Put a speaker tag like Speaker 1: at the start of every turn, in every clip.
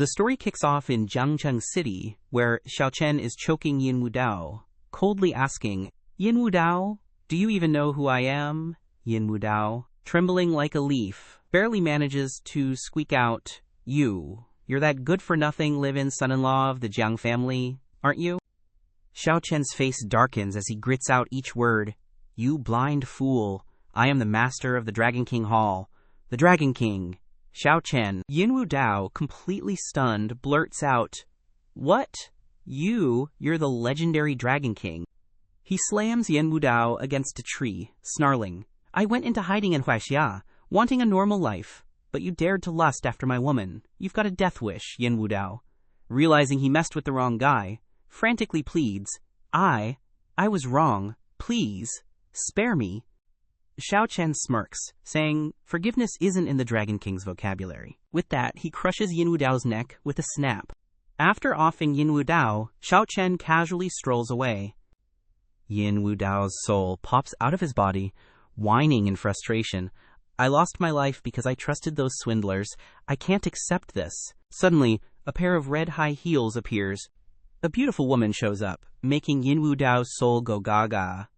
Speaker 1: The story kicks off in Jiangcheng City, where Xiao Chen is choking Yin Wu Dao, coldly asking, "Yin Wu Dao, do you even know who I am?" Yin Wu Dao, trembling like a leaf, barely manages to squeak out, You're that good-for-nothing live-in son-in-law of the Jiang family, aren't you?" Xiao Chen's face darkens as he grits out each word. "You blind fool. I am the master of the Dragon King Hall. The Dragon King. Xiao Chen." Yin Wu Dao, completely stunned, blurts out, "What? You're the legendary Dragon King." He slams Yin Wu Dao against a tree, snarling, "I went into hiding in Huaxia, wanting a normal life, but you dared to lust after my woman. You've got a death wish," Yin Wu Dao, realizing he messed with the wrong guy, frantically pleads, I was wrong. Please, spare me." Xiao Chen smirks, saying forgiveness isn't in the Dragon King's vocabulary. With that, he crushes Yin Wu Dao's neck with a snap. After offing Yin Wu Dao, Xiao Chen casually strolls away. Yin Wu Dao's soul pops out of his body, whining in frustration. "I lost my life because I trusted those swindlers. I can't accept this." Suddenly, a pair of red high heels appears. A beautiful woman shows up, making Yin Wu Dao's soul go gaga.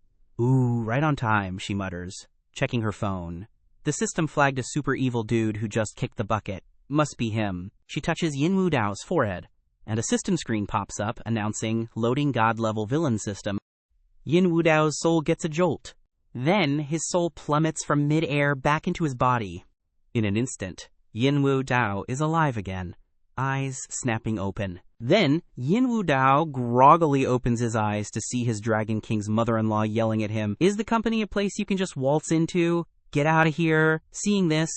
Speaker 1: "Ooh, right on time," she mutters, checking her phone. The system flagged a super evil dude who just kicked the bucket. Must be him. She touches Yin Wu Dao's forehead, and a system screen pops up announcing loading god-level villain system. Yin Wu Dao's soul gets a jolt. Then his soul plummets from mid-air back into his body. In an instant, Yin Wu Dao is alive again, eyes snapping open. Then, Yin Wu Dao groggily opens his eyes to see his Dragon King's mother-in-law yelling at him, "Is the company a place you can just waltz into? Get out of here." Seeing this,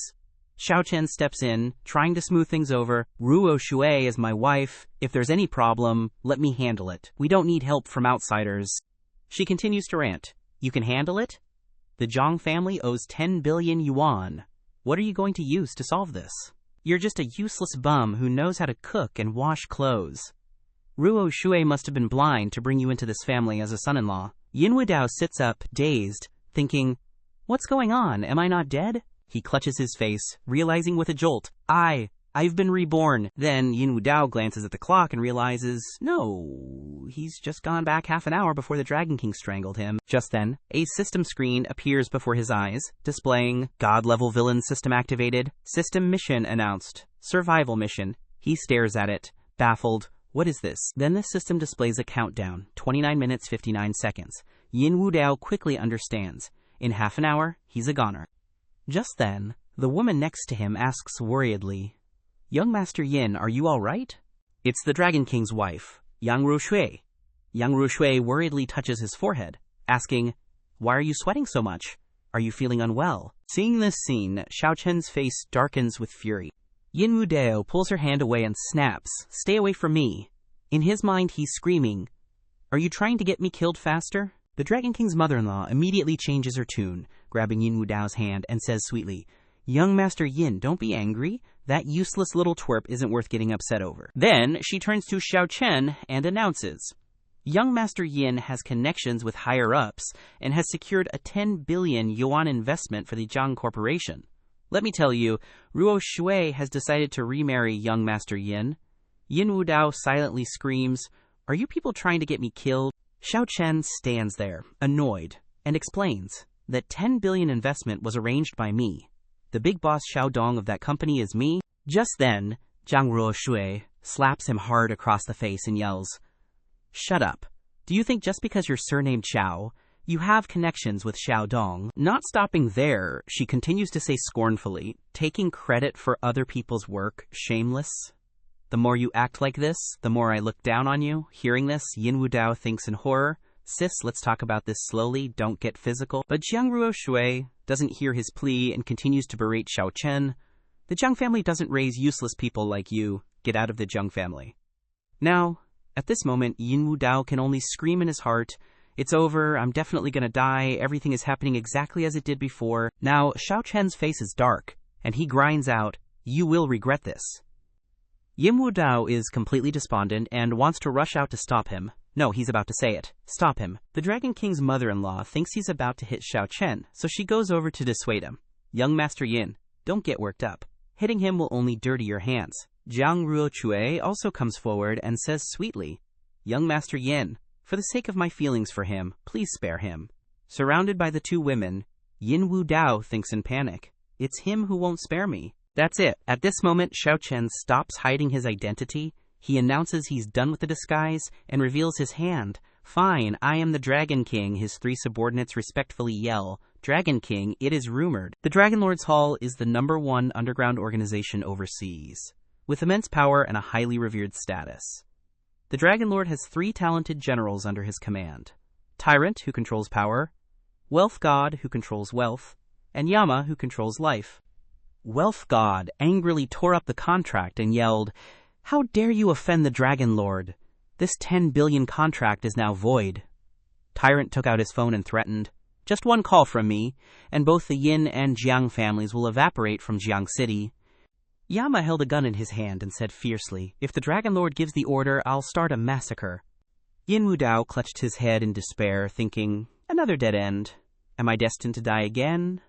Speaker 1: Xiao Chen steps in, trying to smooth things over. "Ruo Shui is my wife. If there's any problem, let me handle it. We don't need help from outsiders." She continues to rant. "You can handle it? The Zhang family owes 10 billion yuan. What are you going to use to solve this? You're just a useless bum who knows how to cook and wash clothes. Ruo Shui must have been blind to bring you into this family as a son-in-law." Yin Wu Dao sits up, dazed, thinking, "What's going on? Am I not dead?" He clutches his face, realizing with a jolt, I've been reborn." Then Yin Wu Dao glances at the clock and realizes, no, he's just gone back half an hour before the Dragon King strangled him. Just then, a system screen appears before his eyes, displaying God-level villain system activated, system mission announced, survival mission. He stares at it, baffled. What is this? Then the system displays a countdown, 29 minutes 59 seconds. Yin Wu Dao quickly understands. In half an hour, he's a goner. Just then, the woman next to him asks worriedly, "Young Master Yin, are you all right?" It's the Dragon King's wife, Yang Rushui. Yang Rushui worriedly touches his forehead, asking, "Why are you sweating so much? Are you feeling unwell?" Seeing this scene, Xiao Chen's face darkens with fury. Yin Wu Dao pulls her hand away and snaps, "Stay away from me." In his mind, he's screaming, "Are you trying to get me killed faster?" The Dragon King's mother-in-law immediately changes her tune, grabbing Yin Wu Dao's hand and says sweetly, "Young Master Yin, don't be angry. That useless little twerp isn't worth getting upset over." Then she turns to Xiao Chen and announces, "Young Master Yin has connections with higher-ups and has secured a 10 billion yuan investment for the Jiang Corporation. Let me tell you, Ruo Shui has decided to remarry Young Master Yin." Yin Wu Dao silently screams, "Are you people trying to get me killed?" Xiao Chen stands there, annoyed, and explains that 10 billion investment was arranged by me. The big boss Xiao Dong of that company is me. Just then, Zhang Ruo Shui slaps him hard across the face and yells, "Shut up. Do you think just because you're surnamed Xiao, you have connections with Xiao Dong?" Not stopping there, she continues to say scornfully, "Taking credit for other people's work, shameless. The more you act like this, the more I look down on you." Hearing this, Yin Wu Dao thinks in horror, "Sis, let's talk about this slowly, don't get physical." But Jiang Ruo Shui doesn't hear his plea and continues to berate Xiao Chen. "The Jiang family doesn't raise useless people like you. Get out of the Jiang family." Now, at this moment, Yin Wu Dao can only scream in his heart, "It's over, I'm definitely gonna die, everything is happening exactly as it did before." Now, Xiao Chen's face is dark, and he grinds out, "You will regret this." Yin Wu Dao is completely despondent and wants to rush out to stop him. No, he's about to say it. Stop him. The Dragon King's mother-in-law thinks he's about to hit Xiao Chen, so she goes over to dissuade him. "Young Master Yin, don't get worked up. Hitting him will only dirty your hands. Jiang Ruochue also comes forward and says sweetly, "Young Master Yin, for the sake of my feelings for him, please spare him." Surrounded by the two women, Yin Wu Dao thinks in panic, "It's him who won't spare me." That's it. At this moment, Xiao Chen stops hiding his identity. He announces he's done with the disguise and reveals his hand. "Fine, I am the Dragon King," his three subordinates respectfully yell. "Dragon King, it is rumored." The Dragon Lord's Hall is the #1 underground organization overseas, with immense power and a highly revered status. The Dragon Lord has 3 talented generals under his command: Tyrant, who controls power; Wealth God, who controls wealth; and Yama, who controls life. Wealth God angrily tore up the contract and yelled, "How dare you offend the Dragon Lord? This 10 billion contract is now void." Tyrant took out his phone and threatened, "Just one call from me, and both the Yin and Jiang families will evaporate from Jiang City." Yama held a gun in his hand and said fiercely, "If the Dragon Lord gives the order, I'll start a massacre." Yin Wu Dao clutched his head in despair, thinking, "Another dead end. Am I destined to die again?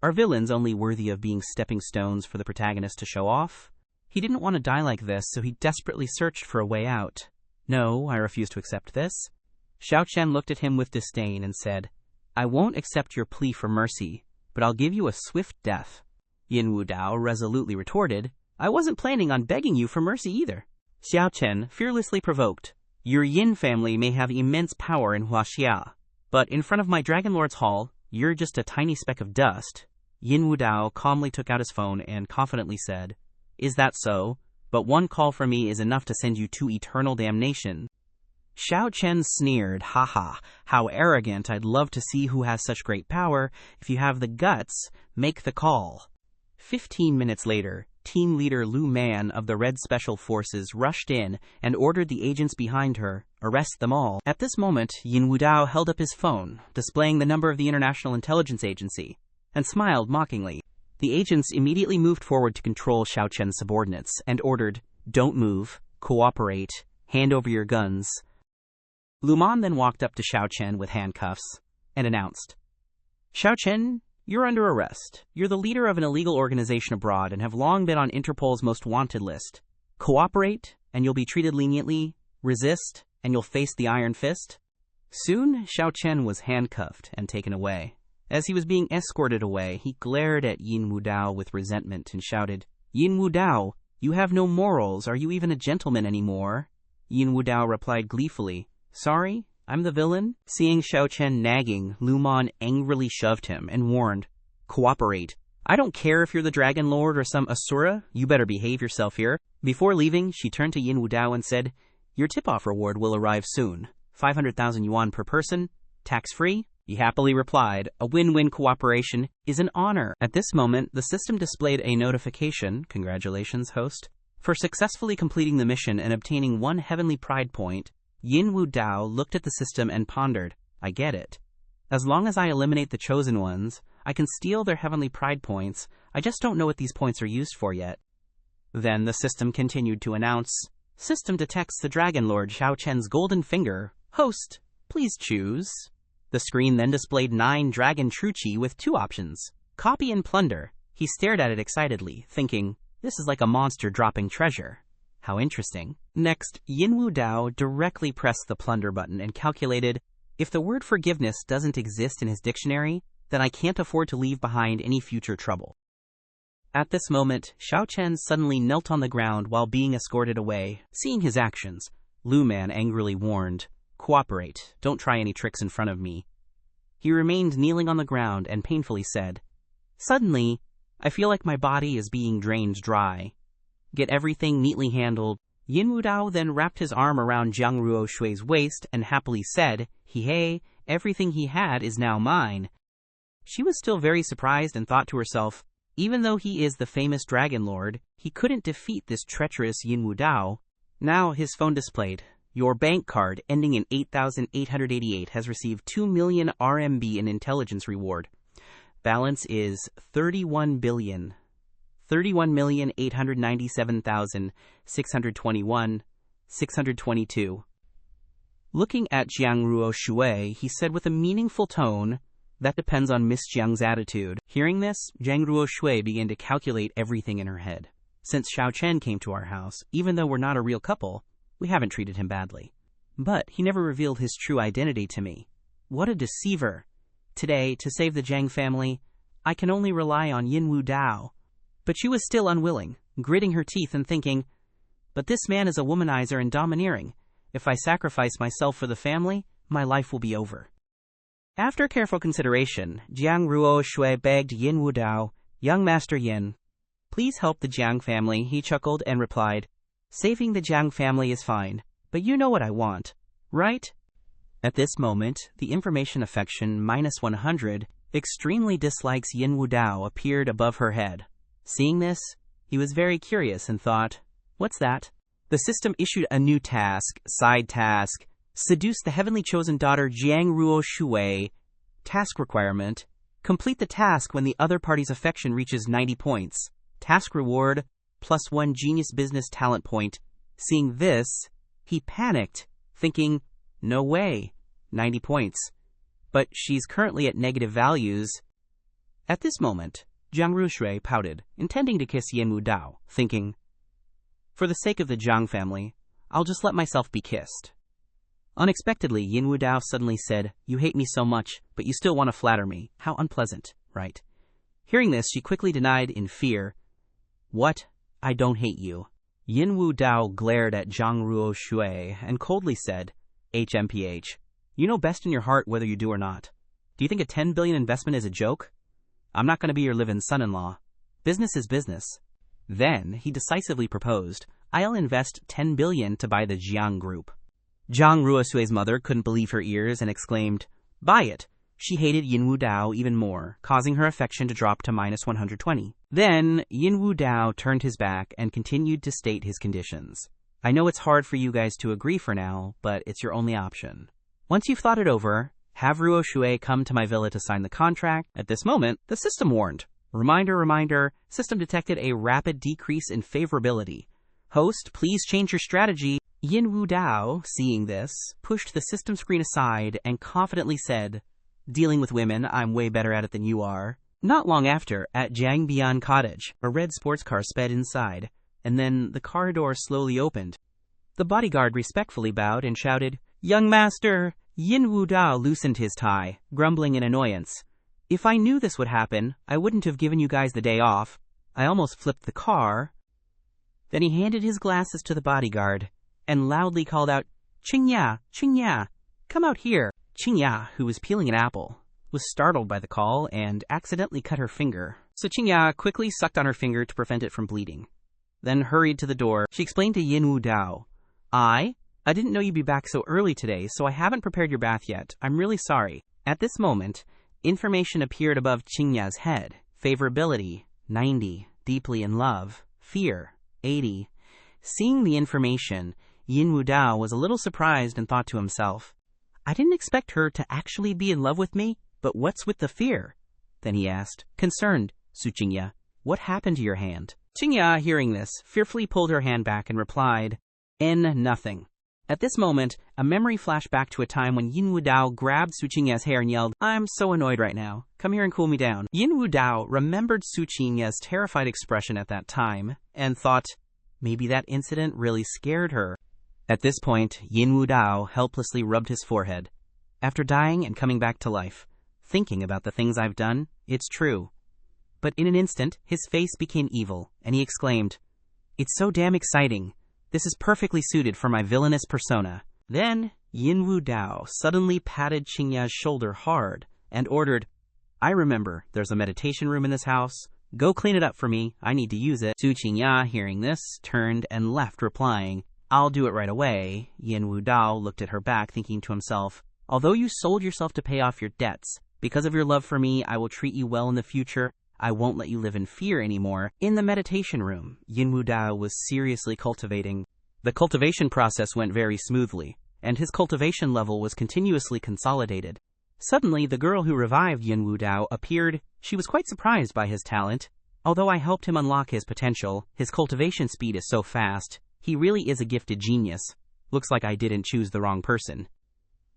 Speaker 1: Are villains only worthy of being stepping stones for the protagonist to show off?" He didn't want to die like this, so he desperately searched for a way out. "No, I refuse to accept this." Xiao Chen looked at him with disdain and said, "I won't accept your plea for mercy, but I'll give you a swift death." Yin Wu Dao resolutely retorted, "I wasn't planning on begging you for mercy either." Xiao Chen fearlessly provoked, "Your Yin family may have immense power in Huaxia, but in front of my Dragon Lord's Hall, you're just a tiny speck of dust." Yin Wu Dao calmly took out his phone and confidently said, "Is that so? But one call from me is enough to send you to eternal damnation." Xiao Chen sneered, "Haha, how arrogant. I'd love to see who has such great power. If you have the guts, make the call." 15 minutes later, team leader Lu Man of the Red Special Forces rushed in and ordered the agents behind her, "Arrest them all." At this moment, Yin Wu Dao held up his phone, displaying the number of the International Intelligence Agency, and smiled mockingly. The agents immediately moved forward to control Xiao Chen's subordinates and ordered, "Don't move, cooperate, hand over your guns." Lu Man then walked up to Xiao Chen with handcuffs and announced, "Xiao Chen, you're under arrest. You're the leader of an illegal organization abroad and have long been on Interpol's most wanted list. Cooperate, and you'll be treated leniently. Resist, and you'll face the Iron Fist." Soon, Xiao Chen was handcuffed and taken away. As he was being escorted away, he glared at Yin Wu Dao with resentment and shouted, "Yin Wu Dao, you have no morals. Are you even a gentleman anymore?" Yin Wu Dao replied gleefully, "Sorry, I'm the villain." Seeing Xiao Chen nagging, Lu Man angrily shoved him and warned, "Cooperate. I don't care if you're the Dragon Lord or some Asura, you better behave yourself here." Before leaving, she turned to Yin Wu Dao and said, "Your tip-off reward will arrive soon. 500,000 yuan per person, tax-free." He happily replied, "A win-win cooperation is an honor." At this moment, the system displayed a notification, "Congratulations, host, for successfully completing the mission and obtaining 1 heavenly pride point." Yin Wu Dao looked at the system and pondered, "I get it. As long as I eliminate the chosen ones, I can steal their heavenly pride points. I just don't know what these points are used for yet." Then the system continued to announce, "System detects the Dragon Lord Xiao Chen's golden finger. Host, please choose." The screen then displayed 9 dragon truchi with 2 options, copy and plunder. He stared at it excitedly, thinking, "This is like a monster dropping treasure. How interesting." Next, Yin Wu Dao directly pressed the plunder button and calculated, "If the word forgiveness doesn't exist in his dictionary, then I can't afford to leave behind any future trouble." At this moment, Xiao Chen suddenly knelt on the ground while being escorted away. Seeing his actions, Lu Man angrily warned, "Cooperate, don't try any tricks in front of me." He remained kneeling on the ground and painfully said, "Suddenly, I feel like my body is being drained dry. Get everything neatly handled." Yin Wu Dao then wrapped his arm around Jiang Ruoshui's waist and happily said, "Hey, everything he had is now mine." She was still very surprised and thought to herself, even though he is the famous Dragon Lord, he couldn't defeat this treacherous Yin Wu Dao. Now his phone displayed, "Your bank card ending in 8888 has received 2 million RMB in intelligence reward. Balance is 31,897,621,622. Looking at Jiang Ruoshui, he said with a meaningful tone, "That depends on Miss Jiang's attitude." Hearing this, Jiang Ruoshui began to calculate everything in her head. Since Xiao Chen came to our house, even though we're not a real couple, we haven't treated him badly. But he never revealed his true identity to me. What a deceiver! Today, to save the Jiang family, I can only rely on Yin Wu Dao. But she was still unwilling, gritting her teeth and thinking, but this man is a womanizer and domineering. If I sacrifice myself for the family, my life will be over. After careful consideration, Jiang Ruo Shui begged Yin Wu Dao, "Young Master Yin, please help the Jiang family," he chuckled and replied, "Saving the Jiang family is fine, but you know what I want, right?" At this moment, the information affection -100 extremely dislikes Yin Wu Dao appeared above her head. Seeing this, he was very curious and thought, "What's that?" The system issued a new task, side task, seduce the heavenly chosen daughter Jiang Ruo Shui. Task requirement, complete the task when the other party's affection reaches 90 points. Task reward, +1 genius business talent point. Seeing this, he panicked, thinking, no way, 90 points. But she's currently at negative values. At this moment, Jiang Rushui pouted, intending to kiss Yin Wu Dao, thinking, for the sake of the Jiang family, I'll just let myself be kissed. Unexpectedly, Yin Wu Dao suddenly said, "You hate me so much, but you still want to flatter me. How unpleasant, right?" Hearing this, she quickly denied in fear, "What? I don't hate you." Yin Wu Dao glared at Jiang Ruo Shui and coldly said, "HMPH, you know best in your heart whether you do or not. Do you think a 10 billion investment is a joke? I'm not going to be your live-in son-in-law. Business is business." Then he decisively proposed, "I'll invest 10 billion to buy the Jiang Group." Jiang Ruosui's mother couldn't believe her ears and exclaimed, "Buy it." She hated Yin Wu Dao even more, causing her affection to drop to -120. Then Yin Wu Dao turned his back and continued to state his conditions. "I know it's hard for you guys to agree for now, but it's your only option. Once you've thought it over, have Ruo Shui come to my villa to sign the contract." At this moment, the system warned. Reminder, system detected a rapid decrease in favorability. Host, please change your strategy. Yin Wu Dao, seeing this, pushed the system screen aside and confidently said, "Dealing with women, I'm way better at it than you are." Not long after, at Jiang Bian Cottage, a red sports car sped inside, and then the car door slowly opened. The bodyguard respectfully bowed and shouted, "Young master!" Yin Wu Dao loosened his tie, grumbling in annoyance. "If I knew this would happen, I wouldn't have given you guys the day off. I almost flipped the car." Then he handed his glasses to the bodyguard and loudly called out, "Qingya, Qingya, come out here." Qingya, who was peeling an apple, was startled by the call and accidentally cut her finger. So Qingya quickly sucked on her finger to prevent it from bleeding. Then hurried to the door. She explained to Yin Wu Dao, I didn't know you'd be back so early today, so I haven't prepared your bath yet. I'm really sorry." At this moment, information appeared above Qingya's head. Favorability, 90. Deeply in love. Fear, 80. Seeing the information, Yin Wu Dao was a little surprised and thought to himself, "I didn't expect her to actually be in love with me, but what's with the fear?" Then he asked, concerned, "Su Qingya, what happened to your hand?" Qingya, hearing this, fearfully pulled her hand back and replied, Nothing." At this moment, a memory flashed back to a time when Yin Wu Dao grabbed Su Qingya's hair and yelled, "I'm so annoyed right now. Come here and cool me down." Yin Wu Dao remembered Su Qingya's terrified expression at that time and thought, maybe that incident really scared her. At this point, Yin Wu Dao helplessly rubbed his forehead. "After dying and coming back to life, thinking about the things I've done, it's true." But in an instant, his face became evil, and he exclaimed, "It's so damn exciting. This is perfectly suited for my villainous persona." Then, Yin Wu Dao suddenly patted Qingya's shoulder hard and ordered, "I remember, there's a meditation room in this house. Go clean it up for me. I need to use it." Su Qingya, hearing this, turned and left, replying, "I'll do it right away." Yin Wu Dao looked at her back, thinking to himself, "Although you sold yourself to pay off your debts, because of your love for me, I will treat you well in the future. I won't let you live in fear anymore." In the meditation room, Yin Wu Dao was seriously cultivating. The cultivation process went very smoothly, and his cultivation level was continuously consolidated. Suddenly, the girl who revived Yin Wu Dao appeared. She was quite surprised by his talent. Although I helped him unlock his potential, his cultivation speed is so fast. He really is a gifted genius. Looks like I didn't choose the wrong person.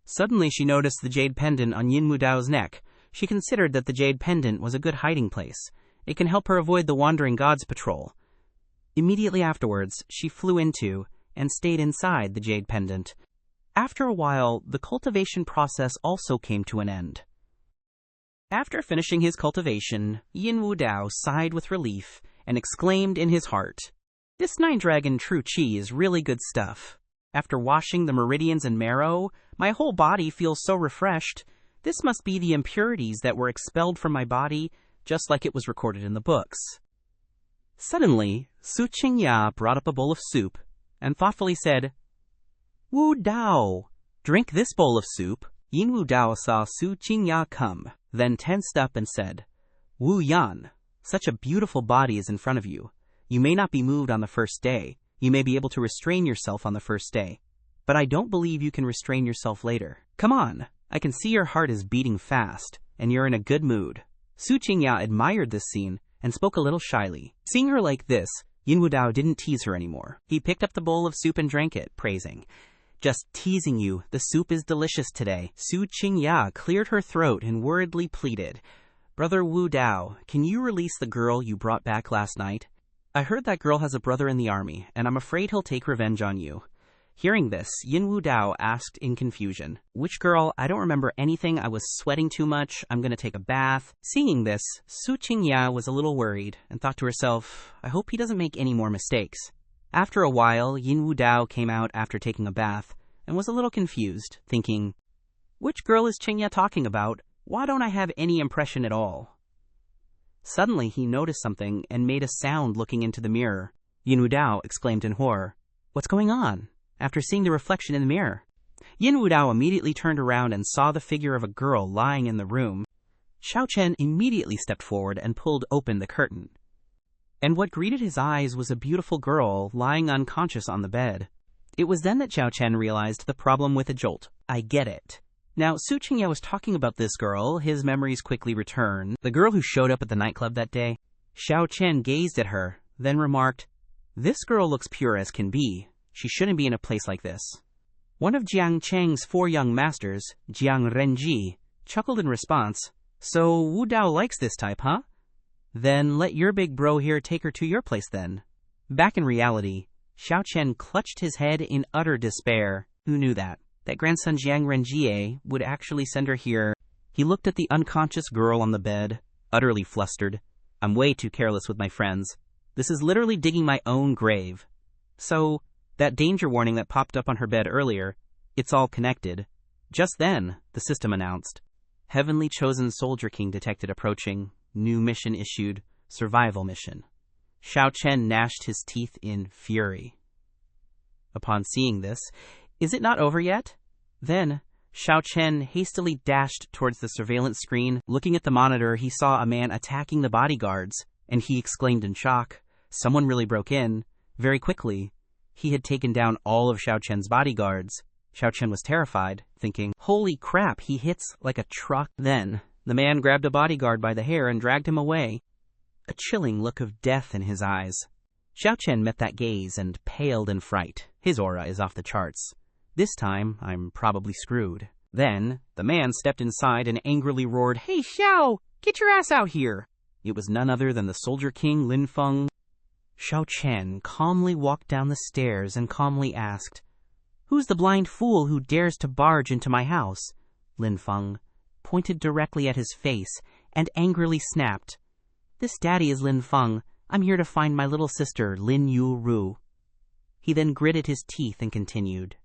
Speaker 1: Suddenly, she noticed the jade pendant on Yin Wu Dao's neck. She considered that the jade pendant was a good hiding place. It can help her avoid the wandering gods patrol. Immediately afterwards, she flew into and stayed inside the jade pendant. After a while, the cultivation process also came to an end. After finishing his cultivation, Yin Wu Dao sighed with relief and exclaimed in his heart, "This 9-dragon true qi is really good stuff. After washing the meridians and marrow, my whole body feels so refreshed. This must be the impurities that were expelled from my body, just like it was recorded in the books." Suddenly, Su Qingya brought up a bowl of soup and thoughtfully said, "Wu Dao, drink this bowl of soup." Yin Wu Dao saw Su Qingya come, then tensed up and said, "Wu Yan, such a beautiful body is in front of you. You may not be moved on the first day. You may be able to restrain yourself on the first day. But I don't believe you can restrain yourself later. Come on, I can see your heart is beating fast, and you're in a good mood." Su Qingya admired this scene and spoke a little shyly. Seeing her like this, Yin Wu Dao didn't tease her anymore. He picked up the bowl of soup and drank it, praising, "Just teasing you, the soup is delicious today." Su Qingya cleared her throat and worriedly pleaded, "Brother Wu Dao, can you release the girl you brought back last night? I heard that girl has a brother in the army, and I'm afraid he'll take revenge on you." Hearing this, Yin Wu Dao asked in confusion, "Which girl? I don't remember anything. I was sweating too much. I'm going to take a bath." Seeing this, Su Qingya was a little worried and thought to herself, "I hope he doesn't make any more mistakes." After a while, Yin Wu Dao came out after taking a bath and was a little confused, thinking, "Which girl is Qingya talking about? Why don't I have any impression at all?" Suddenly, he noticed something and made a sound looking into the mirror. Yin Wu Dao exclaimed in horror, "What's going on?" After seeing the reflection in the mirror, Yin Wu Dao immediately turned around and saw the figure of a girl lying in the room. Xiao Chen immediately stepped forward and pulled open the curtain. And what greeted his eyes was a beautiful girl lying unconscious on the bed. It was then that Xiao Chen realized the problem with a jolt. "I get it." Now, Su Qingya was talking about this girl. His memories quickly returned. The girl who showed up at the nightclub that day. Xiao Chen gazed at her, then remarked, "This girl looks pure as can be. She shouldn't be in a place like this." One of Jiang Cheng's 4 young masters, Jiang Renji, chuckled in response, "So Wu Dao likes this type, huh? Then let your big bro here take her to your place then." Back in reality, Xiao Chen clutched his head in utter despair. Who knew that? That grandson Jiang Renji would actually send her here. He looked at the unconscious girl on the bed, utterly flustered. "I'm way too careless with my friends. This is literally digging my own grave." So, that danger warning that popped up on her bed earlier, it's all connected. Just then, the system announced, "Heavenly Chosen Soldier King detected approaching. New mission issued. Survival mission." Xiao Chen gnashed his teeth in fury. Upon seeing this, "Is it not over yet?" Then, Xiao Chen hastily dashed towards the surveillance screen. Looking at the monitor, he saw a man attacking the bodyguards, and he exclaimed in shock, "Someone really broke in." Very quickly, he had taken down all of Xiao Chen's bodyguards. Xiao Chen was terrified, thinking, "Holy crap, he hits like a truck." Then, the man grabbed a bodyguard by the hair and dragged him away, a chilling look of death in his eyes. Xiao Chen met that gaze and paled in fright. His aura is off the charts. This time, I'm probably screwed. Then, the man stepped inside and angrily roared, "Hey Xiao, get your ass out here!" It was none other than the Soldier King Lin Feng. Xiao Chen calmly walked down the stairs and calmly asked, "Who's the blind fool who dares to barge into my house?" Lin Feng pointed directly at his face and angrily snapped, "This daddy is Lin Feng. I'm here to find my little sister, Lin Yu Ru." He then gritted his teeth and continued,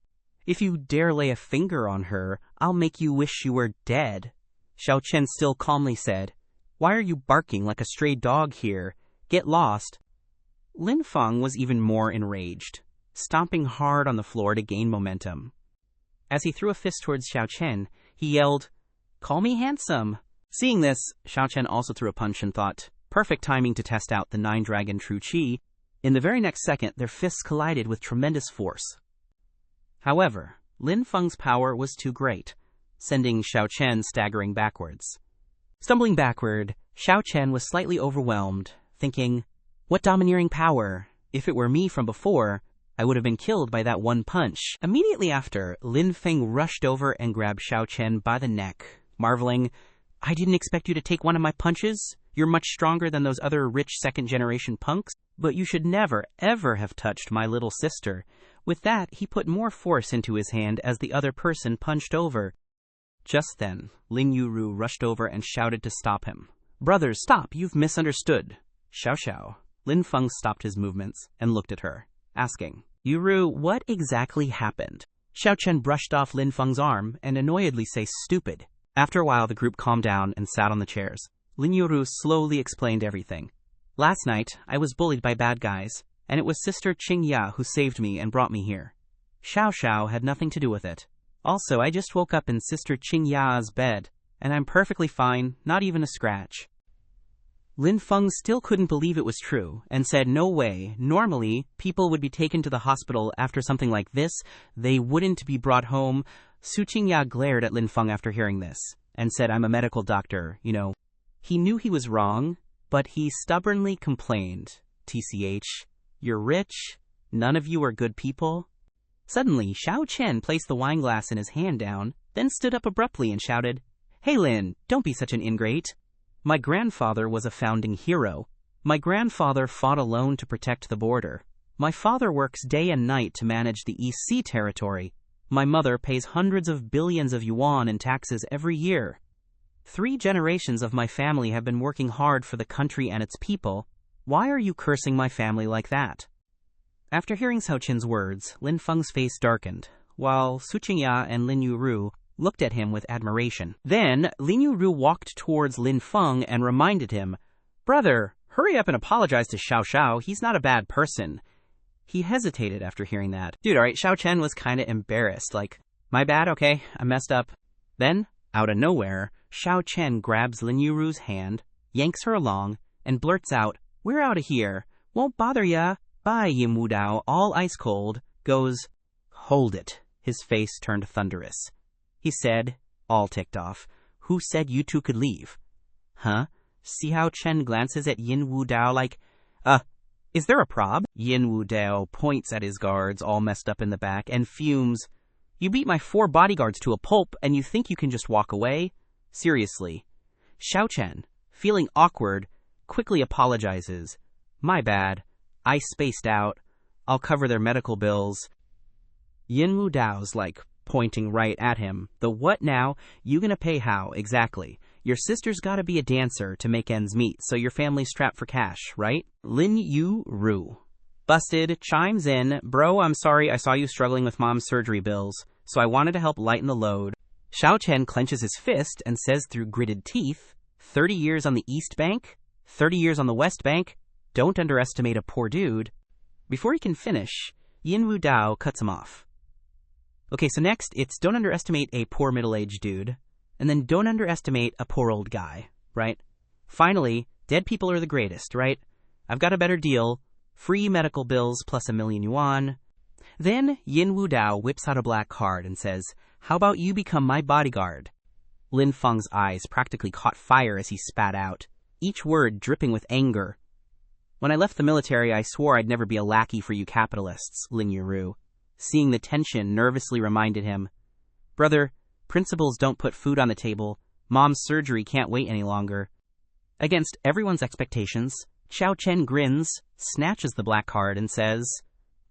Speaker 1: "If you dare lay a finger on her, I'll make you wish you were dead." Xiao Chen still calmly said, "Why are you barking like a stray dog here? Get lost." Lin Feng was even more enraged, stomping hard on the floor to gain momentum. As he threw a fist towards Xiao Chen, he yelled, "Call me handsome." Seeing this, Xiao Chen also threw a punch and thought, perfect timing to test out the 9-dragon true qi. In the very next second, their fists collided with tremendous force. However, Lin Feng's power was too great, sending Xiao Chen staggering backwards. Stumbling backward, Xiao Chen was slightly overwhelmed, thinking, "What domineering power! If it were me from before, I would have been killed by that one punch." Immediately after, Lin Feng rushed over and grabbed Xiao Chen by the neck, marveling, "I didn't expect you to take one of my punches. You're much stronger than those other rich second-generation punks, but you should never, ever have touched my little sister. With that, he put more force into his hand as the other person punched over. Just then, Lin Yuru rushed over and shouted to stop him. "Brothers, stop! You've misunderstood." "Xiao Xiao." Lin Feng stopped his movements and looked at her, asking, "Yuru, what exactly happened?" Xiao Chen brushed off Lin Feng's arm and annoyedly said, "Stupid." After a while, the group calmed down and sat on the chairs. Lin Yuru slowly explained everything. "Last night, I was bullied by bad guys, and it was Sister Qing Ya who saved me and brought me here. Xiao Xiao had nothing to do with it. Also, I just woke up in Sister Qing Ya's bed, and I'm perfectly fine, not even a scratch." Lin Feng still couldn't believe it was true, and said no way. Normally, people would be taken to the hospital after something like this. They wouldn't be brought home. Su Qingya glared at Lin Feng after hearing this, and said, "I'm a medical doctor, you know." He knew he was wrong, but he stubbornly complained, "TCH, you're rich, none of you are good people." Suddenly, Xiao Chen placed the wine glass in his hand down, then stood up abruptly and shouted, "Hey Lin, don't be such an ingrate. My grandfather was a founding hero. My grandfather fought alone to protect the border. My father works day and night to manage the East Sea territory. My mother pays hundreds of billions of yuan in taxes every year. 3 generations of my family have been working hard for the country and its people. Why are you cursing my family like that?" After hearing Xiao Chen's words, Lin Feng's face darkened, while Su Qingya and Lin Yuru looked at him with admiration. Then, Lin Yuru walked towards Lin Feng and reminded him, "Brother, hurry up and apologize to Xiao Xiao. He's not a bad person." He hesitated after hearing that. Dude, alright, Xiao Chen was kinda embarrassed, like, "My bad, okay, I messed up." Then, out of nowhere, Xiao Chen grabs Lin Yuru's hand, yanks her along, and blurts out, "We're out of here. Won't bother ya. Bye, Yin Wu Dao," all ice cold, goes, "Hold it." His face turned thunderous. He said, all ticked off, "Who said you two could leave?" "Huh?" Xiao Chen glances at Yin Wu Dao like, is there a prob?" Yin Wu Dao points at his guards all messed up in the back and fumes. "You beat my 4 bodyguards to a pulp and you think you can just walk away? Seriously." Xiao Chen, feeling awkward, quickly apologizes. "My bad. I spaced out. I'll cover their medical bills." Yin Wu Dao's like, pointing right at him. "The what now? You gonna pay how, exactly? Your sister's gotta be a dancer to make ends meet, so your family's strapped for cash, right?" Lin Yu-ru, busted, chimes in, "Bro, I'm sorry I saw you struggling with mom's surgery bills, so I wanted to help lighten the load." Xiao Chen clenches his fist and says through gritted teeth, 30 years on the East Bank? 30 years on the West Bank? Don't underestimate a poor dude." Before he can finish, Yin Wu Dao cuts him off. Okay, so next, it's don't underestimate a poor middle-aged dude, and then don't underestimate a poor old guy, right? Finally, dead people are the greatest, right? I've got a better deal. Free medical bills plus 1,000,000 yuan. Then Yin Wu Dao whips out a black card and says, "How about you become my bodyguard?" Lin Feng's eyes practically caught fire as he spat out, each word dripping with anger. "When I left the military, I swore I'd never be a lackey for you capitalists," Lin Yuru, seeing the tension, nervously reminded him. "Brother, principals don't put food on the table. Mom's surgery can't wait any longer." Against everyone's expectations, Xiao Chen grins, snatches the black card, and says,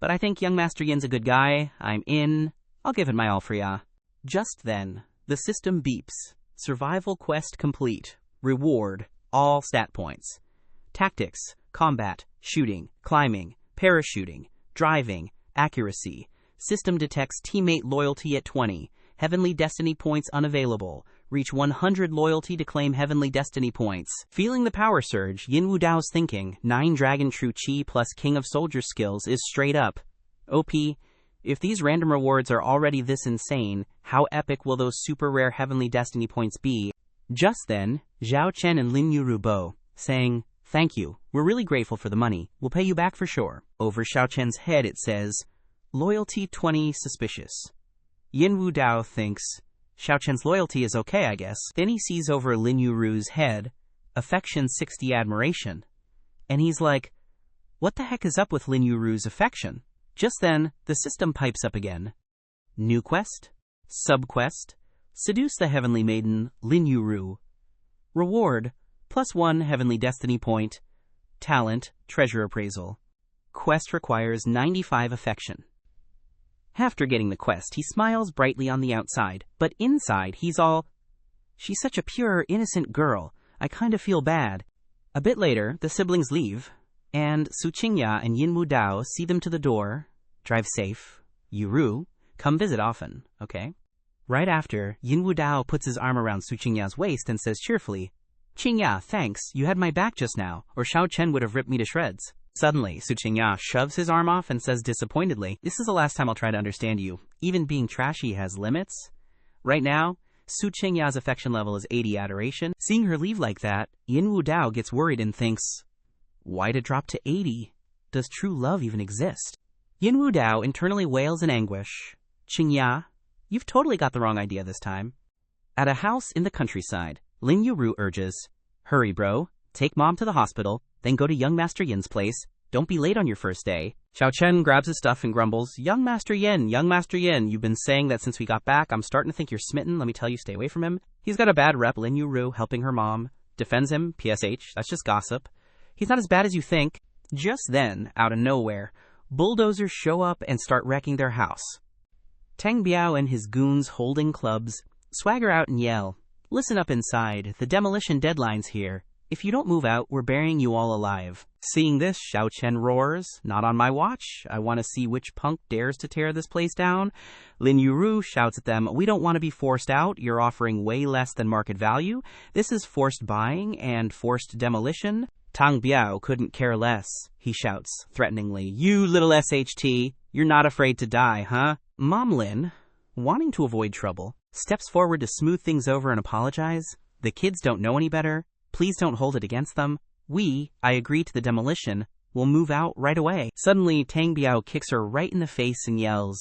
Speaker 1: "But I think young Master Yin's a good guy. I'm in. I'll give it my all for ya." Just then, the system beeps. Survival quest complete. Reward, all stat points. Tactics, combat, shooting, climbing, parachuting, driving, accuracy. System detects teammate loyalty at 20. Heavenly Destiny points unavailable. Reach 100 loyalty to claim Heavenly Destiny points. Feeling the power surge, Yin Wu Dao's thinking, 9 Dragon True Chi plus King of Soldier skills is straight up. OP, if these random rewards are already this insane, how epic will those super rare Heavenly Destiny points be? Just then, Xiao Chen and Lin Yuru bow, saying, "Thank you, we're really grateful for the money. We'll pay you back for sure." Over Xiao Chen's head it says, "Loyalty 20 suspicious." Yin Wu Dao thinks, Xiao Chen's loyalty is okay, I guess. Then he sees over Lin Yuru's head, affection 60 admiration. And he's like, what the heck is up with Lin Yuru's affection? Just then, the system pipes up again. New quest? Subquest? Seduce the heavenly maiden, Lin Yuru. Reward, +1 Heavenly Destiny Point. Talent, Treasure Appraisal. Quest requires 95 affection. After getting the quest, he smiles brightly on the outside, but inside he's all, "She's such a pure, innocent girl. I kind of feel bad." A bit later, the siblings leave, and Su Qingya and Yin Wu Dao see them to the door. "Drive safe. Yuru, come visit often, okay?" Right after, Yin Wu Dao puts his arm around Su Qingya's waist and says cheerfully, "Qingya, thanks, you had my back just now, or Xiao Chen would have ripped me to shreds." Suddenly, Su Qingya shoves his arm off and says disappointedly, "This is the last time I'll try to understand you. Even being trashy has limits." Right now, Su Qingya's affection level is 80 adoration. Seeing her leave like that, Yin Wu Dao gets worried and thinks, why to drop to 80? Does true love even exist? Yin Wu Dao internally wails in anguish. "Qingya, you've totally got the wrong idea this time." At a house in the countryside, Lin Yuru urges, "Hurry, bro. Take mom to the hospital, then go to young Master Yin's place. Don't be late on your first day." Xiao Chen grabs his stuff and grumbles, young Master Yin, you've been saying that since we got back. I'm starting to think you're smitten. Let me tell you, stay away from him. He's got a bad rep." Lin Yuru, helping her mom, defends him. PSH, that's just gossip. "He's not as bad as you think." Just then, out of nowhere, bulldozers show up and start wrecking their house. Tang Biao and his goons holding clubs swagger out and yell, "Listen up inside, the demolition deadline's here. If you don't move out, we're burying you all alive." Seeing this, Xiao Chen roars, "Not on my watch. I want to see which punk dares to tear this place down." Lin Yuru shouts at them, "We don't want to be forced out. You're offering way less than market value. This is forced buying and forced demolition." Tang Biao couldn't care less. He shouts, threateningly, "You little SHT, you're not afraid to die, huh?" Mom Lin, wanting to avoid trouble, steps forward to smooth things over and apologize. "The kids don't know any better. Please don't hold it against them. I agree to the demolition. We'll move out right away." Suddenly, Tang Biao kicks her right in the face and yells,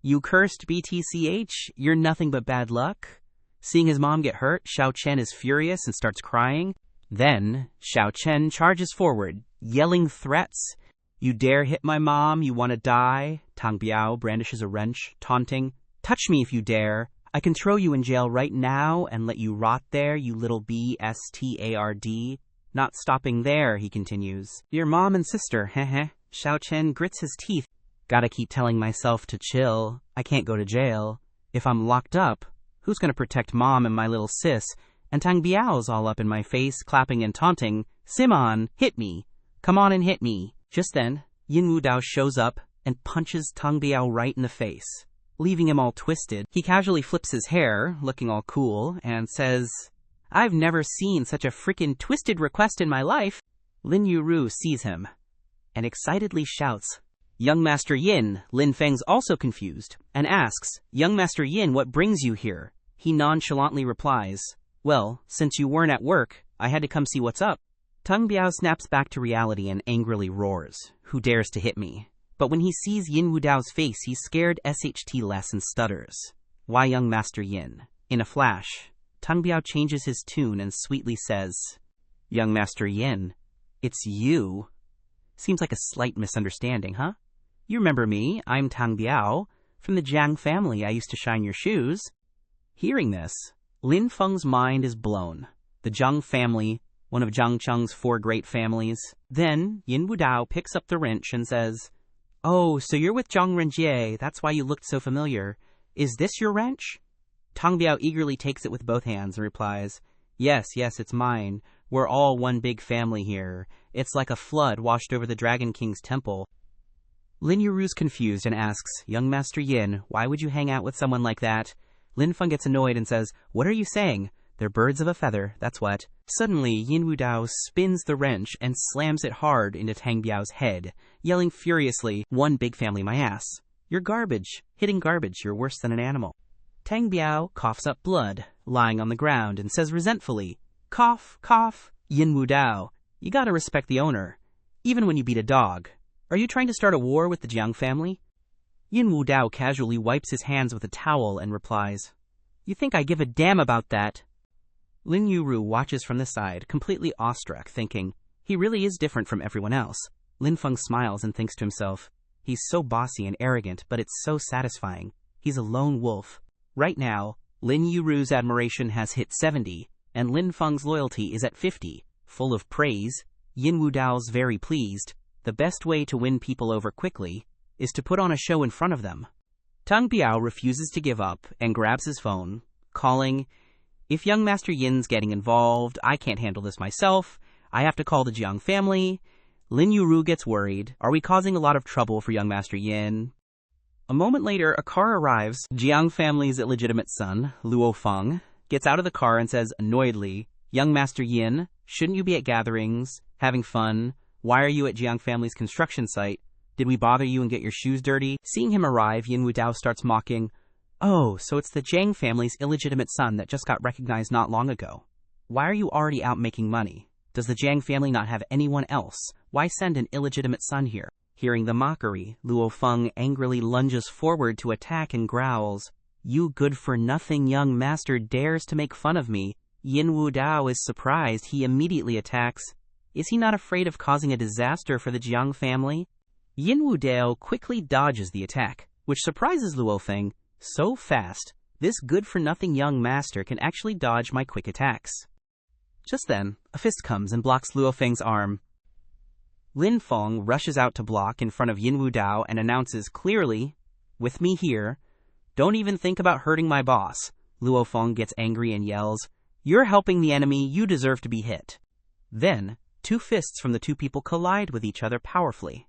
Speaker 1: "You cursed BTCH, you're nothing but bad luck." Seeing his mom get hurt, Xiao Chen is furious and starts crying. Then, Xiao Chen charges forward, yelling threats. "You dare hit my mom, you want to die?" Tang Biao brandishes a wrench, taunting, "Touch me if you dare. I can throw you in jail right now and let you rot there, you little bastard. Not stopping there," he continues. "Your mom and sister, heh." Xiao Chen grits his teeth. "Gotta keep telling myself to chill. I can't go to jail. If I'm locked up, who's gonna protect mom and my little sis?" And Tang Biao's all up in my face, clapping and taunting, "Simon, hit me. Come on and hit me." Just then, Yin Wu Dao shows up and punches Tang Biao right in the face, leaving him all twisted. He casually flips his hair, looking all cool, and says, "I've never seen such a frickin' twisted request in my life." Lin Yuru sees him and excitedly shouts, "Young Master Yin." Lin Feng's also confused and asks, "Young Master Yin, what brings you here?" He nonchalantly replies, "Well, since you weren't at work, I had to come see what's up." Tang Biao snaps back to reality and angrily roars, "Who dares to hit me?" But when he sees Yin Wu Dao's face, he's scared SHT less and stutters, "Why, young Master Yin?" In a flash, Tang Biao changes his tune and sweetly says, "Young Master Yin, it's you." Seems like a slight misunderstanding, huh? You remember me, I'm Tang Biao. From the Jiang family, I used to shine your shoes. Hearing this, Lin Feng's mind is blown. The Jiang family, one of Jiang Cheng's 4 great families. Then, Yin Wu Dao picks up the wrench and says, "Oh, so you're with Zhang Renjie, that's why you looked so familiar. Is this your wrench?" Tang Biao eagerly takes it with both hands and replies, Yes, it's mine. We're all one big family here. It's like a flood washed over the Dragon King's temple." Lin Yuru's confused and asks, "Young Master Yin, why would you hang out with someone like that?" Lin Feng gets annoyed and says, "What are you saying? They're birds of a feather, that's what." Suddenly, Yin Wu Dao spins the wrench and slams it hard into Tang Biao's head, yelling furiously, "One big family, my ass. You're garbage. Hitting garbage, you're worse than an animal." Tang Biao coughs up blood, lying on the ground, and says resentfully, "Cough, cough. Yin Wu Dao, you gotta respect the owner, even when you beat a dog. Are you trying to start a war with the Jiang family?" Yin Wu Dao casually wipes his hands with a towel and replies, "You think I give a damn about that?" Lin Yuru watches from the side, completely awestruck, thinking, he really is different from everyone else. Lin Feng smiles and thinks to himself, he's so bossy and arrogant, but it's so satisfying. He's a lone wolf. Right now, Lin Yuru's admiration has hit 70, and Lin Feng's loyalty is at 50. full of praise. Yin Wu Dao's very pleased. The best way to win people over quickly is to put on a show in front of them. Tang Biao refuses to give up and grabs his phone, calling, "If young Master Yin's getting involved, I can't handle this myself. I have to call the Jiang family." Lin Yuru gets worried. Are we causing a lot of trouble for young Master Yin? A moment later, a car arrives. Jiang family's illegitimate son, Luo Feng, gets out of the car and says annoyedly, "Young Master Yin, shouldn't you be at gatherings, having fun? Why are you at Jiang family's construction site? Did we bother you and get your shoes dirty?" Seeing him arrive, Yin Wu Dao starts mocking. "Oh, so it's the Jiang family's illegitimate son that just got recognized not long ago. Why are you already out making money? Does the Jiang family not have anyone else? Why send an illegitimate son here?" Hearing the mockery, Luo Feng angrily lunges forward to attack and growls, "You good-for-nothing young master dares to make fun of me." Yin Wu Dao is surprised. He immediately attacks. Is he not afraid of causing a disaster for the Jiang family? Yin Wu Dao quickly dodges the attack, which surprises Luo Feng. So fast, this good-for-nothing young master can actually dodge my quick attacks. Just then, a fist comes and blocks Luo Feng's arm. Lin Feng rushes out to block in front of Yin Wu Dao and announces clearly, "With me here, don't even think about hurting my boss." Luo Feng gets angry and yells, "You're helping the enemy, you deserve to be hit." Then, two fists from the two people collide with each other powerfully.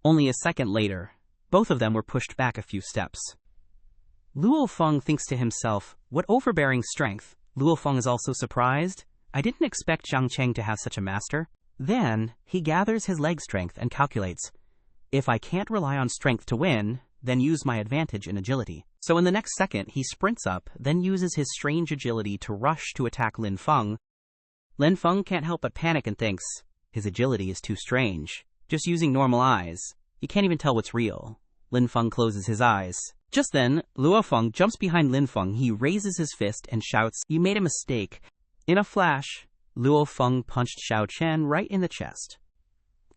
Speaker 1: Only a second later, both of them were pushed back a few steps. Luo Feng thinks to himself, what overbearing strength. Luo Feng is also surprised. I didn't expect Zhang Cheng to have such a master. Then, he gathers his leg strength and calculates, if I can't rely on strength to win, then use my advantage in agility. So in the next second, he sprints up, then uses his strange agility to rush to attack Lin Feng. Lin Feng can't help but panic and thinks, his agility is too strange. Just using normal eyes, you can't even tell what's real. Lin Feng closes his eyes. Just then, Luo Feng jumps behind Lin Feng. He raises his fist and shouts, "You made a mistake." In a flash, Luo Feng punched Xiao Chen right in the chest.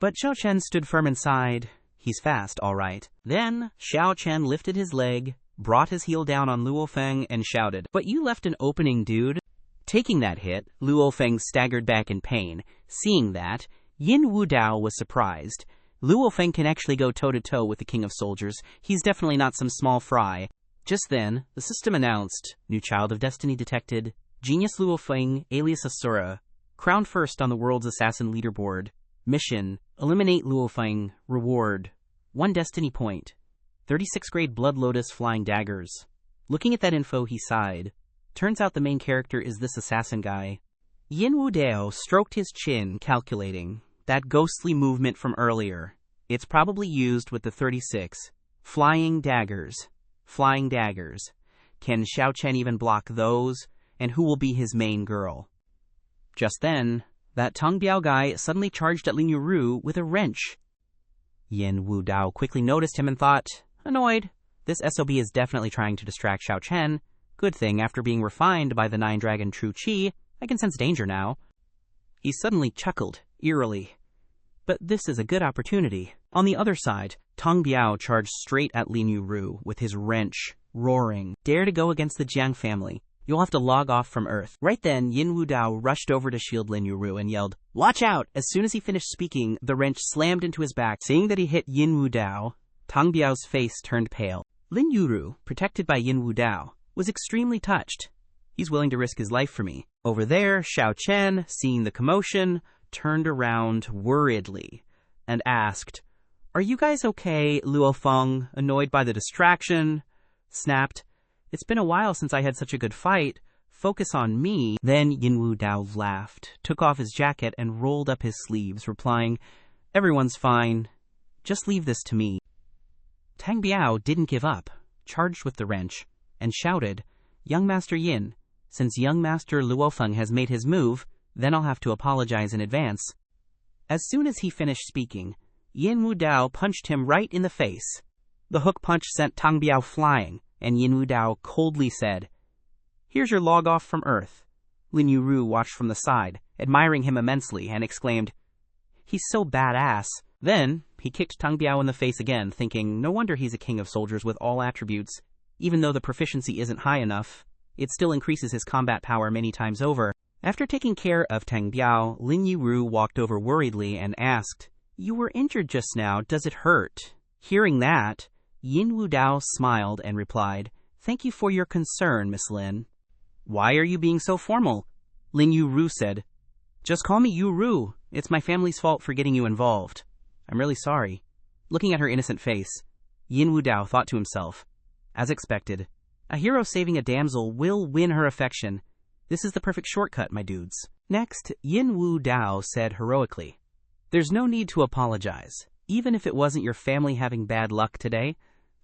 Speaker 1: But Xiao Chen stood firm inside. He's fast, all right. Then, Xiao Chen lifted his leg, brought his heel down on Luo Feng, and shouted, "But you left an opening, dude." Taking that hit, Luo Feng staggered back in pain. Seeing that, Yin Wu Dao was surprised. Luo Feng can actually go toe-to-toe with the King of Soldiers. He's definitely not some small fry. Just then, the system announced, new child of destiny detected, Genius Luo Feng, alias Asura, crowned first on the world's assassin leaderboard. Mission, eliminate Luo Feng. Reward, 1 destiny point. 36th grade Blood Lotus flying daggers. Looking at that info, he sighed. Turns out the main character is this assassin guy. Yin Wu Dao stroked his chin, calculating. That ghostly movement from earlier. It's probably used with the 36. Flying daggers. Flying daggers. Can Xiao Chen even block those? And who will be his main girl? Just then, that Tang Biao guy suddenly charged at Lin Yuru with a wrench. Yin Wu Dao quickly noticed him and thought, annoyed, this SOB is definitely trying to distract Xiao Chen. Good thing, after being refined by the 9-dragon True Qi, I can sense danger now. He suddenly chuckled, eerily. But this is a good opportunity. On the other side, Tang Biao charged straight at Lin Yuru with his wrench, roaring, "Dare to go against the Jiang family. You'll have to log off from Earth." Right then, Yin Wu Dao rushed over to shield Lin Yuru and yelled, "Watch out!" As soon as he finished speaking, the wrench slammed into his back. Seeing that he hit Yin Wu Dao, Tang Biao's face turned pale. Lin Yuru, protected by Yin Wu Dao, was extremely touched. He's willing to risk his life for me. Over there, Xiao Chen, seeing the commotion, turned around worriedly and asked, "Are you guys okay?" Luo Feng, annoyed by the distraction, snapped, "It's been a while since I had such a good fight. Focus on me." Then Yin Wu Dao laughed, took off his jacket, and rolled up his sleeves, replying, "Everyone's fine. Just leave this to me." Tang Biao didn't give up, charged with the wrench, and shouted, "Young Master Yin, since young Master Luo Feng has made his move, then I'll have to apologize in advance." As soon as he finished speaking, Yin Wu Dao punched him right in the face. The hook punch sent Tang Biao flying, and Yin Wu Dao coldly said, "Here's your log off from Earth." Lin Yuru watched from the side, admiring him immensely, and exclaimed, "He's so badass." Then, he kicked Tang Biao in the face again, thinking, no wonder he's a king of soldiers with all attributes. Even though the proficiency isn't high enough, it still increases his combat power many times over. After taking care of Tang Biao, Lin Yiru walked over worriedly and asked, "You were injured just now. Does it hurt?" Hearing that, Yin Wu Dao smiled and replied, "Thank you for your concern, Miss Lin." "Why are you being so formal?" Lin Yiru said. "Just call me Yiru. It's my family's fault for getting you involved. I'm really sorry." Looking at her innocent face, Yin Wu Dao thought to himself, as expected, a hero saving a damsel will win her affection. This is the perfect shortcut, my dudes. Next, Yin Wu Dao said heroically, "There's no need to apologize. Even if it wasn't your family having bad luck today,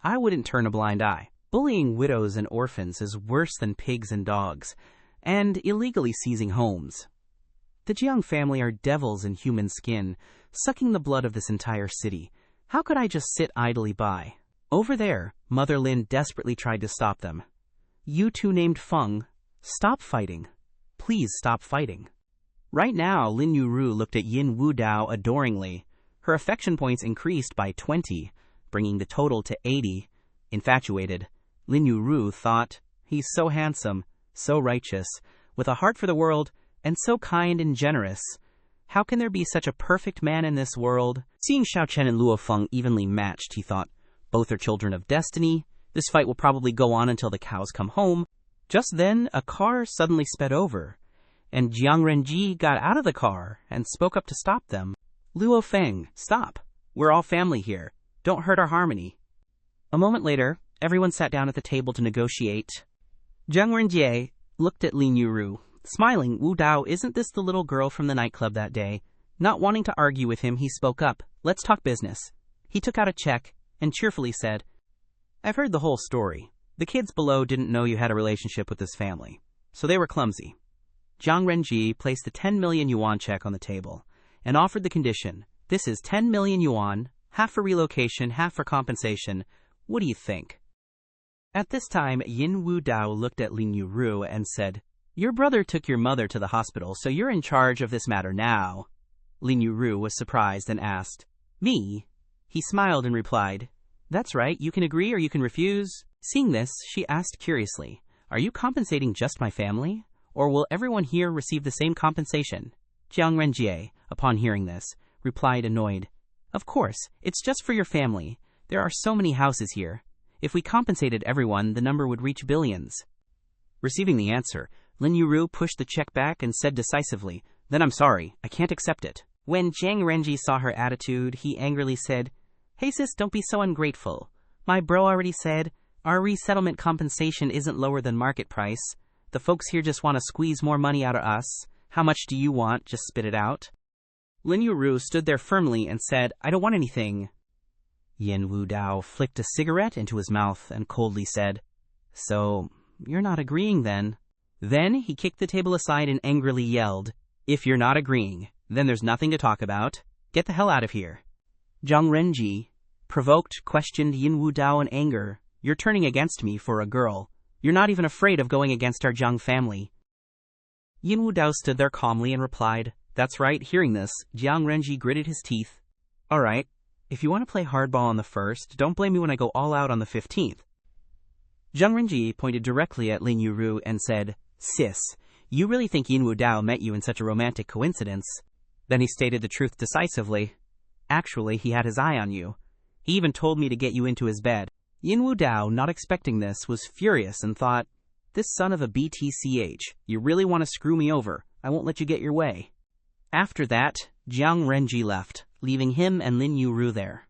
Speaker 1: I wouldn't turn a blind eye. Bullying widows and orphans is worse than pigs and dogs, and illegally seizing homes. The Jiang family are devils in human skin, sucking the blood of this entire city. How could I just sit idly by?" Over there, Mother Lin desperately tried to stop them. "You two named Feng, stop fighting. Please stop fighting." Right now, Lin Yiru looked at Yin Wu Dao adoringly. Her affection points increased by 20, bringing the total to 80. Infatuated, Lin Yiru thought, "He's so handsome, so righteous, with a heart for the world, and so kind and generous. How can there be such a perfect man in this world?" Seeing Xiao Chen and Luo Feng evenly matched, he thought, "Both are children of destiny. This fight will probably go on until the cows come home." Just then, a car suddenly sped over, and Jiang Renji got out of the car and spoke up to stop them. "Luo Feng, stop. We're all family here. Don't hurt our harmony." A moment later, everyone sat down at the table to negotiate. Jiang Renji looked at Lin Yiru, smiling. "Wu Dao, isn't this the little girl from the nightclub that day?" Not wanting to argue with him, he spoke up. "Let's talk business." He took out a check and cheerfully said, "I've heard the whole story. The kids below didn't know you had a relationship with this family, so they were clumsy." Jiang Renji placed the 10 million yuan check on the table and offered the condition. "This is 10 million yuan, half for relocation, half for compensation. What do you think?" At this time, Yin Wu Dao looked at Lin Yiru and said, "Your brother took your mother to the hospital, so you're in charge of this matter now." Lin Yiru was surprised and asked, "Me?" He smiled and replied, "That's right, you can agree or you can refuse." Seeing this, she asked curiously, "Are you compensating just my family? Or will everyone here receive the same compensation?" Jiang Renji, upon hearing this, replied annoyed, "Of course, it's just for your family. There are so many houses here. If we compensated everyone, the number would reach billions." Receiving the answer, Lin Yiru pushed the check back and said decisively, "Then I'm sorry, I can't accept it." When Jiang Renji saw her attitude, he angrily said, "Hey sis, don't be so ungrateful. My bro already said, our resettlement compensation isn't lower than market price. The folks here just want to squeeze more money out of us. How much do you want? Just spit it out." Lin Yiru stood there firmly and said, "I don't want anything." Yin Wu Dao flicked a cigarette into his mouth and coldly said, "So, you're not agreeing then?" Then he kicked the table aside and angrily yelled, "If you're not agreeing, then there's nothing to talk about. Get the hell out of here." Jiang Renji, provoked, questioned Yin Wu Dao in anger. "You're turning against me for a girl. You're not even afraid of going against our Jiang family." Yin Wu Dao stood there calmly and replied, "That's right." Hearing this, Jiang Renji gritted his teeth. "All right, if you want to play hardball on the 1st, don't blame me when I go all out on the 15th. Jiang Renji pointed directly at Lin Yiru and said, "Sis, you really think Yin Wu Dao met you in such a romantic coincidence?" Then he stated the truth decisively. "Actually, he had his eye on you. He even told me to get you into his bed." Yin Wu Dao, not expecting this, was furious and thought, "This son of a BTCH, you really want to screw me over. I won't let you get your way." After that, Jiang Renji left, leaving him and Lin Yiru there.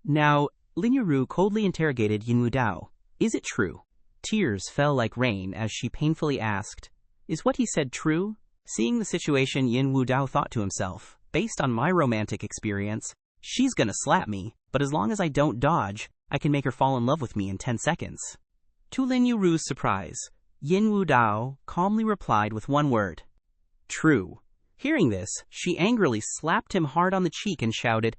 Speaker 1: Now, Lin Yiru coldly interrogated Yin Wu Dao. "Is it true?" Tears fell like rain as she painfully asked, "Is what he said true?" Seeing the situation, Yin Wu Dao thought to himself, "Based on my romantic experience, she's gonna slap me, but as long as I don't dodge, I can make her fall in love with me in 10 seconds. To Lin Yiru's surprise, Yin Wu Dao calmly replied with one word, "True." Hearing this, she angrily slapped him hard on the cheek and shouted,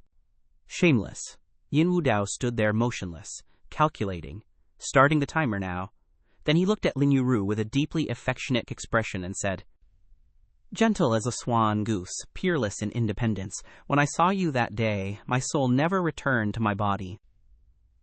Speaker 1: "Shameless." Yin Wu Dao stood there motionless, calculating, starting the timer now. Then he looked at Lin Yiru with a deeply affectionate expression and said, "Gentle as a swan goose, peerless in independence, when I saw you that day, my soul never returned to my body."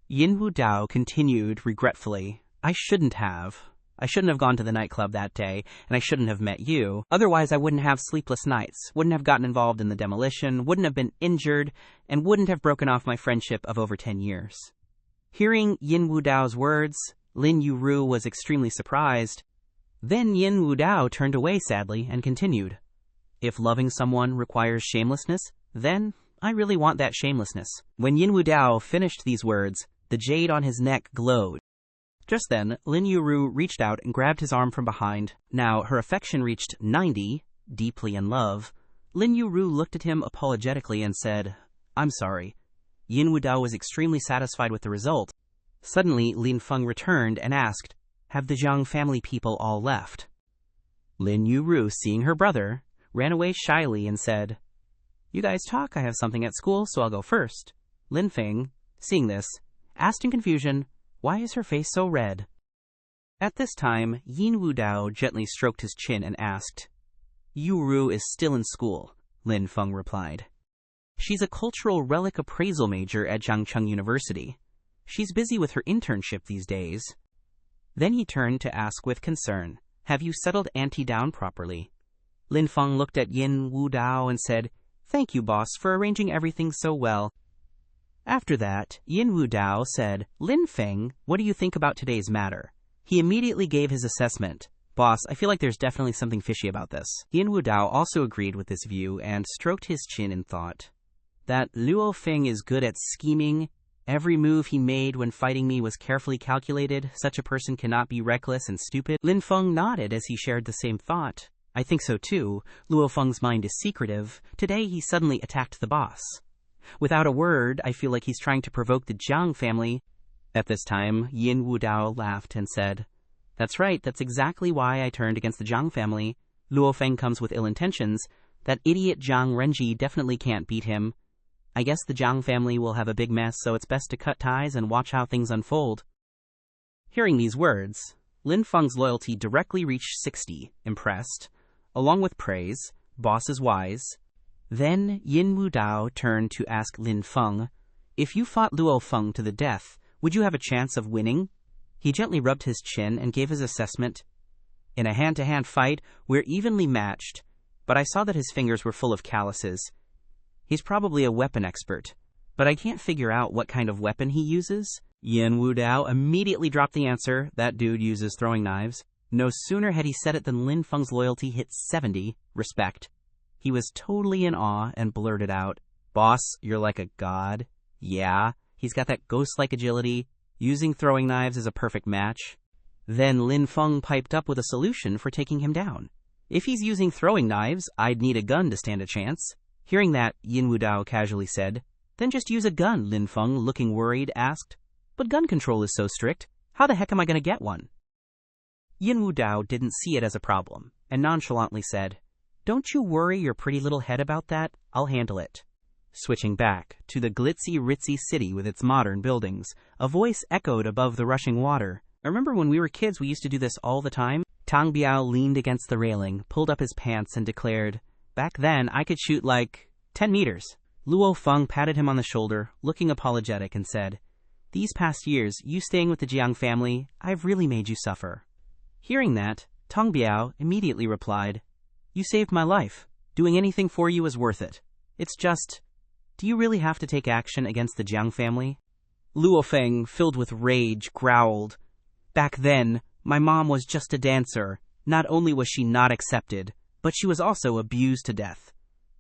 Speaker 1: Yin Wu Dao continued regretfully, "I shouldn't have." I shouldn't have gone to the nightclub that day, and I shouldn't have met you. Otherwise, I wouldn't have sleepless nights, wouldn't have gotten involved in the demolition, wouldn't have been injured, and wouldn't have broken off my friendship of over 10 years. Hearing Yin Wu Dao's words, Lin Yuru was extremely surprised. Then Yin Wu Dao turned away sadly and continued, "If loving someone requires shamelessness, then I really want that shamelessness." When Yin Wu Dao finished these words, the jade on his neck glowed. Just then, Lin Yuru reached out and grabbed his arm from behind. Now, her affection reached 90, deeply in love. Lin Yuru looked at him apologetically and said, "I'm sorry." Yin Wu Dao was extremely satisfied with the result. Suddenly, Lin Feng returned and asked, "Have the Zhang family people all left?" Lin Yuru, seeing her brother, ran away shyly and said, "You guys talk, I have something at school, so I'll go first." Lin Feng, seeing this, asked in confusion, "Why is her face so red?" At this time, Yin Wu Dao gently stroked his chin and asked, "Yuru is still in school," Lin Feng replied. "She's a cultural relic appraisal major at Jiangcheng University. She's busy with her internship these days." Then he turned to ask with concern, "Have you settled Auntie down properly?" Lin Feng looked at Yin Wu Dao and said, "Thank you, boss, for arranging everything so well." After that, Yin Wu Dao said, "Lin Feng, what do you think about today's matter?" He immediately gave his assessment. "Boss, I feel like there's definitely something fishy about this." Yin Wu Dao also agreed with this view and stroked his chin in thought. "That Luo Feng is good at scheming. Every move he made when fighting me was carefully calculated. Such a person cannot be reckless and stupid." Lin Feng nodded as he shared the same thought. "I think so too. Luo Feng's mind is secretive. Today he suddenly attacked the boss. Without a word, I feel like he's trying to provoke the Jiang family." At this time, Yin Wu Dao laughed and said, "That's right, that's exactly why I turned against the Jiang family. Luo Feng comes with ill intentions. That idiot Jiang Renji definitely can't beat him. I guess the Jiang family will have a big mess, so it's best to cut ties and watch how things unfold." Hearing these words, Lin Feng's loyalty directly reached 60, impressed. Along with praise, "Boss is wise." Then Yin Wu Dao turned to ask Lin Feng, "If you fought Luo Feng to the death, would you have a chance of winning?" He gently rubbed his chin and gave his assessment. "In a hand-to-hand fight, we're evenly matched, but I saw that his fingers were full of calluses. He's probably a weapon expert, but I can't figure out what kind of weapon he uses." Yin Wu Dao immediately dropped the answer, "That dude uses throwing knives." No sooner had he said it than Lin Feng's loyalty hit 70, respect. He was totally in awe and blurted out, "Boss, you're like a god." "Yeah, he's got that ghost-like agility. Using throwing knives is a perfect match." Then Lin Feng piped up with a solution for taking him down. "If he's using throwing knives, I'd need a gun to stand a chance." Hearing that, Yin Wu Dao casually said, "Then just use a gun," Lin Feng, looking worried, asked. "But gun control is so strict. How the heck am I going to get one?" Yin Wu Dao didn't see it as a problem, and nonchalantly said, "Don't you worry your pretty little head about that. I'll handle it." Switching back to the glitzy-ritzy city with its modern buildings, a voice echoed above the rushing water. "I remember when we were kids we used to do this all the time?" Tang Biao leaned against the railing, pulled up his pants, and declared, "Back then, I could shoot like 10 meters. Luo Feng patted him on the shoulder, looking apologetic, and said, "These past years, you staying with the Jiang family, I've really made you suffer." Hearing that, Tang Biao immediately replied, "You saved my life. Doing anything for you is worth it. It's just, do you really have to take action against the Jiang family?" Luo Feng, filled with rage, growled, "Back then, my mom was just a dancer. Not only was she not accepted, but she was also abused to death.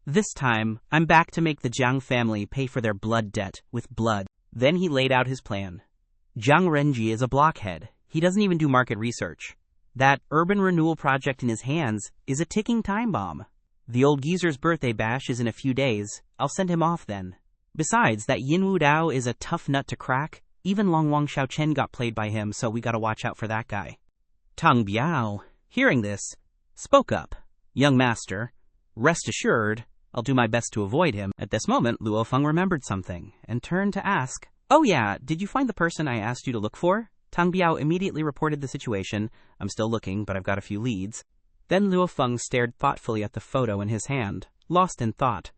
Speaker 1: This time, I'm back to make the Jiang family pay for their blood debt with blood." Then he laid out his plan. Jiang Renji is a blockhead. He doesn't even do market research. That urban renewal project in his hands is a ticking time bomb. The old geezer's birthday bash is in a few days. I'll send him off then. Besides, that Yin Wu Dao is a tough nut to crack. Even Long Wang Xiaochen got played by him, so we gotta watch out for that guy. Tang Biao, hearing this, spoke up. "Young master, rest assured, I'll do my best to avoid him." At this moment, Luo Feng remembered something and turned to ask, "Oh yeah, did you find the person I asked you to look for?" Tang Biao immediately reported the situation. "I'm still looking, but I've got a few leads." Then Luo Feng stared thoughtfully at the photo in his hand, lost in thought.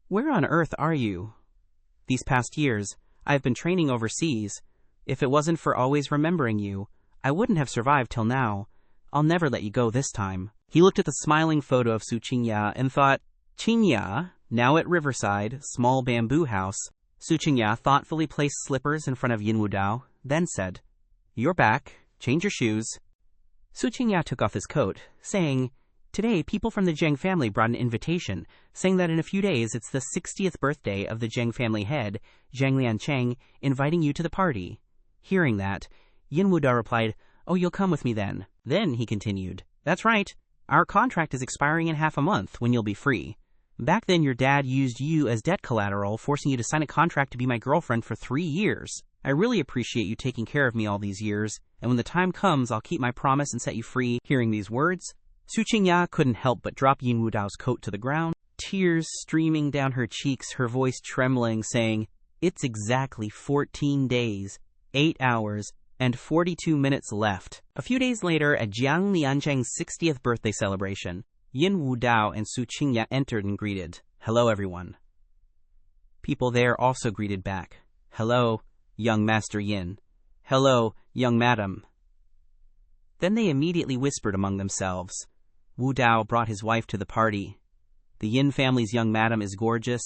Speaker 1: "Where on earth are you? These past years, I've been training overseas. If it wasn't for always remembering you, I wouldn't have survived till now. I'll never let you go this time. He looked at the smiling photo of Su Qingya and thought, Qingya, now at Riverside, small bamboo house. Su Qingya thoughtfully placed slippers in front of Yin Wu Dao, then said, You're back. Change your shoes. Su Qingya took off his coat, saying, Today, people from the Zheng family brought an invitation, saying that in a few days it's the 60th birthday of the Zheng family head, Zhang Liancheng, inviting you to the party. Hearing that, Yin Wu Dao replied, Oh, you'll come with me then. Then, he continued, That's right. Our contract is expiring in half a month, when you'll be free. Back then, your dad used you as debt collateral, forcing you to sign a contract to be my girlfriend for 3 years. I really appreciate you taking care of me all these years, and when the time comes, I'll keep my promise and set you free. Hearing these words, Su Qingya couldn't help but drop Yin Wu Dao's coat to the ground, tears streaming down her cheeks, her voice trembling, saying, It's exactly 14 days, 8 hours, and 42 minutes left. A few days later, at Zhang Liancheng's 60th birthday celebration, Yin Wu Dao and Su Qingya entered and greeted, Hello, everyone. People there also greeted back, Hello, young Master Yin. Hello, young madam. Then they immediately whispered among themselves. Wu Dao brought his wife to the party. The Yin family's young madam is gorgeous.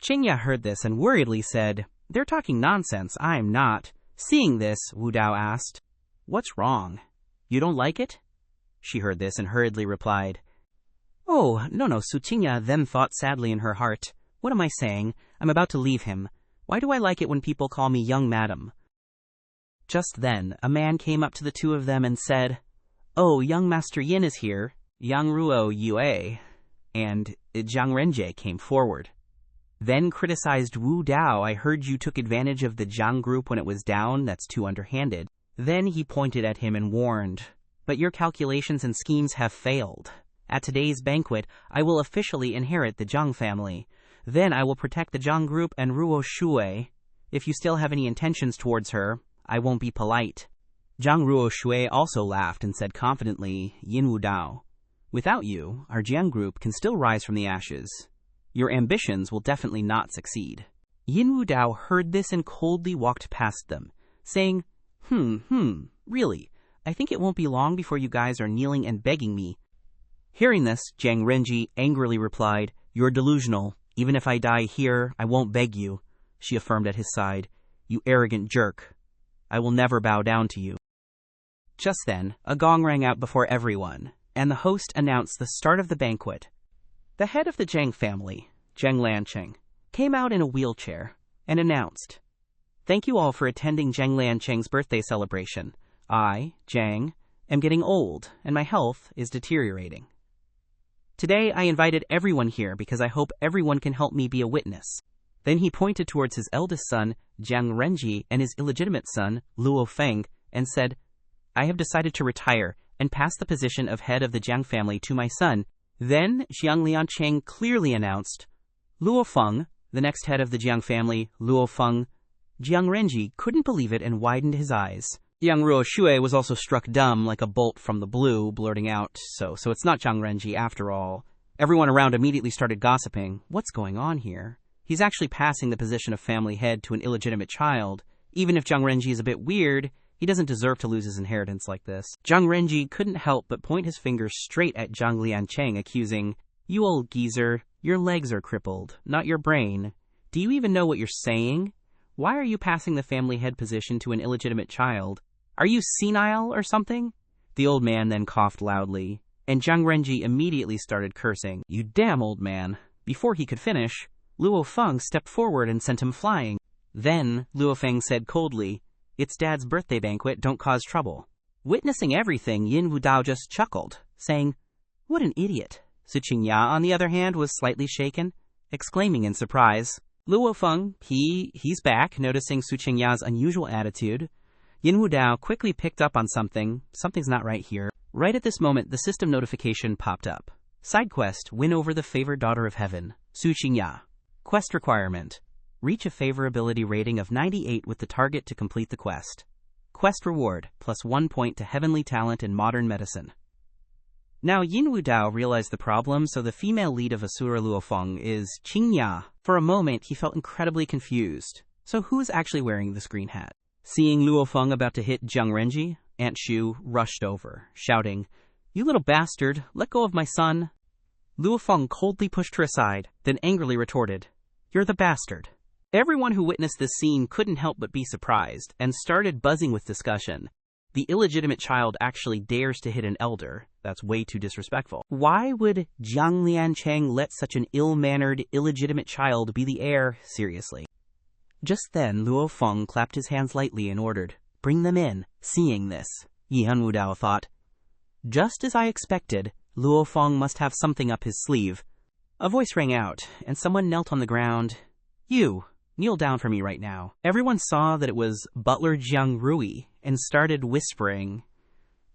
Speaker 1: Qingya heard this and worriedly said, They're talking nonsense, I'm not. Seeing this, Wu Dao asked, What's wrong? You don't like it? She heard this and hurriedly replied, Oh, no, Su Qingya then thought sadly in her heart, What am I saying? I'm about to leave him. Why do I like it when people call me young madam? Just then, a man came up to the two of them and said, Oh, young Master Yin is here. Yang Ruo Yue and Zhang Renjie came forward. Then criticized Wu Dao, I heard you took advantage of the Zhang group when it was down, that's too underhanded. Then he pointed at him and warned, But your calculations and schemes have failed. At today's banquet, I will officially inherit the Zhang family. Then I will protect the Zhang group and Ruo Shui. If you still have any intentions towards her, I won't be polite. Zhang Ruo Shui also laughed and said confidently, Yin Wu Dao, Without you, our Jiang group can still rise from the ashes. Your ambitions will definitely not succeed. Yin Wu Dao heard this and coldly walked past them, saying, Really, I think it won't be long before you guys are kneeling and begging me. Hearing this, Zhang Renji angrily replied, You're delusional. Even if I die here, I won't beg you. She affirmed at his side, You arrogant jerk. I will never bow down to you. Just then, a gong rang out before everyone, and the host announced the start of the banquet. The head of the Zhang family, Zhang Liancheng, came out in a wheelchair and announced, Thank you all for attending Zhang Liancheng's birthday celebration. I, Zhang, am getting old, and my health is deteriorating. Today I invited everyone here because I hope everyone can help me be a witness. Then he pointed towards his eldest son, Zhang Renji, and his illegitimate son, Luo Feng, and said, I have decided to retire and pass the position of head of the Zhang family to my son. Then Zhang Liancheng clearly announced, Luo Feng, the next head of the Jiang family, Luo Feng. Jiang Renji couldn't believe it and widened his eyes. Yang Ruo Shui was also struck dumb like a bolt from the blue, blurting out, So it's not Zhang Renji after all. Everyone around immediately started gossiping. What's going on here? He's actually passing the position of family head to an illegitimate child. Even if Zhang Renji is a bit weird, he doesn't deserve to lose his inheritance like this. Zhang Renji couldn't help but point his finger straight at Zhang Liancheng, accusing, You old geezer, your legs are crippled, not your brain. Do you even know what you're saying? Why are you passing the family head position to an illegitimate child? Are you senile or something? The old man then coughed loudly, and Zhang Renji immediately started cursing. You damn old man. Before he could finish, Luo Feng stepped forward and sent him flying. Then Luo Feng said coldly, It's Dad's birthday banquet, don't cause trouble. Witnessing everything, Yin Wu Dao just chuckled, saying, What an idiot. Su Qingya, on the other hand, was slightly shaken, exclaiming in surprise, Luo Feng, he's back, noticing Su Qingya's unusual attitude. Yin Wu Dao quickly picked up on something's not right here. Right at this moment, the system notification popped up. Side quest, win over the favored daughter of heaven, Su Qingya. Quest requirement, reach a favorability rating of 98 with the target to complete the quest. Quest reward, +1 point to heavenly talent in modern medicine. Now Yin Wu Dao realized the problem, so the female lead of Asura Luo Feng is Qingya. For a moment, he felt incredibly confused. So who's actually wearing this green hat? Seeing Luo Feng about to hit Jiang Renji, Aunt Shu rushed over, shouting, "You little bastard, let go of my son." Luo Feng coldly pushed her aside, then angrily retorted, "You're the bastard." Everyone who witnessed this scene couldn't help but be surprised, and started buzzing with discussion. The illegitimate child actually dares to hit an elder. That's way too disrespectful. Why would Jiang Liancheng let such an ill-mannered, illegitimate child be the heir? Seriously. Just then, Luo Feng clapped his hands lightly and ordered, "Bring them in." Seeing this, Yin Wu Dao thought, just as I expected, Luo Feng must have something up his sleeve. A voice rang out, and someone knelt on the ground. "You, kneel down for me right now." Everyone saw that it was butler Jiang Rui and started whispering,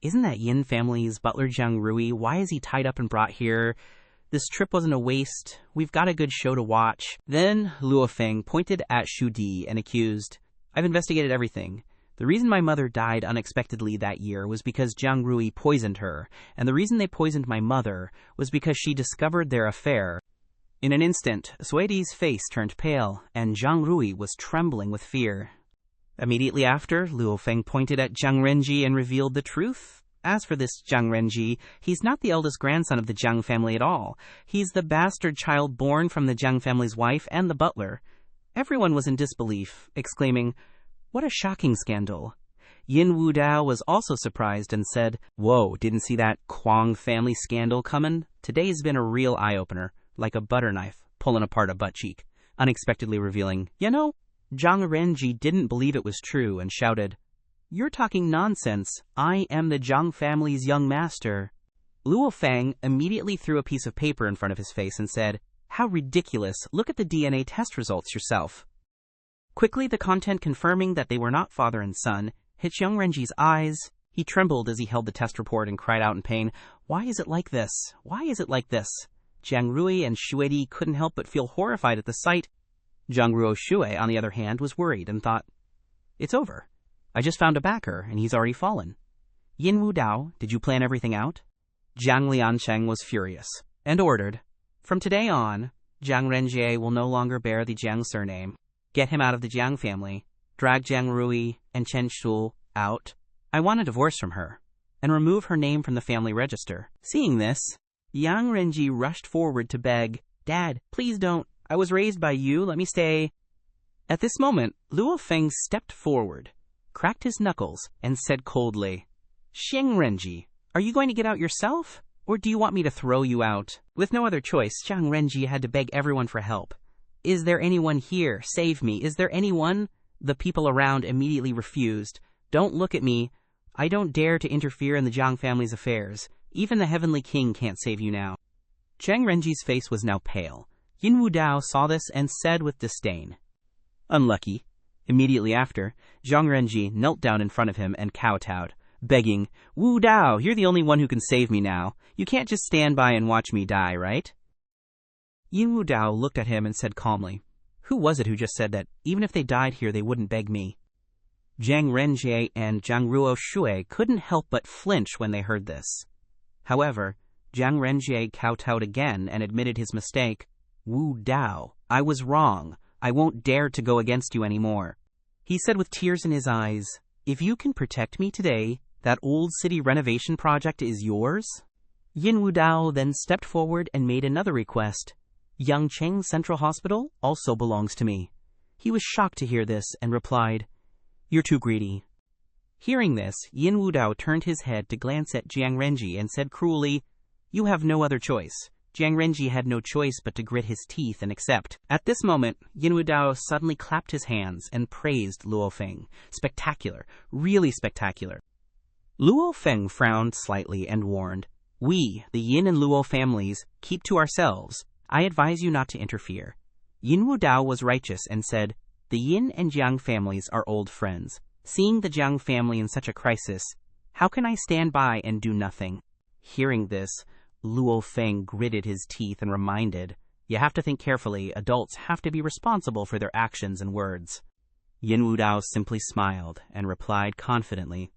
Speaker 1: "Isn't that Yin family's butler Jiang Rui? Why is he tied up and brought here? This trip wasn't a waste. We've got a good show to watch." Then Luo Feng pointed at Shu Di and accused, "I've investigated everything. The reason my mother died unexpectedly that year was because Jiang Rui poisoned her, and the reason they poisoned my mother was because she discovered their affair." In an instant, Sui Di's face turned pale, and Jiang Rui was trembling with fear. Immediately after, Luo Feng pointed at Jiang Renji and revealed the truth. As for this Jiang Renji, he's not the eldest grandson of the Jiang family at all. He's the bastard child born from the Jiang family's wife and the butler. Everyone was in disbelief, exclaiming, "What a shocking scandal." Yin Wu Dao was also surprised and said, "Whoa, didn't see that Kwang family scandal coming? Today's been a real eye-opener, like a butter knife pulling apart a butt cheek," unexpectedly revealing, Jiang Renji didn't believe it was true and shouted, "You're talking nonsense. I am the Jiang family's young master." Luo Feng immediately threw a piece of paper in front of his face and said, "How ridiculous. Look at the DNA test results yourself." Quickly, the content confirming that they were not father and son hit Jiang Renji's eyes. He trembled as he held the test report and cried out in pain, "Why is it like this? Why is it like this?" Jiang Rui and Shui Di couldn't help but feel horrified at the sight. Jiang Ruo Shui, on the other hand, was worried and thought, "It's over. I just found a backer, and he's already fallen." "Yin Wu Dao, did you plan everything out?" Jiang Liancheng was furious and ordered, "From today on, Jiang Renjie will no longer bear the Jiang surname. Get him out of the Jiang family. Drag Jiang Rui and Chen Shu out. I want a divorce from her, and remove her name from the family register." Seeing this, Jiang Renji rushed forward to beg, "Dad, please don't. I was raised by you. Let me stay." At this moment, Luo Feng stepped forward, cracked his knuckles, and said coldly, "Jiang Renji, are you going to get out yourself, or do you want me to throw you out?" With no other choice, Jiang Renji had to beg everyone for help. "Is there anyone here? Save me. Is there anyone?" The people around immediately refused. "Don't look at me. I don't dare to interfere in the Jiang family's affairs. Even the Heavenly King can't save you now." Jiang Renji's face was now pale. Yin Wu Dao saw this and said with disdain, "Unlucky." Immediately after, Jiang Renji knelt down in front of him and kowtowed, begging, "Wu Dao, you're the only one who can save me now. You can't just stand by and watch me die, right?" Yin Wu Dao looked at him and said calmly, "Who was it who just said that even if they died here, they wouldn't beg me?" Jiang Renjie and Jiang Ruo Shui couldn't help but flinch when they heard this. However, Jiang Renjie kowtowed again and admitted his mistake. "Wu Dao, I was wrong. I won't dare to go against you anymore." He said with tears in his eyes, "If you can protect me today, that old city renovation project is yours." Yin Wu Dao then stepped forward and made another request. "Yangcheng Central Hospital also belongs to me." He was shocked to hear this and replied, "You're too greedy." Hearing this, Yin Wu Dao turned his head to glance at Jiang Renji and said cruelly, "You have no other choice." Jiang Renji had no choice but to grit his teeth and accept. At this moment, Yin Wu Dao suddenly clapped his hands and praised Luo Feng. Spectacular, really spectacular. Luo Feng frowned slightly and warned, "We, the Yin and Luo families, keep to ourselves. I advise you not to interfere." Yin Wu Dao was righteous and said, "The Yin and Jiang families are old friends. Seeing the Jiang family in such a crisis, how can I stand by and do nothing?" Hearing this, Luo Feng gritted his teeth and reminded, "You have to think carefully. Adults have to be responsible for their actions and words." Yin Wu Dao simply smiled and replied confidently,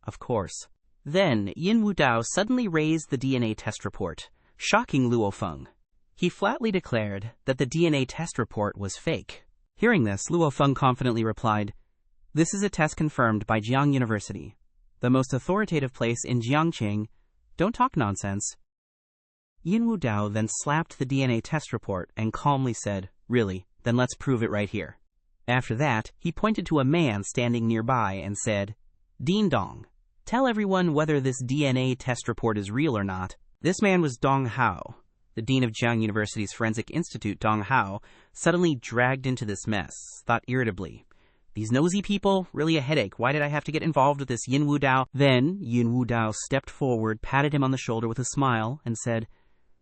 Speaker 1: "Of course." Then Yin Wu Dao suddenly raised the DNA test report, shocking Luo Feng. He flatly declared that the DNA test report was fake. Hearing this, Luo Feng confidently replied, This is a test confirmed by Jiang University, the most authoritative place in Jiangqing. Don't talk nonsense. Yin Wu Dao then slapped the DNA test report and calmly said, "Really? Then let's prove it right here." After that, he pointed to a man standing nearby and said, "Ding dong. Tell everyone whether this DNA test report is real or not." This man was Dong Hao. The dean of Jiang University's Forensic Institute, Dong Hao, suddenly dragged into this mess, thought irritably, "These nosy people, really a headache. Why did I have to get involved with this Yin Wu Dao?" Then Yin Wu Dao stepped forward, patted him on the shoulder with a smile, and said,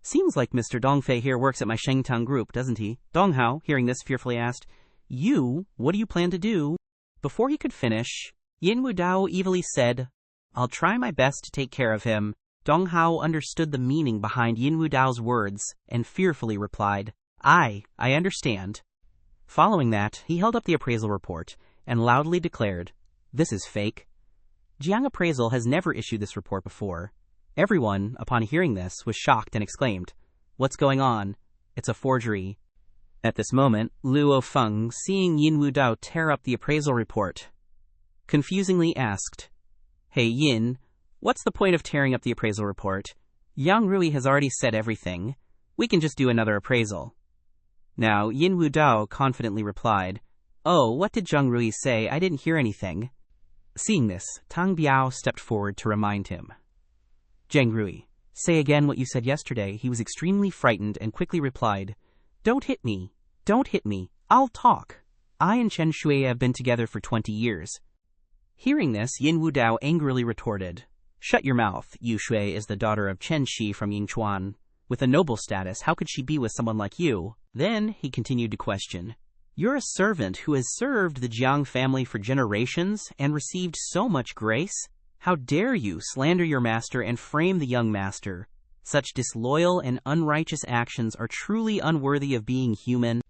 Speaker 1: "Seems like Mr. Dongfei here works at my Shengtang group, doesn't he?" Dong Hao, hearing this, fearfully asked, What do you plan to do?" Before he could finish, Yin Wu Dao evilly said, "I'll try my best to take care of him." Dong Hao understood the meaning behind Yin Wu Dao's words and fearfully replied, I understand." Following that, he held up the appraisal report and loudly declared, "This is fake." Jiang Appraisal has never issued this report before. Everyone, upon hearing this, was shocked and exclaimed, "What's going on? It's a forgery." At this moment, Luo Feng, seeing Yin Wu Dao tear up the appraisal report, confusingly asked, "Hey Yin, what's the point of tearing up the appraisal report? Yang Rui has already said everything. We can just do another appraisal." Now, Yin Wu Dao confidently replied, "Oh, what did Zhang Rui say? I didn't hear anything." Seeing this, Tang Biao stepped forward to remind him. "Zhang Rui, say again what you said yesterday." He was extremely frightened and quickly replied, "Don't hit me. Don't hit me. I'll talk. I and Chen Shui have been together for 20 years. Hearing this, Yin Wu Dao angrily retorted, "Shut your mouth. Yu Shui is the daughter of Chen Shi from Yingchuan. With a noble status, how could she be with someone like you?" Then he continued to question, "You're a servant who has served the Jiang family for generations and received so much grace. How dare you slander your master and frame the young master? Such disloyal and unrighteous actions are truly unworthy of being human."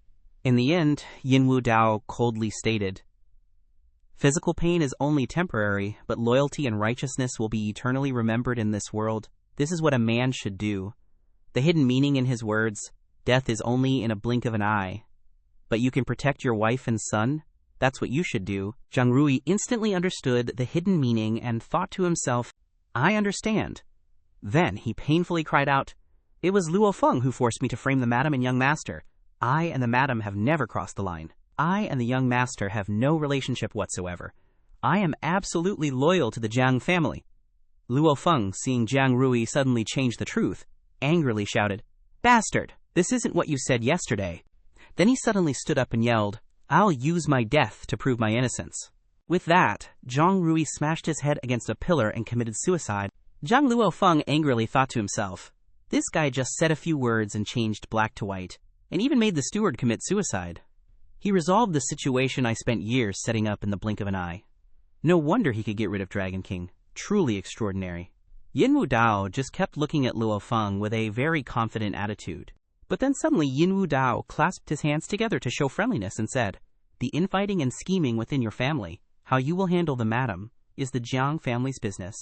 Speaker 1: In the end, Yin Wu Dao coldly stated, "Physical pain is only temporary, but loyalty and righteousness will be eternally remembered in this world. This is what a man should do." The hidden meaning in his words, death is only in a blink of an eye. But you can protect your wife and son? That's what you should do. Zhang Rui instantly understood the hidden meaning and thought to himself, "I understand." Then he painfully cried out, "It was Luo Feng who forced me to frame the madam and young master. I and the madam have never crossed the line. I and the young master have no relationship whatsoever. I am absolutely loyal to the Jiang family." Luo Feng, seeing Zhang Rui suddenly change the truth, angrily shouted, "Bastard! This isn't what you said yesterday." Then he suddenly stood up and yelled, "I'll use my death to prove my innocence." With that, Zhang Rui smashed his head against a pillar and committed suicide. Zhang Luo Feng angrily thought to himself, "This guy just said a few words and changed black to white, and even made the steward commit suicide. He resolved the situation I spent years setting up in the blink of an eye. No wonder he could get rid of Dragon King. Truly extraordinary." Yin Wu Dao just kept looking at Luo Feng with a very confident attitude. But then suddenly Yin Wu Dao clasped his hands together to show friendliness and said, "The infighting and scheming within your family, how you will handle the madam, is the Jiang family's business.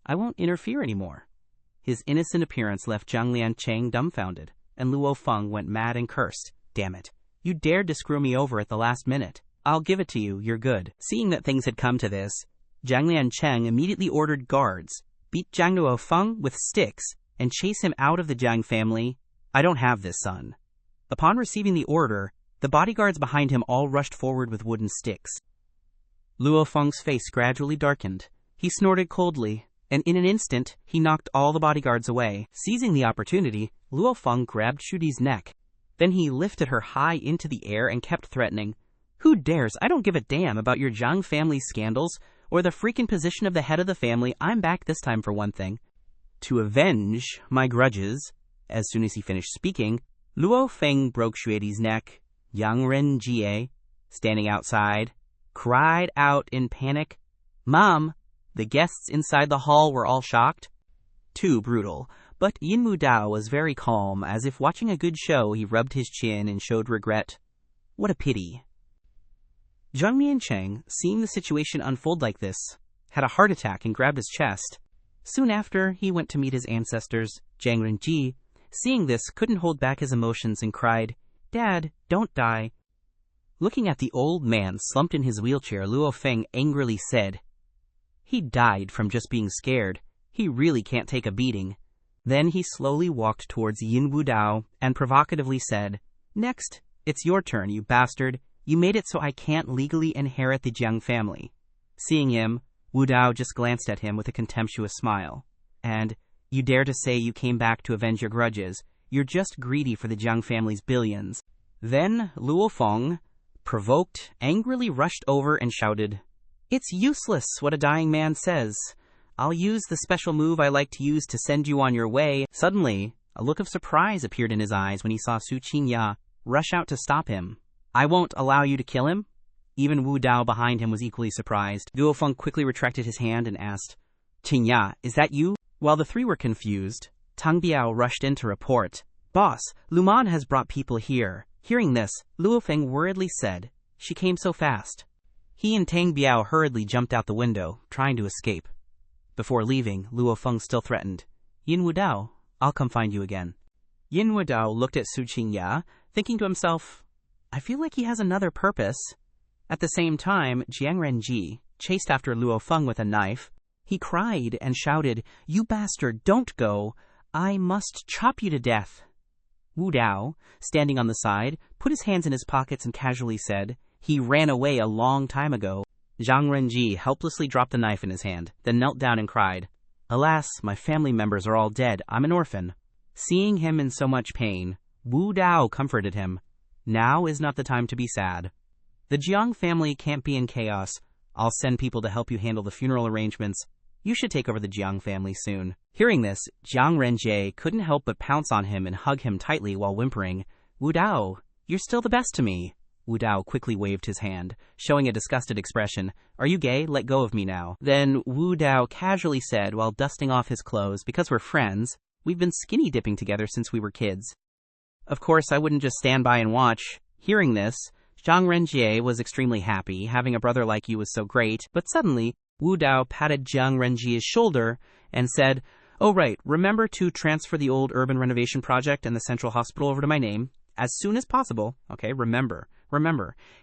Speaker 1: I won't interfere anymore." His innocent appearance left Zhang Liancheng dumbfounded, and Luo Feng went mad and cursed, "Damn it. You dared to screw me over at the last minute. I'll give it to you, you're good." Seeing that things had come to this, Zhang Liancheng immediately ordered guards, beat Zhang Luo Feng with sticks, and chase him out of the Jiang family. "I don't have this son." Upon receiving the order, the bodyguards behind him all rushed forward with wooden sticks. Luo Feng's face gradually darkened. He snorted coldly, and in an instant, he knocked all the bodyguards away. Seizing the opportunity, Luo Feng grabbed Shudi's neck. Then he lifted her high into the air and kept threatening, "Who dares? I don't give a damn about your Jiang family scandals or the freaking position of the head of the family. I'm back this time for one thing. To avenge my grudges." As soon as he finished speaking, Luo Feng broke Xuedi's neck. Yang Ren Jie, standing outside, cried out in panic, "Mom!" The guests inside the hall were all shocked. Too brutal, but Yin Wu Dao was very calm. As if watching a good show, he rubbed his chin and showed regret. What a pity. Zhang Miancheng, seeing the situation unfold like this, had a heart attack and grabbed his chest. Soon after, he went to meet his ancestors. Zhang Renji, seeing this, couldn't hold back his emotions and cried, "Dad, don't die." Looking at the old man slumped in his wheelchair, Luo Feng angrily said, "He died from just being scared. He really can't take a beating." Then he slowly walked towards Yin Wu Dao and provocatively said, "Next, it's your turn, you bastard. You made it so I can't legally inherit the Jiang family." Seeing him, Wu Dao just glanced at him with a contemptuous smile. "And you dare to say you came back to avenge your grudges? You're just greedy for the Jiang family's billions." Then Luo Feng, provoked, angrily rushed over and shouted, "It's useless what a dying man says. I'll use the special move I like to use to send you on your way." Suddenly, a look of surprise appeared in his eyes when he saw Su Qingya rush out to stop him. "I won't allow you to kill him?" Even Wu Dao behind him was equally surprised. Luo Feng quickly retracted his hand and asked, "Qingya, is that you?" While the three were confused, Tang Biao rushed in to report, "Boss, Luman has brought people here." Hearing this, Luo Feng worriedly said, "She came so fast." He and Tang Biao hurriedly jumped out the window, trying to escape. Before leaving, Luo Feng still threatened, "Yin Wu Dao, I'll come find you again." Yin Wu Dao looked at Su Qingya, thinking to himself, "I feel like he has another purpose." At the same time, Jiang Renji chased after Luo Feng with a knife. He cried and shouted, "You bastard, don't go! I must chop you to death." Wu Dao, standing on the side, put his hands in his pockets and casually said, "He ran away a long time ago." Jiang Renji helplessly dropped the knife in his hand, then knelt down and cried, "Alas, my family members are all dead. I'm an orphan." Seeing him in so much pain, Wu Dao comforted him. "Now is not the time to be sad. The Jiang family can't be in chaos. I'll send people to help you handle the funeral arrangements. You should take over the Jiang family soon." Hearing this, Jiang Renji couldn't help but pounce on him and hug him tightly while whimpering, "Wu Dao, you're still the best to me." Wu Dao quickly waved his hand, showing a disgusted expression. "Are you gay? Let go of me now." Then Wu Dao casually said while dusting off his clothes, "Because we're friends, we've been skinny dipping together since we were kids." Of course, I wouldn't just stand by and watch. Hearing this, Jiang Renji was extremely happy. Having a brother like you was so great. But suddenly, Wu Dao patted Jiang Renji's shoulder and said, "Oh right, remember to transfer the old urban renovation project and the central hospital over to my name as soon as possible. Okay, remember.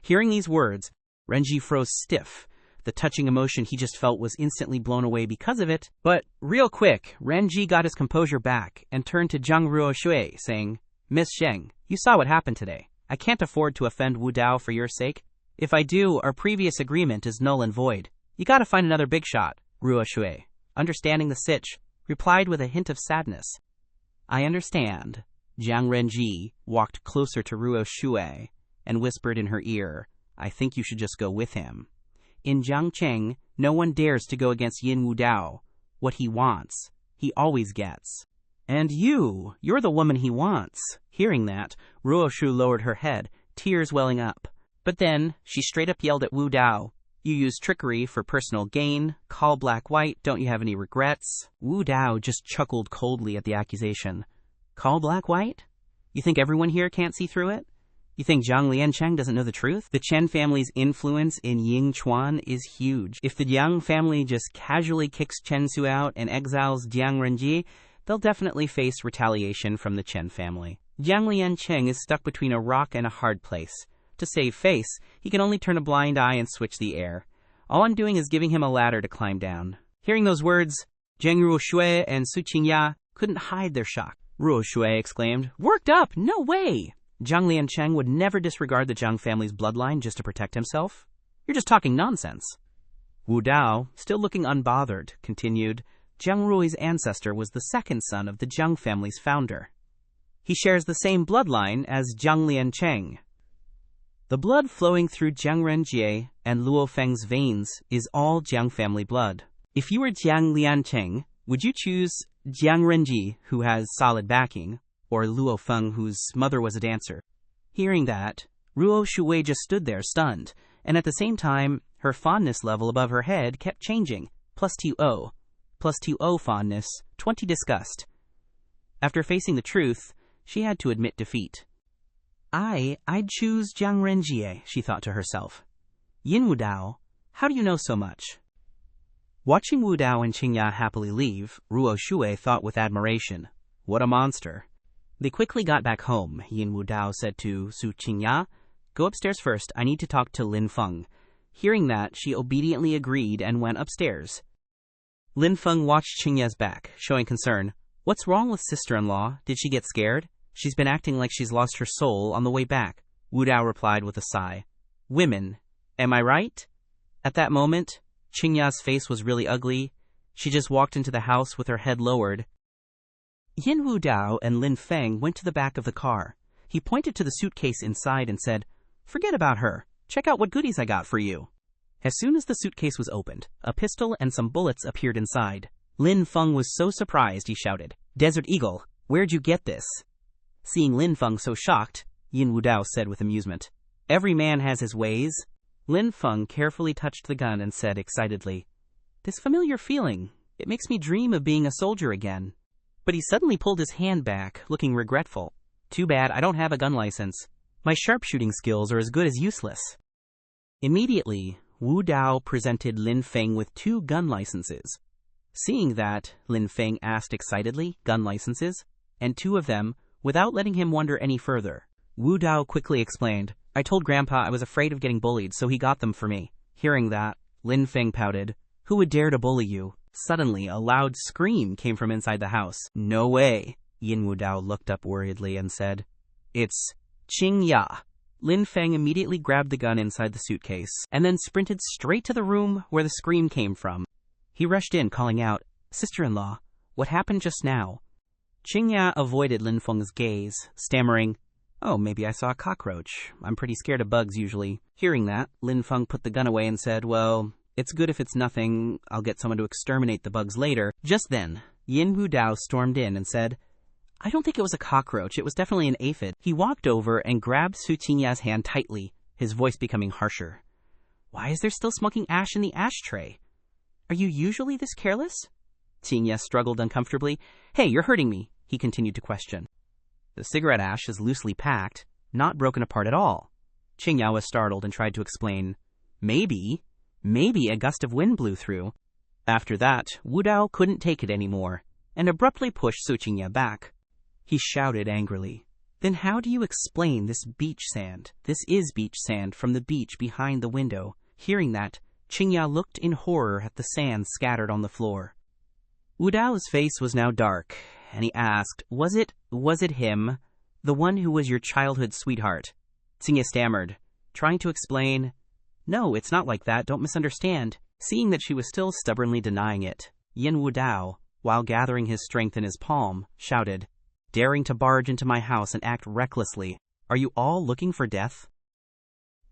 Speaker 1: Hearing these words, Renji froze stiff. The touching emotion he just felt was instantly blown away because of it. But real quick, Renji got his composure back and turned to Zhang Ruoshui, saying, "Miss Sheng, you saw what happened today. I can't afford to offend Wu Dao for your sake. If I do, our previous agreement is null and void. You gotta find another big shot." Ruoshui, understanding the sitch, replied with a hint of sadness, "I understand." Jiang Renji walked closer to Ruoshui and whispered in her ear, "I think you should just go with him. In Jiangcheng, no one dares to go against Yin Wu Dao. What he wants, he always gets. And you're the woman he wants." Hearing that, Ruoshu lowered her head, tears welling up. But then she straight up yelled at Wu Dao, "You use trickery for personal gain, call black white, don't you have any regrets?" Wu Dao just chuckled coldly at the accusation. "Call black white? You think everyone here can't see through it? You think Zhang Liancheng doesn't know the truth? The Chen family's influence in Yingchuan is huge. If the Jiang family just casually kicks Chen Su out and exiles Jiang Renji, they'll definitely face retaliation from the Chen family. Jiang Liancheng is stuck between a rock and a hard place. To save face, he can only turn a blind eye and switch the air. All I'm doing is giving him a ladder to climb down." Hearing those words, Jiang Ruoshui and Su Qingya couldn't hide their shock. Ruoshui exclaimed, "Worked up! No way! Zhang Liancheng would never disregard the Zhang family's bloodline just to protect himself. You're just talking nonsense." Wu Dao, still looking unbothered, continued, "Jiang Rui's ancestor was the second son of the Jiang family's founder. He shares the same bloodline as Zhang Liancheng. The blood flowing through Jiang Renji and Luo Feng's veins is all Jiang family blood. If you were Jiang Liancheng, would you choose Jiang Renji, who has solid backing, or Luo Feng, whose mother was a dancer?" Hearing that, Ruo Shuwei just stood there stunned, and at the same time, her fondness level above her head kept changing. +2O. +2O fondness, 20 disgust. After facing the truth, she had to admit defeat. I'd choose Jiang Renji, she thought to herself. "Yin Wu Dao, how do you know so much?" Watching Wu Dao and Qingya happily leave, Ruo Shuwei thought with admiration, "What a monster." They quickly got back home. Yin Wu Dao said to Su Qingya, Go upstairs first, I need to talk to Lin Feng. Hearing that, she obediently agreed and went upstairs. Lin Feng watched Qingya's back, showing concern. What's wrong with sister-in-law? Did she get scared? She's been acting like she's lost her soul on the way back. Wu Dao replied with a sigh. Women, am I right? At that moment, Qingya's face was really ugly. She just walked into the house with her head lowered. Yin Wu Dao and Lin Feng went to the back of the car. He pointed to the suitcase inside and said, Forget about her. Check out what goodies I got for you. As soon as the suitcase was opened, a pistol and some bullets appeared inside. Lin Feng was so surprised he shouted, Desert Eagle, where'd you get this? Seeing Lin Feng so shocked, Yin Wu Dao said with amusement, Every man has his ways. Lin Feng carefully touched the gun and said excitedly, This familiar feeling, it makes me dream of being a soldier again. But he suddenly pulled his hand back, looking regretful. Too bad I don't have a gun license. My sharpshooting skills are as good as useless. Immediately, Wu Dao presented Lin Feng with 2 gun licenses. Seeing that, Lin Feng asked excitedly, gun licenses? And 2 of them, without letting him wonder any further. Wu Dao quickly explained, I told Grandpa I was afraid of getting bullied, so he got them for me. Hearing that, Lin Feng pouted, Who would dare to bully you? Suddenly, a loud scream came from inside the house. No way. Yin Wu Dao looked up worriedly and said, It's Qingya. Lin Feng immediately grabbed the gun inside the suitcase and then sprinted straight to the room where the scream came from. He rushed in, calling out, Sister-in-law, what happened just now? Qingya avoided Lin Feng's gaze, stammering, Oh, maybe I saw a cockroach. I'm pretty scared of bugs usually. Hearing that, Lin Feng put the gun away and said, Well, it's good if it's nothing. I'll get someone to exterminate the bugs later. Just then, Yin Wu Dao stormed in and said, I don't think it was a cockroach. It was definitely an aphid. He walked over and grabbed Su Qingya's hand tightly, his voice becoming harsher. Why is there still smoking ash in the ashtray? Are you usually this careless? Qingya struggled uncomfortably. Hey, you're hurting me, he continued to question. The cigarette ash is loosely packed, not broken apart at all. Qingya was startled and tried to explain. Maybe a gust of wind blew through. After that, Wu Dao couldn't take it anymore, and abruptly pushed Su Qingya back. He shouted angrily, Then how do you explain this beach sand? This is beach sand from the beach behind the window. Hearing that, Qingya looked in horror at the sand scattered on the floor. Wu Dao's face was now dark, and he asked, Was it him? The one who was your childhood sweetheart? Qingya stammered, trying to explain, No, it's not like that, don't misunderstand. Seeing that she was still stubbornly denying it, Yin Wu Dao, while gathering his strength in his palm, shouted, Daring to barge into my house and act recklessly. Are you all looking for death?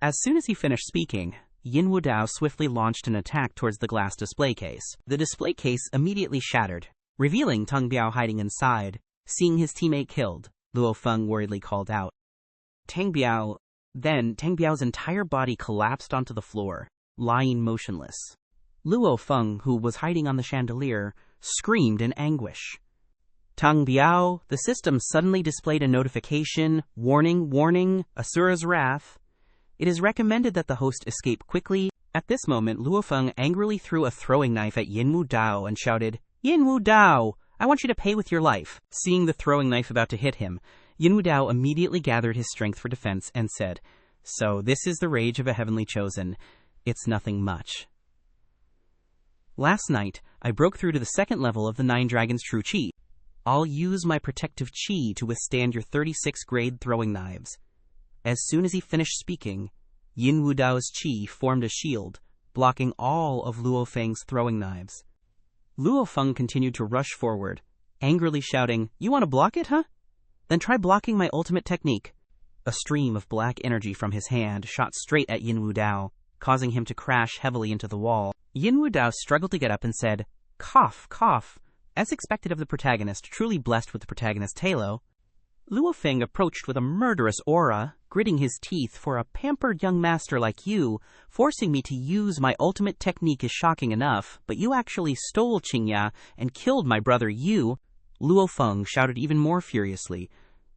Speaker 1: As soon as he finished speaking, Yin Wu Dao swiftly launched an attack towards the glass display case. The display case immediately shattered, revealing Tang Biao hiding inside. Seeing his teammate killed, Luo Feng worriedly called out, Tang Biao. Then Tang Biao's entire body collapsed onto the floor, lying motionless. Luo Feng, who was hiding on the chandelier, screamed in anguish. Tang Biao, the system suddenly displayed a notification, Warning, Asura's Wrath. It is recommended that the host escape quickly. At this moment, Luo Feng angrily threw a throwing knife at Yin Wu Dao and shouted, Yin Wu Dao, I want you to pay with your life. Seeing the throwing knife about to hit him, Yin Wu Dao immediately gathered his strength for defense and said, So this is the rage of a heavenly chosen. It's nothing much. Last night, I broke through to the 2nd level of the 9 Dragons' True Chi. I'll use my protective chi to withstand your 36 grade throwing knives. As soon as he finished speaking, Yin Wu Dao's chi formed a shield, blocking all of Luo Feng's throwing knives. Luo Feng continued to rush forward, angrily shouting, You want to block it, huh? Then try blocking my ultimate technique. A stream of black energy from his hand shot straight at Yin Wu Dao, causing him to crash heavily into the wall. Yin Wu Dao struggled to get up and said, Cough. As expected of the protagonist, truly blessed with the protagonist's halo, Luo Feng approached with a murderous aura, gritting his teeth. For a pampered young master like you, forcing me to use my ultimate technique is shocking enough, but you actually stole Qingya and killed my brother Yu. Luo Feng shouted even more furiously,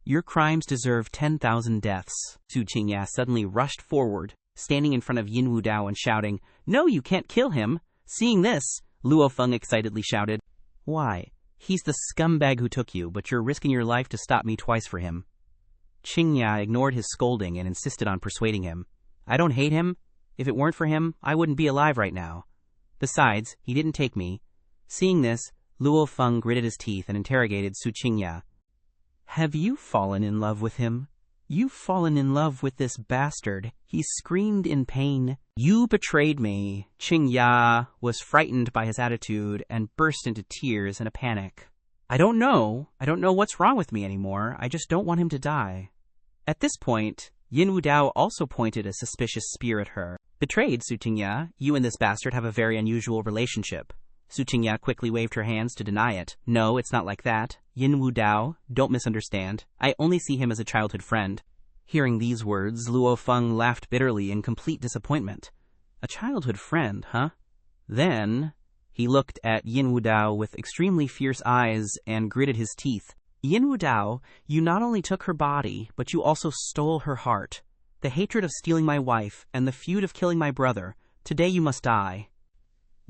Speaker 1: Your crimes deserve 10,000 deaths. Su Qingya suddenly rushed forward, standing in front of Yin Wu Dao and shouting, No, you can't kill him. Seeing this, Luo Feng excitedly shouted, Why? He's the scumbag who took you, but you're risking your life to stop me twice for him. Qingya ignored his scolding and insisted on persuading him. I don't hate him. If it weren't for him, I wouldn't be alive right now. Besides, he didn't take me. Seeing this, Luo Feng gritted his teeth and interrogated Su Qingya. Have you fallen in love with him? You've fallen in love with this bastard. He screamed in pain. You betrayed me. Qingya was frightened by his attitude and burst into tears in a panic. I don't know what's wrong with me anymore. I just don't want him to die. At this point, Yin Wu Dao also pointed a suspicious spear at her. Betrayed, Su Qingya. You and this bastard have a very unusual relationship. Su Qingya quickly waved her hands to deny it. No, it's not like that. Yin Wu Dao, don't misunderstand. I only see him as a childhood friend. Hearing these words, Luo Feng laughed bitterly in complete disappointment. A childhood friend, huh? Then he looked at Yin Wu Dao with extremely fierce eyes and gritted his teeth. Yin Wu Dao, you not only took her body, but you also stole her heart. The hatred of stealing my wife and the feud of killing my brother. Today you must die.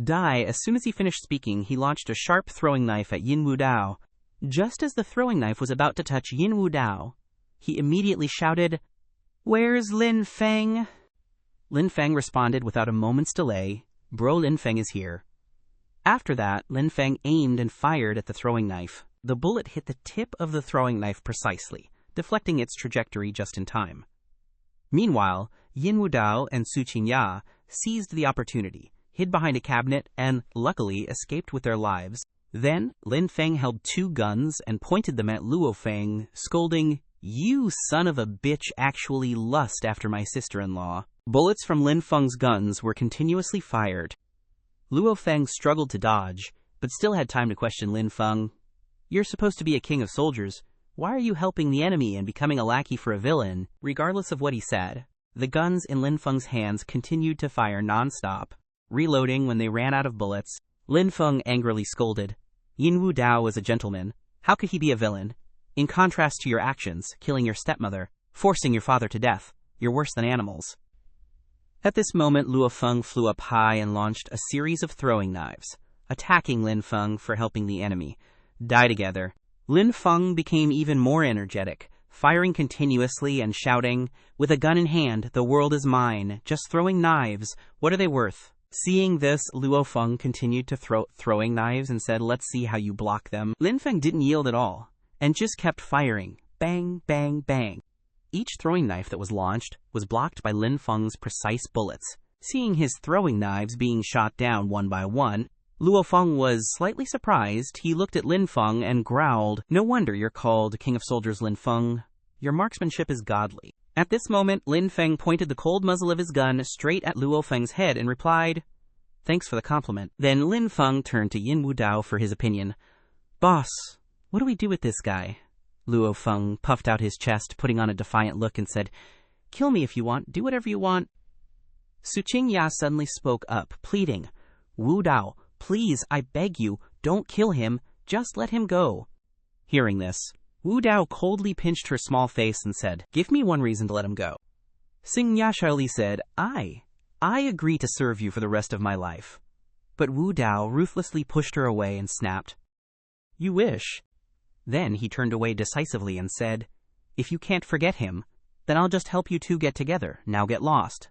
Speaker 1: Die. As soon as he finished speaking, he launched a sharp throwing knife at Yin Wu Dao. Just as the throwing knife was about to touch Yin Wu Dao, he immediately shouted, Where's Lin Feng? Lin Feng responded without a moment's delay, Bro, Lin Feng is here. After that, Lin Feng aimed and fired at the throwing knife. The bullet hit the tip of the throwing knife precisely, deflecting its trajectory just in time. Meanwhile, Yin Wu Dao and Su Qingya seized the opportunity, hid behind a cabinet, and, luckily, escaped with their lives. Then, Lin Feng held 2 guns and pointed them at Luo Feng, scolding, You son of a bitch actually lust after my sister-in-law. Bullets from Lin Feng's guns were continuously fired. Luo Feng struggled to dodge, but still had time to question Lin Feng. You're supposed to be a king of soldiers. Why are you helping the enemy and becoming a lackey for a villain? Regardless of what he said, the guns in Lin Feng's hands continued to fire non-stop. Reloading when they ran out of bullets, Lin Feng angrily scolded. Yin Wu Dao was a gentleman. How could he be a villain? In contrast to your actions, killing your stepmother, forcing your father to death, you're worse than animals. At this moment, Luo Feng flew up high and launched a series of throwing knives, attacking Lin Feng for helping the enemy. Die together. Lin Feng became even more energetic, firing continuously and shouting, With a gun in hand, the world is mine. Just throwing knives. What are they worth? Seeing this, Luo Feng continued to throw throwing knives and said, Let's see how you block them. Lin Feng didn't yield at all, and just kept firing. Bang, bang, bang. Each throwing knife that was launched was blocked by Lin Feng's precise bullets. Seeing his throwing knives being shot down one by one, Luo Feng was slightly surprised. He looked at Lin Feng and growled, No wonder you're called King of Soldiers, Lin Feng. Your marksmanship is godly. At this moment, Lin Feng pointed the cold muzzle of his gun straight at Luo Feng's head and replied, Thanks for the compliment. Then Lin Feng turned to Yin Wu Dao for his opinion. Boss, what do we do with this guy? Luo Feng puffed out his chest, putting on a defiant look, and said, Kill me if you want. Do whatever you want. Su Qingya suddenly spoke up, pleading, Wu Dao, please, I beg you, don't kill him. Just let him go. Hearing this, Wu Dao coldly pinched her small face and said, Give me one reason to let him go. Xingya Shaoli said, I agree to serve you for the rest of my life. But Wu Dao ruthlessly pushed her away and snapped, You wish. Then he turned away decisively and said, If you can't forget him, then I'll just help you two get together. Now get lost.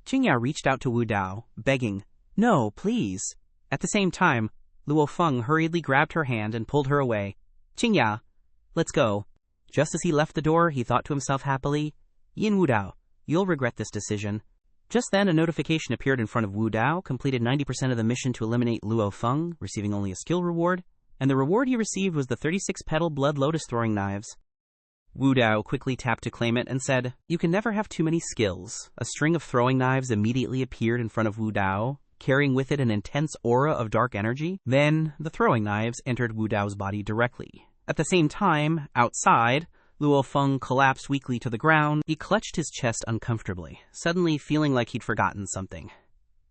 Speaker 1: Qingya reached out to Wu Dao, begging, No, please. At the same time, Luo Feng hurriedly grabbed her hand and pulled her away. Qingya, let's go. Just as he left the door, he thought to himself happily, Yin Wu Dao, you'll regret this decision. Just then, a notification appeared in front of Wu Dao, completed 90% of the mission to eliminate Luo Feng, receiving only a skill reward, and the reward he received was the 36-petal Blood Lotus throwing knives. Wu Dao quickly tapped to claim it and said, You can never have too many skills. A string of throwing knives immediately appeared in front of Wu Dao, carrying with it an intense aura of dark energy. Then, the throwing knives entered Wu Dao's body directly. At the same time, outside, Luo Feng collapsed weakly to the ground. He clutched his chest uncomfortably, suddenly feeling like he'd forgotten something.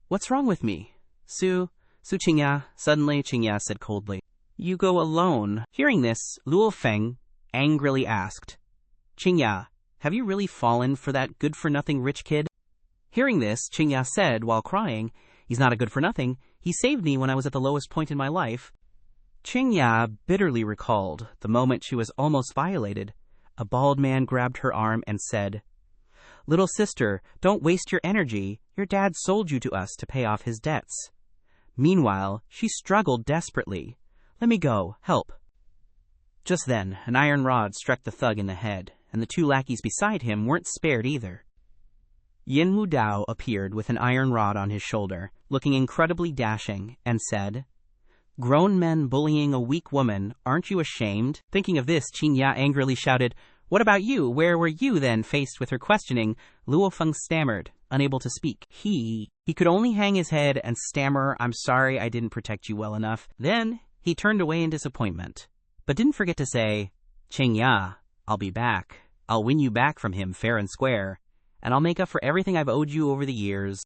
Speaker 1: What's wrong with me? Su Qingya. Suddenly, Qingya said coldly, You go alone. Hearing this, Luo Feng angrily asked, Qingya, have you really fallen for that good-for-nothing rich kid? Hearing this, Qingya said while crying, He's not a good-for-nothing. He saved me when I was at the lowest point in my life. Qingya bitterly recalled the moment she was almost violated. A bald man grabbed her arm and said, "Little sister, don't waste your energy. Your dad sold you to us to pay off his debts." Meanwhile, she struggled desperately. "Let me go. Help." Just then, an iron rod struck the thug in the head, and the two lackeys beside him weren't spared either. Yin Wu Dao appeared with an iron rod on his shoulder, looking incredibly dashing, and said, "Grown men bullying a weak woman, aren't you ashamed?" Thinking of this, Qin Ya angrily shouted, "What about you? Where were you then?" Faced with her questioning, Luo Feng stammered, unable to speak. He could only hang his head and stammer, "I'm sorry I didn't protect you well enough." Then he turned away in disappointment, but didn't forget to say, "Qin Ya, I'll be back. I'll win you back from him fair and square, and I'll make up for everything I've owed you over the years."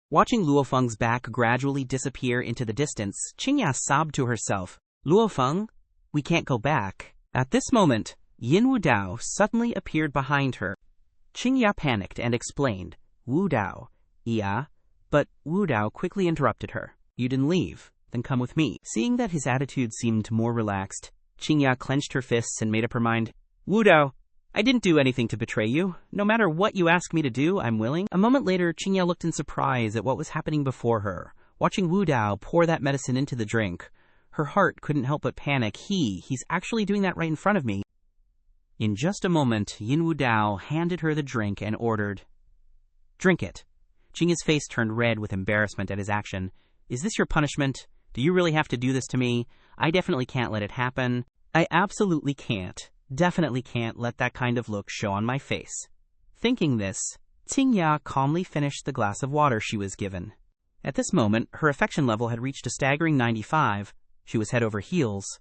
Speaker 1: Watching Luo Feng's back gradually disappear into the distance, Qin Ya sobbed to herself, "Luo Feng, we can't go back." At this moment, Yin Wu Dao suddenly appeared behind her. Qin Ya panicked and explained, "Wu Dao." "Yeah." But Wu Dao quickly interrupted her. "You didn't leave. Then come with me." Seeing that his attitude seemed more relaxed, Qin Ya clenched her fists and made up her mind, "Wu Dao, I didn't do anything to betray you. No matter what you ask me to do, I'm willing." A moment later, Qin Ya looked in surprise at what was happening before her. Watching Wu Dao pour that medicine into the drink, her heart couldn't help but panic. He's actually doing that right in front of me. In just a moment, Yin Wu Dao handed her the drink and ordered, "Drink it." Qin Ya's face turned red with embarrassment at his action. "Is this your punishment? Do you really have to do this to me? I definitely can't let it happen. I absolutely can't. Definitely can't let that kind of look show on my face." Thinking this, Qin Ya calmly finished the glass of water she was given. At this moment, her affection level had reached a staggering 95. She was head over heels.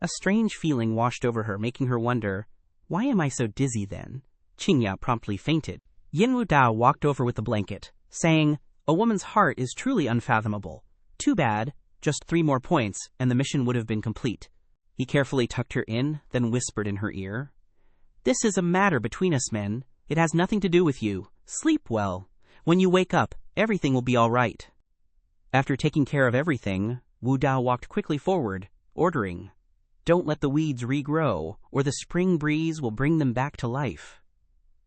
Speaker 1: A strange feeling washed over her, making her wonder, "Why am I so dizzy then?" Qin Ya promptly fainted. Yin Wu Dao walked over with the blanket, saying, "A woman's heart is truly unfathomable. Too bad, just 3 more points, and the mission would have been complete." He carefully tucked her in, then whispered in her ear, "This is a matter between us men. It has nothing to do with you. Sleep well. When you wake up, everything will be all right." After taking care of everything, Wu Dao walked quickly forward, ordering, "Don't let the weeds regrow, or the spring breeze will bring them back to life."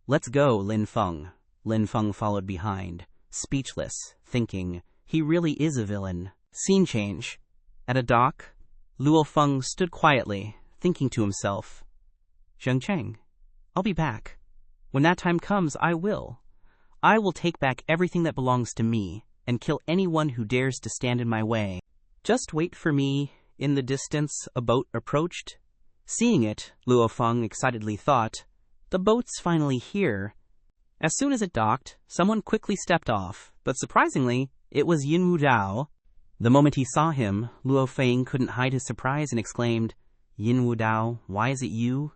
Speaker 1: "Let's go, Lin Feng." Lin Feng followed behind, speechless, thinking, he really is a villain. Scene change. At a dock, Luo Feng stood quietly, thinking to himself, "Zheng Cheng, I'll be back. When that time comes, I will. I will take back everything that belongs to me, and kill anyone who dares to stand in my way. Just wait for me." In the distance, a boat approached. Seeing it, Luo Feng excitedly thought, "The boat's finally here." As soon as it docked, someone quickly stepped off, but surprisingly, it was Yin Wu Dao. The moment he saw him, Luo Feng couldn't hide his surprise and exclaimed, "Yin Wu Dao, why is it you?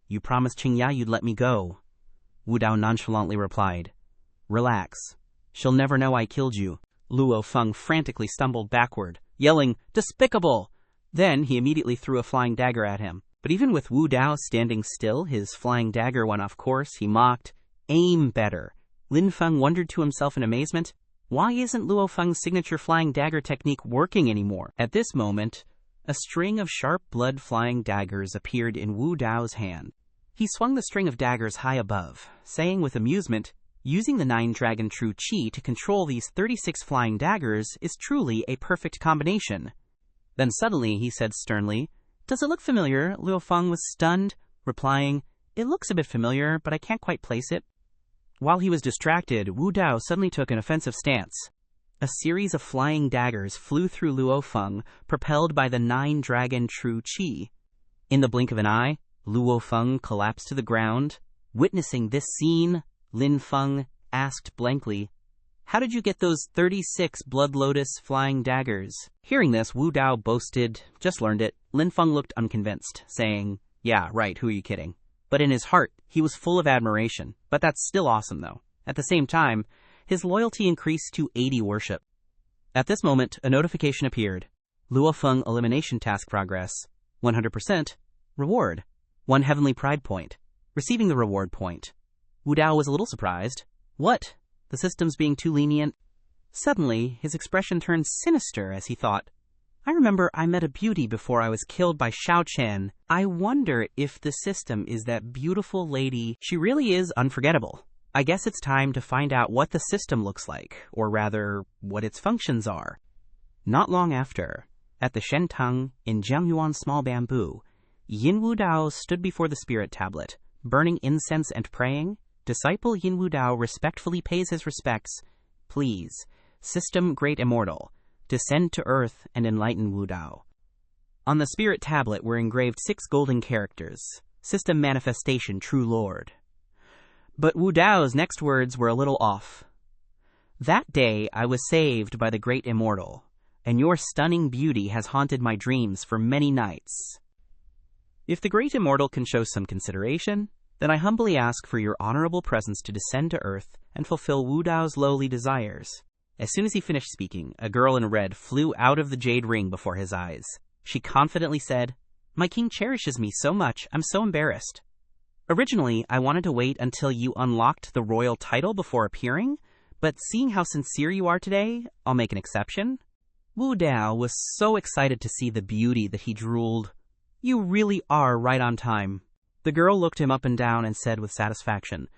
Speaker 1: You promised Qin Ya you'd let me go." Wu Dao nonchalantly replied, "Relax. She'll never know I killed you." Luo Feng frantically stumbled backward, yelling, "Despicable!" Then he immediately threw a flying dagger at him. But even with Wu Dao standing still, his flying dagger went off course. He mocked, "Aim better." Lin Feng wondered to himself in amazement, why isn't Luo Feng's signature flying dagger technique working anymore? At this moment, a string of sharp blood-flying daggers appeared in Wu Dao's hand. He swung the string of daggers high above, saying with amusement, "Using the 9-dragon true qi to control these 36 flying daggers is truly a perfect combination." Then suddenly he said sternly, "Does it look familiar?" Luo Feng was stunned, replying, "It looks a bit familiar, but I can't quite place it." While he was distracted, Wu Dao suddenly took an offensive stance. A series of flying daggers flew through Luo Feng, propelled by the 9-dragon true qi. In the blink of an eye, Luo Feng collapsed to the ground. Witnessing this scene, Lin Feng asked blankly, "How did you get those 36 Blood Lotus flying daggers?" Hearing this, Wu Dao boasted, "Just learned it." Lin Feng looked unconvinced, saying, "Yeah, right, who are you kidding?" But in his heart, he was full of admiration. But that's still awesome, though. At the same time, his loyalty increased to 80 worship. At this moment, a notification appeared. Luo Feng elimination task progress. 100%. Reward. 1 heavenly pride point. Receiving the reward point. Wu Dao was a little surprised. What? The system's being too lenient? Suddenly, his expression turned sinister as he thought, I remember I met a beauty before I was killed by Xiaochen. I wonder if the system is that beautiful lady. She really is unforgettable. I guess it's time to find out what the system looks like, or rather, what its functions are. Not long after, at the Shentang in Jiangyuan Small Bamboo, Yin Wu Dao stood before the spirit tablet, burning incense and praying. Disciple Yin Wu Dao respectfully pays his respects. Please, System Great Immortal, descend to earth and enlighten Wu Dao. On the spirit tablet were engraved 6 golden characters. System Manifestation True Lord. But Wu Dao's next words were a little off. That day I was saved by the Great Immortal, and your stunning beauty has haunted my dreams for many nights. If the Great Immortal can show some consideration, then I humbly ask for your honorable presence to descend to earth and fulfill Wu Dao's lowly desires. As soon as he finished speaking, a girl in red flew out of the jade ring before his eyes. She confidently said, "My king cherishes me so much, I'm so embarrassed. Originally, I wanted to wait until you unlocked the royal title before appearing, but seeing how sincere you are today, I'll make an exception." Wu Dao was so excited to see the beauty that he drooled. "You really are right on time." The girl looked him up and down and said with satisfaction,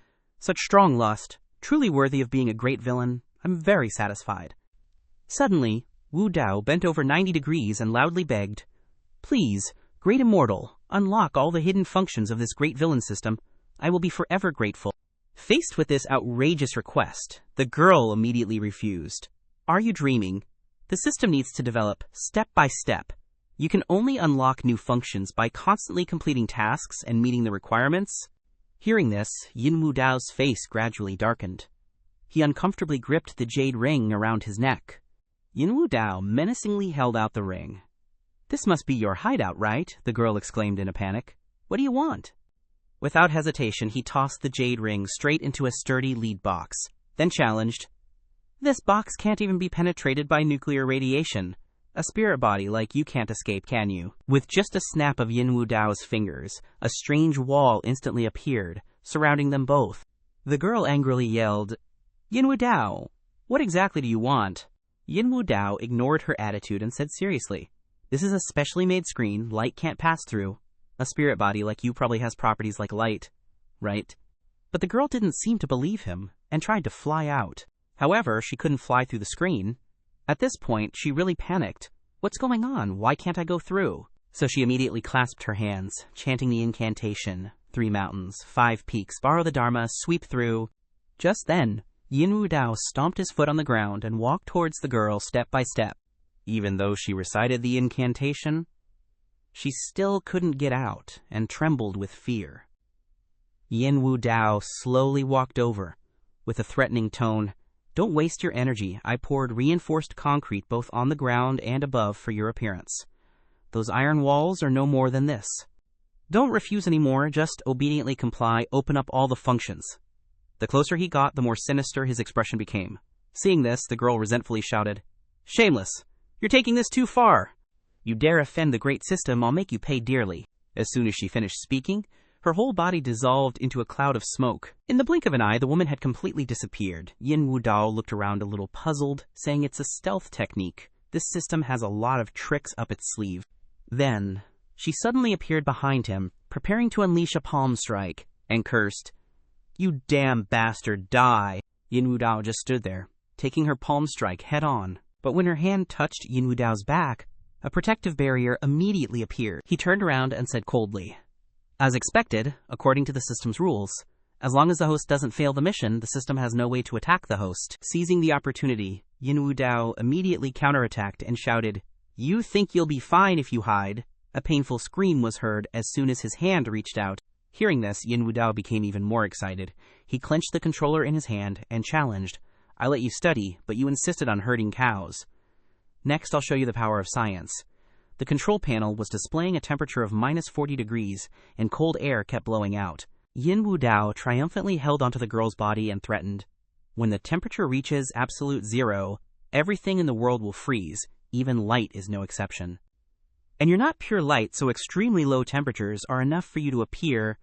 Speaker 1: "Such strong lust, truly worthy of being a great villain. I'm very satisfied." Suddenly, Wu Dao bent over 90 degrees and loudly begged, "Please, Great Immortal, unlock all the hidden functions of this great villain system. I will be forever grateful." Faced with this outrageous request, the girl immediately refused. "Are you dreaming? The system needs to develop step by step. You can only unlock new functions by constantly completing tasks and meeting the requirements." Hearing this, Yin Wu Dao's face gradually darkened. He uncomfortably gripped the jade ring around his neck. Yin Wu Dao menacingly held out the ring. "This must be your hideout, right?" the girl exclaimed in a panic. "What do you want?" Without hesitation, he tossed the jade ring straight into a sturdy lead box, then challenged, "This box can't even be penetrated by nuclear radiation. A spirit body like you can't escape, can you?" With just a snap of Yin Wu Dao's fingers, a strange wall instantly appeared, surrounding them both. The girl angrily yelled, "Yin Wu Dao, what exactly do you want?" Yin Wu Dao ignored her attitude and said seriously, "This is a specially made screen light can't pass through. A spirit body like you probably has properties like light, right?" But the girl didn't seem to believe him and tried to fly out. However, she couldn't fly through the screen. At this point, she really panicked. "What's going on? Why can't I go through?" So she immediately clasped her hands, chanting the incantation, 3 mountains, 5 peaks, borrow the Dharma, sweep through. Just then, Yin Wu Dao stomped his foot on the ground and walked towards the girl step by step. Even though she recited the incantation, she still couldn't get out and trembled with fear. Yin Wu Dao slowly walked over. With a threatening tone, "Don't waste your energy. I poured reinforced concrete both on the ground and above for your appearance. Those iron walls are no more than this. Don't refuse anymore, just obediently comply, open up all the functions." The closer he got, the more sinister his expression became. Seeing this, the girl resentfully shouted, "Shameless! You're taking this too far. You dare offend the great system, I'll make you pay dearly." As soon as she finished speaking, her whole body dissolved into a cloud of smoke. In the blink of an eye, the woman had completely disappeared. Yin Wu Dao looked around a little puzzled, saying it's a stealth technique. This system has a lot of tricks up its sleeve. Then, she suddenly appeared behind him, preparing to unleash a palm strike, and cursed, "You damn bastard, die!" Yin Wu Dao just stood there, taking her palm strike head on. But when her hand touched Yin Wu Dao's back, a protective barrier immediately appeared. He turned around and said coldly, "As expected, according to the system's rules, as long as the host doesn't fail the mission, the system has no way to attack the host." Seizing the opportunity, Yin Wu Dao immediately counterattacked and shouted, "You think you'll be fine if you hide." A painful scream was heard as soon as his hand reached out. Hearing this, Yin Wu Dao became even more excited. He clenched the controller in his hand and challenged, "I let you study, but you insisted on herding cows. Next, I'll show you the power of science." The control panel was displaying a temperature of -40 degrees, and cold air kept blowing out. Yin Wu Dao triumphantly held onto the girl's body and threatened, "When the temperature reaches absolute 0, everything in the world will freeze. Even light is no exception. And you're not pure light, so extremely low temperatures are enough for you to appear."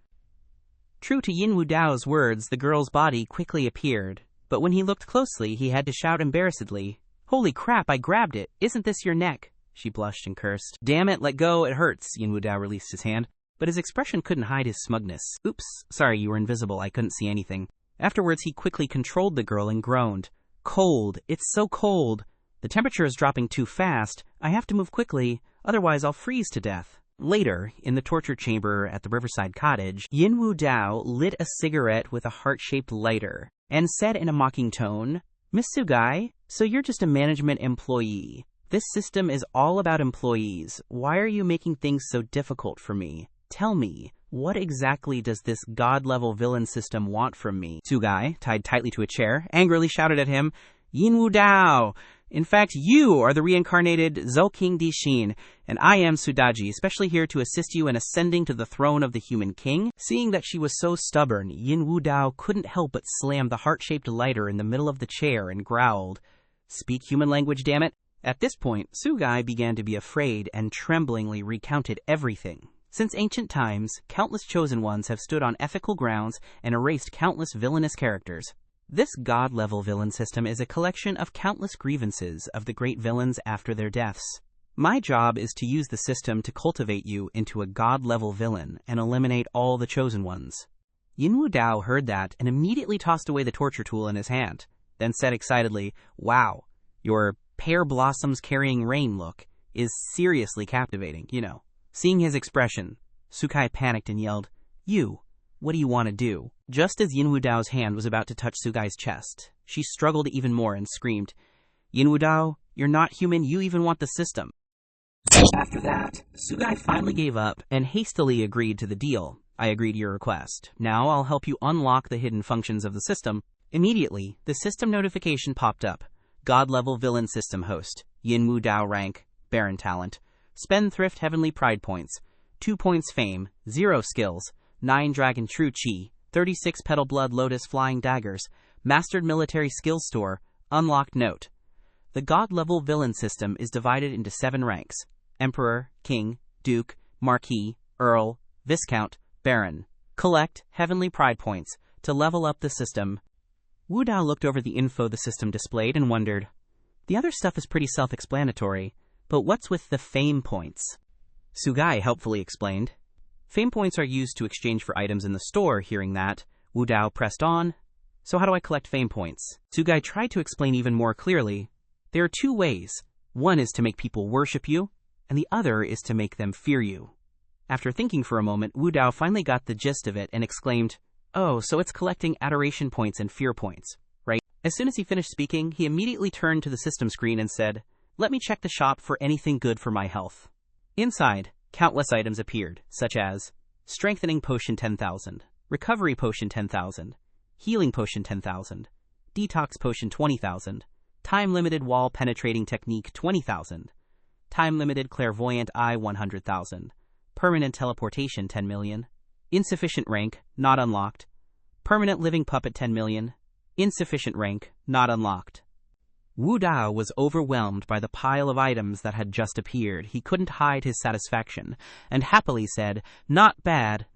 Speaker 1: True to Yin Wu Dao's words, the girl's body quickly appeared. But when he looked closely, he had to shout embarrassedly, "Holy crap, I grabbed it! Isn't this your neck?" she blushed and cursed. Damn it, let go, it hurts. Yin Wu Dao released his hand, but his expression couldn't hide his smugness. Oops, sorry, you were invisible, I couldn't see anything. Afterwards, he quickly controlled the girl and groaned. Cold, it's so cold. The temperature is dropping too fast. I have to move quickly, otherwise I'll freeze to death. Later, in the torture chamber at the Riverside Cottage, Yin Wu Dao lit a cigarette with a heart-shaped lighter and said in a mocking tone, Miss Sugai, so you're just a management employee. This system is all about employees. Why are you making things so difficult for me? Tell me, what exactly does this god-level villain system want from me? Sugai, tied tightly to a chair, angrily shouted at him, Yin Wu Dao! In fact, you are the reincarnated Zhou King Dixin, and I am Sudaji, especially here to assist you in ascending to the throne of the human king. Seeing that she was so stubborn, Yin Wu Dao couldn't help but slam the heart-shaped lighter in the middle of the chair and growled, Speak human language, damn it! At this point, Sugai began to be afraid and tremblingly recounted everything. Since ancient times, countless chosen ones have stood on ethical grounds and erased countless villainous characters. This god-level villain system is a collection of countless grievances of the great villains after their deaths. My job is to use the system to cultivate you into a god-level villain and eliminate all the chosen ones. Yin Wu Dao heard that and immediately tossed away the torture tool in his hand, then said excitedly, Wow, your pear blossoms carrying rain look is seriously captivating, you know. Seeing his expression, Sugai panicked and yelled, You, what do you want to do? Just as Yin Wu Dao's hand was about to touch Sugai's chest, she struggled even more and screamed, Yin Wu Dao, you're not human, you even want the system. After that, Sugai finally gave up and hastily agreed to the deal. I agree to your request. Now I'll help you unlock the hidden functions of the system. Immediately, the system notification popped up. God-level villain system host. Yin Wu Dao rank. Baron talent. Spendthrift heavenly pride points. 2 points fame. 0 skills. 9 dragon true chi. 36 petal blood lotus flying daggers. Mastered military skills store. Unlocked note. The God-level villain system is divided into 7 ranks. Emperor, King, Duke, Marquis, Earl, Viscount, Baron. Collect heavenly pride points to level up the system. Wu Dao looked over the info the system displayed and wondered, the other stuff is pretty self-explanatory, but what's with the fame points? Sugai helpfully explained. Fame points are used to exchange for items in the store. Hearing that, Wu Dao pressed on. So how do I collect fame points? Sugai tried to explain even more clearly. There are 2 ways. One is to make people worship you, and the other is to make them fear you. After thinking for a moment, Wu Dao finally got the gist of it and exclaimed, Oh, so it's collecting adoration points and fear points, right? As soon as he finished speaking, he immediately turned to the system screen and said, Let me check the shop for anything good for my health. Inside, countless items appeared, such as Strengthening Potion 10,000, Recovery Potion 10,000, Healing Potion 10,000, Detox Potion 20,000, Time-Limited Wall Penetrating Technique 20,000, Time-Limited Clairvoyant Eye 100,000, Permanent Teleportation 10 million, Insufficient Rank, Not Unlocked, Permanent Living Puppet 10 million, Insufficient Rank, Not Unlocked. Wu Dao was overwhelmed by the pile of items that had just appeared. He couldn't hide his satisfaction, and happily said, Not bad,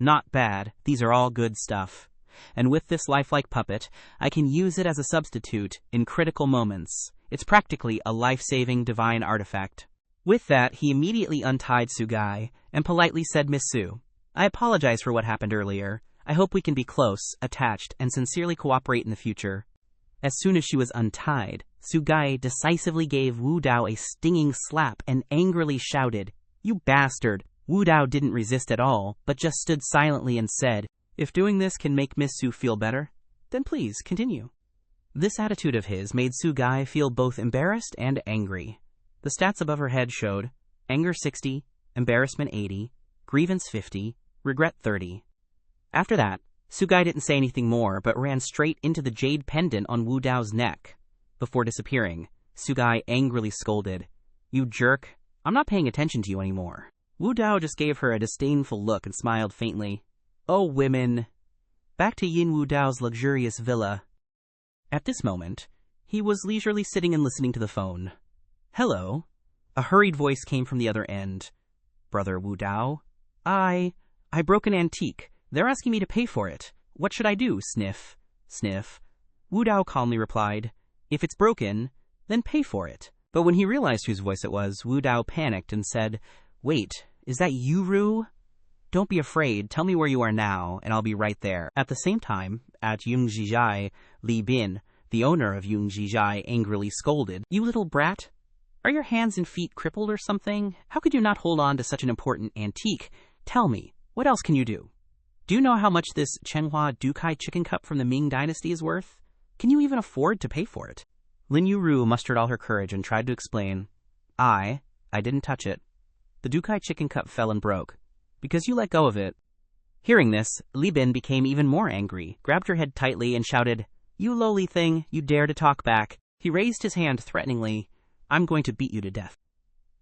Speaker 1: these are all good stuff. And with this lifelike puppet, I can use it as a substitute in critical moments. It's practically a life-saving divine artifact. With that, he immediately untied Sugai and politely said, Miss Su, I apologize for what happened earlier. I hope we can be close, attached, and sincerely cooperate in the future. As soon as she was untied, Sugai decisively gave Wu Dao a stinging slap and angrily shouted, You bastard! Wu Dao didn't resist at all, but just stood silently and said, If doing this can make Miss Su feel better, then please continue. This attitude of his made Sugai feel both embarrassed and angry. The stats above her head showed anger 60, embarrassment 80, grievance 50, regret 30. After that, Sugai didn't say anything more, but ran straight into the jade pendant on Wu Dao's neck. Before disappearing, Sugai angrily scolded, You jerk, I'm not paying attention to you anymore. Wu Dao just gave her a disdainful look and smiled faintly. Oh, women. Back to Yin Wu Dao's luxurious villa. At this moment, he was leisurely sitting and listening to the phone. Hello. A hurried voice came from the other end. Brother Wu Dao? I broke an antique. They're asking me to pay for it. What should I do? Sniff. Sniff. Wu Dao calmly replied, If it's broken, then pay for it. But when he realized whose voice it was, Wu Dao panicked and said, "Wait, is that you, Ru? Don't be afraid. Tell me where you are now, and I'll be right there." At the same time, at Yungjijai, Li Bin, the owner of Yungjijai, angrily scolded, "You little brat! Are your hands and feet crippled or something? How could you not hold on to such an important antique? Tell me, what else can you do? Do you know how much this Chenhua Dukai chicken cup from the Ming Dynasty is worth? Can you even afford to pay for it?" Lin Yuru mustered all her courage and tried to explain, I didn't touch it. The Dukai chicken cup fell and broke. Because you let go of it." Hearing this, Li Bin became even more angry, grabbed her head tightly, and shouted, "You lowly thing, you dare to talk back." He raised his hand threateningly, "I'm going to beat you to death."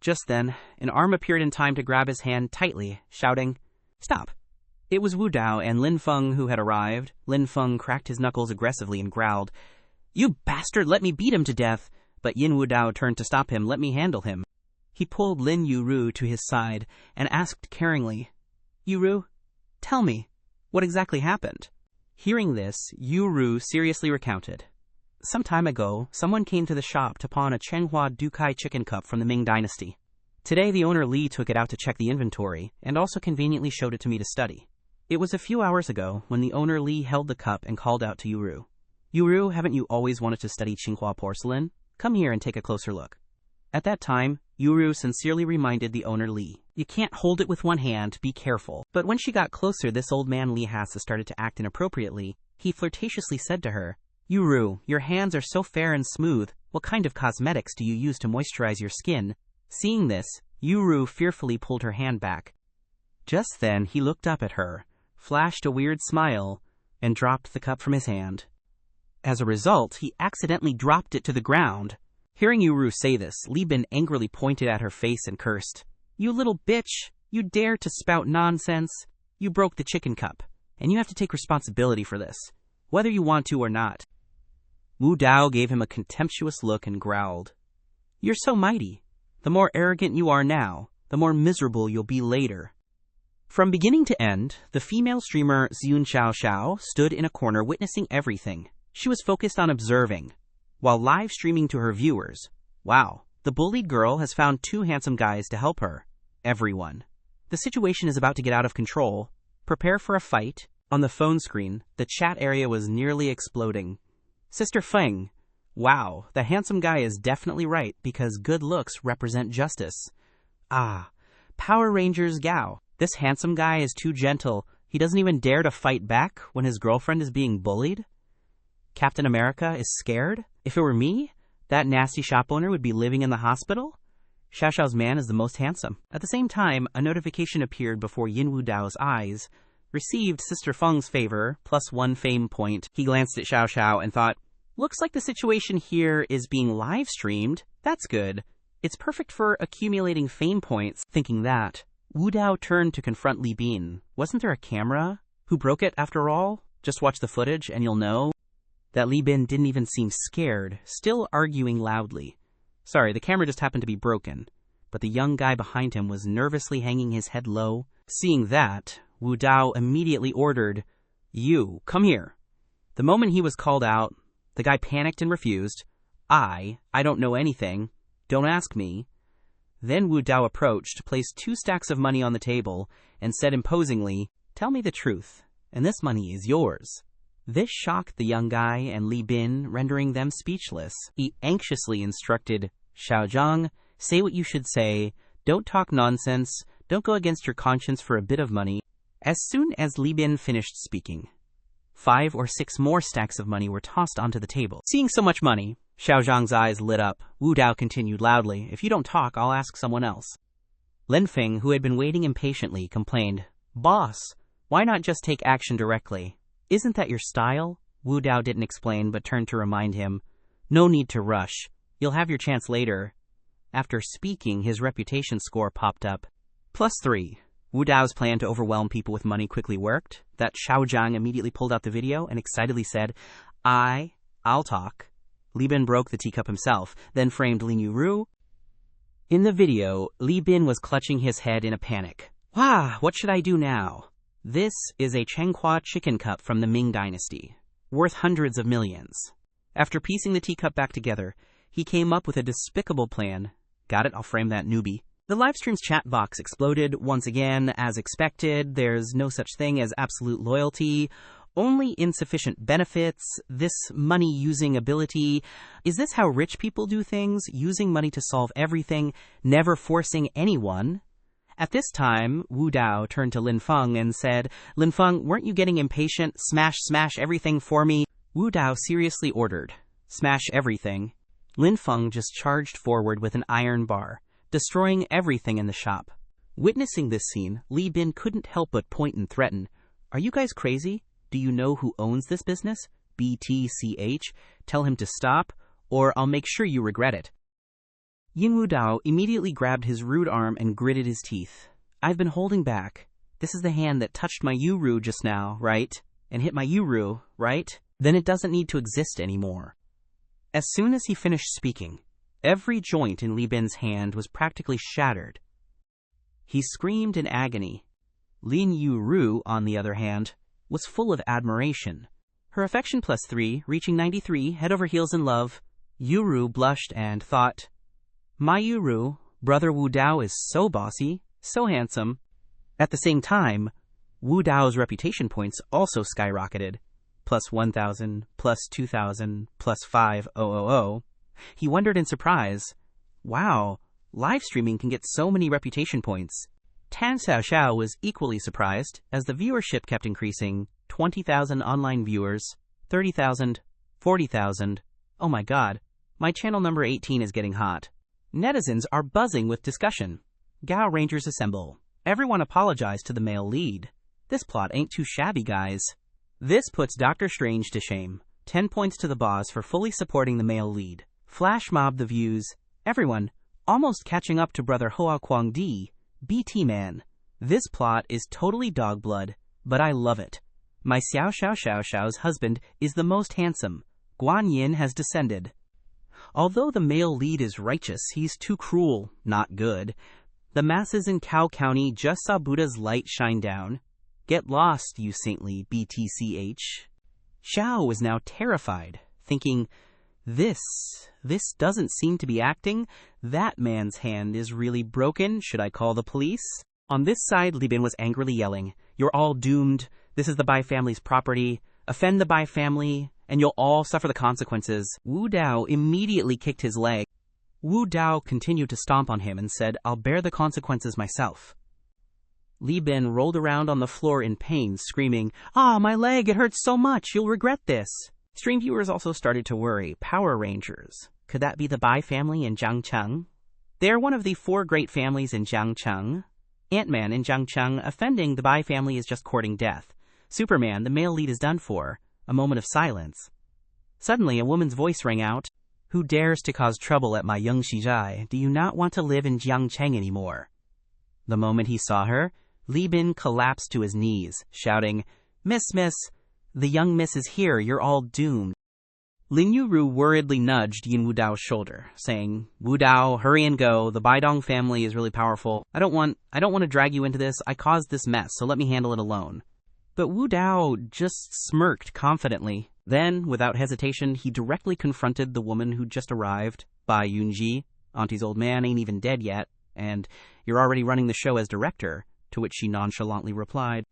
Speaker 1: Just then, an arm appeared in time to grab his hand tightly, shouting, "Stop." It was Wu Dao and Lin Feng who had arrived. Lin Feng cracked his knuckles aggressively and growled, "You bastard, let me beat him to death." But Yin Wu Dao turned to stop him. "Let me handle him." He pulled Lin Yuru to his side and asked caringly, "Yuru, tell me, what exactly happened?" Hearing this, Yuru seriously recounted. "Some time ago, someone came to the shop to pawn a Chenhua Dukai chicken cup from the Ming Dynasty. Today, the owner Li took it out to check the inventory and also conveniently showed it to me to study. It was a few hours ago when the owner Li held the cup and called out to Yuru. 'Yuru, haven't you always wanted to study Tsinghua porcelain? Come here and take a closer look.' At that time, Yuru sincerely reminded the owner Li, 'You can't hold it with one hand, be careful.' But when she got closer, this old man Li Hasa started to act inappropriately. He flirtatiously said to her, 'Yuru, your hands are so fair and smooth. What kind of cosmetics do you use to moisturize your skin?' Seeing this, Yuru fearfully pulled her hand back. Just then, he looked up at her, flashed a weird smile, and dropped the cup from his hand. As a result, he accidentally dropped it to the ground. Hearing Yuru say this, Li Bin angrily pointed at her face and cursed, 'You little bitch! You dare to spout nonsense! You broke the chicken cup, and you have to take responsibility for this, whether you want to or not.' Wu Dao gave him a contemptuous look and growled, 'You're so mighty. The more arrogant you are now, the more miserable you'll be later.' From beginning to end, the female streamer Ziyun Xiao stood in a corner witnessing everything. She was focused on observing, while live streaming to her viewers. Wow, the bullied girl has found two handsome guys to help her. Everyone. The situation is about to get out of control. Prepare for a fight. On the phone screen, the chat area was nearly exploding. Sister Feng. Wow, the handsome guy is definitely right because good looks represent justice. Ah, Power Rangers Gao. This handsome guy is too gentle. He doesn't even dare to fight back when his girlfriend is being bullied. Captain America is scared? If it were me, that nasty shop owner would be living in the hospital. Xiao Xiao's man is the most handsome. At the same time, a notification appeared before Yin Wu Dao's eyes. Received Sister Feng's favor, +1 fame point. He glanced at Xiao Xiao and thought, looks like the situation here is being live streamed. That's good. It's perfect for accumulating fame points. Thinking that, Wu Dao turned to confront Li Bin. Wasn't there a camera? Who broke it after all? Just watch the footage and you'll know. That Li Bin didn't even seem scared, still arguing loudly. Sorry, the camera just happened to be broken. But the young guy behind him was nervously hanging his head low. Seeing that, Wu Dao immediately ordered, "You, come here." The moment he was called out, the guy panicked and refused. I don't know anything. Don't ask me." Then Wu Dao approached, placed 2 stacks of money on the table, and said imposingly, "Tell me the truth, and this money is yours." This shocked the young guy and Li Bin, rendering them speechless. He anxiously instructed, "Xiaozhang, say what you should say. Don't talk nonsense. Don't go against your conscience for a bit of money." As soon as Li Bin finished speaking, 5 or 6 more stacks of money were tossed onto the table. Seeing so much money, Xiao Zhang's eyes lit up. Wu Dao continued loudly, "If you don't talk, I'll ask someone else." Lin Feng, who had been waiting impatiently, complained, "Boss, why not just take action directly? Isn't that your style?" Wu Dao didn't explain, but turned to remind him, "No need to rush. You'll have your chance later." After speaking, his reputation score popped up. +3. Wu Dao's plan to overwhelm people with money quickly worked. That Xiao Zhang immediately pulled out the video and excitedly said, I'll talk." Li Bin broke the teacup himself, then framed Lin Yuru. In the video, Li Bin was clutching his head in a panic. What should I do now? This is a Chenhua chicken cup from the Ming Dynasty, worth hundreds of millions. After piecing the teacup back together, He came up with a despicable plan. Got it? I'll frame that newbie. The livestream's chat box exploded once again, as expected. There's no such thing as absolute loyalty, only insufficient benefits, this money-using ability. Is this how rich people do things? Using money to solve everything, never forcing anyone? At this time, Wu Dao turned to Lin Feng and said, "Lin Feng, weren't you getting impatient? Smash everything for me." Wu Dao seriously ordered, "Smash everything." Lin Feng just charged forward with an iron bar, destroying everything in the shop. Witnessing this scene, Li Bin couldn't help but point and threaten. "Are you guys crazy? Do you know who owns this business? BTCH. Tell him to stop, or I'll make sure you regret it." Yin Wu Dao immediately grabbed his rude arm and gritted his teeth. "I've been holding back. This is the hand that touched my Yuru just now, right? And hit my Yuru, right? Then it doesn't need to exist anymore." As soon as he finished speaking, every joint in Li Bin's hand was practically shattered. He screamed in agony. Lin Yuru, on the other hand, was full of admiration. Her affection +3, reaching 93, head over heels in love. Yuru blushed and thought, "My Yuru, brother Wu Dao is so bossy, so handsome." At the same time, Wu Dao's reputation points also skyrocketed. +1,000, +2,000, +5,000. He wondered in surprise, wow, live streaming can get so many reputation points. Tan Xiaoxiao was equally surprised as the viewership kept increasing. 20,000 online viewers, 30,000, 40,000. Oh my god, my channel number 18 is getting hot. Netizens are buzzing with discussion. Gao Rangers assemble. Everyone apologize to the male lead. This plot ain't too shabby, guys. This puts Doctor Strange to shame. 10 points to the boss for fully supporting the male lead. Flash mob the views. Everyone, almost catching up to brother Hoa Guangdi, BT man. This plot is totally dog blood, but I love it. My Xiao Xiao Xiao Xiao's husband is the most handsome. Guan Yin has descended. Although the male lead is righteous, he's too cruel, not good. The masses in Cao County just saw Buddha's light shine down. Get lost, you saintly BTCH. Xiao was now terrified, thinking, This doesn't seem to be acting. That man's hand is really broken. Should I call the police? On this side, Li Bin was angrily yelling, "You're all doomed. This is the Bai family's property. Offend the Bai family, and you'll all suffer the consequences." Wu Dao immediately kicked his leg. Wu Dao continued to stomp on him and said, "I'll bear the consequences myself." Li Bin rolled around on the floor in pain, screaming, "Ah, my leg, it hurts so much, you'll regret this." Stream viewers also started to worry. Power Rangers. Could that be the Bai family in Jiangcheng? They are one of the 4 great families in Jiangcheng. Ant-Man in Jiangcheng, offending the Bai family is just courting death. Superman, the male lead is done for. A moment of silence. Suddenly, a woman's voice rang out. "Who dares to cause trouble at my Yangshi Zhai? Do you not want to live in Jiangcheng anymore?" The moment he saw her, Li Bin collapsed to his knees, shouting, Miss, the young miss is here, you're all doomed." Lin Yuru worriedly nudged Yin Wu Dao's shoulder, saying, "Wu Dao, hurry and go. The Baidong family is really powerful. I don't want to drag you into this. I caused this mess, so let me handle it alone." But Wu Dao just smirked confidently. Then, without hesitation, he directly confronted the woman who'd just arrived, Bai Yunji. "Auntie's old man ain't even dead yet, and you're already running the show as director," to which she nonchalantly replied,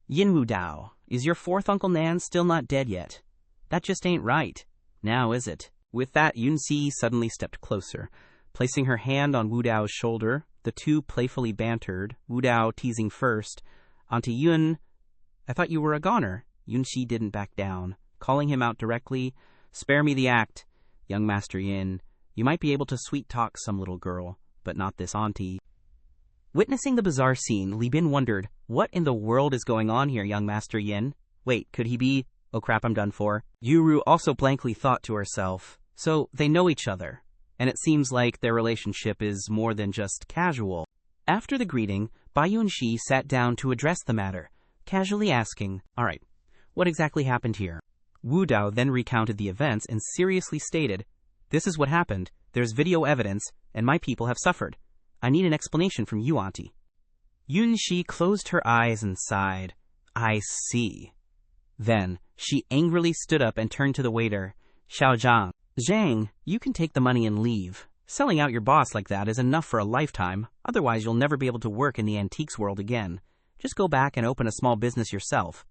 Speaker 1: "Yin Wu Dao, is your 4th Uncle Nan still not dead yet? That just ain't right. Now is it?" With that, Yunxi suddenly stepped closer. Placing her hand on Wu Dao's shoulder, the two playfully bantered, Wu Dao teasing first, "Auntie Yun, I thought you were a goner." Yunxi didn't back down, calling him out directly, "Spare me the act. Young Master Yin, you might be able to sweet-talk some little girl, but not this auntie." Witnessing the bizarre scene, Li Bin wondered, what in the world is going on here, young Master Yin? Wait, could he be? Oh crap, I'm done for. Yuru also blankly thought to herself, so they know each other, and it seems like their relationship is more than just casual. After the greeting, Bai Yunxi sat down to address the matter, casually asking, "All right, what exactly happened here?" Wu Dao then recounted the events and seriously stated, "This is what happened. There's video evidence, and my people have suffered. I need an explanation from you, auntie." Yunxi closed her eyes and sighed. "I see." Then, she angrily stood up and turned to the waiter. "Xiao Zhang, Zhang, you can take the money and leave. Selling out your boss like that is enough for a lifetime, otherwise you'll never be able to work in the antiques world again. Just go back and open a small business yourself.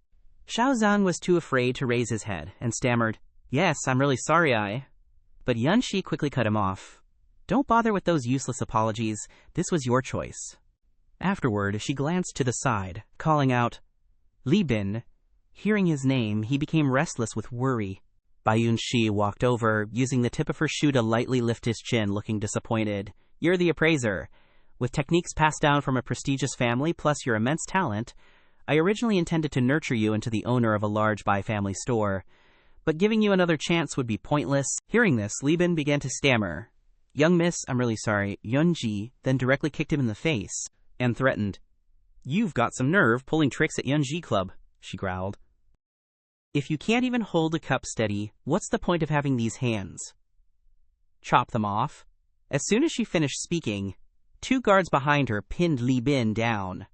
Speaker 1: Xiao Zhan was too afraid to raise his head and stammered, "Yes, I'm really sorry, But Yun Shi quickly cut him off. "Don't bother with those useless apologies. This was your choice." Afterward, she glanced to the side, calling out, "Li Bin." Hearing his name, he became restless with worry. Bai Yunxi walked over, using the tip of her shoe to lightly lift his chin, looking disappointed. "You're the appraiser. With techniques passed down from a prestigious family plus your immense talent, I originally intended to nurture you into the owner of a large Bai family store. But giving you another chance would be pointless." Hearing this, Li Bin began to stammer. "Young miss, I'm really sorry." Yunji then directly kicked him in the face and threatened. "You've got some nerve pulling tricks at Yunji Club," she growled. "If you can't even hold a cup steady, what's the point of having these hands? Chop them off." As soon as she finished speaking, 2 guards behind her pinned Li Bin down,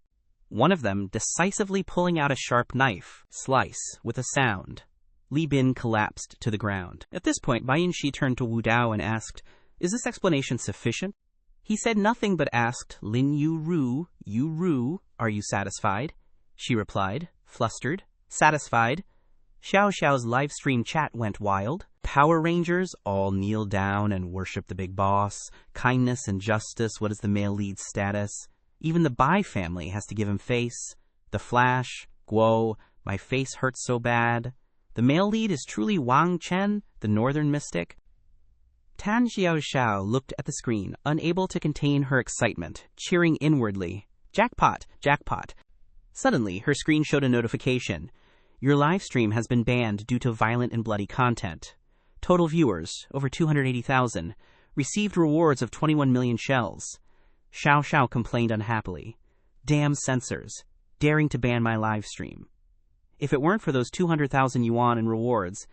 Speaker 1: one of them decisively pulling out a sharp knife. Slice, with a sound. Li Bin collapsed to the ground. At this point, Bai Yunxi turned to Wu Dao and asked, "Is this explanation sufficient?" He said nothing but asked, "Lin Yu Ru, are you satisfied?" She replied, flustered, "Satisfied." Xiao Xiao's live stream chat went wild. Power Rangers all kneel down and worship the big boss. Kindness and justice, what is the male lead's status? Even the Bai family has to give him face. The Flash, Guo, my face hurts so bad. The male lead is truly Wang Chen, the northern mystic. Tan Xiaoxiao looked at the screen, unable to contain her excitement, cheering inwardly. "Jackpot! Jackpot!" Suddenly, her screen showed a notification. "Your live stream has been banned due to violent and bloody content. Total viewers, over 280,000. Received rewards of 21 million shells." Xiao Xiao complained unhappily. "Damn censors, daring to ban my live stream. If it weren't for those 200,000 yuan in rewards,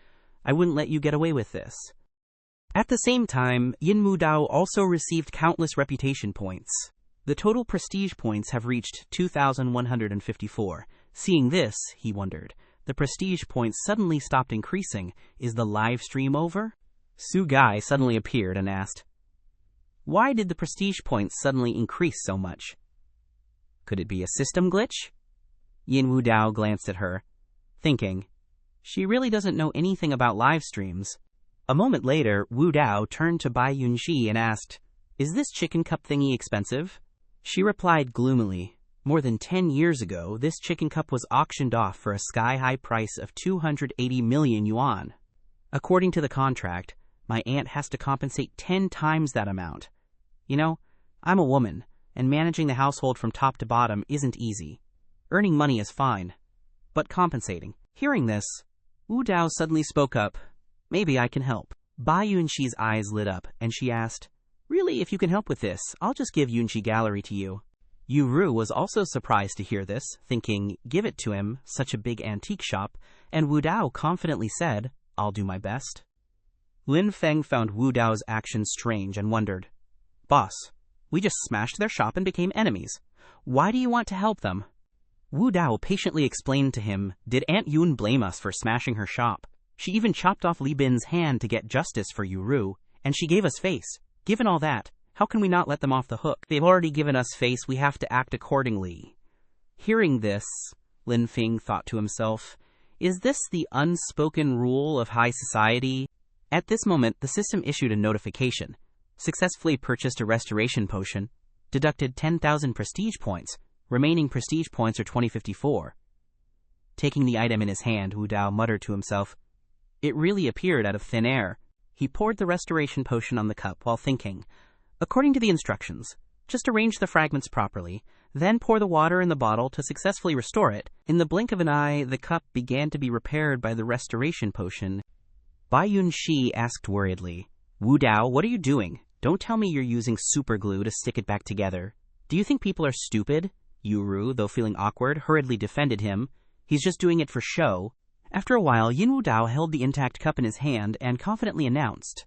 Speaker 1: I wouldn't let you get away with this." At the same time, Yin Wu Dao also received countless reputation points. The total prestige points have reached 2,154. Seeing this, he wondered, the prestige points suddenly stopped increasing. Is the live stream over? Su Gai suddenly appeared and asked, "Why did the prestige points suddenly increase so much? Could it be a system glitch?" Yin Wu Dao glanced at her, thinking, she really doesn't know anything about live streams. A moment later, Wu Dao turned to Bai Yunxi and asked, "Is this chicken cup thingy expensive?" She replied gloomily, "More than 10 years ago, this chicken cup was auctioned off for a sky-high price of 280 million yuan. According to the contract, my aunt has to compensate 10 times that amount. You know, I'm a woman, and managing the household from top to bottom isn't easy. Earning money is fine, but compensating." Hearing this, Wu Dao suddenly spoke up, "Maybe I can help." Bai Yunxi's eyes lit up, and she asked, "Really, if you can help with this, I'll just give Yunxi Gallery to you." Yu Ru was also surprised to hear this, thinking, give it to him, such a big antique shop, and Wu Dao confidently said, "I'll do my best." Lin Feng found Wu Dao's actions strange and wondered, "Boss, we just smashed their shop and became enemies. Why do you want to help them?" Wu Dao patiently explained to him, "Did Aunt Yun blame us for smashing her shop? She even chopped off Li Bin's hand to get justice for Yu Ru, and she gave us face. Given all that, how can we not let them off the hook? They've already given us face, we have to act accordingly." Hearing this, Lin Feng thought to himself, is this the unspoken rule of high society? At this moment, the system issued a notification. Successfully purchased a restoration potion. Deducted 10,000 prestige points. Remaining prestige points are 2054. Taking the item in his hand, Wu Dao muttered to himself, "It really appeared out of thin air." He poured the restoration potion on the cup while thinking, according to the instructions, just arrange the fragments properly, then pour the water in the bottle to successfully restore it. In the blink of an eye, the cup began to be repaired by the restoration potion. Bai Yunxi asked worriedly, "Wu Dao, what are you doing? Don't tell me you're using super glue to stick it back together. Do you think people are stupid?" Yu Ru, though feeling awkward, hurriedly defended him. "He's just doing it for show." After a while, Yin Wu Dao held the intact cup in his hand and confidently announced,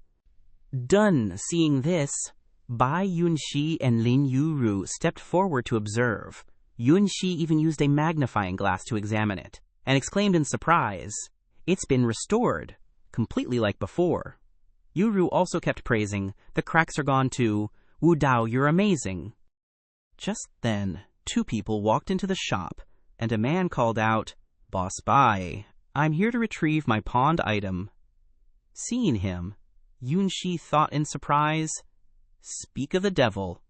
Speaker 1: "Done." Seeing this, Bai Yunxi and Lin Yu stepped forward to observe. Yunxi even used a magnifying glass to examine it, and exclaimed in surprise, "It's been restored, completely like before." Ru also kept praising, "The cracks are gone too. Wu Dao, you're amazing." Just then, two people walked into the shop, and a man called out, "Boss Bai, I'm here to retrieve my pawned item." Seeing him, Yunxi thought in surprise, "Speak of the devil."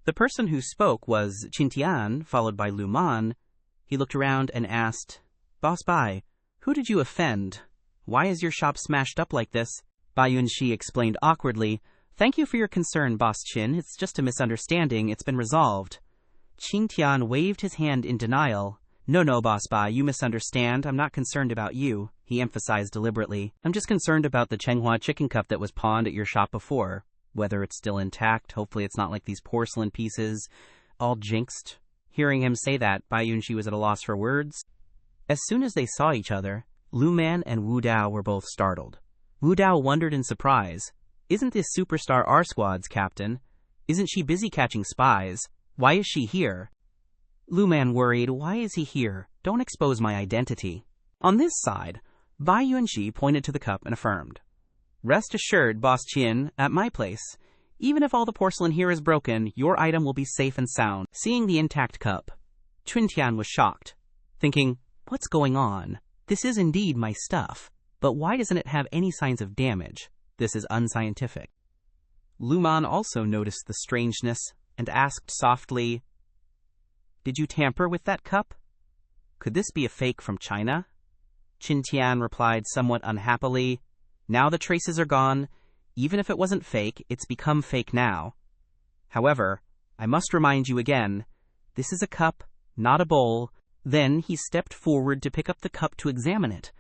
Speaker 1: The person who spoke was Qintian, followed by Lu Man. He looked around and asked, "Boss Bai, who did you offend? Why is your shop smashed up like this?" Bai Yunxi explained awkwardly, "Thank you for your concern, Boss Qin. It's just a misunderstanding. It's been resolved." Qintian waved his hand in denial. No, Boss Bai, you misunderstand. I'm not concerned about you," he emphasized deliberately. "I'm just concerned about the Chenghua chicken cup that was pawned at your shop before. Whether it's still intact, hopefully it's not like these porcelain pieces, all jinxed." Hearing him say that, Bai Yunxi was at a loss for words. As soon as they saw each other, Lu Man and Wu Dao were both startled. Wu Dao wondered in surprise, "Isn't this superstar our squad's captain? Isn't she busy catching spies? Why is she here?" Lu Man worried, "Why is he here? Don't expose my identity." On this side, Bai Yunxi pointed to the cup and affirmed, "Rest assured, Boss Qin, at my place, even if all the porcelain here is broken, your item will be safe and sound." Seeing the intact cup, Qintian was shocked, thinking, "What's going on? This is indeed my stuff, but why doesn't it have any signs of damage? This is unscientific." Lu Man also noticed the strangeness and asked softly, "Did you tamper with that cup? Could this be a fake from China?" Qintian replied somewhat unhappily, "Now the traces are gone. Even if it wasn't fake, it's become fake now. However, I must remind you again, this is a cup, not a bowl." Then he stepped forward to pick up the cup to examine it,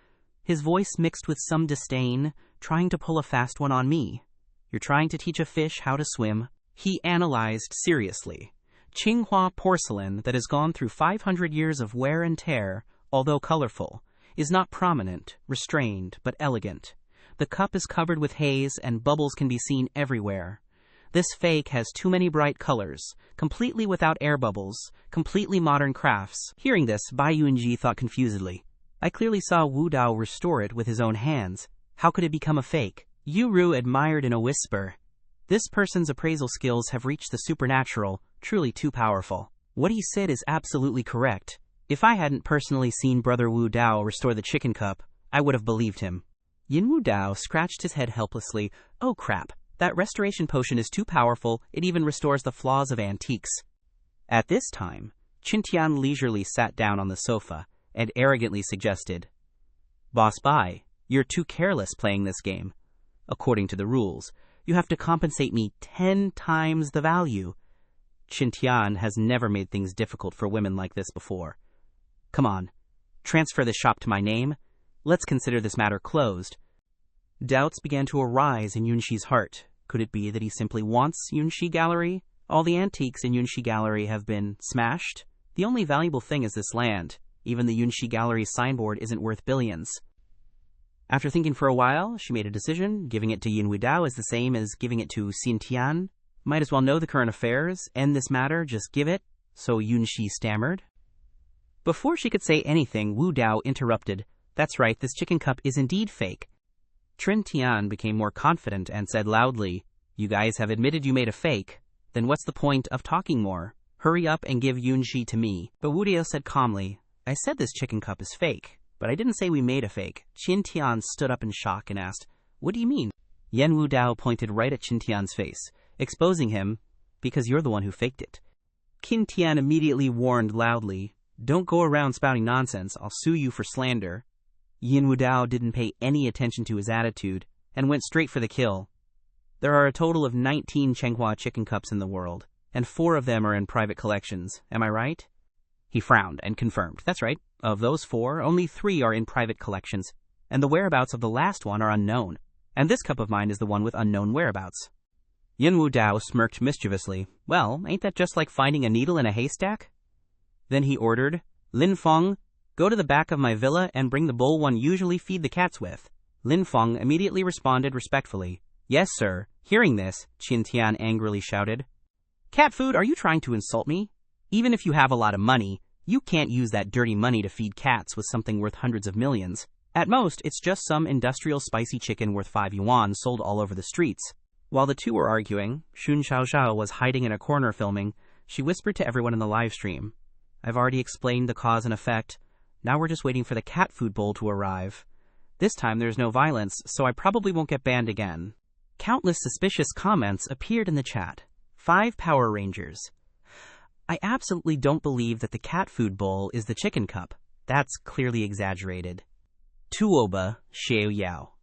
Speaker 1: his voice mixed with some disdain, trying to pull a fast one on me. "You're trying to teach a fish how to swim?" He analyzed seriously. Qinghua porcelain that has gone through 500 years of wear and tear, although colorful, is not prominent, restrained, but elegant. The cup is covered with haze and bubbles can be seen everywhere. This fake has too many bright colors, completely without air bubbles, completely modern crafts. Hearing this, Bai Yunji thought confusedly, "I clearly saw Wu Dao restore it with his own hands. How could it become a fake?" Ru admired in a whisper, "This person's appraisal skills have reached the supernatural, truly too powerful. What he said is absolutely correct. If I hadn't personally seen Brother Wu Dao restore the chicken cup, I would have believed him." Yin Wu Dao scratched his head helplessly. "Oh crap, that restoration potion is too powerful, it even restores the flaws of antiques." At this time, Qintian leisurely sat down on the sofa and arrogantly suggested, "Boss Bai, you're too careless playing this game. According to the rules, you have to compensate me 10 times the value." Qintian has never made things difficult for women like this before. "Come on, transfer this shop to my name. Let's consider this matter closed." Doubts began to arise in Yunxi's heart. Could it be that he simply wants Yunxi Gallery? All the antiques in Yunxi Gallery have been smashed. The only valuable thing is this land. Even the Yunxi Gallery's signboard isn't worth billions. After thinking for a while, she made a decision. Giving it to Yin Wu Dao is the same as giving it to Xintian. Might as well know the current affairs, end this matter, just give it. So Yunxi stammered. Before she could say anything, Wu Dao interrupted. "That's right, this chicken cup is indeed fake." Xintian became more confident and said loudly, "You guys have admitted you made a fake. Then what's the point of talking more? Hurry up and give Yunxi to me." But Wu Dao said calmly, "I said this chicken cup is fake, but I didn't say we made a fake." Qintian stood up in shock and asked, "What do you mean?" Yin Wu Dao pointed right at Qintian's face, exposing him, "Because you're the one who faked it." Qintian immediately warned loudly, "Don't go around spouting nonsense. I'll sue you for slander." Yin Wu Dao didn't pay any attention to his attitude and went straight for the kill. There are a total of 19 Chenghua chicken cups in the world, and 4 of them are in private collections. Am I right? He frowned and confirmed. "That's right. Of those 4, only 3 are in private collections, and the whereabouts of the last one are unknown. And this cup of mine is the one with unknown whereabouts." Yin Wu Dao smirked mischievously. "Well, ain't that just like finding a needle in a haystack?" Then he ordered, "Lin Feng, go to the back of my villa and bring the bowl one usually feed the cats with." Lin Feng immediately responded respectfully, "Yes, sir." Hearing this, Qintian angrily shouted, "Cat food, are you trying to insult me? Even if you have a lot of money, you can't use that dirty money to feed cats with something worth hundreds of millions." At most, it's just some industrial spicy chicken worth 5 yuan sold all over the streets. While the two were arguing, Xun Xiaoxiao was hiding in a corner filming. She whispered to everyone in the live stream, "I've already explained the cause and effect. Now we're just waiting for the cat food bowl to arrive. This time there's no violence, so I probably won't get banned again." Countless suspicious comments appeared in the chat. 5 Power Rangers. "I absolutely don't believe that the cat food bowl is the chicken cup. That's clearly exaggerated." Tuoba Xiao Yao.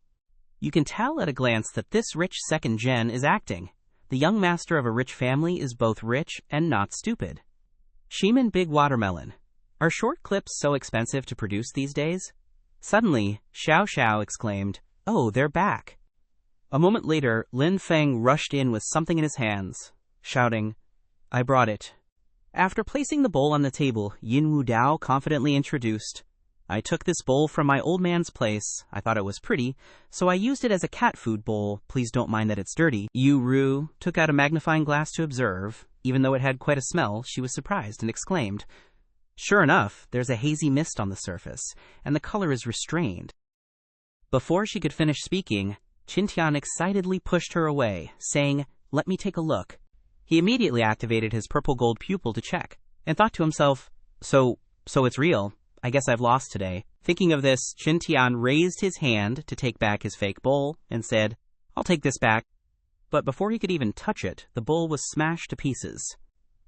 Speaker 1: "You can tell at a glance that this rich second gen is acting. The young master of a rich family is both rich and not stupid." Shiman Big Watermelon. "Are short clips so expensive to produce these days?" Suddenly, Xiao Xiao exclaimed, "Oh, they're back." A moment later, Lin Feng rushed in with something in his hands, shouting, "I brought it." After placing the bowl on the table, Yin Wu Dao confidently introduced, "I took this bowl from my old man's place. I thought it was pretty, so I used it as a cat food bowl. Please don't mind that it's dirty." Yu Ru took out a magnifying glass to observe. Even though it had quite a smell, she was surprised and exclaimed, "Sure enough, there's a hazy mist on the surface, and the color is restrained." Before she could finish speaking, Qintian excitedly pushed her away, saying, "Let me take a look." He immediately activated his purple gold pupil to check, and thought to himself, So it's real. I guess I've lost today." Thinking of this, Qintian raised his hand to take back his fake bowl and said, "I'll take this back." But before he could even touch it, the bowl was smashed to pieces.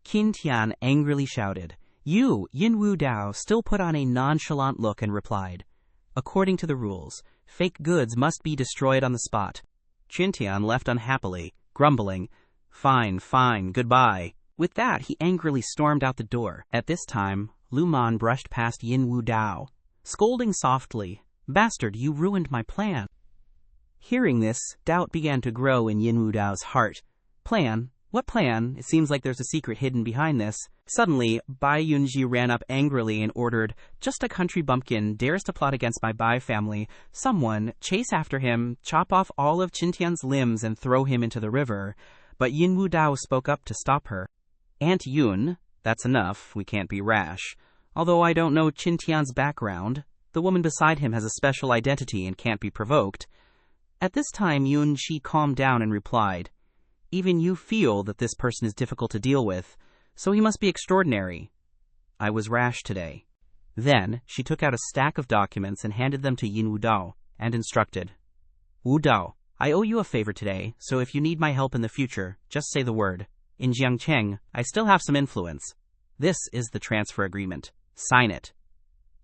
Speaker 1: Qintian angrily shouted. Yin Wu Dao still put on a nonchalant look and replied, "According to the rules, fake goods must be destroyed on the spot." Qintian left unhappily, grumbling, Fine, goodbye." With that, he angrily stormed out the door. At this time, Lu Man brushed past Yin Wu Dao, scolding softly, "Bastard, you ruined my plan." Hearing this, doubt began to grow in Yin Wu Dao's heart. Plan? What plan? It seems like there's a secret hidden behind this. Suddenly, Bai Yunji ran up angrily and ordered, "Just a country bumpkin dares to plot against my Bai family. Someone, chase after him, chop off all of Qintian's limbs and throw him into the river." But Yin Wu Dao spoke up to stop her. "Aunt Yun, that's enough, we can't be rash. Although I don't know Qintian's background, the woman beside him has a special identity and can't be provoked." At this time, Yun Shi calmed down and replied, "Even you feel that this person is difficult to deal with, so he must be extraordinary. I was rash today." Then, she took out a stack of documents and handed them to Yin Wu Dao, and instructed, "Wu Dao, I owe you a favor today, so if you need my help in the future, just say the word. In Jiangcheng, I still have some influence. This is the transfer agreement. Sign it."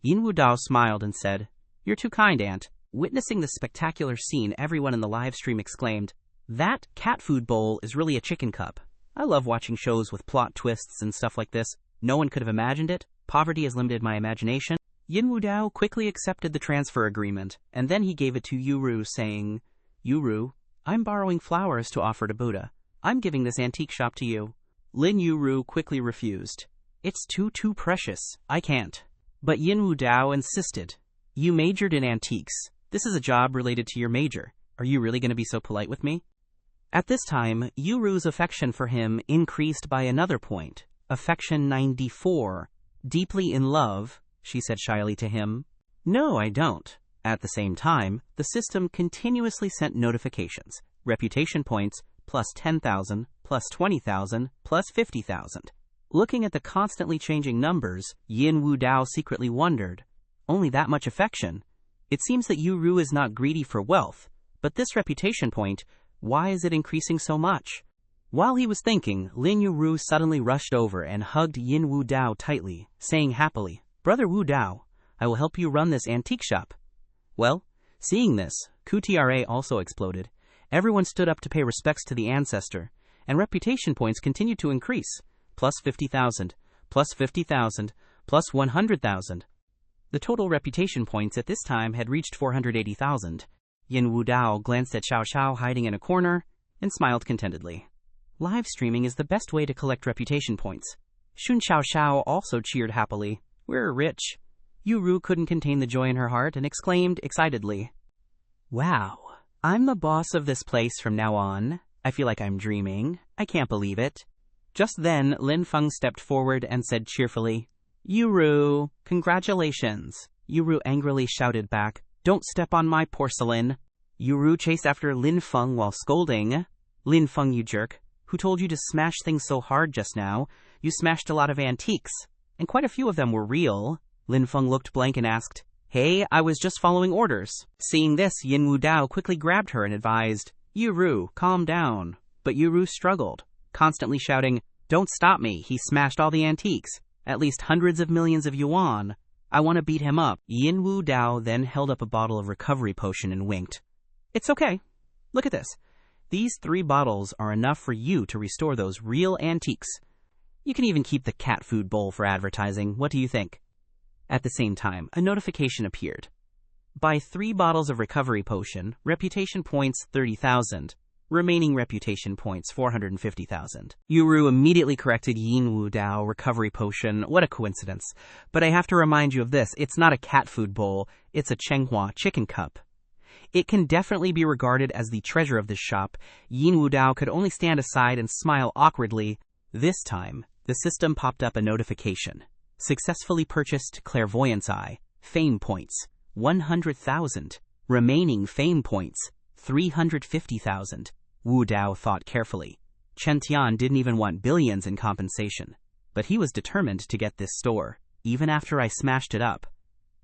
Speaker 1: Yin Wu Dao smiled and said, "You're too kind, Aunt." Witnessing the spectacular scene, everyone in the live stream exclaimed, "That cat food bowl is really a chicken cup. I love watching shows with plot twists and stuff like this. No one could have imagined it. Poverty has limited my imagination." Yin Wu Dao quickly accepted the transfer agreement, and then he gave it to Yu Ru, saying, "Yu Ru, I'm borrowing flowers to offer to Buddha. I'm giving this antique shop to you." Lin Yu Ru quickly refused. "It's too precious. I can't." But Yin Wu Dao insisted. "You majored in antiques. This is a job related to your major. Are you really going to be so polite with me?" At this time, Yu Ru's affection for him increased by another point. Affection 94. "Deeply in love," she said shyly to him. "No, I don't." At the same time, the system continuously sent notifications. Reputation points, plus 10,000, plus 20,000, plus 50,000. Looking at the constantly changing numbers, Yin Wu Dao secretly wondered, "Only that much affection? It seems that Yu Ru is not greedy for wealth, but this reputation point, why is it increasing so much?" While he was thinking, Lin Yu Ru suddenly rushed over and hugged Yin Wu Dao tightly, saying happily, "Brother Wu Dao, I will help you run this antique shop." Well, seeing this, QTRA also exploded. Everyone stood up to pay respects to the ancestor, and reputation points continued to increase, plus 50,000, plus 50,000, plus 100,000. The total reputation points at this time had reached 480,000. Yin Wu Dao glanced at Xiao Xiao hiding in a corner and smiled contentedly. Live streaming is the best way to collect reputation points. Xun Xiao Xiao also cheered happily. "We're rich." Yu Ru couldn't contain the joy in her heart and exclaimed excitedly, "Wow, I'm the boss of this place from now on. I feel like I'm dreaming. I can't believe it." Just then, Lin Feng stepped forward and said cheerfully, "Yu Ru, congratulations." Yu Ru angrily shouted back, Don't step on my porcelain. Yu chased after Lin Feng while scolding. Lin Feng, you jerk. Who told you to smash things so hard just now? You smashed a lot of antiques, and quite a few of them were real. Lin Feng looked blank and asked, Hey, I was just following orders. Seeing this, Yin Wu Dao quickly grabbed her and advised, Yu, calm down. But Yu struggled, constantly shouting, Don't stop me, he smashed all the antiques, at least hundreds of millions of yuan. I want to beat him up. Yin Wu Dao then held up a bottle of recovery potion and winked. It's okay. Look at this. These 3 bottles are enough for you to restore those real antiques. You can even keep the cat food bowl for advertising. What do you think? At the same time, a notification appeared. Buy 3 bottles of recovery potion, reputation points 30,000. Remaining reputation points 450,000. Yu immediately corrected Yin Wu Dao recovery potion. What a coincidence. But I have to remind you of this. It's not a cat food bowl. It's a Chenghua chicken cup. It can definitely be regarded as the treasure of this shop. Yin Wu Dao could only stand aside and smile awkwardly. This time, the system popped up a notification. Successfully purchased clairvoyance eye. Fame points 100,000. Remaining fame points 350,000. Wu Dao thought carefully. Chen Tian didn't even want billions in compensation. But he was determined to get this store, even after I smashed it up.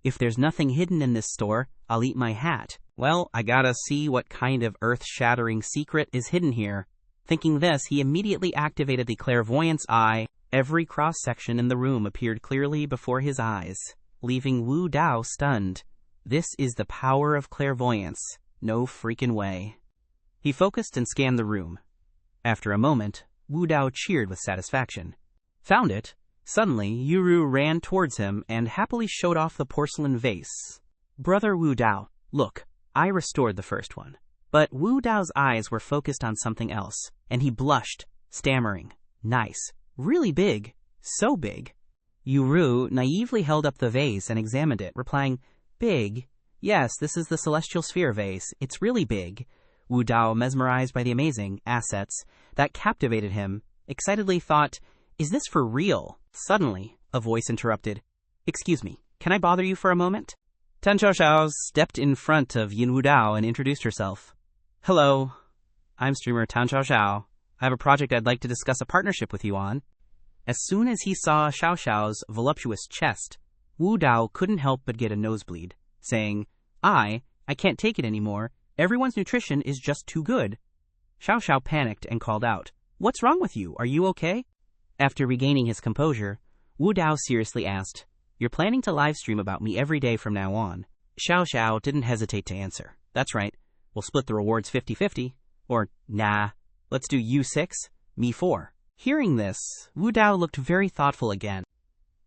Speaker 1: If there's nothing hidden in this store, I'll eat my hat. Well, I gotta see what kind of earth-shattering secret is hidden here. Thinking this, he immediately activated the clairvoyance eye. Every cross-section in the room appeared clearly before his eyes, leaving Wu Dao stunned. This is the power of clairvoyance. No freaking way. He focused and scanned the room. After a moment, Wu Dao cheered with satisfaction. Found it. Suddenly, Yu ran towards him and happily showed off the porcelain vase. Brother Wu Dao, look, I restored the first one. But Wu Dao's eyes were focused on something else, and he blushed, stammering, Nice, really big, so big. Yu naively held up the vase and examined it, replying, Big? Yes, this is the celestial sphere vase. It's really big. Wu Dao, mesmerized by the amazing assets that captivated him, excitedly thought, Is this for real? Suddenly, a voice interrupted. Excuse me, can I bother you for a moment? Tan Xiaoxiao stepped in front of Yin Wu Dao and introduced herself. Hello, I'm streamer Tan Xiaoxiao. I have a project I'd like to discuss a partnership with you on. As soon as he saw Xiaoxiao's voluptuous chest, Wu Dao couldn't help but get a nosebleed, saying, I can't take it anymore. Everyone's nutrition is just too good. Xiaoxiao panicked and called out, What's wrong with you? Are you okay? After regaining his composure, Wu Dao seriously asked, You're planning to livestream about me every day from now on. Xiaoxiao didn't hesitate to answer. That's right. We'll split the rewards 50-50. Or, nah, let's do you 6, me 4. Hearing this, Wu Dao looked very thoughtful again.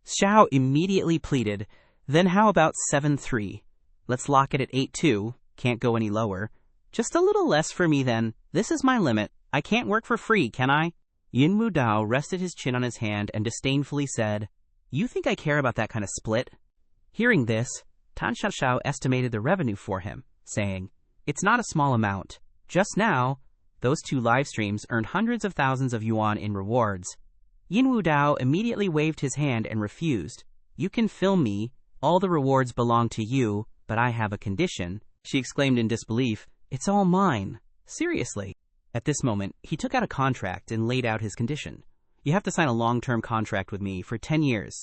Speaker 1: Xiao immediately pleaded, Then how about 7-3? Let's lock it at 8-2. Can't go any lower. Just a little less for me then. This is my limit. I can't work for free, can I? Yin Wu Dao rested his chin on his hand and disdainfully said, You think I care about that kind of split? Hearing this, Tan Xiaoxiao estimated the revenue for him, saying, It's not a small amount. Just now, those 2 live streams earned hundreds of thousands of yuan in rewards. Yin Wu Dao immediately waved his hand and refused. You can film me. All the rewards belong to you, but I have a condition. She exclaimed in disbelief, It's all mine. Seriously. At this moment, he took out a contract and laid out his condition. You have to sign a long-term contract with me for 10 years.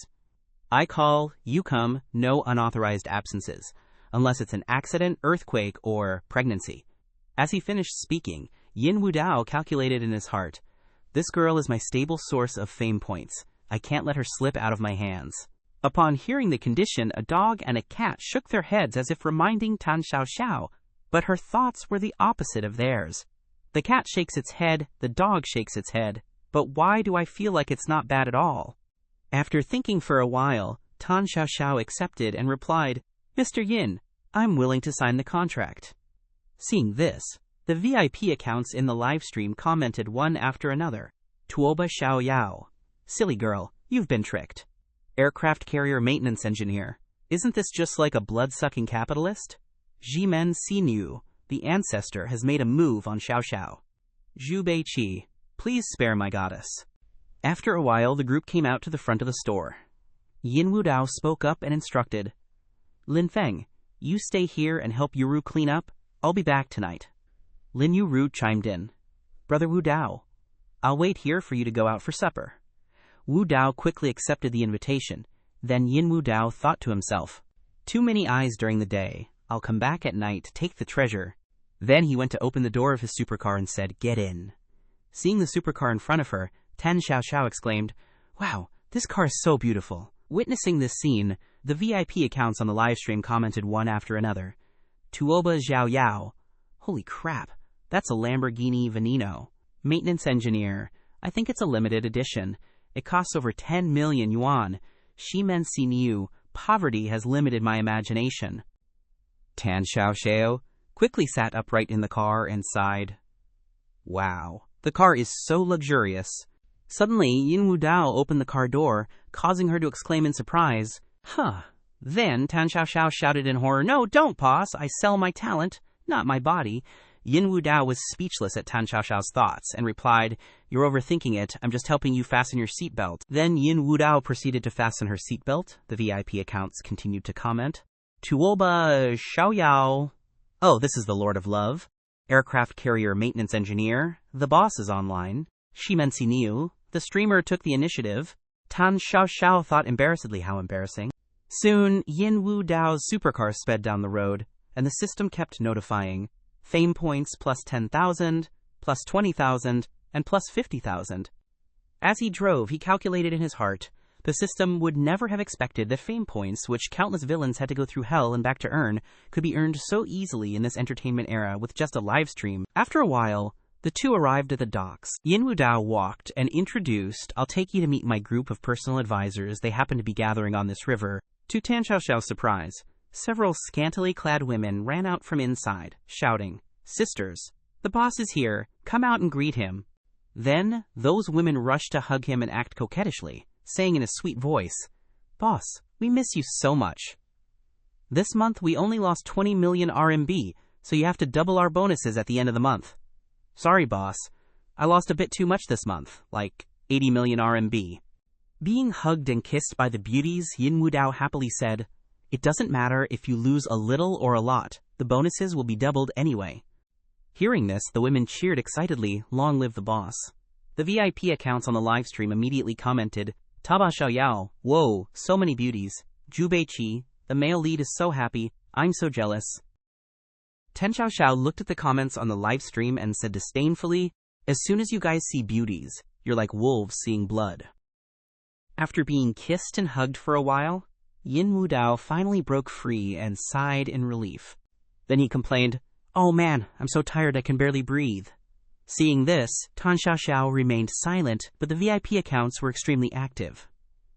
Speaker 1: I call, you come, no unauthorized absences, unless it's an accident, earthquake, or pregnancy. As he finished speaking, Yin Wu Dao calculated in his heart, This girl is my stable source of fame points. I can't let her slip out of my hands. Upon hearing the condition, a dog and a cat shook their heads as if reminding Tan Xiaoxiao, but her thoughts were the opposite of theirs. The cat shakes its head, the dog shakes its head, but why do I feel like it's not bad at all? After thinking for a while, Tan Xiaoxiao accepted and replied, Mr. Yin, I'm willing to sign the contract. Seeing this, the VIP accounts in the livestream commented one after another. Tuoba Xiao Yao. Silly girl, you've been tricked. Aircraft carrier maintenance engineer. Isn't this just like a blood-sucking capitalist? Jimen Xinyu, the ancestor, has made a move on Xiaoxiao. Zhu Beiqi, please spare my goddess. After a while, the group came out to the front of the store. Yin Wu Dao spoke up and instructed, Lin Feng, You stay here and help Yuru clean up. I'll be back tonight. Lin Yuru chimed in. Brother Wu Dao, I'll wait here for you to go out for supper. Wu Dao quickly accepted the invitation. Then Yin Wu Dao thought to himself, too many eyes during the day. I'll come back at night to take the treasure. Then he went to open the door of his supercar and said, get in. Seeing the supercar in front of her, Tan Xiao exclaimed, wow, this car is so beautiful. Witnessing this scene, the VIP accounts on the livestream commented one after another. Tuoba Zhao Yao. Holy crap, that's a Lamborghini Veneno. Maintenance engineer. I think it's a limited edition. It costs over 10 million yuan. Shimen Si Niu. Poverty has limited my imagination. Tan Xiao quickly sat upright in the car and sighed. Wow, the car is so luxurious. Suddenly, Yin Wu Dao opened the car door, causing her to exclaim in surprise, huh. Then Tan Xiao shouted in horror, no, don't, boss. I sell my talent, not my body. Yin Wu Dao was speechless at Tan Xiao's thoughts and replied, you're overthinking it. I'm just helping you fasten your seatbelt. Then Yin Wu Dao proceeded to fasten her seatbelt. The VIP accounts continued to comment. Tuoba Xiaoyao. Oh, this is the Lord of Love. Aircraft carrier maintenance engineer. The boss is online. Shimen Si Niu. The streamer took the initiative. Tan Xiao thought embarrassedly how embarrassing. Soon, Yin Wu Dao's supercar sped down the road, and the system kept notifying. Fame points plus 10,000, plus 20,000, and plus 50,000. As he drove, he calculated in his heart, the system would never have expected that fame points, which countless villains had to go through hell and back to earn, could be earned so easily in this entertainment era with just a live stream. After a while, the two arrived at the docks. Yin Wu Dao walked and introduced, I'll take you to meet my group of personal advisors. They happen to be gathering on this river. To Tan Xiao's surprise, several scantily clad women ran out from inside, shouting, sisters, the boss is here. Come out and greet him. Then, those women rushed to hug him and act coquettishly, saying in a sweet voice, boss, we miss you so much. This month we only lost 20 million RMB, so you have to double our bonuses at the end of the month. Sorry, boss. I lost a bit too much this month, like 80 million RMB. Being hugged and kissed by the beauties, Yin Wu Dao happily said, it doesn't matter if you lose a little or a lot, the bonuses will be doubled anyway. Hearing this, the women cheered excitedly, long live the boss. The VIP accounts on the livestream immediately commented, Taba Xiaoyao, whoa, so many beauties. Zhu Beiqi, the male lead is so happy, I'm so jealous. Tan Xiao looked at the comments on the livestream and said disdainfully, as soon as you guys see beauties, you're like wolves seeing blood. After being kissed and hugged for a while, Yin Wu Dao finally broke free and sighed in relief. Then he complained, oh man, I'm so tired I can barely breathe. Seeing this, Tan Xiao remained silent, but the VIP accounts were extremely active.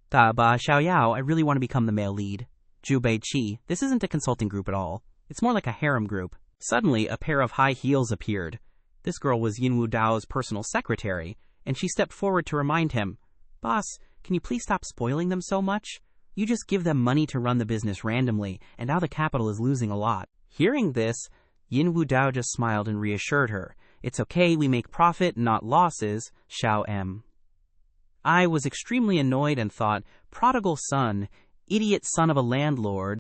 Speaker 1: Da Ba Xiaoyao, I really want to become the male lead. Zhu Beiqi, this isn't a consulting group at all. It's more like a harem group. Suddenly, a pair of high heels appeared. This girl was Yin Wu Dao's personal secretary, and she stepped forward to remind him, boss, can you please stop spoiling them so much? You just give them money to run the business randomly, and now the capital is losing a lot. Hearing this, Yin Wu Dao just smiled and reassured her. It's okay, we make profit, not losses, Xiao M. I was extremely annoyed and thought, prodigal son, idiot son of a landlord.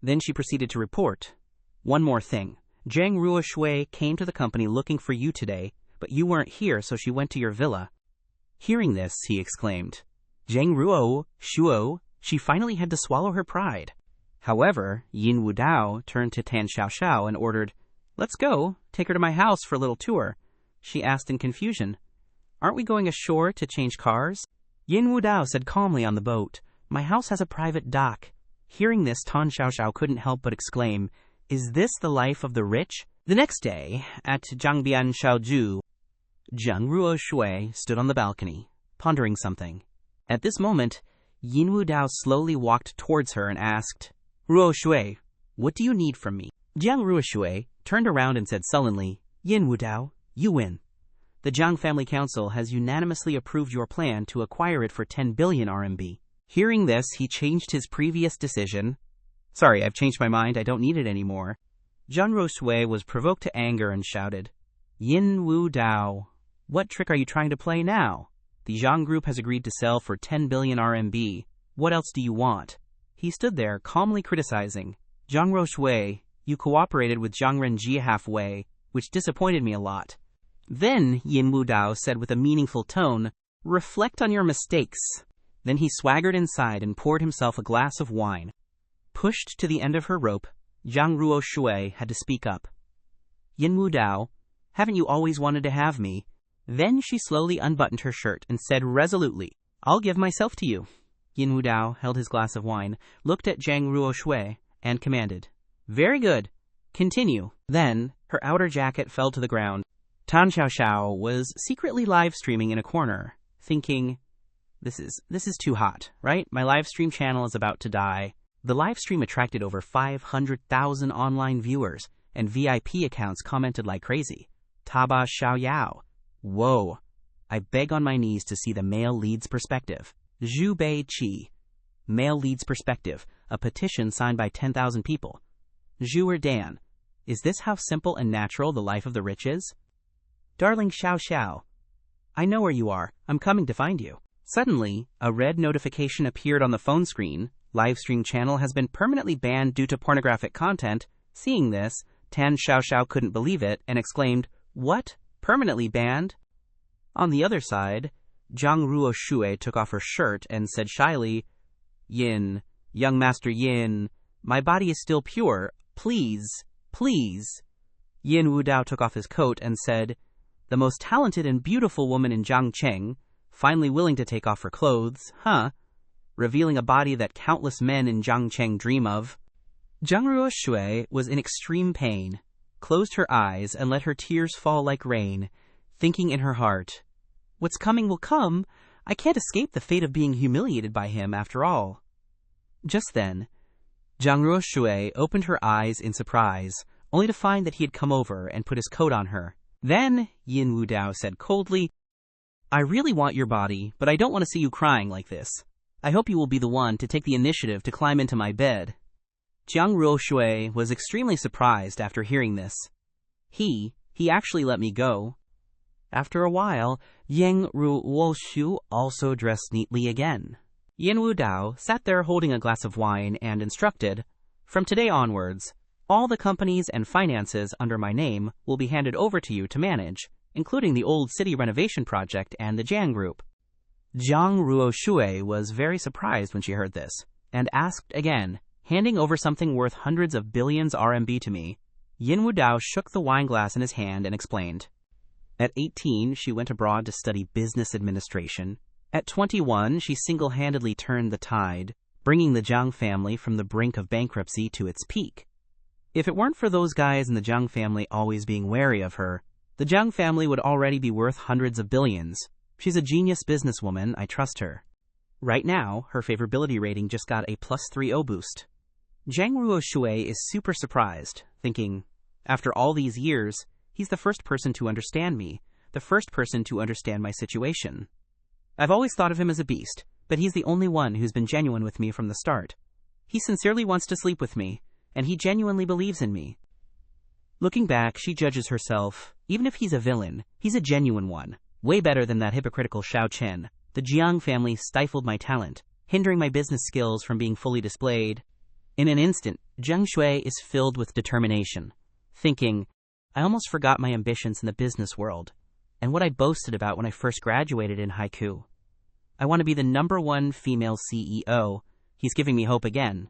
Speaker 1: Then she proceeded to report. One more thing. Zhang Ruoshui came to the company looking for you today, but you weren't here, so she went to your villa. Hearing this, he exclaimed, Zhang Ruoshui, she finally had to swallow her pride. However, Yin Wu Dao turned to Tan Xiao and ordered, let's go, take her to my house for a little tour. She asked in confusion, aren't we going ashore to change cars? Yin Wu Dao said calmly on the boat, my house has a private dock. Hearing this, Tan Xiao couldn't help but exclaim, is this the life of the rich? The next day, at Zhangbian Shaoju, Zhang Ruoshui stood on the balcony, pondering something. At this moment, Yin Wu Dao slowly walked towards her and asked, Ruoshui, what do you need from me? Zhang Ruoshui turned around and said sullenly, Yin Wu Dao, you win. The Zhang Family Council has unanimously approved your plan to acquire it for 10 billion RMB. Hearing this, he changed his previous decision. Sorry, I've changed my mind, I don't need it anymore. Zhang Ruoshui was provoked to anger and shouted, Yin Wu Dao, what trick are you trying to play now? The Zhang Group has agreed to sell for 10 billion RMB. What else do you want? He stood there, calmly criticizing. Zhang Ruoshui, you cooperated with Zhang Renji halfway, which disappointed me a lot. Then, Yin Wu Dao said with a meaningful tone, reflect on your mistakes. Then he swaggered inside and poured himself a glass of wine. Pushed to the end of her rope, Zhang Ruoshui had to speak up. Yin Wu Dao, haven't you always wanted to have me? Then she slowly unbuttoned her shirt and said resolutely, I'll give myself to you. Yin Wu Dao held his glass of wine, looked at Zhang Ruoshui, and commanded, very good. Continue. Then, her outer jacket fell to the ground. Tan Xiaoxiao was secretly live-streaming in a corner, thinking, this is too hot, right? My live-stream channel is about to die. The live-stream attracted over 500,000 online viewers, and VIP accounts commented like crazy. Taba Xiaoyao. Whoa. I beg on my knees to see the male lead's perspective. Zhu Bei Qi. Male lead's perspective, a petition signed by 10,000 people. Zhu Dan. Is this how simple and natural the life of the rich is? Darling Xiao Xiao. I know where you are. I'm coming to find you. Suddenly, a red notification appeared on the phone screen. Livestream channel has been permanently banned due to pornographic content. Seeing this, Tan Xiaoxiao couldn't believe it and exclaimed, what? Permanently banned? On the other side, Zhang Ruoshui took off her shirt and said shyly, Yin, young master Yin, my body is still pure. Please, please. Yin Wu Dao took off his coat and said, the most talented and beautiful woman in Jiangcheng, finally willing to take off her clothes, huh? Revealing a body that countless men in Jiangcheng dream of. Zhang Ruoshui was in extreme pain, closed her eyes and let her tears fall like rain, thinking in her heart, what's coming will come. I can't escape the fate of being humiliated by him after all. Just then, Zhang Ruoshui opened her eyes in surprise, only to find that he had come over and put his coat on her. Then, Yin Wu Dao said coldly, I really want your body, but I don't want to see you crying like this. I hope you will be the one to take the initiative to climb into my bed. Zhang Ruoshui was extremely surprised after hearing this. He actually let me go. After a while, Yin Ruoshui also dressed neatly again. Yin Wu Dao sat there holding a glass of wine and instructed, from today onwards, all the companies and finances under my name will be handed over to you to manage, including the old city renovation project and the Jiang Group. Zhang Ruoshui was very surprised when she heard this, and asked again, handing over something worth hundreds of billions RMB to me. Yin Wu Dao shook the wine glass in his hand and explained. At 18, she went abroad to study business administration. At 21, she single-handedly turned the tide, bringing the Jiang family from the brink of bankruptcy to its peak. If it weren't for those guys in the Jiang family always being wary of her, the Jiang family would already be worth hundreds of billions. She's a genius businesswoman, I trust her. Right now, her favorability rating just got a +30 boost. Zhang Ruoshui is super surprised, thinking, after all these years, he's the first person to understand me, the first person to understand my situation. I've always thought of him as a beast, but he's the only one who's been genuine with me from the start. He sincerely wants to sleep with me, and he genuinely believes in me. Looking back, she judges herself. Even if he's a villain, he's a genuine one. Way better than that hypocritical Xiao Chen. The Jiang family stifled my talent, hindering my business skills from being fully displayed. In an instant, Zheng Shui is filled with determination, thinking, I almost forgot my ambitions in the business world, and what I boasted about when I first graduated in Haiku. I want to be the #1 female CEO. He's giving me hope again.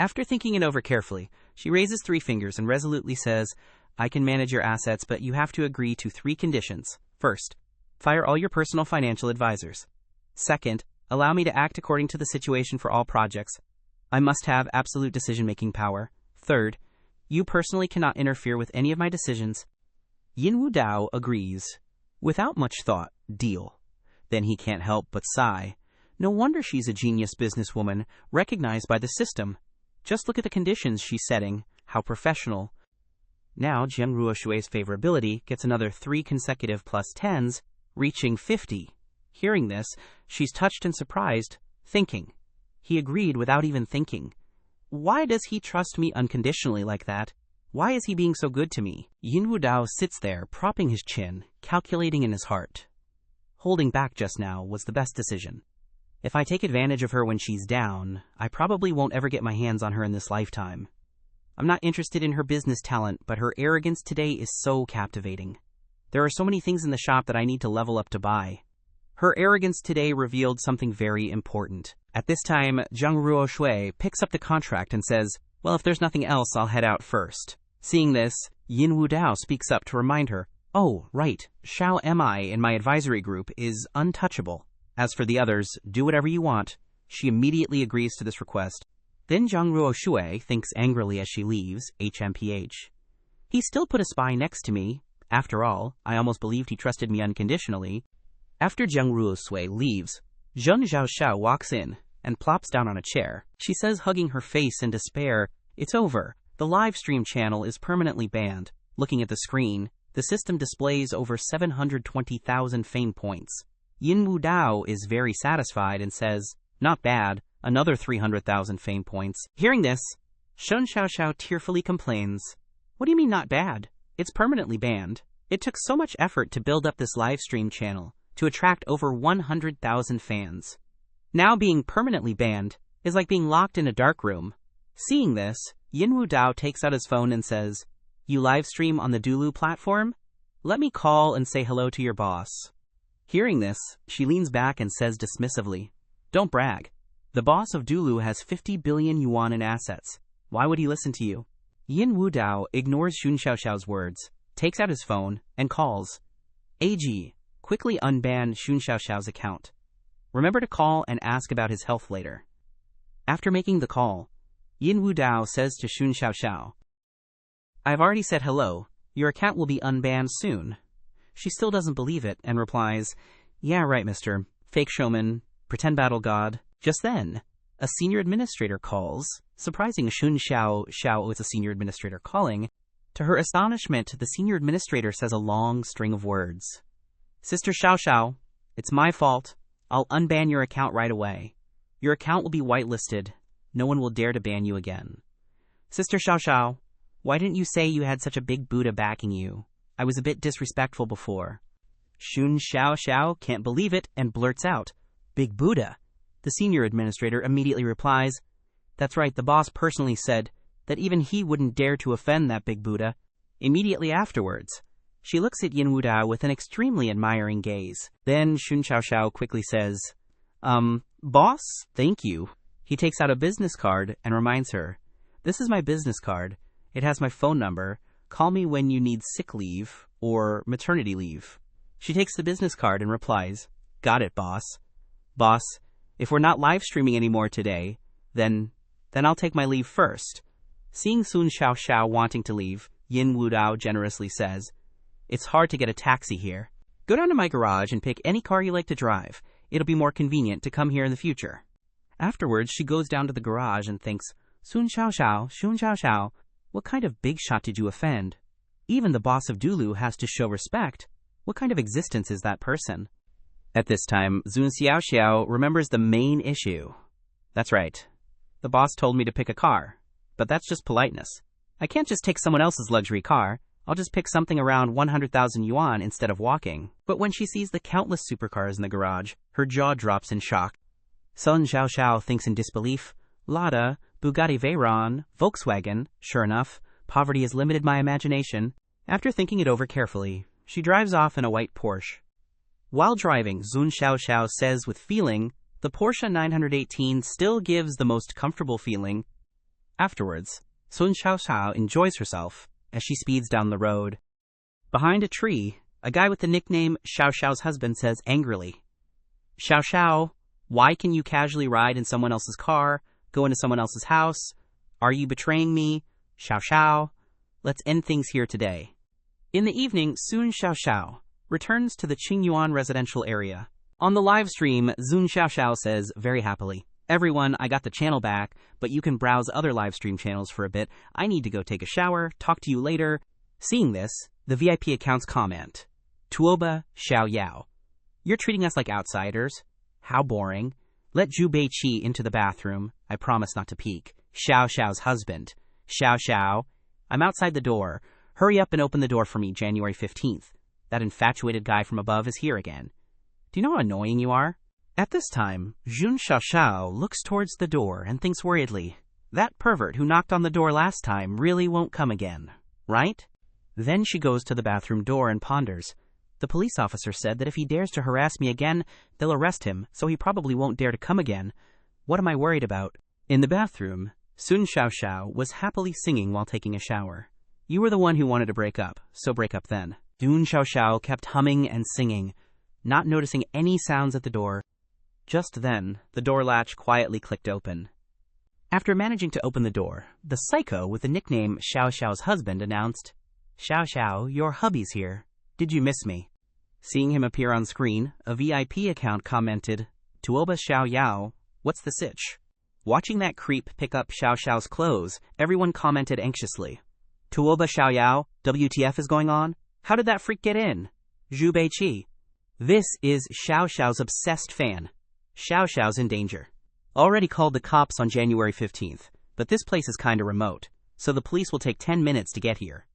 Speaker 1: After thinking it over carefully, she raises 3 fingers and resolutely says, I can manage your assets, but you have to agree to 3 conditions. First, fire all your personal financial advisors. Second, allow me to act according to the situation for all projects. I must have absolute decision-making power. Third, you personally cannot interfere with any of my decisions. Yin Wu Dao agrees. Without much thought, deal. Then he can't help but sigh. No wonder she's a genius businesswoman, recognized by the system. Just look at the conditions she's setting. How professional. Now Zhang Ruoshui's favorability gets another 3 consecutive +10s, reaching 50. Hearing this, she's touched and surprised, thinking. He agreed without even thinking. Why does he trust me unconditionally like that? Why is he being so good to me? Yin Wu Dao sits there, propping his chin, calculating in his heart. Holding back just now was the best decision. If I take advantage of her when she's down, I probably won't ever get my hands on her in this lifetime. I'm not interested in her business talent, but her arrogance today is so captivating. There are so many things in the shop that I need to level up to buy. Her arrogance today revealed something very important. At this time, Zhang Ruoshui picks up the contract and says, well, if there's nothing else, I'll head out first. Seeing this, Yin Wu Dao speaks up to remind her, oh, right, Xiao Mi in my advisory group is untouchable. As for the others, do whatever you want. She immediately agrees to this request. Then Zhang Ruoshui thinks angrily as she leaves, HMPH. He still put a spy next to me. After all, I almost believed he trusted me unconditionally. After Zhang Ruoshui leaves, Zheng Xiaoxiao walks in and plops down on a chair. She says, hugging her face in despair, it's over. The live stream channel is permanently banned. Looking at the screen, the system displays over 720,000 fame points. Yin Wu Dao is very satisfied and says, not bad, another 300,000 fame points. Hearing this, Shen Xiaoxiao tearfully complains, what do you mean not bad? It's permanently banned. It took so much effort to build up this live stream channel to attract over 100,000 fans. Now being permanently banned is like being locked in a dark room. Seeing this, Yin Wu Dao takes out his phone and says, you live stream on the Dulu platform? Let me call and say hello to your boss. Hearing this, she leans back and says dismissively, don't brag. The boss of Dulu has 50 billion yuan in assets. Why would he listen to you? Yin Wu Dao ignores Xun Xiaoxiao's words, takes out his phone, and calls. AG, quickly unban Xun Xiaoxiao's account. Remember to call and ask about his health later. After making the call, Yin Wu Dao says to Xun Xiaoxiao, I've already said hello. Your account will be unbanned soon. She still doesn't believe it and replies, yeah, right, mister. Fake showman, pretend battle god. Just then, a senior administrator calls, surprising Xun Xiaoxiao with a senior administrator calling. To her astonishment, the senior administrator says a long string of words. Sister Xiaoxiao, it's my fault. I'll unban your account right away. Your account will be whitelisted. No one will dare to ban you again. Sister Xiaoxiao, why didn't you say you had such a big Buddha backing you? I was a bit disrespectful before. Xun Xiaoxiao can't believe it and blurts out, Big Buddha. The senior administrator immediately replies, that's right, the boss personally said that even he wouldn't dare to offend that Big Buddha. Immediately afterwards, she looks at Yin Wu Dao with an extremely admiring gaze. Then Xun Xiaoxiao quickly says, boss, thank you. He takes out a business card and reminds her, this is my business card. It has my phone number. Call me when you need sick leave or maternity leave. She takes the business card and replies, got it, boss. Boss, if we're not live streaming anymore today, then I'll take my leave first. Seeing Xun Xiaoxiao wanting to leave, Yin Wu Dao generously says, it's hard to get a taxi here. Go down to my garage and pick any car you like to drive. It'll be more convenient to come here in the future. Afterwards, she goes down to the garage and thinks, Xun Xiaoxiao, what kind of big shot did you offend? Even the boss of Dulu has to show respect. What kind of existence is that person? At this time, Xun Xiaoxiao remembers the main issue. That's right. The boss told me to pick a car, but that's just politeness. I can't just take someone else's luxury car. I'll just pick something around 100,000 yuan instead of walking. But when she sees the countless supercars in the garage, her jaw drops in shock. Sun Xiaoxiao thinks in disbelief, Lada, Bugatti Veyron, Volkswagen. Sure enough, poverty has limited my imagination. After thinking it over carefully, she drives off in a white Porsche. While driving, Xun Xiaoxiao says with feeling, the Porsche 918 still gives the most comfortable feeling. Afterwards, Xun Xiaoxiao enjoys herself as she speeds down the road. Behind a tree, a guy with the nickname Xiaoxiao's husband says angrily, Xiaoxiao, why can you casually ride in someone else's car, go into someone else's house? Are you betraying me? Xiaoxiao, let's end things here today. In the evening, Xun Xiaoxiao returns to the Qingyuan residential area. On the live stream, Xun Xiaoxiao says very happily, everyone, I got the channel back, but you can browse other live stream channels for a bit. I need to go take a shower. Talk to you later. Seeing this, the VIP accounts comment, Tuoba Xiao Yao. You're treating us like outsiders. How boring. Let Zhu Beiqi into the bathroom. I promise not to peek. Xiao Xiao's husband. Xiao Xiao, I'm outside the door. Hurry up and open the door for me, January 15th. That infatuated guy from above is here again. Do you know how annoying you are? At this time, Xun Xiaoxiao looks towards the door and thinks worriedly, That pervert who knocked on the door last time really won't come again, right? Then she goes to the bathroom door and ponders. The police officer said that if he dares to harass me again, they'll arrest him, so he probably won't dare to come again. What am I worried about? In the bathroom, Sun Xiaoxiao was happily singing while taking a shower. You were the one who wanted to break up, so break up then. Sun Xiaoxiao kept humming and singing, not noticing any sounds at the door. Just then, the door latch quietly clicked open. After managing to open the door, the psycho with the nickname Xiao Xiao's husband announced, "Xiao Xiao, your hubby's here. Did you miss me?" Seeing him appear on screen, a VIP account commented, "Tuoba Xiao Yao, what's the sitch?" Watching that creep pick up Xiao Xiao's clothes, everyone commented anxiously, "Tuoba Xiao Yao, WTF is going on? How did that freak get in? Zhu Beiqi." This is Xiao Xiao's obsessed fan. Xiao Xiao's in danger. Already called the cops on January 15th, but this place is kinda remote, so the police will take 10 minutes to get here.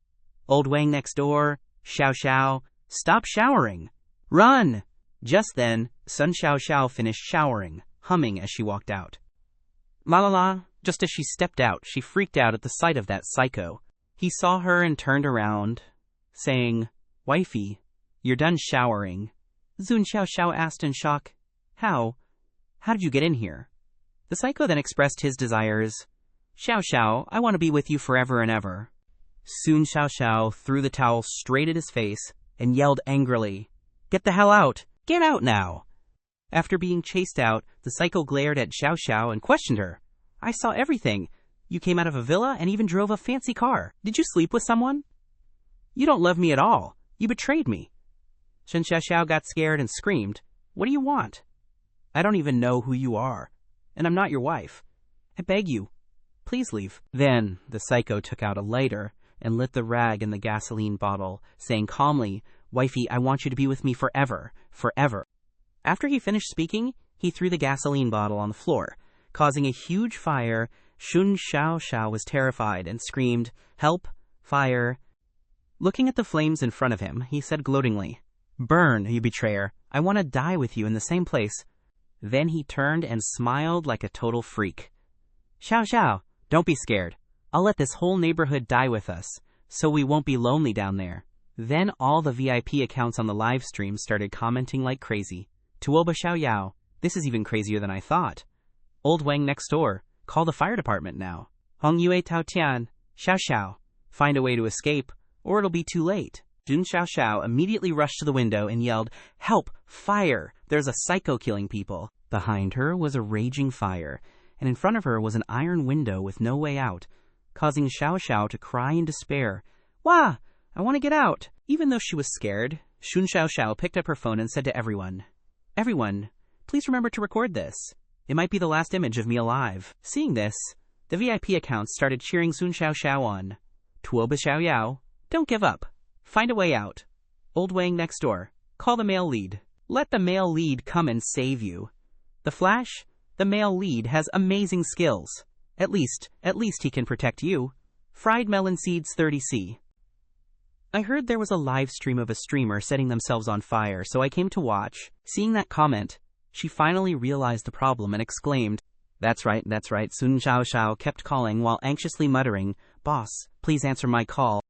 Speaker 1: Old Wang next door, Xiao Xiao, stop showering! Run! Just then, Sun Xiaoxiao finished showering, humming as she walked out. La la la, just as she stepped out, she freaked out at the sight of that psycho. He saw her and turned around, saying, "Wifey, you're done showering." Sun Xiaoxiao asked in shock, How did you get in here?" The psycho then expressed his desires. "Xiao Xiao, I want to be with you forever and ever." Sun Xiaoxiao threw the towel straight at his face and yelled angrily, "Get the hell out! Get out now!" After being chased out, the psycho glared at Xiao Xiao and questioned her. "I saw everything. You came out of a villa and even drove a fancy car. Did you sleep with someone? You don't love me at all. You betrayed me." Sun Xiaoxiao got scared and screamed, "What do you want? I don't even know who you are, and I'm not your wife. I beg you, please leave." Then the psycho took out a lighter and lit the rag in the gasoline bottle, saying calmly, "Wifey, I want you to be with me forever, forever." After he finished speaking, he threw the gasoline bottle on the floor, causing a huge fire. Sun Xiaoxiao was terrified and screamed, "Help! Fire!" Looking at the flames in front of him, he said gloatingly, "Burn, you betrayer! I want to die with you in the same place." Then he turned and smiled like a total freak. "Xiao Xiao, don't be scared. I'll let this whole neighborhood die with us, so we won't be lonely down there." Then all the VIP accounts on the live stream started commenting like crazy. "Tuoba Xiao Yao, this is even crazier than I thought. Old Wang next door, call the fire department now. Hong Yue Tao Tian, Xiao Xiao, find a way to escape, or it'll be too late." Sun Xiaoxiao immediately rushed to the window and yelled, "Help! Fire! There's a psycho killing people." Behind her was a raging fire, and in front of her was an iron window with no way out, causing Xiao Xiao to cry in despair. "Wah! I want to get out!" Even though she was scared, Sun Xiaoxiao picked up her phone and said to everyone, "Everyone, please remember to record this. It might be the last image of me alive." Seeing this, the VIP accounts started cheering Sun Xiaoxiao on. "Tuoba Xiao Yao, don't give up. Find a way out. Old Wang next door, call the male lead. Let the male lead come and save you. The Flash, the male lead, has amazing skills. At least he can protect you. Fried melon seeds 30C. I heard there was a live stream of a streamer setting themselves on fire, so I came to watch. Seeing that comment, she finally realized the problem and exclaimed, That's right. Sun Xiaoxiao kept calling while anxiously muttering, "Boss, please answer my call."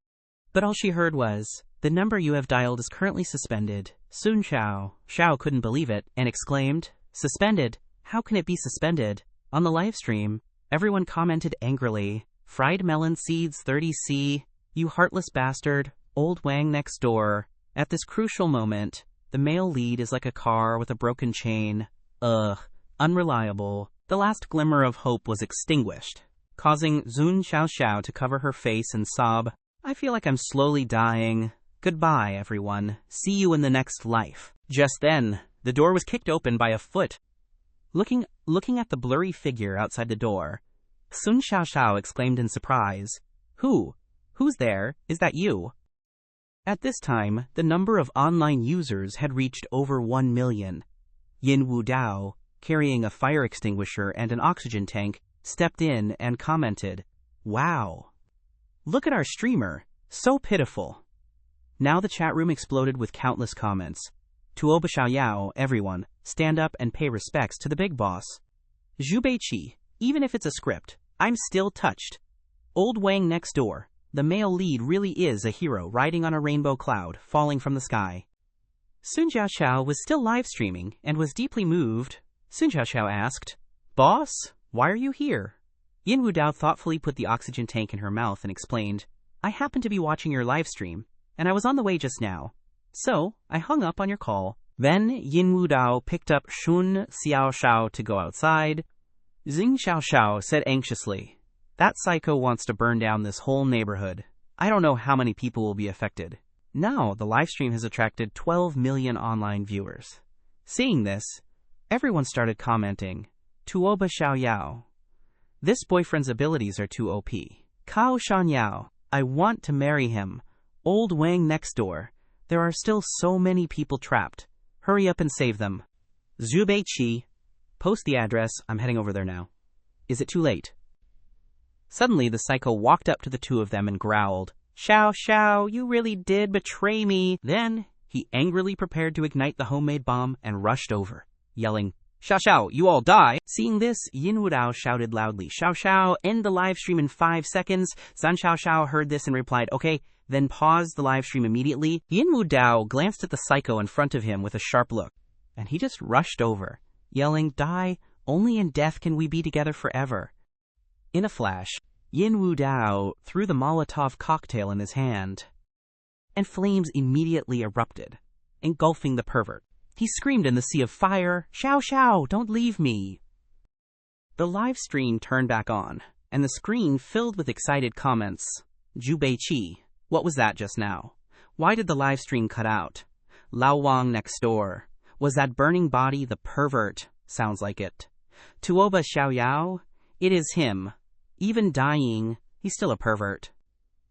Speaker 1: But all she heard was, "The number you have dialed is currently suspended." Sun Xiao couldn't believe it and exclaimed, "Suspended? How can it be suspended?" On the live stream, everyone commented angrily, "Fried melon seeds 30C, you heartless bastard, old Wang next door." At this crucial moment, the male lead is like a car with a broken chain. Ugh, unreliable. The last glimmer of hope was extinguished, causing Sun Xiaoxiao to cover her face and sob, "I feel like I'm slowly dying. Goodbye, everyone. See you in the next life." Just then, the door was kicked open by a foot. Looking at the blurry figure outside the door, Sun Xiaoxiao exclaimed in surprise, Who's there? Is that you?" At this time, the number of online users had reached over 1 million. Yin Wu Dao, carrying a fire extinguisher and an oxygen tank, stepped in and commented, "Wow. Look at our streamer. So pitiful." Now the chat room exploded with countless comments. "Tuoba Xiao Yao, everyone, stand up and pay respects to the big boss. Zhu Beiqi, even if it's a script, I'm still touched. Old Wang next door. The male lead really is a hero riding on a rainbow cloud, falling from the sky. Sun Xiaoxiao was still live streaming and was deeply moved. Sun Xiaoxiao asked, "Boss, why are you here?" Yin Wu Dao thoughtfully put the oxygen tank in her mouth and explained, "I happened to be watching your live stream, and I was on the way just now. So, I hung up on your call." Then Yin Wu Dao picked up Sun Xiaoxiao to go outside. Xing Xiaoxiao said anxiously, "That psycho wants to burn down this whole neighborhood. I don't know how many people will be affected." Now, the livestream has attracted 12 million online viewers. Seeing this, everyone started commenting, "Tuoba Xiaoyao. This boyfriend's abilities are too OP. Kao Shanyao. I want to marry him. Old Wang next door. There are still so many people trapped. Hurry up and save them. Zhu Beiqi. Post the address. I'm heading over there now. Is it too late?" Suddenly, the psycho walked up to the two of them and growled, "Xiao Xiao, you really did betray me." Then, he angrily prepared to ignite the homemade bomb and rushed over, yelling, "Xiao Xiao, you all die!" Seeing this, Yin Wu Dao shouted loudly, "Xiao Xiao, end the live stream in 5 seconds. Zan Xiao Xiao heard this and replied, "Okay," then paused the live stream immediately. Yin Wu Dao glanced at the psycho in front of him with a sharp look, and he just rushed over, yelling, "Die, only in death can we be together forever." In a flash, Yin Wu Dao threw the Molotov cocktail in his hand, and flames immediately erupted, engulfing the pervert. He screamed in the sea of fire, "Xiao Xiao, don't leave me!" The live stream turned back on, and the screen filled with excited comments. Zhu Beiqi, what was that just now? Why did the live stream cut out? Lao Wang next door. Was that burning body the pervert? Sounds like it. Tuoba Xiaoyao? It is him. Even dying, he's still a pervert.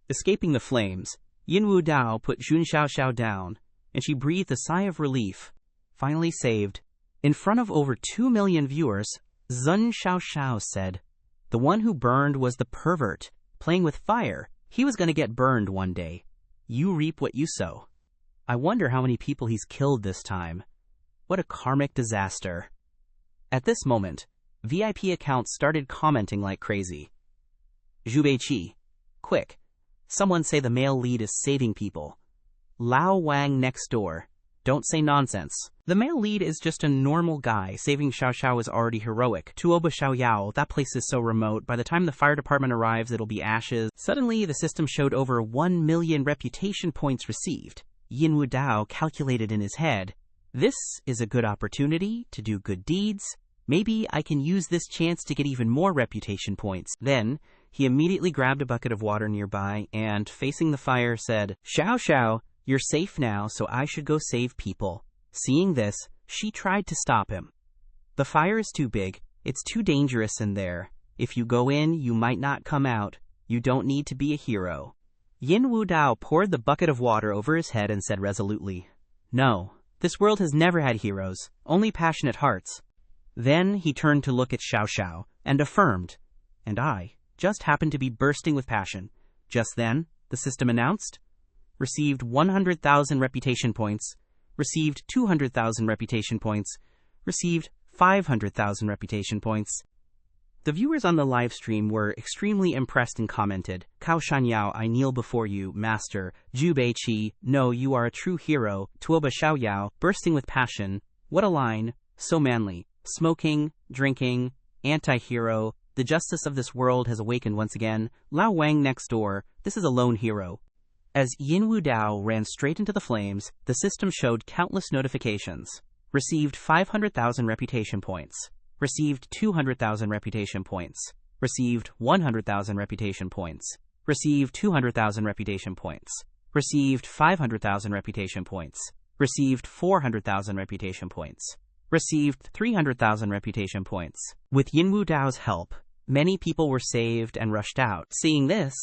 Speaker 1: Escaping the flames, Yin Wu Dao put Sun Xiaoxiao down, and she breathed a sigh of relief, finally saved. In front of over 2 million viewers, Zun Xiaoxiao said, "The one who burned was the pervert, playing with fire. He was going to get burned one day. You reap what you sow. I wonder how many people he's killed this time. What a karmic disaster." At this moment, VIP accounts started commenting like crazy. Zhu Beiqi, quick, someone say the male lead is saving people. Lao Wang next door, don't say nonsense. The male lead is just a normal guy. Saving Xiao Xiao is already heroic. Tuoba Xiaoyao, that place is so remote. By the time the fire department arrives, it'll be ashes. Suddenly, the system showed over 1 million reputation points received. Yin Wu Dao calculated in his head, "This is a good opportunity to do good deeds. Maybe I can use this chance to get even more reputation points." Then, he immediately grabbed a bucket of water nearby and, facing the fire, said, "Xiao Xiao, you're safe now, so I should go save people." Seeing this, she tried to stop him. "The fire is too big. It's too dangerous in there. If you go in, you might not come out. You don't need to be a hero." Yin Wu Dao poured the bucket of water over his head and said resolutely, "No, this world has never had heroes, only passionate hearts." Then he turned to look at Xiao Xiao and affirmed, "And I just happened to be bursting with passion." Just then, the system announced, received 100,000 reputation points, received 200,000 reputation points, received 500,000 reputation points. The viewers on the live stream were extremely impressed and commented, "Kao Shanyao, I kneel before you, master. Zhu Beiqi, no, you are a true hero. Tuoba Xiaoyao, bursting with passion. What a line, so manly. Smoking, drinking, anti-hero. The justice of this world has awakened once again. Lao Wang next door, this is a lone hero." As Yin Wu Dao ran straight into the flames, the system showed countless notifications. Received 500,000 reputation points. Received 200,000 reputation points. Received 100,000 reputation points. Received 200,000 reputation points. Received 500,000 reputation points. Received 400,000 reputation points. Received 300,000 reputation points. With Yin Wu Dao's help, many people were saved and rushed out. Seeing this,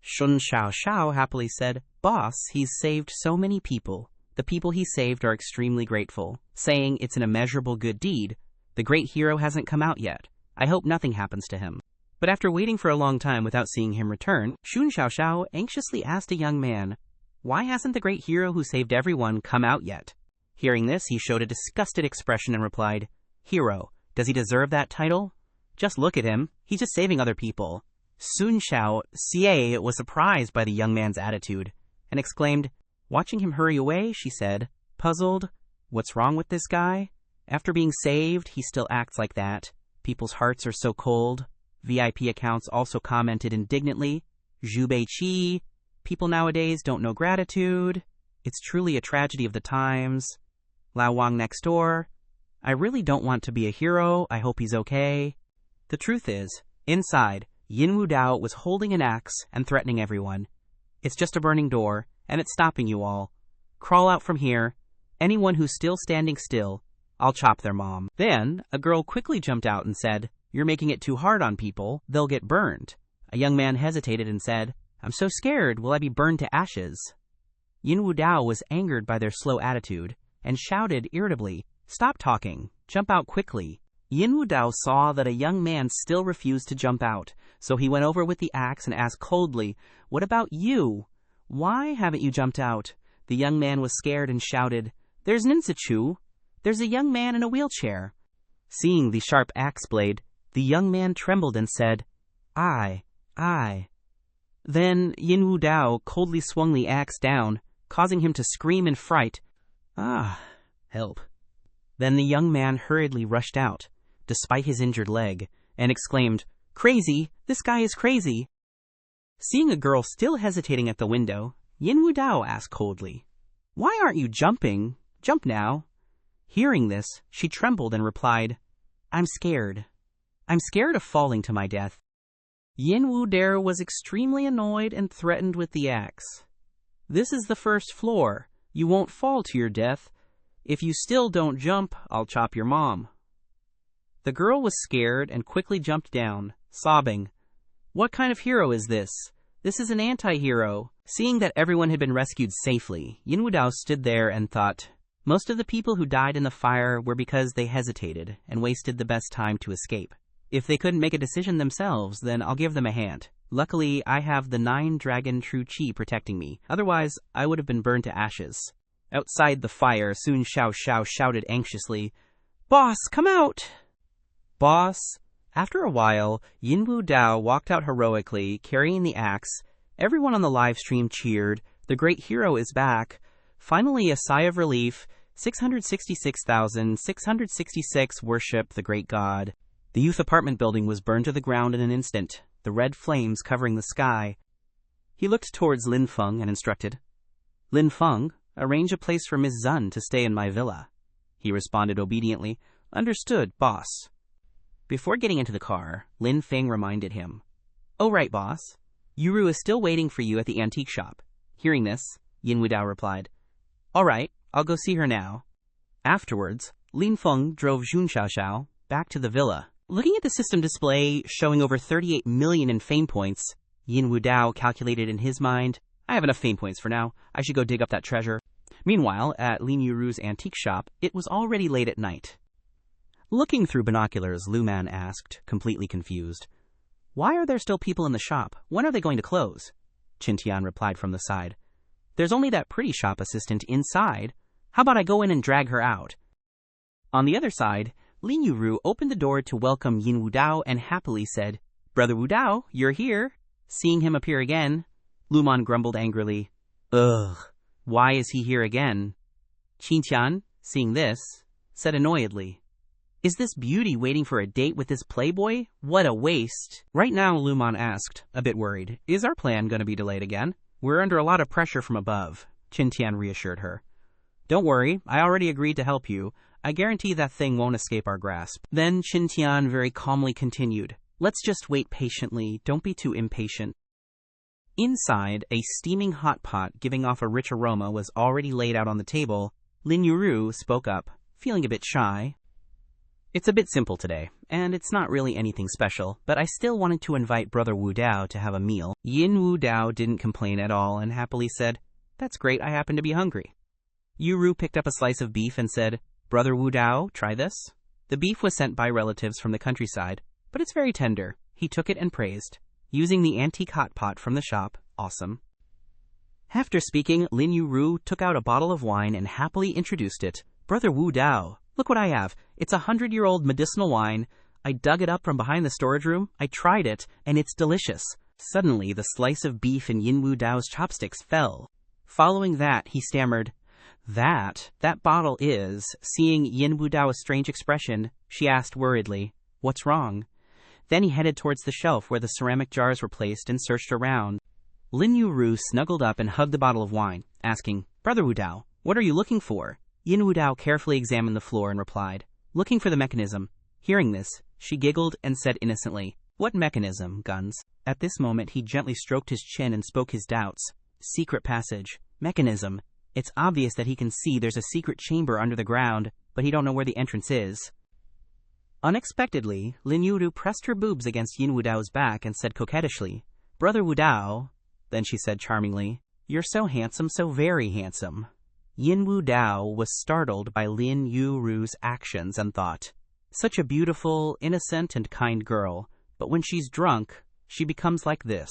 Speaker 1: Sun Xiaoxiao happily said, "Boss, he's saved so many people. The people he saved are extremely grateful, saying it's an immeasurable good deed. The great hero hasn't come out yet. I hope nothing happens to him." But after waiting for a long time without seeing him return, Sun Xiaoxiao anxiously asked a young man, "Why hasn't the great hero who saved everyone come out yet?" Hearing this, he showed a disgusted expression and replied, "Hero, does he deserve that title? Just look at him. He's just saving other people. Sun Xiao Xie was surprised by the young man's attitude and exclaimed, watching him hurry away, she said, puzzled, what's wrong with this guy? After being saved, he still acts like that. People's hearts are so cold. VIP accounts also commented indignantly, Zhu Beiqi, people nowadays don't know gratitude. It's truly a tragedy of the times. Lao Wang next door, I really don't want to be a hero. I hope he's okay. The truth is, inside, Yin Wu Dao was holding an axe and threatening everyone. It's just a burning door, and it's stopping you all. Crawl out from here. Anyone who's still standing still, I'll chop their mom. Then, a girl quickly jumped out and said, you're making it too hard on people. They'll get burned. A young man hesitated and said, I'm so scared. Will I be burned to ashes? Yin Wu Dao was angered by their slow attitude and shouted irritably, stop talking. Jump out quickly. Yin Wu Dao saw that a young man still refused to jump out, so he went over with the axe and asked coldly, what about you? Why haven't you jumped out? The young man was scared and shouted, there's Ninsa Chu. There's a young man in a wheelchair. Seeing the sharp axe blade, the young man trembled and said, I. Then Yin Wu Dao coldly swung the axe down, causing him to scream in fright. Help. Then the young man hurriedly rushed out, despite his injured leg, and exclaimed, crazy! This guy is crazy! Seeing a girl still hesitating at the window, Yin Wu Dao asked coldly, why aren't you jumping? Jump now. Hearing this, she trembled and replied, I'm scared. I'm scared of falling to my death. Yin Wu Dao was extremely annoyed and threatened with the axe. This is the first floor. You won't fall to your death. If you still don't jump, I'll chop your mom. The girl was scared and quickly jumped down, sobbing, what kind of hero is this? This is an anti-hero. Seeing that everyone had been rescued safely, Yin Wu Dao stood there and thought, most of the people who died in the fire were because they hesitated and wasted the best time to escape. If they couldn't make a decision themselves, then I'll give them a hand. Luckily, I have the 9-dragon true qi protecting me. Otherwise, I would have been burned to ashes. Outside the fire, Sun Xiao shouted anxiously, Boss, come out! Boss? After a while, Yin Wu Dao walked out heroically, carrying the axe. Everyone on the live stream cheered. The great hero is back. Finally, a sigh of relief. 666,666 worship the great god. The youth apartment building was burned to the ground in an instant, the red flames covering the sky. He looked towards Lin Feng and instructed, Lin Feng, arrange a place for Miss Zun to stay in my villa. He responded obediently, understood, boss. Before getting into the car, Lin Feng reminded him, oh right, boss. Yuru is still waiting for you at the antique shop. Hearing this, Yin Wu Dao replied, all right, I'll go see her now. Afterwards, Lin Feng drove Jun Xiaoxiao back to the villa. Looking at the system display showing over 38 million in fame points, Yin Wu Dao calculated in his mind, I have enough fame points for now. I should go dig up that treasure. Meanwhile, at Lin Yuru's antique shop, it was already late at night. Looking through binoculars, Lu Man asked, completely confused, why are there still people in the shop? When are they going to close? Qin Tian replied from the side, there's only that pretty shop assistant inside. How about I go in and drag her out? On the other side, Lin Yuru opened the door to welcome Yin Wu Dao and happily said, Brother Wu Dao, you're here. Seeing him appear again, Lu Man grumbled angrily, ugh, why is he here again? Qin Tian, seeing this, said annoyedly, is this beauty waiting for a date with this playboy? What a waste. Right now, Lu Man asked, a bit worried, is our plan going to be delayed again? We're under a lot of pressure from above, Qin Tian reassured her. Don't worry, I already agreed to help you. I guarantee that thing won't escape our grasp. Then Qin Tian very calmly continued, let's just wait patiently, don't be too impatient. Inside, a steaming hot pot giving off a rich aroma was already laid out on the table. Lin Yuru spoke up, feeling a bit shy. It's a bit simple today, and it's not really anything special, but I still wanted to invite Brother Wu Dao to have a meal. Yin Wu Dao didn't complain at all and happily said, that's great, I happen to be hungry. Yuru picked up a slice of beef and said, Brother Wu Dao, try this. The beef was sent by relatives from the countryside, but it's very tender. He took it and praised, using the antique hot pot from the shop. Awesome. After speaking, Lin Yuru took out a bottle of wine and happily introduced it. Brother Wu Dao, look what I have. It's 100-year-old medicinal wine. I dug it up from behind the storage room, I tried it, and it's delicious. Suddenly, the slice of beef in Yin Wu Dao's chopsticks fell. Following that, he stammered, That bottle is. Seeing Yin Wu Dao's strange expression, she asked worriedly, What's wrong? Then he headed towards the shelf where the ceramic jars were placed and searched around. Lin Yu snuggled up and hugged the bottle of wine, asking, Brother Wu Dao, what are you looking for? Yin Wu Dao carefully examined the floor and replied, Looking for the mechanism. Hearing this, she giggled and said innocently, What mechanism, Guns? At this moment he gently stroked his chin and spoke his doubts. Secret passage. Mechanism. It's obvious that he can see there's a secret chamber under the ground, but he don't know where the entrance is. Unexpectedly, Lin Yu pressed her boobs against Yin Wu Dao's back and said coquettishly, Brother Wu Dao. Then she said charmingly, You're so handsome, so very handsome. Yin Wu Dao was startled by Lin Yu's actions and thought, Such a beautiful, innocent, and kind girl, but when she's drunk, she becomes like this.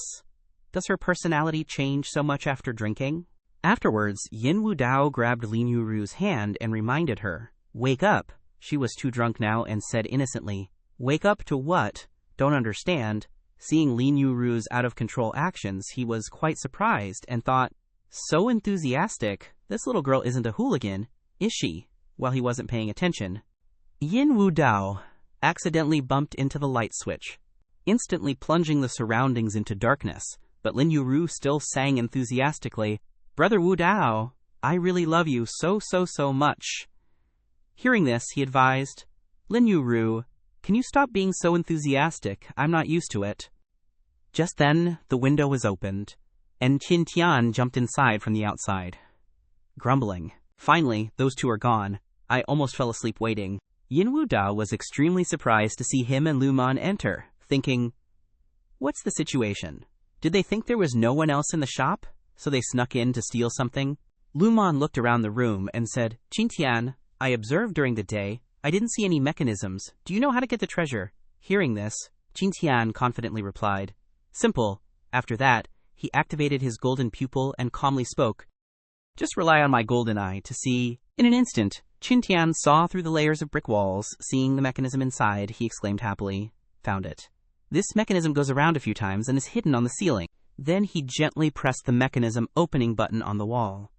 Speaker 1: Does her personality change so much after drinking? Afterwards, Yin Wu Dao grabbed Lin Yu's hand and reminded her, Wake up. She was too drunk now and said innocently, Wake up to what? Don't understand. Seeing Lin Yu's out-of-control actions, he was quite surprised and thought, So enthusiastic. This little girl isn't a hooligan, is she? While he wasn't paying attention. Yin Wu Dao accidentally bumped into the light switch, instantly plunging the surroundings into darkness, but Lin Yu still sang enthusiastically, Brother Wu Dao, I really love you so much. Hearing this, he advised, Lin Yu, can you stop being so enthusiastic? I'm not used to it. Just then, the window was opened, and Qin Tian jumped inside from the outside, grumbling. Finally, those two are gone. I almost fell asleep waiting. Yin Wu Dao was extremely surprised to see him and Lu Man enter, thinking, What's the situation? Did they think there was no one else in the shop, so they snuck in to steal something? Lu Man looked around the room and said, Qin Tian, I observed during the day. I didn't see any mechanisms. Do you know how to get the treasure? Hearing this, Qin Tian confidently replied, Simple. After that, he activated his golden pupil and calmly spoke, Just rely on my golden eye to see. In an instant, Qin Tian saw through the layers of brick walls. Seeing the mechanism inside, he exclaimed happily, Found it. This mechanism goes around a few times and is hidden on the ceiling. Then he gently pressed the mechanism opening button on the wall,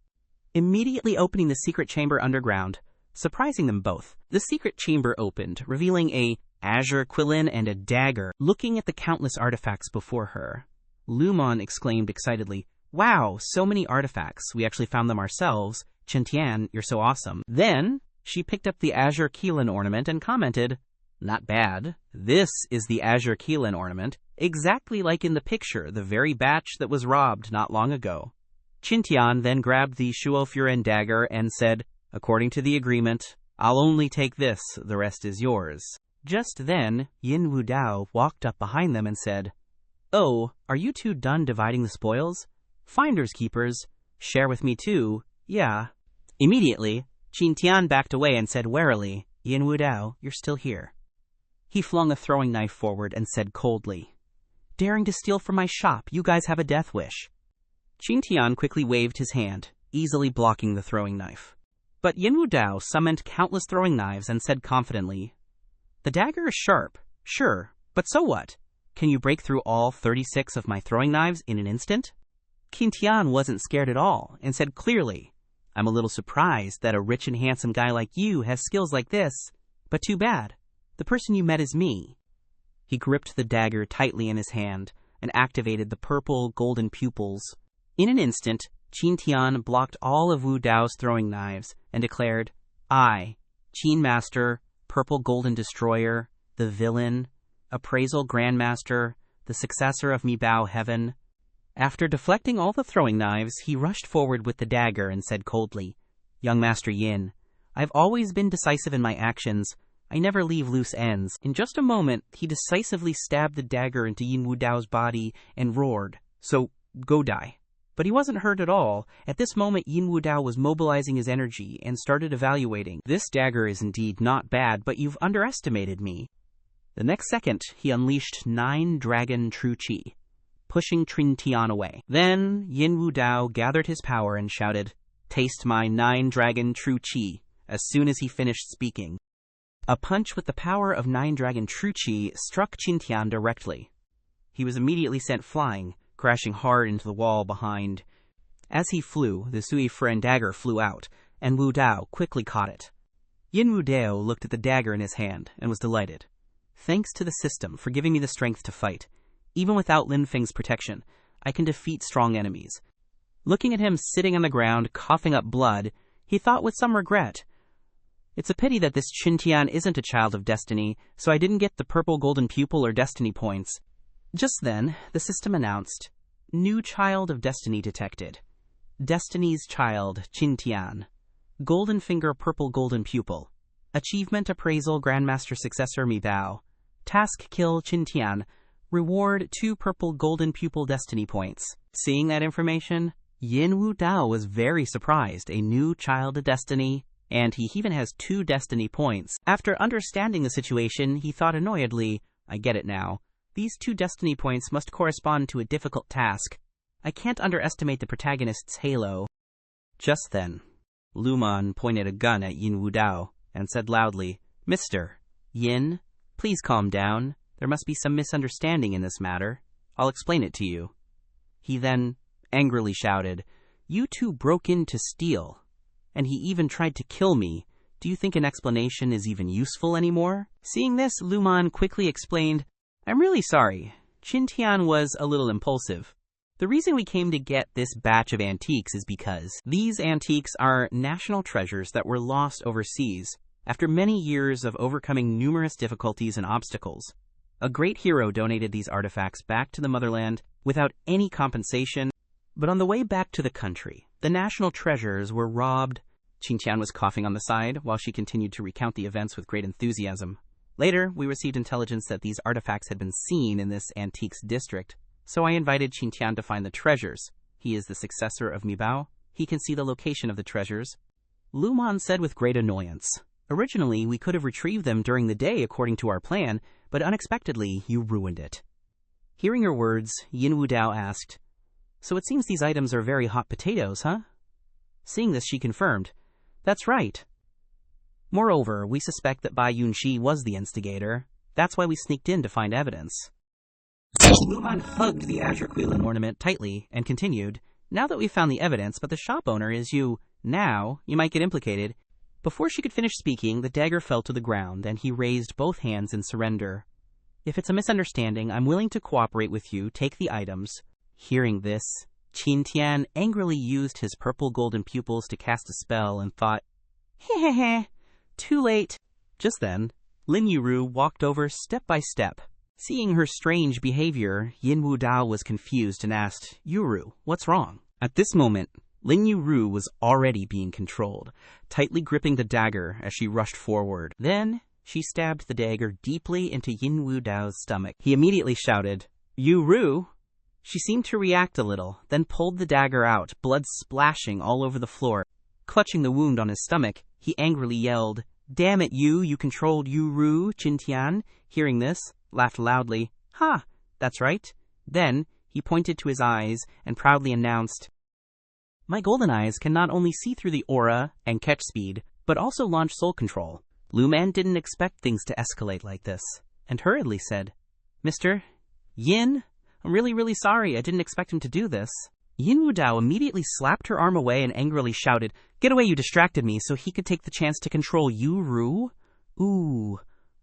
Speaker 1: immediately opening the secret chamber underground, surprising them both. The secret chamber opened, revealing a azure quillin and a dagger. Looking at the countless artifacts before her, Lu Man exclaimed excitedly, Wow, so many artifacts. We actually found them ourselves. Qin Tian, you're so awesome. Then she picked up the azure quillin ornament and commented, Not bad. This is the azure quillin ornament, exactly like in the picture, the very batch that was robbed not long ago. Qin Tian then grabbed the Shuofuren dagger and said, According to the agreement, I'll only take this, the rest is yours. Just then, Yin Wu Dao walked up behind them and said, Oh, are you two done dividing the spoils? Finders keepers, share with me too, yeah. Immediately, Qin Tian backed away and said warily, Yin Wu Dao, you're still here. He flung a throwing knife forward and said coldly, Daring to steal from my shop, you guys have a death wish. Qin Tian quickly waved his hand, easily blocking the throwing knife. But Yin Wu Dao summoned countless throwing knives and said confidently, The dagger is sharp, sure, but so what? Can you break through all 36 of my throwing knives in an instant? Qin Tian wasn't scared at all and said clearly, I'm a little surprised that a rich and handsome guy like you has skills like this, but too bad. The person you met is me. He gripped the dagger tightly in his hand and activated the purple golden pupils. In an instant, Qin Tian blocked all of Wu Dao's throwing knives and declared, I, Qin Master, Purple Golden Destroyer, the villain, Appraisal Grandmaster, the successor of Mi Bao Heaven. After deflecting all the throwing knives, he rushed forward with the dagger and said coldly, Young Master Yin, I've always been decisive in my actions. I never leave loose ends. In just a moment, he decisively stabbed the dagger into Yin Wu Dao's body and roared, So, go die. But he wasn't hurt at all. At this moment, Yin Wu Dao was mobilizing his energy and started evaluating. This dagger is indeed not bad, but you've underestimated me. The next second, he unleashed 9 dragon true qi, pushing Qin Tian away. Then, Yin Wu Dao gathered his power and shouted, Taste my 9 dragon true qi, as soon as he finished speaking. A punch with the power of 9-Dragon Truchi struck Qin Tian directly. He was immediately sent flying, crashing hard into the wall behind. As he flew, the Sui Friend dagger flew out, and Wu Dao quickly caught it. Yin Wu Dao looked at the dagger in his hand and was delighted. Thanks to the system for giving me the strength to fight. Even without Lin Feng's protection, I can defeat strong enemies. Looking at him sitting on the ground, coughing up blood, he thought with some regret, "It's a pity that this Qin Tian isn't a child of destiny, so I didn't get the purple golden pupil or destiny points." Just then, the system announced, "New child of destiny detected. Destiny's child, Qin Tian. Golden finger purple golden pupil. Achievement appraisal Grandmaster successor Mi Bao. Task kill Qin Tian. Reward 2 purple golden pupil destiny points." Seeing that information, Yin Wu Dao was very surprised. A new child of destiny, and he even has 2 destiny points. After understanding the situation, he thought annoyedly, "I get it now. These 2 destiny points must correspond to a difficult task. I can't underestimate the protagonist's halo." Just then, Luman pointed a gun at Yin Wu Dao and said loudly, "Mr. Yin, please calm down. There must be some misunderstanding in this matter. I'll explain it to you." He then angrily shouted, "You two broke in to steal, and he even tried to kill me. Do you think an explanation is even useful anymore?" Seeing this, Luman quickly explained, "I'm really sorry. Qin Tian was a little impulsive. The reason we came to get this batch of antiques is because these antiques are national treasures that were lost overseas after many years of overcoming numerous difficulties and obstacles. A great hero donated these artifacts back to the motherland without any compensation, but on the way back to the country, the national treasures were robbed." Qin Tian was coughing on the side while she continued to recount the events with great enthusiasm. "Later, we received intelligence that these artifacts had been seen in this antiques district, so I invited Qin Tian to find the treasures. He is the successor of Mi Bao. He can see the location of the treasures." Luman said with great annoyance, "Originally, we could have retrieved them during the day according to our plan, but unexpectedly, you ruined it." Hearing her words, Yin Wu Dao asked, "So it seems these items are very hot potatoes, huh?" Seeing this, she confirmed, "That's right. Moreover, we suspect that Bai Yunxi was the instigator. That's why we sneaked in to find evidence." Luman hugged the Azure-Quilin ornament tightly and continued, "Now that we've found the evidence, but the shop owner is you, now you might get implicated." Before she could finish speaking, the dagger fell to the ground, and he raised both hands in surrender. "If it's a misunderstanding, I'm willing to cooperate with you. Take the items." Hearing this, Qin Tian angrily used his purple golden pupils to cast a spell and thought, "Hehehe, too late." Just then, Lin Yuru walked over step by step. Seeing her strange behavior, Yin Wu Dao was confused and asked, "Yuru, what's wrong?" At this moment, Lin Yuru was already being controlled, tightly gripping the dagger as she rushed forward. Then, she stabbed the dagger deeply into Yin Wu Dao's stomach. He immediately shouted, "Yuru!" She seemed to react a little, then pulled the dagger out, blood splashing all over the floor. Clutching the wound on his stomach, he angrily yelled, "Damn it, you controlled Yuru!" Qin Tian, hearing this, laughed loudly. "Ha, that's right." Then, he pointed to his eyes and proudly announced, "My golden eyes can not only see through the aura and catch speed, but also launch soul control." Luman didn't expect things to escalate like this, and hurriedly said, "Mr. Yin, I'm really sorry. I didn't expect him to do this." Yin Wu Dao immediately slapped her arm away and angrily shouted, "Get away, you distracted me," so he could take the chance to control Yuru? "Ooh,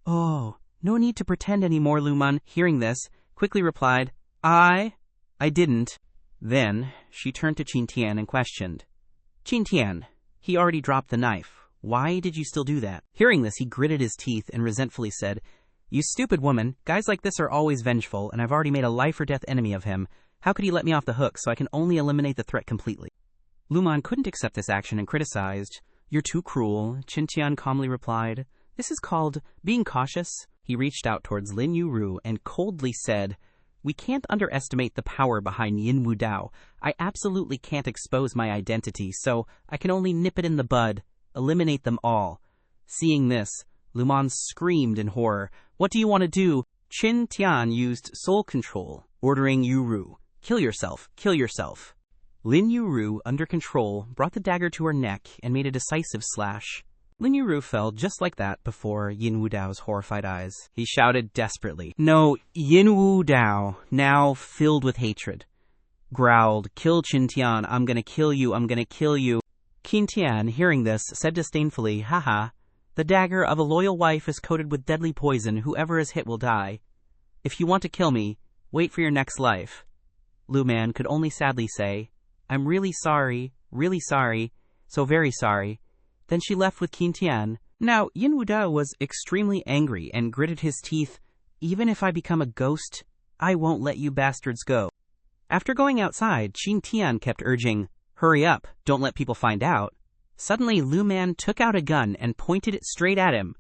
Speaker 1: oh, no need to pretend anymore," Luman, hearing this, quickly replied, I didn't." Then, she turned to Qin Tian and questioned, "Qin Tian, he already dropped the knife. Why did you still do that?" Hearing this, he gritted his teeth and resentfully said, "You stupid woman, guys like this are always vengeful, and I've already made a life-or-death enemy of him. How could he let me off the hook so I can only eliminate the threat completely?" Luman couldn't accept this action and criticized. "You're too cruel," Qin Tian calmly replied. "This is called being cautious." He reached out towards Lin Yuru and coldly said, "We can't underestimate the power behind Yin Wu Dao. I absolutely can't expose my identity, so I can only nip it in the bud, eliminate them all." Seeing this, Luman screamed in horror. "What do you want to do?" Qin Tian used soul control, ordering Yuru, "Kill yourself, kill yourself." Lin Yuru, under control, brought the dagger to her neck and made a decisive slash. Lin Yuru fell just like that before Yin Wu Dao's horrified eyes. He shouted desperately, "No, Yin Wu Dao," now filled with hatred. Growled, "Kill Qin Tian, I'm gonna kill you, I'm gonna kill you." Qin Tian, hearing this, said disdainfully, "Haha, the dagger of a loyal wife is coated with deadly poison. Whoever is hit will die. If you want to kill me, wait for your next life." Lu Man could only sadly say, "I'm really sorry, so very sorry." Then she left with Qin Tian. Now, Yin Wu Dao was extremely angry and gritted his teeth. "Even if I become a ghost, I won't let you bastards go." After going outside, Qin Tian kept urging, "Hurry up, don't let people find out." Suddenly, Lu Man took out a gun and pointed it straight at him.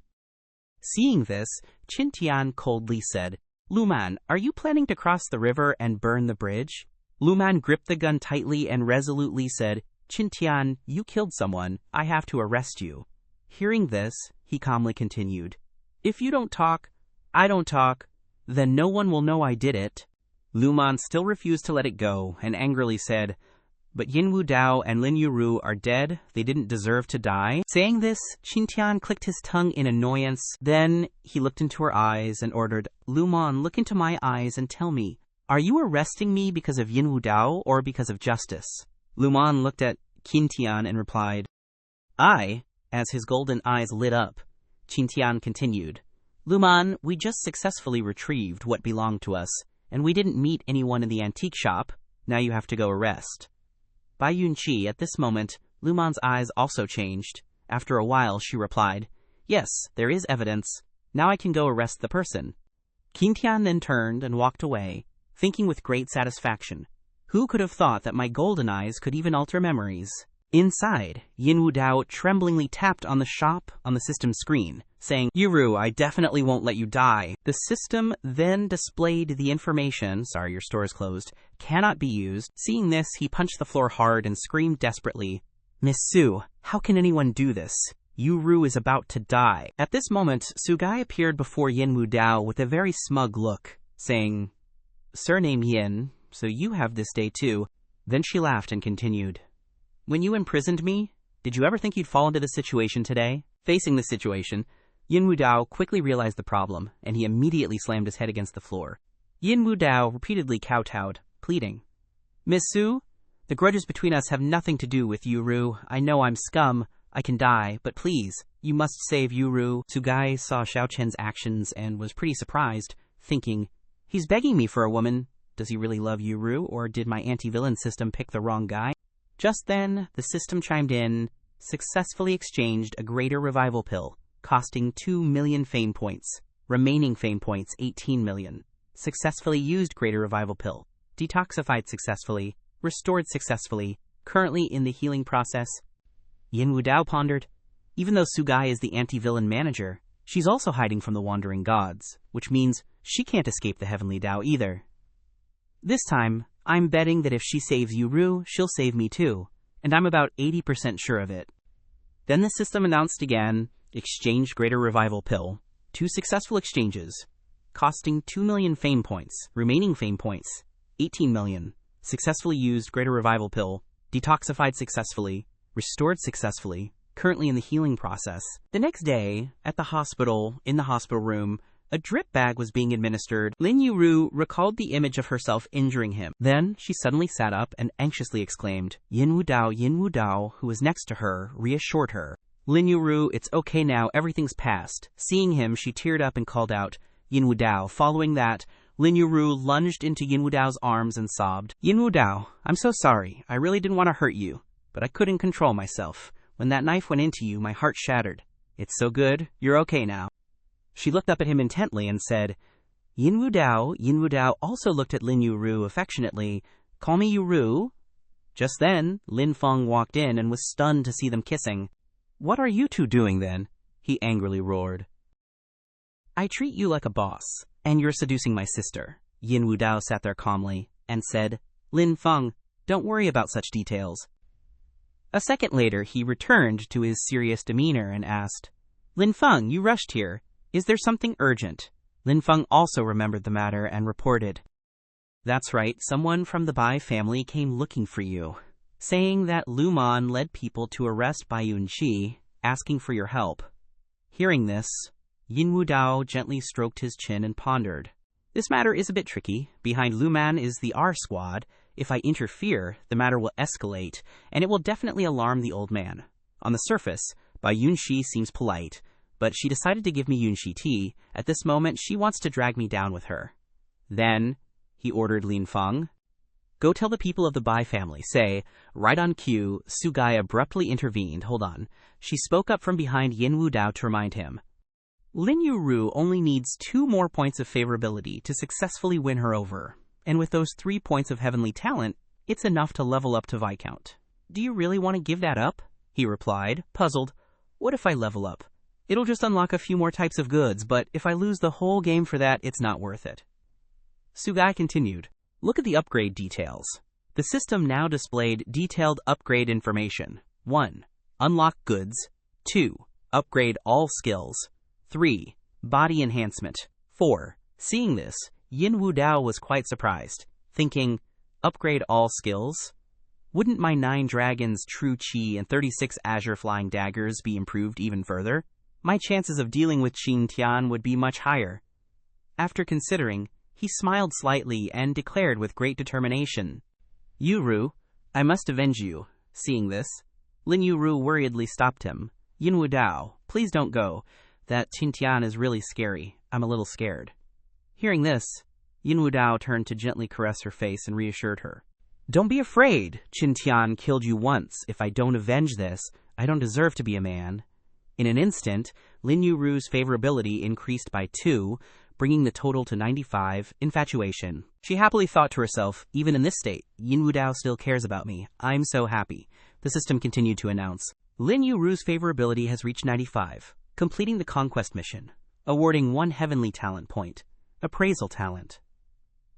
Speaker 1: Seeing this, Qin Tian coldly said, "Lu Man, are you planning to cross the river and burn the bridge?" Lu Man gripped the gun tightly and resolutely said, "Qin Tian, you killed someone. I have to arrest you." Hearing this, he calmly continued, "If you don't talk, I don't talk, then no one will know I did it." Lu Man still refused to let it go and angrily said, "But Yin Wu Dao and Lin Yuru are dead. They didn't deserve to die." Saying this, Qin Tian clicked his tongue in annoyance. Then he looked into her eyes and ordered, "Lu Man, look into my eyes and tell me, are you arresting me because of Yin Wu Dao or because of justice?" Lu Man looked at Qin Tian and replied, "I," as his golden eyes lit up. Qin Tian continued, "Lu Man, we just successfully retrieved what belonged to us, and we didn't meet anyone in the antique shop. Now you have to go arrest." Bai Yunqi, at this moment, Lu Man's eyes also changed. After a while, she replied, "Yes, there is evidence. Now I can go arrest the person." Qin Tian then turned and walked away, thinking with great satisfaction, "Who could have thought that my golden eyes could even alter memories?" Inside, Yin Wu Dao tremblingly tapped on the shop on the system screen, saying, "Yuru, I definitely won't let you die." The system then displayed the information, "Sorry, your store is closed, cannot be used." Seeing this, he punched the floor hard and screamed desperately, "Miss Su, how can anyone do this? Yuru is about to die." At this moment, Sugai appeared before Yin Wu Dao with a very smug look, saying, "Surname Yin, so you have this day too." Then she laughed and continued, "When you imprisoned me, did you ever think you'd fall into this situation today?" Facing the situation, Yin Wu Dao quickly realized the problem, and he immediately slammed his head against the floor. Yin Wu Dao repeatedly kowtowed, pleading, "Miss Su, the grudges between us have nothing to do with Yuru. I know I'm scum, I can die, but please, you must save Yuru." Sugai saw Xiao Chen's actions and was pretty surprised, thinking, "He's begging me for a woman. Does he really love Yuru, or did my anti-villain system pick the wrong guy?" Just then, the system chimed in, successfully exchanged a greater revival pill, costing 2 million fame points, remaining fame points 18 million. Successfully used greater revival pill, detoxified successfully, restored successfully, currently in the healing process. Yin Wu Dao pondered, even though Sugai is the anti-villain manager, she's also hiding from the wandering gods, which means she can't escape the heavenly Dao either. This time, I'm betting that if she saves Yuru, she'll save me too, and I'm about 80% sure of it. Then the system announced again, exchanged greater revival pill, 2 successful exchanges, costing 2 million fame points, remaining fame points, 18 million, successfully used greater revival pill, detoxified successfully, restored successfully, currently in the healing process. The next day, at the hospital, in the hospital room, a drip bag was being administered. Lin Yuru recalled the image of herself injuring him. Then she suddenly sat up and anxiously exclaimed, Yin Wu Dao, who was next to her, reassured her. Lin Yuru, it's okay now, everything's past. Seeing him, she teared up and called out, Yin Wu Dao. Following that, Lin Yuru lunged into Yin Wu Dao's arms and sobbed, Yin Wu Dao, I'm so sorry. I really didn't want to hurt you, but I couldn't control myself. When that knife went into you, my heart shattered. It's so good, you're okay now. She looked up at him intently and said, Yin Wu Dao also looked at Lin Yuru affectionately. Call me Yuru. Just then, Lin Feng walked in and was stunned to see them kissing. What are you two doing then? He angrily roared. I treat you like a boss, and you're seducing my sister. Yin Wu Dao sat there calmly and said, Lin Feng, don't worry about such details. A second later, he returned to his serious demeanor and asked, Lin Feng, you rushed here. Is there something urgent? Lin Feng also remembered the matter and reported. That's right, someone from the Bai family came looking for you, saying that Lu Man led people to arrest Bai Yunqi, asking for your help. Hearing this, Yin Wu Dao gently stroked his chin and pondered. This matter is a bit tricky. Behind Lu Man is the R squad. If I interfere, the matter will escalate, and it will definitely alarm the old man. On the surface, Bai Yunxi seems polite, but she decided to give me Yunxi tea. At this moment, she wants to drag me down with her. Then, he ordered Lin Feng, "Go tell the people of the Bai family, say." Right on cue, Su Gai abruptly intervened. Hold on. She spoke up from behind Yin Wu Dao to remind him. Lin Yu only needs 2 more points of favorability to successfully win her over. And with those 3 points of heavenly talent, it's enough to level up to Viscount. Do you really want to give that up? He replied, puzzled. What if I level up? It'll just unlock a few more types of goods, but if I lose the whole game for that, it's not worth it. Su Gai continued. Look at the upgrade details. The system now displayed detailed upgrade information. 1. Unlock goods. 2. Upgrade all skills. 3. Body enhancement. 4. Seeing this, Yin Wu Dao was quite surprised, thinking, upgrade all skills? Wouldn't my 9 dragons, true chi, and 36 azure flying daggers be improved even further? My chances of dealing with Qin Tian would be much higher. After considering, he smiled slightly and declared with great determination, Yu-Ru, I must avenge you. Seeing this, Lin Yu-Ru worriedly stopped him. Yin Wu Dao, please don't go. That Qin Tian is really scary. I'm a little scared. Hearing this, Yin Wu Dao turned to gently caress her face and reassured her. Don't be afraid. Qin Tian killed you once. If I don't avenge this, I don't deserve to be a man. In an instant, Lin Yu-Ru's favorability increased by 2, bringing the total to 95, infatuation. She happily thought to herself, even in this state, Yin Wu Dao still cares about me. I'm so happy. The system continued to announce. Lin Yu-Ru's favorability has reached 95, completing the conquest mission, awarding 1 heavenly talent point, appraisal talent.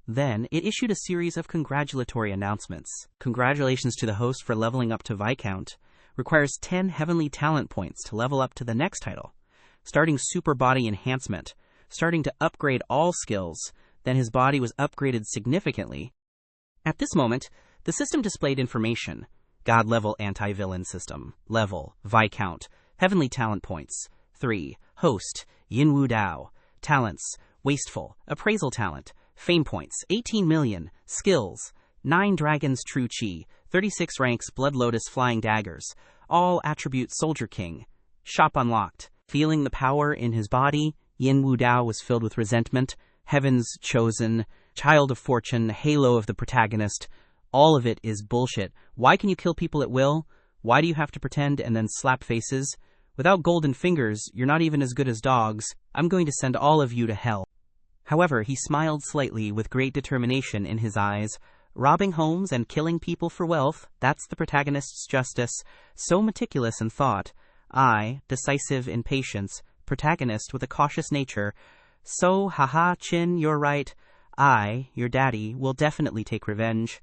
Speaker 1: Then, it issued a series of congratulatory announcements. Congratulations to the host for leveling up to Viscount. Requires 10 heavenly talent points to level up to the next title. Starting super body enhancement. Starting to upgrade all skills. Then his body was upgraded significantly. At this moment, the system displayed information. God level anti-villain system. Level, Viscount. Heavenly talent points. 3. Host, Yin Wu Dao. Talents, wasteful. Appraisal talent. Fame points, 18 million. Skills, 9 dragons true chi. 36 ranks blood lotus flying daggers. All attributes soldier king. Shop unlocked. Feeling the power in his body, Yin Wu Dao was filled with resentment. Heaven's chosen, child of fortune, halo of the protagonist. All of it is bullshit. Why can you kill people at will? Why do you have to pretend and then slap faces? Without golden fingers, you're not even as good as dogs. I'm going to send all of you to hell. However, he smiled slightly with great determination in his eyes. Robbing homes and killing people for wealth, that's the protagonist's justice. So meticulous in thought. I, decisive in patience, protagonist with a cautious nature. So, haha, Chin, you're right. I, your daddy, will definitely take revenge.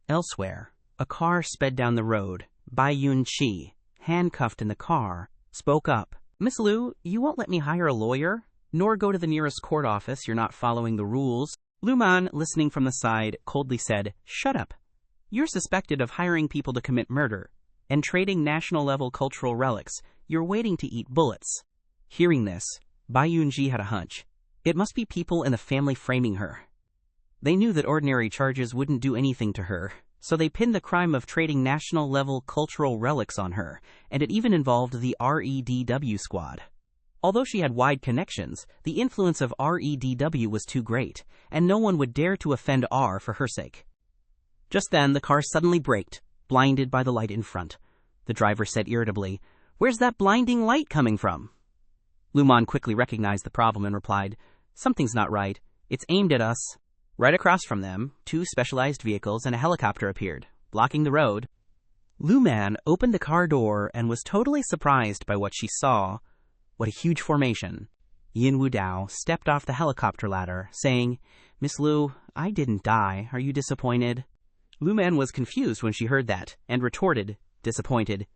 Speaker 1: Elsewhere, a car sped down the road. Bai Yunxi, handcuffed in the car, spoke up. Miss Liu, you won't let me hire a lawyer? Nor go to the nearest court office. You're not following the rules. Lu Man, listening from the side, coldly said, Shut up. You're suspected of hiring people to commit murder and trading national-level cultural relics. You're waiting to eat bullets. Hearing this, Bai Yunji had a hunch. It must be people in the family framing her. They knew that ordinary charges wouldn't do anything to her, so they pinned the crime of trading national-level cultural relics on her, and it even involved the REDW squad. Although she had wide connections, the influence of REDW was too great, and no one would dare to offend R for her sake. Just then, the car suddenly braked, blinded by the light in front. The driver said irritably, Where's that blinding light coming from? Lu Man quickly recognized the problem and replied, Something's not right. It's aimed at us. Right across from them, 2 specialized vehicles and a helicopter appeared, blocking the road. Lu Man opened the car door and was totally surprised by what she saw. What a huge formation. Yin Wu Dao stepped off the helicopter ladder, saying, Miss Liu, I didn't die. Are you disappointed? Lu Man was confused when she heard that, and retorted, disappointed.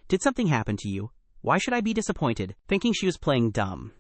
Speaker 1: Did something happen to you? Why should I be disappointed? Thinking she was playing dumb.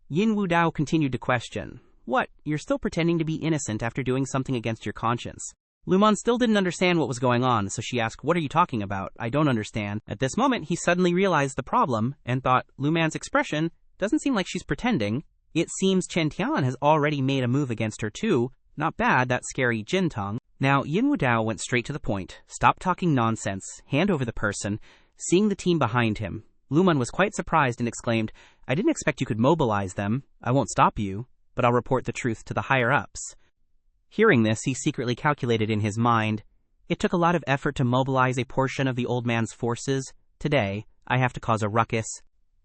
Speaker 1: Yin Wu Dao continued to question. What? You're still pretending to be innocent after doing something against your conscience. Luman still didn't understand what was going on, so she asked, "What are you talking about? I don't understand." At this moment, he suddenly realized the problem and thought, Luman's expression doesn't seem like she's pretending. It seems Chen Tian has already made a move against her too. Not bad, that scary Jin tongue. Now, Yin Wu Dao went straight to the point. Stop talking nonsense. Hand over the person. Seeing the team behind him, Luman was quite surprised and exclaimed, "I didn't expect you could mobilize them. I won't stop you, but I'll report the truth to the higher-ups." Hearing this, he secretly calculated in his mind, "It took a lot of effort to mobilize a portion of the old man's forces. Today, I have to cause a ruckus."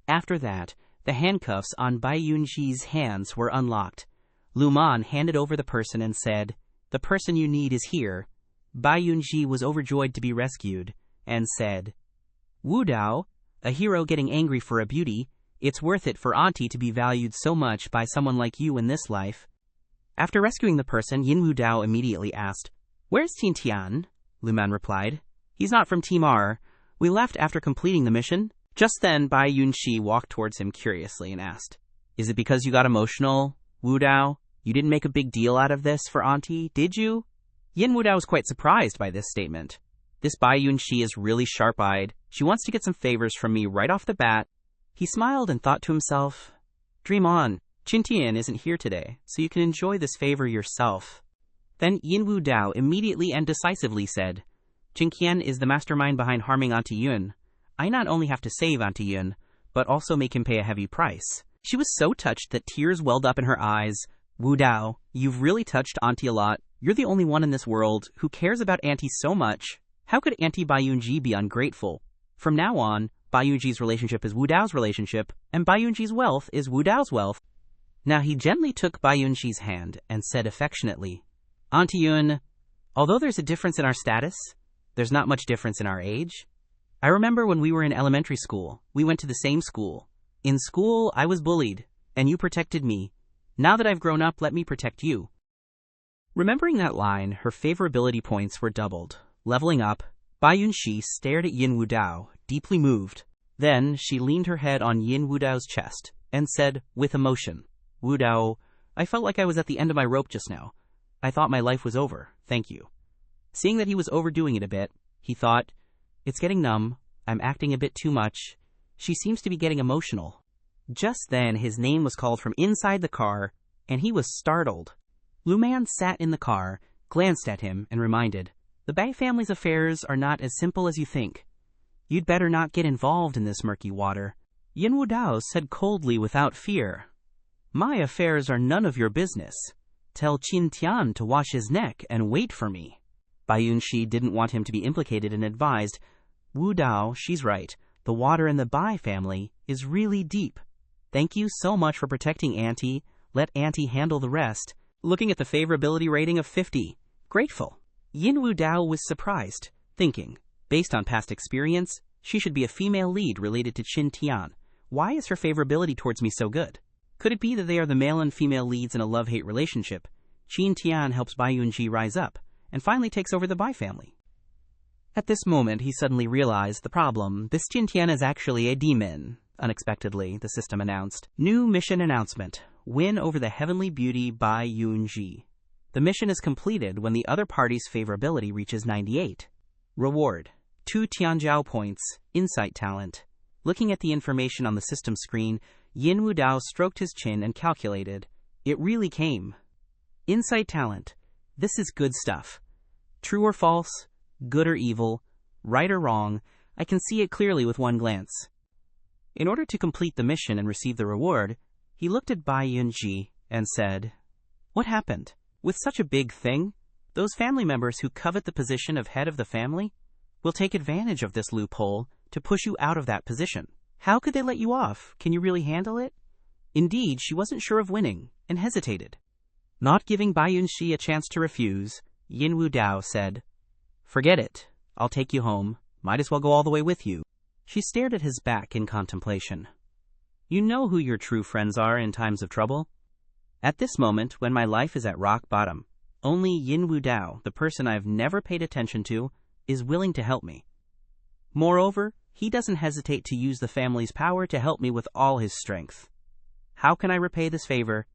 Speaker 1: After that, the handcuffs on Bai Yunji's hands were unlocked. Luman handed over the person and said, "The person you need is here." Bai Yunji was overjoyed to be rescued and said, "Wu Dao, a hero getting angry for a beauty, it's worth it for Auntie to be valued so much by someone like you in this life." After rescuing the person, Yin Wu Dao immediately asked, "Where's Qin Tian?" Luman replied, "He's not from Team R. We left after completing the mission." Just then, Bai Yunxi walked towards him curiously and asked, "Is it because you got emotional, Wu Dao? You didn't make a big deal out of this for Auntie, did you?" Yin Wu Dao was quite surprised by this statement. This Bai Yunxi is really sharp-eyed. She wants to get some favors from me right off the bat. He smiled and thought to himself, "Dream on. Qin Tian isn't here today, so you can enjoy this favor yourself." Then Yin Wu Dao immediately and decisively said, "Qin Tian is the mastermind behind harming Auntie Yun. I not only have to save Auntie Yun, but also make him pay a heavy price." She was so touched that tears welled up in her eyes. "Wu Dao, you've really touched Auntie a lot. You're the only one in this world who cares about Auntie so much. How could Auntie Bai Yunji be ungrateful? From now on, Bai Yunji's relationship is Wu Dao's relationship, and Bai Yunji's wealth is Wu Dao's wealth." Now he gently took Bai Yunji's hand and said affectionately, "Auntie Yun, although there's a difference in our status, there's not much difference in our age. I remember when we were in elementary school, we went to the same school. In school, I was bullied, and you protected me. Now that I've grown up, let me protect you." Remembering that line, her favorability points were doubled. Leveling up, Bai Yunxi stared at Yin Wu Dao, deeply moved. Then she leaned her head on Yin Wu Dao's chest and said with emotion, "Wu Dao, I felt like I was at the end of my rope just now. I thought my life was over. Thank you." Seeing that he was overdoing it a bit, he thought, "It's getting numb. I'm acting a bit too much. She seems to be getting emotional." Just then, his name was called from inside the car, and he was startled. Luman sat in the car, glanced at him, and reminded, "The Bai family's affairs are not as simple as you think. You'd better not get involved in this murky water." Yin Wu Dao said coldly without fear, "My affairs are none of your business. Tell Qin Tian to wash his neck and wait for me." Bai Yunxi didn't want him to be implicated and advised, "Wu Dao, she's right. The water in the Bai family is really deep. Thank you so much for protecting Auntie. Let Auntie handle the rest." Looking at the favorability rating of 50, grateful. Yin Wu Dao was surprised, thinking, based on past experience, she should be a female lead related to Qin Tian. Why is her favorability towards me so good? Could it be that they are the male and female leads in a love-hate relationship? Qin Tian helps Bai Yunji rise up, and finally takes over the Bai family. At this moment, he suddenly realized the problem. This Qin Tian is actually a demon. Unexpectedly, the system announced. New mission announcement. Win over the heavenly beauty Bai Yunji. The mission is completed when the other party's favorability reaches 98. Reward: 2 Tianjiao points, insight talent. Looking at the information on the system screen, Yin Wu Dao stroked his chin and calculated. It really came. Insight talent. This is good stuff. True or false, good or evil, right or wrong, I can see it clearly with one glance. In order to complete the mission and receive the reward, he looked at Bai Yunji and said, "What happened? With such a big thing, those family members who covet the position of head of the family will take advantage of this loophole to push you out of that position. How could they let you off? Can you really handle it?" Indeed, she wasn't sure of winning and hesitated. Not giving Bai Yunxi a chance to refuse, Yin Wu Dao said, "Forget it. I'll take you home. Might as well go all the way with you." She stared at his back in contemplation. "You know who your true friends are in times of trouble? At this moment, when my life is at rock bottom, only Yin Wu Dao, the person I've never paid attention to, is willing to help me. Moreover, he doesn't hesitate to use the family's power to help me with all his strength. How can I repay this favor?"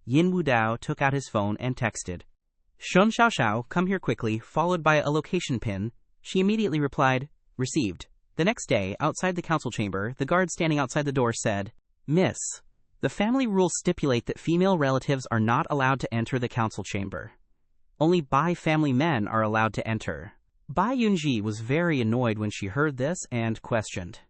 Speaker 1: Yin Wu Dao took out his phone and texted, Shun Xiao Xiao, come here quickly, followed by a location pin. She immediately replied, received. The next day, outside the council chamber, the guard standing outside the door said, Miss, the family rules stipulate that female relatives are not allowed to enter the council chamber. Only Bai family men are allowed to enter. Bai Yunji was very annoyed when she heard this and questioned.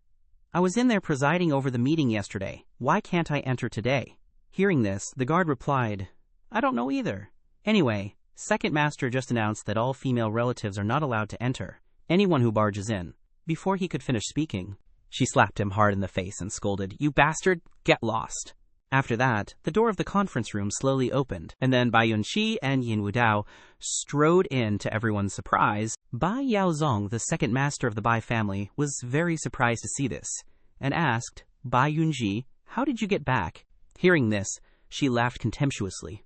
Speaker 1: I was in there presiding over the meeting yesterday. Why can't I enter today? Hearing this, the guard replied, I don't know either. Anyway, second master just announced that all female relatives are not allowed to enter. Anyone who barges in. Before he could finish speaking, she slapped him hard in the face and scolded, You bastard, get lost. After that, the door of the conference room slowly opened, and then Bai Yunxi and Yin Wu Dao strode in to everyone's surprise. Bai Yaozong, the second master of the Bai family, was very surprised to see this, and asked, Bai Yunji, how did you get back? Hearing this, she laughed contemptuously.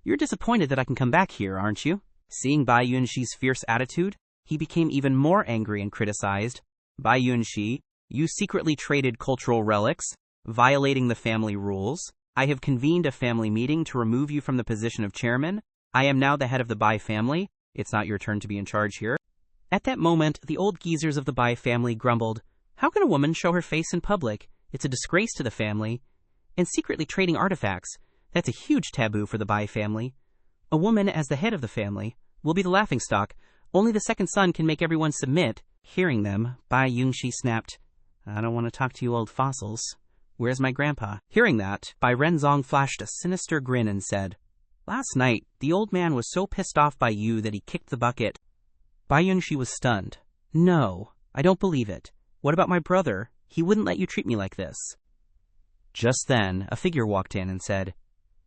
Speaker 1: You're disappointed that I can come back here, aren't you? Seeing Bai Yunxi's fierce attitude, he became even more angry and criticized. Bai Yunxi, you secretly traded cultural relics, violating the family rules. I have convened a family meeting to remove you from the position of chairman. I am now the head of the Bai family. It's not your turn to be in charge here. At that moment, the old geezers of the Bai family grumbled, How can a woman show her face in public? It's a disgrace to the family. And secretly trading artifacts, that's a huge taboo for the Bai family. A woman as the head of the family will be the laughingstock. Only the second son can make everyone submit. Hearing them, Bai Yunxi snapped, I don't want to talk to you old fossils. Where's my grandpa? Hearing that, Bai Renzong flashed a sinister grin and said, Last night, the old man was so pissed off by you that he kicked the bucket. Bai Yunxi was stunned. No, I don't believe it. What about my brother? He wouldn't let you treat me like this. Just then, a figure walked in and said,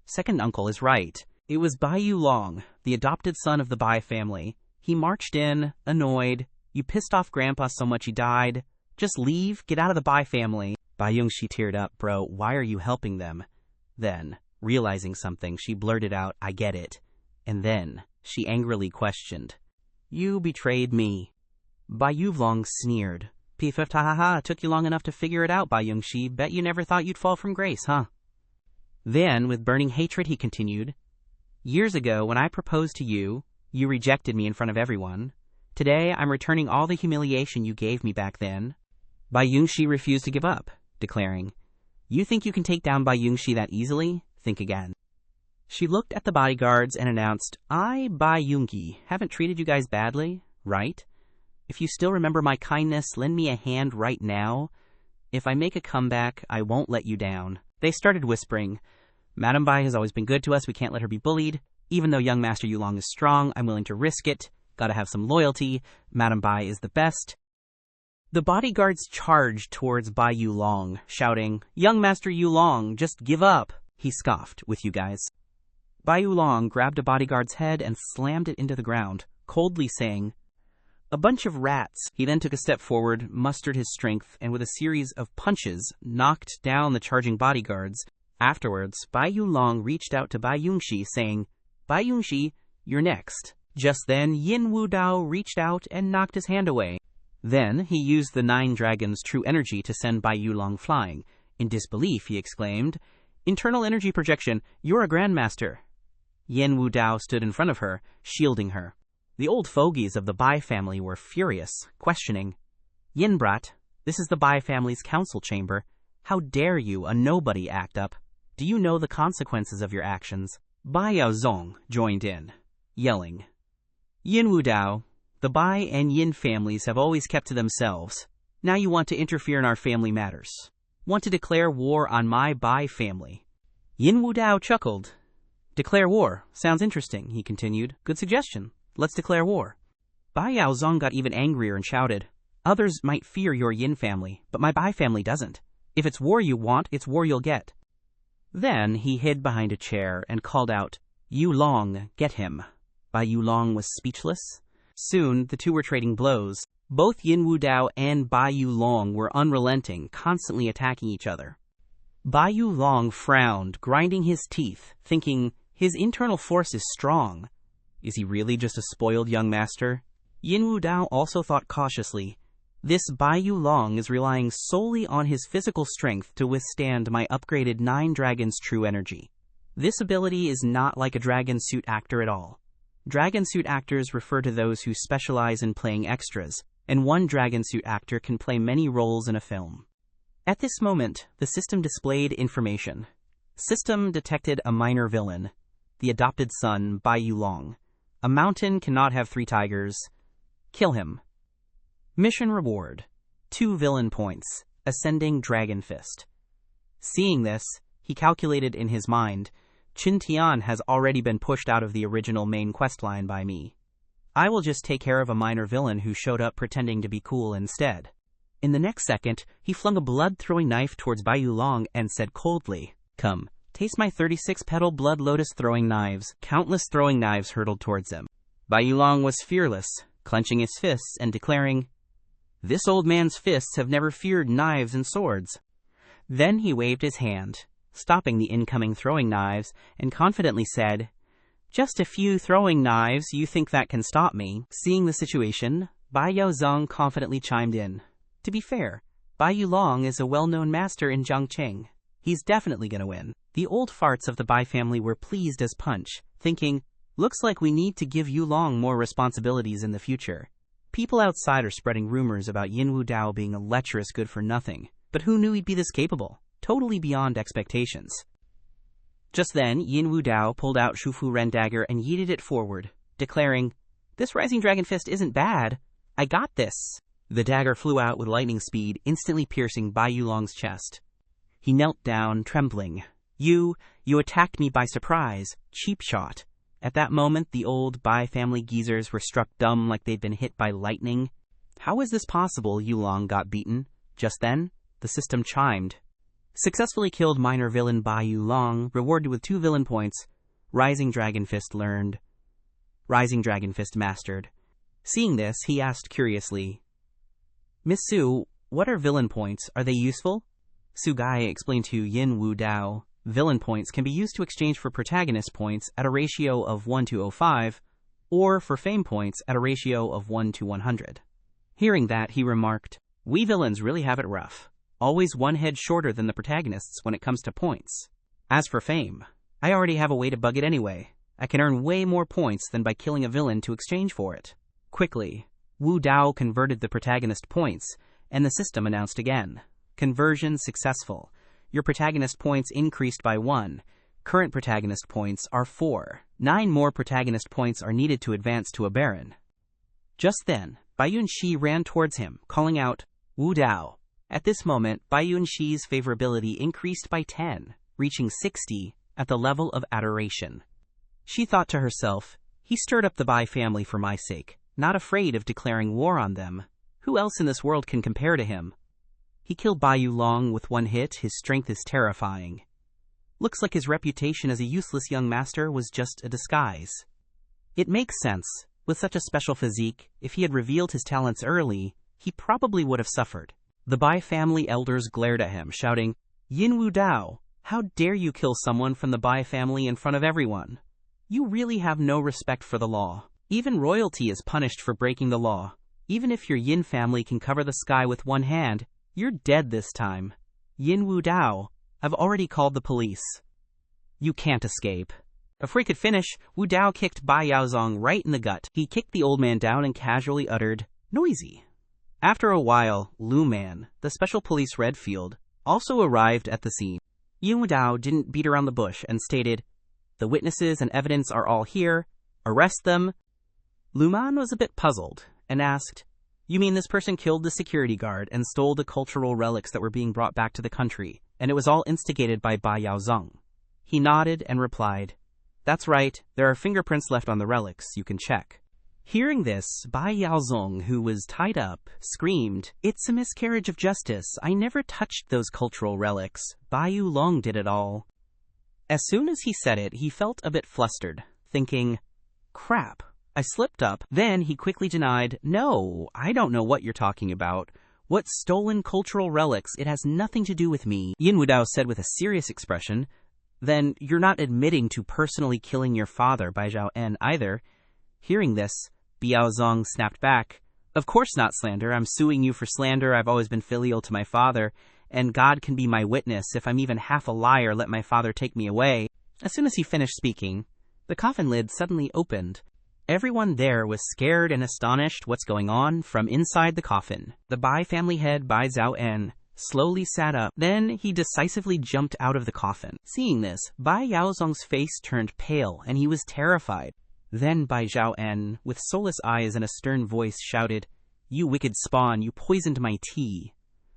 Speaker 1: Second uncle is right. It was Bai Yulong, the adopted son of the Bai family. He marched in, annoyed. You pissed off Grandpa so much he died. Just leave, get out of the Bai family. Bai Yunxi teared up, Bro, why are you helping them? Then, realizing something, she blurted out, I get it. And then, she angrily questioned, You betrayed me. Bai Yulong sneered. P-50, ha-ha-ha, took you long enough to figure it out, Bai Yunxi. Bet you never thought you'd fall from grace, huh? Then, with burning hatred, he continued, Years ago, when I proposed to you, you rejected me in front of everyone. Today, I'm returning all the humiliation you gave me back then. Bai Yunxi refused to give up, declaring, You think you can take down Bai Yunxi that easily? Think again. She looked at the bodyguards and announced, I, Bai Yunxi, haven't treated you guys badly, right? If you still remember my kindness, lend me a hand right now. If I make a comeback, I won't let you down. They started whispering, Madame Bai has always been good to us, we can't let her be bullied. Even though young Master Yulong is strong, I'm willing to risk it. Gotta have some loyalty. Madame Bai is the best. The bodyguards charged towards Bai Yulong, shouting, Young Master Yulong, just give up. He scoffed, with you guys. Bai Yulong grabbed a bodyguard's head and slammed it into the ground, coldly saying, A bunch of rats. He then took a step forward, mustered his strength, and with a series of punches, knocked down the charging bodyguards. Afterwards, Bai Yulong reached out to Bai Yunxi, saying, Bai Yunxi, you're next. Just then, Yin Wu Dao reached out and knocked his hand away. Then, he used the 9 dragons' true energy to send Bai Yulong flying. In disbelief, he exclaimed, Internal energy projection, you're a grandmaster. Yin Wu Dao stood in front of her, shielding her. The old fogies of the Bai family were furious, questioning, Yin brat, this is the Bai family's council chamber. How dare you, a nobody, act up? Do you know the consequences of your actions? Bai Yaozong joined in, yelling, Yin Wu Dao, the Bai and Yin families have always kept to themselves. Now you want to interfere in our family matters. Want to declare war on my Bai family. Yin Wu Dao chuckled. Declare war. Sounds interesting, he continued. Good suggestion. Let's declare war. Bai Yaozong got even angrier and shouted, Others might fear your Yin family, but my Bai family doesn't. If it's war you want, it's war you'll get. Then he hid behind a chair and called out, Yulong, get him. Bai Yulong was speechless. Soon, the two were trading blows. Both Yin Wu Dao and Bai Yulong were unrelenting, constantly attacking each other. Bai Yulong frowned, grinding his teeth, thinking, his internal force is strong. Is he really just a spoiled young master? Yin Wu Dao also thought cautiously, this Bai Yulong is relying solely on his physical strength to withstand my upgraded 9 dragons true energy. This ability is not like a dragon suit actor at all. Dragon suit actors refer to those who specialize in playing extras, and one dragon suit actor can play many roles in a film. At this moment, the system displayed information. System detected a minor villain, the adopted son, Bai Yulong. A mountain cannot have 3 tigers. Kill him. Mission reward: 2 villain points, ascending dragon fist. Seeing this, he calculated in his mind, Qin Tian has already been pushed out of the original main questline by me. I will just take care of a minor villain who showed up pretending to be cool instead. In the next second, he flung a blood-throwing knife towards Bai Yulong and said coldly, "Come, taste my 36-petal blood lotus throwing knives." Countless throwing knives hurtled towards him. Bai Yulong was fearless, clenching his fists and declaring, "This old man's fists have never feared knives and swords." Then he waved his hand, stopping the incoming throwing knives, and confidently said, "Just a few throwing knives, you think that can stop me?" Seeing the situation, Bai Yaozong confidently chimed in. To be fair, Bai Yulong is a well-known master in Jiangqing. He's definitely gonna win. The old farts of the Bai family were pleased as punch, thinking, looks like we need to give Yulong more responsibilities in the future. People outside are spreading rumors about Yin Wu Dao being a lecherous good-for-nothing, but who knew he'd be this capable? Totally beyond expectations. Just then, Yin Wu Dao pulled out Shufu Ren dagger and yeeted it forward, declaring, "This rising dragon fist isn't bad. I got this." The dagger flew out with lightning speed, instantly piercing Bai Yulong's chest. He knelt down, trembling. You attacked me by surprise. Cheap shot." At that moment, the old Bai family geezers were struck dumb like they'd been hit by lightning. How is this possible? Yulong got beaten. Just then, the system chimed. Successfully killed minor villain Bai Yulong, rewarded with 2 villain points. Rising Dragon Fist learned. Rising Dragon Fist mastered. Seeing this, he asked curiously, "Miss Su, what are villain points? Are they useful?" Su Gai explained to Yin Wu Dao, villain points can be used to exchange for protagonist points at a ratio of 1:05, or for fame points at a ratio of 1:100. Hearing that, he remarked, "We villains really have it rough. Always one head shorter than the protagonists when it comes to points. As for fame, I already have a way to bug it anyway. I can earn way more points than by killing a villain to exchange for it." Quickly, Wu Dao converted the protagonist points, and the system announced again. Conversion successful. Your protagonist points increased by 1. Current protagonist points are 4. 9 more protagonist points are needed to advance to a baron. Just then, Bai Yunxi ran towards him, calling out, "Wu Dao." At this moment, Bai Yunxi's favorability increased by 10, reaching 60 at the level of adoration. She thought to herself, he stirred up the Bai family for my sake, not afraid of declaring war on them. Who else in this world can compare to him? He killed Bai Yulong with 1 hit. His strength is terrifying. Looks like his reputation as a useless young master was just a disguise. It makes sense. With such a special physique, if he had revealed his talents early, he probably would have suffered. The Bai family elders glared at him, shouting, "Yin Wu Dao, how dare you kill someone from the Bai family in front of everyone? You really have no respect for the law. Even royalty is punished for breaking the law. Even if your Yin family can cover the sky with 1 hand, you're dead this time. Yin Wu Dao, I've already called the police. You can't escape." Before he could finish, Wu Dao kicked Bai Yaozong right in the gut. He kicked the old man down and casually uttered, "Noisy." After a while, Lu Man, the special police Redfield, also arrived at the scene. Yin Wu Dao didn't beat around the bush and stated, "The witnesses and evidence are all here. Arrest them." Lu Man was a bit puzzled and asked, "You mean this person killed the security guard and stole the cultural relics that were being brought back to the country, and it was all instigated by Bai Yaozong?" He nodded and replied, "That's right. There are fingerprints left on the relics. You can check." Hearing this, Bai Yaozong, who was tied up, screamed, "It's a miscarriage of justice. I never touched those cultural relics. Bai Yulong did it all." As soon as he said it, he felt a bit flustered, thinking, "Crap, I slipped up." Then he quickly denied, "No, I don't know what you're talking about. What stolen cultural relics? It has nothing to do with me." Yin Wu Dao said with a serious expression, "Then you're not admitting to personally killing your father, Bai Zhao En, either." Hearing this, Biao Zong snapped back, "Of course not slander. I'm suing you for slander. I've always been filial to my father, and God can be my witness. If I'm even half a liar, let my father take me away." As soon as he finished speaking, the coffin lid suddenly opened, Everyone there was scared and astonished what's going on from inside the coffin. The Bai family head, Bai Zhaoen, slowly sat up. Then he decisively jumped out of the coffin. Seeing this, Bai Yaozong's face turned pale and he was terrified. Then Bai Zhaoen, with soulless eyes and a stern voice, shouted, "You wicked spawn, you poisoned my tea.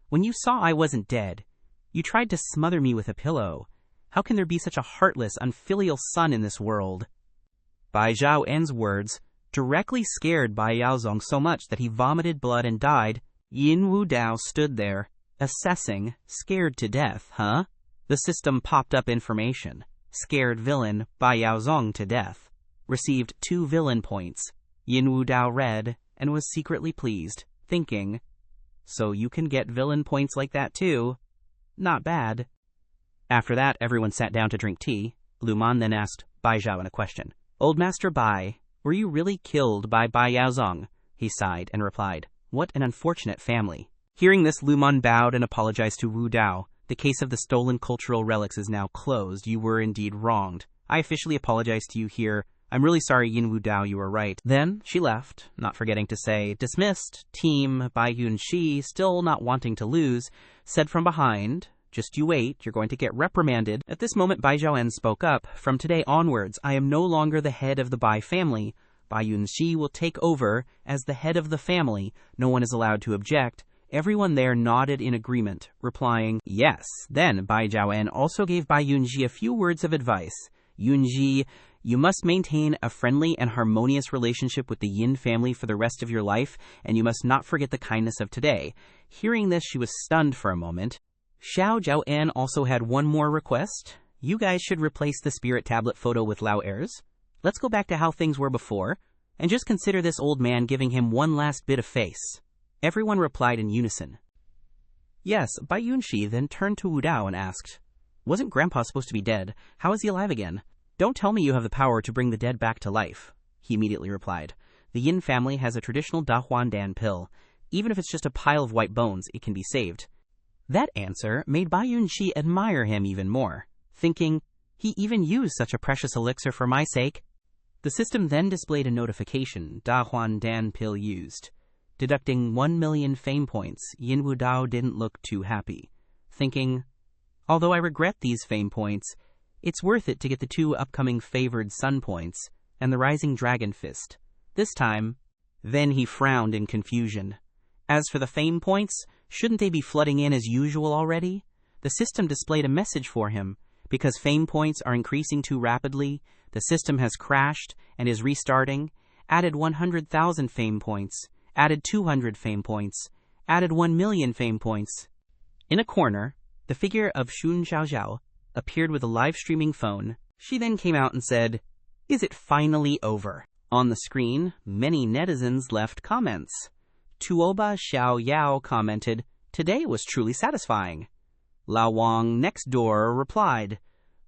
Speaker 1: When you saw I wasn't dead, you tried to smother me with a pillow. How can there be such a heartless, unfilial son in this world?" Bai Zhaoen's words directly scared Bai Yaozong so much that he vomited blood and died. Yin Wu Dao stood there, assessing, scared to death, huh? The system popped up information. Scared villain Bai Yaozong to death. Received 2 villain points. Yin Wu Dao read and was secretly pleased, thinking, so you can get villain points like that too. Not bad. After that, everyone sat down to drink tea. Lu Man then asked Bai Zhaoen a question. "Old Master Bai, were you really killed by Bai Yaozong?" He sighed and replied, "What an unfortunate family." Hearing this, Lu Man bowed and apologized to Wu Dao. "The case of the stolen cultural relics is now closed. You were indeed wronged. I officially apologize to you here. I'm really sorry, Yin Wu Dao, you were right." Then she left, not forgetting to say, "Dismissed." Team Bai Yunxi, still not wanting to lose, said from behind, "Just you wait, you're going to get reprimanded." At this moment, Bai Zhaoen spoke up. "From today onwards, I am no longer the head of the Bai family. Bai Yunxi will take over as the head of the family. No one is allowed to object." Everyone there nodded in agreement, replying, "Yes." Then Bai Zhaoen also gave Bai Yunxi a few words of advice. "Yunxi, you must maintain a friendly and harmonious relationship with the Yin family for the rest of your life, and you must not forget the kindness of today." Hearing this, she was stunned for a moment. Xiao Zhaoen also had one more request. "You guys should replace the spirit tablet photo with Lao Er's. Let's go back to how things were before, and just consider this old man giving him one last bit of face." Everyone replied in unison. Yes. Bai Yunxi then turned to Wu Dao and asked, "Wasn't Grandpa supposed to be dead? How is he alive again?" "Don't tell me you have the power to bring the dead back to life," he immediately replied. "The Yin family has a traditional Da Huan Dan pill. Even if it's just a pile of white bones, it can be saved." That answer made Bai Yunxi admire him even more, thinking, he even used such a precious elixir for my sake. The system then displayed a notification, Da Huan Dan pill used. Deducting 1,000,000 fame points, Yin Wu Dao didn't look too happy, thinking, although I regret these fame points, it's worth it to get the 2 upcoming favored sun points and the rising dragon fist. This time, then he frowned in confusion. As for the fame points, shouldn't they be flooding in as usual already? The system displayed a message for him. Because fame points are increasing too rapidly, the system has crashed and is restarting. Added 100,000 fame points. Added 200 fame points. Added 1,000,000 fame points. In a corner, the figure of Xun Xiaoxiao appeared with a live streaming phone. She then came out and said, "Is it finally over?" On the screen, many netizens left comments. Tuoba Xiao Yao commented, "Today was truly satisfying." Lao Wang next door replied,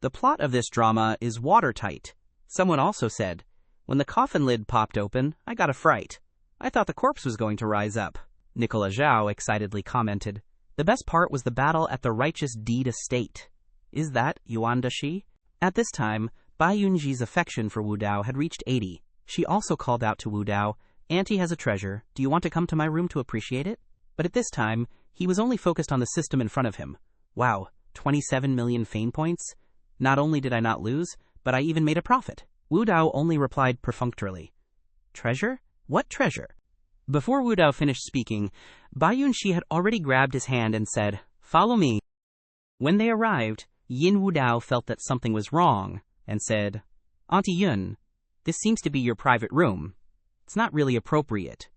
Speaker 1: "The plot of this drama is watertight." Someone also said, "When the coffin lid popped open, I got a fright. I thought the corpse was going to rise up." Nicola Zhao excitedly commented, "The best part was the battle at the Righteous Deed Estate. Is that Yuan Dashi?" At this time, Bai Yunxi's affection for Wu Dao had reached 80. She also called out to Wu Dao, "Auntie has a treasure. Do you want to come to my room to appreciate it?" But at this time, he was only focused on the system in front of him. Wow, 27,000,000 fame points? Not only did I not lose, but I even made a profit. Wu Dao only replied perfunctorily, "Treasure? What treasure?" Before Wu Dao finished speaking, Bai Yunxi had already grabbed his hand and said, "Follow me." When they arrived, Yin Wu Dao felt that something was wrong and said, "Auntie Yun, this seems to be your private room. It's not really appropriate."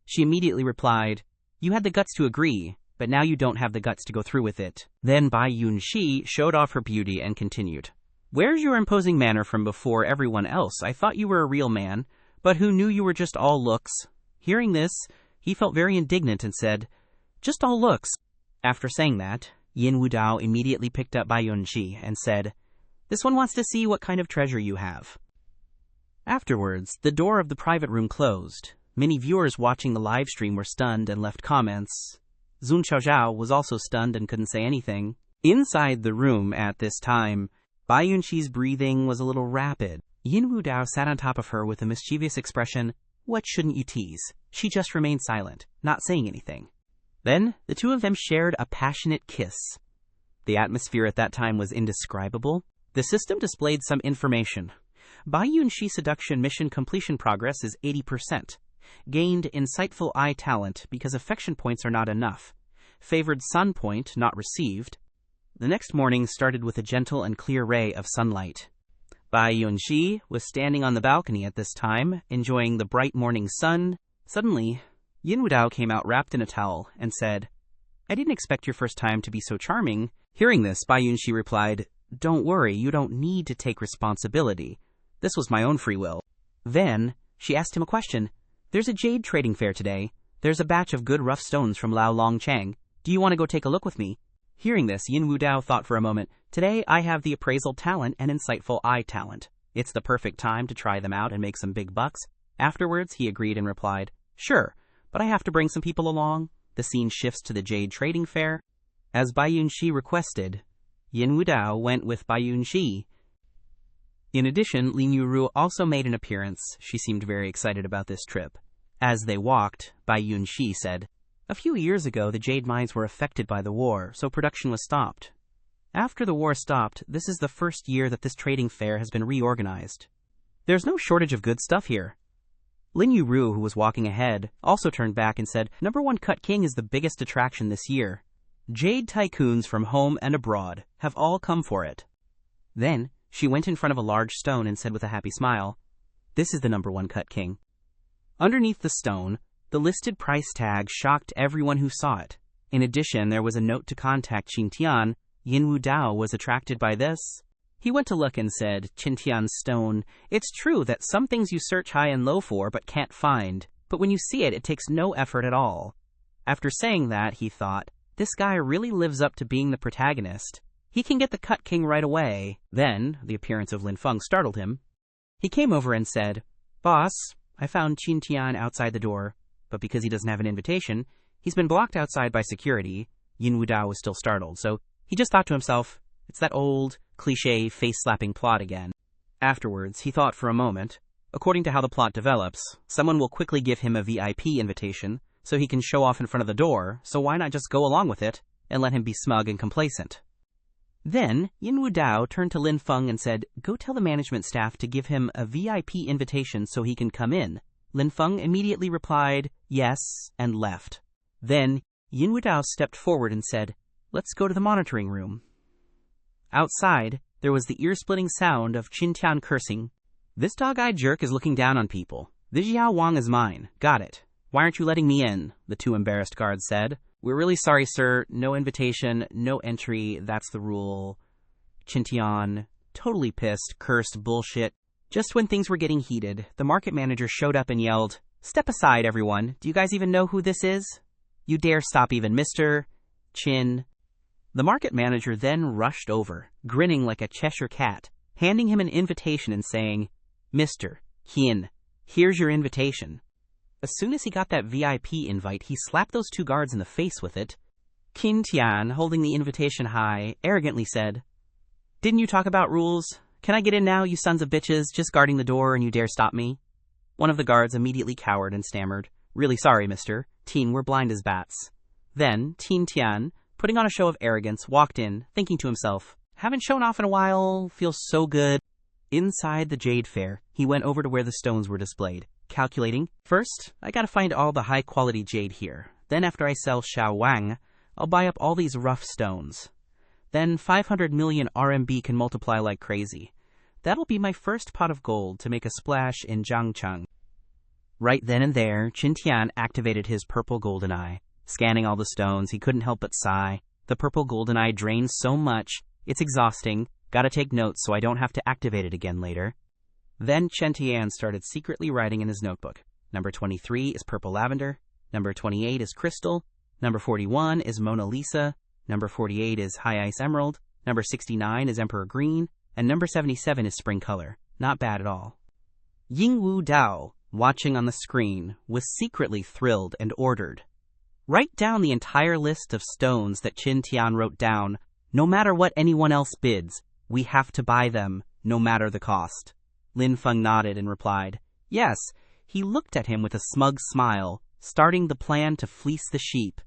Speaker 1: She immediately replied, "You had the guts to agree, but now you don't have the guts to go through with it." Then Bai Yunxi showed off her beauty and continued, "Where's your imposing manner from before everyone else? I thought you were a real man, but who knew you were just all looks?" Hearing this, he felt very indignant and said, "Just all looks." After saying that, Yin Wu Dao immediately picked up Bai Yunxi and said, "This one wants to see what kind of treasure you have." Afterwards, the door of the private room closed. Many viewers watching the live stream were stunned and left comments. Zun Xiaozhao was also stunned and couldn't say anything. Inside the room at this time, Bai Yunxi's breathing was a little rapid. Yin Wu Dao sat on top of her with a mischievous expression. What shouldn't you tease? She just remained silent, not saying anything. Then, the two of them shared a passionate kiss. The atmosphere at that time was indescribable. The system displayed some information. Bai Yunxi seduction mission completion progress is 80%. Gained insightful eye talent because affection points are not enough. Favored sun point not received. The next morning started with a gentle and clear ray of sunlight. Bai Yunxi was standing on the balcony at this time, enjoying the bright morning sun. Suddenly, Yin Wu Dao came out wrapped in a towel and said, I didn't expect your first time to be so charming. Hearing this, Bai Yunxi replied, Don't worry, you don't need to take responsibility. This was my own free will. Then, she asked him a question. There's a jade trading fair today. There's a batch of good rough stones from Lao Long Chang. Do you want to go take a look with me? Hearing this, Yin Wu Dao thought for a moment. Today, I have the appraisal talent and insightful eye talent. It's the perfect time to try them out and make some big bucks. Afterwards, he agreed and replied, Sure, but I have to bring some people along. The scene shifts to the jade trading fair. As Bai Yunxi requested, Yin Wu Dao went with Bai Yunxi. In addition, Lin Yuru also made an appearance. She seemed very excited about this trip. As they walked, Bai Yunxi said, A few years ago, the jade mines were affected by the war, so production was stopped. After the war stopped, this is the first year that this trading fair has been reorganized. There's no shortage of good stuff here. Lin Yuru, who was walking ahead, also turned back and said, #1 Cut King is the biggest attraction this year. Jade tycoons from home and abroad have all come for it. Then, she went in front of a large stone and said with a happy smile, This is the #1 Cut King. Underneath the stone, the listed price tag shocked everyone who saw it. In addition, there was a note to contact Qintian. Yin Wu Dao was attracted by this. He went to look and said, Qintian's stone, It's true that some things you search high and low for but can't find, but when you see it, it takes no effort at all. After saying that, he thought, This guy really lives up to being the protagonist. He can get the Cut King right away. Then, the appearance of Lin Feng startled him. He came over and said, Boss, I found Qintian outside the door, but because he doesn't have an invitation, he's been blocked outside by security. Yin Wu Dao was still startled, so he just thought to himself, It's that old, cliché, face-slapping plot again. Afterwards, he thought for a moment. According to how the plot develops, someone will quickly give him a VIP invitation, so he can show off in front of the door, so why not just go along with it, and let him be smug and complacent? Then, Yin Wu Dao turned to Lin Feng and said, Go tell the management staff to give him a VIP invitation so he can come in. Lin Feng immediately replied, Yes, and left. Then, Yin Wu Dao stepped forward and said, Let's go to the monitoring room. Outside, there was the ear-splitting sound of Qintian cursing. This dog-eyed jerk is looking down on people. This Xiao Wang is mine. Got it. Why aren't you letting me in? The two embarrassed guards said. We're really sorry, sir. No invitation, no entry. That's the rule. Qintian, totally pissed, cursed bullshit. Just when things were getting heated, the market manager showed up and yelled, Step aside, everyone. Do you guys even know who this is? You dare stop even Mr. Qin. The market manager then rushed over, grinning like a Cheshire cat, handing him an invitation and saying, Mr. Qin, here's your invitation. As soon as he got that VIP invite, he slapped those two guards in the face with it. Qintian, holding the invitation high, arrogantly said, Didn't you talk about rules? Can I get in now, you sons of bitches, just guarding the door and you dare stop me? One of the guards immediately cowered and stammered, Really sorry, mister. Teen, we're blind as bats. Then, Qintian, putting on a show of arrogance, walked in, thinking to himself, Haven't shown off in a while, feels so good. Inside the Jade Fair, he went over to where the stones were displayed, calculating, First, I gotta find all the high-quality jade here. Then after I sell Xiao Wang, I'll buy up all these rough stones. Then 500 million RMB can multiply like crazy. That'll be my first pot of gold to make a splash in Jiangcheng. Right then and there, Qintian activated his purple golden eye. Scanning all the stones, he couldn't help but sigh. The purple golden eye drains so much, it's exhausting. Gotta take notes so I don't have to activate it again later. Then Qintian started secretly writing in his notebook. Number 23 is purple lavender. Number 28 is crystal. Number 41 is Mona Lisa. Number 48 is high ice emerald. Number 69 is emperor green. And number 77 is spring color. Not bad at all. Yin Wu Dao, watching on the screen, was secretly thrilled and ordered, Write down the entire list of stones that Qintian wrote down. No matter what anyone else bids, we have to buy them, no matter the cost. Lin Feng nodded and replied, "Yes." He looked at him with a smug smile, starting the plan to fleece the sheep.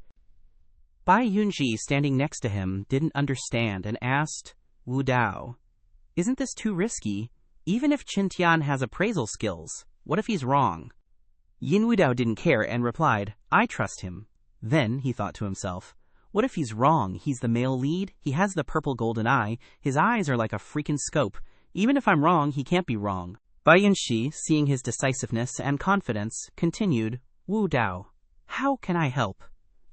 Speaker 1: Bai Yunji, standing next to him, didn't understand and asked, "Wu Dao, isn't this too risky? Even if Qin Tian has appraisal skills, what if he's wrong?" Yin Wu Dao didn't care and replied, "I trust him." Then he thought to himself, what if he's wrong? He's the male lead, he has the purple golden eye, his eyes are like a freaking scope. Even if I'm wrong, he can't be wrong. Bai Yunxi, seeing his decisiveness and confidence, continued, "Wu Dao, how can I help?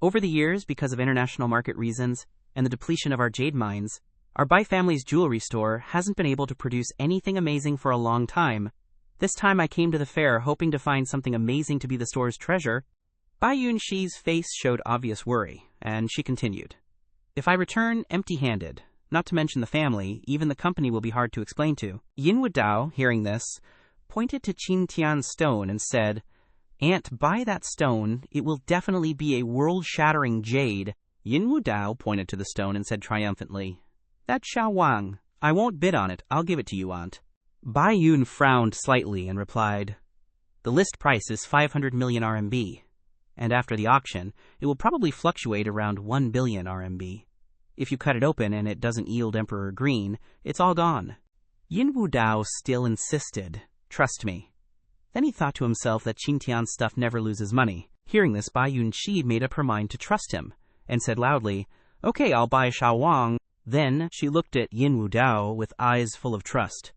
Speaker 1: Over the years, because of international market reasons and the depletion of our jade mines, our Bai family's jewelry store hasn't been able to produce anything amazing for a long time. This time I came to the fair hoping to find something amazing to be the store's treasure." Bai Yunxi's face showed obvious worry, and she continued, "If I return empty-handed, not to mention the family, even the company will be hard to explain to." Yin Wu Dao, hearing this, pointed to Qin Tian's stone and said, "Aunt, buy that stone. It will definitely be a world-shattering jade." Yin Wu Dao pointed to the stone and said triumphantly, "That's Xiao Wang. I won't bid on it. I'll give it to you, Aunt." Bai Yun frowned slightly and replied, "The list price is 500 million RMB. And after the auction, it will probably fluctuate around 1 billion RMB. If you cut it open and it doesn't yield Emperor Green, it's all gone." Yin Wu Dao still insisted, "Trust me." Then he thought to himself that Qin Tian's stuff never loses money. Hearing this, Bai Yunxi made up her mind to trust him, and said loudly, "Okay, I'll buy Xiao Wang." Then she looked at Yin Wu Dao with eyes full of trust.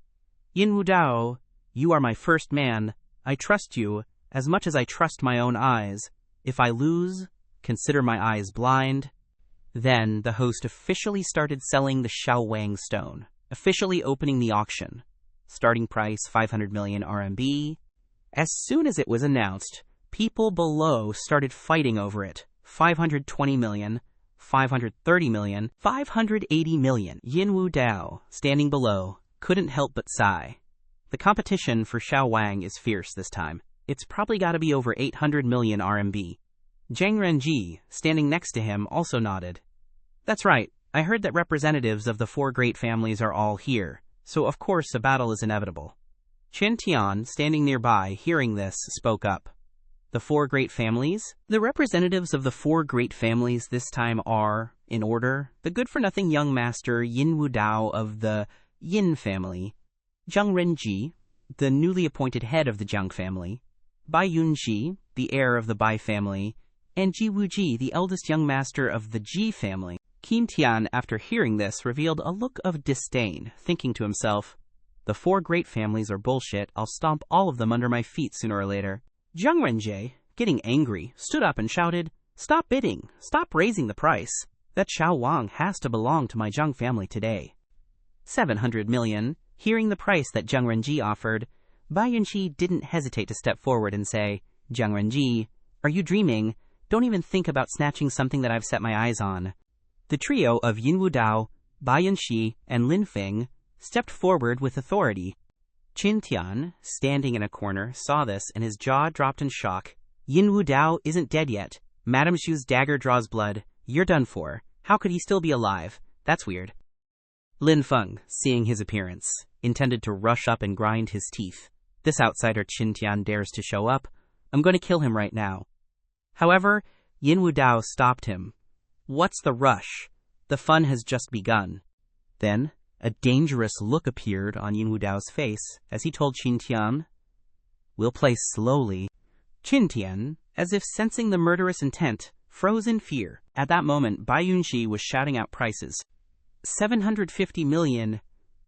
Speaker 1: "Yin Wu Dao, you are my first man. I trust you as much as I trust my own eyes. If I lose, consider my eyes blind." Then the host officially started selling the Xiao Wang stone, officially opening the auction. Starting price 500 million RMB. As soon as it was announced, people below started fighting over it. 520 million, 530 million, 580 million. Yin Wu Dao, standing below, couldn't help but sigh. The competition for Xiao Wang is fierce this time. It's probably got to be over 800 million RMB. Zhang Renji, standing next to him, also nodded. "That's right. I heard that representatives of the four great families are all here, so of course a battle is inevitable." Qin Tian, standing nearby, hearing this, spoke up. "The four great families? The representatives of the four great families this time are, in order, the good-for-nothing young master Yin Wu Dao of the Yin family, Zhang Renji, the newly appointed head of the Zhang family, Bai Yunji, the heir of the Bai family, and Ji Wuji, the eldest young master of the Ji family." Qin Tian, after hearing this, revealed a look of disdain, thinking to himself, "The four great families are bullshit. I'll stomp all of them under my feet sooner or later." Zhang Renji, getting angry, stood up and shouted, "Stop bidding! Stop raising the price! That Xiao Wang has to belong to my Zhang family today." 700 million. Hearing the price that Zhang Renji offered, Bai Yunxi didn't hesitate to step forward and say, "Zhang Renji, are you dreaming? Don't even think about snatching something that I've set my eyes on." The trio of Yin Wu Dao, Bai Yunxi, and Lin Feng stepped forward with authority. Qin Tian, standing in a corner, saw this and his jaw dropped in shock. "Yin Wu Dao isn't dead yet. Madame Xu's dagger draws blood. You're done for. How could he still be alive? That's weird." Lin Feng, seeing his appearance, intended to rush up and grind his teeth. "This outsider Qin Tian dares to show up. I'm going to kill him right now." However, Yin Wu Dao stopped him. "What's the rush? The fun has just begun." Then, a dangerous look appeared on Yin Wu Dao's face as he told Qin Tian, "We'll play slowly." Qin Tian, as if sensing the murderous intent, froze in fear. At that moment, Bai Yunxi was shouting out prices. 750 million.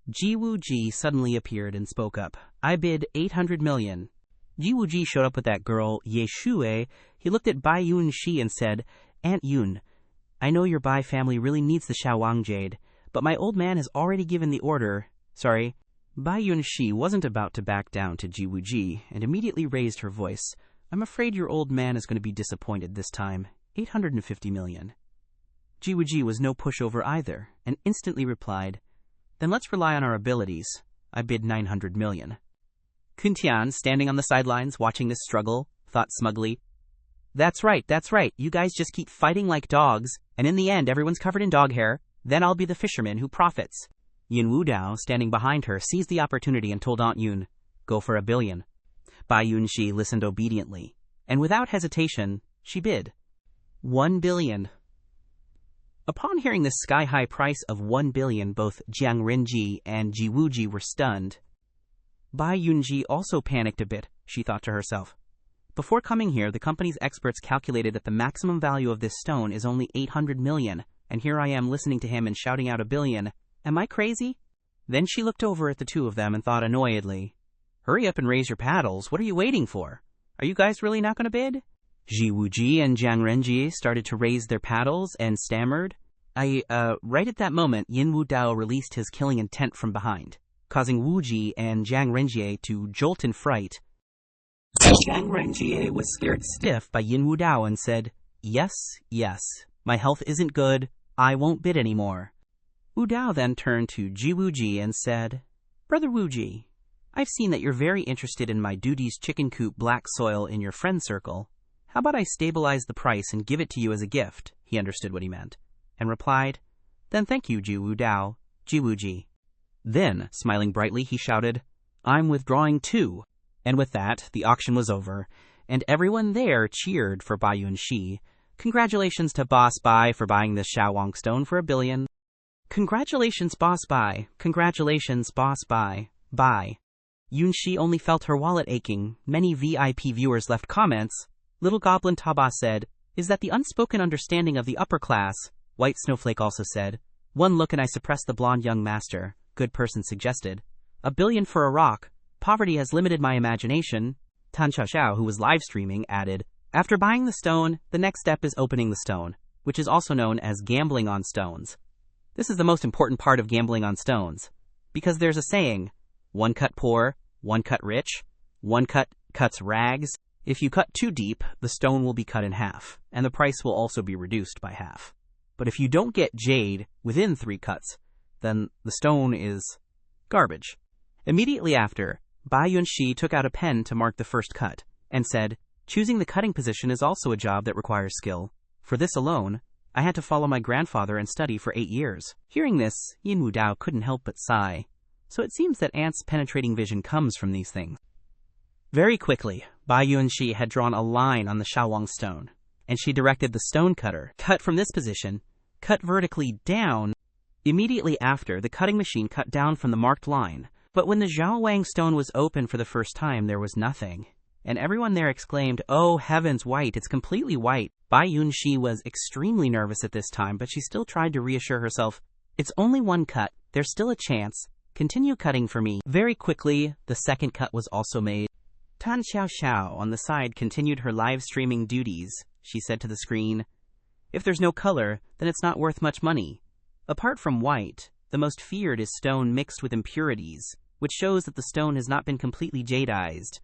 Speaker 1: Ji Wuji suddenly appeared and spoke up. "I bid 800 million. Ji Wuji showed up with that girl, Ye Shui. He looked at Bai Yunxi and said, "Aunt Yun, I know your Bai family really needs the Xiaowang jade, but my old man has already given the order." Sorry. Bai Yunxi wasn't about to back down to Ji Wuji and immediately raised her voice. "I'm afraid your old man is going to be disappointed this time. 850 million. Ji Wuji was no pushover either, and instantly replied, "Then let's rely on our abilities. I bid 900 million. Qin Tian, standing on the sidelines watching this struggle, thought smugly, That's right. You guys just keep fighting like dogs, and in the end everyone's covered in dog hair. Then I'll be the fisherman who profits." Yin Wu Dao, standing behind her, seized the opportunity and told Aunt Yun, Go for 1 billion. Bai Yunxi listened obediently, and without hesitation, she bid 1 billion. Upon hearing the sky-high price of 1 billion, both Jiang Renji and Ji Wuji were stunned. Bai Yunji also panicked a bit, she thought to herself. Before coming here, the company's experts calculated that the maximum value of this stone is only 800 million, and here I am listening to him and shouting out 1 billion. Am I crazy? Then she looked over at the two of them and thought annoyedly, hurry up and raise your paddles, what are you waiting for? Are you guys really not going to bid? Ji Wuji and Jiang Renji started to raise their paddles and stammered. Right at that moment, Yin Wu Dao released his killing intent from behind, causing Wuji and Jiang Renji to jolt in fright. Jiang Renji was scared stiff by Yin Wu Dao and said, yes, my health isn't good, I won't bid anymore. Wu Dao then turned to Ji Wuji and said, Brother Wuji, I've seen that you're very interested in my duties chicken coop black soil in your friend circle. How about I stabilize the price and give it to you as a gift? He understood what he meant, and replied, then thank you, Ji Wu Dao, Ji Wuji. Then, smiling brightly, he shouted, I'm withdrawing too. And with that, the auction was over, and everyone there cheered for Bai Yunxi. Congratulations to Boss Bai for buying this Xiaowang stone for 1 billion. Congratulations, Boss Bai. Congratulations, Boss Bai. Bai. Yunxi only felt her wallet aching. Many VIP viewers left comments. Little Goblin Taba said, is that the unspoken understanding of the upper class? White Snowflake also said, one look and I suppress the blonde young master. Good person suggested, 1 billion for a rock. Poverty has limited my imagination. Tan Xiaoxiao, who was live streaming, added, after buying the stone, the next step is opening the stone, which is also known as gambling on stones. This is the most important part of gambling on stones, because there's a saying, one cut poor, one cut rich, one cut cuts rags. If you cut too deep, the stone will be cut in half, and the price will also be reduced by half. But if you don't get jade within 3 cuts, then the stone is garbage. Immediately after, Bai Yunxi took out a pen to mark the first cut, and said, choosing the cutting position is also a job that requires skill. For this alone, I had to follow my grandfather and study for 8 years. Hearing this, Yin Wu Dao couldn't help but sigh. So it seems that ants' penetrating vision comes from these things. Very quickly, Bai Yunxi had drawn a line on the Xiaowang stone, and she directed the stone cutter, cut from this position, cut vertically down. Immediately after, the cutting machine cut down from the marked line, but when the Xiaowang stone was opened for the first time, there was nothing. And everyone there exclaimed, oh heavens, white, it's completely white. Bai Yunxi was extremely nervous at this time, but she still tried to reassure herself, it's only 1 cut, there's still a chance, continue cutting for me. Very quickly, the second cut was also made. Tan Xiaoxiao on the side continued her live streaming duties. She said to the screen, if there's no color, then it's not worth much money. Apart from white, the most feared is stone mixed with impurities, which shows that the stone has not been completely jadeized,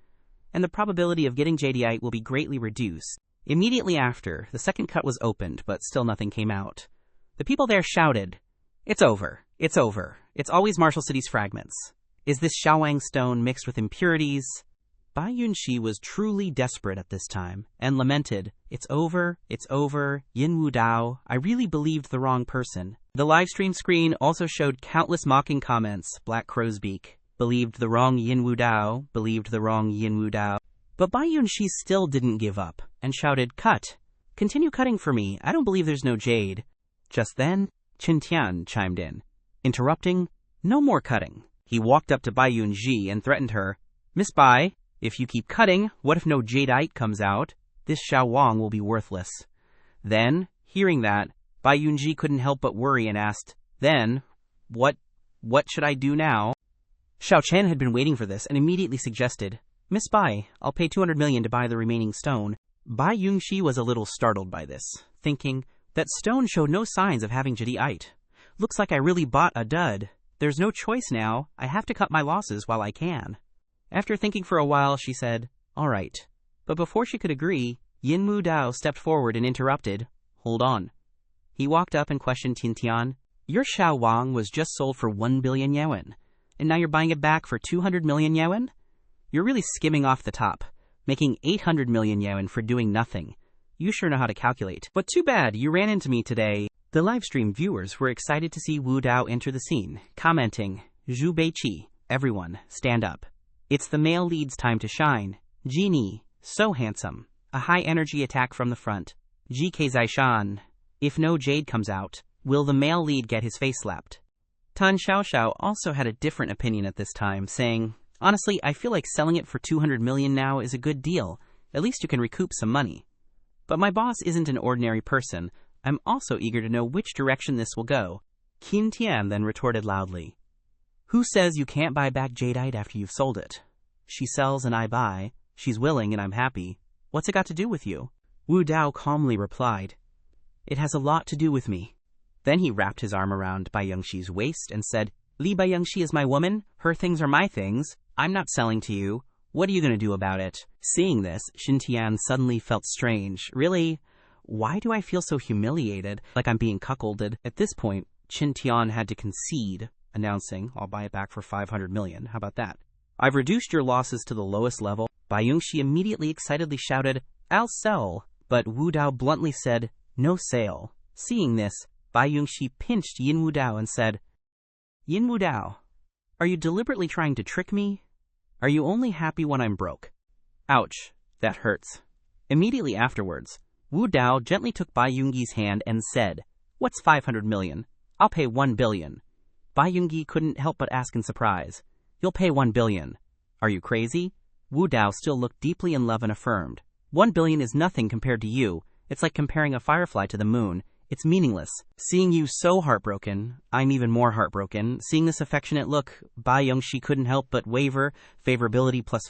Speaker 1: and the probability of getting jadeite will be greatly reduced. Immediately after, the second cut was opened, but still nothing came out. The people there shouted, it's over, it's over, it's always Marshall City's fragments. Is this Xiaowang stone mixed with impurities? Bai Yunxi was truly desperate at this time, and lamented, it's over, Yin Wu Dao, I really believed the wrong person. The livestream screen also showed countless mocking comments. Black Crow's Beak, believed the wrong Yin Wu Dao, believed the wrong Yin Wu Dao. But Bai Yunxi still didn't give up, and shouted, cut! Continue cutting for me, I don't believe there's no jade. Just then, Qin Tian chimed in, interrupting, no more cutting. He walked up to Bai Yunxi and threatened her, Miss Bai, if you keep cutting, what if no jadeite comes out? This Xiaowang will be worthless. Then, hearing that, Bai Yunxi couldn't help but worry and asked, then, what should I do now? Xiao Chen had been waiting for this and immediately suggested, Miss Bai, I'll pay 200 million to buy the remaining stone. Bai Yunxi was a little startled by this, thinking, that stone showed no signs of having jadeite. Looks like I really bought a dud. There's no choice now, I have to cut my losses while I can. After thinking for a while, she said, all right. But before she could agree, Yin Wu Dao stepped forward and interrupted, hold on. He walked up and questioned Qin Tian, your Xiaowang was just sold for 1 billion yuan, and now you're buying it back for 200 million yuan? You're really skimming off the top, making 800 million yuan for doing nothing. You sure know how to calculate. But too bad, you ran into me today. The livestream viewers were excited to see Wu Dao enter the scene, commenting, Zhu Beiqi, everyone, stand up. It's the male lead's time to shine. Genie, so handsome. A high-energy attack from the front. GK Zaishan. If no jade comes out, will the male lead get his face slapped? Tan Xiaoxiao also had a different opinion at this time, saying, honestly, I feel like selling it for 200 million now is a good deal. At least you can recoup some money. But my boss isn't an ordinary person. I'm also eager to know which direction this will go. Qin Tian then retorted loudly. Who says you can't buy back jadeite after you've sold it? She sells and I buy. She's willing and I'm happy. What's it got to do with you? Wu Dao calmly replied. It has a lot to do with me. Then he wrapped his arm around Bai Yongxi's waist and said, Li Bai Yongxi is my woman. Her things are my things. I'm not selling to you. What are you going to do about it? Seeing this, Qin Tian suddenly felt strange. Really? Why do I feel so humiliated, like I'm being cuckolded? At this point, Qin Tian had to concede, announcing, I'll buy it back for 500 million. How about that? I've reduced your losses to the lowest level. Bai Yongxi immediately excitedly shouted, I'll sell. But Wu Dao bluntly said, no sale. Seeing this, Bai Yongxi pinched Yin Wu Dao and said, Yin Wu Dao, are you deliberately trying to trick me? Are you only happy when I'm broke? Ouch, that hurts. Immediately afterwards, Wu Dao gently took Bai Yongxi's hand and said, what's 500 million? I'll pay 1 billion. Bai Yongxi couldn't help but ask in surprise, you'll pay 1 billion. Are you crazy? Wu Dao still looked deeply in love and affirmed, 1 billion is nothing compared to you. It's like comparing a firefly to the moon. It's meaningless. Seeing you so heartbroken, I'm even more heartbroken. Seeing this affectionate look, Bai Yongxi couldn't help but waver. Favorability +5,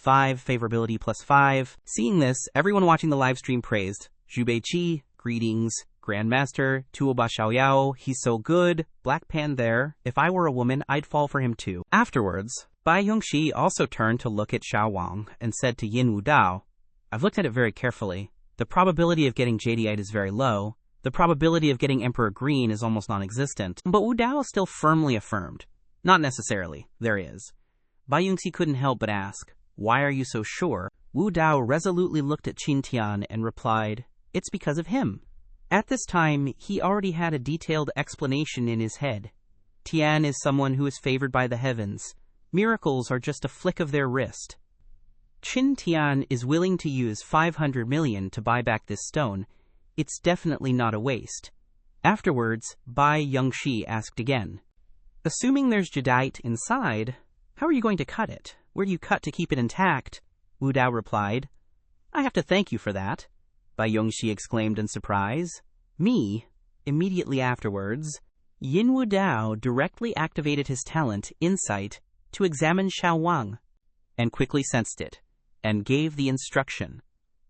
Speaker 1: favorability +5. Seeing this, everyone watching the live stream praised. Zhu Beiqi, greetings. Grandmaster, Tuoba Xiaoyao, he's so good. Black Pan there. If I were a woman, I'd fall for him too. Afterwards, Bai Yongxi also turned to look at Xiao Wang and said to Yin Wu Dao, I've looked at it very carefully. The probability of getting jadeite is very low. The probability of getting Emperor Green is almost non-existent. But Wu Dao still firmly affirmed. Not necessarily. There is. Bai Yongxi couldn't help but ask, why are you so sure? Wu Dao resolutely looked at Qin Tian and replied, it's because of him. At this time, he already had a detailed explanation in his head. Tian is someone who is favored by the heavens. Miracles are just a flick of their wrist. Qin Tian is willing to use 500 million to buy back this stone. It's definitely not a waste. Afterwards, Bai Yongxi asked again, assuming there's jadeite inside, how are you going to cut it? Where do you cut to keep it intact? Wu Dao replied, I have to thank you for that. Bai Yongxi exclaimed in surprise. Me? Immediately afterwards, Yin Wu Dao directly activated his talent, Insight, to examine Xiao Wang, and quickly sensed it, and gave the instruction,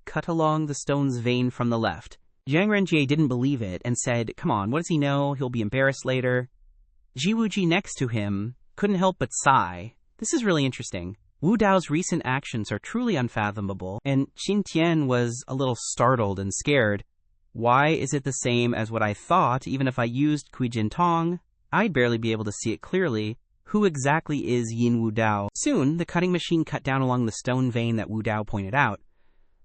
Speaker 1: cut along the stone's vein from the left. Jiang Renjie didn't believe it and said, come on, what does he know? He'll be embarrassed later. Ji Wuji next to him couldn't help but sigh. This is really interesting. Wu Dao's recent actions are truly unfathomable, and Qin Tian was a little startled and scared. Why is it the same as what I thought? Even if I used Kuijin Tong, I'd barely be able to see it clearly. Who exactly is Yin Wu Dao? Soon, the cutting machine cut down along the stone vein that Wu Dao pointed out.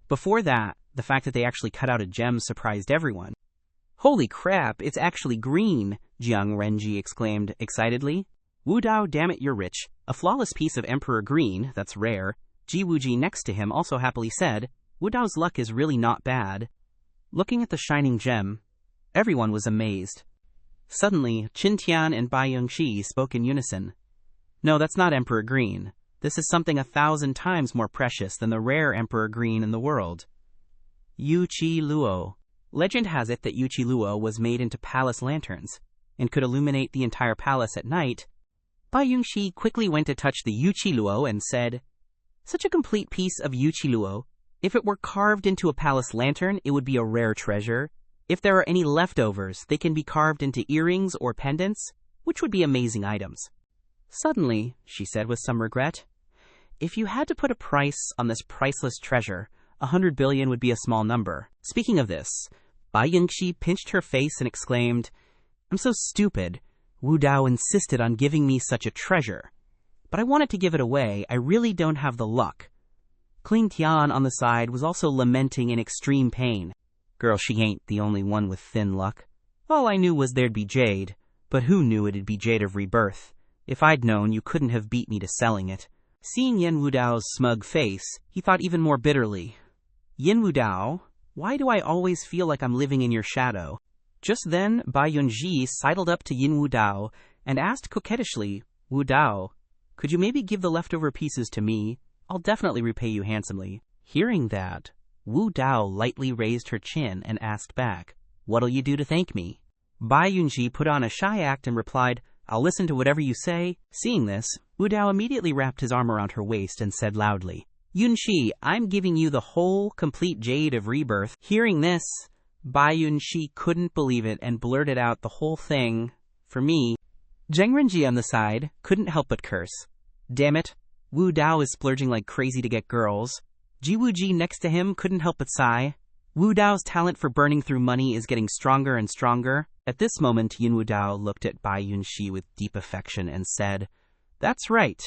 Speaker 1: Before that, the fact that they actually cut out a gem surprised everyone. Holy crap, it's actually green, Jiang Renji exclaimed excitedly. Wu Dao, damn it, you're rich. A flawless piece of Emperor Green, that's rare. Ji Wuji next to him also happily said, Wu Dao's luck is really not bad. Looking at the shining gem, everyone was amazed. Suddenly, Qin Tian and Bai Yongxi spoke in unison. No, that's not Emperor Green. This is something 1,000 times more precious than the rare Emperor Green in the world. Yu Qi Luo. Legend has it that Yu Qi Luo was made into palace lanterns and could illuminate the entire palace at night. Bai Yongxi quickly went to touch the Yu Qi Luo and said, such a complete piece of Yu Qi Luo. If it were carved into a palace lantern, it would be a rare treasure. If there are any leftovers, they can be carved into earrings or pendants, which would be amazing items. Suddenly, she said with some regret, if you had to put a price on this priceless treasure, 100 billion would be a small number. Speaking of this, Bai Yongxi pinched her face and exclaimed, I'm so stupid. Wu Dao insisted on giving me such a treasure. But I wanted to give it away. I really don't have the luck. Qin Tian on the side was also lamenting in extreme pain. Girl, she ain't the only one with thin luck. All I knew was there'd be jade, but who knew it'd be jade of rebirth? If I'd known, you couldn't have beat me to selling it. Seeing Yin Wu Dao's smug face, he thought even more bitterly. Yin Wu Dao, why do I always feel like I'm living in your shadow? Just then, Bai Yunji sidled up to Yin Wu Dao and asked coquettishly, Wu Dao, could you maybe give the leftover pieces to me? I'll definitely repay you handsomely. Hearing that, Wu Dao lightly raised her chin and asked back, what'll you do to thank me? Bai Yunji put on a shy act and replied, I'll listen to whatever you say. Seeing this, Wu Dao immediately wrapped his arm around her waist and said loudly, Yunshi, I'm giving you the whole complete jade of rebirth. Hearing this, Bai Yunshi couldn't believe it and blurted out the whole thing. For me, Zheng Renji on the side couldn't help but curse. Damn it, Wu Dao is splurging like crazy to get girls. Ji Wuji next to him couldn't help but sigh. Wu Dao's talent for burning through money is getting stronger and stronger. At this moment, Yin Wu Dao looked at Bai Yunshi with deep affection and said, That's right.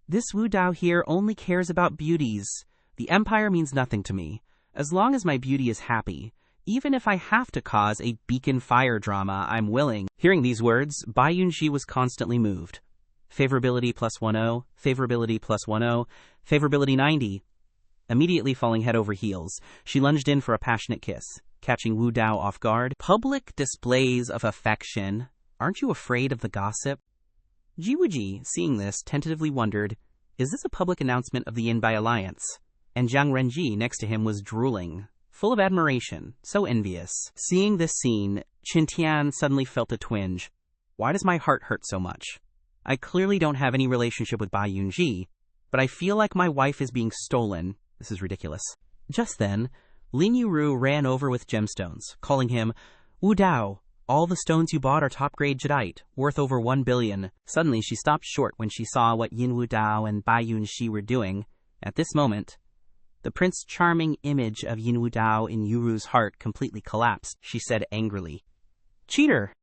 Speaker 1: This Wu Dao here only cares about beauties. The empire means nothing to me. As long as my beauty is happy, even if I have to cause a beacon fire drama, I'm willing. Hearing these words, Bai Yunshi was constantly moved. Favorability plus 10, favorability plus 10, favorability 90. Immediately falling head over heels, she lunged in for a passionate kiss, catching Wu Dao off guard. Public displays of affection. Aren't you afraid of the gossip? Ji Wuji, seeing this, tentatively wondered, is this a public announcement of the Yin-Bai alliance? And Zhang Renji next to him was drooling, full of admiration, so envious. Seeing this scene, Qin Tian suddenly felt a twinge. Why does my heart hurt so much? I clearly don't have any relationship with Bai Yunji, but I feel like my wife is being stolen. This is ridiculous. Just then, Lin Yuru ran over with gemstones, calling him, Wu Dao, all the stones you bought are top-grade jadeite, worth over 1 billion. Suddenly, she stopped short when she saw what Yin Wu Dao and Bai Yunshi were doing. At this moment, the Prince Charming image of Yin Wu Dao in Yuru's heart completely collapsed. She said angrily, Cheater!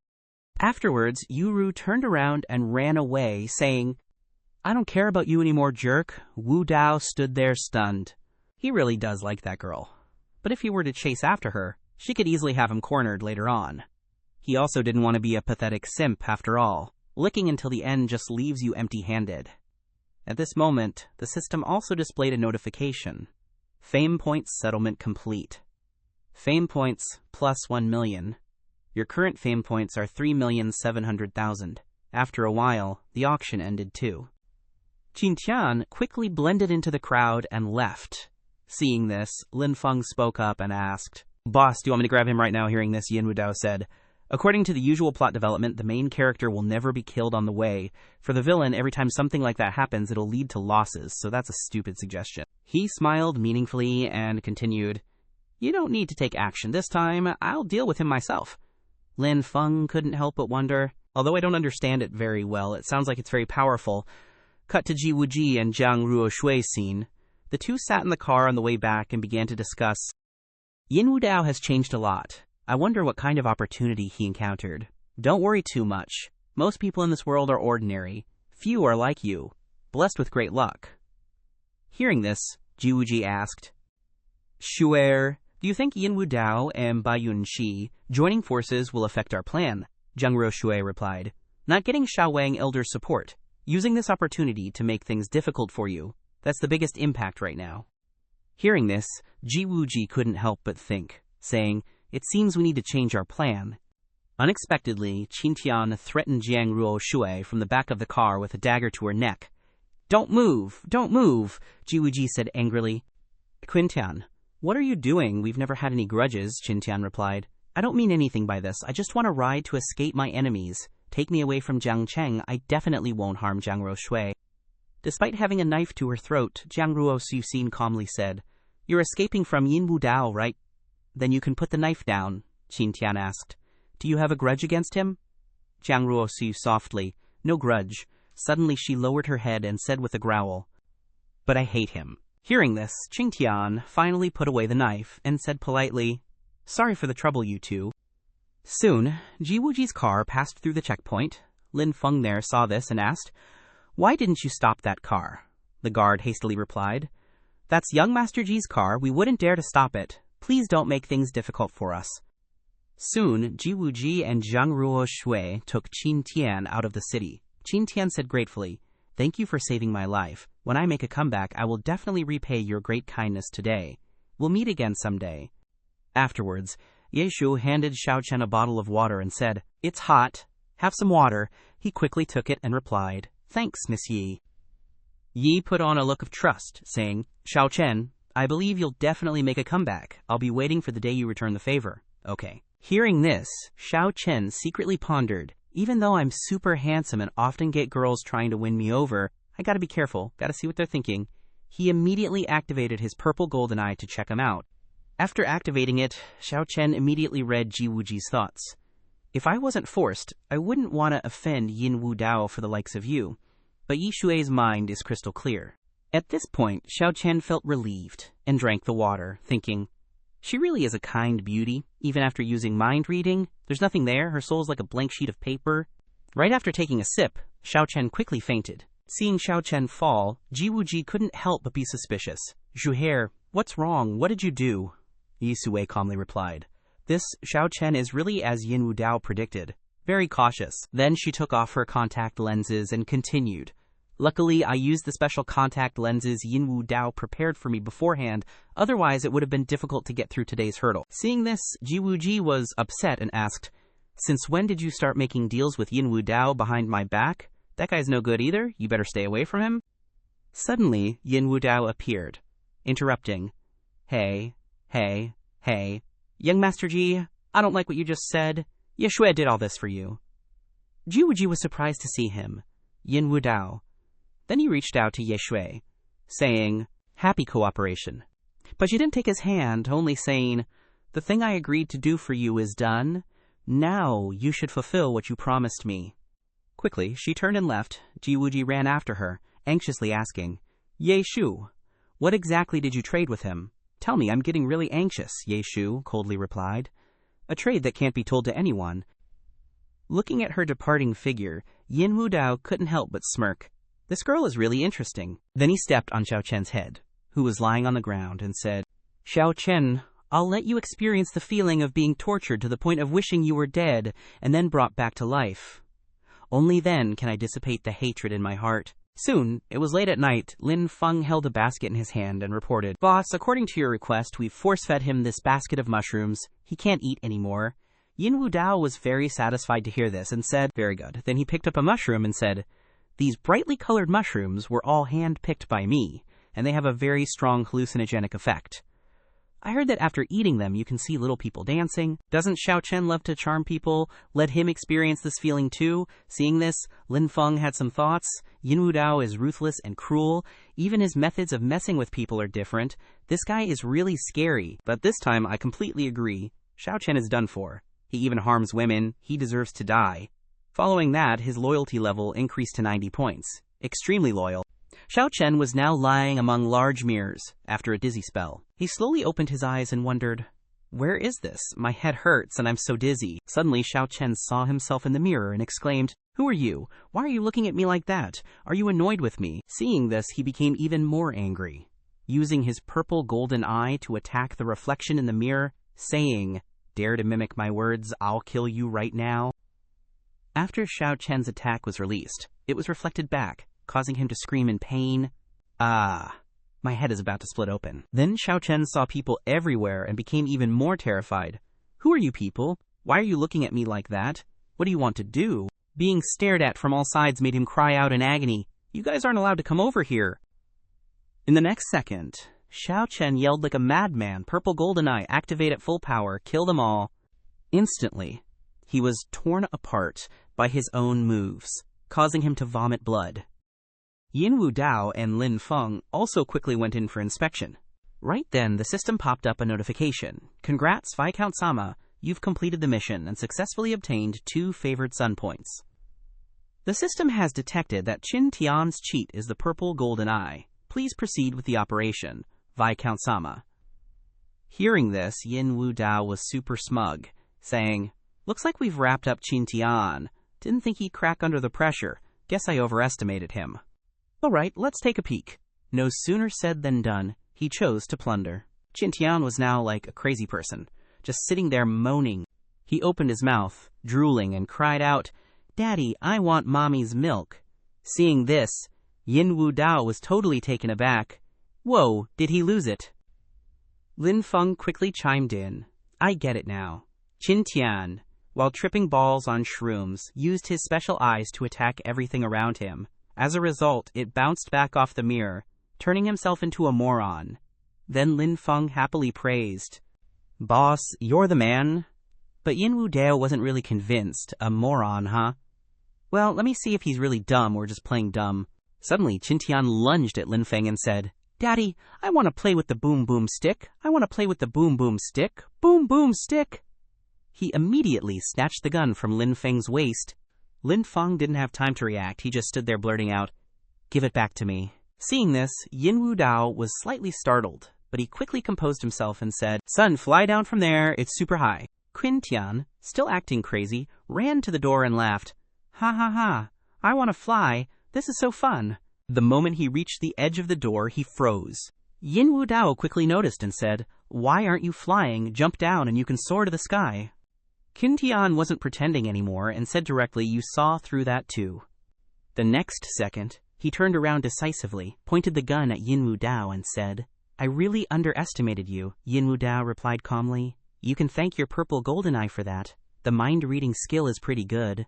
Speaker 1: Afterwards, Yuru turned around and ran away, saying, I don't care about you anymore, jerk. Wu Dao stood there stunned. He really does like that girl. But if he were to chase after her, she could easily have him cornered later on. He also didn't want to be a pathetic simp after all. Licking until the end just leaves you empty-handed. At this moment, the system also displayed a notification. Fame points settlement complete. Fame points plus 1 million. Your current fame points are 3,700,000. After a while, the auction ended too. Qin Tian quickly blended into the crowd and left. Seeing this, Lin Feng spoke up and asked, Boss, do you want me to grab him right now? Hearing this, Yin Wu Dao said, According to the usual plot development, the main character will never be killed on the way. For the villain, every time something like that happens, it'll lead to losses, so that's a stupid suggestion. He smiled meaningfully and continued, You don't need to take action this time. I'll deal with him myself. Lin Feng couldn't help but wonder. Although I don't understand it very well, it sounds like it's very powerful. Cut to Ji Wuji and Jiang Ruoshui's scene. The two sat in the car on the way back and began to discuss. Yin Wu Dao has changed a lot. I wonder what kind of opportunity he encountered. Don't worry too much. Most people in this world are ordinary. Few are like you, blessed with great luck. Hearing this, Ji Wuji asked, Shuer, do you think Yin Wu Dao and Bai Yunshi joining forces will affect our plan? Jiang Ruoshui replied, Not getting Shao Wang Elder's support. Using this opportunity to make things difficult for you. That's the biggest impact right now. Hearing this, Ji Wuji couldn't help but think, saying, It seems we need to change our plan. Unexpectedly, Qin Tian threatened Jiang Ruoshui from the back of the car with a dagger to her neck. Don't move! Don't move! Ji Wuji said angrily. Qin Tian, what are you doing? We've never had any grudges, Qin Tian replied. I don't mean anything by this. I just want a ride to escape my enemies. Take me away from Jiang Cheng. I definitely won't harm Jiang Ruoshui. Despite having a knife to her throat, Jiang Ruosu calmly said, You're escaping from Yin Wu Dao, right? Then you can put the knife down, Qin Tian asked. Do you have a grudge against him? Jiang Ruosu softly, No grudge. Suddenly she lowered her head and said with a growl, But I hate him. Hearing this, Qin Tian finally put away the knife and said politely, Sorry for the trouble, you two. Soon, Ji Wuji's car passed through the checkpoint. Lin Feng there saw this and asked, Why didn't you stop that car? The guard hastily replied, That's young Master Ji's car. We wouldn't dare to stop it. Please don't make things difficult for us. Soon, Ji Wuji and Jiang Ruoshui took Qin Tian out of the city. Qin Tian said gratefully, Thank you for saving my life. When I make a comeback, I will definitely repay your great kindness today. We'll meet again someday. Afterwards, Ye Shu handed Xiao Chen a bottle of water and said, "It's hot. Have some water." He quickly took it and replied, "Thanks, Miss Yi." Yi put on a look of trust, saying, "Xiao Chen, I believe you'll definitely make a comeback. I'll be waiting for the day you return the favor." Okay. Hearing this, Xiao Chen secretly pondered, even though I'm super handsome and often get girls trying to win me over, I gotta be careful, gotta see what they're thinking. He immediately activated his purple golden eye to check him out. After activating it, Xiao Chen immediately read Ji Wuji's thoughts. If I wasn't forced, I wouldn't want to offend Yin Wu Dao for the likes of you, but Yi Shui's mind is crystal clear. At this point, Xiao Chen felt relieved and drank the water, thinking, she really is a kind beauty. Even after using mind reading, there's nothing there. Her soul's like a blank sheet of paper. Right after taking a sip, Xiao Chen quickly fainted. Seeing Xiao Chen fall, Ji Wuji couldn't help but be suspicious. "Zhuhair, what's wrong? What did you do?" Yi Sui calmly replied, "This Xiao Chen is really as Yin Wu Dao predicted. Very cautious." Then she took off her contact lenses and continued. "Luckily, I used the special contact lenses Yin Wu Dao prepared for me beforehand, otherwise it would have been difficult to get through today's hurdle." Seeing this, Ji Wuji was upset and asked, "Since when did you start making deals with Yin Wu Dao behind my back? That guy's no good either. You better stay away from him." Suddenly, Yin Wu Dao appeared, interrupting. Hey, young Master Ji, I don't like what you just said. Ye Shui did all this for you." Ji Wuji was surprised to see him, Yin Wu Dao. Then he reached out to Ye Shui, saying, "Happy cooperation." But she didn't take his hand, only saying, "The thing I agreed to do for you is done. Now you should fulfill what you promised me." Quickly, she turned and left. Ji Wuji ran after her, anxiously asking, "Ye Shu, what exactly did you trade with him?" "Tell me, I'm getting really anxious," Ye Shu coldly replied. "A trade that can't be told to anyone." Looking at her departing figure, Yin Wu Dao couldn't help but smirk. This girl is really interesting. Then he stepped on Xiao Chen's head, who was lying on the ground, and said, "Xiao Chen, I'll let you experience the feeling of being tortured to the point of wishing you were dead and then brought back to life. Only then can I dissipate the hatred in my heart." Soon, it was late at night, Lin Feng held a basket in his hand and reported, "Boss, according to your request, we've force-fed him this basket of mushrooms. He can't eat anymore." Yin Wu Dao was very satisfied to hear this and said, "Very good." Then he picked up a mushroom and said, "These brightly colored mushrooms were all hand-picked by me, and they have a very strong hallucinogenic effect. I heard that after eating them, you can see little people dancing. Doesn't Xiao Chen love to charm people? Let him experience this feeling too." Seeing this, Lin Feng had some thoughts. Yin Wu Dao is ruthless and cruel. Even his methods of messing with people are different. This guy is really scary. But this time, I completely agree. Xiao Chen is done for. He even harms women. He deserves to die. Following that, his loyalty level increased to 90 points. Extremely loyal. Xiao Chen was now lying among large mirrors after a dizzy spell. He slowly opened his eyes and wondered, "Where is this? My head hurts and I'm so dizzy." Suddenly, Xiao Chen saw himself in the mirror and exclaimed, "Who are you? Why are you looking at me like that? Are you annoyed with me?" Seeing this, he became even more angry, using his purple golden eye to attack the reflection in the mirror, saying, "Dare to mimic my words, I'll kill you right now." After Xiao Chen's attack was released, it was reflected back, causing him to scream in pain. "Ah, my head is about to split open." Then Xiao Chen saw people everywhere and became even more terrified. "Who are you people? Why are you looking at me like that? What do you want to do?" Being stared at from all sides made him cry out in agony, "You guys aren't allowed to come over here." In the next second, Xiao Chen yelled like a madman, "Purple golden eye, activate at full power, kill them all." Instantly, he was torn apart by his own moves, causing him to vomit blood. Yin Wu Dao and Lin Feng also quickly went in for inspection. Right then, the system popped up a notification. "Congrats, Viscount-sama, you've completed the mission and successfully obtained 2 favored sun points. The system has detected that Qin Tian's cheat is the purple golden eye. Please proceed with the operation, Viscount-sama." Hearing this, Yin Wu Dao was super smug, saying, "Looks like we've wrapped up Qin Tian. Didn't think he'd crack under the pressure. Guess I overestimated him. All right, let's take a peek." No sooner said than done. He chose to plunder. Qin Tian was now like a crazy person, just sitting there moaning. He opened his mouth, drooling, and cried out, "Daddy, I want Mommy's milk." Seeing this, Yin Wu Dao was totally taken aback. Whoa, did he lose it? Lin Feng quickly chimed in. I get it now. Qin Tian, while tripping balls on shrooms, used his special eyes to attack everything around him. As a result, it bounced back off the mirror, turning himself into a moron. Then Lin Feng happily praised. Boss, you're the man. But Yin Wu Dao wasn't really convinced. A moron, huh? Well, let me see if he's really dumb or just playing dumb. Suddenly, Qin Tian lunged at Lin Feng and said, Daddy, I want to play with the boom boom stick. I want to play with the boom boom stick. Boom boom stick. He immediately snatched the gun from Lin Feng's waist. Lin Feng didn't have time to react. He just stood there blurting out, Give it back to me. Seeing this, Yin Wu Dao was slightly startled, but he quickly composed himself and said, Son, fly down from there. It's super high. Qin Tian, still acting crazy, ran to the door and laughed. Ha ha ha. I want to fly. This is so fun. The moment he reached the edge of the door, he froze. Yin Wu Dao quickly noticed and said, Why aren't you flying? Jump down and you can soar to the sky. Qin Tian wasn't pretending anymore and said directly, You saw through that too. The next second, he turned around decisively, pointed the gun at Yin Wu Dao and said, I really underestimated you. Yin Wu Dao replied calmly. You can thank your purple golden eye for that. The mind-reading skill is pretty good.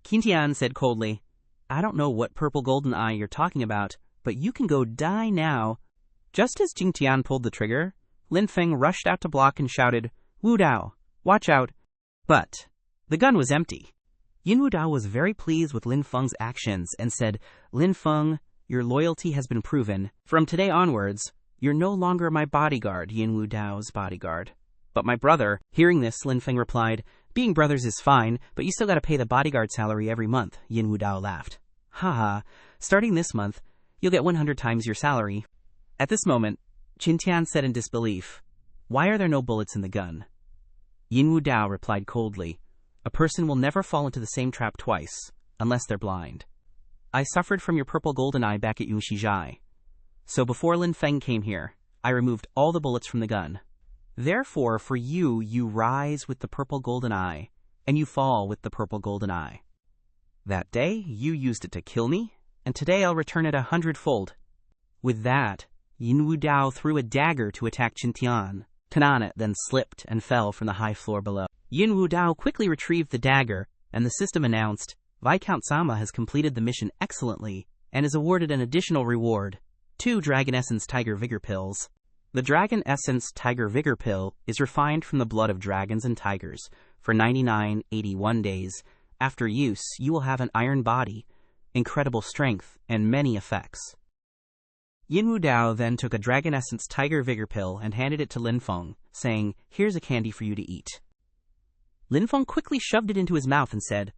Speaker 1: Qin Tian said coldly, I don't know what purple golden eye you're talking about, but you can go die now. Just as Qin Tian pulled the trigger, Lin Feng rushed out to block and shouted, Wu Dao, watch out. But the gun was empty. Yin Wu Dao was very pleased with Lin Feng's actions and said, Lin Feng, your loyalty has been proven. From today onwards, you're no longer my bodyguard, Yin Wu Dao's bodyguard. But my brother, hearing this, Lin Feng replied, Being brothers is fine, but you still gotta pay the bodyguard salary every month. Yin Wu Dao laughed. Haha, starting this month, you'll get 100 times your salary. At this moment, Qin Tian said in disbelief, Why are there no bullets in the gun? Yin Wu Dao replied coldly, A person will never fall into the same trap twice, unless they're blind. I suffered from your purple golden eye back at Yushijai. So before Lin Feng came here, I removed all the bullets from the gun. Therefore, for you, you rise with the purple golden eye, and you fall with the purple golden eye. That day, you used it to kill me, and today I'll return it 100-fold. With that, Yin Wu Dao threw a dagger to attack Qin Tian. Tanana then slipped and fell from the high floor below. Yin Wu Dao quickly retrieved the dagger, and the system announced, Viscount Sama has completed the mission excellently, and is awarded an additional reward, 2 Dragon Essence Tiger Vigor Pills. The Dragon Essence Tiger Vigor Pill is refined from the blood of dragons and tigers. For 81 days. After use, you will have an iron body, incredible strength, and many effects. Yin Wu Dao then took a Dragon Essence Tiger Vigor Pill and handed it to Lin Feng, saying, Here's a candy for you to eat. Lin Feng quickly shoved it into his mouth and said,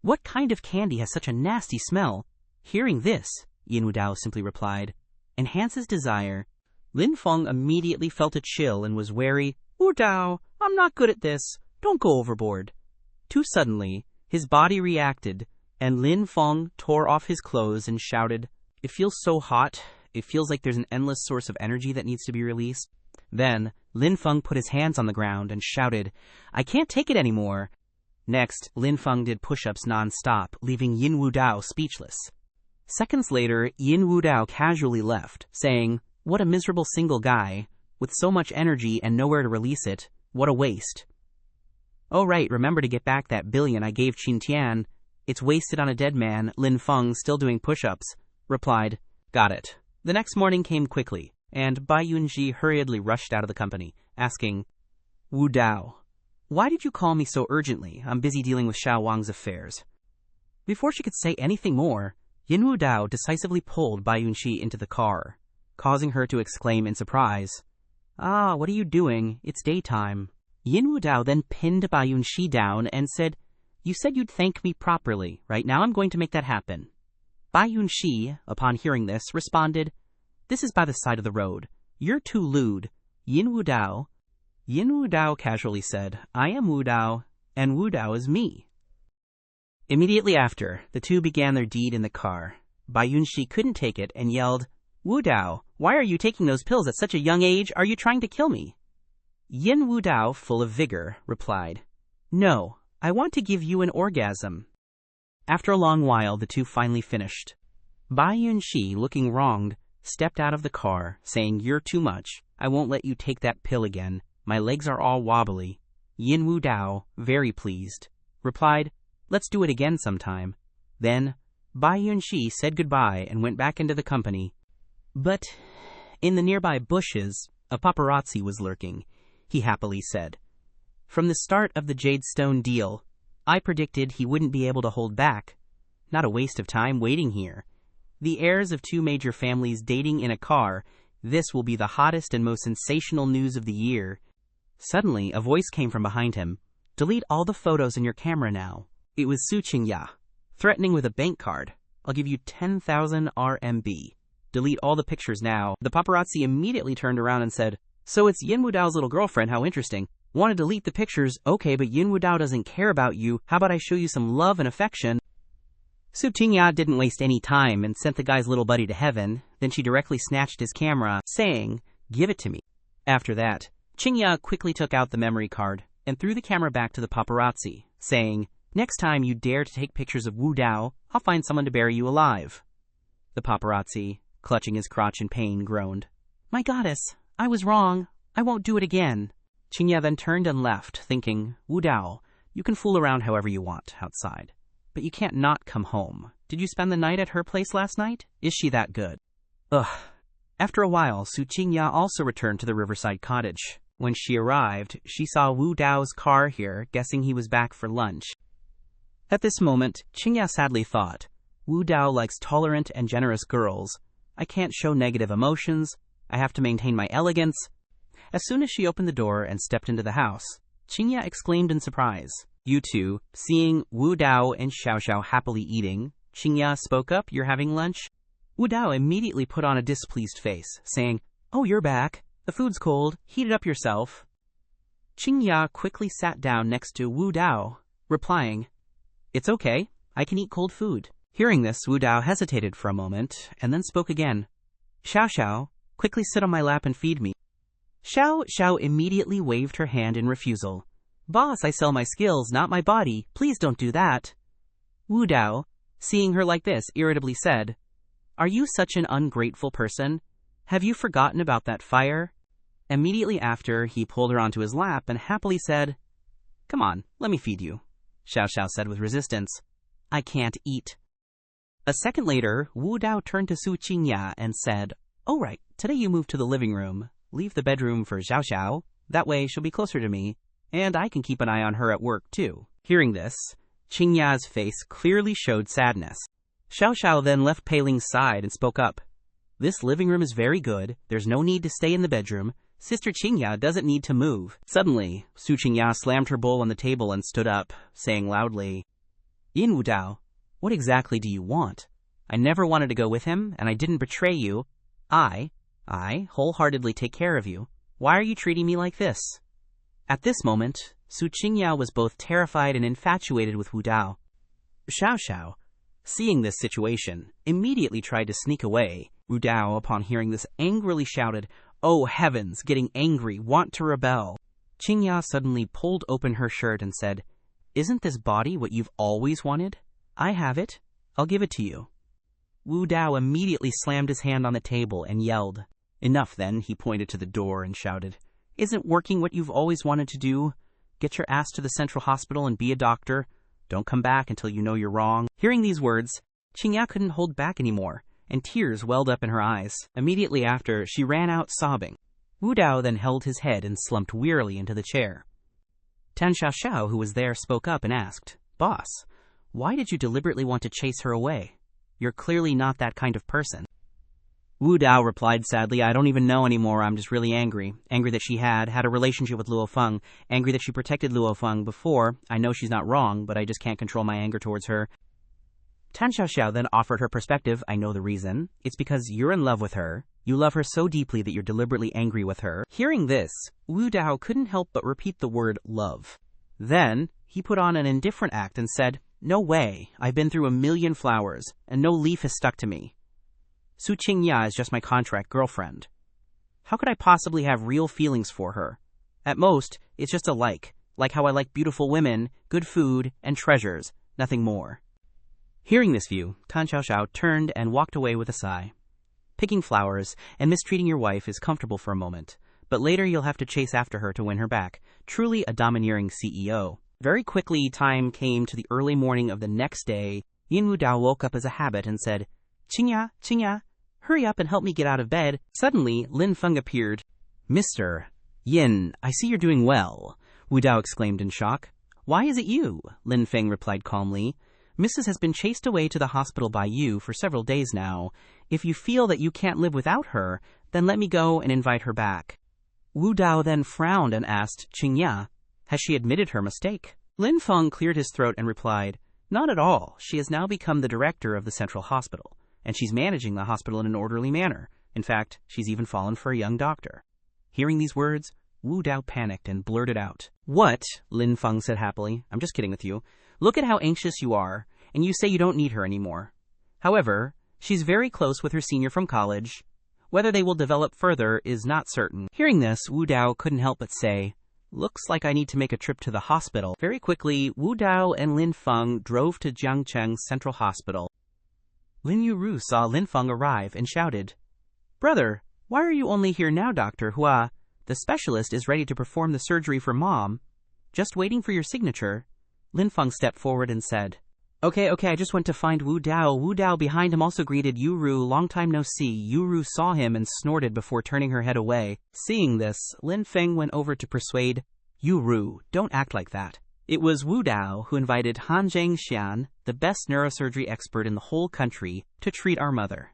Speaker 1: What kind of candy has such a nasty smell? Hearing this, Yin Wu Dao simply replied, Enhance his desire. Lin Feng immediately felt a chill and was wary. Wu Dao, I'm not good at this. Don't go overboard. Too suddenly, his body reacted, and Lin Feng tore off his clothes and shouted, It feels so hot. It feels like there's an endless source of energy that needs to be released. Then, Lin Feng put his hands on the ground and shouted, I can't take it anymore. Next, Lin Feng did push-ups non-stop, leaving Yin Wu Dao speechless. Seconds later, Yin Wu Dao casually left, saying, What a miserable single guy. With so much energy and nowhere to release it, what a waste. Oh right, remember to get back that billion I gave Qin Tian. It's wasted on a dead man. Lin Feng, still doing push-ups, replied, Got it. The next morning came quickly, and Bai Yunji hurriedly rushed out of the company, asking, Wu Dao, why did you call me so urgently? I'm busy dealing with Xiao Wang's affairs. Before she could say anything more, Yin Wu Dao decisively pulled Bai Yunji into the car, causing her to exclaim in surprise, Ah, what are you doing? It's daytime. Yin Wu Dao then pinned Bai Yunji down and said, You said you'd thank me properly. Right now I'm going to make that happen. Bai Yunji, upon hearing this, responded, This is by the side of the road. You're too lewd. Yin Wu Dao casually said, I am Wu Dao, and Wu Dao is me. Immediately after, the two began their deed in the car. Bai Yunji couldn't take it and yelled, Wu Dao, why are you taking those pills at such a young age? Are you trying to kill me? Yin Wu Dao, full of vigor, replied, No, I want to give you an orgasm. After a long while, the two finally finished. Bai Yunxi, looking wronged, stepped out of the car, saying, "You're too much. I won't let you take that pill again. My legs are all wobbly." Yin Wu Dao, very pleased, replied, "Let's do it again sometime." Then Bai Yunxi said goodbye and went back into the company. But in the nearby bushes, a paparazzi was lurking. He happily said, "From the start of the Jade Stone deal, I predicted he wouldn't be able to hold back. Not a waste of time waiting here. The heirs of two major families dating in a car, this will be the hottest and most sensational news of the year." Suddenly, a voice came from behind him. "Delete all the photos in your camera now." It was Su Qingya, threatening with a bank card. "I'll give you 10,000 RMB. Delete all the pictures now." The paparazzi immediately turned around and said, "So it's Yin Wu Dao's little girlfriend, how interesting. Want to delete the pictures? Okay, but Yin Wu Dao doesn't care about you. How about I show you some love and affection?" Su Qingya didn't waste any time and sent the guy's little buddy to heaven. Then she directly snatched his camera, saying, "Give it to me." After that, Qingya quickly took out the memory card and threw the camera back to the paparazzi, saying, "Next time you dare to take pictures of Wu Dao, I'll find someone to bury you alive." The paparazzi, clutching his crotch in pain, groaned, "My goddess, I was wrong. I won't do it again." Qingya then turned and left, thinking, "Wu Dao, you can fool around however you want outside, but you can't not come home. Did you spend the night at her place last night? Is she that good?" Ugh. After a while, Su Qingya also returned to the riverside cottage. When she arrived, she saw Wu Dao's car here, guessing he was back for lunch. At this moment, Qingya sadly thought, "Wu Dao likes tolerant and generous girls. I can't show negative emotions. I have to maintain my elegance." As soon as she opened the door and stepped into the house, Qingya exclaimed in surprise. "You two," seeing Wu Dao and Xiao Xiao happily eating, Qingya spoke up, "You're having lunch?" Wu Dao immediately put on a displeased face, saying, "Oh, you're back. The food's cold. Heat it up yourself." Qingya quickly sat down next to Wu Dao, replying, "It's okay. I can eat cold food." Hearing this, Wu Dao hesitated for a moment and then spoke again. "Xiao Xiao, quickly sit on my lap and feed me." Xiao Xiao immediately waved her hand in refusal. "Boss, I sell my skills, not my body. Please don't do that." Wu Dao, seeing her like this, irritably said, "Are you such an ungrateful person? Have you forgotten about that fire?" Immediately after, he pulled her onto his lap and happily said, "Come on, let me feed you." Xiao Xiao said with resistance, "I can't eat." A second later, Wu Dao turned to Su Qingya and said, "Oh right, today you move to the living room. Leave the bedroom for Xiao Xiao. That way she'll be closer to me, and I can keep an eye on her at work too." Hearing this, Qingya's face clearly showed sadness. Xiao Xiao then left Pei Ling's side and spoke up. "This living room is very good. There's no need to stay in the bedroom. Sister Qingya doesn't need to move." Suddenly, Su Qingya slammed her bowl on the table and stood up, saying loudly, "Yin Wu Dao, what exactly do you want? I never wanted to go with him, and I didn't betray you. I wholeheartedly take care of you. Why are you treating me like this?" At this moment, Su Qingya was both terrified and infatuated with Wu Dao. Xiao Xiao, seeing this situation, immediately tried to sneak away. Wu Dao, upon hearing this, angrily shouted, "Oh heavens, getting angry, want to rebel." Qingya suddenly pulled open her shirt and said, "Isn't this body what you've always wanted? I have it. I'll give it to you." Wu Dao immediately slammed his hand on the table and yelled. "Enough then," he pointed to the door and shouted. "Isn't working what you've always wanted to do? Get your ass to the central hospital and be a doctor. Don't come back until you know you're wrong." Hearing these words, Qingya couldn't hold back anymore, and tears welled up in her eyes. Immediately after, she ran out sobbing. Wu Dao then held his head and slumped wearily into the chair. Tan Xiaoxiao, who was there, spoke up and asked, "Boss, why did you deliberately want to chase her away? You're clearly not that kind of person." Wu Dao replied sadly, "I don't even know anymore. I'm just really angry. Angry that she had a relationship with Luo Feng. Angry that she protected Luo Feng before. I know she's not wrong, but I just can't control my anger towards her." Tan Xiaoxiao then offered her perspective. "I know the reason. It's because you're in love with her. You love her so deeply that you're deliberately angry with her." Hearing this, Wu Dao couldn't help but repeat the word love. Then he put on an indifferent act and said, "No way. I've been through a million flowers, and no leaf has stuck to me. Su Qingya is just my contract girlfriend. How could I possibly have real feelings for her? At most, it's just a like how I like beautiful women, good food, and treasures, nothing more." Hearing this view, Tan Xiaoxiao turned and walked away with a sigh. Picking flowers and mistreating your wife is comfortable for a moment, but later you'll have to chase after her to win her back. Truly a domineering CEO. Very quickly, time came to the early morning of the next day. Yin Wu Dao woke up as a habit and said, Qingya, hurry up and help me get out of bed. Suddenly, Lin Feng appeared. Mr. Yin, I see you're doing well, Wu Dao exclaimed in shock. Why is it you? Lin Feng replied calmly. Mrs. has been chased away to the hospital by you for several days now. If you feel that you can't live without her, then let me go and invite her back. Wu Dao then frowned and asked, Qingya, has she admitted her mistake? Lin Feng cleared his throat and replied, Not at all. She has now become the director of the central hospital, and she's managing the hospital in an orderly manner. In fact, she's even fallen for a young doctor. Hearing these words, Wu Dao panicked and blurted out. What? Lin Feng said happily. I'm just kidding with you. Look at how anxious you are, and you say you don't need her anymore. However, she's very close with her senior from college. Whether they will develop further is not certain. Hearing this, Wu Dao couldn't help but say, Looks like I need to make a trip to the hospital. Very quickly, Wu Dao and Lin Feng drove to Jiangcheng Central Hospital. Lin Yuru saw Lin Feng arrive and shouted, Brother, why are you only here now, Dr. Hua? The specialist is ready to perform the surgery for Mom. Just waiting for your signature. Lin Feng stepped forward and said, Okay, I just went to find Wu Dao. Wu Dao behind him also greeted Yuru. Long time no see. Yuru saw him and snorted before turning her head away. Seeing this, Lin Feng went over to persuade Yuru, don't act like that. It was Wu Dao who invited Han Zhengxian, the best neurosurgery expert in the whole country, to treat our mother.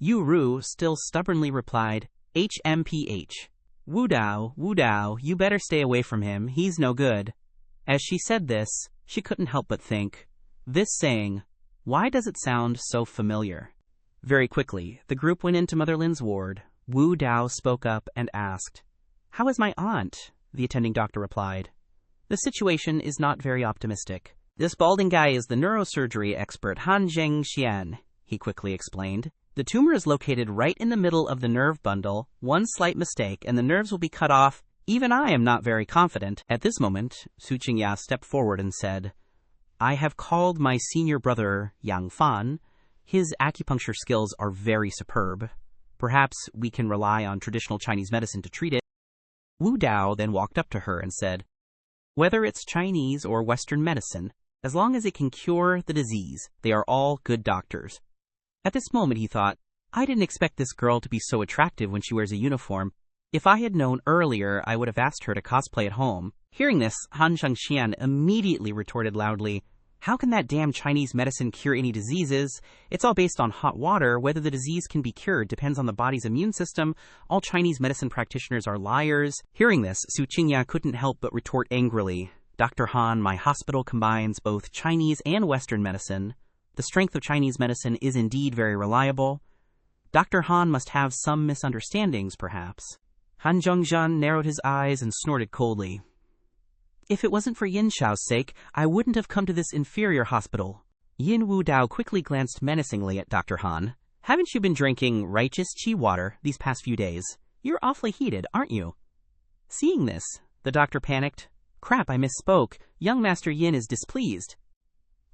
Speaker 1: Yuru still stubbornly replied, HMPH. Wu Dao, you better stay away from him. He's no good. As she said this, she couldn't help but think, this saying, why does it sound so familiar? Very quickly, the group went into Mother Lin's ward. Wu Dao spoke up and asked, How is my aunt? The attending doctor replied, The situation is not very optimistic. This balding guy is the neurosurgery expert Han Zhengxian, he quickly explained. The tumor is located right in the middle of the nerve bundle. One slight mistake and the nerves will be cut off. Even I am not very confident. At this moment, Su Qingya stepped forward and said, I have called my senior brother, Yang Fan. His acupuncture skills are very superb. Perhaps we can rely on traditional Chinese medicine to treat it. Wu Dao then walked up to her and said, Whether it's Chinese or Western medicine, as long as it can cure the disease, they are all good doctors. At this moment, he thought, I didn't expect this girl to be so attractive when she wears a uniform. If I had known earlier, I would have asked her to cosplay at home. Hearing this, Han Zhengxian immediately retorted loudly, How can that damn Chinese medicine cure any diseases? It's all based on hot water. Whether the disease can be cured depends on the body's immune system. All Chinese medicine practitioners are liars. Hearing this, Su Qingya couldn't help but retort angrily, Dr. Han, my hospital combines both Chinese and Western medicine. The strength of Chinese medicine is indeed very reliable. Dr. Han must have some misunderstandings, perhaps. Han Zhengxian narrowed his eyes and snorted coldly. If it wasn't for Yin Shao's sake, I wouldn't have come to this inferior hospital. Yin Wu Dao quickly glanced menacingly at Dr. Han. Haven't you been drinking righteous qi water these past few days? You're awfully heated, aren't you? Seeing this, the doctor panicked. Crap, I misspoke. Young Master Yin is displeased.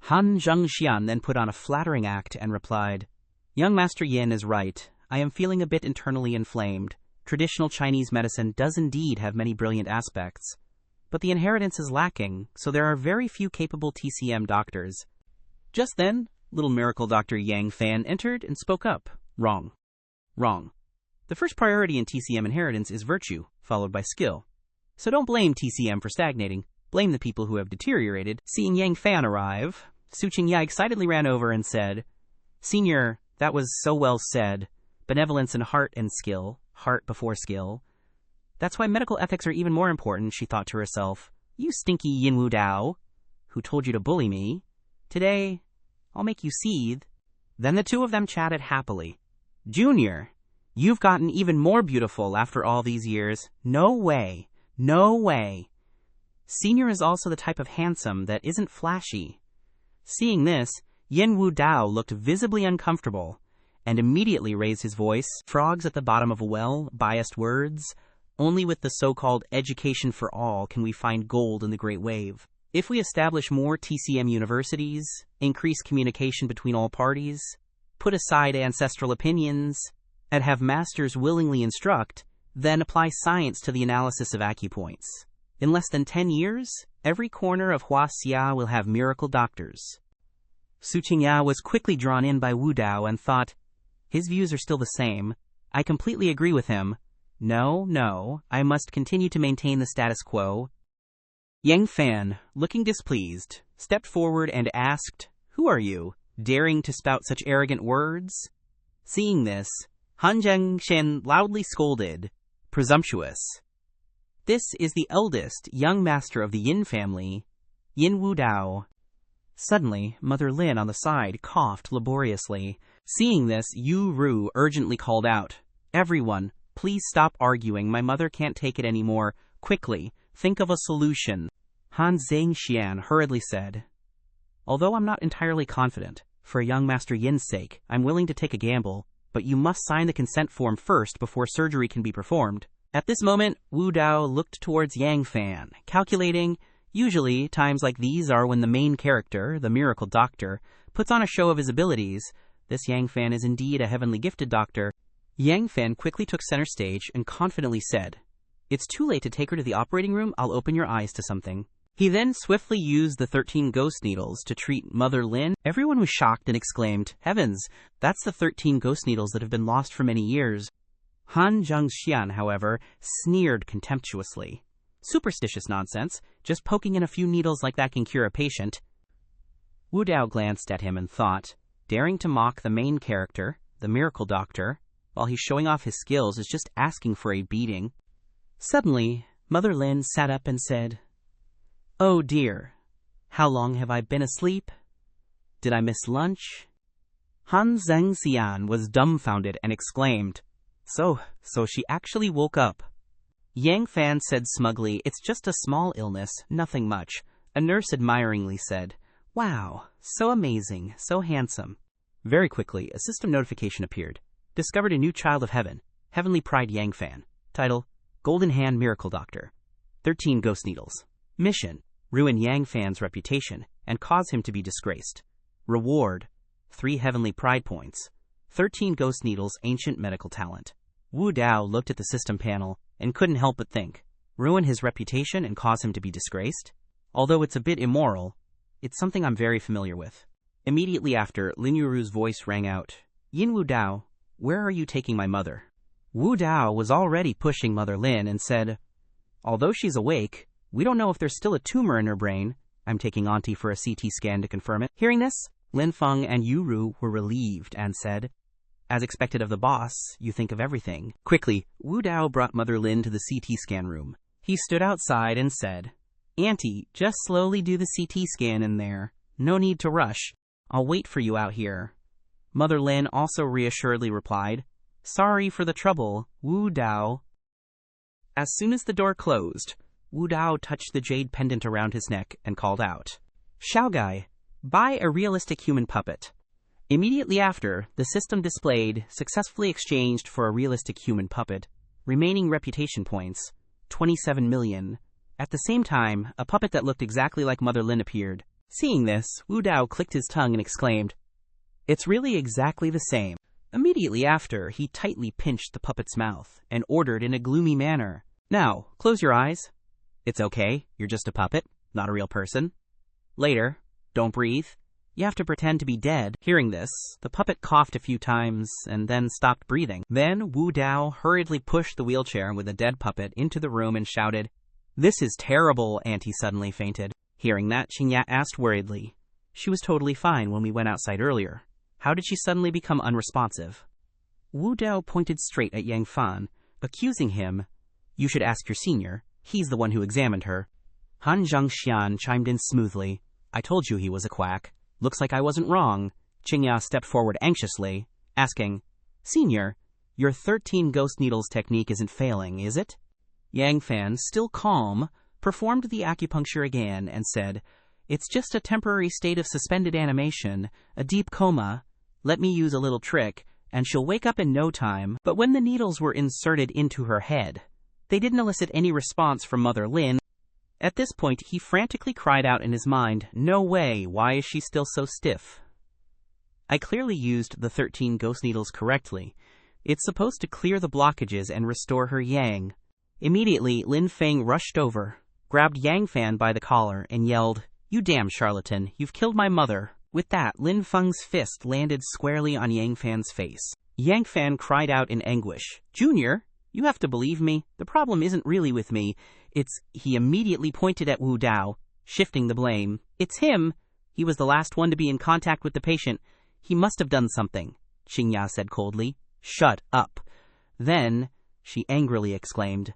Speaker 1: Han Zhengxian then put on a flattering act and replied, Young Master Yin is right. I am feeling a bit internally inflamed. Traditional Chinese medicine does indeed have many brilliant aspects, but the inheritance is lacking, so there are very few capable TCM doctors. Just then, little miracle Dr. Yang Fan entered and spoke up. Wrong. The first priority in TCM inheritance is virtue, followed by skill. So don't blame TCM for stagnating. Blame the people who have deteriorated. Seeing Yang Fan arrive, Su Qingya excitedly ran over and said, Senior, that was so well said. Benevolence in heart and skill. Heart before skill. That's why medical ethics are even more important, she thought to herself. You stinky Yin Wu Dao, who told you to bully me. Today, I'll make you seethe. Then the two of them chatted happily. Junior, you've gotten even more beautiful after all these years. No way. Senior is also the type of handsome that isn't flashy. Seeing this, Yin Wu Dao looked visibly uncomfortable and immediately raised his voice. Frogs at the bottom of a well, biased words. Only with the so-called education for all can we find gold in the great wave. If we establish more TCM universities, increase communication between all parties, put aside ancestral opinions, and have masters willingly instruct, then apply science to the analysis of acupoints. In less than 10 years, every corner of Huaxia will have miracle doctors. Su Qingya was quickly drawn in by Wu Dao and thought, his views are still the same. I completely agree with him. No, I must continue to maintain the status quo. Yang Fan, looking displeased, stepped forward and asked, "Who are you, daring to spout such arrogant words?" Seeing this, Han Zhengshan loudly scolded, "Presumptuous." This is the eldest young master of the Yin family, Yin Wu Dao. Suddenly, Mother Lin on the side coughed laboriously. Seeing this, Yu Ru urgently called out, "Everyone, please stop arguing. My mother can't take it anymore. Quickly, think of a solution." Han Zhengxian hurriedly said, "Although I'm not entirely confident, for young Master Yin's sake, I'm willing to take a gamble, but you must sign the consent form first before surgery can be performed." At this moment, Wu Dao looked towards Yang Fan, calculating, usually times like these are when the main character, the miracle doctor, puts on a show of his abilities. This Yang Fan is indeed a heavenly gifted doctor. Yang Fan quickly took center stage and confidently said, "It's too late to take her to the operating room. I'll open your eyes to something." He then swiftly used the 13 ghost needles to treat Mother Lin. Everyone was shocked and exclaimed, "Heavens, that's the 13 ghost needles that have been lost for many years." Han Zhengxian, however, sneered contemptuously. "Superstitious nonsense. Just poking in a few needles like that can cure a patient." Wu Dao glanced at him and thought, daring to mock the main character, the miracle doctor, while he's showing off his skills is just asking for a beating. Suddenly, Mother Lin sat up and said, "Oh dear, how long have I been asleep? Did I miss lunch?" Han Zhengxian was dumbfounded and exclaimed, So she actually woke up." Yang Fan said smugly, "It's just a small illness, nothing much." A nurse admiringly said, "Wow, so amazing, so handsome." Very quickly, a system notification appeared. Discovered a new child of heaven, Heavenly Pride Yang Fan. Title, Golden Hand Miracle Doctor. 13 ghost needles. Mission, ruin Yang Fan's reputation and cause him to be disgraced. Reward, 3 Heavenly Pride points. 13 ghost needles, ancient medical talent. Wu Dao looked at the system panel and couldn't help but think, ruin his reputation and cause him to be disgraced? Although it's a bit immoral, it's something I'm very familiar with. Immediately after, Lin Yuru's voice rang out, "Yin Wu Dao, where are you taking my mother?" Wu Dao was already pushing Mother Lin and said, "Although she's awake, we don't know if there's still a tumor in her brain. I'm taking Auntie for a CT scan to confirm it." Hearing this, Lin Feng and Yu Ru were relieved and said, "As expected of the boss, you think of everything." Quickly, Wu Dao brought Mother Lin to the CT scan room. He stood outside and said, "Auntie, just slowly do the CT scan in there. No need to rush. I'll wait for you out here." Mother Lin also reassuredly replied, "Sorry for the trouble, Wu Dao." As soon as the door closed, Wu Dao touched the jade pendant around his neck and called out, "Xiaogai, buy a realistic human puppet." Immediately after, the system displayed, successfully exchanged for a realistic human puppet, remaining reputation points, 27 million. At the same time, a puppet that looked exactly like Mother Lin appeared. Seeing this, Wu Dao clicked his tongue and exclaimed, "It's really exactly the same." Immediately after, he tightly pinched the puppet's mouth and ordered in a gloomy manner, "Now, close your eyes. It's okay, you're just a puppet, not a real person. Later, don't breathe. You have to pretend to be dead." Hearing this, the puppet coughed a few times and then stopped breathing. Then Wu Dao hurriedly pushed the wheelchair with the dead puppet into the room and shouted, "This is terrible." Auntie suddenly fainted. Hearing that, Qingya asked worriedly, "She was totally fine when we went outside earlier. How did she suddenly become unresponsive?" Wu Dao pointed straight at Yang Fan, accusing him, "You should ask your senior. He's the one who examined her." Han Zhengxian chimed in smoothly, "I told you he was a quack. Looks like I wasn't wrong." Qingya stepped forward anxiously, asking, "Senior, your 13 ghost needles technique isn't failing, is it?" Yang Fan, still calm, performed the acupuncture again and said, "It's just a temporary state of suspended animation, a deep coma. Let me use a little trick, and she'll wake up in no time." But when the needles were inserted into her head, they didn't elicit any response from Mother Lin. At this point, he frantically cried out in his mind, "No way, why is she still so stiff?" I clearly used the 13 ghost needles correctly. It's supposed to clear the blockages and restore her yang. Immediately, Lin Feng rushed over, grabbed Yang Fan by the collar, and yelled, "You damn charlatan, you've killed my mother." With that, Lin Feng's fist landed squarely on Yang Fan's face. Yang Fan cried out in anguish, "Junior, you have to believe me. The problem isn't really with me. He immediately pointed at Wu Dao, shifting the blame. "It's him. He was the last one to be in contact with the patient. He must have done something," Xingya said coldly. "Shut up." Then, she angrily exclaimed,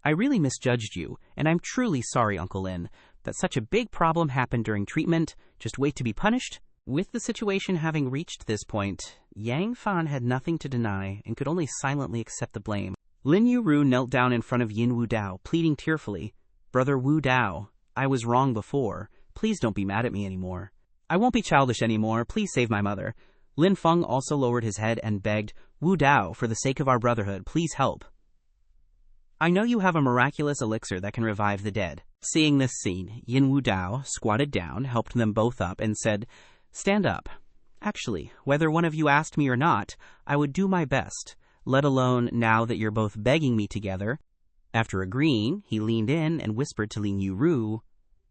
Speaker 1: "I really misjudged you, and I'm truly sorry, Uncle Lin, that such a big problem happened during treatment. Just wait to be punished." With the situation having reached this point, Yang Fan had nothing to deny and could only silently accept the blame. Lin Yuru knelt down in front of Yin Wu Dao, pleading tearfully, "Brother Wu Dao, I was wrong before. Please don't be mad at me anymore. I won't be childish anymore. Please save my mother." Lin Feng also lowered his head and begged, "Wu Dao, for the sake of our brotherhood, please help. I know you have a miraculous elixir that can revive the dead." Seeing this scene, Yin Wu Dao squatted down, helped them both up, and said, "Stand up. Actually, whether one of you asked me or not, I would do my best, let alone now that you're both begging me together." After agreeing, he leaned in and whispered to Lin Yuru,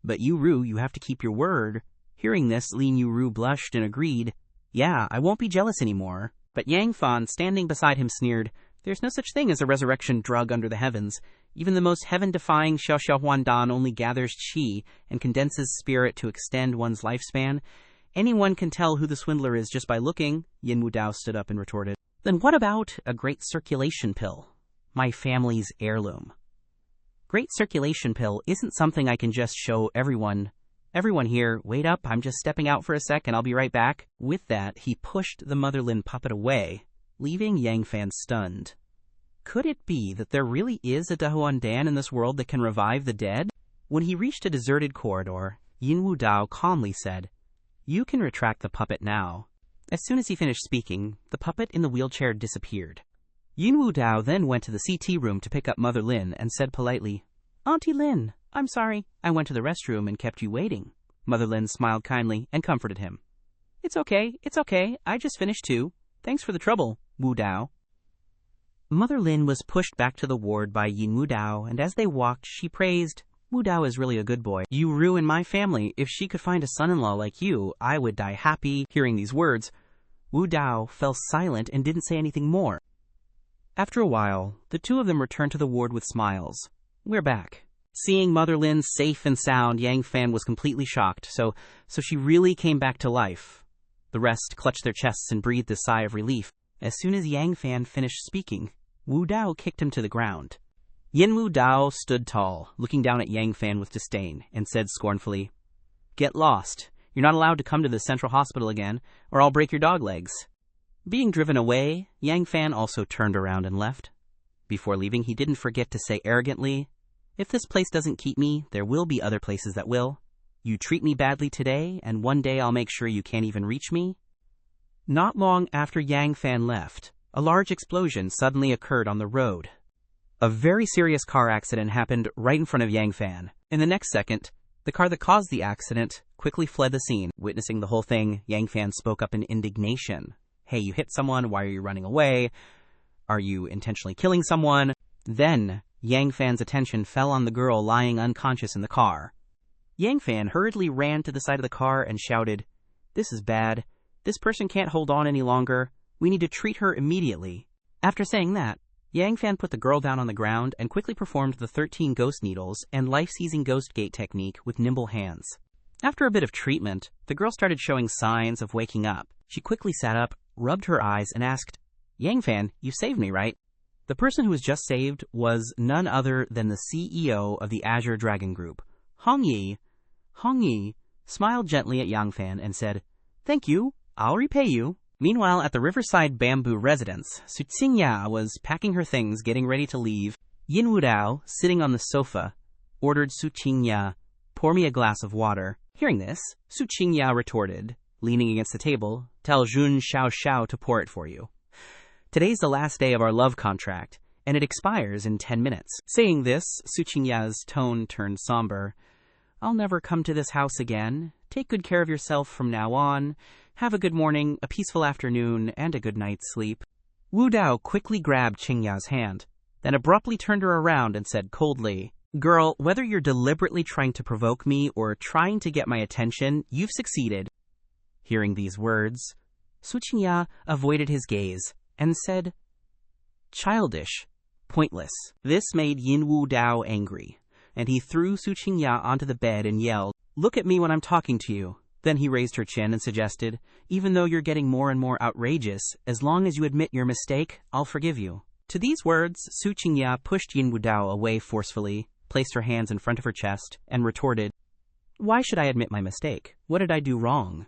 Speaker 1: "But Yuru, you have to keep your word." Hearing this, Lin Yuru blushed and agreed, "Yeah, I won't be jealous anymore." But Yang Fan, standing beside him, sneered, "There's no such thing as a resurrection drug under the heavens. Even the most heaven-defying Xiaoxiahuandan only gathers qi and condenses spirit to extend one's lifespan. Anyone can tell who the swindler is just by looking." Yin Wu Dao stood up and retorted, "Then what about a great circulation pill? My family's heirloom. Great circulation pill isn't something I can just show everyone. Everyone here, wait up, I'm just stepping out for a sec and I'll be right back." With that, he pushed the Mother Lin puppet away, leaving Yang Fan stunned. Could it be that there really is a Dahuan in this world that can revive the dead? When he reached a deserted corridor, Yin Wu Dao calmly said, "You can retract the puppet now." As soon as he finished speaking, the puppet in the wheelchair disappeared. Yin Wu Dao then went to the CT room to pick up Mother Lin and said politely, "Auntie Lin, I'm sorry. I went to the restroom and kept you waiting." Mother Lin smiled kindly and comforted him. It's okay. I just finished too. Thanks for the trouble, Wu Dao." Mother Lin was pushed back to the ward by Yin Wu Dao, and as they walked, she praised, "Wu Dao is really a good boy. You ruin my family. If she could find a son-in-law like you, I would die happy." Hearing these words, Wu Dao fell silent and didn't say anything more. After a while, the two of them returned to the ward with smiles. "We're back." Seeing Mother Lin safe and sound, Yang Fan was completely shocked, so she really came back to life. The rest clutched their chests and breathed a sigh of relief. As soon as Yang Fan finished speaking, Wu Dao kicked him to the ground. Yin Wu Dao stood tall, looking down at Yang Fan with disdain, and said scornfully, "Get lost. You're not allowed to come to the central hospital again, or I'll break your dog legs." Being driven away, Yang Fan also turned around and left. Before leaving, he didn't forget to say arrogantly, "If this place doesn't keep me, there will be other places that will. You treat me badly today, and one day I'll make sure you can't even reach me." Not long after Yang Fan left, a large explosion suddenly occurred on the road. A very serious car accident happened right in front of Yang Fan. In the next second, the car that caused the accident quickly fled the scene. Witnessing the whole thing, Yang Fan spoke up in indignation. "Hey, you hit someone, why are you running away? Are you intentionally killing someone?" Then, Yang Fan's attention fell on the girl lying unconscious in the car. Yang Fan hurriedly ran to the side of the car and shouted, "This is bad. This person can't hold on any longer. We need to treat her immediately." After saying that, Yang Fan put the girl down on the ground and quickly performed the 13 ghost needles and life-seizing ghost gate technique with nimble hands. After a bit of treatment, the girl started showing signs of waking up. She quickly sat up, rubbed her eyes, and asked, "Yang Fan, you saved me, right?" The person who was just saved was none other than the CEO of the Azure Dragon Group. Hong Yi smiled gently at Yang Fan and said, "Thank you, I'll repay you." Meanwhile, at the Riverside Bamboo residence, Su Qingya was packing her things, getting ready to leave. Yin Wu Dao, sitting on the sofa, ordered Su Qingya, "Pour me a glass of water." Hearing this, Su Qingya retorted, leaning against the table, "Tell Jun Xiao Xiao to pour it for you. Today's the last day of our love contract, and it expires in 10 minutes. Saying this, Su Qingya's tone turned somber. I'll never come to this house again. Take good care of yourself from now on. Have a good morning, a peaceful afternoon, and a good night's sleep. Wu Dao quickly grabbed Qingya's hand, then abruptly turned her around and said coldly, Girl, whether you're deliberately trying to provoke me or trying to get my attention, you've succeeded. Hearing these words, Su Qingya avoided his gaze and said, Childish, pointless. This made Yin Wu Dao angry, and he threw Su Qingya onto the bed and yelled, Look at me when I'm talking to you. Then he raised her chin and suggested, Even though you're getting more and more outrageous, as long as you admit your mistake, I'll forgive you. To these words, Su Qingya pushed Yin Wu Dao away forcefully, placed her hands in front of her chest, and retorted, Why should I admit my mistake? What did I do wrong?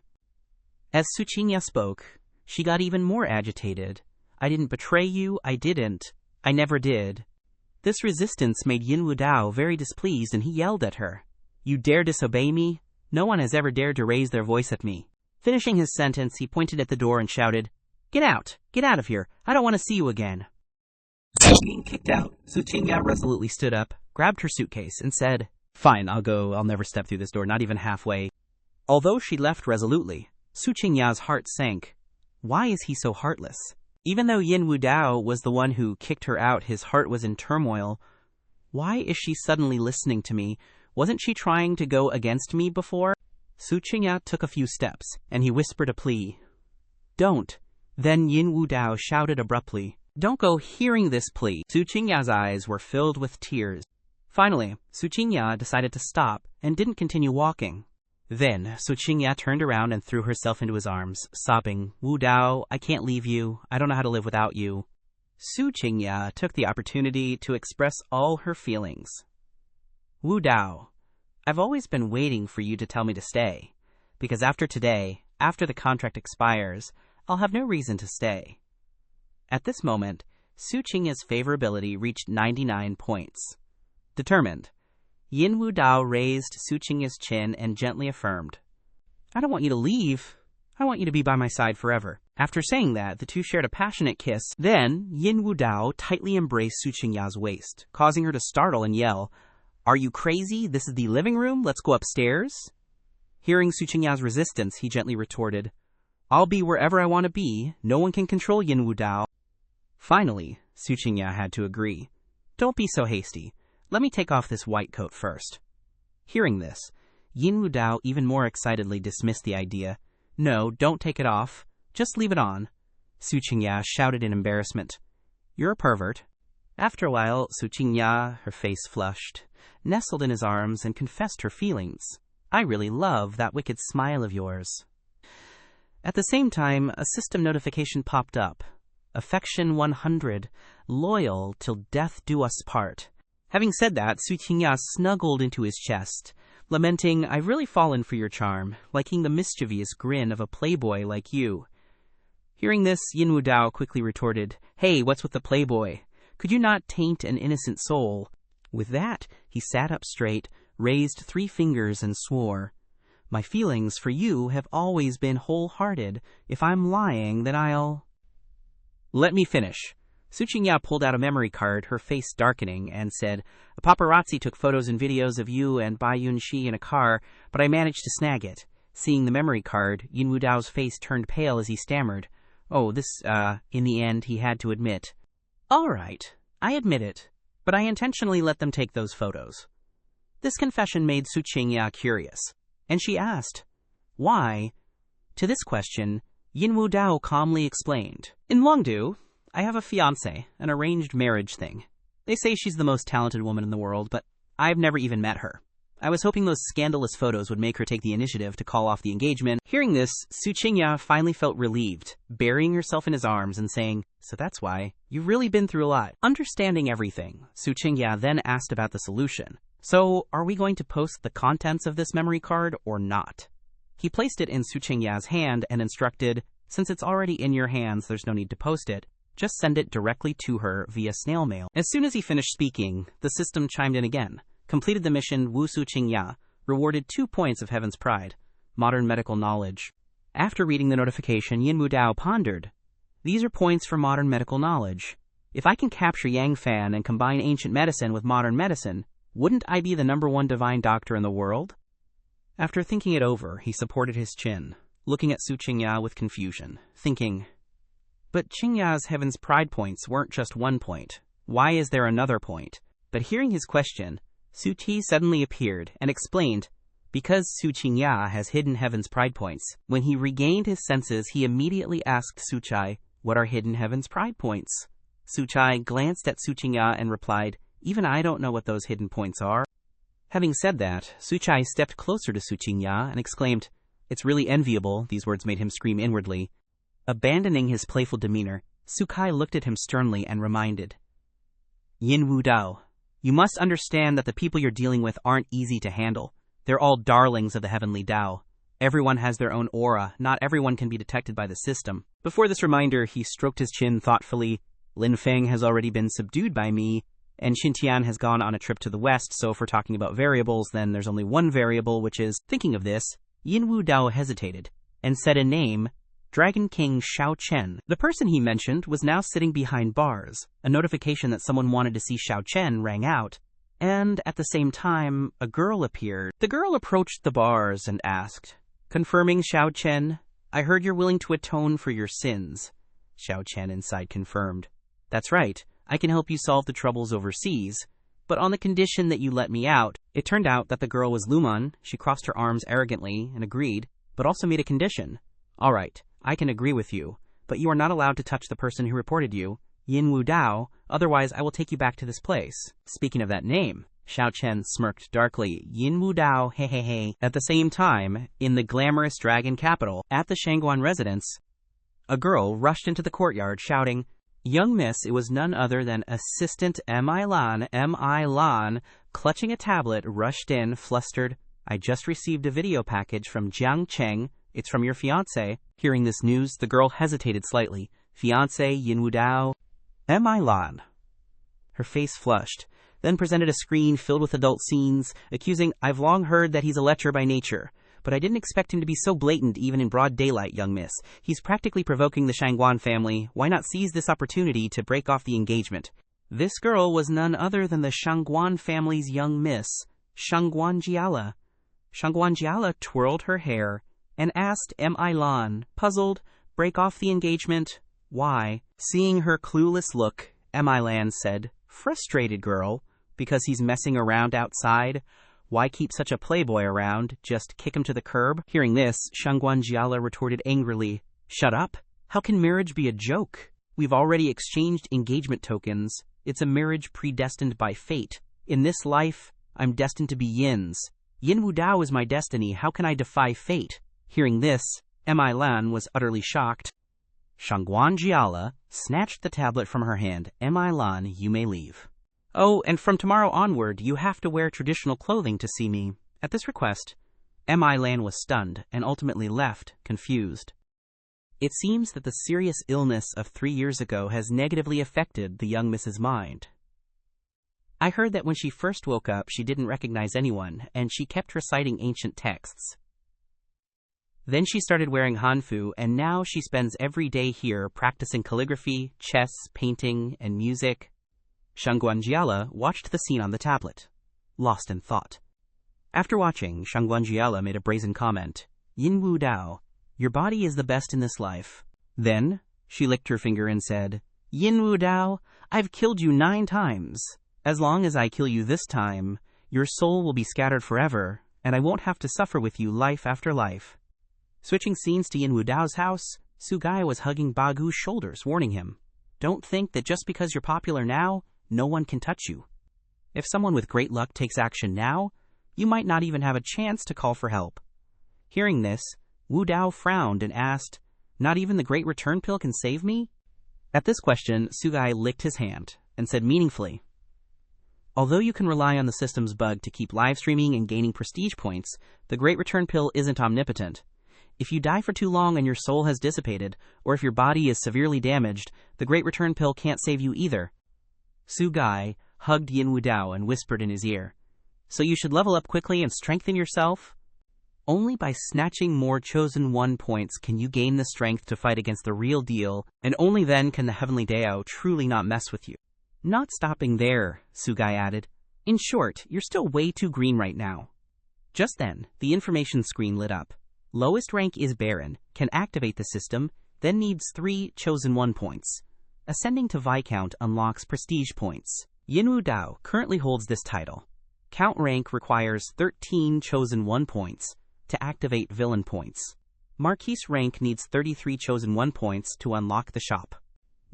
Speaker 1: As Su Qingya spoke, she got even more agitated. I didn't betray you, I didn't. I never did. This resistance made Yin Wu Dao very displeased, and he yelled at her. You dare disobey me? No one has ever dared to raise their voice at me. Finishing his sentence, he pointed at the door and shouted, Get out! Get out of here! I don't want to see you again. Being kicked out, Su Qingya resolutely stood up, grabbed her suitcase, and said, Fine, I'll go. I'll never step through this door, not even halfway. Although she left resolutely, Su Qingya's heart sank. Why is he so heartless? Even though Yin Wu Dao was the one who kicked her out, his heart was in turmoil. Why is she suddenly listening to me? Wasn't she trying to go against me before? Su Qingya took a few steps, and he whispered a plea. Don't. Then Yin Wu Dao shouted abruptly, Don't go. Hearing this plea, Su Qingya's eyes were filled with tears. Finally, Su Qingya decided to stop and didn't continue walking. Then, Su Qingya turned around and threw herself into his arms, sobbing, Wu Dao, I can't leave you. I don't know how to live without you. Su Qingya took the opportunity to express all her feelings. Wu Dao, I've always been waiting for you to tell me to stay, because after today, after the contract expires, I'll have no reason to stay. At this moment, Su Qingya's favorability reached 99 points. Determined, Yin Wu Dao raised Su Qingya's chin and gently affirmed, I don't want you to leave. I want you to be by my side forever. After saying that, the two shared a passionate kiss. Then, Yin Wu Dao tightly embraced Su Qingya's waist, causing her to startle and yell, Are you crazy? This is the living room? Let's go upstairs? Hearing Su Qingya's resistance, he gently retorted, I'll be wherever I want to be. No one can control Yin Wu Dao. Finally, Su Qingya had to agree. Don't be so hasty. Let me take off this white coat first. Hearing this, Yin Wu Dao even more excitedly dismissed the idea. No, don't take it off. Just leave it on. Su Qingya shouted in embarrassment. You're a pervert. After a while, Su Qingya, her face flushed, nestled in his arms and confessed her feelings. I really love that wicked smile of yours. At the same time, a system notification popped up. Affection 100, loyal till death do us part. Having said that, Su Qingya snuggled into his chest, lamenting, I've really fallen for your charm, liking the mischievous grin of a playboy like you. Hearing this, Yin Wu Dao quickly retorted, Hey, what's with the playboy? Could you not taint an innocent soul? With that, he sat up straight, raised 3 fingers and swore, My feelings for you have always been wholehearted. If I'm lying, then I'll... Let me finish. Su Qingya pulled out a memory card, her face darkening, and said, A paparazzi took photos and videos of you and Bai Yunxi in a car, but I managed to snag it. Seeing the memory card, Yin Wu Dao's face turned pale as he stammered. In the end, he had to admit. All right, I admit it, but I intentionally let them take those photos. This confession made Su Qingya curious, and she asked, Why? To this question, Yin Wu Dao calmly explained, In Longdu, I have a fiancé, an arranged marriage thing. They say she's the most talented woman in the world, but I've never even met her. I was hoping those scandalous photos would make her take the initiative to call off the engagement. Hearing this, Su Qingya finally felt relieved, burying herself in his arms and saying, So that's why. You've really been through a lot. Understanding everything, Su Qingya then asked about the solution. So, are we going to post the contents of this memory card or not? He placed it in Su Qingya's hand and instructed, Since it's already in your hands, there's no need to post it. Just send it directly to her via snail mail. As soon as he finished speaking, the system chimed in again. Completed the mission Wu Su Qingya, rewarded 2 points of Heaven's Pride, modern medical knowledge. After reading the notification, Yin Wu Dao pondered. These are points for modern medical knowledge. If I can capture Yang Fan and combine ancient medicine with modern medicine, wouldn't I be the #1 divine doctor in the world? After thinking it over, he supported his chin, looking at Su Qingya with confusion, thinking, but Qingya's heaven's pride points weren't just 1 point. Why is there another point? But hearing his question, Su Qi suddenly appeared and explained, because Su Qingya has hidden heaven's pride points. When he regained his senses, he immediately asked Su Chai, what are hidden heaven's pride points? Su Chai glanced at Su Qingya and replied, even I don't know what those hidden points are. Having said that, Su Chai stepped closer to Su Qingya and exclaimed, it's really enviable. These words made him scream inwardly. Abandoning his playful demeanor, Su Kai looked at him sternly and reminded, Yin Wu Dao, you must understand that the people you're dealing with aren't easy to handle. They're all darlings of the heavenly Dao. Everyone has their own aura. Not everyone can be detected by the system. Before this reminder, he stroked his chin thoughtfully. Lin Feng has already been subdued by me, and Xintian has gone on a trip to the west, so if we're talking about variables, then there's only one variable, which is, thinking of this, Yin Wu Dao hesitated, and said a name, Dragon King Xiao Chen. The person he mentioned was now sitting behind bars. A notification that someone wanted to see Xiao Chen rang out, and at the same time, a girl appeared. The girl approached the bars and asked, confirming Xiao Chen, I heard you're willing to atone for your sins. Xiao Chen inside confirmed. That's right, I can help you solve the troubles overseas, but on the condition that you let me out. It turned out that the girl was Luman. She crossed her arms arrogantly and agreed, but also made a condition. All right, I can agree with you, but you are not allowed to touch the person who reported you, Yin Wu Dao, otherwise I will take you back to this place. Speaking of that name, Xiao Chen smirked darkly, Yin Wu Dao, hey hey hey. At the same time, in the glamorous dragon capital, at the Shangguan residence, a girl rushed into the courtyard shouting, young miss, it was none other than Assistant M.I. Lan, clutching a tablet, rushed in, flustered, I just received a video package from Jiang Cheng. It's from your fiancé. Hearing this news, the girl hesitated slightly. Fiancé, Yin Wu Dao, M.I. Lan. Her face flushed, then presented a screen filled with adult scenes, accusing, I've long heard that he's a lecher by nature, but I didn't expect him to be so blatant even in broad daylight, young miss. He's practically provoking the Shangguan family. Why not seize this opportunity to break off the engagement? This girl was none other than the Shangguan family's young miss, Shangguan Jiala. Shangguan Jiala twirled her hair and asked M.I. Lan, puzzled, break off the engagement? Why? Seeing her clueless look, M.I. Lan said, frustrated girl, because he's messing around outside. Why keep such a playboy around? Just kick him to the curb? Hearing this, Shangguan Jiala retorted angrily, shut up. How can marriage be a joke? We've already exchanged engagement tokens. It's a marriage predestined by fate. In this life, I'm destined to be Yin's. Yin Wu Dao is my destiny. How can I defy fate? Hearing this, M.I. Lan was utterly shocked. Shangguan Jiala snatched the tablet from her hand. M.I. Lan, you may leave. Oh, and from tomorrow onward, you have to wear traditional clothing to see me. At this request, M.I. Lan was stunned and ultimately left, confused. It seems that the serious illness of 3 years ago has negatively affected the young Mrs. mind. I heard that when she first woke up, she didn't recognize anyone, and she kept reciting ancient texts. Then she started wearing hanfu, and now she spends every day here practicing calligraphy, chess, painting, and music. Shangguan Jiala watched the scene on the tablet, lost in thought. After watching, Shangguan Jiala made a brazen comment. Yin Wu Dao, your body is the best in this life. Then, she licked her finger and said, Yin Wu Dao, I've killed you 9 times. As long as I kill you this time, your soul will be scattered forever, and I won't have to suffer with you life after life. Switching scenes to Yin Wu Dao's house, Su Gai was hugging Bagu's shoulders, warning him, don't think that just because you're popular now, no one can touch you. If someone with great luck takes action now, you might not even have a chance to call for help. Hearing this, Wu Dao frowned and asked, not even the great return pill can save me? At this question, Su Gai licked his hand and said meaningfully, although you can rely on the system's bug to keep live streaming and gaining prestige points, the great return pill isn't omnipotent. If you die for too long and your soul has dissipated, or if your body is severely damaged, the great return pill can't save you either. Su Gai hugged Yin Wu Dao and whispered in his ear, so you should level up quickly and strengthen yourself? Only by snatching more chosen one points can you gain the strength to fight against the real deal, and only then can the Heavenly Dao truly not mess with you. Not stopping there, Sugai added. In short, you're still way too green right now. Just then, the information screen lit up. Lowest rank is Baron, can activate the system, then needs 3 chosen one points. Ascending to Viscount unlocks prestige points. Yin Wu Dao currently holds this title. Count rank requires 13 chosen one points to activate villain points. Marquis rank needs 33 chosen one points to unlock the shop.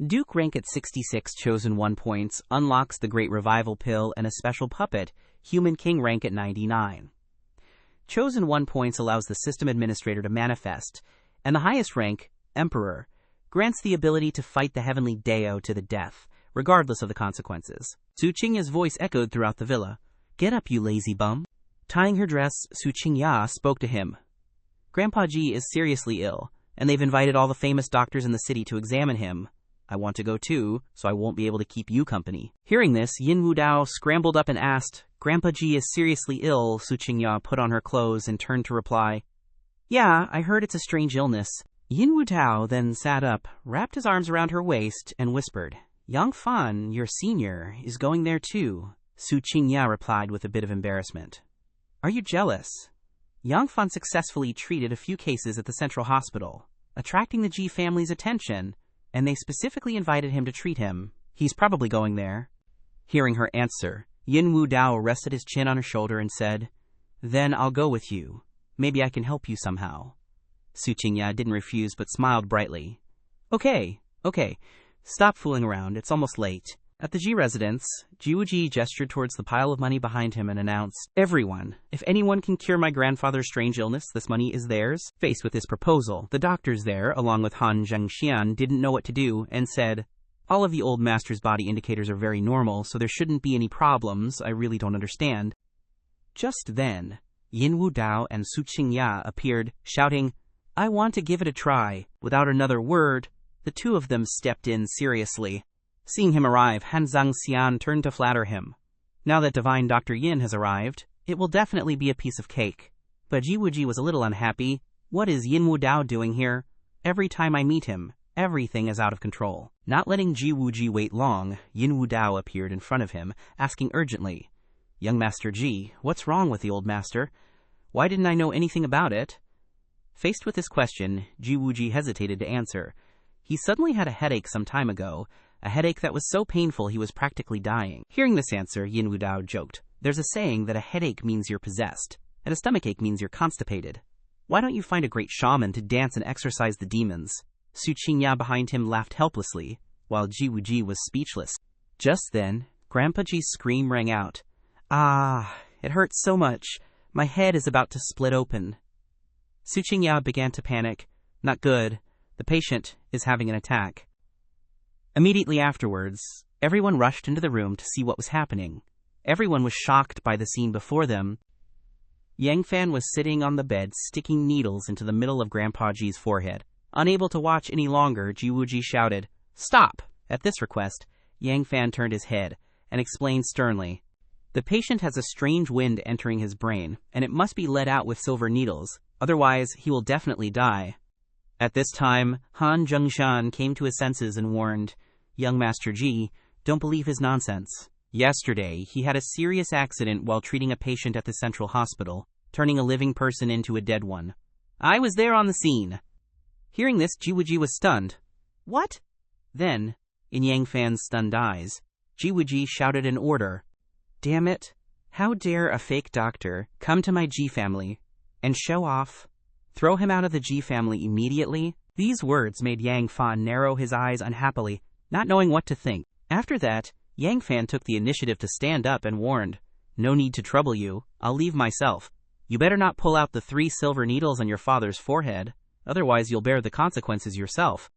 Speaker 1: Duke rank at 66 chosen one points unlocks the Great Revival Pill and a special puppet, Human King rank at 99. Chosen one points allows the system administrator to manifest, and the highest rank, Emperor, grants the ability to fight the Heavenly Dao to the death, regardless of the consequences. Su Qingya's voice echoed throughout the villa. Get up, you lazy bum. Tying her dress, Su Qingya spoke to him. Grandpa Ji is seriously ill, and they've invited all the famous doctors in the city to examine him. I want to go too, so I won't be able to keep you company. Hearing this, Yin Wu Dao scrambled up and asked, Grandpa Ji is seriously ill. Su Qingya put on her clothes and turned to reply, Yeah, I heard it's a strange illness. Yin Wu Dao then sat up, wrapped his arms around her waist, and whispered, Yang Fan, your senior, is going there too. Su Qingya replied with a bit of embarrassment. Are you jealous? Yang Fan successfully treated a few cases at the central hospital, attracting the Ji family's attention, and they specifically invited him to treat him. He's probably going there. Hearing her answer, Yin Wu Dao rested his chin on her shoulder and said, Then I'll go with you. Maybe I can help you somehow. Su Qingya didn't refuse but smiled brightly. Okay. Stop fooling around, it's almost late. At the Ji residence, Jiwuji gestured towards the pile of money behind him and announced, Everyone, if anyone can cure my grandfather's strange illness, this money is theirs. Faced with this proposal, the doctors there, along with Han Zhengxian, didn't know what to do and said, All of the old master's body indicators are very normal, so there shouldn't be any problems. I really don't understand. Just then, Yin Wu Dao and Su Qingya appeared, shouting, I want to give it a try. Without another word, the two of them stepped in seriously. Seeing him arrive, Han Zhangxian turned to flatter him. Now that divine Dr. Yin has arrived, it will definitely be a piece of cake. But Jiwuji was a little unhappy. What is Yin Wu Dao doing here? Every time I meet him, everything is out of control. Not letting Jiwuji wait long, Yin Wu Dao appeared in front of him, asking urgently, Young Master Ji, what's wrong with the old master? Why didn't I know anything about it? Faced with this question, Jiwuji hesitated to answer. He suddenly had a headache some time ago, a headache that was so painful he was practically dying. Hearing this answer, Yin Wu Dao joked, There's a saying that a headache means you're possessed, and a stomachache means you're constipated. Why don't you find a great shaman to dance and exorcise the demons? Su Qingya behind him laughed helplessly, while Jiwuji was speechless. Just then, Grandpa Ji's scream rang out. Ah, it hurts so much. My head is about to split open. Su Qingya began to panic. Not good. The patient is having an attack. Immediately afterwards, everyone rushed into the room to see what was happening. Everyone was shocked by the scene before them. Yang Fan was sitting on the bed, sticking needles into the middle of Grandpa Ji's forehead. Unable to watch any longer, Jiwuji shouted, Stop! At this request, Yang Fan turned his head and explained sternly, The patient has a strange wind entering his brain, and it must be let out with silver needles, otherwise he will definitely die. At this time, Han Zhengxian came to his senses and warned, Young Master Ji, don't believe his nonsense. Yesterday, he had a serious accident while treating a patient at the central hospital, turning a living person into a dead one. I was there on the scene. Hearing this, Jiwuji was stunned. What? Then, in Yang Fan's stunned eyes, Jiwuji shouted an order. Damn it. How dare a fake doctor come to my Ji family and show off? Throw him out of the Ji family immediately? These words made Yang Fan narrow his eyes unhappily, not knowing what to think. After that, Yang Fan took the initiative to stand up and warned, No need to trouble you, I'll leave myself. You better not pull out the 3 silver needles on your father's forehead, otherwise you'll bear the consequences yourself.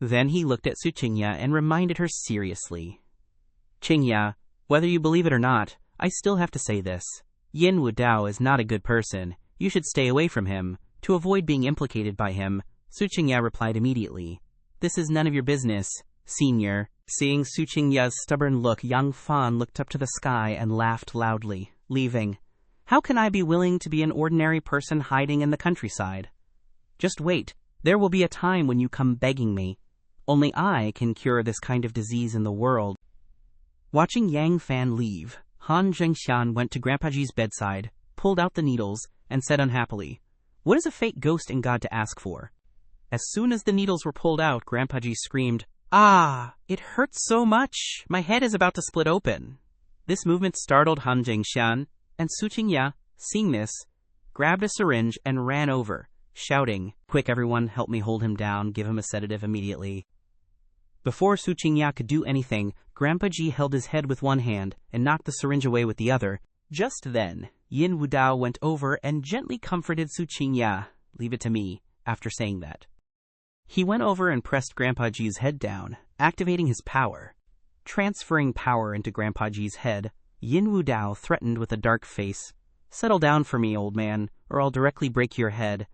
Speaker 1: Then he looked at Su Qingya and reminded her seriously. Qingya, whether you believe it or not, I still have to say this. Yin Wu Dao is not a good person. You should stay away from him. To avoid being implicated by him, Su Qingya replied immediately. This is none of your business, senior. Seeing Su Qingya's stubborn look, Yang Fan looked up to the sky and laughed loudly, leaving. How can I be willing to be an ordinary person hiding in the countryside? Just wait. There will be a time when you come begging me. Only I can cure this kind of disease in the world. Watching Yang Fan leave, Han Zhengxian went to Grandpaji's bedside, pulled out the needles, and said unhappily, "What is a fake ghost in God to ask for?" As soon as the needles were pulled out, Grandpaji screamed, "Ah, it hurts so much. My head is about to split open." This movement startled Han Zhengxian, and Su Qingya, seeing this, grabbed a syringe and ran over, shouting, "Quick, everyone, help me hold him down, give him a sedative immediately." Before Su Qingya could do anything, Grandpa Ji held his head with one hand and knocked the syringe away with the other. Just then, Yin Wu Dao went over and gently comforted Su Qingya. "Leave it to me," after saying that. He went over and pressed Grandpa Ji's head down, activating his power. Transferring power into Grandpa Ji's head, Yin Wu Dao threatened with a dark face, "Settle down for me, old man, or I'll directly break your head."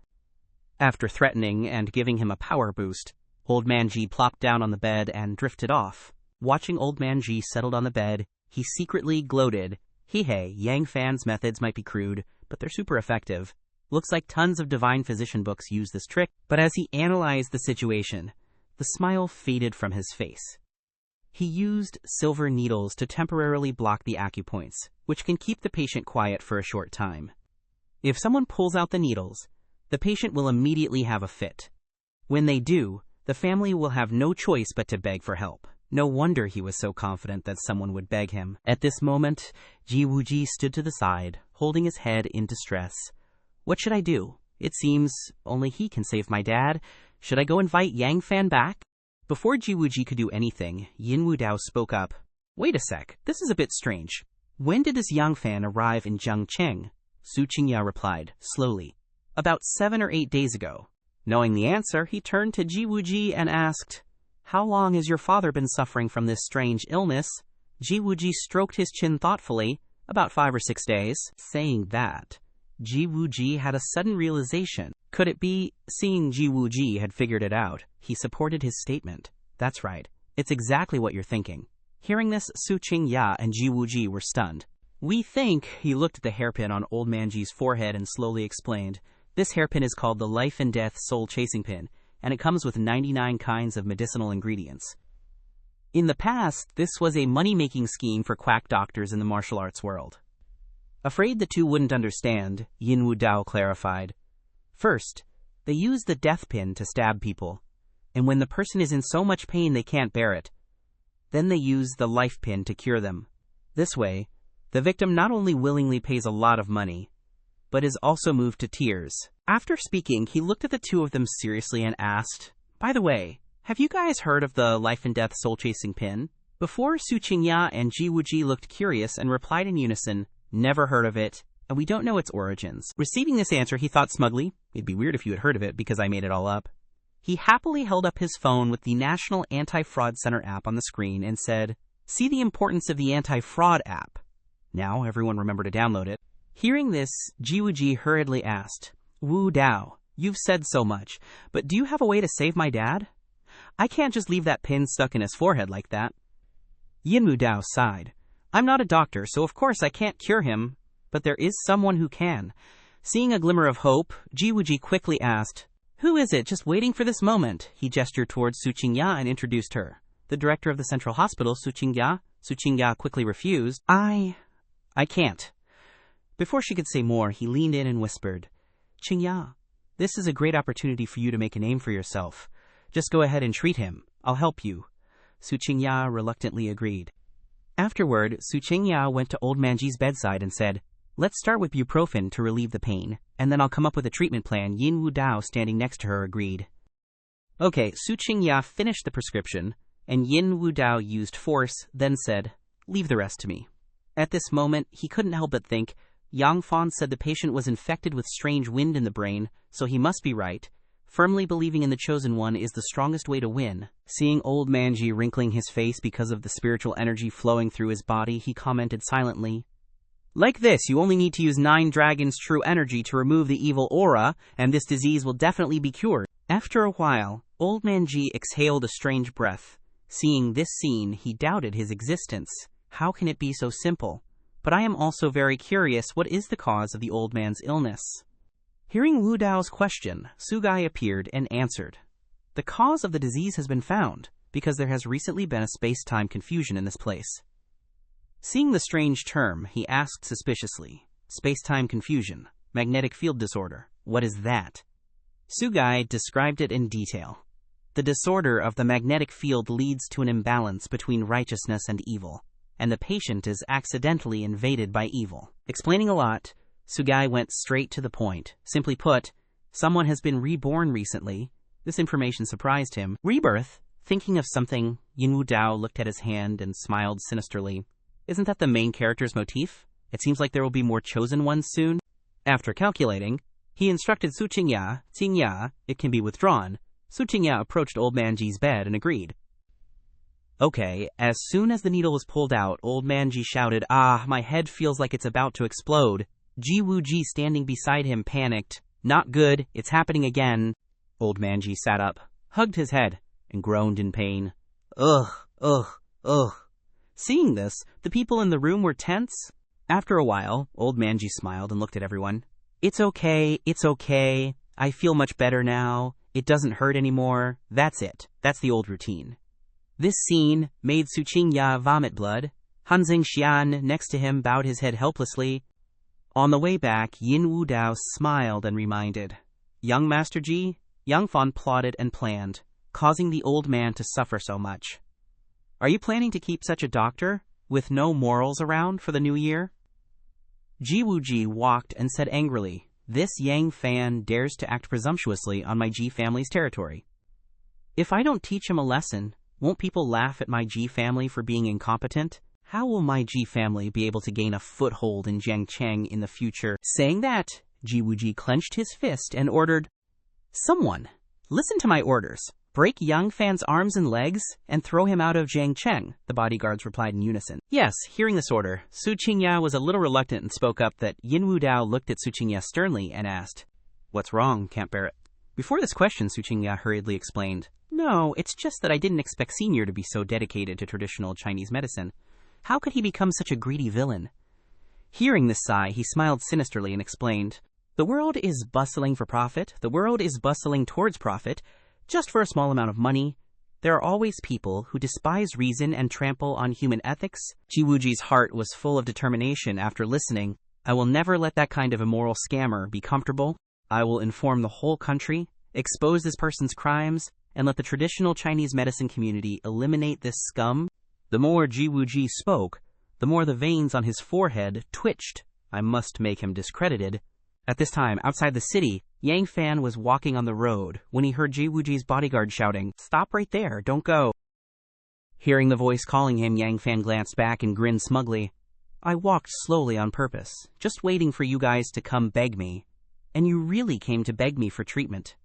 Speaker 1: After threatening and giving him a power boost, Old Man Ji plopped down on the bed and drifted off. Watching Old Man Ji settled on the bed, he secretly gloated. Hey, Yang Fan's methods might be crude, but they're super effective. Looks like tons of divine physician books use this trick, but as he analyzed the situation, the smile faded from his face. He used silver needles to temporarily block the acupoints, which can keep the patient quiet for a short time. If someone pulls out the needles, the patient will immediately have a fit. When they do, the family will have no choice but to beg for help. No wonder he was so confident that someone would beg him. At this moment, Ji Wuji stood to the side, holding his head in distress. What should I do? It seems only he can save my dad. Should I go invite Yang Fan back? Before Ji Wuji could do anything, Yin Wu Dao spoke up. Wait a sec, this is a bit strange. When did this Yang Fan arrive in Jiangcheng? Su Qingya replied, slowly. About 7 or 8 days ago. Knowing the answer, he turned to Ji Wuji and asked, "How long has your father been suffering from this strange illness?" Ji Wuji stroked his chin thoughtfully, "About 5 or 6 days." Saying that, Ji Wuji had a sudden realization. Could it be, seeing Ji Wuji had figured it out, he supported his statement. That's right. It's exactly what you're thinking. Hearing this, Su Qingya and Ji Wuji were stunned. We think, he looked at the hairpin on Old Man Ji's forehead and slowly explained, this hairpin is called the Life and Death Soul Chasing Pin, and it comes with 99 kinds of medicinal ingredients. In the past, this was a money-making scheme for quack doctors in the martial arts world. Afraid the two wouldn't understand, Yin Wu Dao clarified. First, they use the death pin to stab people, and when the person is in so much pain they can't bear it, then they use the life pin to cure them. This way, the victim not only willingly pays a lot of money, but is also moved to tears. After speaking, he looked at the two of them seriously and asked, "By the way, have you guys heard of the Life and Death Soul Chasing Pin?" Before, Su Qingya and Ji Wuji looked curious and replied in unison, "Never heard of it, and we don't know its origins." Receiving this answer, he thought smugly, "It'd be weird if you had heard of it because I made it all up." He happily held up his phone with the National Anti-Fraud Center app on the screen and said, "See the importance of the anti-fraud app." Now everyone remember to download it. Hearing this, Ji Wuji hurriedly asked, "Wu Dao, you've said so much, but do you have a way to save my dad? I can't just leave that pin stuck in his forehead like that." Yin Wu Dao sighed. "I'm not a doctor, so of course I can't cure him, but there is someone who can." Seeing a glimmer of hope, Ji Wuji quickly asked, "Who is it just waiting for this moment?" He gestured towards Su Qingya and introduced her. The director of the central hospital, Su Qingya. Su Qingya quickly refused. I can't." Before she could say more, he leaned in and whispered, "Qingya, this is a great opportunity for you to make a name for yourself. Just go ahead and treat him. I'll help you." Su Qingya reluctantly agreed. Afterward, Su Qingya went to Old Man Ji's bedside and said, "Let's start with buprofen to relieve the pain, and then I'll come up with a treatment plan." Yin Wu Dao, standing next to her, agreed. Okay, Su Qingya finished the prescription, and Yin Wu Dao used force, then said, "Leave the rest to me." At this moment, he couldn't help but think, Yang Fan said the patient was infected with strange wind in the brain, so he must be right. Firmly believing in the chosen one is the strongest way to win. Seeing Old Man Ji wrinkling his face because of the spiritual energy flowing through his body, he commented silently, "Like this, you only need to use 9 dragons' true energy to remove the evil aura, and this disease will definitely be cured." After a while, Old Man Ji exhaled a strange breath. Seeing this scene, he doubted his existence. How can it be so simple? but I am also very curious what is the cause of the old man's illness. Hearing Wu Dao's question, Sugai appeared and answered. The cause of the disease has been found, because there has recently been a space-time confusion in this place. Seeing the strange term, he asked suspiciously, space-time confusion, magnetic field disorder, what is that? Sugai described it in detail. The disorder of the magnetic field leads to an imbalance between righteousness and evil, and the patient is accidentally invaded by evil. Explaining a lot, Sugai went straight to the point. Simply put, someone has been reborn recently. This information surprised him. Rebirth? Thinking of something, Yin Wu Dao looked at his hand and smiled sinisterly. Isn't that the main character's motif? It seems like there will be more chosen ones soon. After calculating, he instructed Su Qingya, it can be withdrawn. Su Qingya approached Old Man Ji's bed and agreed. Okay, as soon as the needle was pulled out, Old Man Ji shouted, "Ah, my head feels like it's about to explode." Ji Wu Ji standing beside him panicked. Not good, it's happening again. Old Man Ji sat up, hugged his head, and groaned in pain. Ugh, ugh, ugh. Seeing this, the people in the room were tense. After a while, Old Man Ji smiled and looked at everyone. It's okay, I feel much better now. It doesn't hurt anymore. That's it. That's the old routine. This scene made Su Qingya vomit blood. Han Xian, next to him, bowed his head helplessly. On the way back, Yin Wu Dao smiled and reminded. Young Master Ji, Yang Fan plotted and planned, causing the old man to suffer so much. Are you planning to keep such a doctor, with no morals around for the new year? Ji Wu Ji walked and said angrily, This Yang Fan dares to act presumptuously on my Ji family's territory. If I don't teach him a lesson, won't people laugh at my Ji family for being incompetent? How will my Ji family be able to gain a foothold in Jiangcheng in the future? Saying that, Ji Wu Ji clenched his fist and ordered, Someone, listen to my orders. Break Yang Fan's arms and legs and throw him out of Jiangcheng, the bodyguards replied in unison. Yes, hearing this order, Su Qingya was a little reluctant and spoke up that Yin Wu Dao looked at Su Qingya sternly and asked, What's wrong, Can't bear it. Before this question, Su Qingya hurriedly explained, No, it's just that I didn't expect Senior to be so dedicated to traditional Chinese medicine. How could he become such a greedy villain? Hearing this sigh, he smiled sinisterly and explained, The world is bustling for profit. The world is bustling towards profit. Just for a small amount of money, there are always people who despise reason and trample on human ethics. Ji Wuji's heart was full of determination after listening. I will never let that kind of immoral scammer be comfortable. I will inform the whole country, expose this person's crimes, and let the traditional Chinese medicine community eliminate this scum. The more Ji Wuji spoke, the more the veins on his forehead twitched. I must make him discredited. At this time, outside the city, Yang Fan was walking on the road when he heard Ji Wuji's bodyguard shouting, Stop right there, don't go. Hearing the voice calling him, Yang Fan glanced back and grinned smugly. I walked slowly on purpose, just waiting for you guys to come beg me. And you really came to beg me for treatment.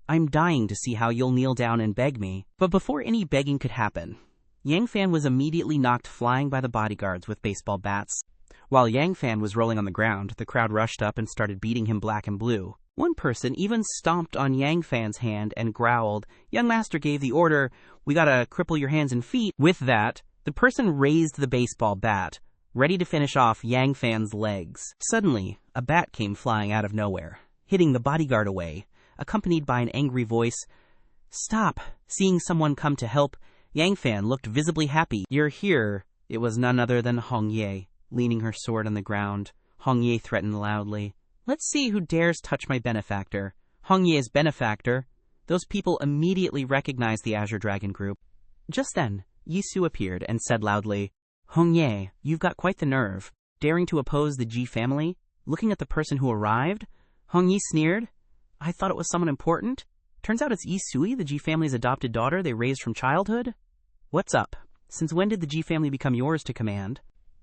Speaker 1: I'm dying to see how you'll kneel down and beg me. But before any begging could happen, Yang Fan was immediately knocked flying by the bodyguards with baseball bats. While Yang Fan was rolling on the ground, the crowd rushed up and started beating him black and blue. One person even stomped on Yang Fan's hand and growled, Young Master gave the order, we gotta cripple your hands and feet. With that, the person raised the baseball bat, ready to finish off Yang Fan's legs. Suddenly, a bat came flying out of nowhere, hitting the bodyguard away, accompanied by an angry voice. Stop! Seeing someone come to help, Yang Fan looked visibly happy. You're here. It was none other than Hong Ye. Leaning her sword on the ground, Hong Ye threatened loudly. Let's see who dares touch my benefactor. Hong Ye's benefactor. Those people immediately recognized the Azure Dragon group. Just then, Yisu appeared and said loudly, Hong Ye, you've got quite the nerve. Daring to oppose the Ji family? Looking at the person who arrived? Hong Ye sneered. I thought it was someone important. Turns out it's Yisui, the Ji family's adopted daughter they raised from childhood. What's up? Since when did the Ji family become yours to command?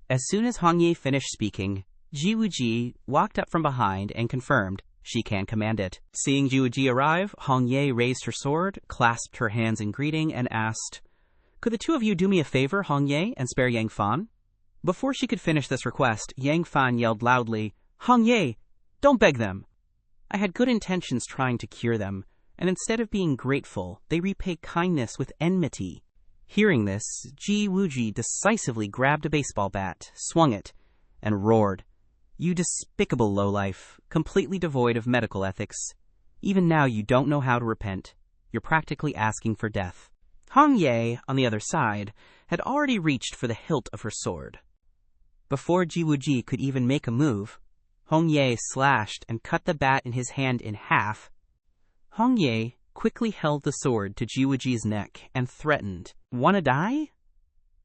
Speaker 1: As soon as Hong Ye finished speaking, Ji Wuji walked up from behind and confirmed she can command it. Seeing Ji Wuji arrive, Hong Ye raised her sword, clasped her hands in greeting, and asked, Could the two of you do me a favor, Hong Ye, and spare Yang Fan? Before she could finish this request, Yang Fan yelled loudly, Hong Ye, don't beg them. I had good intentions trying to cure them, and instead of being grateful, they repay kindness with enmity. Hearing this, Ji Wuji decisively grabbed a baseball bat, swung it, and roared, "You despicable lowlife, completely devoid of medical ethics. Even now you don't know how to repent. You're practically asking for death." Hong Ye, on the other side, had already reached for the hilt of her sword. Before Jiwuji could even make a move, Hong Ye slashed and cut the bat in his hand in half. Hong Ye quickly held the sword to Jiwuji's neck and threatened, "Wanna die?"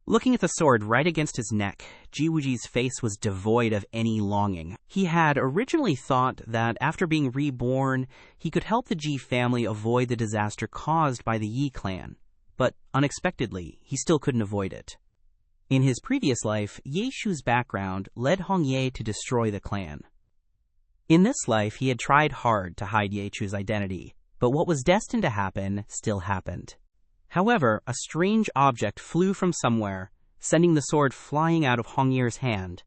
Speaker 1: Looking at the sword right against his neck, Jiwuji's face was devoid of any longing. He had originally thought that after being reborn, he could help the Ji family avoid the disaster caused by the Yi clan. But unexpectedly, he still couldn't avoid it. In his previous life, Ye Shu's background led Hong Ye to destroy the clan. In this life, he had tried hard to hide Ye Shu's identity, but what was destined to happen still happened. However, a strange object flew from somewhere, sending the sword flying out of Hong Ye's hand.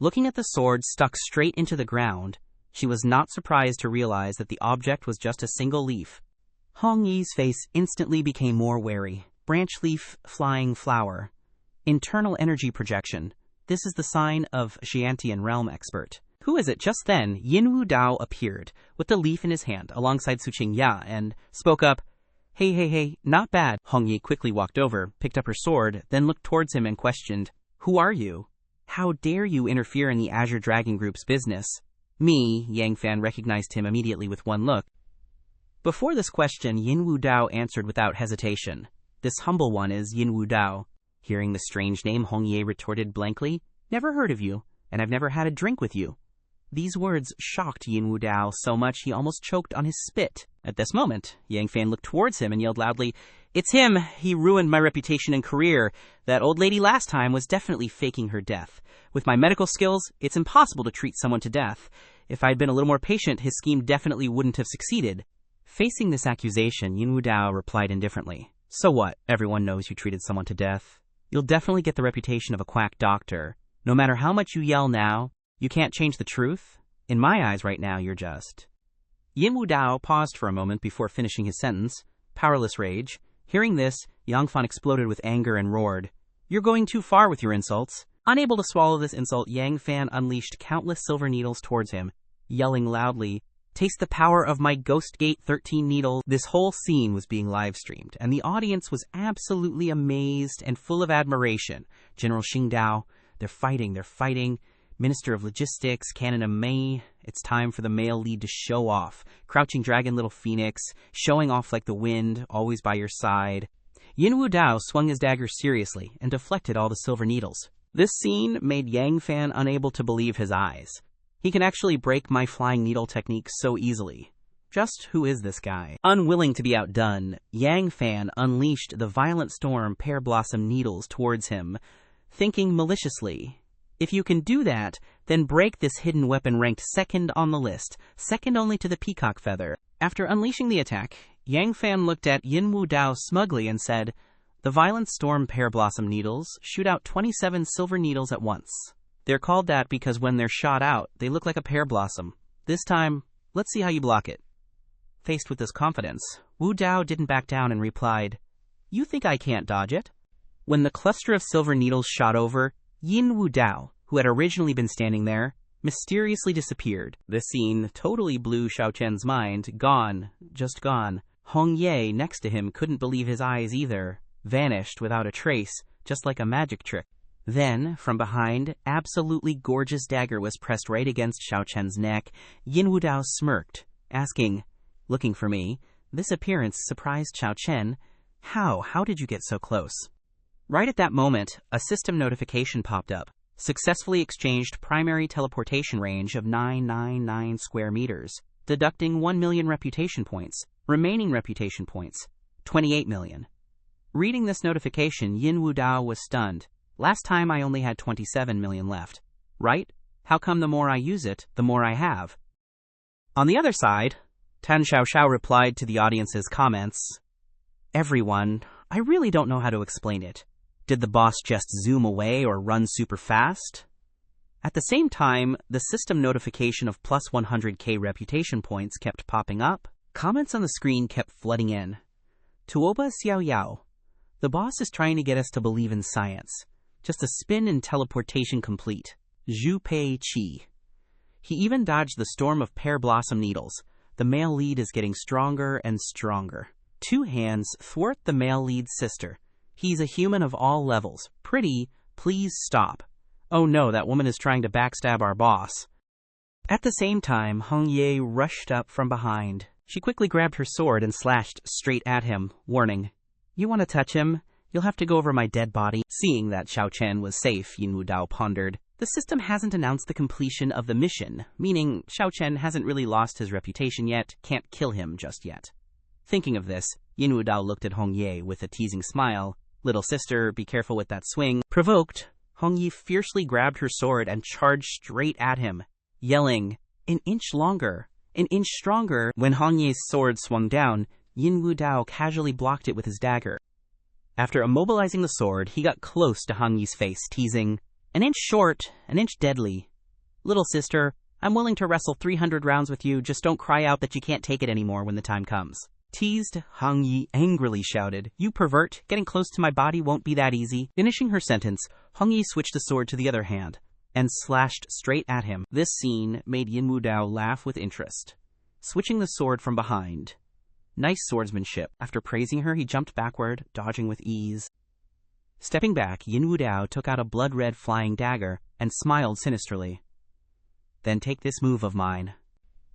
Speaker 1: Looking at the sword stuck straight into the ground, she was not surprised to realize that the object was just a single leaf. Hong Ye's face instantly became more wary. Branch leaf, flying flower. Internal energy projection. This is the sign of Xiantian realm expert. Who is it? Just then, Yin Wu Dao appeared, with the leaf in his hand, alongside Su Qingya, and spoke up, Hey, not bad." Hong Ye quickly walked over, picked up her sword, then looked towards him and questioned, "Who are you? How dare you interfere in the Azure Dragon Group's business?" Me, Yang Fan recognized him immediately with one look. Before this question, Yin Wu Dao answered without hesitation. "This humble one is Yin Wu Dao." Hearing the strange name, Hong Ye retorted blankly, "Never heard of you, and I've never had a drink with you." These words shocked Yin Wu Dao so much he almost choked on his spit. At this moment, Yang Fan looked towards him and yelled loudly, "It's him! He ruined my reputation and career. That old lady last time was definitely faking her death. With my medical skills, it's impossible to treat someone to death. If I'd been a little more patient, his scheme definitely wouldn't have succeeded." Facing this accusation, Yin Wu Dao replied indifferently, "So what? Everyone knows you treated someone to death. You'll definitely get the reputation of a quack doctor. No matter how much you yell now, you can't change the truth. In my eyes right now, you're just..." Yin Wu Dao paused for a moment before finishing his sentence. Powerless rage. Hearing this, Yang Fan exploded with anger and roared, "You're going too far with your insults." Unable to swallow this insult, Yang Fan unleashed countless silver needles towards him, yelling loudly, "Taste the power of my Ghost Gate 13 needles." This whole scene was being live-streamed, and the audience was absolutely amazed and full of admiration. General Xing Dao, they're fighting. Minister of Logistics, Canada Mei, it's time for the male lead to show off. Crouching Dragon Little Phoenix, showing off like the wind, always by your side. Yin Wu Dao swung his dagger seriously and deflected all the silver needles. This scene made Yang Fan unable to believe his eyes. He can actually break my flying needle technique so easily. Just who is this guy? Unwilling to be outdone, Yang Fan unleashed the Violent Storm Pear Blossom needles towards him, thinking maliciously, "If you can do that, then break this hidden weapon ranked second on the list, second only to the peacock feather." After unleashing the attack, Yang Fan looked at Yin Wu Dao smugly and said, "The Violent Storm Pear Blossom needles shoot out 27 silver needles at once. They're called that because when they're shot out, they look like a pear blossom. This time, let's see how you block it." Faced with this confidence, Wu Dao didn't back down and replied, "You think I can't dodge it?" When the cluster of silver needles shot over, Yin Wu Dao, who had originally been standing there, mysteriously disappeared. This scene totally blew Xiao Chen's mind. Gone. Just gone. Hong Ye, next to him, couldn't believe his eyes either. Vanished without a trace, just like a magic trick. Then, from behind, absolutely gorgeous dagger was pressed right against Xiao Chen's neck. Yin Wu Dao smirked, asking, "Looking for me?" This appearance surprised Xiao Chen. How did you get so close?" Right at that moment, a system notification popped up. Successfully exchanged primary teleportation range of 999 square meters, deducting 1 million reputation points. Remaining reputation points, 28 million. Reading this notification, Yin Wu Dao was stunned. Last time I only had 27 million left. Right? How come the more I use it, the more I have? On the other side, Tan Xiaoxiao replied to the audience's comments, "Everyone, I really don't know how to explain it. Did the boss just zoom away or run super fast?" At the same time, the system notification of plus 100k reputation points kept popping up. Comments on the screen kept flooding in. Tuoba Xiao Yao. The boss is trying to get us to believe in science. Just a spin and teleportation complete. Zhu Pei Qi. He even dodged the storm of pear blossom needles. The male lead is getting stronger and stronger. 2 hands thwart the male lead's sister. He's a human of all levels. Pretty, please stop. Oh no, that woman is trying to backstab our boss. At the same time, Hong Ye rushed up from behind. She quickly grabbed her sword and slashed straight at him, warning, "You want to touch him? You'll have to go over my dead body." Seeing that Xiao Chen was safe, Yin Wu Dao pondered, the system hasn't announced the completion of the mission, meaning Xiao Chen hasn't really lost his reputation yet, can't kill him just yet. Thinking of this, Yin Wu Dao looked at Hong Ye with a teasing smile. "Little sister, be careful with that swing." Provoked, Hong Ye fiercely grabbed her sword and charged straight at him, yelling, "An inch longer, an inch stronger." When Hong Ye's sword swung down, Yin Wu Dao casually blocked it with his dagger. After immobilizing the sword, he got close to Hong Ye's face, teasing, "An inch short, an inch deadly. Little sister, I'm willing to wrestle 300 rounds with you, just don't cry out that you can't take it anymore when the time comes." Teased, Hong Ye angrily shouted, "You pervert, getting close to my body won't be that easy." Finishing her sentence, Hong Ye switched the sword to the other hand and slashed straight at him. This scene made Yin Wu Dao laugh with interest. Switching the sword from behind. Nice swordsmanship. After praising her, he jumped backward, dodging with ease. Stepping back, Yin Wu Dao took out a blood-red flying dagger and smiled sinisterly. "Then take this move of mine."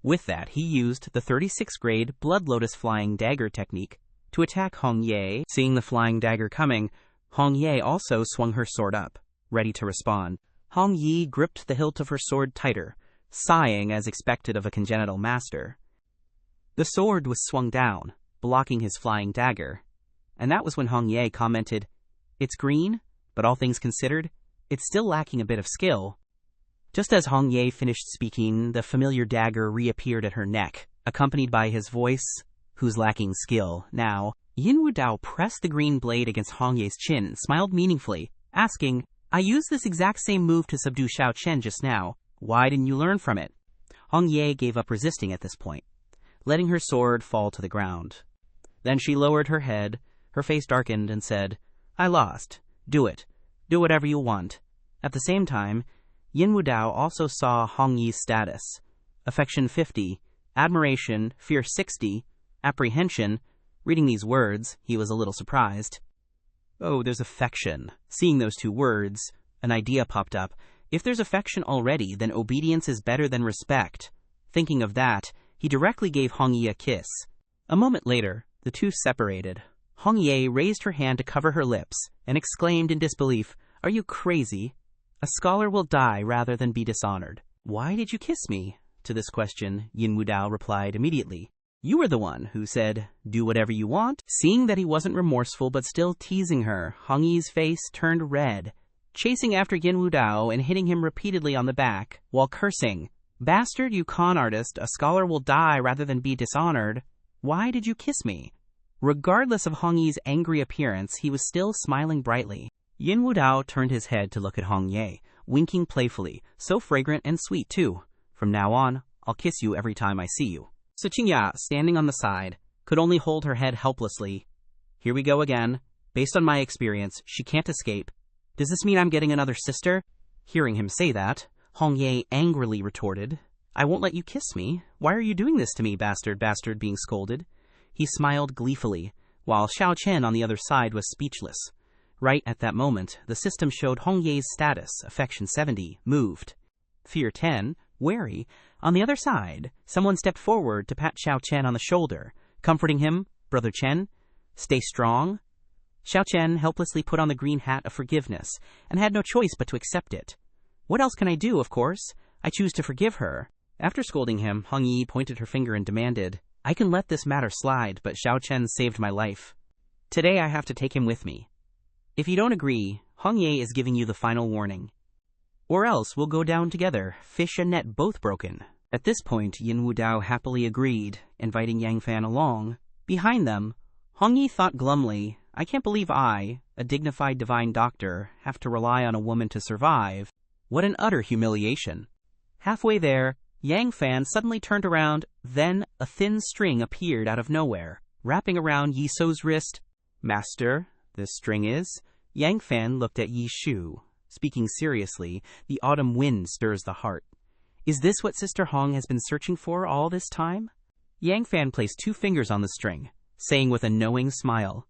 Speaker 1: With that, he used the 36th grade Blood Lotus flying dagger technique to attack Hong Ye. Seeing the flying dagger coming, Hong Ye also swung her sword up, ready to respond. Hong Ye gripped the hilt of her sword tighter, sighing as expected of a congenital master. The sword was swung down, blocking his flying dagger, and that was when Hong Ye commented, "It's green, but all things considered, it's still lacking a bit of skill." Just as Hong Ye finished speaking, the familiar dagger reappeared at her neck, accompanied by his voice, "Who's lacking skill now?" Yin Wu Dao pressed the green blade against Hong Ye's chin, smiled meaningfully, asking, "I used this exact same move to subdue Xiao Chen just now. Why didn't you learn from it?" Hong Ye gave up resisting at this point, letting her sword fall to the ground. Then she lowered her head, her face darkened, and said, "I lost. Do it. Do whatever you want." At the same time, Yin Wu Dao also saw Hong Ye's status. Affection 50, admiration, fear 60, apprehension. Reading these words, he was a little surprised. Oh, there's affection. Seeing those 2 words, an idea popped up. If there's affection already, then obedience is better than respect. Thinking of that, he directly gave Hong Ye a kiss. A moment later, the two separated. Hong Ye raised her hand to cover her lips and exclaimed in disbelief, "Are you crazy? A scholar will die rather than be dishonored." "Why did you kiss me?" To this question, Yin Wu Dao replied immediately, "You were the one who said, 'Do whatever you want.'" Seeing that he wasn't remorseful but still teasing her, Hong Ye's face turned red, chasing after Yin Wu Dao and hitting him repeatedly on the back, while cursing, "Bastard, you con artist, a scholar will die rather than be dishonored. Why did you kiss me?" Regardless of Hong Ye's angry appearance, he was still smiling brightly. Yin Wu Dao turned his head to look at Hong Ye, winking playfully, so fragrant and sweet too. "From now on, I'll kiss you every time I see you." So Qingya, standing on the side, could only hold her head helplessly. "Here we go again. Based on my experience, she can't escape. Does this mean I'm getting another sister?" Hearing him say that, Hong Ye angrily retorted, "I won't let you kiss me. Why are you doing this to me, bastard?" Being scolded. He smiled gleefully, while Xiao Chen on the other side was speechless. Right at that moment, the system showed Hong Ye's status, affection 70, moved. Fear 10, wary. On the other side, someone stepped forward to pat Xiao Chen on the shoulder, comforting him, "Brother Chen, stay strong." Xiao Chen helplessly put on the green hat of forgiveness and had no choice but to accept it. "What else can I do, of course? I choose to forgive her." After scolding him, Hong Ye pointed her finger and demanded, "I can let this matter slide, but Xiao Chen saved my life. Today I have to take him with me. If you don't agree, Hong Ye is giving you the final warning. Or else we'll go down together, fish and net both broken." At this point, Yin Wu Dao happily agreed, inviting Yang Fan along. Behind them, Hong Ye thought glumly, "I can't believe I, a dignified divine doctor, have to rely on a woman to survive. What an utter humiliation." Halfway there, Yang Fan suddenly turned around, then a thin string appeared out of nowhere, wrapping around Yi Sou's wrist. "Master, this string is..." Yang Fan looked at Yi Shu, Speaking seriously, the autumn wind stirs the heart. Is this what Sister Hong has been searching for all this time? Yang Fan placed 2 fingers on the string, saying with a knowing smile.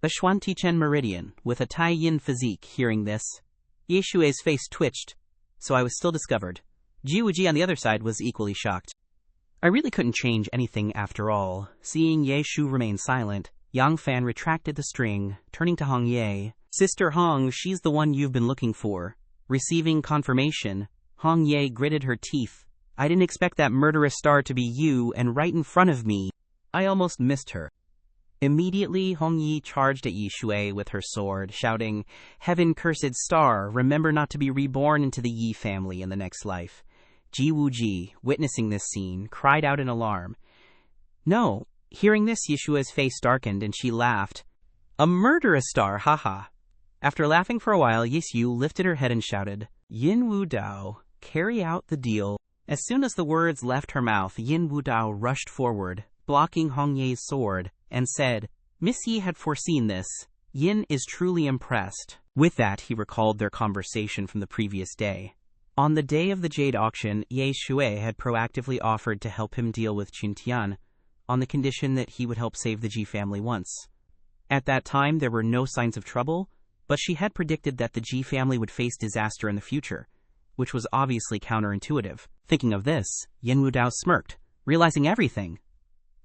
Speaker 1: The Xuan Tichen Meridian, with a Tai Yin physique, hearing this. Ye Shui's face twitched, so I was still discovered. Ji Wuji on the other side was equally shocked. I really couldn't change anything after all. Seeing Ye Shu remain silent, Yang Fan retracted the string, turning to Hong Ye. Sister Hong, she's the one you've been looking for. Receiving confirmation, Hong Ye gritted her teeth. I didn't expect that murderous star to be you, and right in front of me. I almost missed her. Immediately, Hong Yi charged at Yi Shui with her sword, shouting, Heaven-cursed star, remember not to be reborn into the Yi family in the next life. Ji Wuji, witnessing this scene, cried out in alarm. No. Hearing this, Yeshua's face darkened, and she laughed. A murderous star, haha. After laughing for a while, Yishu lifted her head and shouted, Yin Wu Dao, carry out the deal. As soon as the words left her mouth, Yin Wu Dao rushed forward, blocking Hong Ye's sword, and said, Miss Yi had foreseen this. Yin is truly impressed. With that, he recalled their conversation from the previous day. On the day of the jade auction, Ye Shui had proactively offered to help him deal with Qin Tian, on the condition that he would help save the Ji family once. At that time, there were no signs of trouble, but she had predicted that the Ji family would face disaster in the future, which was obviously counterintuitive. Thinking of this, Yin Wu Dao smirked, realizing everything.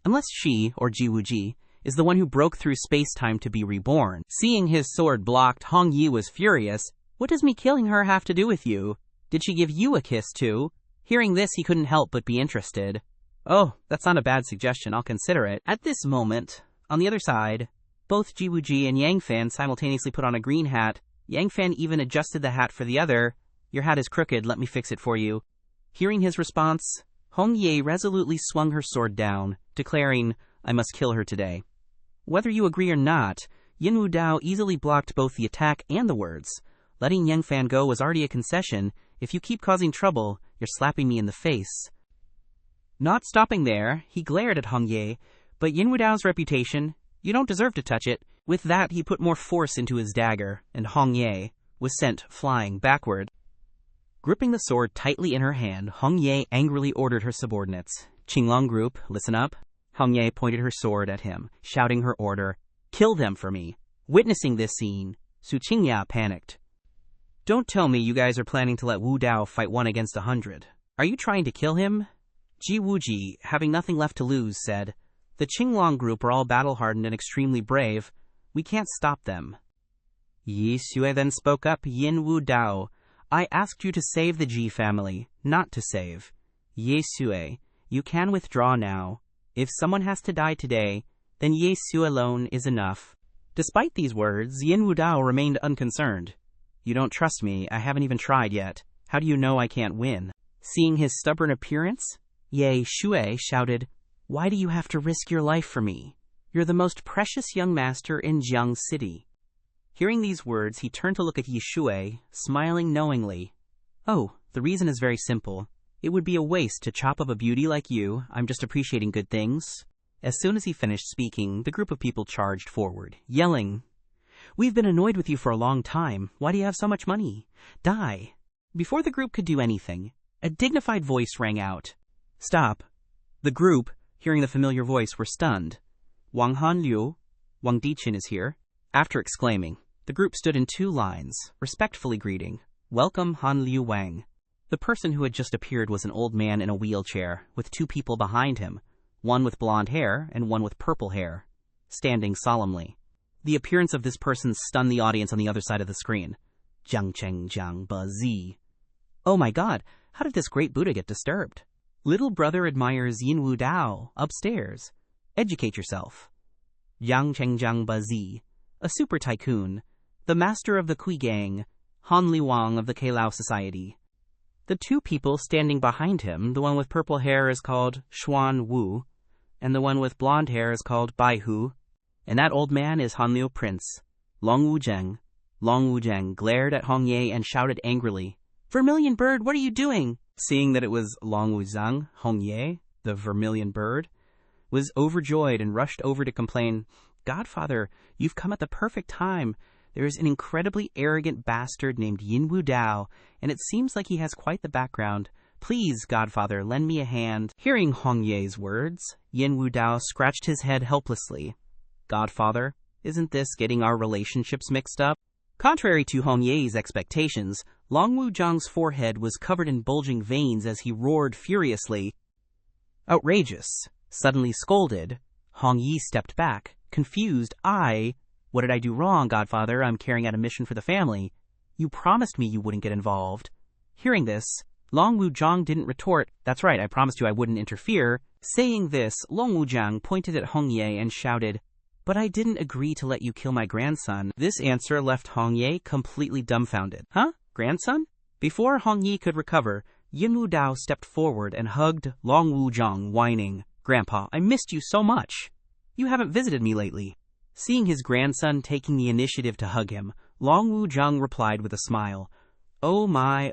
Speaker 1: Unless she, or Ji Wuji, is the one who broke through space-time to be reborn. Seeing his sword blocked, Hong Yi was furious. What does me killing her have to do with you? Did she give you a kiss too? Hearing this, he couldn't help but be interested. Oh, that's not a bad suggestion, I'll consider it. At this moment, on the other side, both Ji Wuji and Yang Fan simultaneously put on a green hat. Yang Fan even adjusted the hat for the other. Your hat is crooked, let me fix it for you. Hearing his response, Hong Ye resolutely swung her sword down, declaring, I must kill her today. Whether you agree or not, Yin Wu Dao easily blocked both the attack and the words. Letting Yang Fan go was already a concession. If you keep causing trouble, you're slapping me in the face. Not stopping there, he glared at Hong Ye, but Yin Wu Dao's reputation, you don't deserve to touch it. With that, he put more force into his dagger, and Hong Ye was sent flying backward. Gripping the sword tightly in her hand, Hong Ye angrily ordered her subordinates. Qinglong group, listen up. Hong Ye pointed her sword at him, shouting her order, kill them for me. Witnessing this scene, Su Qingya panicked. Don't tell me you guys are planning to let Wu Dao fight 1 against 100. Are you trying to kill him? Ji Wuji, having nothing left to lose, said, the Qinglong group are all battle-hardened and extremely brave. We can't stop them. Yi Sui then spoke up, Yin Wu Dao. I asked you to save the Ji family, not to save. Ye Sui, you can withdraw now. If someone has to die today, then Ye Sui alone is enough. Despite these words, Yin Wu Dao remained unconcerned. You don't trust me, I haven't even tried yet. How do you know I can't win? Seeing his stubborn appearance, Ye Shui shouted, Why do you have to risk your life for me? You're the most precious young master in Jiang City. Hearing these words, he turned to look at Yi Shui, smiling knowingly. Oh, the reason is very simple. It would be a waste to chop up a beauty like you. I'm just appreciating good things. As soon as he finished speaking, the group of people charged forward, yelling, We've been annoyed with you for a long time. Why do you have so much money? Die. Before the group could do anything, a dignified voice rang out. Stop. The group, hearing the familiar voice, were stunned. Wang Han Liu, Wang Dichin is here. After exclaiming, the group stood in 2 lines, respectfully greeting, Welcome Han Liu Wang. The person who had just appeared was an old man in a wheelchair, with 2 people behind him, one with blonde hair and one with purple hair, standing solemnly. The appearance of this person stunned the audience on the other side of the screen. Jiang Cheng Jiang Ba Zi. Oh my god, how did this great Buddha get disturbed? Little brother admires Yin Wu Dao, upstairs. Educate yourself. Jiang Cheng Jiang Ba Zi, a super tycoon, the master of the Kui Gang, Han Li Wang of the Keilao Society. The 2 people standing behind him, the one with purple hair is called Xuan Wu, and the one with blonde hair is called Bai Hu, and that old man is Han Liu Prince, Long Wu Zheng. Long Wu Zheng glared at Hong Ye and shouted angrily, Vermilion Bird, what are you doing? Seeing that it was Long Wu Zheng, Hong Ye, the Vermilion Bird, was overjoyed and rushed over to complain, Godfather, you've come at the perfect time. There is an incredibly arrogant bastard named Yin Wu Dao, and it seems like he has quite the background. Please, Godfather, lend me a hand." Hearing Hong Ye's words, Yin Wu Dao scratched his head helplessly. "Godfather, isn't this getting our relationships mixed up?" Contrary to Hong Ye's expectations, Long Wu Zhang's forehead was covered in bulging veins as he roared furiously. Outrageous. Suddenly scolded, Hong Yi stepped back, confused. What did I do wrong, Godfather? I'm carrying out a mission for the family. You promised me you wouldn't get involved." Hearing this, Long Wu Zhang didn't retort. "That's right, I promised you I wouldn't interfere." Saying this, Long Wu Zhang pointed at Hong Ye and shouted, "But I didn't agree to let you kill my grandson." This answer left Hong Ye completely dumbfounded. "Huh? Grandson?" Before Hong Yi could recover, Yin Wu Dao stepped forward and hugged Long Wu Zhang, whining, "Grandpa, I missed you so much. You haven't visited me lately." Seeing his grandson taking the initiative to hug him, Long Wu Zhang replied with a smile, oh my,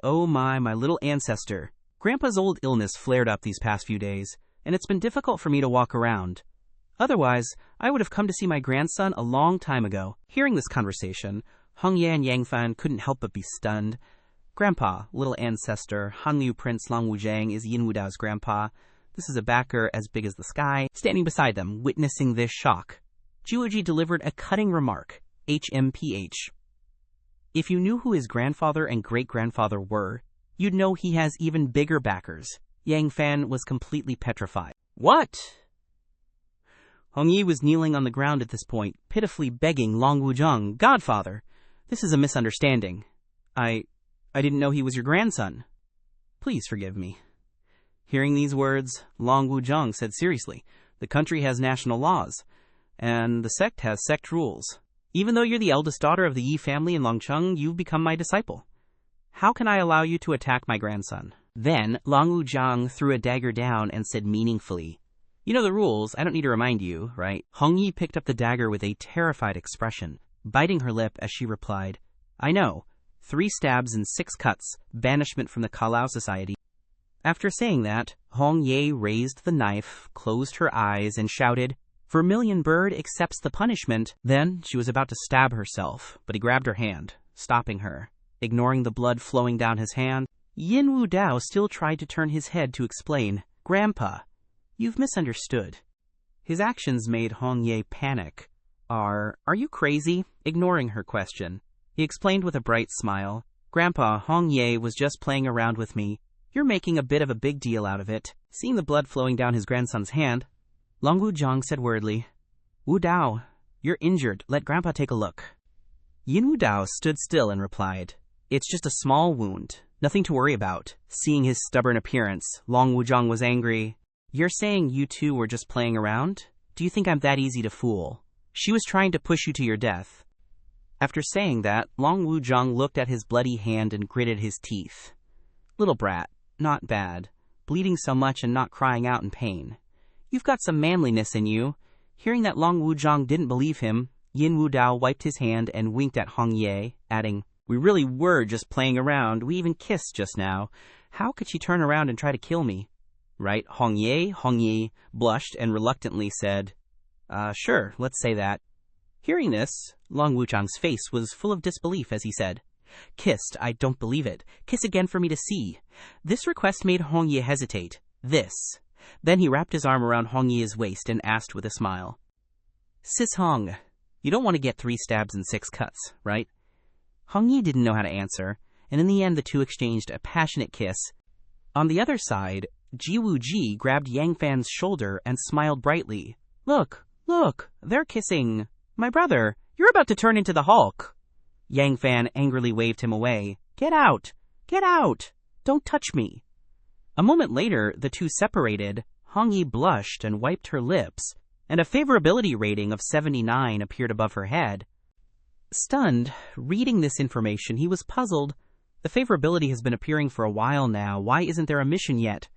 Speaker 1: my little ancestor. Grandpa's old illness flared up these past few days, and it's been difficult for me to walk around. Otherwise, I would have come to see my grandson a long time ago." Hearing this conversation, Hong Ye and Yang Fan couldn't help but be stunned. "Grandpa, little ancestor, Hanliu Prince Long Wu Zhang is Yin Wu Dao's grandpa. This is a backer as big as the sky." Standing beside them, witnessing this shock, Jiuji delivered a cutting remark, HMPH. "If you knew who his grandfather and great-grandfather were, you'd know he has even bigger backers." Yang Fan was completely petrified. "What?" Hong Yi was kneeling on the ground at this point, pitifully begging Long Wu Zhang, "Godfather, this is a misunderstanding. I didn't know he was your grandson. Please forgive me." Hearing these words, Long Wu Zhang said seriously, "The country has national laws, and the sect has sect rules. Even though you're the eldest daughter of the Yi family in Longcheng, you've become my disciple. How can I allow you to attack my grandson?" Then Long Wu Zhang threw a dagger down and said meaningfully, "You know the rules, I don't need to remind you, right?" Hong Yi picked up the dagger with a terrified expression, biting her lip as she replied, "I know. 3 stabs and 6 cuts, banishment from the Kalau Society." After saying that, Hong Ye raised the knife, closed her eyes, and shouted, "Vermilion Bird accepts the punishment." Then she was about to stab herself, but he grabbed her hand, stopping her. Ignoring the blood flowing down his hand, Yin Wu Dao still tried to turn his head to explain, "Grandpa, you've misunderstood." His actions made Hong Ye panic. Are you crazy?" Ignoring her question, he explained with a bright smile, "Grandpa, Hong Ye was just playing around with me. You're making a bit of a big deal out of it." Seeing the blood flowing down his grandson's hand, Long Wu Zhang said worriedly, "Wu Dao, you're injured. Let Grandpa take a look." Yin Wu Dao stood still and replied, "It's just a small wound. Nothing to worry about." Seeing his stubborn appearance, Long Wu Zhang was angry. "You're saying you two were just playing around? Do you think I'm that easy to fool? She was trying to push you to your death." After saying that, Long Wu Zhang looked at his bloody hand and gritted his teeth. "Little brat, not bad. Bleeding so much and not crying out in pain. You've got some manliness in you." Hearing that Long Wu Zhang didn't believe him, Yin Wu Dao wiped his hand and winked at Hong Ye, adding, "We really were just playing around. We even kissed just now. How could she turn around and try to kill me?" "Right?" Hong Yi blushed and reluctantly said, "Sure, let's say that." Hearing this, Long Wu Zhang's face was full of disbelief as he said, "Kissed? I don't believe it. Kiss again for me to see." This request made Hong Ye hesitate. "This." Then he wrapped his arm around Hong Ye's waist and asked with a smile, "Sis Hong, you don't want to get 3 stabs and 6 cuts, right?" Hong Yi didn't know how to answer, and in the end the two exchanged a passionate kiss. On the other side, Jiwu Ji grabbed Yang Fan's shoulder and smiled brightly. Look, they're kissing. My brother, you're about to turn into the Hulk." Yang Fan angrily waved him away. Get out! Don't touch me." A moment later, the two separated. Hong Yi blushed and wiped her lips, and a favorability rating of 79 appeared above her head. Stunned, reading this information, he was puzzled. The favorability has been appearing for a while now. Why isn't there a mission yet?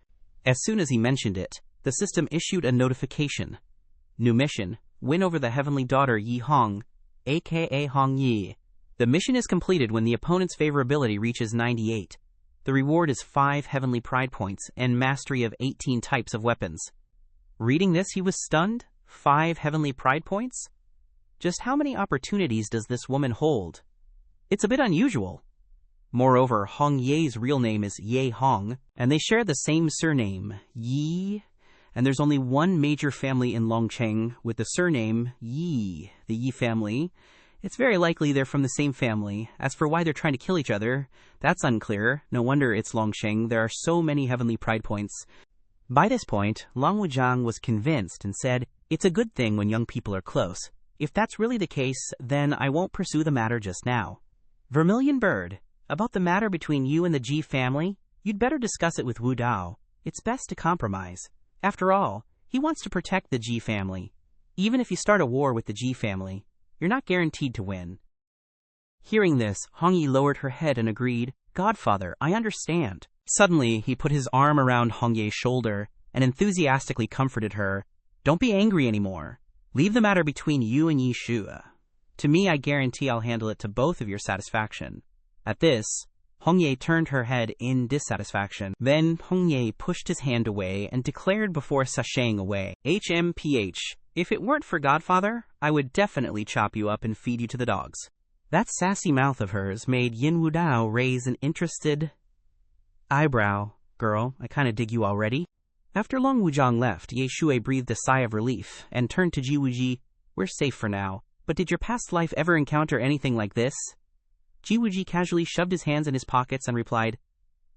Speaker 1: As soon as he mentioned it, the system issued a notification. New mission. Win over the heavenly daughter Yi Hong, aka Hong Yi. The mission is completed when the opponent's favorability reaches 98. The reward is 5 heavenly pride points and mastery of 18 types of weapons. Reading this, he was stunned. 5 heavenly pride points? Just how many opportunities does this woman hold? It's a bit unusual. Moreover, Hong Ye's real name is Ye Hong, and they share the same surname, Yi, and there's only one major family in Longcheng with the surname Yi, the Yi family. It's very likely they're from the same family. As for why they're trying to kill each other, that's unclear. No wonder it's Longcheng. There are so many heavenly pride points. By this point, Long Wuzhang was convinced and said, "It's a good thing when young people are close. If that's really the case, then I won't pursue the matter just now. Vermilion Bird, about the matter between you and the Ji family, you'd better discuss it with Wu Dao. It's best to compromise. After all, he wants to protect the Ji family. Even if you start a war with the Ji family, you're not guaranteed to win." Hearing this, Hong Yi lowered her head and agreed, "Godfather, I understand." Suddenly, he put his arm around Hong Ye's shoulder and enthusiastically comforted her. "Don't be angry anymore. Leave the matter between you and Yi Shu. To me, I guarantee I'll handle it to both of your satisfaction." At this, Hong Ye turned her head in dissatisfaction. Then Hong Ye pushed his hand away and declared before sashaying away, "HMPH, if it weren't for Godfather, I would definitely chop you up and feed you to the dogs." That sassy mouth of hers made Yin Wu Dao raise an interested eyebrow. "Girl, I kinda dig you already." After Long Wuzhang left, Ye Shui breathed a sigh of relief and turned to Ji Wuji. "We're safe for now, but did your past life ever encounter anything like this?" Ji Wuji casually shoved his hands in his pockets and replied,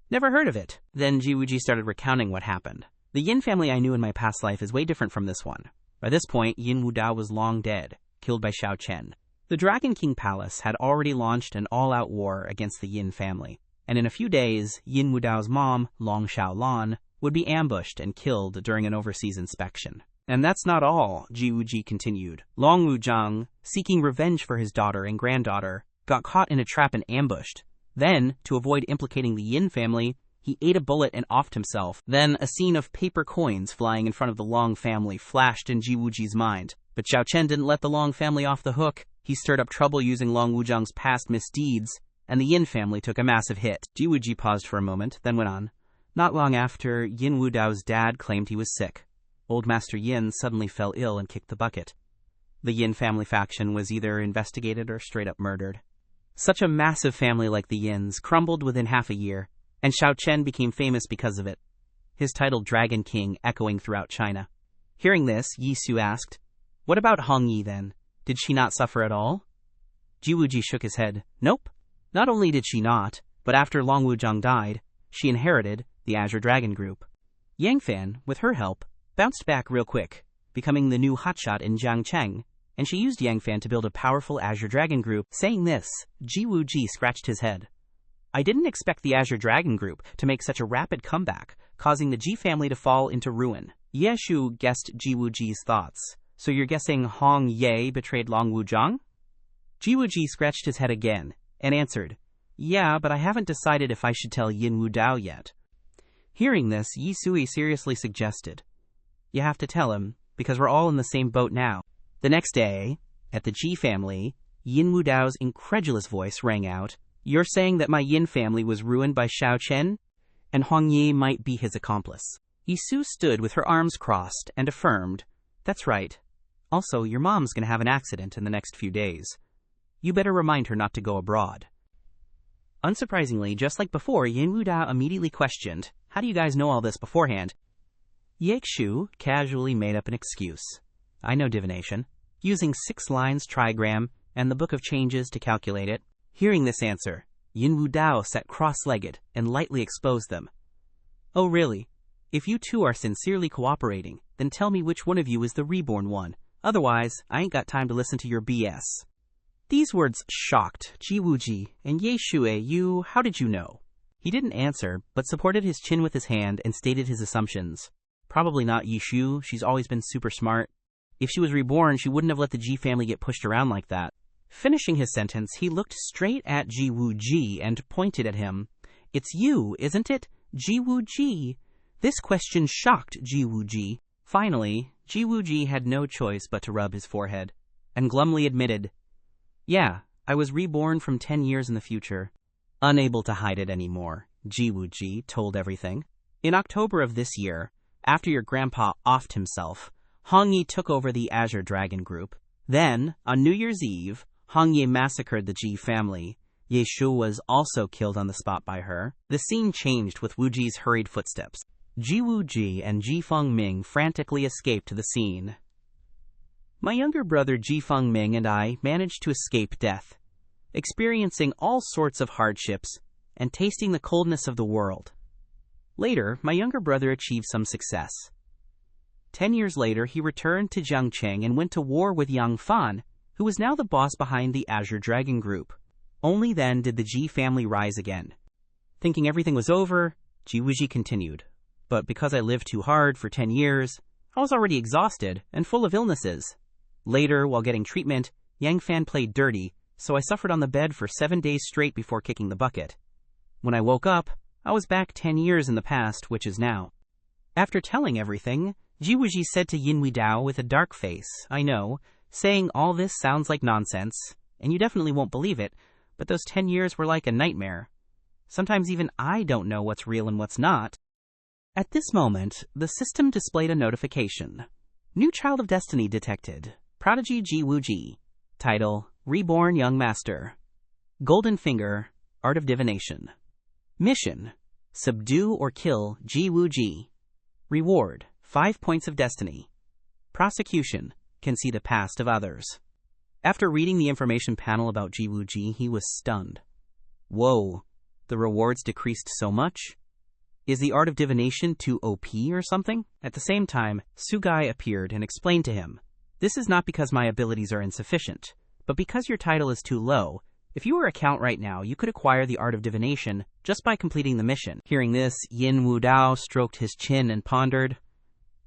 Speaker 1: "Never heard of it." Then Ji Wuji started recounting what happened. "The Yin family I knew in my past life is way different from this one." By this point, Yin Wu Dao was long dead, killed by Xiao Chen. The Dragon King Palace had already launched an all-out war against the Yin family, and in a few days, Yin Wu Dao's mom, Long Xiaolan, would be ambushed and killed during an overseas inspection. And that's not all, Ji Wuji continued. Long Wuzhang, seeking revenge for his daughter and granddaughter, got caught in a trap and ambushed. Then, to avoid implicating the Yin family, he ate a bullet and offed himself. Then, a scene of paper coins flying in front of the Long family flashed in Ji Wuji's mind. But Xiao Chen didn't let the Long family off the hook. He stirred up trouble using Long Wuzhang's past misdeeds, and the Yin family took a massive hit. Ji Wuji paused for a moment, then went on. Not long after, Yin Wu Dao's dad claimed he was sick. Old Master Yin suddenly fell ill and kicked the bucket. The Yin family faction was either investigated or straight up murdered. Such a massive family like the Yins crumbled within half a year, and Xiao Chen became famous because of it, his title Dragon King echoing throughout China. Hearing this, Yi Su asked, "What about Hong Yi then? Did she not suffer at all?" Ji Wuji shook his head. "Nope. Not only did she not, but after Long Wuzhang died, she inherited the Azure Dragon Group. Yang Fan, with her help, bounced back real quick, becoming the new hotshot in Jiangcheng, and she used Yang Fan to build a powerful Azure Dragon Group." Saying this, Ji Wuji scratched his head. "I didn't expect the Azure Dragon Group to make such a rapid comeback, causing the Ji family to fall into ruin." Ye Shu guessed Ji Wuji's thoughts. "So you're guessing Hong Ye betrayed Long Wuzhang?" Ji Wuji scratched his head again and answered, "Yeah, but I haven't decided if I should tell Yin Wu Dao yet." Hearing this, Yi Sui seriously suggested, "You have to tell him, because we're all in the same boat now." The next day, at the Ji family, Yin Wu Dao's incredulous voice rang out, "You're saying that my Yin family was ruined by Xiao Chen, and Hong Yi might be his accomplice?" Yi Su stood with her arms crossed and affirmed, "That's right. Also, your mom's going to have an accident in the next few days. You better remind her not to go abroad." Unsurprisingly, just like before, Yin Wu Dao immediately questioned, "How do you guys know all this beforehand?" Ye Shu casually made up an excuse. "I know divination, using 6 lines trigram and the Book of Changes to calculate it." Hearing this answer, Yin Wu Dao sat cross-legged and lightly exposed them. "Oh really? If you two are sincerely cooperating, then tell me which one of you is the reborn one. Otherwise, I ain't got time to listen to your BS." These words shocked Ji Wuji, and Ye Shui, how did you know? He didn't answer, but supported his chin with his hand and stated his assumptions. Probably not Yi Shu, she's always been super smart. If she was reborn, she wouldn't have let the Ji family get pushed around like that. Finishing his sentence, he looked straight at Ji Wuji and pointed at him. "It's you, isn't it? Ji Wuji." This question shocked Ji Wuji. Finally, Ji Wuji had no choice but to rub his forehead, and glumly admitted, "Yeah, I was reborn from 10 years in the future." Unable to hide it anymore, Ji Wuji told everything. "In October of this year, after your grandpa offed himself, Hong Yi took over the Azure Dragon Group. Then, on New Year's Eve, Hong Ye massacred the Ji family. Ye Shu was also killed on the spot by her. The scene changed with Wu Ji's hurried footsteps. Ji Wu Ji and Ji Fengming frantically escaped the scene. My younger brother Ji Fengming and I managed to escape death, experiencing all sorts of hardships and tasting the coldness of the world. Later, my younger brother achieved some success. 10 years later, he returned to Jiangcheng and went to war with Yang Fan, who was now the boss behind the Azure Dragon Group. Only then did the Ji family rise again. Thinking everything was over, Ji Wuji continued. But because I lived too hard for 10 years, I was already exhausted and full of illnesses. Later, while getting treatment, Yang Fan played dirty, so I suffered on the bed for 7 days straight before kicking the bucket. When I woke up, I was back 10 years in the past, which is now. After telling everything, Ji Wuji said to Yin Wu Dao with a dark face, I know, saying all this sounds like nonsense, and you definitely won't believe it, but those 10 years were like a nightmare. Sometimes even I don't know what's real and what's not. At this moment, the system displayed a notification. New Child of Destiny detected. Prodigy Ji Wu Ji. Title, Reborn Young Master. Golden Finger, Art of Divination. Mission, Subdue or kill Ji Wu Ji. Reward, 5 points of destiny. Prosecution, can see the past of others. After reading the information panel about Ji Wu Ji, he was stunned. Whoa, the rewards decreased so much? Is the art of divination too OP or something? At the same time, Sugai appeared and explained to him, this is not because my abilities are insufficient, but because your title is too low. If you were a count right now, you could acquire the art of divination just by completing the mission. Hearing this, Yin Wu Dao stroked his chin and pondered,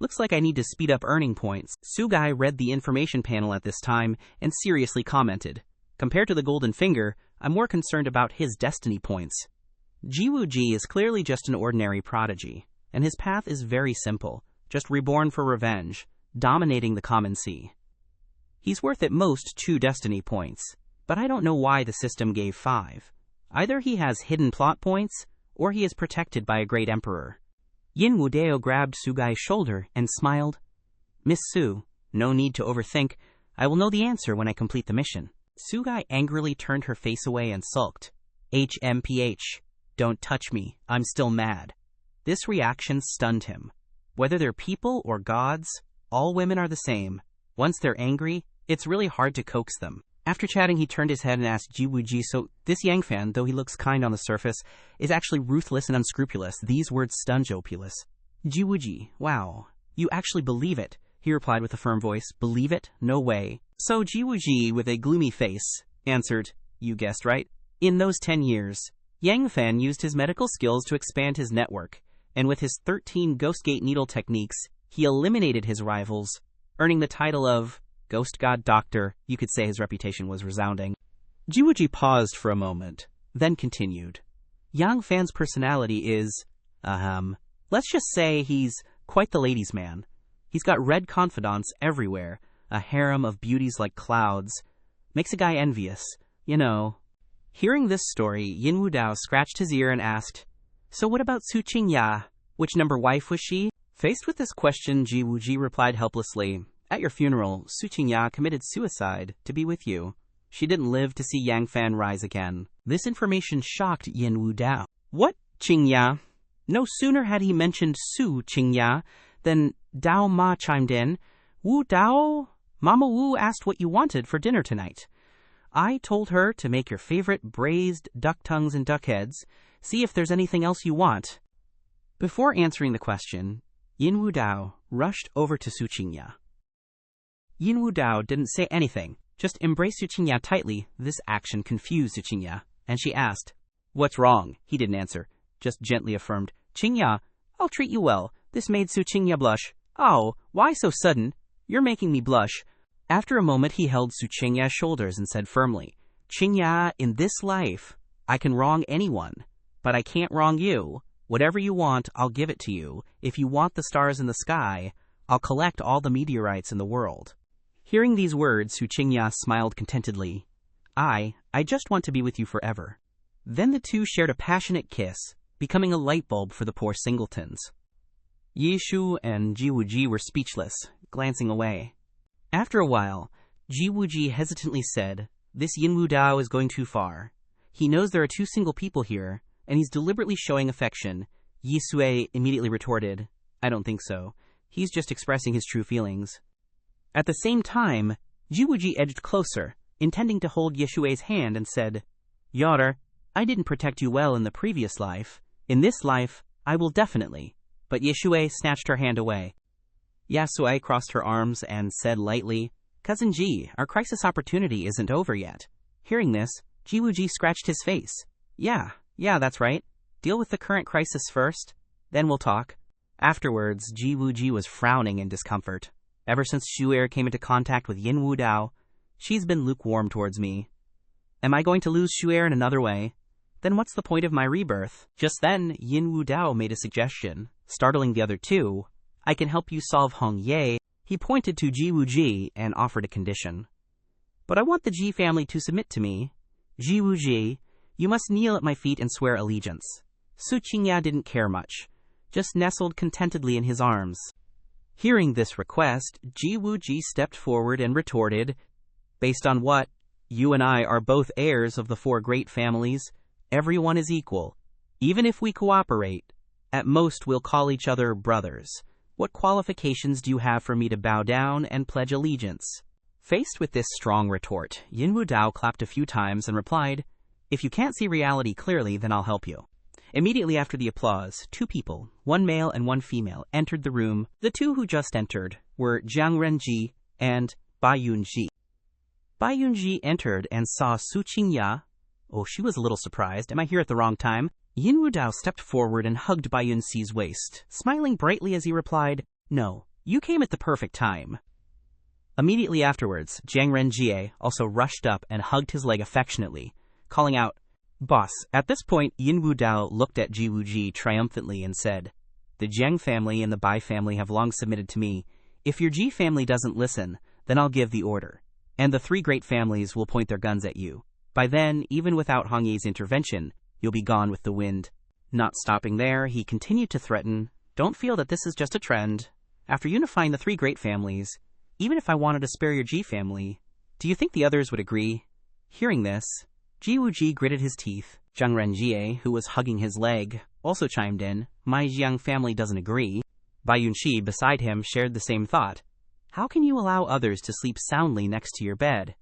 Speaker 1: looks like I need to speed up earning points. Sugai read the information panel at this time and seriously commented, compared to the Golden Finger, I'm more concerned about his destiny points. Ji Wu Ji is clearly just an ordinary prodigy, and his path is very simple, just reborn for revenge, dominating the common sea. He's worth at most 2 destiny points, but I don't know why the system gave 5. Either he has hidden plot points, or he is protected by a great emperor. Yin Wu Dao grabbed Sugai's shoulder and smiled. Miss Su, no need to overthink. I will know the answer when I complete the mission. Sugai angrily turned her face away and sulked. HMPH. Don't touch me, I'm still mad. This reaction stunned him. Whether they're people or gods, all women are the same. Once they're angry, it's really hard to coax them. After chatting, he turned his head and asked Ji Wu Ji, so this Yang Fan, though he looks kind on the surface, is actually ruthless and unscrupulous. These words stunned Opulus. Ji Wu Ji, wow, you actually believe it, he replied with a firm voice. Believe it? No way. So Ji Wu Ji, with a gloomy face, answered, you guessed right. In those 10 years, Yang Fan used his medical skills to expand his network, and with his 13 Ghost Gate Needle techniques, he eliminated his rivals, earning the title of Ghost God Doctor. You could say his reputation was resounding. Ji Wu Ji paused for a moment, then continued. Yang Fan's personality is, let's just say he's quite the ladies' man. He's got red confidants everywhere, a harem of beauties like clouds. Makes a guy envious, you know. Hearing this story, Yin Wu Dao scratched his ear and asked, so what about Su Qingya? Which number wife was she? Faced with this question, Ji Wu Ji replied helplessly, at your funeral, Su Qingya committed suicide to be with you. She didn't live to see Yang Fan rise again. This information shocked Yin Wu Dao. What? Qingya? No sooner had he mentioned Su Qingya than Dao Ma chimed in. Wu Dao? Mama Wu asked what you wanted for dinner tonight. I told her to make your favorite braised duck tongues and duck heads. See if there's anything else you want. Before answering the question, Yin Wu Dao rushed over to Su Qingya. Yin Wu Dao didn't say anything, just embraced Su Qingya tightly. This action confused Su Qingya, and she asked, what's wrong? He didn't answer, just gently affirmed, Qingya, I'll treat you well. This made Su Qingya blush. Oh, why so sudden? You're making me blush. After a moment, he held Su Qingya's shoulders and said firmly, Qingya, in this life, I can wrong anyone, but I can't wrong you. Whatever you want, I'll give it to you. If you want the stars in the sky, I'll collect all the meteorites in the world. Hearing these words, Su Qingya smiled contentedly. I just want to be with you forever. Then the two shared a passionate kiss, becoming a light bulb for the poor singletons. Ye Shu and Ji Wu Ji were speechless, glancing away. After a while, Ji Wuji hesitantly said, "This Yin Wu Dao is going too far. He knows there are two single people here, and he's deliberately showing affection." Yi Sui immediately retorted, "I don't think so. He's just expressing his true feelings." At the same time, Ji Wuji edged closer, intending to hold Ye Shui's hand, and said, "Daughter, I didn't protect you well in the previous life. In this life, I will definitely." But Ye Shui snatched her hand away. Ya Sui crossed her arms and said lightly, "Cousin Ji, our crisis opportunity isn't over yet." Hearing this, Ji Wuji scratched his face. Yeah, that's right. Deal with the current crisis first, then we'll talk." Afterwards, Ji Wuji was frowning in discomfort. Ever since Shu'er came into contact with Yin Wu Dao, she's been lukewarm towards me. Am I going to lose Shu'er in another way? Then what's the point of my rebirth? Just then, Yin Wu Dao made a suggestion, startling the other two. "I can help you solve Hong Ye." He pointed to Ji Wuji and offered a condition. "But I want the Ji family to submit to me. Ji Wuji, you must kneel at my feet and swear allegiance." Su Qingya didn't care much, just nestled contentedly in his arms. Hearing this request, Ji Wuji stepped forward and retorted, "Based on what? You and I are both heirs of the four great families. Everyone is equal. Even if we cooperate, at most we'll call each other brothers. What qualifications do you have for me to bow down and pledge allegiance?" Faced with this strong retort, Yin Wu Dao clapped a few times and replied, "If you can't see reality clearly, then I'll help you." Immediately after the applause, two people, one male and one female, entered the room. The two who just entered were Jiang Renji and Bai Yunji. Bai Yunji entered and saw Su Qingya. Oh, she was a little surprised. Am I here at the wrong time? Yin Wu Dao stepped forward and hugged Bai Yunxi's waist, smiling brightly as he replied, "No, you came at the perfect time." Immediately afterwards, Jiang Renjie also rushed up and hugged his leg affectionately, calling out, "Boss." At this point, Yin Wu Dao looked at Ji Wuji triumphantly and said, "The Jiang family and the Bai family have long submitted to me. If your Ji family doesn't listen, then I'll give the order, and the three great families will point their guns at you. By then, even without Hong Ye's intervention, you'll be gone with the wind." Not stopping there, he continued to threaten, "Don't feel that this is just a trend. After unifying the three great families, even if I wanted to spare your Ji family, do you think the others would agree?" Hearing this, Ji Wuji gritted his teeth. Jiang Renjie, who was hugging his leg, also chimed in, "My Jiang family doesn't agree." Bai Yunxi, beside him, shared the same thought. "How can you allow others to sleep soundly next to your bed?"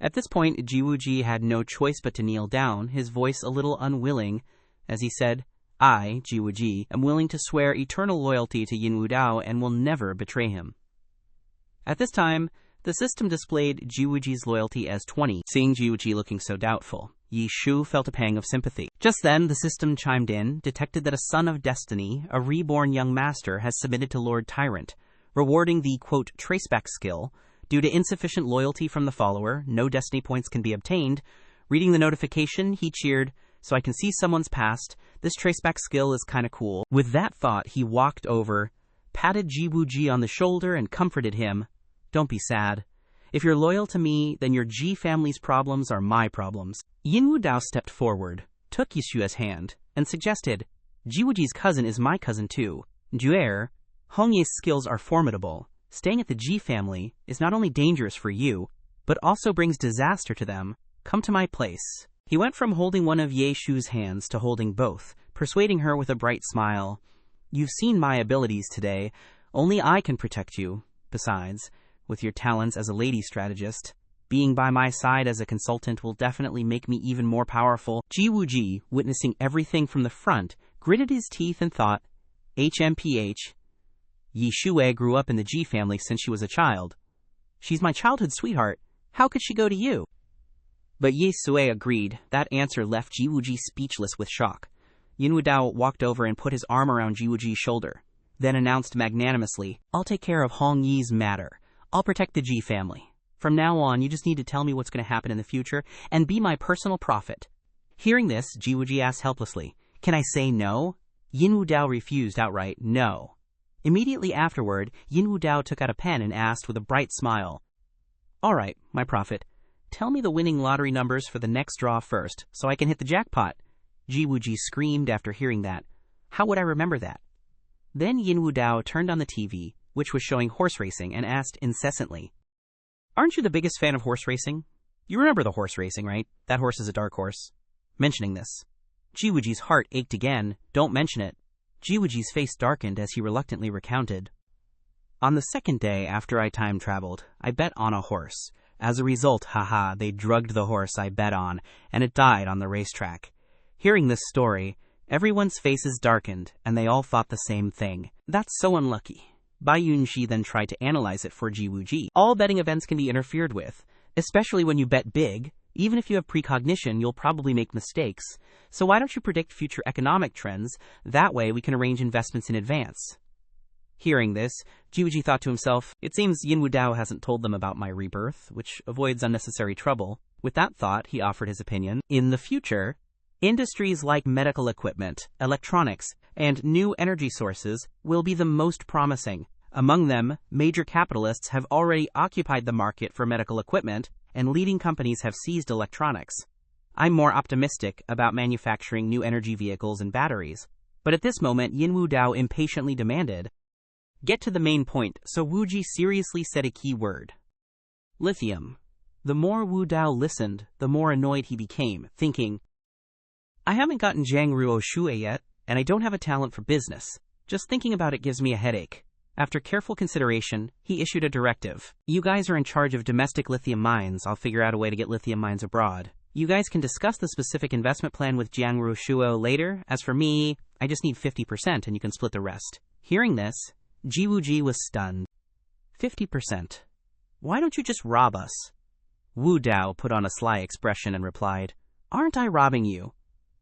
Speaker 1: At this point, Ji Wuji had no choice but to kneel down, his voice a little unwilling, as he said, "I, Ji Wuji, am willing to swear eternal loyalty to Yin Wu Dao and will never betray him." At this time, the system displayed Ji Wuji's loyalty as 20. Seeing Ji Wuji looking so doubtful, Yi Shu felt a pang of sympathy. Just then, the system chimed in, detected that a son of destiny, a reborn young master, has submitted to Lord Tyrant, rewarding the, quote, traceback skill. Due to insufficient loyalty from the follower, no destiny points can be obtained. Reading the notification, he cheered, "So I can see someone's past. This traceback skill is kinda cool." With that thought, he walked over, patted Ji Wuji on the shoulder, and comforted him. "Don't be sad. If you're loyal to me, then your Ji family's problems are my problems." Yin Wu Dao stepped forward, took Yishua's hand, and suggested, "Ji Wuji's cousin is my cousin too. Juer, Hong Ye's skills are formidable. Staying at the Ji family is not only dangerous for you, but also brings disaster to them. Come to my place." He went from holding one of Ye Shu's hands to holding both, persuading her with a bright smile. "You've seen my abilities today. Only I can protect you. Besides, with your talents as a lady strategist, being by my side as a consultant will definitely make me even more powerful." Ji Wuji, witnessing everything from the front, gritted his teeth and thought, HMPH, Yi Shue grew up in the Ji family since she was a child. She's my childhood sweetheart. How could she go to you? But Yi Sue agreed. That answer left Ji Wuji speechless with shock. Yin Wu Dao walked over and put his arm around Ji Wuji's shoulder, then announced magnanimously, "I'll take care of Hong Yi's matter. I'll protect the Ji family. From now on, you just need to tell me what's going to happen in the future and be my personal prophet." Hearing this, Ji Wuji asked helplessly, "Can I say no?" Yin Wu Dao refused outright, "No." Immediately afterward, Yin Wu Dao took out a pen and asked with a bright smile, "All right, my prophet, tell me the winning lottery numbers for the next draw first, so I can hit the jackpot." Ji Wuji screamed after hearing that. "How would I remember that?" Then Yin Wu Dao turned on the TV, which was showing horse racing, and asked incessantly, Aren't you the biggest fan of horse racing? You remember the horse racing, right? That horse is a dark horse. Mentioning this, Jiwuji's heart ached again. Don't mention it. Jiwuji's face darkened as he reluctantly recounted. On the second day after I time traveled, I bet on a horse. As a result, they drugged the horse I bet on, and it died on the racetrack. Hearing this story, everyone's faces darkened, and they all thought the same thing. That's so unlucky. Bai Yunji then tried to analyze it for Jiwuji. All betting events can be interfered with, especially when you bet big. Even if you have precognition, you'll probably make mistakes. So why don't you predict future economic trends? That way we can arrange investments in advance. Hearing this, Jiwuji thought to himself, it seems Yin Wu Dao hasn't told them about my rebirth, which avoids unnecessary trouble. With that thought, he offered his opinion. In the future, industries like medical equipment, electronics, and new energy sources will be the most promising. Among them, major capitalists have already occupied the market for medical equipment, and leading companies have seized electronics. I'm more optimistic about manufacturing new energy vehicles and batteries. But at this moment, Yin Wu Dao impatiently demanded, get to the main point, so Wuji seriously said a key word. Lithium. The more Wu Dao listened, the more annoyed he became, thinking, I haven't gotten Zhang Ruo Shui yet, and I don't have a talent for business. Just thinking about it gives me a headache. After careful consideration, he issued a directive. You guys are in charge of domestic lithium mines. I'll figure out a way to get lithium mines abroad. You guys can discuss the specific investment plan with Jiang Rushuo later. As for me, I just need 50% and you can split the rest. Hearing this, Jiwuji was stunned. 50%? Why don't you just rob us? Wu Dao put on a sly expression and replied, aren't I robbing you?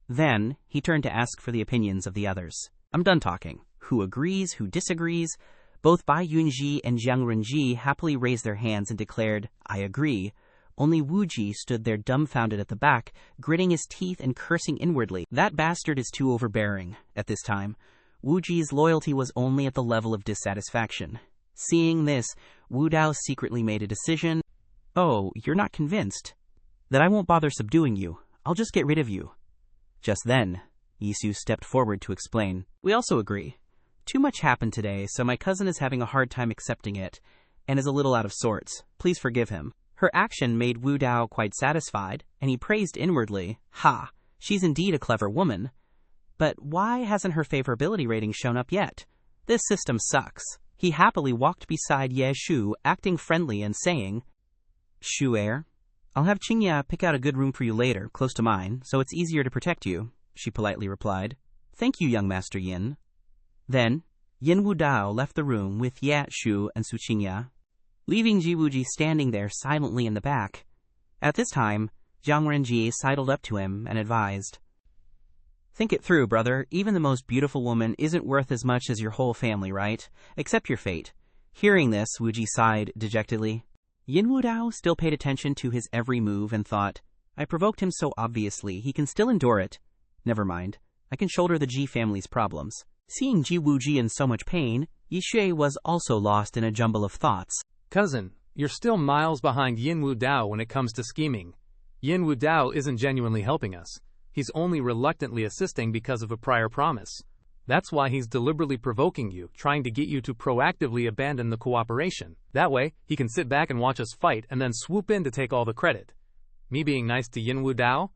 Speaker 1: Then, he turned to ask for the opinions of the others. I'm done talking. Who agrees, who disagrees? Both Bai Yunji and Jiang Renji happily raised their hands and declared, I agree. Only Wu Ji stood there dumbfounded at the back, gritting his teeth and cursing inwardly. That bastard is too overbearing. At this time, Wu Ji's loyalty was only at the level of dissatisfaction. Seeing this, Wu Dao secretly made a decision. Oh, you're not convinced? Then I won't bother subduing you. I'll just get rid of you. Just then, Yisu stepped forward to explain. We also agree. Too much happened today, so my cousin is having a hard time accepting it, and is a little out of sorts. Please forgive him. Her action made Wu Dao quite satisfied, and he praised inwardly, she's indeed a clever woman. But why hasn't her favorability rating shown up yet? This system sucks. He happily walked beside Ye Shu, acting friendly and saying, Shu-er, I'll have Qingya pick out a good room for you later, close to mine, so it's easier to protect you, she politely replied. Thank you, young Master Yin. Then, Yin Wu Dao left the room with Ye Shu and Su Qingya, leaving Jiwuji standing there silently in the back. At this time, Jiang Renji sidled up to him and advised, think it through, brother. Even the most beautiful woman isn't worth as much as your whole family, right? Accept your fate. Hearing this, Wu Ji sighed dejectedly. Yin Wu Dao still paid attention to his every move and thought, I provoked him so obviously, he can still endure it. Never mind, I can shoulder the Ji family's problems. Seeing Jiwuji in so much pain, Yishui was also lost in a jumble of thoughts.
Speaker 2: Cousin, you're still miles behind Yin Wu Dao when it comes to scheming. Yin Wu Dao isn't genuinely helping us. He's only reluctantly assisting because of a prior promise. That's why he's deliberately provoking you, trying to get you to proactively abandon the cooperation. That way, he can sit back and watch us fight and then swoop in to take all the credit. Me being nice to Yin Wu Dao?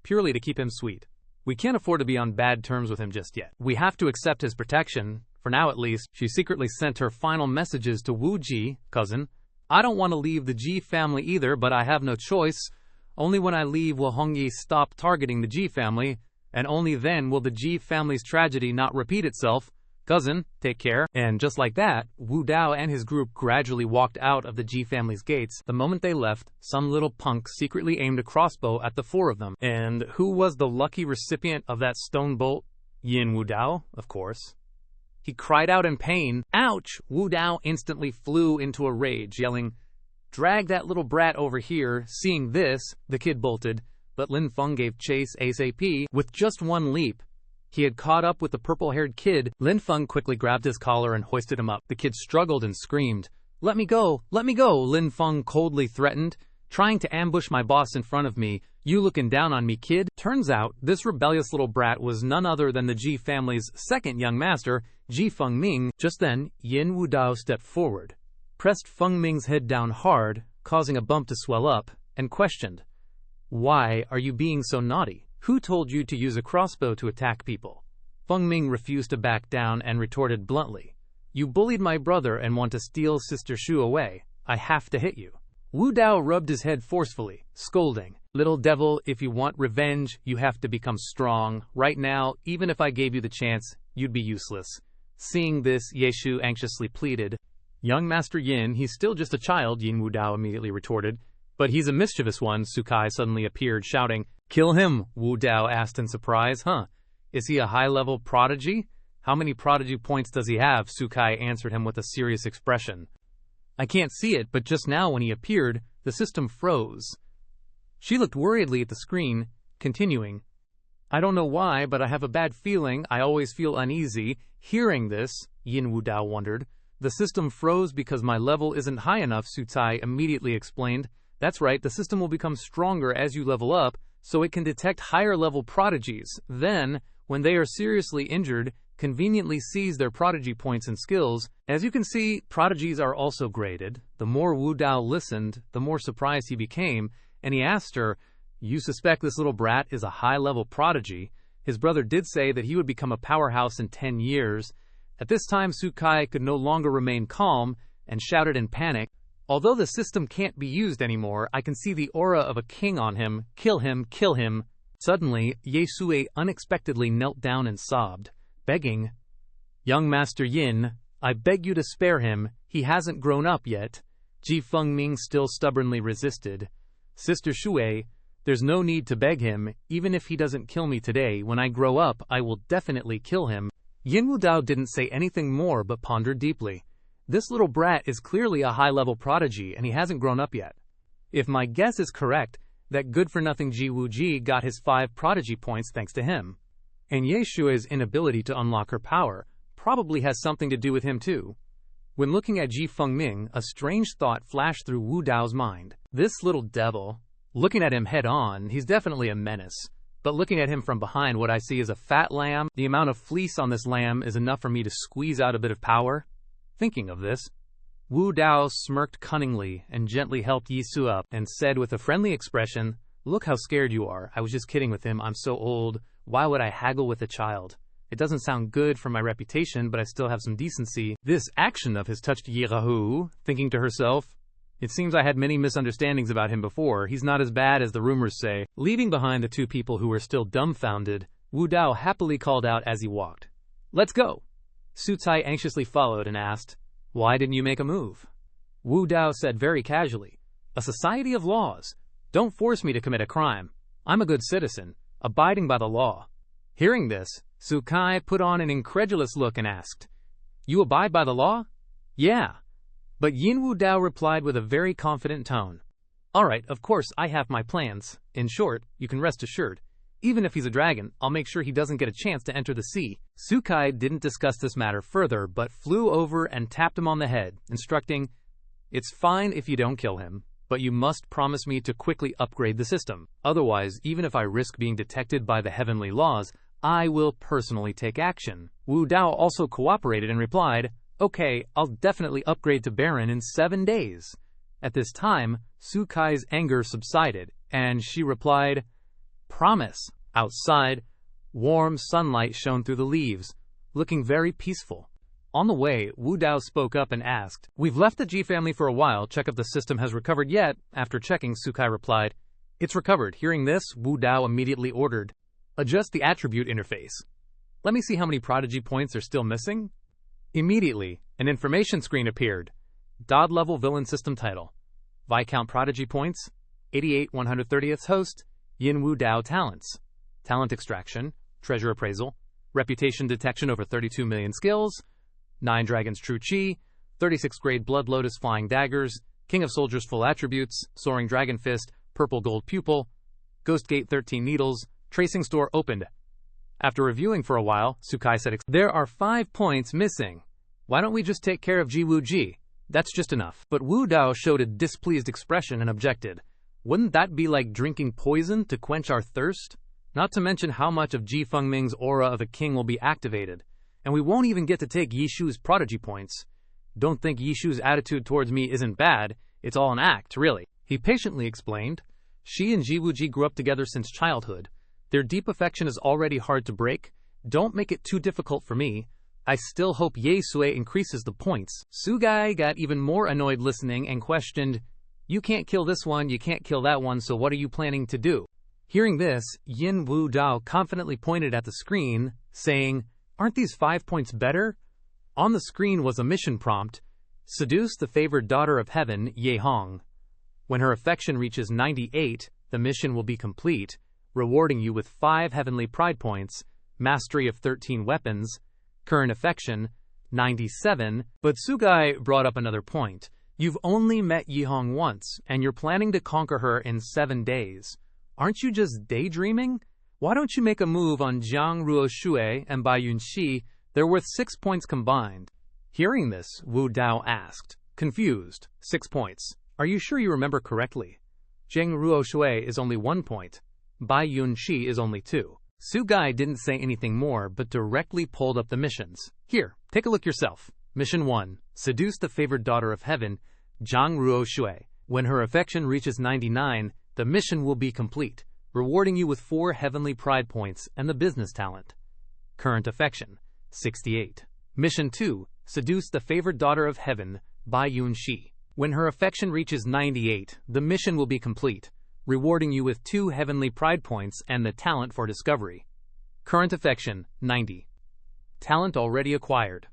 Speaker 2: Purely to keep him sweet. We can't afford to be on bad terms with him just yet. We have to accept his protection. For now at least, she secretly sent her final messages to Wu Ji, cousin. I don't want to leave the Ji family either, but I have no choice. Only when I leave will Hongyi stop targeting the Ji family, and only then will the Ji family's tragedy not repeat itself. Cousin, take care. And just like that, Wu Dao and his group gradually walked out of the Ji family's gates. The moment they left, some little punk secretly aimed a crossbow at the four of them. And who was the lucky recipient of that stone bolt? Yin Wu Dao, of course. He cried out in pain. Ouch! Wu Dao instantly flew into a rage, yelling, Drag that little brat over here. Seeing this, the kid bolted, but Lin Feng gave chase ASAP with just one leap. He had caught up with the purple-haired kid. Lin Feng quickly grabbed his collar and hoisted him up. The kid struggled and screamed. Let me go! Let me go! Lin Feng coldly threatened. Trying to ambush my boss in front of me. You looking down on me, kid? Turns out, this rebellious little brat was none other than the Ji family's second young master, Ji Fengming. Just then, Yin Wu Dao stepped forward, pressed Fengming's head down hard, causing a bump to swell up, and questioned, "Why are you being so naughty? Who told you to use a crossbow to attack people?" Feng Ming refused to back down and retorted bluntly, "You bullied my brother and want to steal Sister Shu away. I have to hit you." Wu Dao rubbed his head forcefully, scolding, "Little devil, if you want revenge, you have to become strong. Right now, even if I gave you the chance, you'd be useless." Seeing this, Yeshu anxiously pleaded, "Young Master Yin, he's still just a child," Yin Wu Dao immediately retorted. "But he's a mischievous one," Sukai suddenly appeared, shouting. "Kill him," Wu Dao asked in surprise. "Huh? Is he a high-level prodigy? How many prodigy points does he have?" Sukai answered him with a serious expression. "I can't see it, but just now when he appeared, the system froze." She looked worriedly at the screen, continuing, "I don't know why, but I have a bad feeling. I always feel uneasy." Hearing this, Yin Wu Dao wondered, "The system froze because my level isn't high enough," Sutai immediately explained. "That's right, the system will become stronger as you level up, so it can detect higher-level prodigies. Then, when they are seriously injured, conveniently seize their prodigy points and skills." As you can see, prodigies are also graded. The more Wu Dao listened, the more surprised he became, and he asked her, "You suspect this little brat is a high-level prodigy? His brother did say that he would become a powerhouse in 10 years. At this time, Sukai could no longer remain calm and shouted in panic, "Although the system can't be used anymore, I can see the aura of a king on him. Kill him, kill him." Suddenly, Yesue unexpectedly knelt down and sobbed, begging, "Young Master Yin, I beg you to spare him. He hasn't grown up yet." Ji Fengming still stubbornly resisted. "Sister Shui, there's no need to beg him. Even if he doesn't kill me today, when I grow up, I will definitely kill him." Yin Wu Dao didn't say anything more but pondered deeply. This little brat is clearly a high-level prodigy, and he hasn't grown up yet. If my guess is correct, that good-for-nothing Ji Wu Ji got his 5 prodigy points thanks to him. And Yeshua's inability to unlock her power probably has something to do with him too. When looking at Ji Fengming, a strange thought flashed through Wu Dao's mind. This little devil, looking at him head-on, he's definitely a menace. But looking at him from behind, what I see is a fat lamb. The amount of fleece on this lamb is enough for me to squeeze out a bit of power. Thinking of this, Wu Dao smirked cunningly and gently helped Yisu up and said with a friendly expression, "Look how scared you are. I was just kidding with him. I'm so old. Why would I haggle with a child? It doesn't sound good for my reputation, but I still have some decency." This action of his touched Yirahu, thinking to herself, "It seems I had many misunderstandings about him before. He's not as bad as the rumors say." Leaving behind the 2 people who were still dumbfounded, Wu Dao happily called out as he walked, "Let's go." Sutai anxiously followed and asked, "Why didn't you make a move?" Wu Dao said very casually, "A society of laws. Don't force me to commit a crime. I'm a good citizen, abiding by the law." Hearing this, Sukai put on an incredulous look and asked, "You abide by the law?" "Yeah." But Yin Wu Dao replied with a very confident tone, "All right, of course, I have my plans. In short, you can rest assured. Even if he's a dragon, I'll make sure he doesn't get a chance to enter the sea." Sukai didn't discuss this matter further, but flew over and tapped him on the head, instructing, "It's fine if you don't kill him, but you must promise me to quickly upgrade the system. Otherwise, even if I risk being detected by the heavenly laws, I will personally take action." Wu Dao also cooperated and replied, "Okay, I'll definitely upgrade to Baron in 7 days." At this time, Sukai's anger subsided, and she replied, "Promise." Outside, warm sunlight shone through the leaves, looking very peaceful. On the way, Wu Dao spoke up and asked, "We've left the Ji family for a while. Check if the system has recovered yet." After checking, Sukai replied, "It's recovered." Hearing this, Wu Dao immediately ordered, "Adjust the attribute interface. Let me see how many prodigy points are still missing." Immediately, an information screen appeared. DOD level villain system title. Viscount prodigy points, 88 130th host, Yin Wu Dao talents. Talent extraction, treasure appraisal, reputation detection over 32 million skills, 9 dragons true chi, 36th grade blood lotus flying daggers, king of soldiers full attributes, soaring dragon fist, purple gold pupil, ghost gate 13 needles, tracing store opened. After reviewing for a while, Sukai said, "There are 5 points missing. Why don't we just take care of Ji Wu Ji? That's just enough." But Wu Dao showed a displeased expression and objected, "Wouldn't that be like drinking poison to quench our thirst? Not to mention how much of Ji Fengming's aura of a king will be activated, and we won't even get to take Yishu's prodigy points. Don't think Yishu's attitude towards me isn't bad. It's all an act, really. He patiently explained. She and Jiwuji grew up together since childhood. Their deep affection is already hard to break. Don't make it too difficult for me. I still hope Ye Sui increases the points. Sugai got even more annoyed listening and questioned, you can't kill this one, you can't kill that one, so what are you planning to do? Hearing this, Yin Wu Dao confidently pointed at the screen, saying, aren't these 5 points better? On the screen was a mission prompt, seduce the favored daughter of heaven, Ye Hong. When her affection reaches 98, the mission will be complete, rewarding you with 5 heavenly pride points, mastery of 13 weapons, current affection, 97, but Sugai brought up another point. You've only met Yi Hong once, and you're planning to conquer her in 7 days. Aren't you just daydreaming? Why don't you make a move on Jiang Ruoshui and Bai Yunxi? They're worth 6 points combined. Hearing this, Wu Dao asked, confused, 6 points. Are you sure you remember correctly? Jiang Ruoshui is only 1 point. Bai Yunxi is only 2. Sugai didn't say anything more, but directly pulled up the missions. Here, take a look yourself. Mission 1. Seduce the favored daughter of heaven, Jiang Ruoshui. When her affection reaches 99, the mission will be complete, rewarding you with 4 heavenly pride points and the business talent. Current affection, 68. Mission 2. Seduce the favored daughter of heaven, Bai Yunxi. When her affection reaches 98, the mission will be complete, rewarding you with 2 heavenly pride points and the talent for discovery. Current affection, 90. Talent already acquired.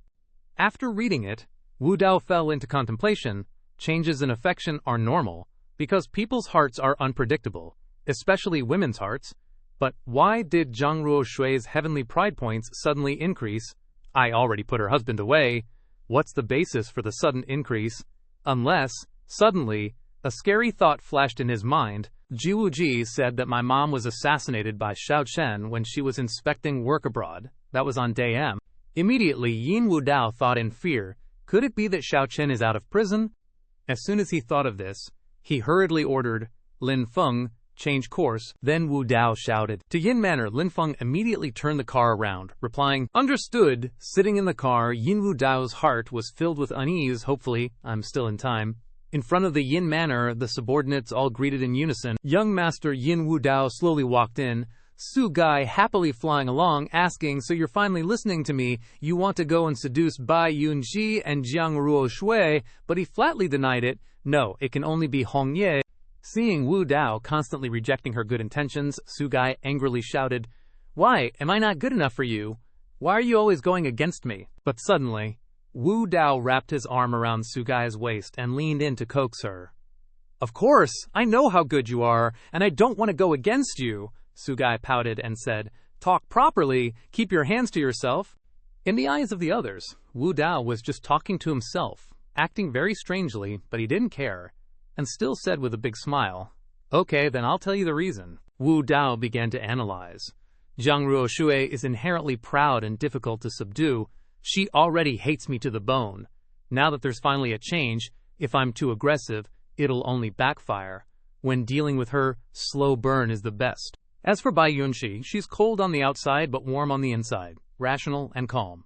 Speaker 2: After reading it, Wu Dao fell into contemplation. Changes in affection are normal, because people's hearts are unpredictable, especially women's hearts. But why did Jiang Ruoshui's heavenly pride points suddenly increase? I already put her husband away. What's the basis for the sudden increase? Unless, suddenly, a scary thought flashed in his mind. Jiwuji said that my mom was assassinated by Xiao Chen when she was inspecting work abroad. That was on day M. Immediately, Yin Wu Dao thought in fear, could it be that Xiao Chen is out of prison? As soon as he thought of this, he hurriedly ordered, Lin Feng, change course. Then Wu Dao shouted. To Yin Manor, Lin Feng immediately turned the car around, replying, understood. Sitting in the car, Yin Wu Dao's heart was filled with unease. Hopefully, I'm still in time. In front of the Yin Manor, the subordinates all greeted in unison. Young Master Yin Wu Dao slowly walked in, Sugai happily flying along, asking, so you're finally listening to me, you want to go and seduce Bai Yunxi and Jiang Ruoshui, but he flatly denied it. No, it can only be Hong Ye. Seeing Wu Dao constantly rejecting her good intentions, Sugai angrily shouted, why, am I not good enough for you? Why are you always going against me? But suddenly, Wu Dao wrapped his arm around Sugai's waist and leaned in to coax her. Of course, I know how good you are, and I don't want to go against you. Sugai pouted and said, talk properly, keep your hands to yourself. In the eyes of the others, Wu Dao was just talking to himself, acting very strangely, but he didn't care, and still said with a big smile, okay, then I'll tell you the reason. Wu Dao began to analyze. Jiang Ruoshui is inherently proud and difficult to subdue. She already hates me to the bone. Now that there's finally a change, if I'm too aggressive, it'll only backfire. When dealing with her, slow burn is the best. As for Bai Yunxi, she's cold on the outside but warm on the inside, rational and calm.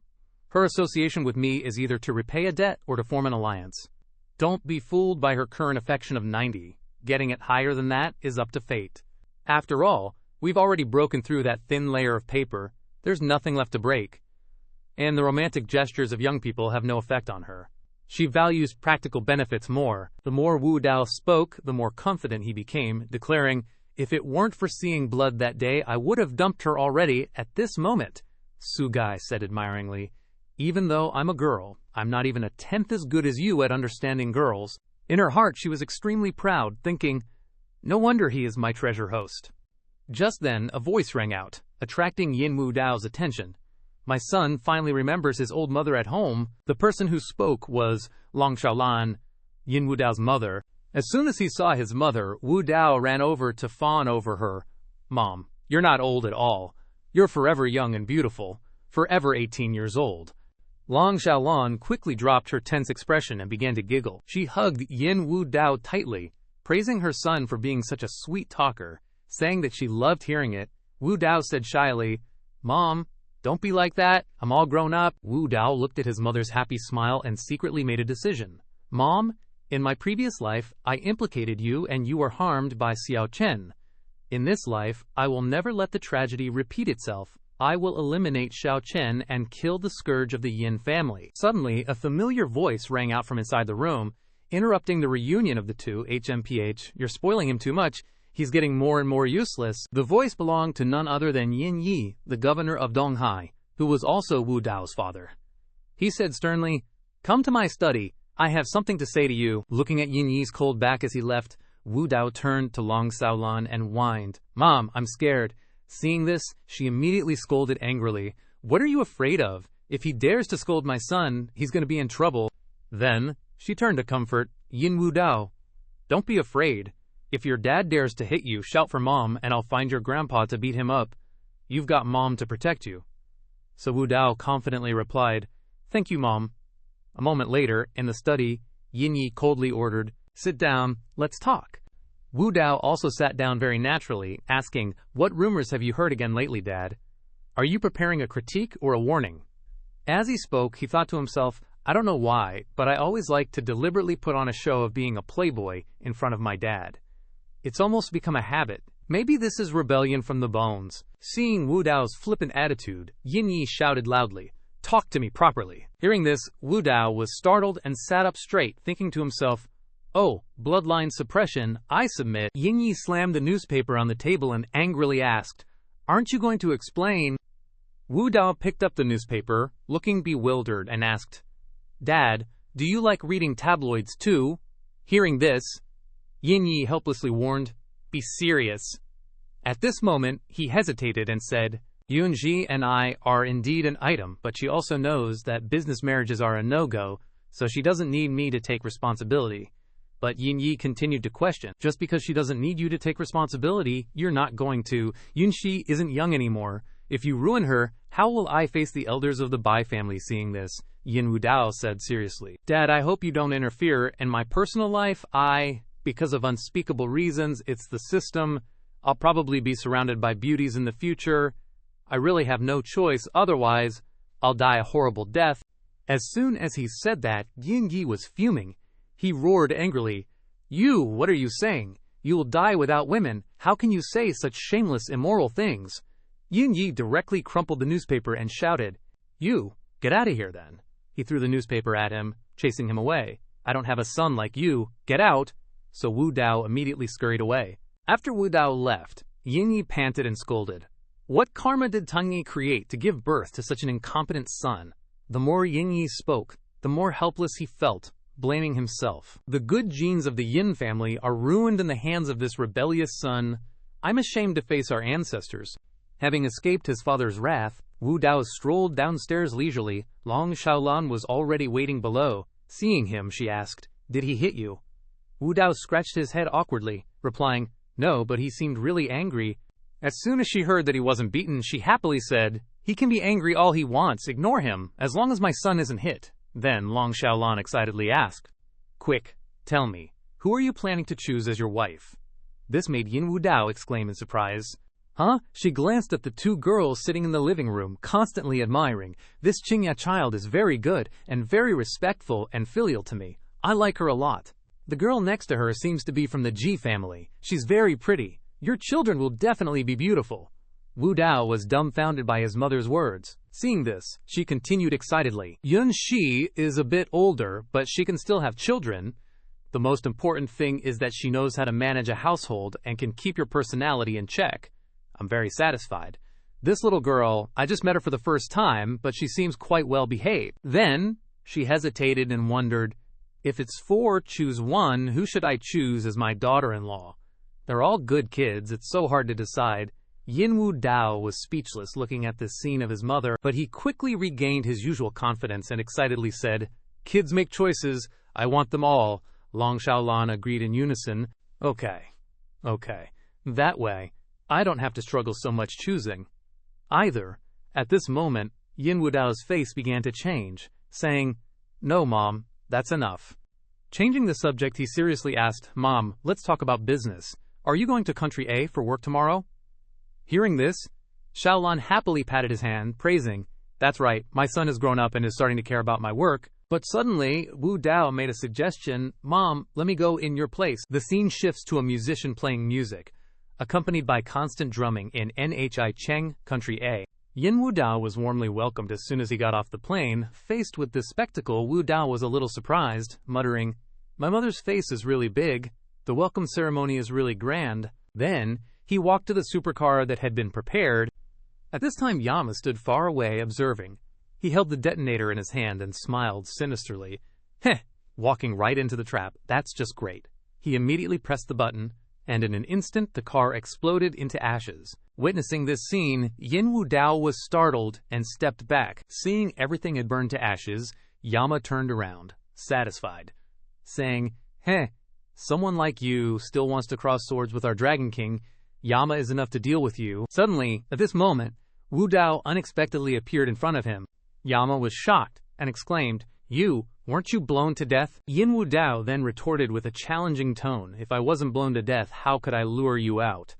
Speaker 2: Her association with me is either to repay a debt or to form an alliance. Don't be fooled by her current affection of 90. Getting it higher than that is up to fate. After all, we've already broken through that thin layer of paper. There's nothing left to break. And the romantic gestures of young people have no effect on her. She values practical benefits more. The more Wu Dao spoke, the more confident he became, declaring, if it weren't for seeing blood that day, I would have dumped her already at this moment. Sugai said admiringly, even though I'm a girl, I'm not even a tenth as good as you at understanding girls. In her heart, she was extremely proud, thinking, no wonder he is my treasure host. Just then, a voice rang out, attracting Yin Wu Dao's attention. My son finally remembers his old mother at home. The person who spoke was Long Xiaolan, Yin Wu Dao's mother. As soon as he saw his mother, Wu Dao ran over to fawn over her. Mom, you're not old at all. You're forever young and beautiful, forever 18 years old. Long Xiaolan quickly dropped her tense expression and began to giggle. She hugged Yin Wu Dao tightly, praising her son for being such a sweet talker, saying that she loved hearing it. Wu Dao said shyly, Mom, don't be like that. I'm all grown up. Wu Dao looked at his mother's happy smile and secretly made a decision. Mom, In my previous life, I implicated you and you were harmed by Xiao Chen. In this life, I will never let the tragedy repeat itself. I will eliminate Xiao Chen and kill the scourge of the Yin family. Suddenly, a familiar voice rang out from inside the room, interrupting the reunion of the two. HMPH, you're spoiling him too much. He's getting more and more useless. The voice belonged to none other than Yin Yi, the governor of Donghai, who was also Wu Dao's father. He said sternly, "Come to my study. I have something to say to you." Looking at Yin Yi's cold back as he left, Wu Dao turned to Long Xiaolan and whined, "Mom, I'm scared." Seeing this, she immediately scolded angrily. "What are you afraid of? If he dares to scold my son, he's going to be in trouble." Then, she turned to comfort Yin Wu Dao. "Don't be afraid. If your dad dares to hit you, shout for Mom, and I'll find your grandpa to beat him up. You've got Mom to protect you." So Wu Dao confidently replied, "Thank you, Mom." A moment later, in the study, Yin Yi coldly ordered, "Sit down, let's talk." Wu Dao also sat down very naturally, asking, "What rumors have you heard again lately, Dad? Are you preparing a critique or a warning?" As he spoke, he thought to himself, "I don't know why, but I always like to deliberately put on a show of being a playboy in front of my dad. It's almost become a habit. Maybe this is rebellion from the bones." Seeing Wu Dao's flippant attitude, Yin Yi shouted loudly, "Talk to me properly." Hearing this, Wu Dao was startled and sat up straight, thinking to himself, "Oh, bloodline suppression, I submit." Yin Yi slammed the newspaper on the table and angrily asked, "Aren't you going to explain?" Wu Dao picked up the newspaper, looking bewildered, and asked, "Dad, do you like reading tabloids too?" Hearing this, Yin Yi helplessly warned, "Be serious." At this moment, he hesitated and said, "Yunji and I are indeed an item, but she also knows that business marriages are a no-go, so she doesn't need me to take responsibility." But Yin Yi continued to question, "Just because she doesn't need you to take responsibility, you're not going to. Yunxi isn't young anymore. If you ruin her, how will I face the elders of the Bai family?" Seeing this, Yin Wu Dao said seriously, "Dad, I hope you don't interfere. In my personal life, because of unspeakable reasons, it's the system. I'll probably be surrounded by beauties in the future. I really have no choice, otherwise, I'll die a horrible death." As soon as he said that, Yin Yi was fuming. He roared angrily, What are you saying? You will die without women. How can you say such shameless, immoral things?" Yin Yi directly crumpled the newspaper and shouted, "You, get out of here then." He threw the newspaper at him, chasing him away. "I don't have a son like you. Get out." So Wu Dao immediately scurried away. After Wu Dao left, Yin Yi panted and scolded. What karma did Tang Yi create to give birth to such an incompetent son? The more Yin Yi spoke, the more helpless he felt, blaming himself. The good genes of the Yin family are ruined in the hands of this rebellious son. I'm ashamed to face our ancestors. Having escaped his father's wrath, Wu Dao strolled downstairs leisurely. Long Xiaolan was already waiting below. Seeing him, she asked, "Did he hit you?" Wu Dao scratched his head awkwardly, replying, "No, but he seemed really angry." As soon as she heard that he wasn't beaten, she happily said, "He can be angry all he wants, ignore him, as long as my son isn't hit." Then Long Xiaolan excitedly asked, "Quick, tell me, who are you planning to choose as your wife?" This made Yin Wu Dao exclaim in surprise. "Huh?" She glanced at the two girls sitting in the living room, constantly admiring. "This Qingya child is very good, and very respectful and filial to me. I like her a lot. The girl next to her seems to be from the Ji family. She's very pretty. Your children will definitely be beautiful." Wu Dao was dumbfounded by his mother's words. Seeing this, she continued excitedly, "Yun Shi is a bit older, but she can still have children. The most important thing is that she knows how to manage a household and can keep your personality in check. I'm very satisfied. This little girl, I just met her for the first time, but she seems quite well behaved." Then, she hesitated and wondered, "If it's 4, choose one, who should I choose as my daughter-in-law? They're all good kids, it's so hard to decide." Yin Wu Dao was speechless looking at this scene of his mother, but he quickly regained his usual confidence and excitedly said, "Kids make choices. I want them all." Long Xiaolan agreed in unison. Okay. That way, I don't have to struggle so much choosing either." At this moment, Yin Wu Dao's face began to change, saying, "No, Mom, that's enough." Changing the subject, he seriously asked, "Mom, let's talk about business. Are you going to country A for work tomorrow?" Hearing this, Xiaolan happily patted his hand, praising, "That's right, my son has grown up and is starting to care about my work. But suddenly, Wu Dao made a suggestion. Mom, let me go in your place. The scene shifts to a musician playing music, accompanied by constant drumming in Nhi Cheng, Country A. Yin Wu Dao was warmly welcomed as soon as he got off the plane. Faced with this spectacle, Wu Dao was a little surprised, muttering, "My mother's face is really big. The welcome ceremony is really grand." Then, he walked to the supercar that had been prepared. At this time, Yama stood far away, observing. He held the detonator in his hand and smiled sinisterly. Heh, walking right into the trap. That's just great. He immediately pressed the button, and in an instant the car exploded into ashes. Witnessing this scene, Yin Wu Dao was startled and stepped back. Seeing everything had burned to ashes, Yama turned around, satisfied, saying, "Heh, someone like you still wants to cross swords with our Dragon King. Yama is enough to deal with you." Suddenly, at this moment, Wu Dao unexpectedly appeared in front of him. Yama was shocked and exclaimed, Weren't you blown to death?" Yin Wu Dao then retorted with a challenging tone, "If I wasn't blown to death, how could I lure you out?"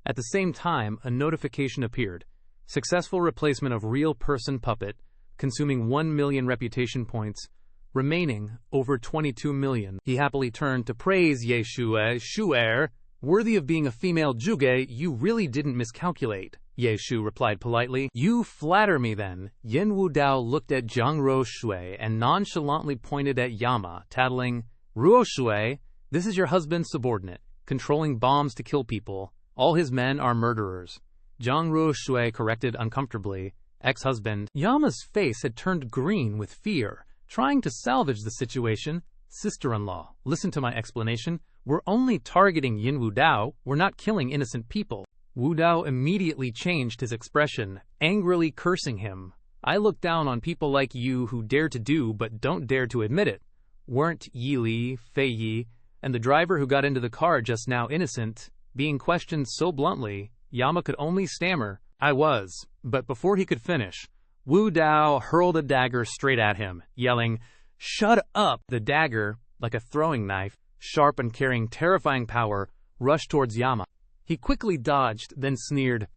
Speaker 2: At the same time, a notification appeared. Successful replacement of real person puppet, consuming 1 million reputation points, remaining over 22 million. He happily turned to praise Ye Shue, "Shu'er, worthy of being a female Zhuge, you really didn't miscalculate." Ye Shu replied politely, "You flatter me then." Yin Wu Dao looked at Zhang Ruoshui and nonchalantly pointed at Yama, tattling, "Ruoshui, this is your husband's subordinate, controlling bombs to kill people. All his men are murderers." Zhang Ruoshui corrected uncomfortably, "Ex-husband." Yama's face had turned green with fear, trying to salvage the situation. "Sister-in-law, listen to my explanation. We're only targeting Yin Wu Dao. We're not killing innocent people." Wu Dao immediately changed his expression, angrily cursing him. "I look down on people like you who dare to do but don't dare to admit it. Weren't Yi Li, Fei Yi, and the driver who got into the car just now innocent?" Being questioned so bluntly, Yama could only stammer, "I was." But before he could finish, Wu Dao hurled a dagger straight at him, yelling, "Shut up!" The dagger, like a throwing knife, sharp and carrying terrifying power, rushed towards Yama. He quickly dodged, then sneered,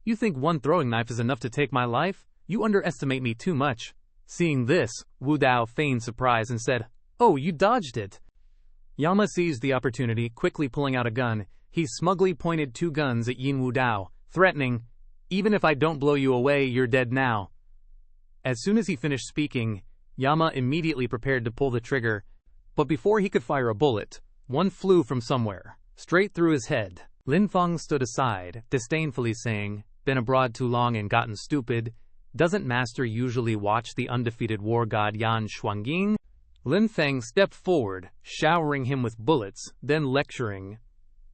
Speaker 2: "You think one throwing knife is enough to take my life? You underestimate me too much." Seeing this, Wu Dao feigned surprise and said, "Oh, you dodged it." Yama seized the opportunity, quickly pulling out a gun. He smugly pointed 2 guns at Yin Wu Dao, threatening, "Even if I don't blow you away, you're dead now." As soon as he finished speaking, Yama immediately prepared to pull the trigger. But before he could fire a bullet, one flew from somewhere, straight through his head. Lin Feng stood aside, disdainfully saying, "Been abroad too long and gotten stupid. Doesn't Master usually watch the undefeated war god Yan Shuangying?" Lin Feng stepped forward, showering him with bullets, then lecturing,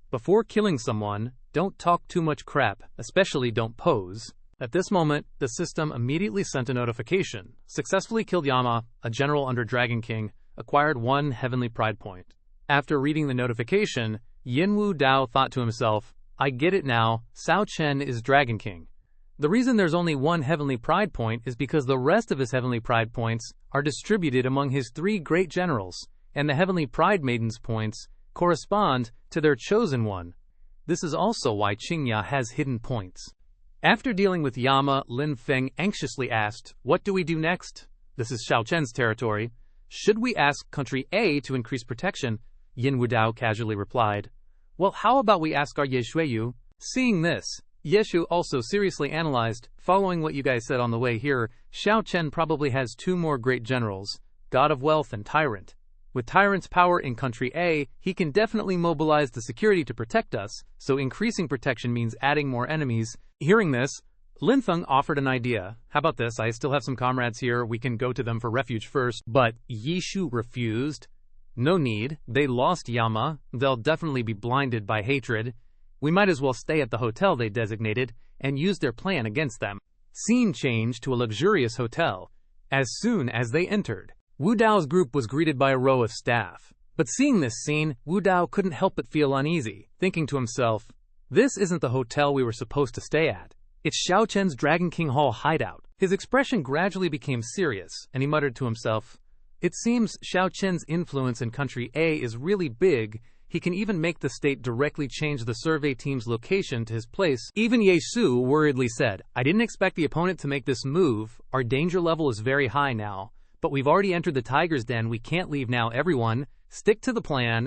Speaker 2: "Before killing someone, don't talk too much crap, especially don't pose." At this moment, the system immediately sent a notification. Successfully killed Yama, a general under Dragon King, acquired 1 heavenly pride point. After reading the notification, Yin Wu Dao thought to himself, "I get it now, Cao Chen is Dragon King." The reason there's only 1 heavenly pride point is because the rest of his heavenly pride points are distributed among his 3 great generals, and the heavenly pride maidens points correspond to their chosen one. This is also why Qingya has hidden points. After dealing with Yama, Lin Feng anxiously asked, "What do we do next? This is Xiao Chen's territory. Should we ask Country A to increase protection?" Yin Wu Dao casually replied, "Well, how about we ask our Yeshueyu?" Seeing this, Yeshu also seriously analyzed, "Following what you guys said on the way here, Xiao Chen probably has 2 more great generals, God of Wealth and Tyrant. With Tyrant's power in Country A, he can definitely mobilize the security to protect us, so increasing protection means adding more enemies." Hearing this, Lin Feng offered an idea. "How about this? I still have some comrades here. We can go to them for refuge first." But Yishu refused. "No need. They lost Yama. They'll definitely be blinded by hatred. We might as well stay at the hotel they designated and use their plan against them." Scene changed to a luxurious hotel. As soon as they entered, Wu Dao's group was greeted by a row of staff. But seeing this scene, Wu Dao couldn't help but feel uneasy, thinking to himself, "This isn't the hotel we were supposed to stay at. It's Xiao Chen's Dragon King Hall hideout." His expression gradually became serious, and he muttered to himself, "It seems Xiao Chen's influence in Country A is really big. He can even make the state directly change the survey team's location to his place." Even Ye Su worriedly said, "I didn't expect the opponent to make this move. Our danger level is very high now. But we've already entered the tiger's den, we can't leave now everyone, stick to the plan.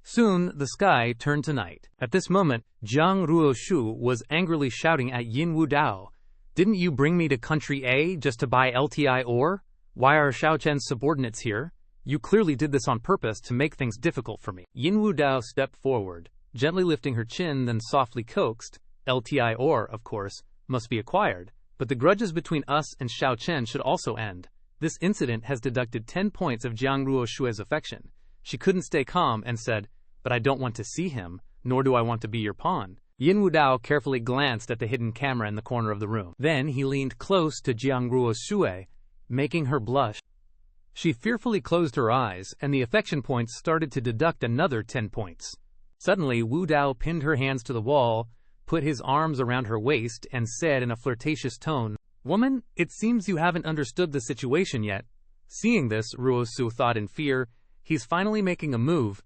Speaker 2: Soon, the sky turned to night. At this moment, Zhang Ruoshu was angrily shouting at Yin Wu Dao. Didn't you bring me to country A just to buy LTI ore? Why are Xiao Chen's subordinates here? You clearly did this on purpose to make things difficult for me. Yin Wu Dao stepped forward, gently lifting her chin, then softly coaxed. LTI ore, of course, must be acquired, but the grudges between us and Xiao Chen should also end. This incident has deducted 10 points of Zhang Ruoshue's affection. She couldn't stay calm and said, but I don't want to see him, nor do I want to be your pawn. Yin Wu Dao carefully glanced at the hidden camera in the corner of the room. Then he leaned close to Zhang Ruoshue, making her blush. She fearfully closed her eyes, and the affection points started to deduct another 10 points. Suddenly, Wu Dao pinned her hands to the wall, put his arms around her waist, and said in a flirtatious tone, "Woman, it seems you haven't understood the situation yet." Seeing this, Ruosu thought in fear, he's finally making a move.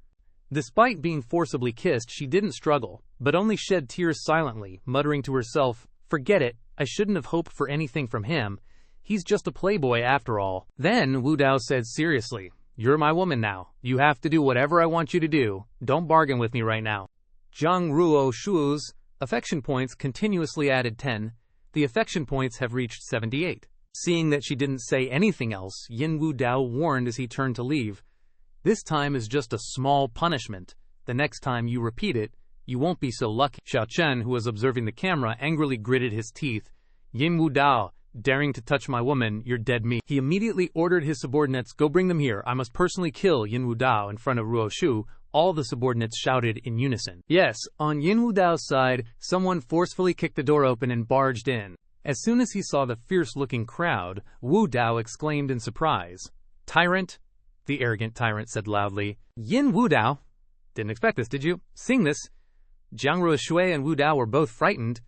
Speaker 2: Despite being forcibly kissed, she didn't struggle, but only shed tears silently, muttering to herself, "Forget it, I shouldn't have hoped for anything from him. He's just a playboy after all." Then Wu Dao said seriously, "You're my woman now. You have to do whatever I want you to do. Don't bargain with me right now." Zhang Ruoshu's affection points continuously added 10. The affection points have reached 78. Seeing that she didn't say anything else, Yin Wu Dao warned as he turned to leave, "This time is just a small punishment. The next time you repeat it, you won't be so lucky." Xiao Chen, who was observing the camera, angrily gritted his teeth. "Yin Wu Dao, daring to touch my woman, you're dead meat." He immediately ordered his subordinates, "Go bring them here. I must personally kill Yin Wu Dao." In front of Ruoshu, all the subordinates shouted in unison. Yes, on Yin Wu Dao's side, someone forcefully kicked the door open and barged in. As soon as he saw the fierce-looking crowd, Wu Dao exclaimed in surprise, "Tyrant!" The arrogant tyrant said loudly. "Yin Wu Dao? Didn't expect this, did you?" Seeing this, Zhang Ruoshui and Wu Dao were both frightened.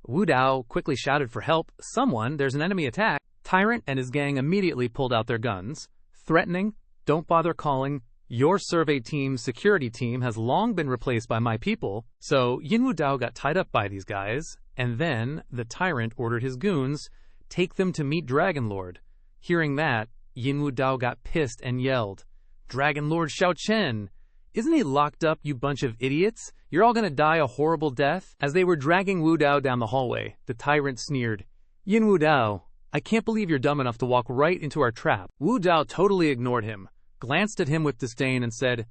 Speaker 2: Wu Dao quickly shouted for help. "Someone, there's an enemy attack." Tyrant and his gang immediately pulled out their guns, threatening, "Don't bother calling. Your survey team's security team has long been replaced by my people." So Yin Wu Dao got tied up by these guys, and then the tyrant ordered his goons, "Take them to meet Dragon Lord." Hearing that, Yin Wu Dao got pissed and yelled, "Dragon Lord Xiao Chen! Isn't he locked up, you bunch of idiots? You're all gonna die a horrible death?" As they were dragging Wu Dao down the hallway, the tyrant sneered, "Yin Wu Dao, I can't believe you're dumb enough to walk right into our trap." Wu Dao totally ignored him, glanced at him with disdain and said,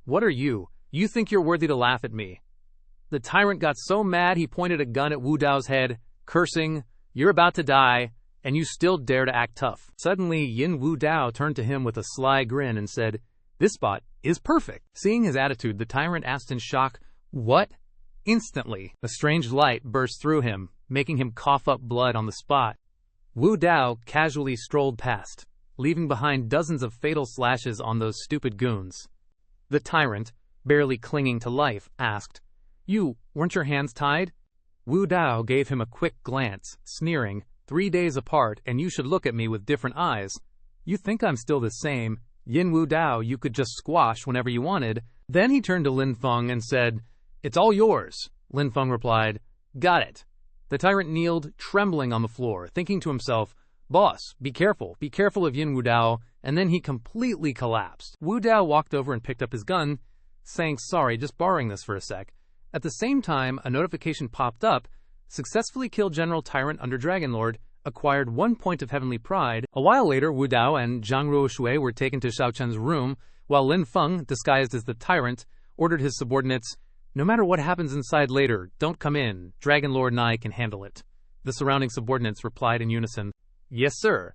Speaker 2: What are you? You think you're worthy to laugh at me?" The tyrant got so mad he pointed a gun at Wu Dao's head, cursing, "You're about to die, and you still dare to act tough." Suddenly, Yin Wu Dao turned to him with a sly grin and said, "This spot is perfect." Seeing his attitude, the tyrant asked in shock, "What?" Instantly, a strange light burst through him, making him cough up blood on the spot. Wu Dao casually strolled past, leaving behind dozens of fatal slashes on those stupid goons. The tyrant, barely clinging to life, asked, Weren't your hands tied?" Wu Dao gave him a quick glance, sneering, 3 days apart, and you should look at me with different eyes. You think I'm still the same. Yin Wu Dao you could just squash whenever you wanted." Then he turned to Lin Feng and said, "It's all yours." Lin Feng replied, "Got it." The tyrant kneeled, trembling on the floor, thinking to himself, "Boss, be careful of Yin Wu Dao," and then he completely collapsed. Wu Dao walked over and picked up his gun, saying, "Sorry, just borrowing this for a sec." At the same time, a notification popped up, "Successfully killed General Tyrant under Dragon Lord, acquired 1 point of Heavenly Pride." A while later, Wu Dao and Zhang Ruoshui were taken to Xiao Chen's room, while Lin Feng, disguised as the tyrant, ordered his subordinates, "No matter what happens inside later, don't come in. Dragon Lord and I can handle it." The surrounding subordinates replied in unison, "Yes, sir."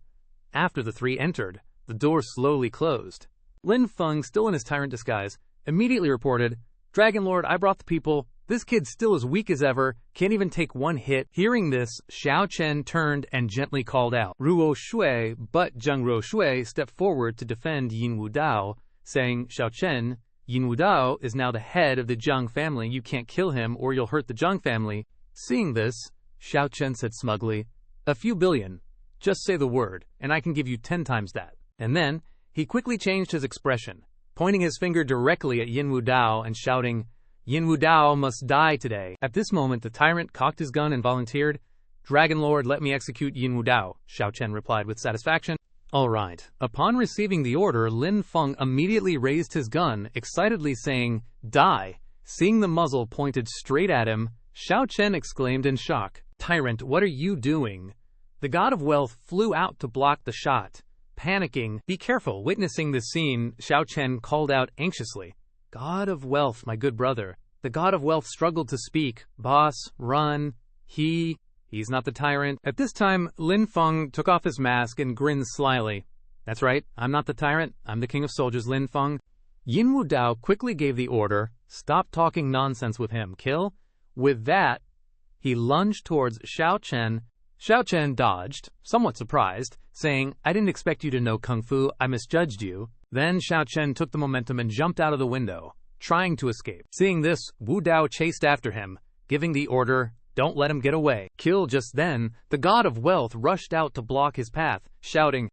Speaker 2: After the three entered, the door slowly closed. Lin Feng, still in his tyrant disguise, immediately reported, "Dragon Lord, I brought the people. This kid's still as weak as ever, can't even take one hit." Hearing this, Xiao Chen turned and gently called out, "Ruo Shui," but Zhang Ruoshui stepped forward to defend Yin Wu Dao, saying, "Xiao Chen, Yin Wu Dao is now the head of the Zhang family. You can't kill him or you'll hurt the Zhang family." Seeing this, Xiao Chen said smugly, "A few billion. Just say the word, and I can give you 10 times that." And then, he quickly changed his expression, pointing his finger directly at Yin Wu Dao and shouting, "Yin Wu Dao must die today." At this moment, the tyrant cocked his gun and volunteered. "Dragon Lord, let me execute Yin Wu Dao," Xiao Chen replied with satisfaction. Alright. Upon receiving the order, Lin Feng immediately raised his gun, excitedly saying, "Die." Seeing the muzzle pointed straight at him, Xiao Chen exclaimed in shock, "Tyrant, what are you doing?" The god of wealth flew out to block the shot. Panicking, "Be careful." Witnessing the scene, Xiao Chen called out anxiously, "God of wealth, my good brother." The god of wealth struggled to speak. "Boss, run. He's not the tyrant." At this time, Lin Feng took off his mask and grinned slyly. "That's right, I'm not the tyrant. I'm the king of soldiers, Lin Feng." Yin Wu Dao quickly gave the order, "Stop talking nonsense with him. Kill." With that, he lunged towards Xiao Chen. Xiao Chen dodged, somewhat surprised, saying, "I didn't expect you to know Kung Fu. I misjudged you." Then Xiao Chen took the momentum and jumped out of the window, trying to escape. Seeing this, Wu Dao chased after him, giving the order, "Don't let him get away." Kill. Just then, the god of wealth rushed out to block his path, shouting,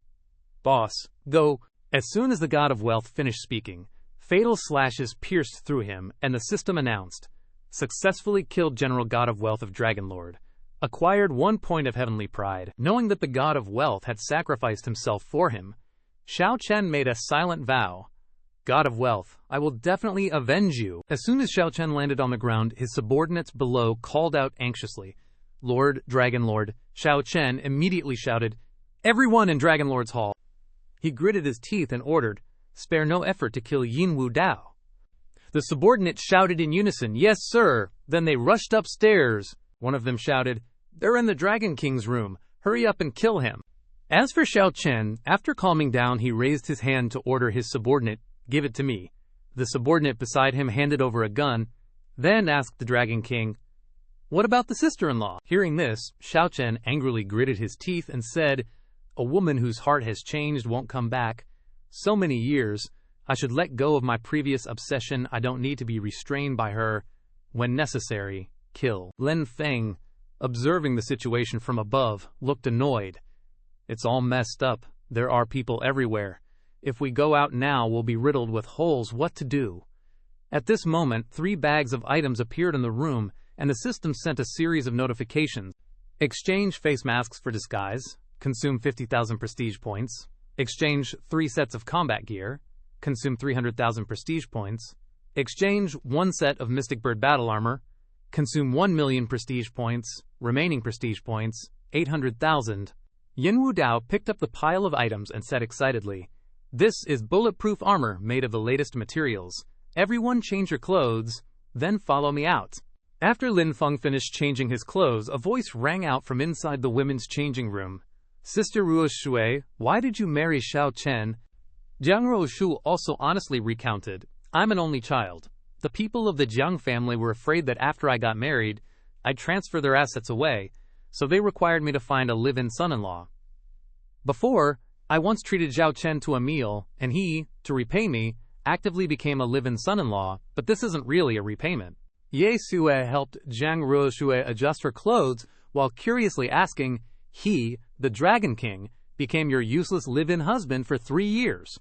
Speaker 2: "Boss, go." As soon as the god of wealth finished speaking, fatal slashes pierced through him, and the system announced, "Successfully killed General God of Wealth of Dragonlord. Acquired 1 point of heavenly pride." Knowing that the god of wealth had sacrificed himself for him, Xiao Chen made a silent vow, "God of wealth, I will definitely avenge you." As soon as Xiao Chen landed on the ground, his subordinates below called out anxiously, "Lord, Dragonlord." Xiao Chen immediately shouted, "Everyone in Dragonlord's hall." He gritted his teeth and ordered, "Spare no effort to kill Yin Wu Dao." The subordinates shouted in unison, "Yes, sir." Then they rushed upstairs. One of them shouted, "They're in the Dragon King's room. Hurry up and kill him." As for Xiao Chen, after calming down, he raised his hand to order his subordinate, "Give it to me." The subordinate beside him handed over a gun, then asked the Dragon King, "What about the sister-in-law?" Hearing this, Xiao Chen angrily gritted his teeth and said, "A woman whose heart has changed won't come back. So many years. I should let go of my previous obsession. I don't need to be restrained by her. When necessary, kill." Lin Feng, observing the situation from above, looked annoyed. "It's all messed up. There are people everywhere. If we go out now, we'll be riddled with holes. What to do?" At this moment, 3 bags of items appeared in the room, and the system sent a series of notifications. Exchange face masks for disguise. Consume 50,000 prestige points. Exchange 3 sets of combat gear. Consume 300,000 prestige points. Exchange 1 set of Mystic Bird battle armor. Consume 1 million prestige points. Remaining prestige points, 800,000. Yin Wu Dao picked up the pile of items and said excitedly, "This is bulletproof armor made of the latest materials. Everyone change your clothes, then follow me out." After Lin Feng finished changing his clothes, a voice rang out from inside the women's changing room. "Sister Ruo Shui, why did you marry Xiao Chen?" Jiang Ruoshu also honestly recounted, "I'm an only child. The people of the Jiang family were afraid that after I got married, I'd transfer their assets away, so they required me to find a live-in son-in-law. Before, I once treated Xiao Chen to a meal, and he, to repay me, actively became a live-in son-in-law, but this isn't really a repayment." Ye Sue helped Jiang Ruoshu adjust her clothes while curiously asking, "He, the Dragon King, became your useless live-in husband for 3 years.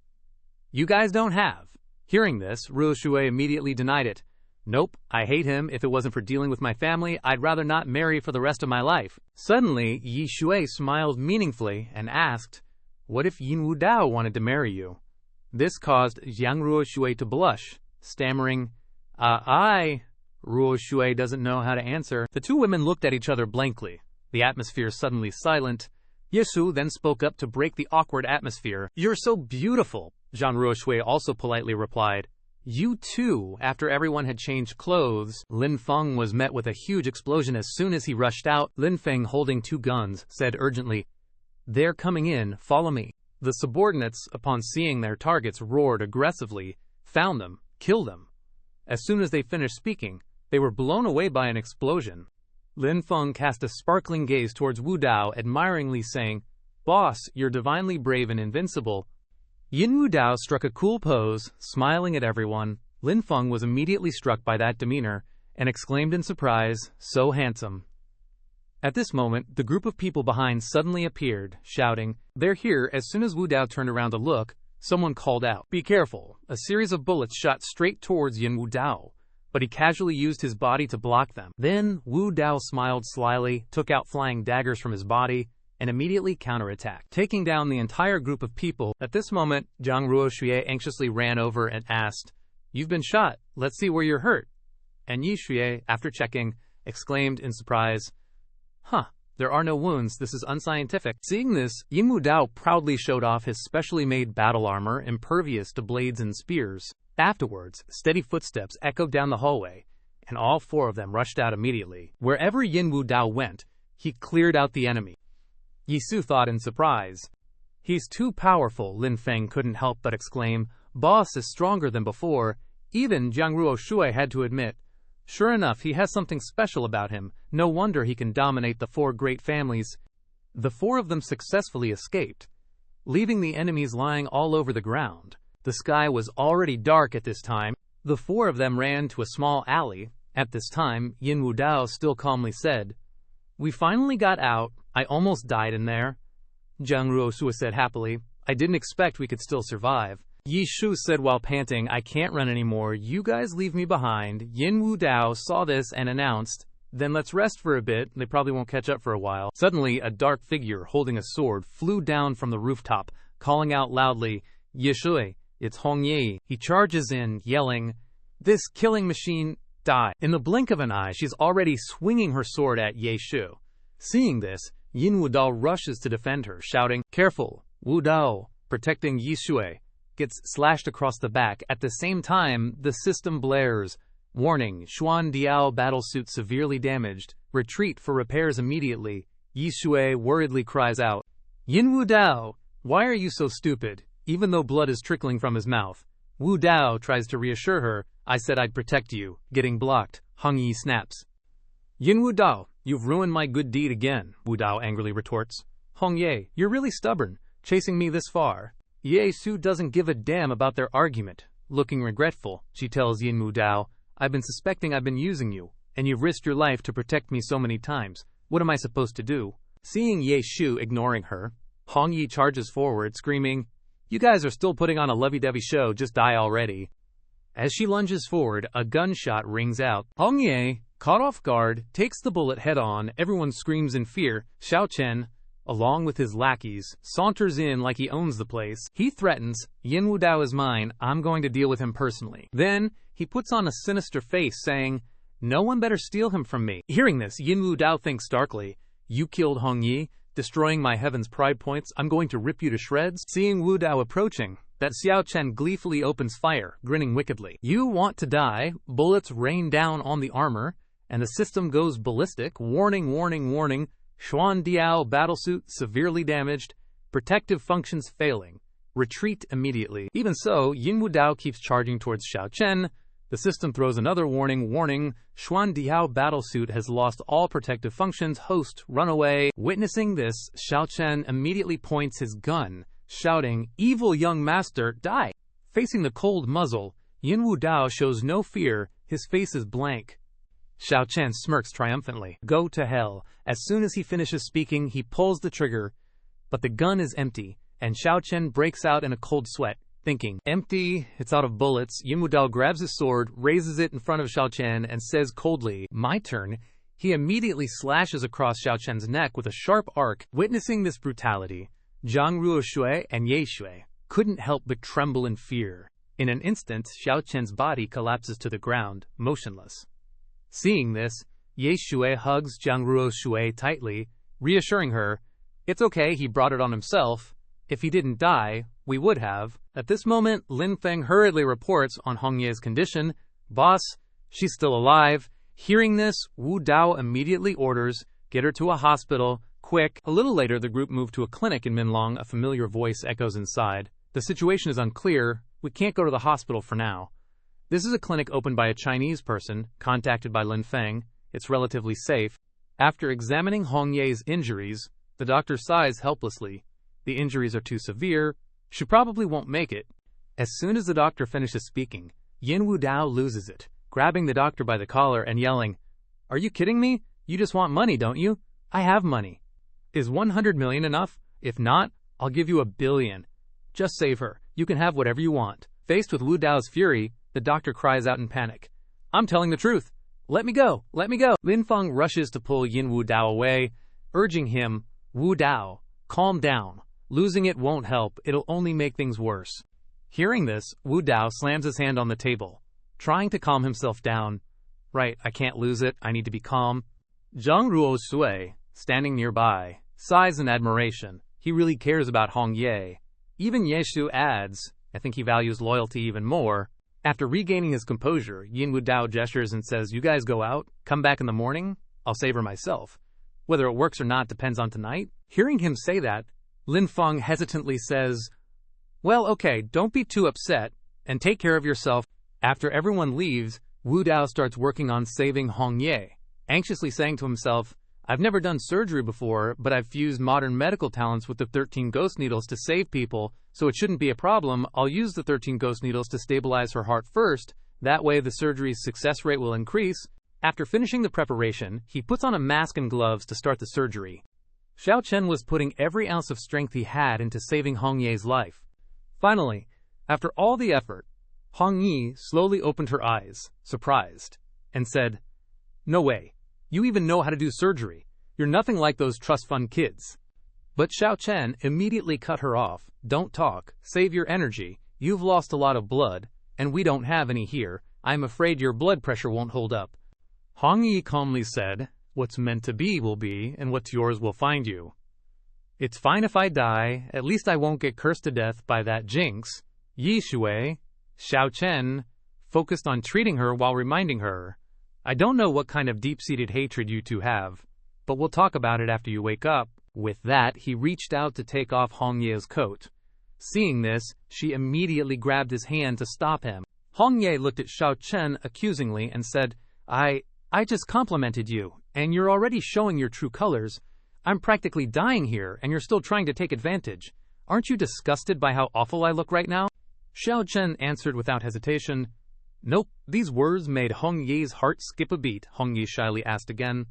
Speaker 2: You guys don't have." Hearing this, Ruoshu immediately denied it. "Nope, I hate him. If it wasn't for dealing with my family, I'd rather not marry for the rest of my life." Suddenly, Yi Shui smiled meaningfully and asked, "What if Yin Wu Dao wanted to marry you?" This caused Jiang Ruoshu to blush, stammering, Ruoshu doesn't know how to answer. The 2 women looked at each other blankly. The atmosphere suddenly silent. Yesu then spoke up to break the awkward atmosphere. "You're so beautiful," Zhang Ruoshui also politely replied. "You too." After everyone had changed clothes, Lin Feng was met with a huge explosion as soon as he rushed out. Lin Feng, holding 2 guns, said urgently, "They're coming in, follow me." The subordinates, upon seeing their targets, roared aggressively, "Found them, kill them." As soon as they finished speaking, they were blown away by an explosion. Lin Feng cast a sparkling gaze towards Wu Dao, admiringly saying, "Boss, you're divinely brave and invincible." Yin Wu Dao struck a cool pose, smiling at everyone. Lin Feng was immediately struck by that demeanor and exclaimed in surprise, "So handsome." At this moment, the group of people behind suddenly appeared, shouting, "They're here." As soon as Wu Dao turned around to look, someone called out, "Be careful." A series of bullets shot straight towards Yin Wu Dao, but he casually used his body to block them. Then Wu Dao smiled slyly, took out flying daggers from his body, and immediately counterattacked, taking down the entire group of people. At this moment, Zhang Ruoshui anxiously ran over and asked, "You've been shot. Let's see where you're hurt." And Yi Shui, after checking, exclaimed in surprise, "Huh, there are no wounds. This is unscientific." Seeing this, Yin Wu Dao proudly showed off his specially made battle armor, impervious to blades and spears. Afterwards, steady footsteps echoed down the hallway, and all four of them rushed out immediately. Wherever Yin Wu Dao went, he cleared out the enemy. Yi Su thought in surprise. "He's too powerful," Lin Feng couldn't help but exclaim. "Boss is stronger than before." Even Zhang Ruoshui had to admit, sure enough, he has something special about him. No wonder he can dominate the four great families. The four of them successfully escaped, leaving the enemies lying all over the ground. The sky was already dark at this time. The four of them ran to a small alley. At this time, Yin Wu Dao still calmly said, "We finally got out. I almost died in there." Zhang Ruoshui said happily, "I didn't expect we could still survive." Yi Shu said while panting, "I can't run anymore. You guys leave me behind." Yin Wu Dao saw this and announced, "Then let's rest for a bit. They probably won't catch up for a while." Suddenly, a dark figure holding a sword flew down from the rooftop, calling out loudly, "Yi Shui, it's Hong Ye." He charges in, yelling, "This killing machine, die." In the blink of an eye, she's already swinging her sword at Ye Shu. Seeing this, Yin Wu Dao rushes to defend her, shouting, "Careful, Wu Dao," protecting Yi Shui, gets slashed across the back. At the same time, the system blares, "Warning, Xuan Diao battlesuit severely damaged. Retreat for repairs immediately." Yi Shui worriedly cries out, "Yin Wu Dao, why are you so stupid?" Even though blood is trickling from his mouth. Wu Dao tries to reassure her, "I said I'd protect you." Getting blocked, Hong Yi snaps, "Yin Wu Dao, you've ruined my good deed again." Wu Dao angrily retorts, "Hong Ye, you're really stubborn, chasing me this far." Ye Su doesn't give a damn about their argument. Looking regretful, she tells Yin Wu Dao, "I've been suspecting I've been using you, and you've risked your life to protect me so many times. What am I supposed to do?" Seeing Ye Shu ignoring her, Hong Yi charges forward, screaming, "You guys are still putting on a lovey-dovey show, just die already." As she lunges forward, a gunshot rings out. Hong Ye, caught off guard, takes the bullet head-on. Everyone screams in fear. Xiao Chen, along with his lackeys, saunters in like he owns the place. He threatens, "Yin Wu Dao is mine. I'm going to deal with him personally." Then, he puts on a sinister face, saying, "No one better steal him from me." Hearing this, Yin Wu Dao thinks darkly, "You killed Hong Yi, destroying my heaven's pride points. I'm going to rip you to shreds." Seeing Wu Dao approaching, that Xiao Chen gleefully opens fire, grinning wickedly. "You want to die." Bullets rain down on the armor, and the system goes ballistic. "Warning, warning, warning. Xuan Diao battlesuit severely damaged. Protective functions failing. Retreat immediately." Even so, Yin Wu Dao keeps charging towards Xiao Chen. The system throws another warning, "Warning, Xuan Diao battlesuit has lost all protective functions. Host, run away." Witnessing this, Xiao Chen immediately points his gun, shouting, "Evil young master, die!" Facing the cold muzzle, Yin Wu Dao shows no fear. His face is blank. Xiao Chen smirks triumphantly. "Go to hell." As soon as he finishes speaking, he pulls the trigger, but the gun is empty, and Xiao Chen breaks out in a cold sweat, thinking, "Empty, it's out of bullets." Yin Wu Dao grabs his sword, raises it in front of Xiao Chen, and says coldly, "My turn." He immediately slashes across Xiao Chen's neck with a sharp arc. Witnessing this brutality, Zhang Ruoshui and Ye Shui couldn't help but tremble in fear. In an instant, Xiao Chen's body collapses to the ground, motionless. Seeing this, Ye Shui hugs Zhang Ruoshui tightly, reassuring her, "It's okay, he brought it on himself. If he didn't die, we would have." At this moment, Lin Feng hurriedly reports on Hong Ye's condition. "Boss, she's still alive." Hearing this, Wu Dao immediately orders, "Get her to a hospital, quick." A little later, the group moved to a clinic in Minlong. A familiar voice echoes inside. "The situation is unclear. We can't go to the hospital for now." This is a clinic opened by a Chinese person, contacted by Lin Feng. It's relatively safe. After examining Hong Ye's injuries, the doctor sighs helplessly. The injuries are too severe. She probably won't make it. As soon as the doctor finishes speaking, Yin Wu Dao loses it, grabbing the doctor by the collar and yelling, "Are you kidding me? You just want money, don't you? I have money. Is 100 million enough? If not, I'll give you 1 billion. Just save her. You can have whatever you want." Faced with Wu Dao's fury, the doctor cries out in panic, "I'm telling the truth. Let me go. Let me go." Lin Feng rushes to pull Yin Wu Dao away, urging him, Wu Dao, calm down. Losing it won't help, it'll only make things worse. Hearing this, Wu Dao slams his hand on the table, trying to calm himself down. Right, I can't lose it, I need to be calm. Zhang Ruo Sui, standing nearby, sighs in admiration. He really cares about Hong Ye. Even Yeshu adds, I think he values loyalty even more. After regaining his composure, Yin Wu Dao gestures and says, you guys go out, come back in the morning, I'll save her myself. Whether it works or not depends on tonight. Hearing him say that, Lin Feng hesitantly says, well, okay, don't be too upset, and take care of yourself. After everyone leaves, Wu Dao starts working on saving Hong Ye, anxiously saying to himself, I've never done surgery before, but I've fused modern medical talents with the 13 ghost needles to save people, so it shouldn't be a problem. I'll use the 13 ghost needles to stabilize her heart first, that way the surgery's success rate will increase. After finishing the preparation, he puts on a mask and gloves to start the surgery. Xiao Chen was putting every ounce of strength he had into saving Hong Ye's life. Finally, after all the effort, Hong Yi slowly opened her eyes, surprised, and said, no way, you even know how to do surgery. You're nothing like those trust fund kids. But Xiao Chen immediately cut her off. Don't talk, save your energy. You've lost a lot of blood, and we don't have any here. I'm afraid your blood pressure won't hold up. Hong Yi calmly said, what's meant to be will be, and what's yours will find you. It's fine if I die, at least I won't get cursed to death by that jinx. Yi Shui, Xiao Chen, focused on treating her while reminding her, I don't know what kind of deep-seated hatred you two have, but we'll talk about it after you wake up. With that, he reached out to take off Hong Ye's coat. Seeing this, she immediately grabbed his hand to stop him. Hong Ye looked at Xiao Chen accusingly and said, I just complimented you, and you're already showing your true colors. I'm practically dying here, and you're still trying to take advantage. Aren't you disgusted by how awful I look right now? Xiao Chen answered without hesitation. Nope, these words made Hong Ye's heart skip a beat. Hong Ye shyly asked again.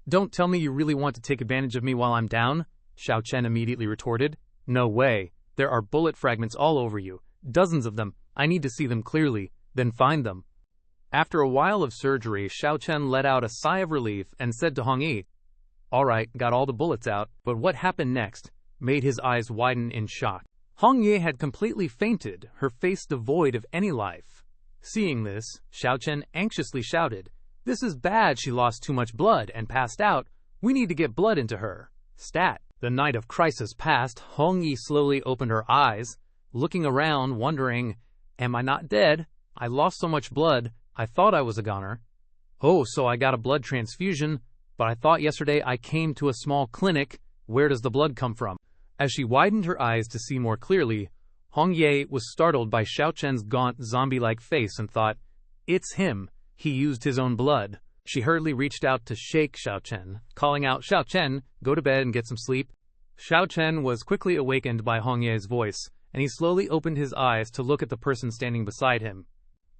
Speaker 2: Don't tell me you really want to take advantage of me while I'm down, Xiao Chen immediately retorted. No way. There are bullet fragments all over you. Dozens of them. I need to see them clearly, then find them. After a while of surgery, Xiao Chen let out a sigh of relief and said to Hong Yi, all right, got all the bullets out, but what happened next made his eyes widen in shock. Hong Ye had completely fainted, her face devoid of any life. Seeing this, Xiao Chen anxiously shouted, this is bad, she lost too much blood and passed out. We need to get blood into her. Stat. The night of crisis passed, Hong Yi slowly opened her eyes, looking around, wondering, am I not dead? I lost so much blood, I thought I was a goner. Oh, so I got a blood transfusion, but I thought yesterday I came to a small clinic. Where does the blood come from? As she widened her eyes to see more clearly, Hong Ye was startled by Xiao Chen's gaunt, zombie-like face and thought, it's him. He used his own blood. She hurriedly reached out to shake Xiao Chen, calling out, Xiao Chen, go to bed and get some sleep. Xiao Chen was quickly awakened by Hong Ye's voice, and he slowly opened his eyes to look at the person standing beside him.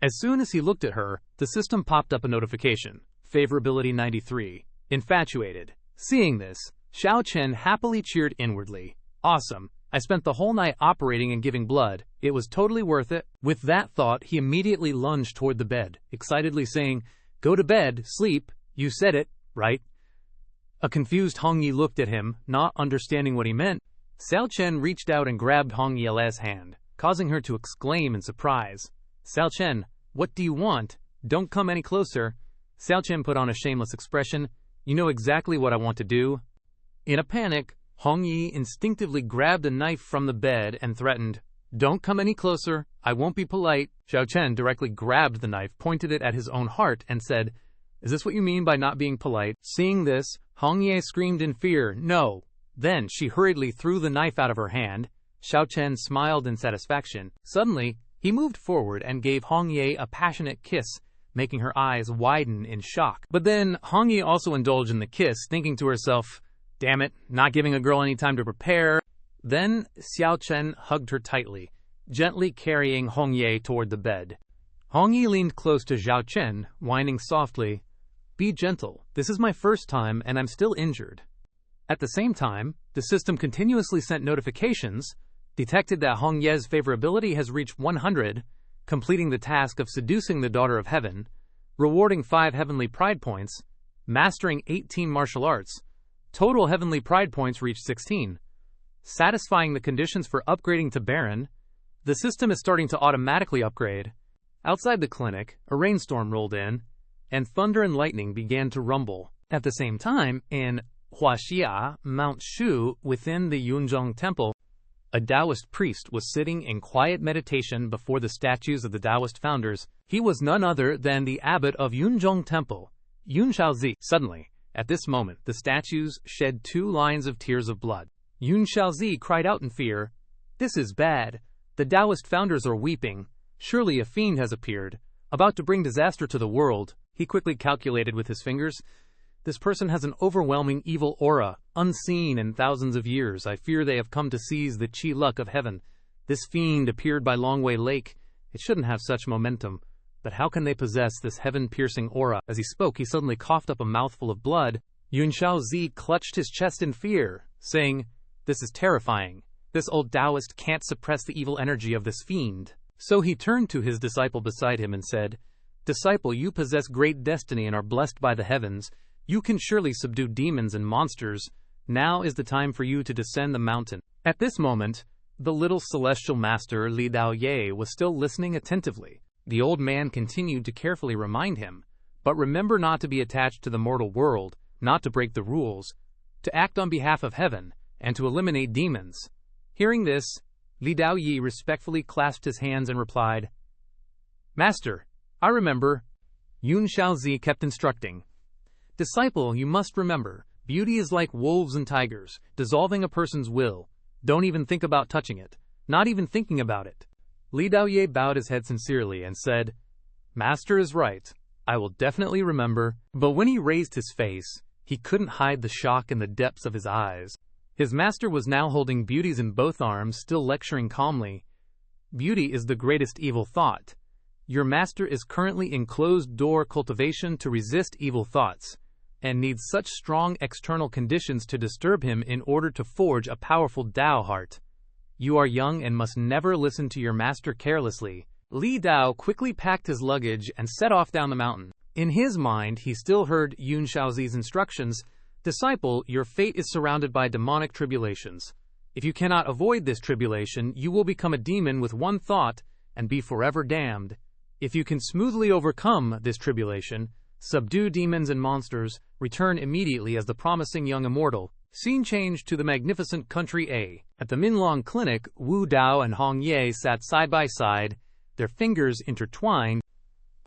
Speaker 2: As soon as he looked at her, the system popped up a notification. Favorability 93. Infatuated. Seeing this, Xiao Chen happily cheered inwardly. Awesome. I spent the whole night operating and giving blood. It was totally worth it. With that thought, he immediately lunged toward the bed, excitedly saying, go to bed, sleep. You said it, right? A confused Hong Yi looked at him, not understanding what he meant. Xiao Chen reached out and grabbed Hong Yi's hand, causing her to exclaim in surprise. Xiao Chen, what do you want? Don't come any closer. Xiao Chen put on a shameless expression. You know exactly what I want to do. In a panic, Hong Yi instinctively grabbed a knife from the bed and threatened, don't come any closer, I won't be polite. Xiao Chen directly grabbed the knife, pointed it at his own heart, and said, is this what you mean by not being polite? Seeing this, Hong Ye screamed in fear, no. Then she hurriedly threw the knife out of her hand. Xiao Chen smiled in satisfaction. Suddenly, he moved forward and gave Hong Ye a passionate kiss, making her eyes widen in shock. But then, Hong Ye also indulged in the kiss, thinking to herself, damn it, not giving a girl any time to prepare. Then, Xiao Chen hugged her tightly, gently carrying Hong Ye toward the bed. Hong Yi leaned close to Xiao Chen, whining softly, be gentle, this is my first time and I'm still injured. At the same time, the system continuously sent notifications, detected that Hong Ye's favorability has reached 100, completing the task of seducing the Daughter of Heaven, rewarding 5 heavenly pride points, mastering 18 martial arts, Total heavenly pride points reached 16. Satisfying the conditions for upgrading to Baron, the system is starting to automatically upgrade. Outside the clinic, a rainstorm rolled in, and thunder and lightning began to rumble. At the same time, in Huaxia, Mount Shu, within the Yunzhong Temple, a Taoist priest was sitting in quiet meditation before the statues of the Taoist founders. He was none other than the abbot of Yunzhong Temple, Yun Shaozi. Suddenly, at this moment, the statues shed 2 lines of tears of blood. Yun Shaozi cried out in fear, "This is bad. The Taoist founders are weeping. Surely a fiend has appeared, about to bring disaster to the world." He quickly calculated with his fingers. "This person has an overwhelming evil aura, unseen in thousands of years. I fear they have come to seize the chi luck of heaven. This fiend appeared by Longwei Lake. It shouldn't have such momentum. But how can they possess this heaven-piercing aura?" As he spoke, he suddenly coughed up a mouthful of blood. Yun Shaozi clutched his chest in fear, saying, "This is terrifying. This old Taoist can't suppress the evil energy of this fiend." So he turned to his disciple beside him and said, "Disciple, you possess great destiny and are blessed by the heavens. You can surely subdue demons and monsters. Now is the time for you to descend the mountain." At this moment, the little celestial master Li Dao Ye was still listening attentively. The old man continued to carefully remind him, "But remember not to be attached to the mortal world, not to break the rules, to act on behalf of heaven, and to eliminate demons." Hearing this, Li Dao Yi respectfully clasped his hands and replied, "Master, I remember." Yun Shaozi kept instructing, "Disciple, you must remember, beauty is like wolves and tigers, dissolving a person's will. Don't even think about touching it, not even thinking about it." Li Daoye bowed his head sincerely and said, "Master is right. I will definitely remember." But when he raised his face, he couldn't hide the shock in the depths of his eyes. His master was now holding beauties in both arms, still lecturing calmly. "Beauty is the greatest evil thought. Your master is currently in closed-door cultivation to resist evil thoughts, and needs such strong external conditions to disturb him in order to forge a powerful Dao heart. You are young and must never listen to your master carelessly." Li Dao quickly packed his luggage and set off down the mountain. In his mind, he still heard Yun Shaozi's instructions, "Disciple, your fate is surrounded by demonic tribulations. If you cannot avoid this tribulation, you will become a demon with one thought and be forever damned. If you can smoothly overcome this tribulation, subdue demons and monsters, return immediately as the promising young immortal." Scene changed to the magnificent country A. At the Minlong clinic, Wu Dao and Hong Ye sat side by side, their fingers intertwined.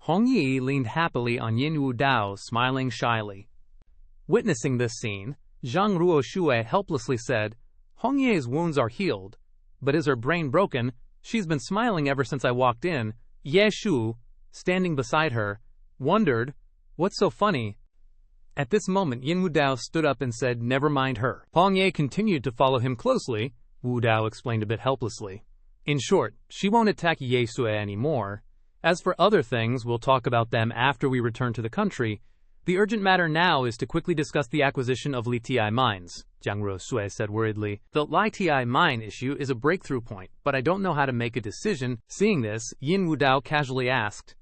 Speaker 2: Hong Yi leaned happily on Yin Wu Dao, smiling shyly. Witnessing this scene, Zhang Ruoxue helplessly said, "Hong Ye's wounds are healed, but is her brain broken? She's been smiling ever since I walked in." Ye Shu, standing beside her, wondered, "What's so funny?" At this moment, Yin Wu Dao stood up and said, "Never mind her." Hong Ye continued to follow him closely, Wu Dao explained a bit helplessly. "In short, she won't attack Ye Sue anymore. As for other things, we'll talk about them after we return to the country. The urgent matter now is to quickly discuss the acquisition of Li Ti mines," Jiang Ruosui said worriedly. "The Li Ti mine issue is a breakthrough point, but I don't know how to make a decision." Seeing this, Yin Wu Dao casually asked,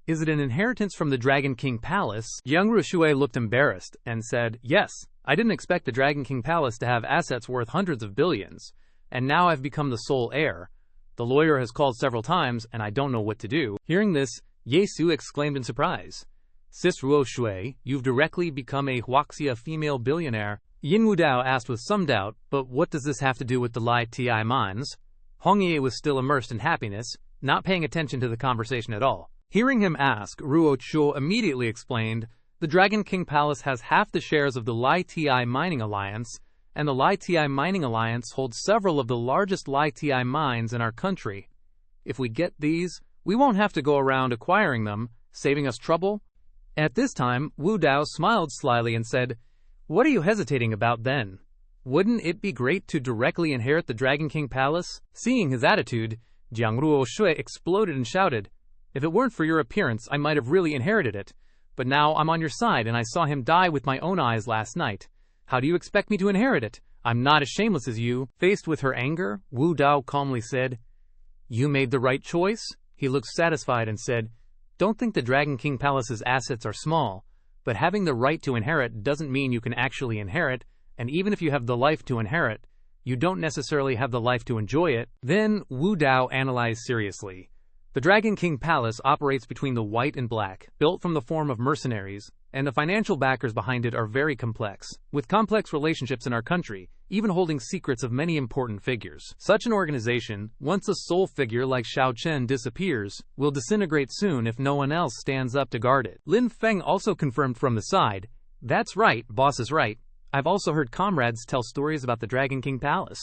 Speaker 2: "Is it an inheritance from the Dragon King Palace?" Jiang Ruosui looked embarrassed and said, "Yes, I didn't expect the Dragon King Palace to have assets worth hundreds of billions, and now I've become the sole heir. The lawyer has called several times, and I don't know what to do." Hearing this, Ye Su exclaimed in surprise, "Sis Ruoshui, you've directly become a Huaxia female billionaire." Yin Wu Dao asked with some doubt, "But what does this have to do with the Li Ti mines?" Hong Ye was still immersed in happiness, not paying attention to the conversation at all. Hearing him ask, Ruo Chuo immediately explained, "The Dragon King Palace has half the shares of the Li Ti Mining Alliance, and the Li Ti Mining Alliance holds several of the largest Li Ti mines in our country. If we get these, we won't have to go around acquiring them, saving us trouble." At this time, Wu Dao smiled slyly and said, "What are you hesitating about then? Wouldn't it be great to directly inherit the Dragon King Palace?" Seeing his attitude, Jiang Ruoshui exploded and shouted, "If it weren't for your appearance, I might have really inherited it. But now I'm on your side and I saw him die with my own eyes last night. How do you expect me to inherit it? I'm not as shameless as you." Faced with her anger, Wu Dao calmly said, "You made the right choice?" He looked satisfied and said, "Don't think the Dragon King Palace's assets are small, but having the right to inherit doesn't mean you can actually inherit. and even if you have the life to inherit, you don't necessarily have the life to enjoy it. Then Wu Dao analyzed seriously. The Dragon King Palace operates between the white and black, built from the form of mercenaries, and the financial backers behind it are very complex, with complex relationships in our country, even holding secrets of many important figures. Such an organization, once a sole figure like Xiao Chen disappears, will disintegrate soon if no one else stands up to guard it. Lin Feng also confirmed from the side, "That's right, boss is right. I've also heard comrades tell stories about the Dragon King Palace."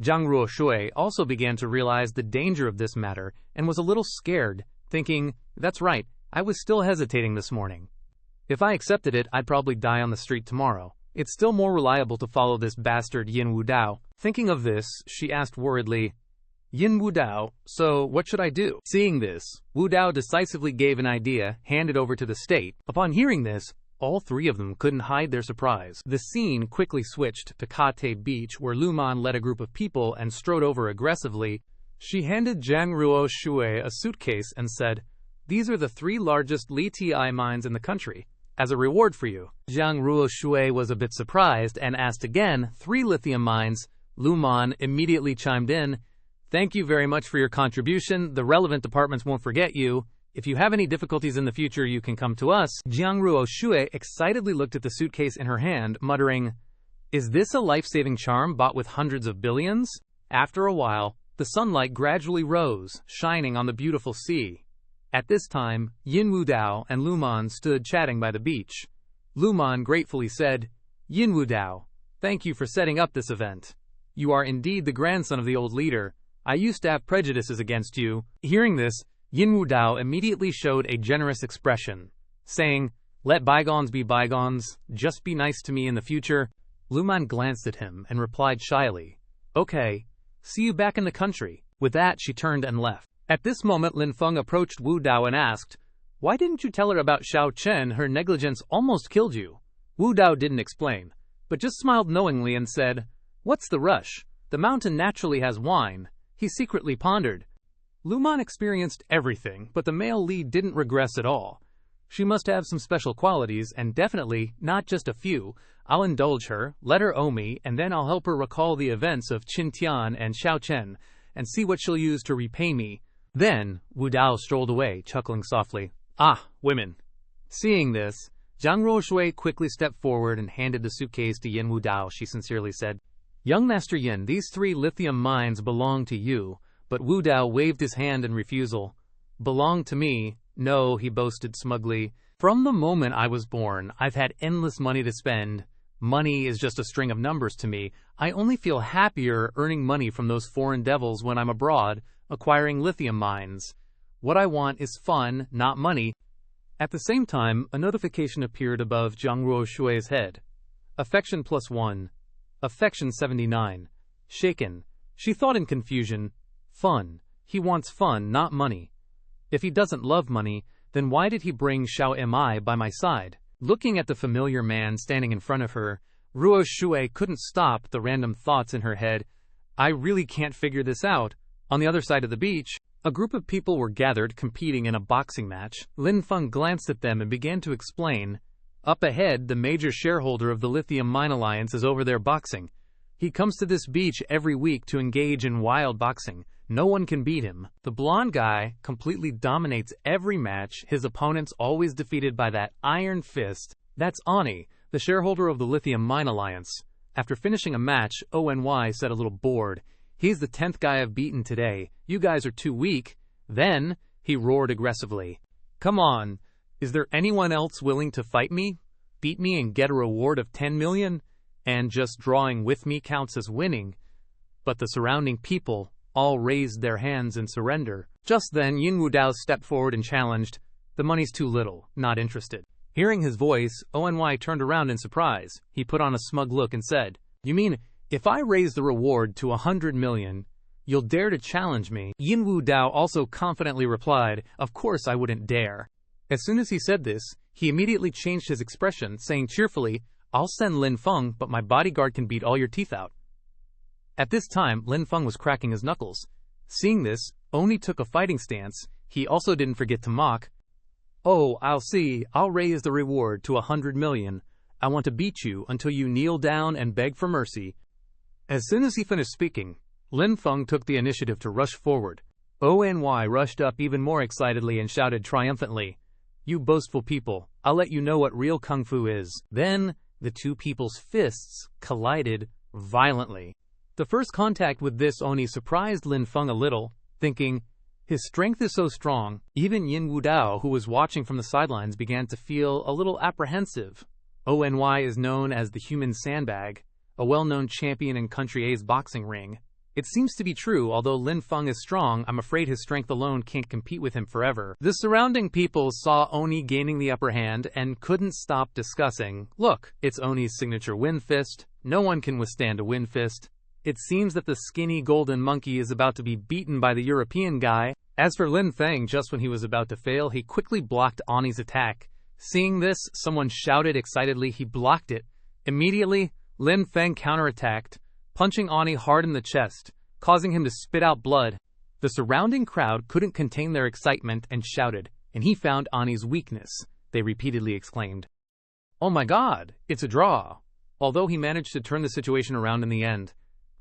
Speaker 2: Zhang Ruoshui also began to realize the danger of this matter and was a little scared, thinking, "That's right, I was still hesitating this morning. If I accepted it, I'd probably die on the street tomorrow. It's still more reliable to follow this bastard Yin Wu Dao." Thinking of this, she asked worriedly, "Yin Wu Dao, so what should I do?" Seeing this, Wu Dao decisively gave an idea, handed over to the state. Upon hearing this, all three of them couldn't hide their surprise. The scene quickly switched to Kate Beach, where Lu Man led a group of people and strode over aggressively. She handed Zhang Ruoshui a suitcase and said, "These are the 3 largest lithium mines in the country. As a reward for you." Zhang Ruoshui was a bit surprised and asked again, 3 lithium mines? Lu Man immediately chimed in, "Thank you very much for your contribution. The relevant departments won't forget you. If you have any difficulties in the future, you can come to us." Zhang Ruoshui excitedly looked at the suitcase in her hand, muttering, "Is this a life-saving charm bought with hundreds of billions?" After a while, the sunlight gradually rose, shining on the beautiful sea. At this time, Yin Wu Dao and Lu Man stood chatting by the beach. Lu Man gratefully said, "Yin Wu Dao, thank you for setting up this event. You are indeed the grandson of the old leader. I used to have prejudices against you." Hearing this, Yin Wu Dao immediately showed a generous expression, saying, "Let bygones be bygones, just be nice to me in the future." Lu Man glanced at him and replied shyly, "Okay, see you back in the country." With that, she turned and left. At this moment, Lin Feng approached Wu Dao and asked, "Why didn't you tell her about Xiao Chen? Her negligence almost killed you." Wu Dao didn't explain, but just smiled knowingly and said, "What's the rush? The mountain naturally has wine." He secretly pondered. Lu Man experienced everything, but the male lead didn't regress at all. She must have some special qualities, and definitely not just a few. I'll indulge her, let her owe me, and then I'll help her recall the events of Qin Tian and Xiao Chen, and see what she'll use to repay me. Then, Wu Dao strolled away, chuckling softly. "Ah, women." Seeing this, Zhang Ruoshui quickly stepped forward and handed the suitcase to Yin Wu Dao. She sincerely said, "Young Master Yin, these 3 lithium mines belong to you." But Wu Dao waved his hand in refusal. "Belong to me? No," he boasted smugly. "From the moment I was born, I've had endless money to spend. Money is just a string of numbers to me. I only feel happier earning money from those foreign devils when I'm abroad, acquiring lithium mines. What I want is fun, not money." At the same time, a notification appeared above Zhang Ruoshui's head. Affection +1. Affection 79. Shaken. She thought in confusion. Fun. He wants fun, not money. If he doesn't love money, then why did he bring Xiao Mi by my side? Looking at the familiar man standing in front of her, Ruoshui couldn't stop the random thoughts in her head. I really can't figure this out. On the other side of the beach, a group of people were gathered competing in a boxing match. Lin Feng glanced at them and began to explain. Up ahead, the major shareholder of the Lithium Mine Alliance is over there boxing. He comes to this beach every week to engage in wild boxing. No one can beat him. The blonde guy completely dominates every match, his opponents always defeated by that iron fist. That's Ani, the shareholder of the Lithium Mine Alliance. After finishing a match, ONY said a little bored, "He's the 10th guy I've beaten today. You guys are too weak." Then, he roared aggressively, "Come on, is there anyone else willing to fight me? Beat me and get a reward of 10 million? And just drawing with me counts as winning." But the surrounding people all raised their hands in surrender. Just then, Yin Wu Dao stepped forward and challenged, "The money's too little, not interested." Hearing his voice, ONY turned around in surprise. He put on a smug look and said, "You mean, if I raise the reward to 100 million, you'll dare to challenge me?" Yin Wu Dao also confidently replied, "Of course I wouldn't dare." As soon as he said this, he immediately changed his expression, saying cheerfully, "I'll send Lin Feng, but my bodyguard can beat all your teeth out." At this time, Lin Feng was cracking his knuckles. Seeing this, Oni took a fighting stance. He also didn't forget to mock. "Oh, I'll see. I'll raise the reward to 100 million. I want to beat you until you kneel down and beg for mercy." As soon as he finished speaking, Lin Feng took the initiative to rush forward. ONY rushed up even more excitedly and shouted triumphantly, "You boastful people, I'll let you know what real kung fu is." Then, the two people's fists collided violently. The first contact with this Oni surprised Lin Feng a little, thinking, his strength is so strong, even Yin Wu Dao, who was watching from the sidelines, began to feel a little apprehensive. ONY is known as the Human Sandbag, a well-known champion in Country A's boxing ring. It seems to be true, although Lin Feng is strong, I'm afraid his strength alone can't compete with him forever. The surrounding people saw Oni gaining the upper hand and couldn't stop discussing, "Look, it's Oni's signature wind fist. No one can withstand a wind fist. It seems that the skinny golden monkey is about to be beaten by the European guy." As for Lin Feng, just when he was about to fail, he quickly blocked Oni's attack. Seeing this, someone shouted excitedly he blocked it. Immediately, Lin Feng counterattacked, punching Oni hard in the chest, causing him to spit out blood. The surrounding crowd couldn't contain their excitement and shouted, "And he found Oni's weakness," they repeatedly exclaimed. "Oh my god, it's a draw." Although he managed to turn the situation around in the end,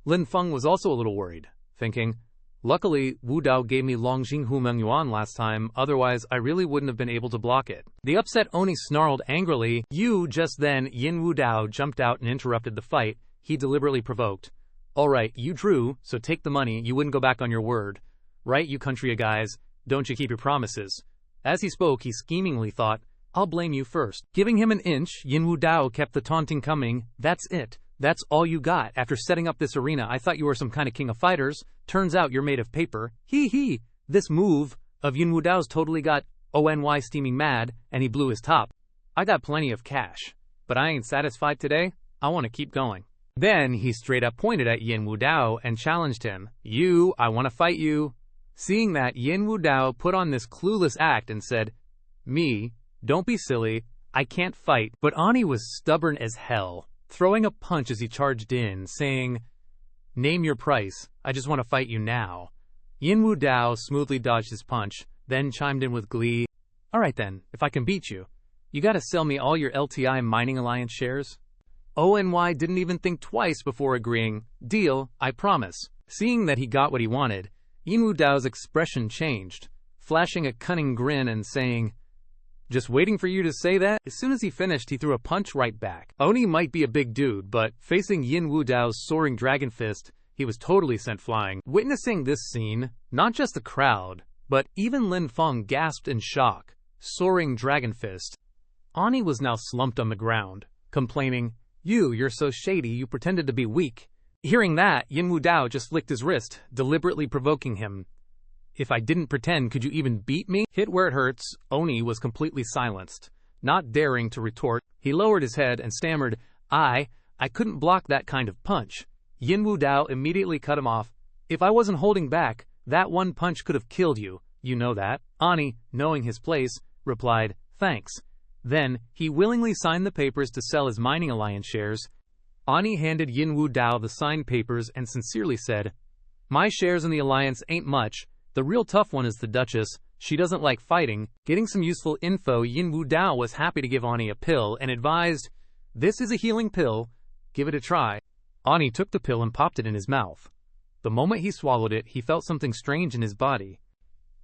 Speaker 2: Lin Feng was also a little worried, thinking, "Luckily, Wu Dao gave me Longjing Humeng Yuan last time, otherwise I really wouldn't have been able to block it." The upset Oni snarled angrily. Just then, Yin Wu Dao jumped out and interrupted the fight. He deliberately provoked, "All right, you drew, so take the money. You wouldn't go back on your word. Right, you country guys? Don't you keep your promises?" As he spoke, he schemingly thought, "I'll blame you first." Giving him an inch, Yin Wu Dao kept the taunting coming. "That's it. That's all you got. After setting up this arena, I thought you were some kind of king of fighters. Turns out you're made of paper. Hee hee." This move of Yin Wu Dao's totally got ONY steaming mad, and he blew his top. "I got plenty of cash, but I ain't satisfied today. I want to keep going." Then he straight up pointed at Yin Wu Dao and challenged him, I want to fight you." Seeing that, Yin Wu Dao put on this clueless act and said, "Me? Don't be silly. I can't fight." But Ani was stubborn as hell, throwing a punch as he charged in, saying, "Name your price. I just want to fight you now." Yin Wu Dao smoothly dodged his punch, then chimed in with glee, "All right then, if I can beat you, you gotta sell me all your LTI Mining Alliance shares." ONY didn't even think twice before agreeing, "Deal, I promise." Seeing that he got what he wanted, Yin Wu Dao's expression changed, flashing a cunning grin and saying, "Just waiting for you to say that?" As soon as he finished, he threw a punch right back. Oni might be a big dude, but facing Yin Wu Dao's soaring dragon fist, he was totally sent flying. Witnessing this scene, not just the crowd, but even Lin Feng gasped in shock. Soaring dragon fist. Ani was now slumped on the ground, complaining, You're so shady, you pretended to be weak." Hearing that, Yin Wu Dao just flicked his wrist, deliberately provoking him. "If I didn't pretend, could you even beat me?" Hit where it hurts, Oni was completely silenced. Not daring to retort, he lowered his head and stammered, I couldn't block that kind of punch." Yin Wu Dao immediately cut him off. "If I wasn't holding back, that one punch could have killed you. You know that." Ani, knowing his place, replied, "Thanks." Then, he willingly signed the papers to sell his Mining Alliance shares. Ani handed Yin Wu Dao the signed papers and sincerely said, "My shares in the Alliance ain't much. The real tough one is the Duchess. She doesn't like fighting." Getting some useful info, Yin Wu Dao was happy to give Ani a pill and advised, "This is a healing pill. Give it a try." Ani took the pill and popped it in his mouth. The moment he swallowed it, he felt something strange in his body.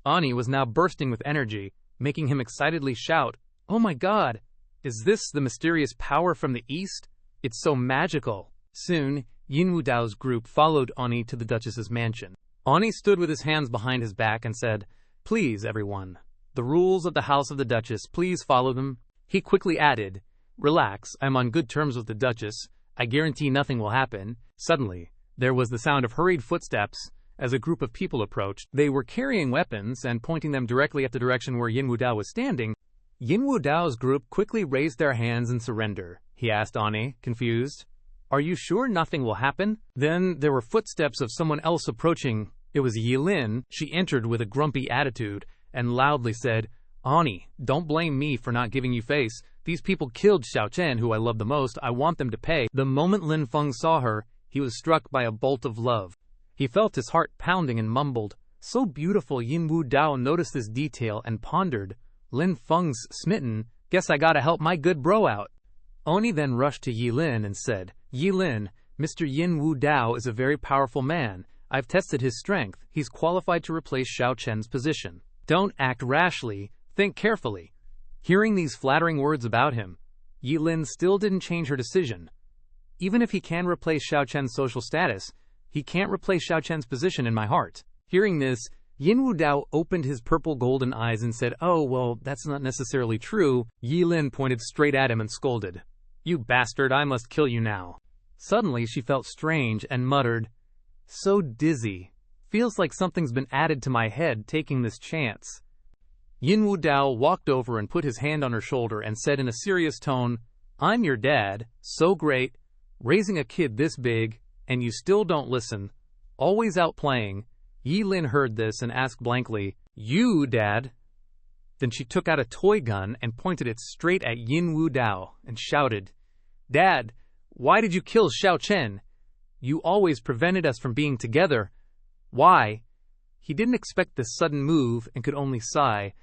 Speaker 2: Ani was now bursting with energy, making him excitedly shout, "Oh my god! Is this the mysterious power from the east? It's so magical." Soon, Yin Wu Dao's group followed Ani to the Duchess's mansion. Ani stood with his hands behind his back and said, "Please, everyone. The rules of the House of the Duchess, please follow them." He quickly added, "Relax, I'm on good terms with the Duchess. I guarantee nothing will happen." Suddenly, there was the sound of hurried footsteps as a group of people approached. They were carrying weapons and pointing them directly at the direction where Yin Wu Dao was standing. Yin Wu Dao's group quickly raised their hands in surrender. He asked Ani, confused, "Are you sure nothing will happen?" Then there were footsteps of someone else approaching. It was Yilin. She entered with a grumpy attitude and loudly said, "Ani, don't blame me for not giving you face. These people killed Xiao Chen, who I love the most. I want them to pay." The moment Lin Feng saw her, he was struck by a bolt of love. He felt his heart pounding and mumbled, "So beautiful." Yin Wu Dao noticed this detail and pondered, "Lin Feng's smitten. Guess I gotta help my good bro out." Oni then rushed to Yilin and said, Yilin, Mr. Yin Wu Dao is a very powerful man. I've tested his strength. He's qualified to replace Xiao Chen's position. Don't act rashly. Think carefully. Hearing these flattering words about him, Yilin still didn't change her decision. Even if he can replace Xiao Chen's social status, he can't replace Xiao Chen's position in my heart. Hearing this, Yin Wu Dao opened his purple golden eyes and said, Oh, well, that's not necessarily true. Yilin pointed straight at him and scolded, You bastard, I must kill you now. Suddenly, she felt strange and muttered, So dizzy. Feels like something's been added to my head taking this chance. Yin Wu Dao walked over and put his hand on her shoulder and said in a serious tone, I'm your dad, so great, raising a kid this big, and you still don't listen, always out playing. Yilin heard this and asked blankly, You, Dad? Then she took out a toy gun and pointed it straight at Yin Wu Dao and shouted, Dad, why did you kill Xiao Chen? You always prevented us from being together. Why? He didn't expect this sudden move and could only sigh.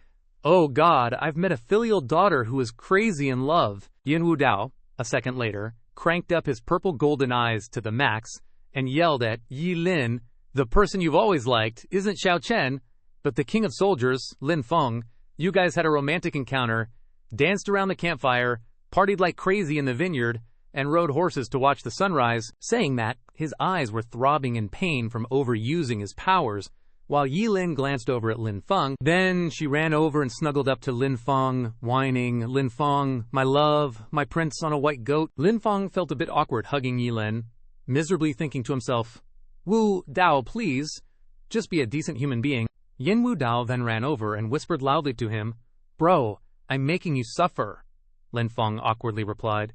Speaker 2: Oh God, I've met a filial daughter who is crazy in love. Yin Wu Dao, a second later, cranked up his purple golden eyes to the max and yelled at Yilin, The person you've always liked isn't Xiao Chen, but the king of soldiers, Lin Feng. You guys had a romantic encounter, danced around the campfire, partied like crazy in the vineyard, and rode horses to watch the sunrise. Saying that, his eyes were throbbing in pain from overusing his powers, while Yilin glanced over at Lin Feng. Then she ran over and snuggled up to Lin Feng, whining, Lin Feng, my love, my prince on a white goat. Lin Feng felt a bit awkward hugging Yilin, miserably thinking to himself, Wu Dao, please, just be a decent human being. Yin Wu Dao then ran over and whispered loudly to him, Bro, I'm making you suffer. Lin Feng awkwardly replied,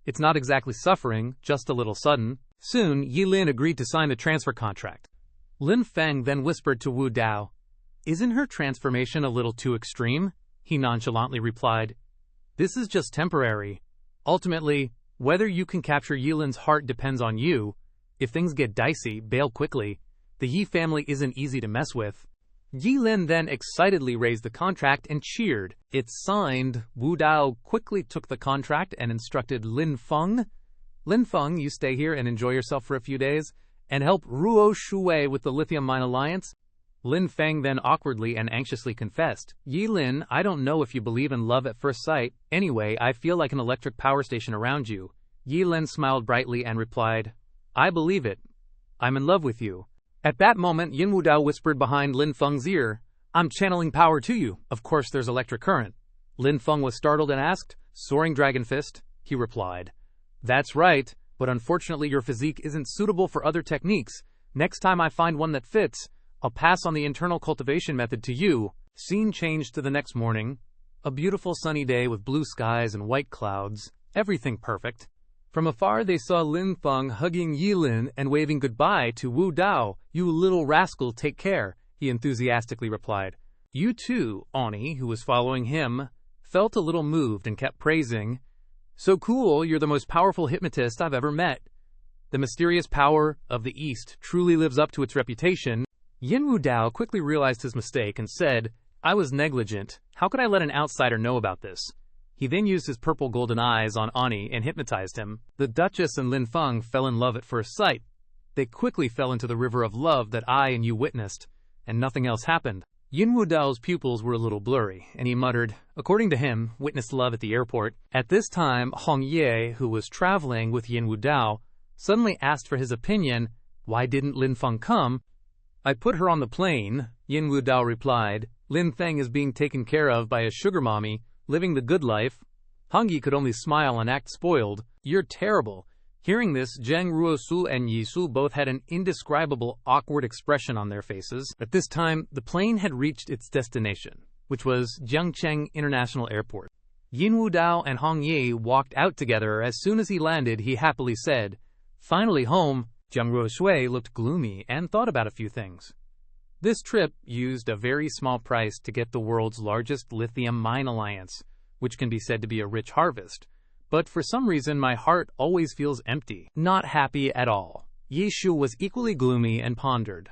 Speaker 2: It's not exactly suffering, just a little sudden. Soon, Yilin agreed to sign the transfer contract. Lin Feng then whispered to Wu Dao, Isn't her transformation a little too extreme? He nonchalantly replied, This is just temporary. Ultimately, whether you can capture Yilin's heart depends on you. If things get dicey, bail quickly. The Yi family isn't easy to mess with. Yilin then excitedly raised the contract and cheered. It's signed. Wu Dao quickly took the contract and instructed Lin Feng, Lin Feng, you stay here and enjoy yourself for a few days, and help Ruo Shui with the Lithium Mine Alliance. Lin Feng then awkwardly and anxiously confessed, Yilin, I don't know if you believe in love at first sight. Anyway, I feel like an electric power station around you. Yilin smiled brightly and replied, I believe it. I'm in love with you. At that moment, Yin Wu Dao whispered behind Lin Feng's ear, I'm channeling power to you. Of course there's electric current. Lin Feng was startled and asked, Soaring Dragon Fist? He replied, That's right, but unfortunately your physique isn't suitable for other techniques. Next time I find one that fits, I'll pass on the internal cultivation method to you. Scene changed to the next morning. A beautiful sunny day with blue skies and white clouds. Everything perfect. From afar they saw Lin Feng hugging Yilin and waving goodbye to Wu Dao. You little rascal, take care, he enthusiastically replied. You too, Oni, who was following him, felt a little moved and kept praising, So cool, you're the most powerful hypnotist I've ever met. The mysterious power of the East truly lives up to its reputation. Yin Wu Dao quickly realized his mistake and said, I was negligent. How could I let an outsider know about this? He then used his purple golden eyes on Ani and hypnotized him. The Duchess and Lin Feng fell in love at first sight. They quickly fell into the river of love that I and you witnessed, and nothing else happened. Yin Wu Dao's pupils were a little blurry, and he muttered, according to him, witnessed love at the airport. At this time, Hong Ye, who was traveling with Yin Wu Dao, suddenly asked for his opinion, why didn't Lin Feng come? I put her on the plane, Yin Wu Dao replied. Lin Feng is being taken care of by a sugar mommy, living the good life. Hong Yi could only smile and act spoiled. You're terrible. Hearing this, Zheng Ruosu and Yi Su both had an indescribable, awkward expression on their faces. At this time, the plane had reached its destination, which was Jiangcheng International Airport. Yin Wu Dao and Hong Yi walked out together. As soon as he landed, he happily said, Finally home. Zheng Ruoshui looked gloomy and thought about a few things. This trip used a very small price to get the world's largest lithium mine alliance, which can be said to be a rich harvest. But for some reason, my heart always feels empty, not happy at all. Yi Shu was equally gloomy and pondered.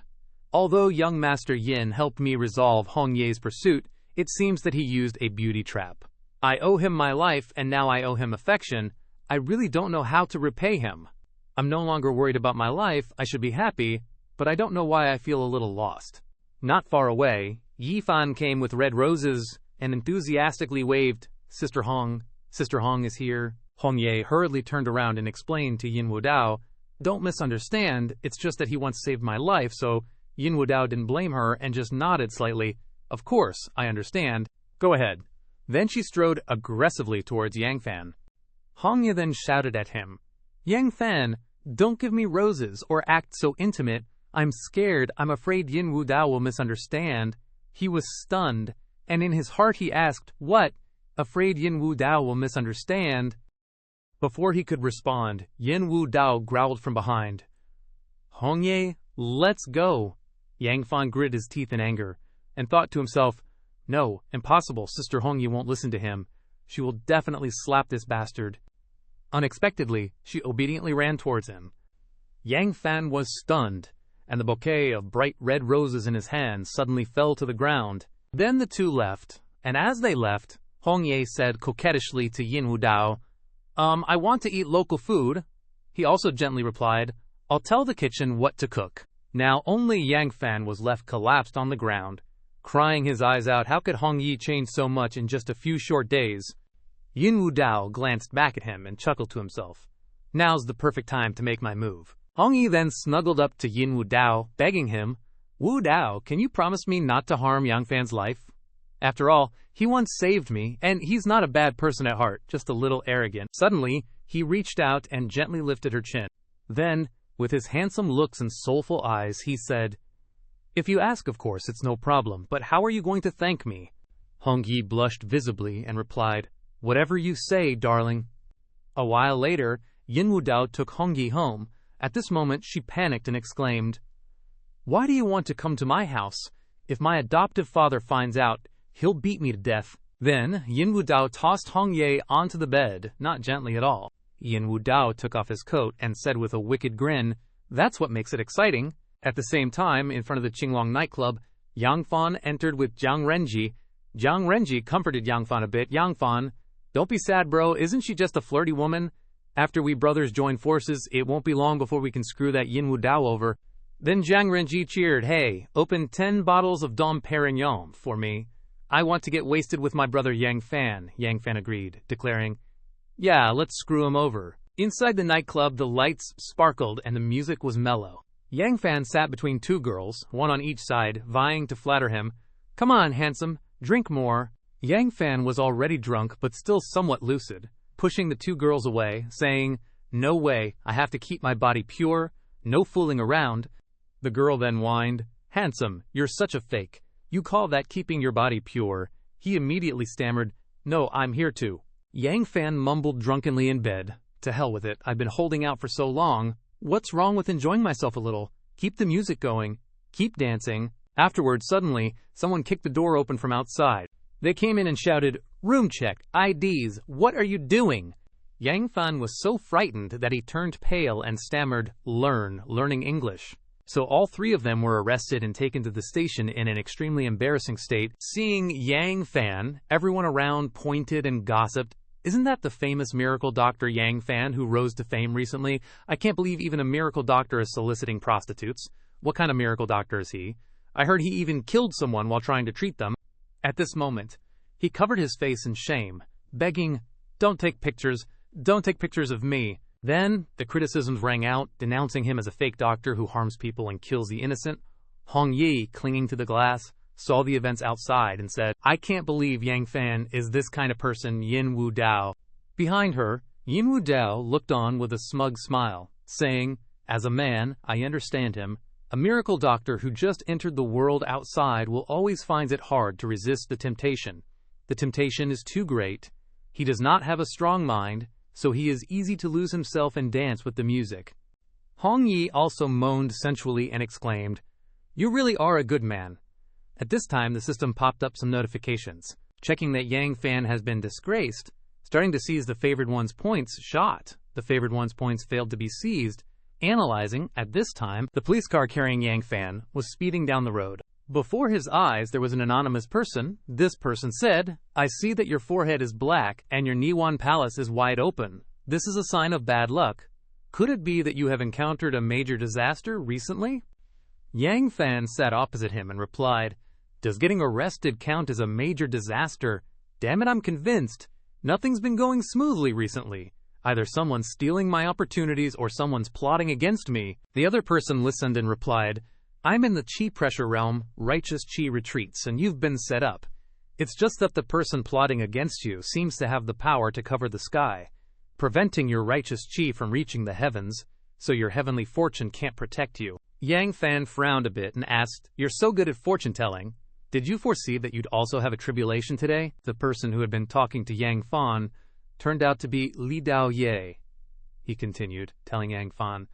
Speaker 2: Although young Master Yin helped me resolve Hong Ye's pursuit, it seems that he used a beauty trap. I owe him my life, and now I owe him affection. I really don't know how to repay him. I'm no longer worried about my life, I should be happy, but I don't know why I feel a little lost. Not far away, Yi Fan came with red roses and enthusiastically waved, Sister Hong is here. Hong Ye hurriedly turned around and explained to Yin Wu Dao, don't misunderstand, it's just that he once saved my life, so Yin Wu Dao didn't blame her and just nodded slightly. Of course, I understand. Go ahead. Then she strode aggressively towards Yang Fan. Hong Ye then shouted at him, Yang Fan, don't give me roses or act so intimate. I'm scared. I'm afraid Yin Wu Dao will misunderstand. He was stunned, and in his heart he asked, what? Afraid Yin Wu Dao will misunderstand. Before he could respond, Yin Wu Dao growled from behind, Hong Ye, let's go. Yang Fan gritted his teeth in anger, and thought to himself, no, impossible, Sister Hong Ye won't listen to him. She will definitely slap this bastard. Unexpectedly, she obediently ran towards him. Yang Fan was stunned, and the bouquet of bright red roses in his hand suddenly fell to the ground. Then the two left, and as they left, Hong Ye said coquettishly to Yin Wu Dao, I want to eat local food. He also gently replied, I'll tell the kitchen what to cook. Now only Yang Fan was left collapsed on the ground, crying his eyes out. How could Hong Ye change so much in just a few short days? Yin Wu Dao glanced back at him and chuckled to himself. Now's the perfect time to make my move. Hong Ye then snuggled up to Yin Wu Dao, begging him, Wu Dao, can you promise me not to harm Yang Fan's life? After all, he once saved me, and he's not a bad person at heart, just a little arrogant. Suddenly, he reached out and gently lifted her chin. Then, with his handsome looks and soulful eyes, he said, If you ask, of course, it's no problem, but how are you going to thank me? Hong Ye blushed visibly and replied, Whatever you say, darling. A while later, Yin Wu Dao took Hong Ye home. At this moment, she panicked and exclaimed, Why do you want to come to my house? If my adoptive father finds out, he'll beat me to death. Then, Yin Wu Dao tossed Hong Ye onto the bed, not gently at all. Yin Wu Dao took off his coat and said with a wicked grin, That's what makes it exciting. At the same time, in front of the Qinglong nightclub, Yang Fan entered with Jiang Renji. Jiang Renji comforted Yang Fan a bit. Yang Fan, don't be sad, bro. Isn't she just a flirty woman? After we brothers join forces, it won't be long before we can screw that Yin Wu Dao over. Then Jiang Renji cheered, Hey, open 10 bottles of Dom Perignon for me. I want to get wasted with my brother Yang Fan. Yang Fan agreed, declaring, Yeah, let's screw him over. Inside the nightclub, the lights sparkled and the music was mellow. Yang Fan sat between two girls, one on each side, vying to flatter him. Come on, handsome, drink more. Yang Fan was already drunk but still somewhat lucid, pushing the two girls away, saying, No way, I have to keep my body pure, no fooling around. The girl then whined, Handsome, you're such a fake. You call that keeping your body pure? He immediately stammered, No, I'm here to. Yang Fan mumbled drunkenly in bed, To hell with it, I've been holding out for so long. What's wrong with enjoying myself a little? Keep the music going. Keep dancing. Afterwards, suddenly, someone kicked the door open from outside. They came in and shouted, Room check, IDs, what are you doing? Yang Fan was so frightened that he turned pale and stammered, learning English. So all three of them were arrested and taken to the station in an extremely embarrassing state. Seeing Yang Fan, everyone around pointed and gossiped. Isn't that the famous miracle doctor Yang Fan who rose to fame recently? I can't believe even a miracle doctor is soliciting prostitutes. What kind of miracle doctor is he? I heard he even killed someone while trying to treat them. At this moment, he covered his face in shame, begging, Don't take pictures of me. Then, the criticisms rang out, denouncing him as a fake doctor who harms people and kills the innocent. Hong Ye, clinging to the glass, saw the events outside and said, I can't believe Yang Fan is this kind of person, Yin Wu Dao. Behind her, Yin Wu Dao looked on with a smug smile, saying, As a man, I understand him. A miracle doctor who just entered the world outside will always find it hard to resist the temptation. The temptation is too great. He does not have a strong mind, so he is easy to lose himself and dance with the music. Hong Yi also moaned sensually and exclaimed, You really are a good man. At this time, the system popped up some notifications, checking that Yang Fan has been disgraced, starting to seize the favored one's points shot. The favored one's points failed to be seized. Analyzing, at this time, the police car carrying Yang Fan was speeding down the road. Before his eyes, there was an anonymous person. This person said, I see that your forehead is black and your Niwan palace is wide open. This is a sign of bad luck. Could it be that you have encountered a major disaster recently? Yang Fan sat opposite him and replied, "Does getting arrested count as a major disaster? Damn it, I'm convinced. Nothing's been going smoothly recently. Either someone's stealing my opportunities or someone's plotting against me." The other person listened and replied, "I'm in the chi pressure realm, righteous chi retreats, and you've been set up. It's just that the person plotting against you seems to have the power to cover the sky, preventing your righteous chi from reaching the heavens, so your heavenly fortune can't protect you." Yang Fan frowned a bit and asked, "You're so good at fortune-telling. Did you foresee that you'd also have a tribulation today?" The person who had been talking to Yang Fan turned out to be Li Dao Ye. He continued, telling Yang Fan,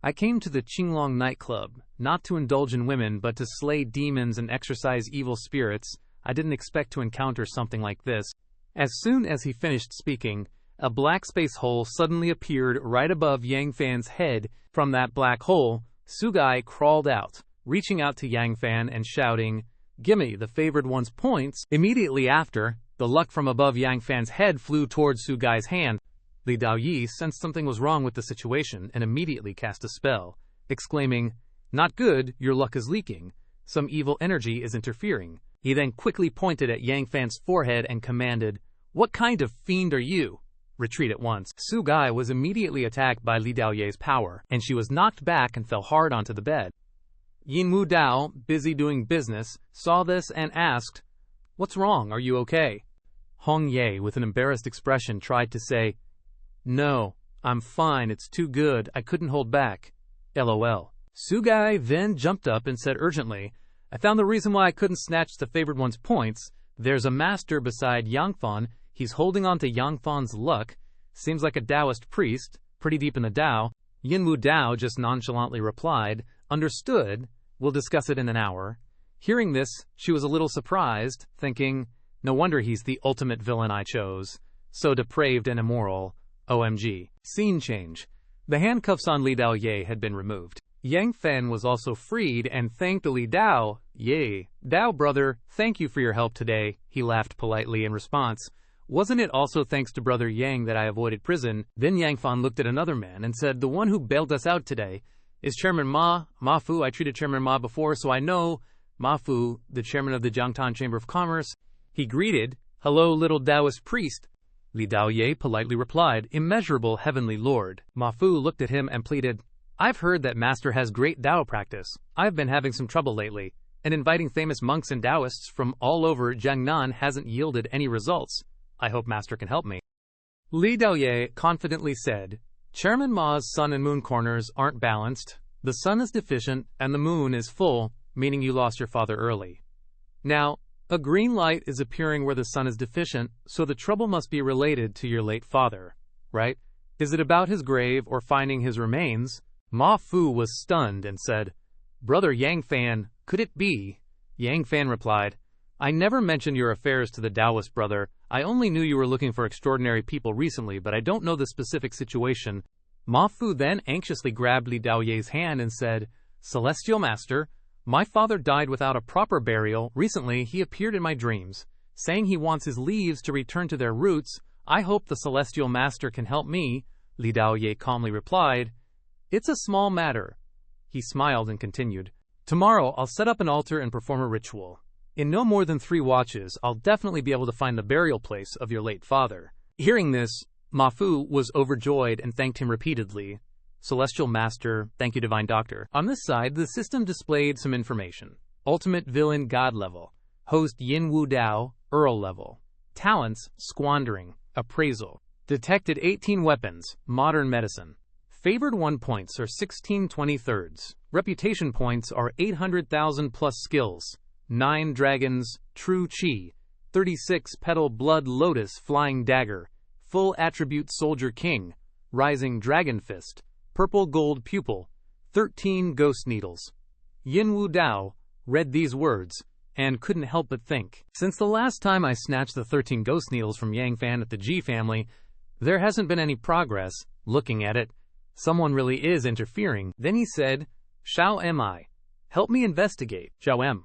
Speaker 2: "I came to the Qinglong nightclub, not to indulge in women, but to slay demons and exorcise evil spirits. I didn't expect to encounter something like this." As soon as he finished speaking, a black space hole suddenly appeared right above Yang Fan's head. From that black hole, Sugai crawled out, reaching out to Yang Fan and shouting, "Gimme the favored one's points." Immediately after, the luck from above Yang Fan's head flew towards Sugai's hand. Li Daoyi sensed something was wrong with the situation and immediately cast a spell, exclaiming, "Not good, your luck is leaking. Some evil energy is interfering." He then quickly pointed at Yang Fan's forehead and commanded, "What kind of fiend are you? Retreat at once." Sugai was immediately attacked by Li Daoye's power, and she was knocked back and fell hard onto the bed. Yin Wu Dao, busy doing business, saw this and asked, "What's wrong? Are you okay?" Hong Ye, with an embarrassed expression, tried to say, "No, I'm fine, it's too good, I couldn't hold back. LOL. Sugai then jumped up and said urgently, "I found the reason why I couldn't snatch the favored one's points. There's a master beside Yang Fan. He's holding on to Yang Fan's luck. Seems like a Taoist priest, pretty deep in the Tao." Yin Wu Dao just nonchalantly replied, "Understood. We'll discuss it in an hour." Hearing this, she was a little surprised, thinking, "No wonder he's the ultimate villain I chose. So depraved and immoral. OMG. Scene change. The handcuffs on Li Dao Ye had been removed. Yang Fan was also freed and thanked Li Dao Ye. "Dao brother, thank you for your help today," he laughed politely in response. "Wasn't it also thanks to brother Yang that I avoided prison?" Then Yang Fan looked at another man and said, "The one who bailed us out today is Chairman Ma Fu. I treated Chairman Ma before, so I know Ma Fu, the chairman of the Jiangtan Chamber of Commerce." He greeted, "Hello, little Taoist priest." Li Daoye politely replied, "Immeasurable heavenly lord." Ma Fu looked at him and pleaded, "I've heard that master has great Tao practice. I've been having some trouble lately, and inviting famous monks and Taoists from all over Jiangnan hasn't yielded any results. I hope master can help me." Li Daoye confidently said, "Chairman Ma's sun and moon corners aren't balanced. The sun is deficient and the moon is full, meaning you lost your father early. Now, a green light is appearing where the sun is deficient, so the trouble must be related to your late father, right? Is it about his grave or finding his remains?" Ma Fu was stunned and said, "Brother Yang Fan, could it be?" Yang Fan replied, "I never mentioned your affairs to the Taoist brother. I only knew you were looking for extraordinary people recently, but I don't know the specific situation." Ma Fu then anxiously grabbed Li Daoye's hand and said, "Celestial Master, my father died without a proper burial. Recently, he appeared in my dreams, saying he wants his leaves to return to their roots. I hope the Celestial Master can help me." Li Daoye calmly replied, "It's a small matter." He smiled and continued, "Tomorrow, I'll set up an altar and perform a ritual. In no more than 3 watches, I'll definitely be able to find the burial place of your late father." Hearing this, Ma Fu was overjoyed and thanked him repeatedly. "Celestial Master, thank you, Divine Doctor." On this side, the system displayed some information. Ultimate Villain God level. Host Yin Wu Dao, Earl level. Talents, Squandering, Appraisal. Detected 18 weapons, Modern Medicine. Favored 1 points are 16/23. Reputation points are 800,000 plus skills. 9 dragons, True Chi, 36 petal blood lotus flying dagger, full attribute soldier king, rising dragon fist, purple gold pupil, 13 ghost needles. Yin Wu Dao read these words and couldn't help but think, since the last time I snatched the 13 ghost needles from Yang Fan at the G family, there hasn't been any progress. Looking at it, someone really is interfering. Then he said, "Shao am I. Help me investigate." Shao M.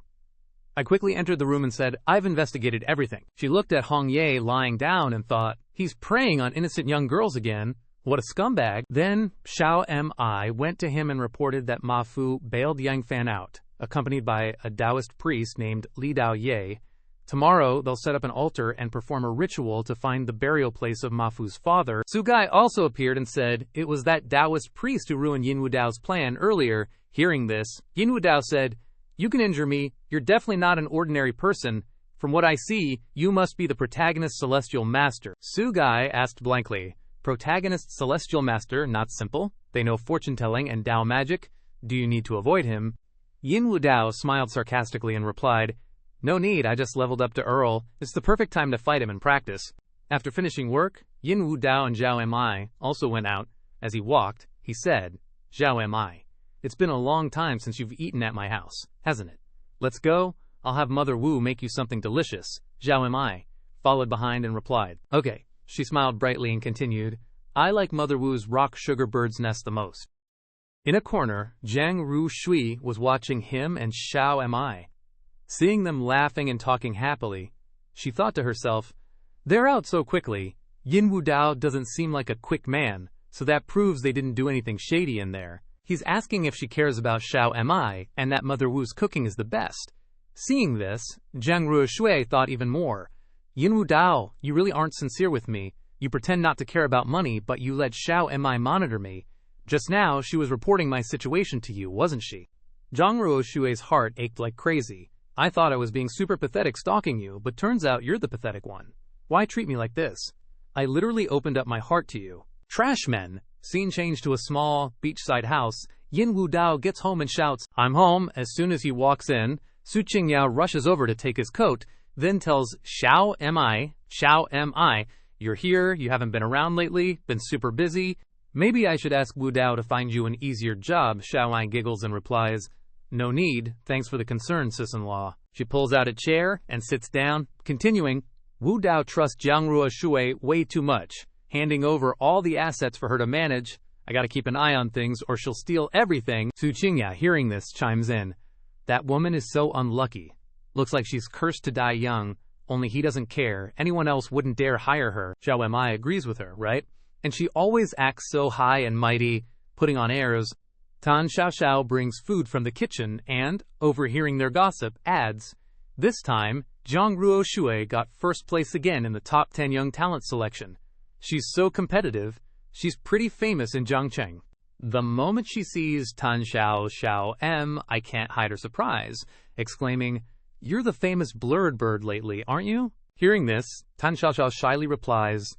Speaker 2: I quickly entered the room and said, I've investigated everything. She looked at Hong Ye lying down and thought, he's preying on innocent young girls again. What a scumbag. Then Xiao Mi went to him and reported that Ma Fu bailed Yang Fan out, accompanied by a Taoist priest named Li Dao Ye. Tomorrow, they'll set up an altar and perform a ritual to find the burial place of Ma Fu's father. Su Gai also appeared and said, it was that Taoist priest who ruined Yin Wu Dao's plan earlier. Hearing this, Yin Wu Dao said, you can injure me, you're definitely not an ordinary person. From what I see, you must be the protagonist celestial master. Su Gai asked blankly, protagonist celestial master, not simple. They know fortune-telling and Dao magic. Do you need to avoid him? Yin Wu Dao smiled sarcastically and replied, no need, I just leveled up to Earl. It's the perfect time to fight him in practice. After finishing work, Yin Wu Dao and Zhao Mi also went out. As he walked, he said, Zhao Mi, it's been a long time since you've eaten at my house, hasn't it? Let's go. I'll have Mother Wu make you something delicious. Zhao Mi followed behind and replied, okay. She smiled brightly and continued, I like Mother Wu's rock sugar bird's nest the most. In a corner, Zhang Ru Shui was watching him and Xiao Mi. Seeing them laughing and talking happily, she thought to herself, they're out so quickly. Yin Wu Dao doesn't seem like a quick man, so that proves they didn't do anything shady in there. He's asking if she cares about Xiao Mi and that Mother Wu's cooking is the best. Seeing this, Zhang Ruoshui thought even more. Yin Wu Dao, you really aren't sincere with me. You pretend not to care about money, but you let Xiao Mi monitor me. Just now, she was reporting my situation to you, wasn't she? Zhang Ruoshui's heart ached like crazy. I thought I was being super pathetic stalking you, but turns out you're the pathetic one. Why treat me like this? I literally opened up my heart to you. Trash men. Scene changed to a small, beachside house. Yin Wu Dao gets home and shouts, I'm home. As soon as he walks in, Su Qingyao rushes over to take his coat, then tells Xiao Mi, you're here, you haven't been around lately, been super busy. Maybe I should ask Wu Dao to find you an easier job. Xiao Mi giggles and replies, no need, thanks for the concern, sis-in-law. She pulls out a chair and sits down, continuing, Wu Dao trusts Zhang Ruoshui way too much, handing over all the assets for her to manage. I gotta keep an eye on things or she'll steal everything. Su Qingya, hearing this, chimes in. That woman is so unlucky. Looks like she's cursed to die young, only he doesn't care. Anyone else wouldn't dare hire her. Zhao Mi agrees with her, right? And she always acts so high and mighty, putting on airs. Tan Xiaoxiao brings food from the kitchen and, overhearing their gossip, adds, this time, Zhang Ruoshui got first place again in the top 10 young talent selection. She's so competitive, she's pretty famous in Zhangcheng. The moment she sees Tan Xiaoxiao I can't hide her surprise, exclaiming, you're the famous blurred bird lately, aren't you? Hearing this, Tan Xiaoxiao shyly replies,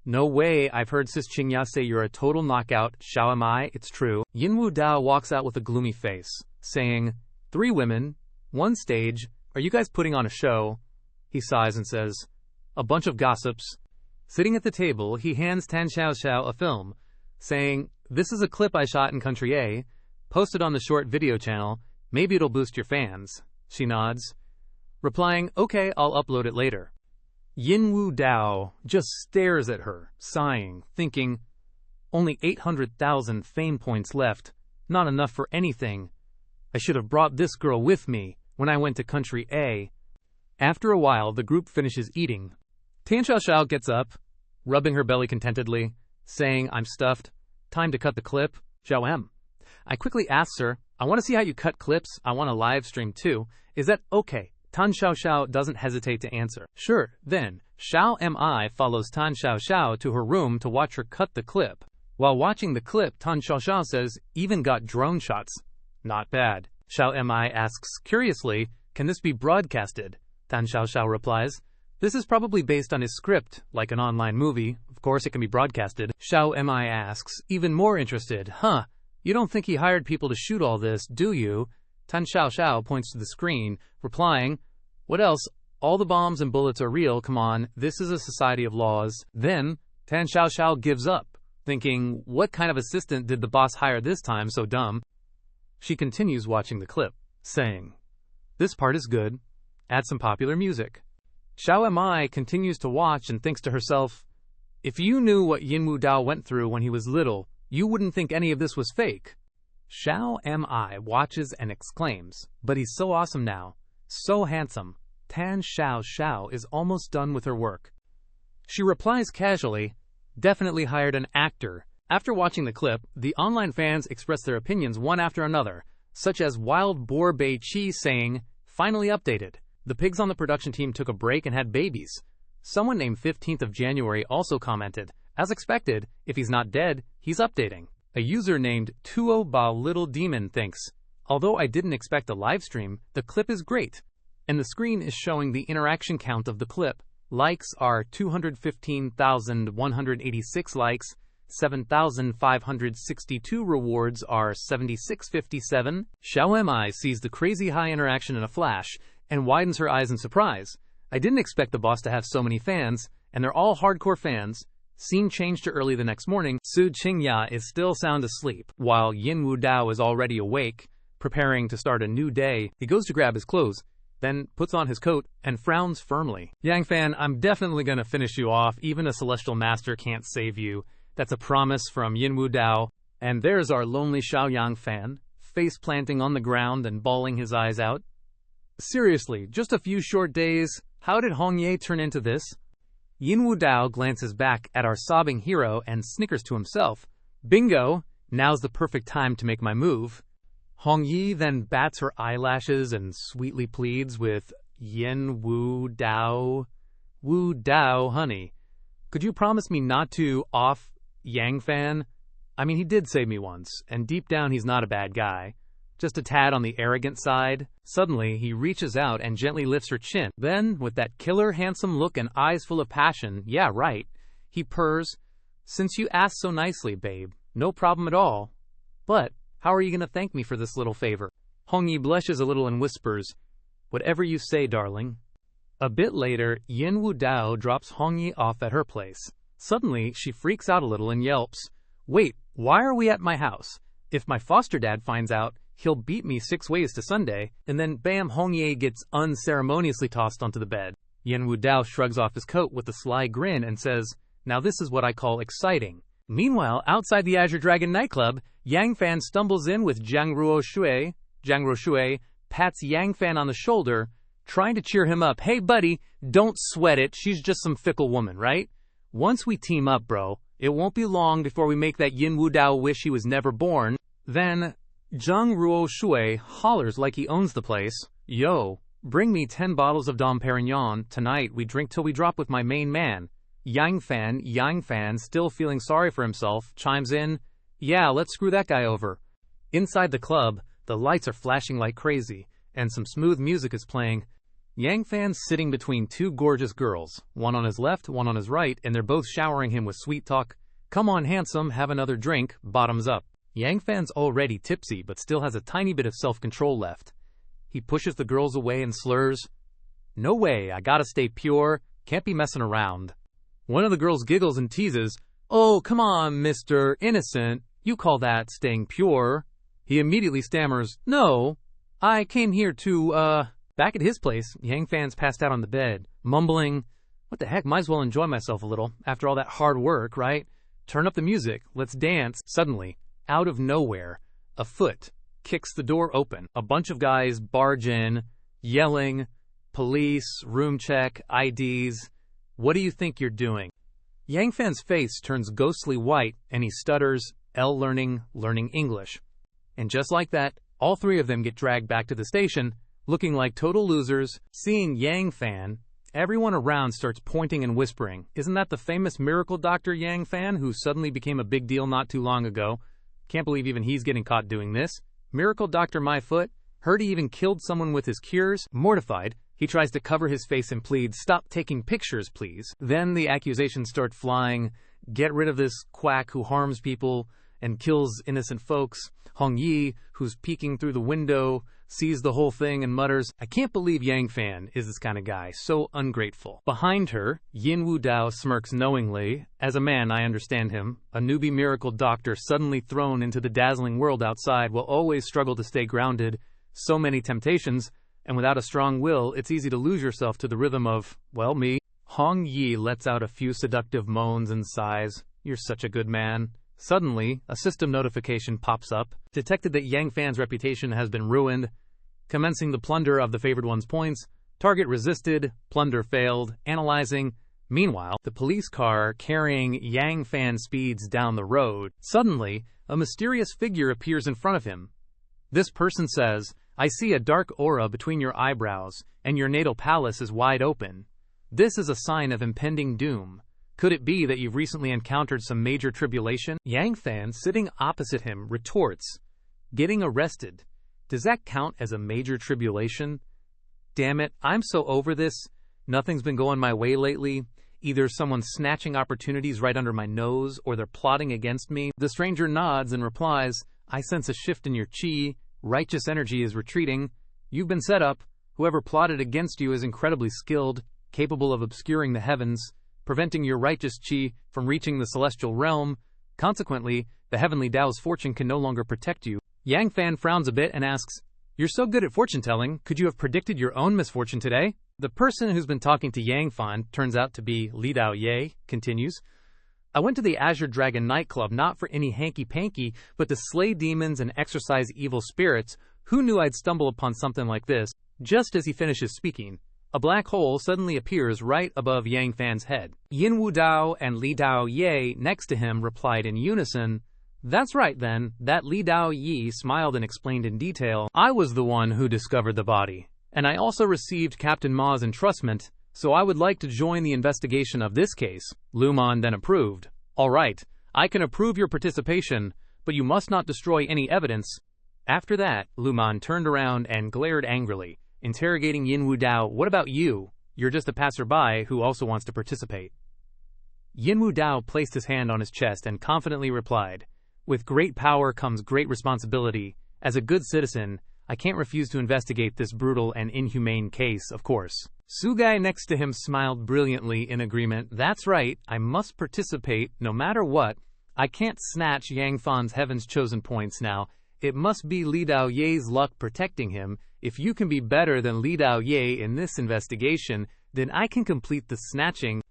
Speaker 2: no way, I've heard Sis Qingya say you're a total knockout. Xiao Mi, it's true. Yin Wu Dao walks out with a gloomy face, saying, 3 women, 1 stage, are you guys putting on a show? He sighs and says, a bunch of gossips. Sitting at the table, he hands Tan Xiaoxiao a film, saying, this is a clip I shot in Country A, posted on the short video channel, maybe it'll boost your fans. She nods, replying, okay, I'll upload it later. Yin Wu Dao just stares at her, sighing, thinking, only 800,000 fame points left, not enough for anything. I should have brought this girl with me when I went to Country A. After a while, the group finishes eating. Tan Xiaoxiao gets up, rubbing her belly contentedly, saying, I'm stuffed. Time to cut the clip. Zhao M. I quickly asked her, I want to see how you cut clips. I want a live stream too. Is that okay? Tan Xiaoxiao doesn't hesitate to answer. Sure, then, Xiao Mi follows Tan Xiaoxiao to her room to watch her cut the clip. While watching the clip, Tan Xiaoxiao says, even got drone shots. Not bad. Xiao Mi asks, curiously, can this be broadcasted? Tan Xiaoxiao replies, this is probably based on his script, like an online movie. Of course it can be broadcasted. Xiao Mi asks, even more interested, you don't think he hired people to shoot all this, do you? Tan Xiaoxiao points to the screen, replying, what else? All the bombs and bullets are real, come on, this is a society of laws. Then, Tan Xiaoxiao gives up, thinking, what kind of assistant did the boss hire this time, so dumb? She continues watching the clip, saying, this part is good, add some popular music. Xiao Mi continues to watch and thinks to herself, if you knew what Yin Wu Dao went through when he was little, you wouldn't think any of this was fake. Xiao Mi watches and exclaims, but he's so awesome now. So handsome. Tan Xiao Xiao is almost done with her work. She replies casually, definitely hired an actor. After watching the clip, the online fans express their opinions one after another, such as Wild Boar Bei Chi saying, finally updated. The pigs on the production team took a break and had babies. Someone named 15th of January also commented, as expected, if he's not dead, he's updating. A user named Tuo Ba Little Demon thinks, although I didn't expect a live stream, the clip is great. And the screen is showing the interaction count of the clip. Likes are 215,186 likes, 7,562 rewards are 7657. Xiao Mi sees the crazy high interaction in a flash and widens her eyes in surprise. I didn't expect the boss to have so many fans, and they're all hardcore fans. Scene changed to early the next morning. Su Qingya is still sound asleep, while Yin Wu Dao is already awake, preparing to start a new day. He goes to grab his clothes, then puts on his coat and frowns firmly. Yang Fan, I'm definitely gonna finish you off. Even a celestial master can't save you. That's a promise from Yin Wu Dao. And there's our lonely Xiaoyang Fan, face planting on the ground and bawling his eyes out. Seriously, just a few short days, how did Hong Ye turn into this? Yin Wu Dao glances back at our sobbing hero and snickers to himself. Bingo! Now's the perfect time to make my move. Hong Yi then bats her eyelashes and sweetly pleads with, Yin Wu Dao, honey. Could you promise me not to off Yang Fan? I mean, he did save me once, and deep down he's not a bad guy. Just a tad on the arrogant side. Suddenly, he reaches out and gently lifts her chin. Then, with that killer handsome look and eyes full of passion, yeah, right, he purrs, since you asked so nicely, babe, no problem at all. But how are you going to thank me for this little favor? Hong Yi blushes a little and whispers, whatever you say, darling. A bit later, Yin Wu Dao drops Hong Yi off at her place. Suddenly, she freaks out a little and yelps, wait, why are we at my house? If my foster dad finds out, he'll beat me 6 ways to Sunday, and then bam, Hong Ye gets unceremoniously tossed onto the bed. Yin Wu Dao shrugs off his coat with a sly grin and says, now this is what I call exciting. Meanwhile, outside the Azure Dragon nightclub, Yang Fan stumbles in with Zhang Ruoshui. Zhang Ruoshui pats Yang Fan on the shoulder, trying to cheer him up. Hey buddy, don't sweat it, she's just some fickle woman, right? Once we team up, bro, it won't be long before we make that Yin Wu Dao wish he was never born. Then Zhang Ruoshui hollers like he owns the place. Yo, bring me 10 bottles of Dom Perignon. Tonight we drink till we drop with my main man. Yang Fan, still feeling sorry for himself, chimes in, yeah, let's screw that guy over. Inside the club, the lights are flashing like crazy, and some smooth music is playing. Yang Fan's sitting between 2 gorgeous girls, one on his left, one on his right, and they're both showering him with sweet talk. Come on, handsome, have another drink, bottoms up. Yang Fan's already tipsy, but still has a tiny bit of self-control left. He pushes the girls away and slurs, no way, I gotta stay pure, can't be messing around. One of the girls giggles and teases, oh, come on, Mr. Innocent, you call that staying pure? He immediately stammers, no, I came here to, Back at his place, Yang Fan's passed out on the bed, mumbling, what the heck, might as well enjoy myself a little, after all that hard work, right? Turn up the music, let's dance. Suddenly, out of nowhere, a foot kicks the door open. A bunch of guys barge in, yelling, police, room check, IDs. What do you think you're doing? Yang Fan's face turns ghostly white, and he stutters, learning English. And just like that, all 3 of them get dragged back to the station, looking like total losers. Seeing Yang Fan, everyone around starts pointing and whispering, isn't that the famous miracle doctor Yang Fan who suddenly became a big deal not too long ago? Can't believe even he's getting caught doing this. Miracle Dr. My Foot? Heard he even killed someone with his cures? Mortified, he tries to cover his face and pleads, stop taking pictures, please. Then the accusations start flying, get rid of this quack who harms people and kills innocent folks. Hong Yi, who's peeking through the window, sees the whole thing and mutters, I can't believe Yang Fan is this kind of guy, so ungrateful. Behind her, Yin Wu Dao smirks knowingly. As a man, I understand him. A newbie miracle doctor suddenly thrown into the dazzling world outside will always struggle to stay grounded. So many temptations, and without a strong will, it's easy to lose yourself to the rhythm of, well, me. Hong Yi lets out a few seductive moans and sighs. You're such a good man. Suddenly, a system notification pops up, detected that Yang Fan's reputation has been ruined. commencing the plunder of the favored one's points. Target resisted, plunder failed, analyzing. Meanwhile, the police car carrying Yang Fan speeds down the road. Suddenly, a mysterious figure appears in front of him. This person says, "I see a dark aura between your eyebrows, and your natal palace is wide open. This is a sign of impending doom. Could it be that you've recently encountered some major tribulation?" Yang Fan, sitting opposite him, retorts, "Getting arrested. Does that count as a major tribulation? Damn it, I'm so over this. Nothing's been going my way lately. Either someone's snatching opportunities right under my nose, or they're plotting against me." The stranger nods and replies, "I sense a shift in your chi. Righteous energy is retreating. You've been set up. Whoever plotted against you is incredibly skilled, capable of obscuring the heavens, preventing your righteous chi from reaching the celestial realm. Consequently, the heavenly Dao's fortune can no longer protect you." Yang Fan frowns a bit and asks, "You're so good at fortune-telling, could you have predicted your own misfortune today?" The person who's been talking to Yang Fan turns out to be Li Dao Ye, continues, "I went to the Azure Dragon nightclub not for any hanky-panky, but to slay demons and exorcise evil spirits. Who knew I'd stumble upon something like this?" Just as he finishes speaking, a black hole suddenly appears right above Yang Fan's head. Yin Wu Dao and Li Dao Ye next to him replied in unison, "That's right then." That Li Dao Yi smiled and explained in detail, "I was the one who discovered the body, and I also received Captain Ma's entrustment, so I would like to join the investigation of this case." Luman then approved. "All right, I can approve your participation, but you must not destroy any evidence." After that, Luman turned around and glared angrily, interrogating Yin Wu Dao, "What about you? You're just a passerby who also wants to participate." Yin Wu Dao placed his hand on his chest and confidently replied, "With great power comes great responsibility. As a good citizen, I can't refuse to investigate this brutal and inhumane case, of course." Sugai next to him smiled brilliantly in agreement. "That's right, I must participate no matter what. I can't snatch Yang Fan's heaven's chosen points now. It must be Li Dao Ye's luck protecting him. If you can be better than Li Dao Ye in this investigation, then I can complete the snatching."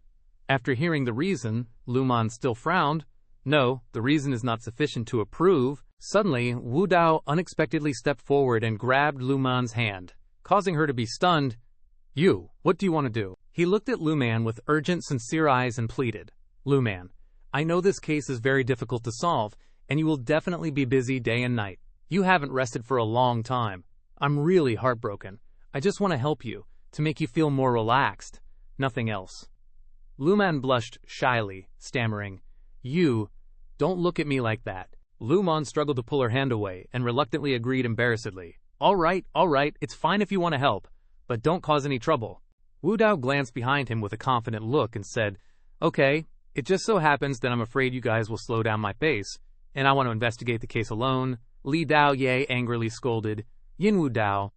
Speaker 2: After hearing the reason, Luman still frowned. No, the reason is not sufficient to approve. Suddenly, Wu Dao unexpectedly stepped forward and grabbed Luman's hand, causing her to be stunned. "You, what do you want to do?" He looked at Luman with urgent, sincere eyes and pleaded, "Luman, I know this case is very difficult to solve, and you will definitely be busy day and night. You haven't rested for a long time. I'm really heartbroken. I just want to help you, to make you feel more relaxed. Nothing else." Luman blushed shyly, stammering, "You, don't look at me like that." Luman struggled to pull her hand away and reluctantly agreed embarrassedly, all right, it's fine if you want to help, but don't cause any trouble." Wu Dao glanced behind him with a confident look and said, "Okay, it just so happens that I'm afraid you guys will slow down my pace, and I want to investigate the case alone." Li Dao Ye angrily scolded, "Yin Wu Dao,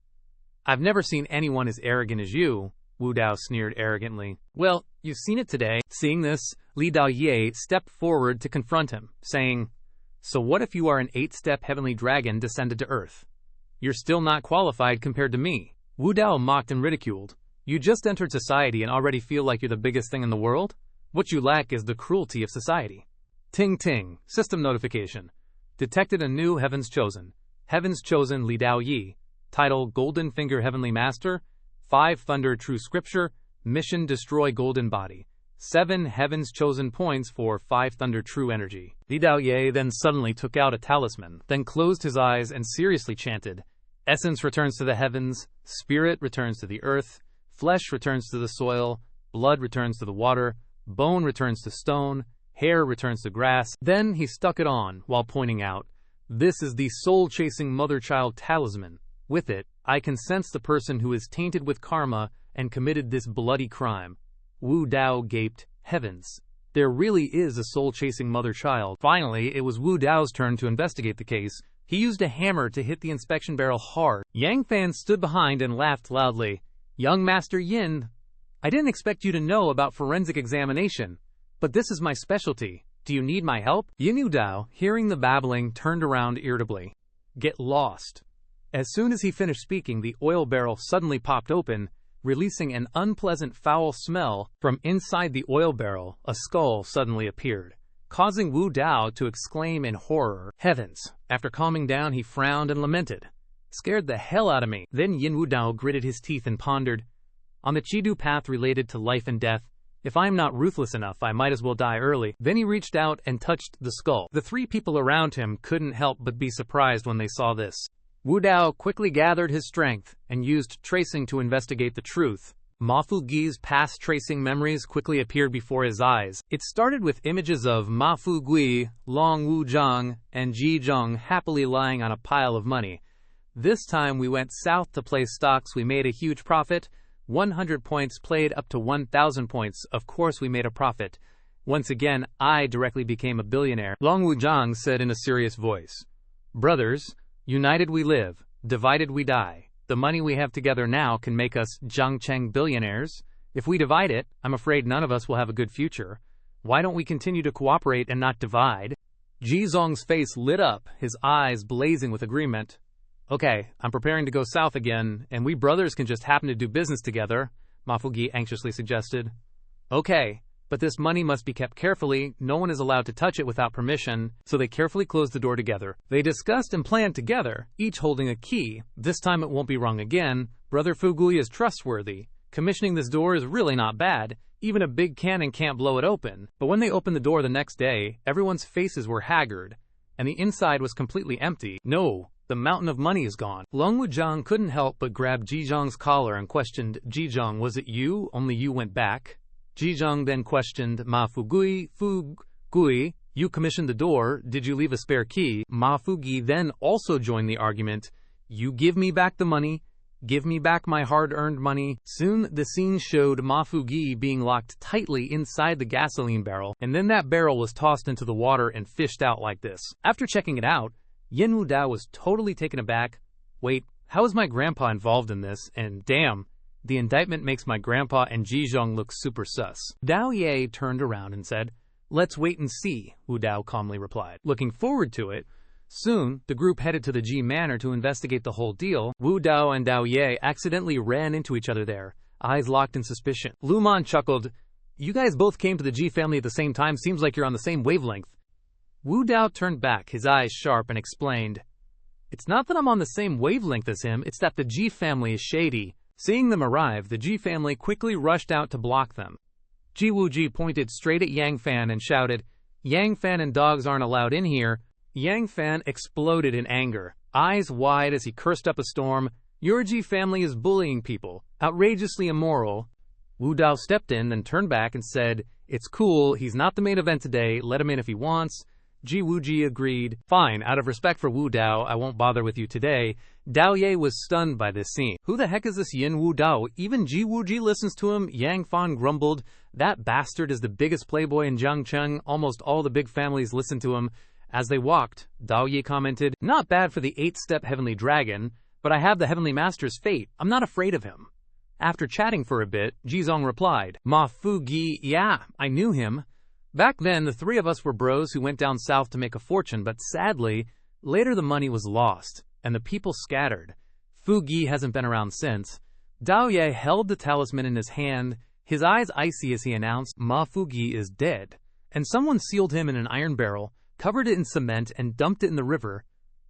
Speaker 2: I've never seen anyone as arrogant as you." Wu Dao sneered arrogantly. "Well, you've seen it today." Seeing this, Li Dao Ye stepped forward to confront him, saying, "So what if you are an 8-step heavenly dragon descended to Earth? You're still not qualified compared to me." Wu Dao mocked and ridiculed. "You just entered society and already feel like you're the biggest thing in the world? What you lack is the cruelty of society." Ting ting, system notification. Detected a new Heavens Chosen. Heavens Chosen Li Dao Yi. Title Golden Finger Heavenly Master. 5 Thunder True Scripture. Mission Destroy Golden Body. 7 Heavens Chosen points for 5 Thunder True Energy. Li Dao Ye then suddenly took out a talisman, then closed his eyes and seriously chanted, "Essence returns to the heavens, spirit returns to the earth, flesh returns to the soil, blood returns to the water, bone returns to stone, hair returns to grass." Then he stuck it on while pointing out, "This is the soul-chasing mother-child talisman. With it, I can sense the person who is tainted with karma and committed this bloody crime." Wu Dao gaped, "Heavens, there really is a soul-chasing mother-child." Finally, it was Wu Dao's turn to investigate the case. He used a hammer to hit the inspection barrel hard. Yang Fan stood behind and laughed loudly. "Young Master Yin, I didn't expect you to know about forensic examination, but this is my specialty. Do you need my help?" Yin Wu Dao, hearing the babbling, turned around irritably. "Get lost." As soon as he finished speaking, the oil barrel suddenly popped open, releasing an unpleasant foul smell. From inside the oil barrel, a skull suddenly appeared, causing Wu Dao to exclaim in horror, "Heavens!" After calming down, he frowned and lamented, scared the hell out of me. Then Yin Wu Dao gritted his teeth and pondered. On the Chidu path related to life and death, if I'm not ruthless enough, I might as well die early. Then he reached out and touched the skull. The three people around him couldn't help but be surprised when they saw this. Wu Dao quickly gathered his strength and used tracing to investigate the truth. Ma Fugi's past tracing memories quickly appeared before his eyes. It started with images of Ma Fugui, Long Wu Zhang, and Ji Zhong happily lying on a pile of money. This time we went south to play stocks. We made a huge profit. 100 points played up to 1,000 points. Of course we made a profit. Once again, I directly became a billionaire. Long Wu Zhang said in a serious voice, "Brothers, united we live, divided we die. The money we have together now can make us Jiangcheng billionaires. If we divide it, I'm afraid none of us will have a good future. Why don't we continue to cooperate and not divide?" Ji Zong's face lit up, his eyes blazing with agreement. "Okay, I'm preparing to go south again, and we brothers can just happen to do business together," Ma Fugi anxiously suggested. "Okay, but this money must be kept carefully. No one is allowed to touch it without permission." So they carefully closed the door together. They discussed and planned together, each holding a key. This time it won't be wrong again. Brother Fugui is trustworthy. Commissioning this door is really not bad. Even a big cannon can't blow it open. But when they opened the door the next day, everyone's faces were haggard, and the inside was completely empty. No, the mountain of money is gone. Long Wu Zhang couldn't help but grab Ji Zhong's collar and questioned, "Ji Zhong, was it you? Only you went back?" Ji Zhong then questioned Ma Fugui, "Fugui, you commissioned the door. Did you leave a spare key?" Ma Fugi then also joined the argument. "You give me back the money. Give me back my hard-earned money." Soon the scene showed Ma Fugi being locked tightly inside the gasoline barrel, and then that barrel was tossed into the water and fished out like this. After checking it out, Yin Wu Dao was totally taken aback. "Wait, how is my grandpa involved in this? And damn, the indictment makes my grandpa and Ji Zhong look super sus." Dao Ye turned around and said, "Let's wait and see," Wu Dao calmly replied. Looking forward to it, soon the group headed to the Ji Manor to investigate the whole deal. Wu Dao and Dao Ye accidentally ran into each other there, eyes locked in suspicion. Lu Man chuckled, "You guys both came to the Ji family at the same time. Seems like you're on the same wavelength." Wu Dao turned back, his eyes sharp, and explained, "It's not that I'm on the same wavelength as him, it's that the Ji family is shady." Seeing them arrive, the Ji family quickly rushed out to block them. Ji Wuji pointed straight at Yang Fan and shouted, "Yang Fan and dogs aren't allowed in here." Yang Fan exploded in anger, eyes wide as he cursed up a storm. "Your Ji family is bullying people, outrageously immoral." Wu Dao stepped in, then turned back and said, "It's cool, he's not the main event today, let him in if he wants." Ji Wuji agreed. "Fine, out of respect for Wu Dao, I won't bother with you today." Dao Ye was stunned by this scene. "Who the heck is this Yin Wu Dao? Even Ji Wuji listens to him?" Yang Fan grumbled. "That bastard is the biggest playboy in Jiangcheng. Almost all the big families listen to him." As they walked, Dao Ye commented, "Not bad for the 8-step heavenly dragon, but I have the heavenly master's fate. I'm not afraid of him." After chatting for a bit, Ji Zong replied, "Ma Fugi, yeah, I knew him. Back then, the three of us were bros who went down south to make a fortune, but sadly, later the money was lost, and the people scattered. Fugi hasn't been around since." Dao Ye held the talisman in his hand, his eyes icy as he announced, "Ma Fugi is dead, and someone sealed him in an iron barrel, covered it in cement, and dumped it in the river."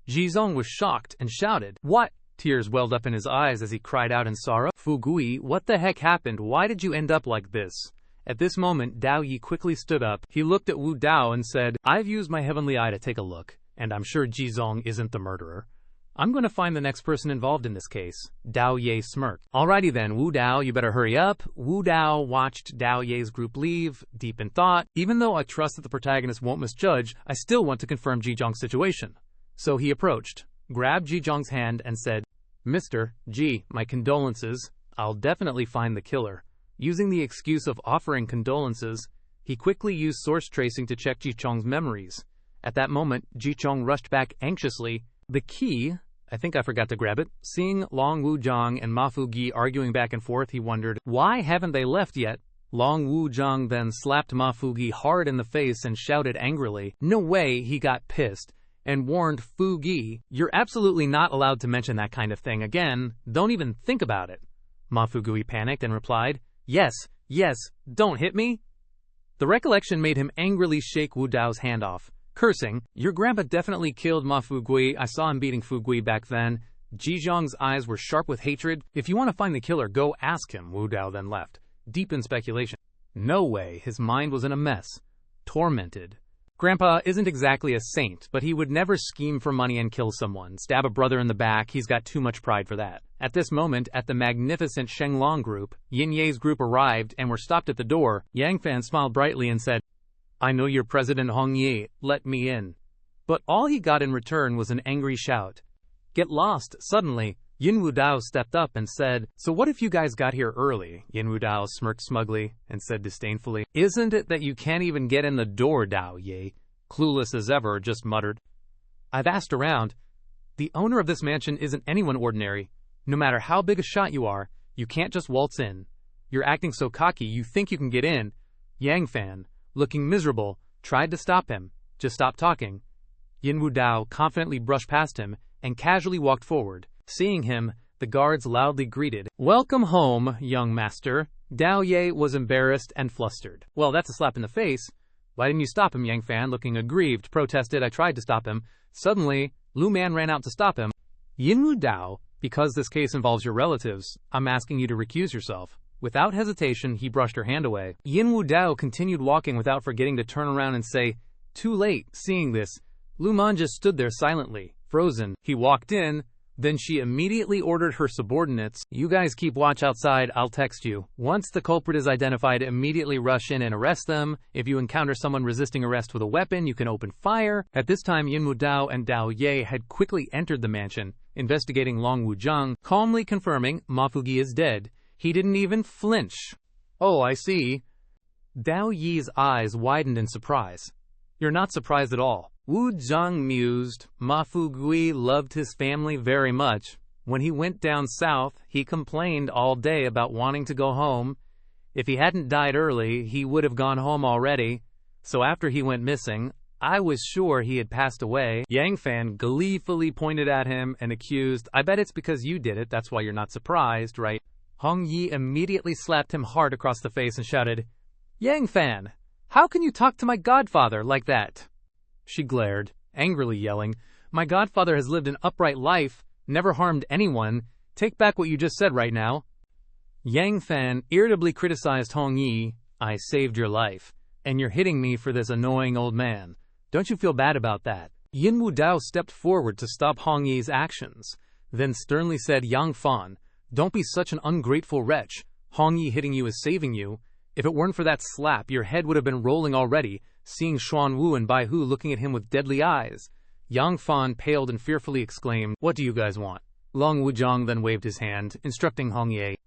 Speaker 2: Ji Zong was shocked and shouted, "What?" Tears welled up in his eyes as he cried out in sorrow, "Fugui, what the heck happened? Why did you end up like this?" At this moment, Dao Yi quickly stood up. He looked at Wu Dao and said, "I've used my heavenly eye to take a look, and I'm sure Ji Zong isn't the murderer. I'm going to find the next person involved in this case." Dao Ye smirked. "Alrighty then, Wu Dao, you better hurry up." Wu Dao watched Dao Ye's group leave, deep in thought. "Even though I trust that the protagonist won't misjudge, I still want to confirm Ji Zhong's situation." So he approached, grabbed Ji Zhong's hand, and said, "Mr. Ji, my condolences. I'll definitely find the killer." Using the excuse of offering condolences, he quickly used source tracing to check Ji Chong's memories. At that moment, Ji Chong rushed back anxiously. "The key? I think I forgot to grab it." Seeing Long Wu Zhang and Ma Fugi arguing back and forth, he wondered, why haven't they left yet? Long Wu Zhang then slapped Ma Fugi hard in the face and shouted angrily, "No way!" He got pissed and warned Fugi, "You're absolutely not allowed to mention that kind of thing again. Don't even think about it." Ma Fugi panicked and replied, Yes, don't hit me." The recollection made him angrily shake Wu Dao's hand off, cursing, "Your grandpa definitely killed Ma Fugui. I saw him beating Fugui back then. Zhizhong's eyes were sharp with hatred. If you want to find the killer, go ask him, Wu Dao then left, deep in speculation. No way, his mind was in a mess. Tormented. Grandpa isn't exactly a saint, but he would never scheme for money and kill someone, stab a brother in the back. He's got too much pride for that. At this moment, at the magnificent Shenglong group, Yin Ye's group arrived and were stopped at the door. Yang Fan smiled brightly and said, "I know you're President Hong Yi, let me in." But all he got in return was an angry shout. Get lost. Suddenly, Yin Wu Dao stepped up and said, "So what if you guys got here early?" Yin Wu Dao smirked smugly and said disdainfully, "Isn't it that you can't even get in the door, Dao Ye?" Clueless as ever, just muttered, "I've asked around. The owner of this mansion isn't anyone ordinary. No matter how big a shot you are, you can't just waltz in. You're acting so cocky you think you can get in." Yang Fan, looking miserable, tried to stop him. "Just stop talking." Yin Wu Dao confidently brushed past him and casually walked forward. Seeing him, the guards loudly greeted, "Welcome home, young master." Dao Ye was embarrassed and flustered. "Well, that's a slap in the face. Why didn't you stop him?" Yang Fan, looking aggrieved, protested. "I tried to stop him." Suddenly, Lu Man ran out to stop him. "Yin Wu Dao, because this case involves your relatives, I'm asking you to recuse yourself." Without hesitation, he brushed her hand away. Yin Wu Dao continued walking without forgetting to turn around and say, "Too late." Seeing this, Lu Man just stood there silently, frozen. He walked in. Then she immediately ordered her subordinates, "You guys keep watch outside, I'll text you. Once the culprit is identified, immediately rush in and arrest them. If you encounter someone resisting arrest with a weapon, you can open fire." At this time, Yin Wu Dao and Dao Ye had quickly entered the mansion, investigating Long Wuzhang, calmly confirming Ma Fugi is dead. He didn't even flinch. "Oh, I see." Dao Yi's eyes widened in surprise. "You're not surprised at all." Wu Zhang mused. Ma Fugui loved his family very much. When he went down south, he complained all day about wanting to go home. If he hadn't died early, he would have gone home already. So after he went missing, I was sure he had passed away. Yang Fan gleefully pointed at him and accused, "I bet it's because you did it, that's why you're not surprised, right?" Hong Yi immediately slapped him hard across the face and shouted, "Yang Fan, how can you talk to my godfather like that?" She glared, angrily yelling, "My godfather has lived an upright life, never harmed anyone. Take back what you just said right now." Yang Fan irritably criticized Hong Yi. "I saved your life, and you're hitting me for this annoying old man. Don't you feel bad about that?" Yin Wu Dao stepped forward to stop Hong Yi's actions, then sternly said, "Yang Fan, don't be such an ungrateful wretch. Hong Yi hitting you is saving you. If it weren't for that slap, your head would have been rolling already." Seeing Xuan Wu and Bai Hu looking at him with deadly eyes, Yang Fan paled and fearfully exclaimed, "What do you guys want?" Long Wuzhang then waved his hand, instructing Hong Ye,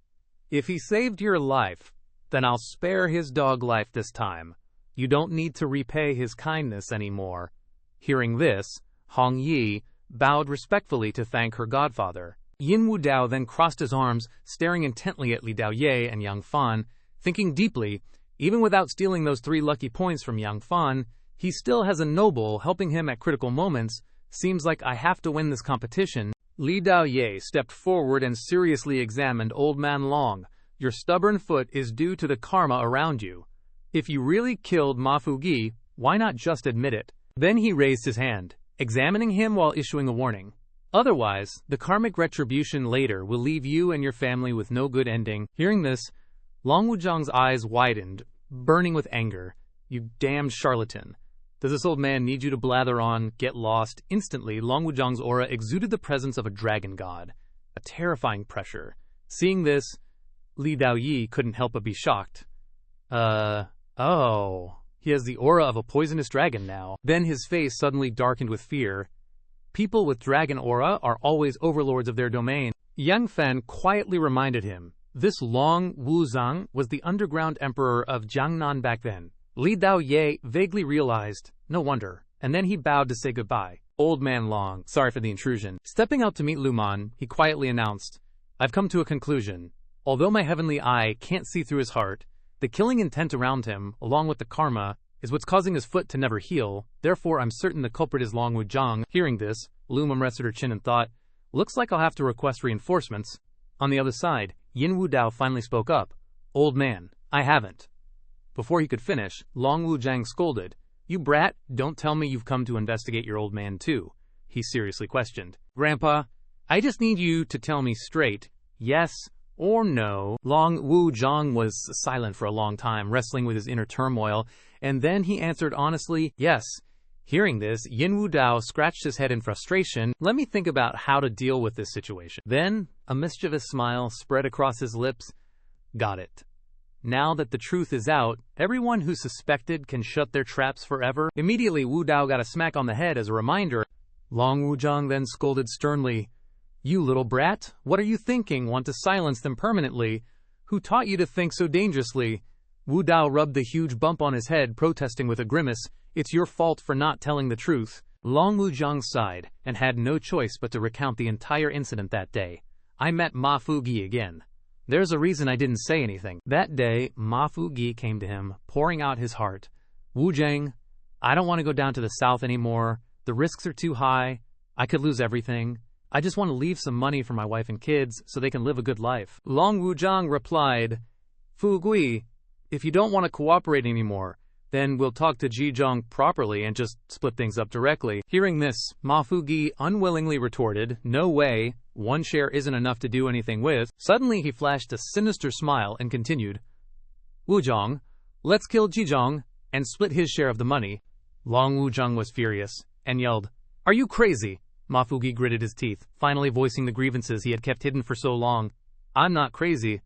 Speaker 2: "If he saved your life, then I'll spare his dog life this time. You don't need to repay his kindness anymore." Hearing this, Hong Yi bowed respectfully to thank her godfather. Yin Wu Dao then crossed his arms, staring intently at Li Dao Ye and Yang Fan, thinking deeply. Even without stealing those 3 lucky points from Yang Fan, he still has a noble helping him at critical moments. Seems like I have to win this competition. Li Dao Ye stepped forward and seriously examined Old Man Long. "Your stubborn foot is due to the karma around you. If you really killed Ma Fugi, why not just admit it?" Then he raised his hand, examining him while issuing a warning. "Otherwise, the karmic retribution later will leave you and your family with no good ending." Hearing this, Long Wuzhang's eyes widened, burning with anger. "You damned charlatan. Does this old man need you to blather on? Get lost." Instantly, Long Wuzhang's aura exuded the presence of a dragon god, a terrifying pressure. Seeing this, Li Dao Yi couldn't help but be shocked. Oh, he has the aura of a poisonous dragon now." Then his face suddenly darkened with fear. People with dragon aura are always overlords of their domain. Yang Fan quietly reminded him, this Long Wuzhang was the underground emperor of Jiangnan back then. Li Dao Ye vaguely realized, no wonder, and then he bowed to say goodbye. "Old Man Long, sorry for the intrusion." Stepping out to meet Lu Man, he quietly announced, "I've come to a conclusion. Although my heavenly eye can't see through his heart, the killing intent around him, along with the karma, is what's causing his foot to never heal. Therefore, I'm certain the culprit is Long Wuzhang." Hearing this, Lu Man rested her chin and thought, "Looks like I'll have to request reinforcements." On the other side, Yin Wu Dao finally spoke up. "Old man, I haven't." Before he could finish, Long Wuzhang scolded, "You brat, don't tell me you've come to investigate your old man too," he seriously questioned. "Grandpa, I just need you to tell me straight, yes or no. Long Wu Zhang was silent for a long time, wrestling with his inner turmoil, and then he answered honestly, yes. Hearing this, Yin Wu Dao scratched his head in frustration. Let me think about how to deal with this situation. Then, a mischievous smile spread across his lips. Got it. Now that the truth is out, everyone who suspected can shut their traps forever. Immediately, Wu Dao got a smack on the head as a reminder. Long Wu Zhang then scolded sternly, "You little brat, what are you thinking? Want to silence them permanently? Who taught you to think so dangerously?" Wu Dao rubbed the huge bump on his head, protesting with a grimace. "It's your fault for not telling the truth." Long Wu Zhang sighed, and had no choice but to recount the entire incident that day. "I met Ma Fugi again. There's a reason I didn't say anything." That day, Ma Fugi came to him, pouring out his heart. "Wu Zhang, I don't want to go down to the south anymore. The risks are too high. I could lose everything. I just want to leave some money for my wife and kids so they can live a good life." Long Wu Zhang replied, "Fu Gui, if you don't want to cooperate anymore, then we'll talk to Ji Zhong properly and just split things up directly." Hearing this, Ma Fugi unwillingly retorted, "No way, one share isn't enough to do anything with." Suddenly he flashed a sinister smile and continued, "Wu Zhong, let's kill Ji Zhong and split his share of the money." Long Wu Zhang was furious and yelled, "Are you crazy?" Ma Fugi gritted his teeth, finally voicing the grievances he had kept hidden for so long. "I'm not crazy.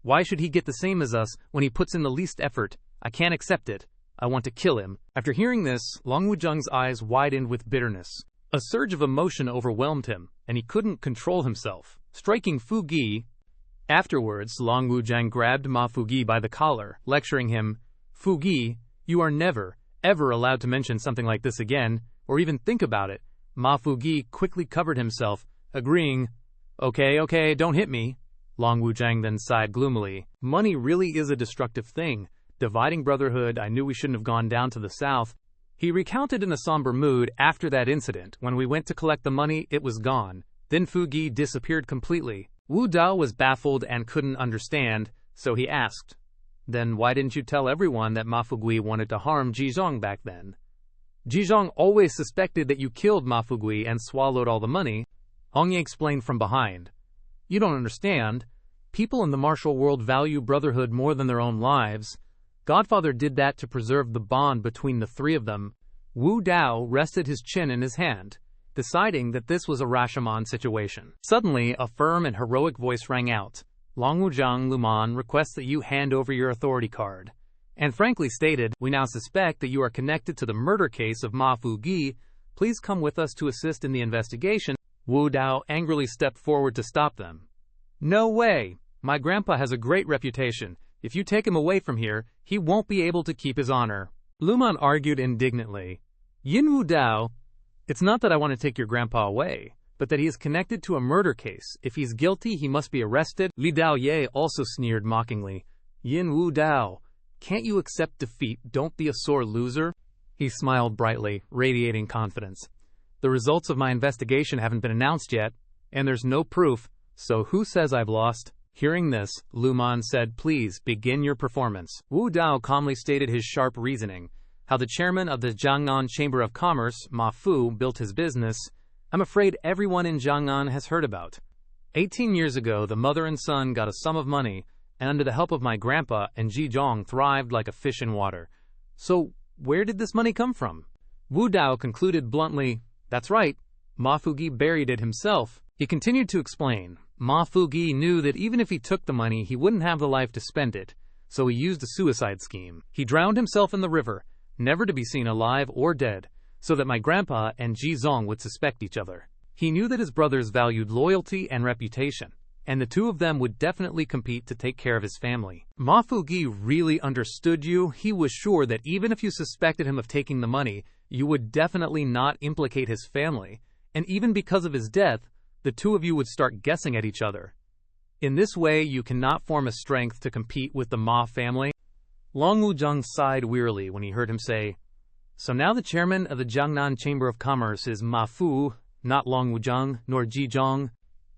Speaker 2: Why should he get the same as us when he puts in the least effort? I can't accept it. I want to kill him." After hearing this, Long Wu Zhang's eyes widened with bitterness. A surge of emotion overwhelmed him, and he couldn't control himself, striking Fu Gi. Afterwards, Long Wu Zhang grabbed Ma Fu Gi by the collar, lecturing him, "Fu Gi, you are never, ever allowed to mention something like this again, or even think about it." Ma Fu Gi quickly covered himself, agreeing, Okay, don't hit me." Long Wu Zhang then sighed gloomily. "Money really is a destructive thing. Dividing brotherhood, I knew we shouldn't have gone down to the south." He recounted in a somber mood, "After that incident, when we went to collect the money, it was gone. Then Fu Gi disappeared completely." Wu Dao was baffled and couldn't understand, so he asked, "Then why didn't you tell everyone that Ma Fugui wanted to harm Ji Zhong back then?" "Ji Zhong always suspected that you killed Ma Fugui and swallowed all the money," Hong Ye explained from behind. "You don't understand. People in the martial world value brotherhood more than their own lives. Godfather did that to preserve the bond between the three of them." Wu Dao rested his chin in his hand, deciding that this was a Rashomon situation. Suddenly, a firm and heroic voice rang out. "Long Wu Zhang Luman requests that you hand over your authority card. And frankly stated, we now suspect that you are connected to the murder case of Ma Fu Gi. Please come with us to assist in the investigation." Wu Dao angrily stepped forward to stop them. "No way! My grandpa has a great reputation. If you take him away from here, he won't be able to keep his honor." Luman argued indignantly. "Yin Wu Dao, it's not that I want to take your grandpa away, but that he is connected to a murder case. If he's guilty, he must be arrested." Li Dao Ye also sneered mockingly. "Yin Wu Dao, can't you accept defeat? Don't be a sore loser." He smiled brightly, radiating confidence. "The results of my investigation haven't been announced yet, and there's no proof, so who says I've lost?" Hearing this, Luman said, "Please, begin your performance." Wu Dao calmly stated his sharp reasoning, how the chairman of the Jiangnan Chamber of Commerce, Ma Fu, built his business. I'm afraid everyone in Jiangnan has heard about. 18 years ago, the mother and son got a sum of money, and under the help of my grandpa and Ji Zhong thrived like a fish in water. So, where did this money come from? Wu Dao concluded bluntly, "That's right, Ma Fugi buried it himself." He continued to explain. Ma Fugi knew that even if he took the money, he wouldn't have the life to spend it, so he used a suicide scheme. He drowned himself in the river, never to be seen alive or dead, so that my grandpa and Ji Zhong would suspect each other. He knew that his brothers valued loyalty and reputation, and the two of them would definitely compete to take care of his family. Ma Fugi really understood you. He was sure that even if you suspected him of taking the money, you would definitely not implicate his family, and even because of his death, the two of you would start guessing at each other. In this way, you cannot form a strength to compete with the Ma family." Long Wu Zhang sighed wearily when he heard him say, "So now the chairman of the Jiangnan Chamber of Commerce is Ma Fu, not Long Wu Zhang, nor Ji Zhong."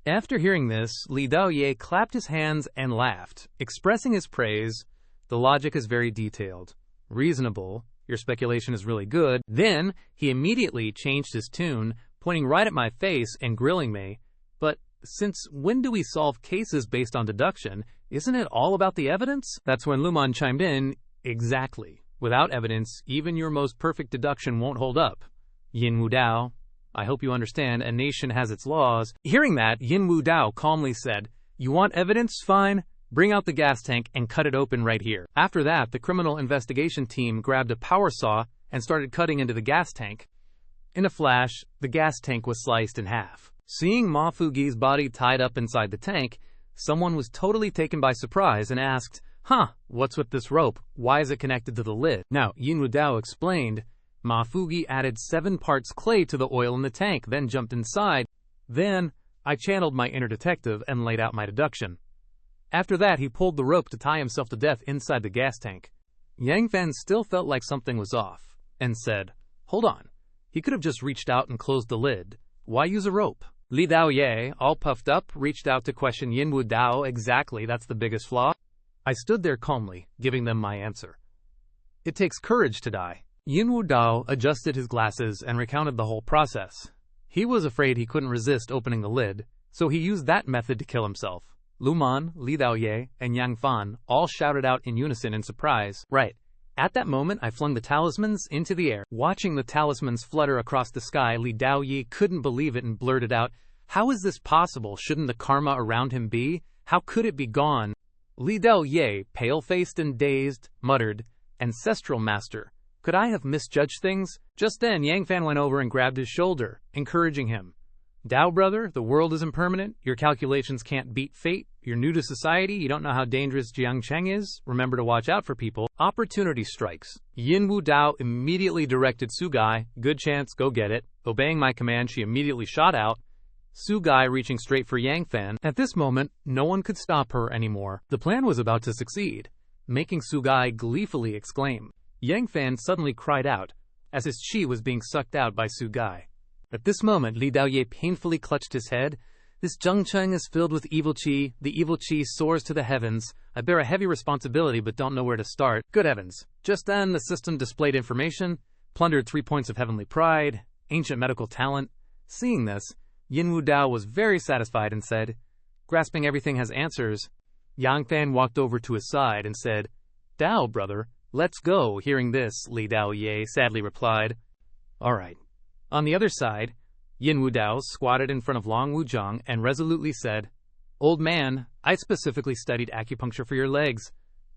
Speaker 2: After hearing this, Li Dao Ye clapped his hands and laughed, expressing his praise. "The logic is very detailed. Reasonable. Your speculation is really good." Then, he immediately changed his tune, pointing right at my face and grilling me. since when do we solve cases based on deduction? Isn't it all about the evidence? That's when Luman chimed in, exactly. Without evidence, even your most perfect deduction won't hold up. Yin Wu Dao, I hope you understand, a nation has its laws. Hearing that, Yin Wu Dao calmly said, you want evidence? Fine. Bring out the gas tank and cut it open right here. After that, the criminal investigation team grabbed a power saw and started cutting into the gas tank. In a flash, the gas tank was sliced in half. Seeing Ma Fugi's body tied up inside the tank, someone was totally taken by surprise and asked, what's with this rope? Why is it connected to the lid? Now, Yin Wu Dao explained, Ma Fugi added 7 parts clay to the oil in the tank, then jumped inside. Then, I channeled my inner detective and laid out my deduction. After that, he pulled the rope to tie himself to death inside the gas tank. Yang Fan still felt like something was off, and said, hold on, he could have just reached out and closed the lid. Why use a rope? Li Dao Ye, all puffed up, reached out to question Yin Wu Dao. Exactly, that's the biggest flaw. I stood there calmly, giving them my answer. It takes courage to die. Yin Wu Dao adjusted his glasses and recounted the whole process. He was afraid he couldn't resist opening the lid, so he used that method to kill himself. Luman, Li Dao Ye, and Yang Fan all shouted out in unison in surprise. Right. At that moment, I flung the talismans into the air. Watching the talismans flutter across the sky, Li Dao Ye couldn't believe it and blurted out, how is this possible? Shouldn't the karma around him be? How could it be gone? Li Dao Ye, pale-faced and dazed, muttered, Ancestral Master, could I have misjudged things? Just then, Yang Fan went over and grabbed his shoulder, encouraging him. Dao, brother, the world is impermanent. Your calculations can't beat fate. You're new to society. You don't know how dangerous Jiang Cheng is. Remember to watch out for people. Opportunity strikes. Yin Wu Dao immediately directed Su Gai. Good chance, go get it. Obeying my command, she immediately shot out. Su Gai reaching straight for Yang Fan. At this moment, no one could stop her anymore. The plan was about to succeed, making Su Gai gleefully exclaim. Yang Fan suddenly cried out, as his chi was being sucked out by Su Gai. At this moment, Li Dao Ye painfully clutched his head. This Jiang Cheng is filled with evil chi. The evil chi soars to the heavens. I bear a heavy responsibility but don't know where to start. Good heavens. Just then, the system displayed information, plundered 3 points of heavenly pride, ancient medical talent. Seeing this, Yin Wu Dao was very satisfied and said, grasping everything has answers. Yang Fan walked over to his side and said, Dao, brother, let's go. Hearing this, Li Dao Ye sadly replied, all right. On the other side, Yin Wu Dao squatted in front of Long Wu Zhang and resolutely said, old man, I specifically studied acupuncture for your legs.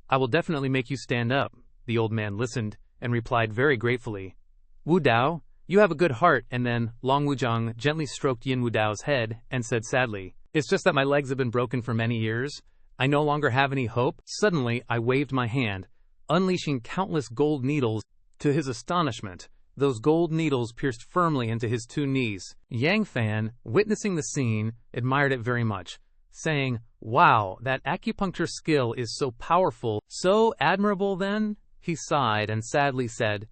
Speaker 2: I will definitely make you stand up. The old man listened and replied very gratefully, Wu Dao, you have a good heart. And then Long Wu Zhang gently stroked Yin Wu Dao's head and said sadly, it's just that my legs have been broken for many years. I no longer have any hope. Suddenly, I waved my hand, unleashing countless gold needles. To his astonishment, those gold needles pierced firmly into his 2 knees. Yang Fan, witnessing the scene, admired it very much, saying, wow, that acupuncture skill is so powerful, so admirable then? He sighed and sadly said,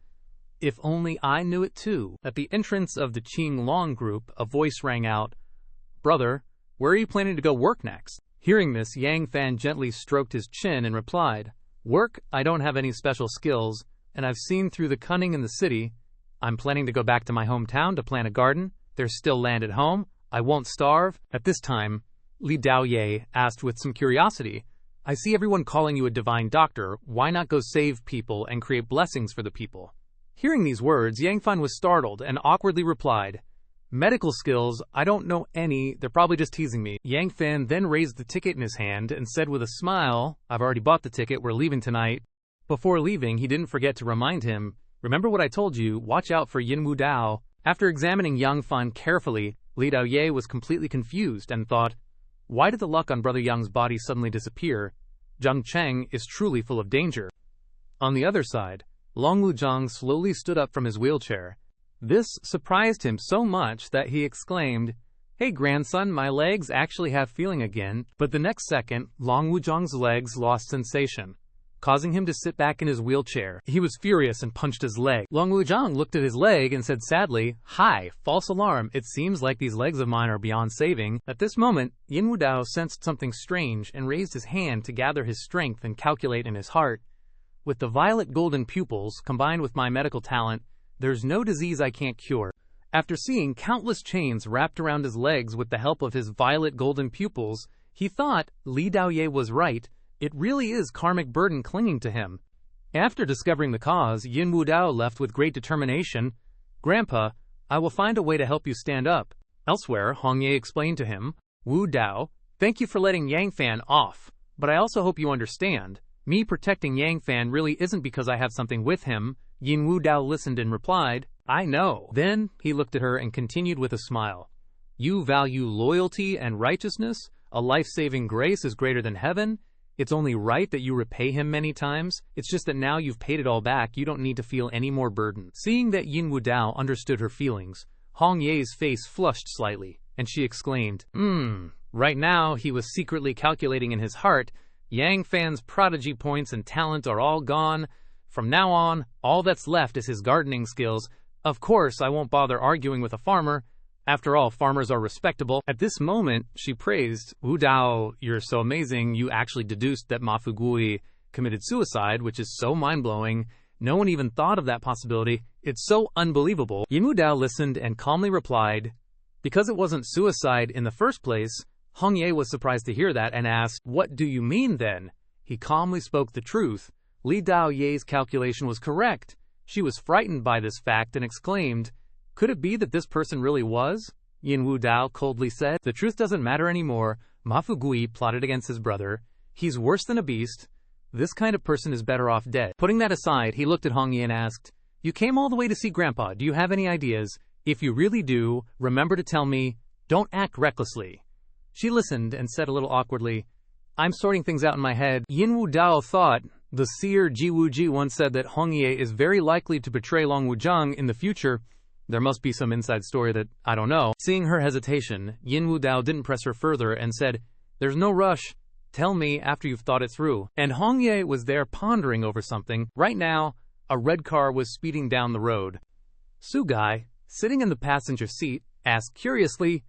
Speaker 2: if only I knew it too. At the entrance of the Qing Long group, a voice rang out, brother, where are you planning to go work next? Hearing this, Yang Fan gently stroked his chin and replied, work, I don't have any special skills, and I've seen through the cunning in the city. I'm planning to go back to my hometown to plant a garden. There's still land at home. I won't starve. At this time, Li Dao Ye asked with some curiosity, I see everyone calling you a divine doctor. Why not go save people and create blessings for the people? Hearing these words, Yang Fan was startled and awkwardly replied, medical skills, I don't know any. They're probably just teasing me. Yang Fan then raised the ticket in his hand and said with a smile, I've already bought the ticket. We're leaving tonight. Before leaving, he didn't forget to remind him, remember what I told you, watch out for Yin Wu Dao. After examining Yang Fan carefully, Li Dao Ye was completely confused and thought, why did the luck on Brother Yang's body suddenly disappear? Jiang Cheng is truly full of danger. On the other side, Long Wu Zhang slowly stood up from his wheelchair. This surprised him so much that he exclaimed, hey grandson, my legs actually have feeling again. But the next second, Long Wu Zhang's legs lost sensation, causing him to sit back in his wheelchair. He was furious and punched his leg. Long Wu Zhang looked at his leg and said sadly, hi, false alarm, it seems like these legs of mine are beyond saving. At this moment, Yin Wu Dao sensed something strange and raised his hand to gather his strength and calculate in his heart. With the violet golden pupils, combined with my medical talent, there's no disease I can't cure. After seeing countless chains wrapped around his legs with the help of his violet golden pupils, he thought Li Daoye was right. It really is karmic burden clinging to him. After discovering the cause, Yin Wu Dao left with great determination. "Grandpa, I will find a way to help you stand up." Elsewhere, Hong Ye explained to him, "Wu Dao, thank you for letting Yang Fan off, but I also hope you understand. Me protecting Yang Fan really isn't because I have something with him." Yin Wu Dao listened and replied, "I know." Then he looked at her and continued with a smile. "You value loyalty and righteousness? A life-saving grace is greater than heaven? It's only right that you repay him many times. It's just that now you've paid it all back, you don't need to feel any more burden." Seeing that Yin Wu Dao understood her feelings, Hong Ye's face flushed slightly, and she exclaimed, Right now, he was secretly calculating in his heart, Yang Fan's prodigy points and talent are all gone. From now on, all that's left is his gardening skills. Of course, I won't bother arguing with a farmer. After all, farmers are respectable. At this moment, she praised, "Wu Dao, you're so amazing. You actually deduced that Ma Fugui committed suicide, which is so mind-blowing. No one even thought of that possibility. It's so unbelievable." Yin Wu Dao listened and calmly replied, "Because it wasn't suicide in the first place." Hong Ye was surprised to hear that and asked, "What do you mean then?" He calmly spoke the truth. Li Daoye's calculation was correct. She was frightened by this fact and exclaimed, "Could it be that this person really was?" Yin Wu Dao coldly said, "The truth doesn't matter anymore. Ma Fugui plotted against his brother. He's worse than a beast. This kind of person is better off dead." Putting that aside, he looked at Hong Ye and asked, "You came all the way to see Grandpa. Do you have any ideas? If you really do, remember to tell me. Don't act recklessly." She listened and said a little awkwardly, "I'm sorting things out in my head." Yin Wu Dao thought, the seer Ji Wuji once said that Hong Ye is very likely to betray Long Wuzhang in the future. There must be some inside story that I don't know. Seeing her hesitation, Yin Wu Dao didn't press her further and said, "There's no rush. Tell me after you've thought it through." And Hong Ye was there pondering over something. Right now, a red car was speeding down the road. Sugai, sitting in the passenger seat, asked curiously,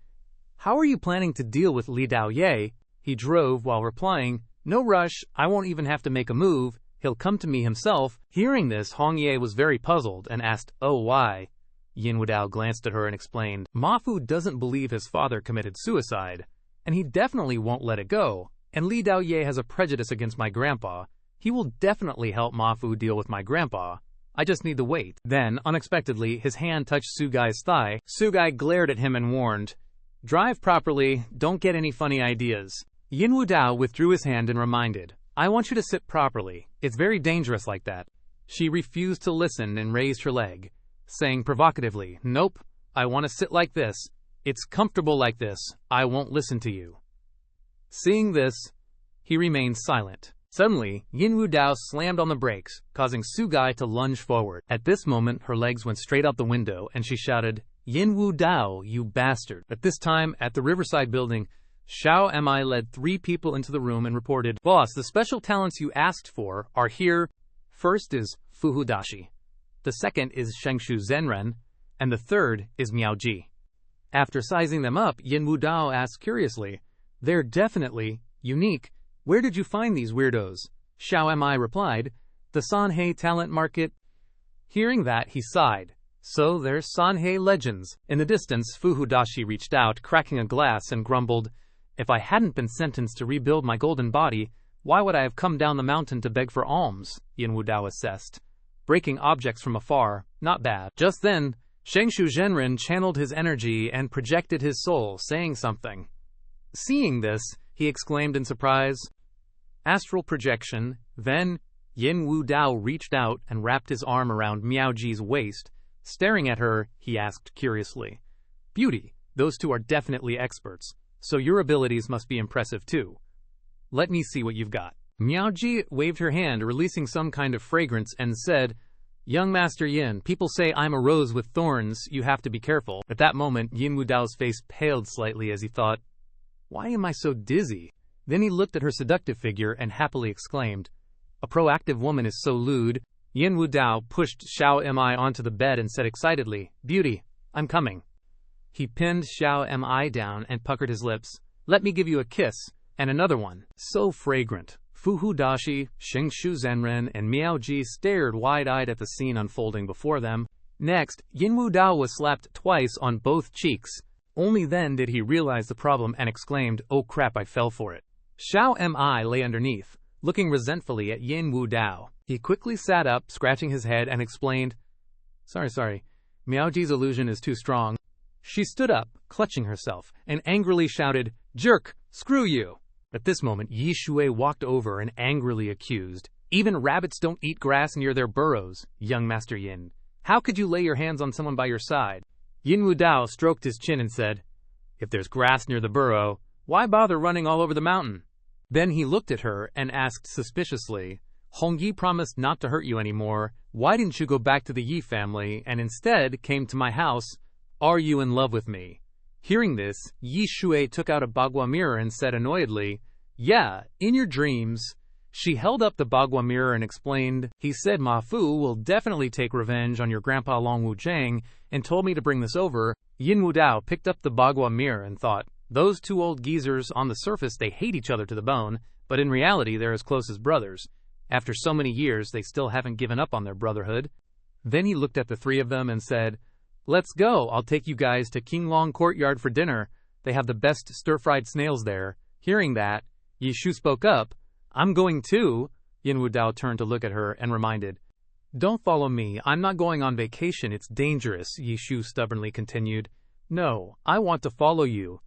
Speaker 2: "How are you planning to deal with Li Daoye?" He drove while replying, "No rush, I won't even have to make a move. He'll come to me himself." Hearing this, Hong Ye was very puzzled and asked, "Oh, why?" Yin Wu Dao glanced at her and explained, "Ma Fu doesn't believe his father committed suicide, and he definitely won't let it go. And Li Daoye has a prejudice against my grandpa. He will definitely help Ma Fu deal with my grandpa. I just need to wait." Then, unexpectedly, his hand touched Sugai's thigh. Sugai glared at him and warned, "Drive properly, don't get any funny ideas." Yin Wu Dao withdrew his hand and reminded, "I want you to sit properly. It's very dangerous like that." She refused to listen and raised her leg, saying provocatively, "Nope, I want to sit like this. It's comfortable like this. I won't listen to you." Seeing this, he remained silent. Suddenly, Yin Wu Dao slammed on the brakes, causing Sugai to lunge forward. At this moment, her legs went straight out the window, and she shouted, "Yin Wu Dao, you bastard." At this time, at the Riverside building, Xiao Mi led 3 people into the room and reported, "Boss, the special talents you asked for are here. First is Fuhu Dashi. The second is Shengshu Zhenren, and the third is Miaoji." After sizing them up, Yin Wu Dao asked curiously, "They're definitely unique. Where did you find these weirdos?" Xiao Mi replied, "The Sanhei talent market." Hearing that, he sighed. "So they're Sanhei legends." In the distance, Fuhu Dashi reached out, cracking a glass, and grumbled, "If I hadn't been sentenced to rebuild my golden body, why would I have come down the mountain to beg for alms?" Yin Wu Dao assessed. "Breaking objects from afar, not bad." Just then, Shengshu Zhenren channeled his energy and projected his soul, saying something. Seeing this, he exclaimed in surprise, "Astral projection." Then, Yin Wu Dao reached out and wrapped his arm around Miaoji's waist. Staring at her, he asked curiously, "Beauty, those two are definitely experts, so your abilities must be impressive too. Let me see what you've got." Miaoji waved her hand, releasing some kind of fragrance, and said, "Young Master Yin, people say I'm a rose with thorns. You have to be careful." At that moment, Yin Wu Dao's face paled slightly as he thought, "Why am I so dizzy?" Then he looked at her seductive figure and happily exclaimed, "A proactive woman is so lewd." Yin Wu Dao pushed Xiao Mi onto the bed and said excitedly, "Beauty, I'm coming." He pinned Xiao Mi down and puckered his lips. "Let me give you a kiss, and another one." So fragrant. Fuhu Dashi, Shengshu Zhenren, and Miaoji stared wide-eyed at the scene unfolding before them. Next, Yin Wu Dao was slapped twice on both cheeks. Only then did he realize the problem and exclaimed, "Oh crap, I fell for it." Xiao Mi lay underneath, looking resentfully at Yin Wu Dao. He quickly sat up, scratching his head, and explained, Sorry, Miaoji's illusion is too strong." She stood up, clutching herself, and angrily shouted, "Jerk! Screw you!" At this moment, Yi Shui walked over and angrily accused, "Even rabbits don't eat grass near their burrows, young Master Yin. How could you lay your hands on someone by your side?" Yin Wu Dao stroked his chin and said, "If there's grass near the burrow, why bother running all over the mountain?" Then he looked at her and asked suspiciously, "Hong Yi promised not to hurt you anymore. Why didn't you go back to the Yi family and instead came to my house? Are you in love with me?" Hearing this, Yi Shui took out a bagua mirror and said annoyedly, "Yeah, in your dreams." She held up the bagua mirror and explained, "He said Ma Fu will definitely take revenge on your grandpa Long Wu Zhang and told me to bring this over." Yin Wu Dao picked up the bagua mirror and thought, those two old geezers, on the surface they hate each other to the bone, but in reality they're as close as brothers. After so many years, they still haven't given up on their brotherhood. Then he looked at the three of them and said, "Let's go, I'll take you guys to King Long Courtyard for dinner. They have the best stir-fried snails there." Hearing that, Yi Shu spoke up, "I'm going too." Yin Wu Dao turned to look at her and reminded, "Don't follow me, I'm not going on vacation, it's dangerous," Yi Shu stubbornly continued. "No, I want to follow you."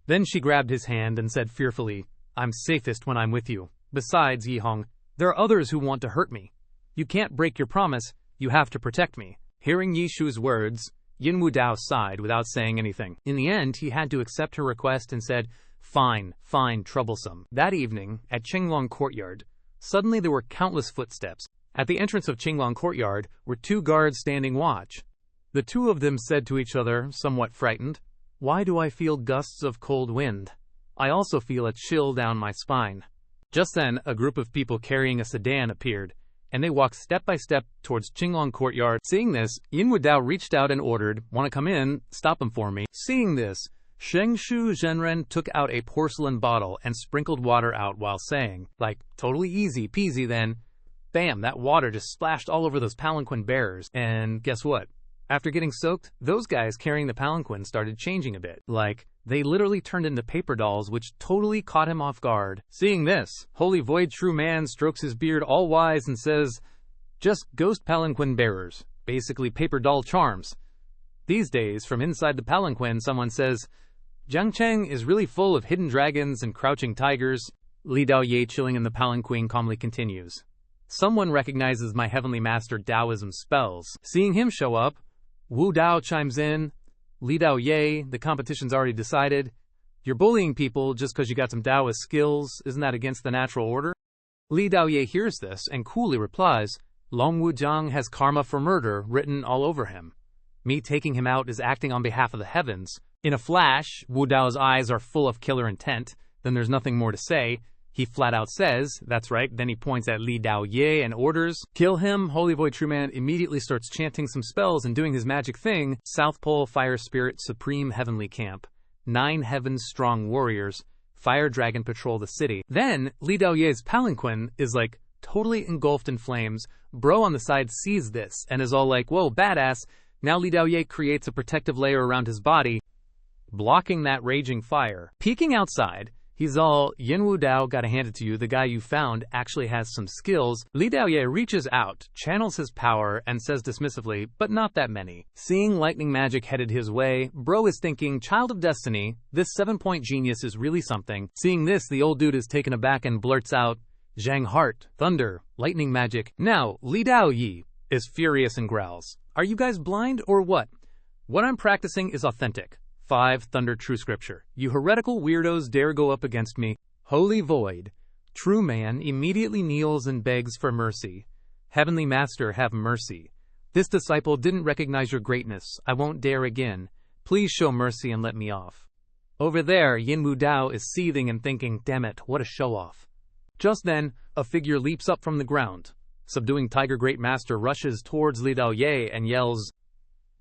Speaker 2: Then she grabbed his hand and said fearfully, "I'm safest when I'm with you. Besides, Yi Hong, there are others who want to hurt me. You can't break your promise, you have to protect me." Hearing Yi Shu's words, Yin Wu Dao sighed without saying anything. In the end, he had to accept her request and said, Fine, troublesome." That evening, at Qinglong Courtyard, suddenly there were countless footsteps. At the entrance of Qinglong Courtyard were two guards standing watch. The two of them said to each other, somewhat frightened, "Why do I feel gusts of cold wind? I also feel a chill down my spine." Just then, a group of people carrying a sedan appeared, and they walked step by step towards Qinglong Courtyard. Seeing this, Yin Wu Dao reached out and ordered, "Want to come in? Stop them for me." Seeing this, Sheng Shu Zhenren took out a porcelain bottle and sprinkled water out while saying, "Totally easy peasy then." Bam, that water just splashed all over those palanquin bearers, and guess what? After getting soaked, those guys carrying the palanquin started changing a bit. They literally turned into paper dolls, which totally caught him off guard. Seeing this, Holy Void True Man strokes his beard all wise and says, "Just ghost palanquin bearers, basically paper doll charms." These days, from inside the palanquin, someone says, "Jiangcheng is really full of hidden dragons and crouching tigers." Li Dao Ye, chilling in the palanquin, calmly continues, "Someone recognizes my heavenly master Taoism spells." Seeing him show up, Wu Dao chimes in, "Li Dao Ye, the competition's already decided. You're bullying people just because you got some Taoist skills. Isn't that against the natural order?" Li Dao Ye hears this and coolly replies, "Long Wu Zhang has karma for murder written all over him. Me taking him out is acting on behalf of the heavens." In a flash, Wu Dao's eyes are full of killer intent. Then there's nothing more to say. He flat out says, "That's right." Then he points at Li Dao Ye and orders, "Kill him." Holy Void True Man immediately starts chanting some spells and doing his magic thing. South Pole Fire Spirit Supreme Heavenly Camp. 9 heavens strong warriors. Fire Dragon patrol the city. Then, Li Dao Ye's palanquin is totally engulfed in flames. Bro on the side sees this and is all like, "Whoa, badass." Now Li Dao Ye creates a protective layer around his body, blocking that raging fire. Peeking outside, he's all, "Yin Wu Dao, gotta hand it to you, the guy you found actually has some skills." Li Dao Ye reaches out, channels his power, and says dismissively, "But not that many." Seeing lightning magic headed his way, Bro is thinking, "Child of destiny, this 7-point genius is really something." Seeing this, the old dude is taken aback and blurts out, "Zhang Heart, thunder, lightning magic." Now, Li Dao Yi is furious and growls, "Are you guys blind or what? What I'm practicing is authentic. 5 Thunder True Scripture. You heretical weirdos dare go up against me." Holy Void True Man immediately kneels and begs for mercy. "Heavenly Master, have mercy. This disciple didn't recognize your greatness. I won't dare again. Please show mercy and let me off." Over there, Yin Wu Dao is seething and thinking, "Damn it, what a show-off." Just then, a figure leaps up from the ground. Subduing Tiger Great Master rushes towards Li Dao Ye and yells,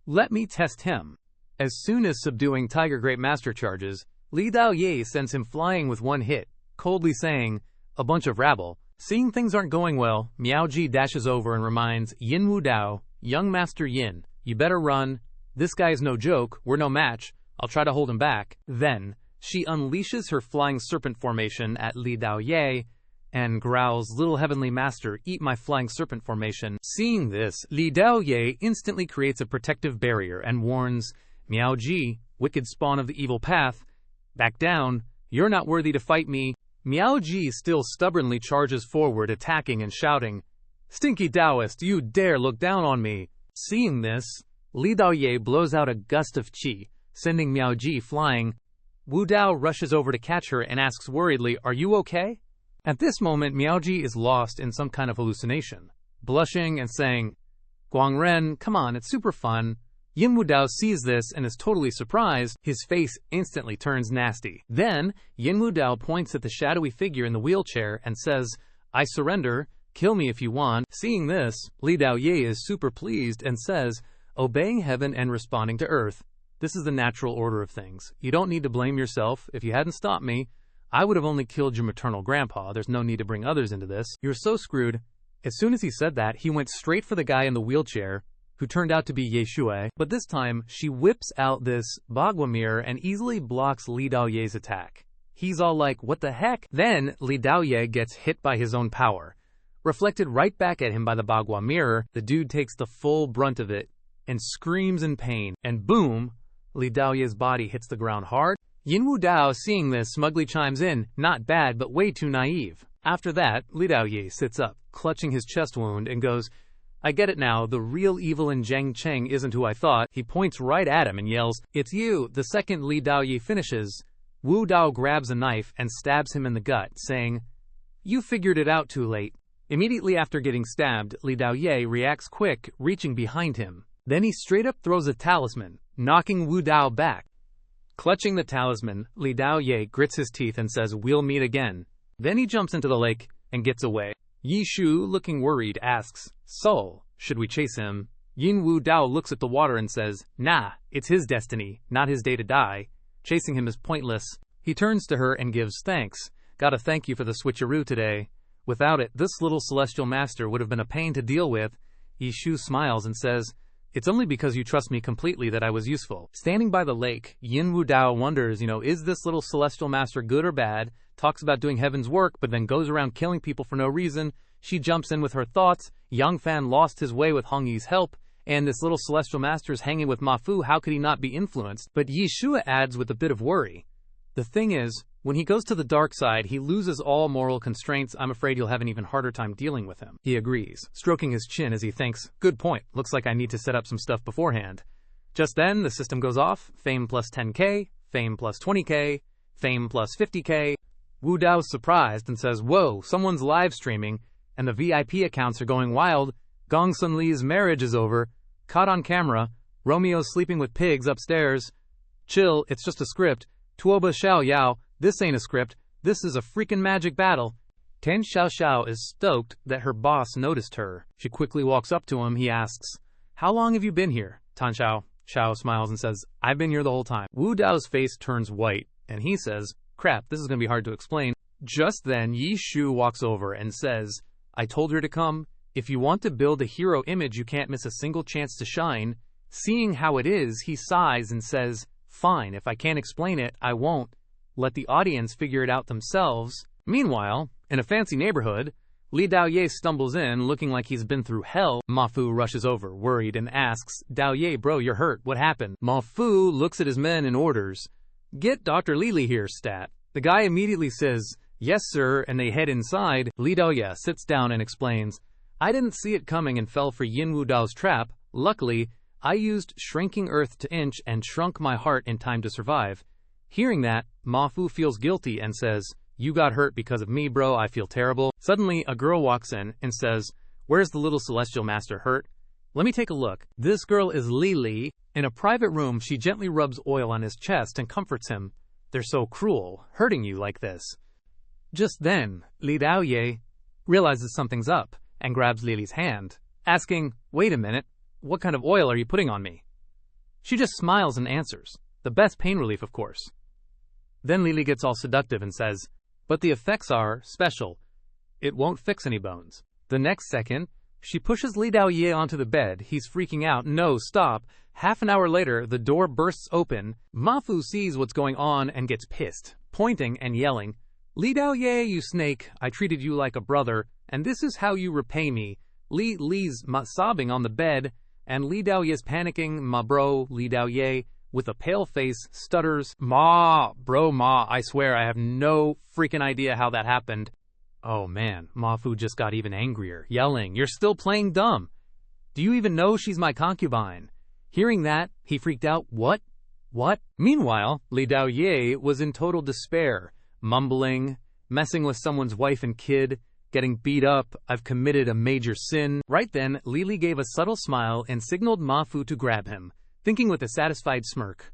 Speaker 2: "Let me test him." As soon as Subduing Tiger Great Master charges, Li Dao Ye sends him flying with one hit, coldly saying, "A bunch of rabble." Seeing things aren't going well, Miaoji dashes over and reminds Yin Wu Dao, "Young Master Yin, You better run. This guy is no joke. We're no match. I'll try to hold him back. Then, she unleashes her flying serpent formation at Li Daoye and growls, "Little heavenly master, eat my flying serpent formation." Seeing this, Li Daoye instantly creates a protective barrier and warns, "Miao Ji, wicked spawn of the evil path, back down. You're not worthy to fight me." Miao Ji still stubbornly charges forward, attacking and shouting, "Stinky Taoist, you dare look down on me." Seeing this, Li Daoye blows out a gust of qi, sending Miao Ji flying. Wu Dao rushes over to catch her and asks worriedly, "Are you okay?" At this moment, Miao Ji is lost in some kind of hallucination, blushing and saying, "Guangren, come on, it's super fun." Yin Wu Dao sees this and is totally surprised. His face instantly turns nasty. Then, Yin Wu Dao points at the shadowy figure in the wheelchair and says, "I surrender. Kill me if you want." Seeing this, Li Daoye is super pleased and says, "Obeying heaven and responding to earth. This is the natural order of things. You don't need to blame yourself. If you hadn't stopped me, I would have only killed your maternal grandpa. There's no need to bring others into this. You're so screwed." As soon as he said that, he went straight for the guy in the wheelchair, who turned out to be Ye Shui. But this time, she whips out this Bagua mirror and easily blocks Li Daoye's attack. He's all like, "What the heck?" Then, Li Daoye gets hit by his own power. Reflected right back at him by the Bagua mirror, the dude takes the full brunt of it and screams in pain. And boom, Li Daoye's body hits the ground hard. Yin Wu Dao, seeing this, smugly chimes in, "Not bad, but way too naive." After that, Li Daoye sits up, clutching his chest wound, and goes, "I get it now, the real evil in Zhang Cheng isn't who I thought." He points right at him and yells, "It's you." The second Li Daoye finishes, Wu Dao grabs a knife and stabs him in the gut, saying, "You figured it out too late." Immediately after getting stabbed, Li Daoye reacts quick, reaching behind him. Then he straight up throws a talisman, knocking Wu Dao back. Clutching the talisman, Li Daoye grits his teeth and says, "We'll meet again." Then he jumps into the lake and gets away. Yi Shu, looking worried, asks, "So, should we chase him?" Yin Wu Dao looks at the water and says, "Nah, it's his destiny, not his day to die. Chasing him is pointless." He turns to her and gives thanks. "Gotta thank you for the switcheroo today. Without it, this little celestial master would have been a pain to deal with." Yi Shu smiles and says, "It's only because you trust me completely that I was useful." Standing by the lake, Yin Wu Dao wonders, is this little celestial master good or bad? Talks about doing heaven's work, but then goes around killing people for no reason. She jumps in with her thoughts. Yang Fan lost his way with Hong Yi's help, and this little celestial master is hanging with Ma Fu. How could he not be influenced? But Yi Shu adds with a bit of worry, "The thing is, when he goes to the dark side, he loses all moral constraints. I'm afraid you'll have an even harder time dealing with him." He agrees, stroking his chin as he thinks, "Good point. Looks like I need to set up some stuff beforehand." Just then, the system goes off. Fame plus 10K, fame plus 20K, fame plus 50K. Wu Dao's surprised and says, "Whoa, someone's live streaming, and the VIP accounts are going wild. Gong Sun Li's marriage is over. Caught on camera. Romeo's sleeping with pigs upstairs. Chill, it's just a script. Tuoba Xiao Yao, this ain't a script. This is a freaking magic battle." Ten Xiao Xiao is stoked that her boss noticed her. She quickly walks up to him. He asks, "How long have you been here?" Tan Xiao smiles and says, "I've been here the whole time." Wu Dao's face turns white, and he says, "Crap, this is going to be hard to explain." Just then, Yi Shu walks over and says, "I told her to come. If you want to build a hero image, you can't miss a single chance to shine." Seeing how it is, he sighs and says, "Fine, if I can't explain it, I won't. Let the audience figure it out themselves." Meanwhile, in a fancy neighborhood, Li Daoye stumbles in, looking like he's been through hell. Ma Fu rushes over, worried, and asks, "Daoye, bro, you're hurt. What happened?" Ma Fu looks at his men and orders, "Get Dr. Lili here, stat." The guy immediately says, "Yes, sir," and they head inside. Li Daoye sits down and explains, "I didn't see it coming and fell for Yin Wu Dao's trap. Luckily, I used shrinking earth to inch and shrunk my heart in time to survive." Hearing that, Ma Fu feels guilty and says, "You got hurt because of me, bro. I feel terrible." Suddenly, a girl walks in and says, "Where's the little celestial master hurt? Let me take a look." This girl is Lili. In a private room, she gently rubs oil on his chest and comforts him. "They're so cruel, hurting you like this." Just then, Li Daoye realizes something's up and grabs Lili's hand, asking, "Wait a minute, what kind of oil are you putting on me?" She just smiles and answers, "The best pain relief, of course." Then Lili gets all seductive and says, "But the effects are special. It won't fix any bones." The next second, She pushes Li Daoye onto the bed. He's freaking out. No, stop. Half an hour later, the door bursts open. Ma Fu sees what's going on and gets pissed, pointing and yelling, "Li Daoye, you snake, I treated you like a brother, and this is how you repay me." Li's sobbing on the bed, and Li Daoye's panicking. "Ma bro," Li Daoye, with a pale face, stutters, "Ma, bro, ma, I swear I have no freaking idea how that happened." Oh man, Ma Fu just got even angrier, yelling, "You're still playing dumb. Do you even know she's my concubine?" Hearing that, he freaked out. What? What? Meanwhile, Li Daoye was in total despair, mumbling, messing with someone's wife and kid, getting beat up. "I've committed a major sin." Right then, Li gave a subtle smile and signaled Ma Fu to grab him, thinking with a satisfied smirk,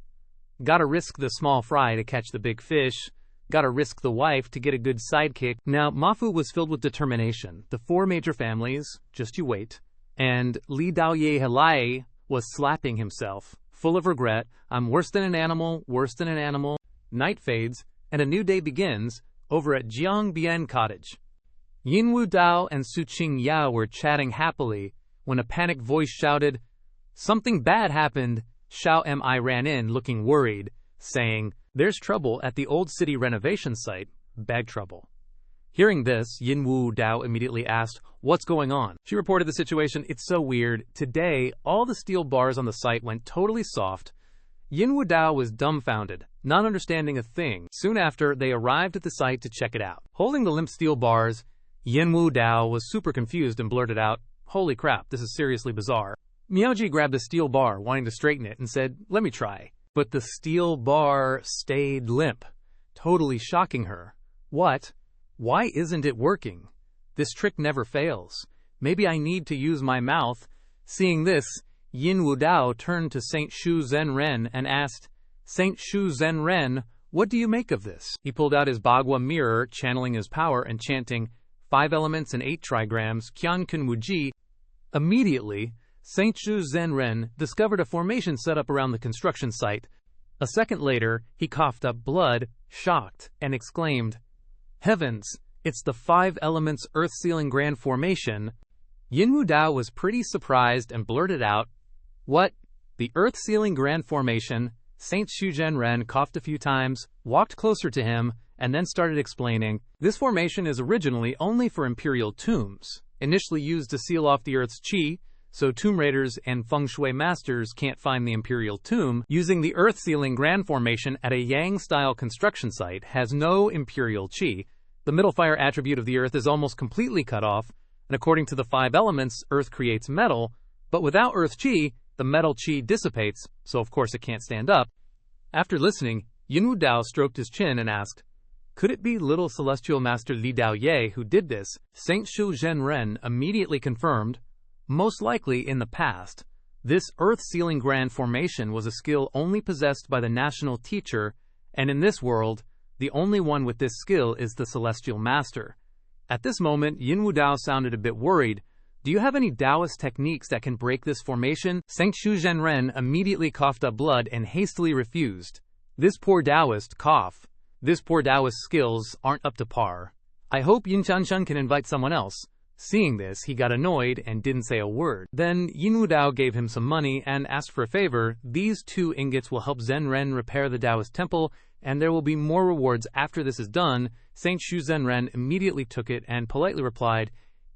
Speaker 2: "Gotta risk the small fry to catch the big fish. Gotta risk the wife to get a good sidekick." Now, Ma Fu was filled with determination. The 4 major families, just you wait. And Li Daoye Helai was slapping himself, full of regret. "I'm worse than an animal, worse than an animal." Night fades, and a new day begins over at Jiangbian Cottage. Yin Wu Dao and Su Qing Yao were chatting happily when a panicked voice shouted, "Something bad happened." Xiao Mi ran in, looking worried, saying, "There's trouble at the old city renovation site. Bad trouble." Hearing this, Yin Wu Dao immediately asked, "What's going on?" She reported the situation. "It's so weird. Today, all the steel bars on the site went totally soft." Yin Wu Dao was dumbfounded, not understanding a thing. Soon after, they arrived at the site to check it out. Holding the limp steel bars, Yin Wu Dao was super confused and blurted out, "Holy crap, this is seriously bizarre." Miaoji grabbed a steel bar, wanting to straighten it, and said, "Let me try." But the steel bar stayed limp, totally shocking her. "What? Why isn't it working? This trick never fails. Maybe I need to use my mouth." Seeing this, Yin Wu Dao turned to Saint Shu Zhenren and asked, "Saint Shu Zhenren, what do you make of this?" He pulled out his Bagua mirror, channeling his power and chanting, 5 elements and 8 trigrams, Qian Kun Wu Ji. Immediately, Saint Shu Zhenren discovered a formation set up around the construction site. A second later, he coughed up blood, shocked, and exclaimed, "Heavens, it's the 5 elements earth-sealing grand formation." Yin Wu Dao was pretty surprised and blurted out, "What? The earth-sealing grand formation?" Saint Shu Zhenren coughed a few times, walked closer to him, and then started explaining, "This formation is originally only for imperial tombs, initially used to seal off the earth's qi, so tomb raiders and feng shui masters can't find the imperial tomb. Using the earth-sealing grand formation at a yang-style construction site has no imperial qi. The middle fire attribute of the earth is almost completely cut off, and according to the 5 elements, earth creates metal, but without earth qi, the metal qi dissipates, so of course it can't stand up." After listening, Yin Wu Dao stroked his chin and asked, "Could it be little celestial master Li Daoye who did this?" Saint Shu Zhenren immediately confirmed, "Most likely in the past. This earth-sealing grand formation was a skill only possessed by the national teacher, and in this world, the only one with this skill is the celestial master." At this moment, Yin Wu Dao sounded a bit worried. "Do you have any Taoist techniques that can break this formation?" Saint Shu Zhenren immediately coughed up blood and hastily refused. This poor Taoist skills aren't up to par. I hope Yin Chanshan can invite someone else. Seeing this, he got annoyed and didn't say a word. Then Yin Wu Dao gave him some money and asked for a favor. These 2 ingots will help Zhenren repair the Taoist temple, and there will be more rewards after this is done. Saint Shu Zhenren immediately took it and politely replied,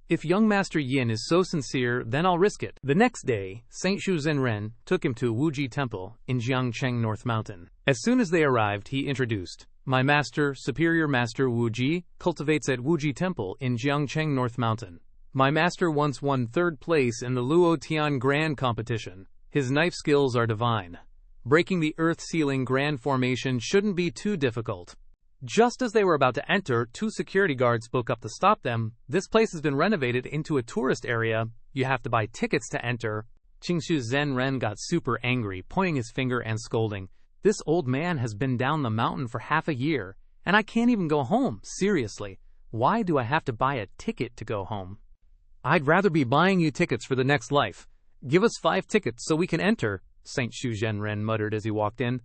Speaker 2: "If young Master Yin is so sincere, then I'll risk it." The next day, Saint Shu Zhenren took him to Wuji Temple in Jiangcheng North Mountain. As soon as they arrived, he introduced, "My master, Superior Master Wuji, cultivates at Wuji Temple in Jiangcheng North Mountain. My master once won 3rd place in the Luo Tian Grand Competition. His knife skills are divine. Breaking the earth-sealing grand formation shouldn't be too difficult." Just as they were about to enter, 2 security guards spoke up to stop them. "This place has been renovated into a tourist area. You have to buy tickets to enter." Qingshu Zhenren got super angry, pointing his finger and scolding, "This old man has been down the mountain for half a year, and I can't even go home. Seriously, why do I have to buy a ticket to go home?" "I'd rather be buying you tickets for the next life. Give us 5 tickets so we can enter," Saint Shu Zhenren muttered as he walked in.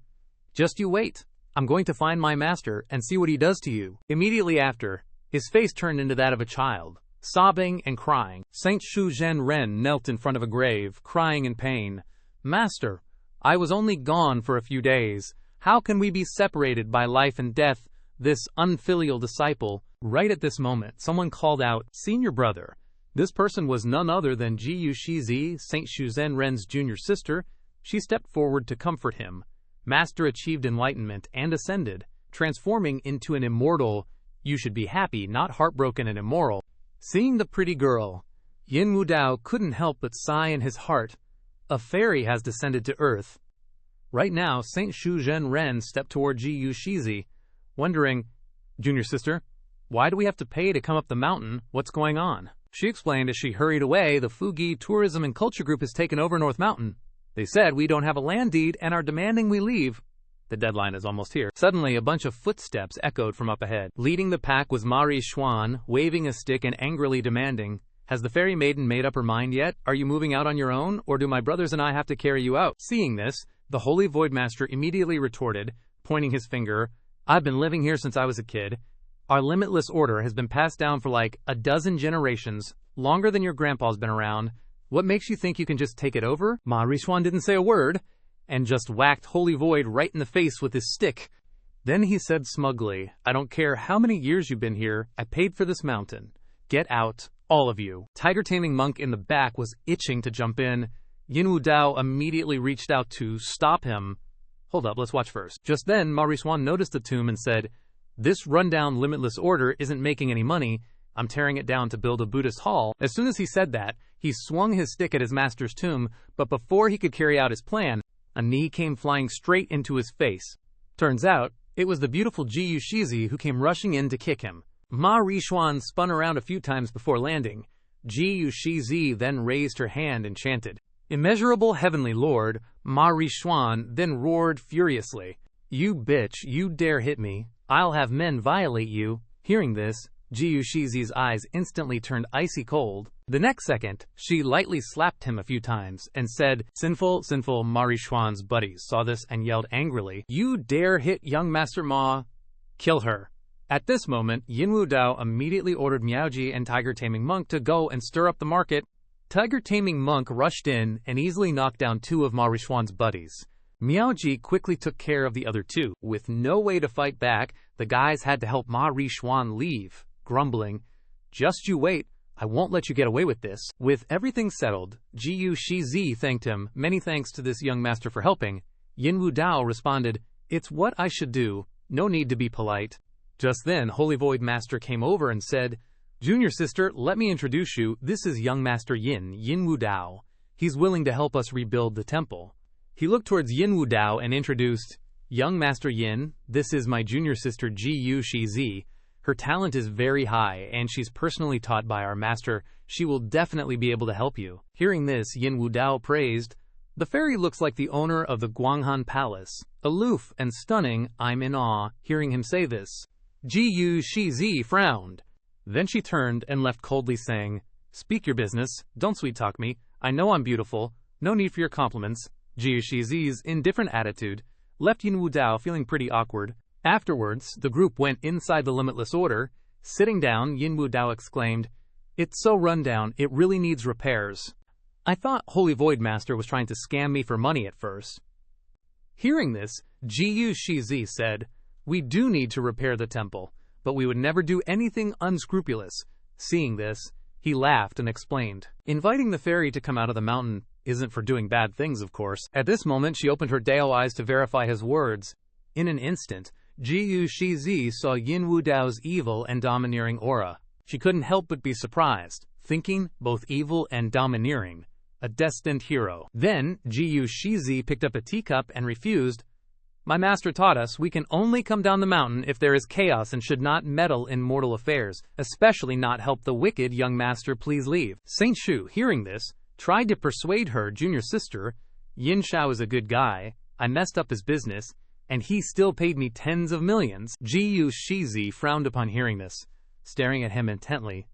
Speaker 2: "Just you wait. I'm going to find my master and see what he does to you." Immediately after, his face turned into that of a child. sobbing and crying. Saint Shu Zhen Ren knelt in front of a grave, crying in pain. "Master, I was only gone for a few days. How can we be separated by life and death, this unfilial disciple?" Right at this moment, someone called out, "Senior brother." This person was none other than Jiyu Shizi, Saint Shu Zhen Ren's junior sister. She stepped forward to comfort him. Master achieved enlightenment and ascended, transforming into an immortal. You should be happy, not heartbroken and immoral. Seeing the pretty girl, Yin Wu Dao couldn't help but sigh in his heart. A fairy has descended to earth. Right now, Saint Shu Zhen Ren stepped toward Jiyu Shizi, wondering, "Junior sister, why do we have to pay to come up the mountain? What's going on?" She explained as she hurried away, "The Fugi Tourism and Culture Group has taken over North Mountain. They said we don't have a land deed and are demanding we leave. The deadline is almost here." Suddenly, a bunch of footsteps echoed from up ahead. Leading the pack was Mari Xuan, waving a stick and angrily demanding, "Has the fairy maiden made up her mind yet? Are you moving out on your own, or do my brothers and I have to carry you out?" Seeing this, the Holy Void Master immediately retorted, pointing his finger, "I've been living here since I was a kid. Our limitless order has been passed down for like a dozen generations, longer than your grandpa's been around. What makes you think you can just take it over?" Ma Rishuan didn't say a word, and just whacked Holy Void right in the face with his stick. Then he said smugly, "I don't care how many years you've been here, I paid for this mountain. Get out, all of you." Tiger Taming Monk in the back was itching to jump in. Yin Wu Dao immediately reached out to stop him. "Hold up, let's watch first." Just then, Ma Rishuan noticed the tomb and said, "This rundown limitless order isn't making any money. I'm tearing it down to build a Buddhist hall." As soon as he said that, he swung his stick at his master's tomb, but before he could carry out his plan, a knee came flying straight into his face. Turns out, it was the beautiful Jiyu Shizi who came rushing in to kick him. Ma Rishuan spun around a few times before landing. Jiyu Shizi then raised her hand and chanted, "Immeasurable Heavenly Lord." Ma Rishuan then roared furiously, "You bitch, you dare hit me. I'll have men violate you." Hearing this, Jiyu Shizi's eyes instantly turned icy cold. The next second, she lightly slapped him a few times and said, "Sinful, sinful." Ma Rishuan's buddies saw this and yelled angrily, "You dare hit young Master Ma? Kill her." At this moment, Yin Wu Dao immediately ordered Miaoji and Tiger Taming Monk to go and stir up the market. Tiger Taming Monk rushed in and easily knocked down two of Ma Rishuan's buddies. Miaoji quickly took care of the other two. With no way to fight back, the guys had to help Ma Rishuan leave, grumbling, "Just you wait, I won't let you get away with this." With everything settled, Jiyu Shizi thanked him. "Many thanks to this young master for helping." Yin Wu Dao responded, "It's what I should do, no need to be polite." Just then, Holy Void Master came over and said, "Junior sister, let me introduce you. This is young Master Yin Wu Dao. He's willing to help us rebuild the temple." He looked towards Yin Wu Dao and introduced, "Young Master Yin, this is my junior sister Jiyu Shizi. Her talent is very high, and she's personally taught by our master. She will definitely be able to help you." Hearing this, Yin Wu Dao praised, "The fairy looks like the owner of the Guanghan Palace. Aloof and stunning, I'm in awe." Hearing him say this, Jiyu Shizi frowned. Then she turned and left coldly saying, "Speak your business, don't sweet-talk me. I know I'm beautiful, no need for your compliments." Jiyu Shizi's indifferent attitude left Yin Wu Dao feeling pretty awkward. Afterwards, the group went inside the limitless order. Sitting down, Yin Wu Dao exclaimed, "It's so run down, it really needs repairs. I thought Holy Void Master was trying to scam me for money at first." Hearing this, Jiyu Shizi said, "We do need to repair the temple, but we would never do anything unscrupulous." Seeing this, he laughed and explained, "Inviting the fairy to come out of the mountain isn't for doing bad things, of course." At this moment, she opened her Dao eyes to verify his words. In an instant, Jiyu Shizi saw Yin Wu Dao's evil and domineering aura. She couldn't help but be surprised, thinking both evil and domineering, a destined hero. Then, Jiyu Shizi picked up a teacup and refused. "My master taught us we can only come down the mountain if there is chaos and should not meddle in mortal affairs, especially not help the wicked. Young master, please leave." Saint Shu, hearing this, tried to persuade her junior sister, "Yin Shao is a good guy. I messed up his business, and he still paid me tens of millions." Jiyu Shizi frowned upon hearing this, staring at him intently.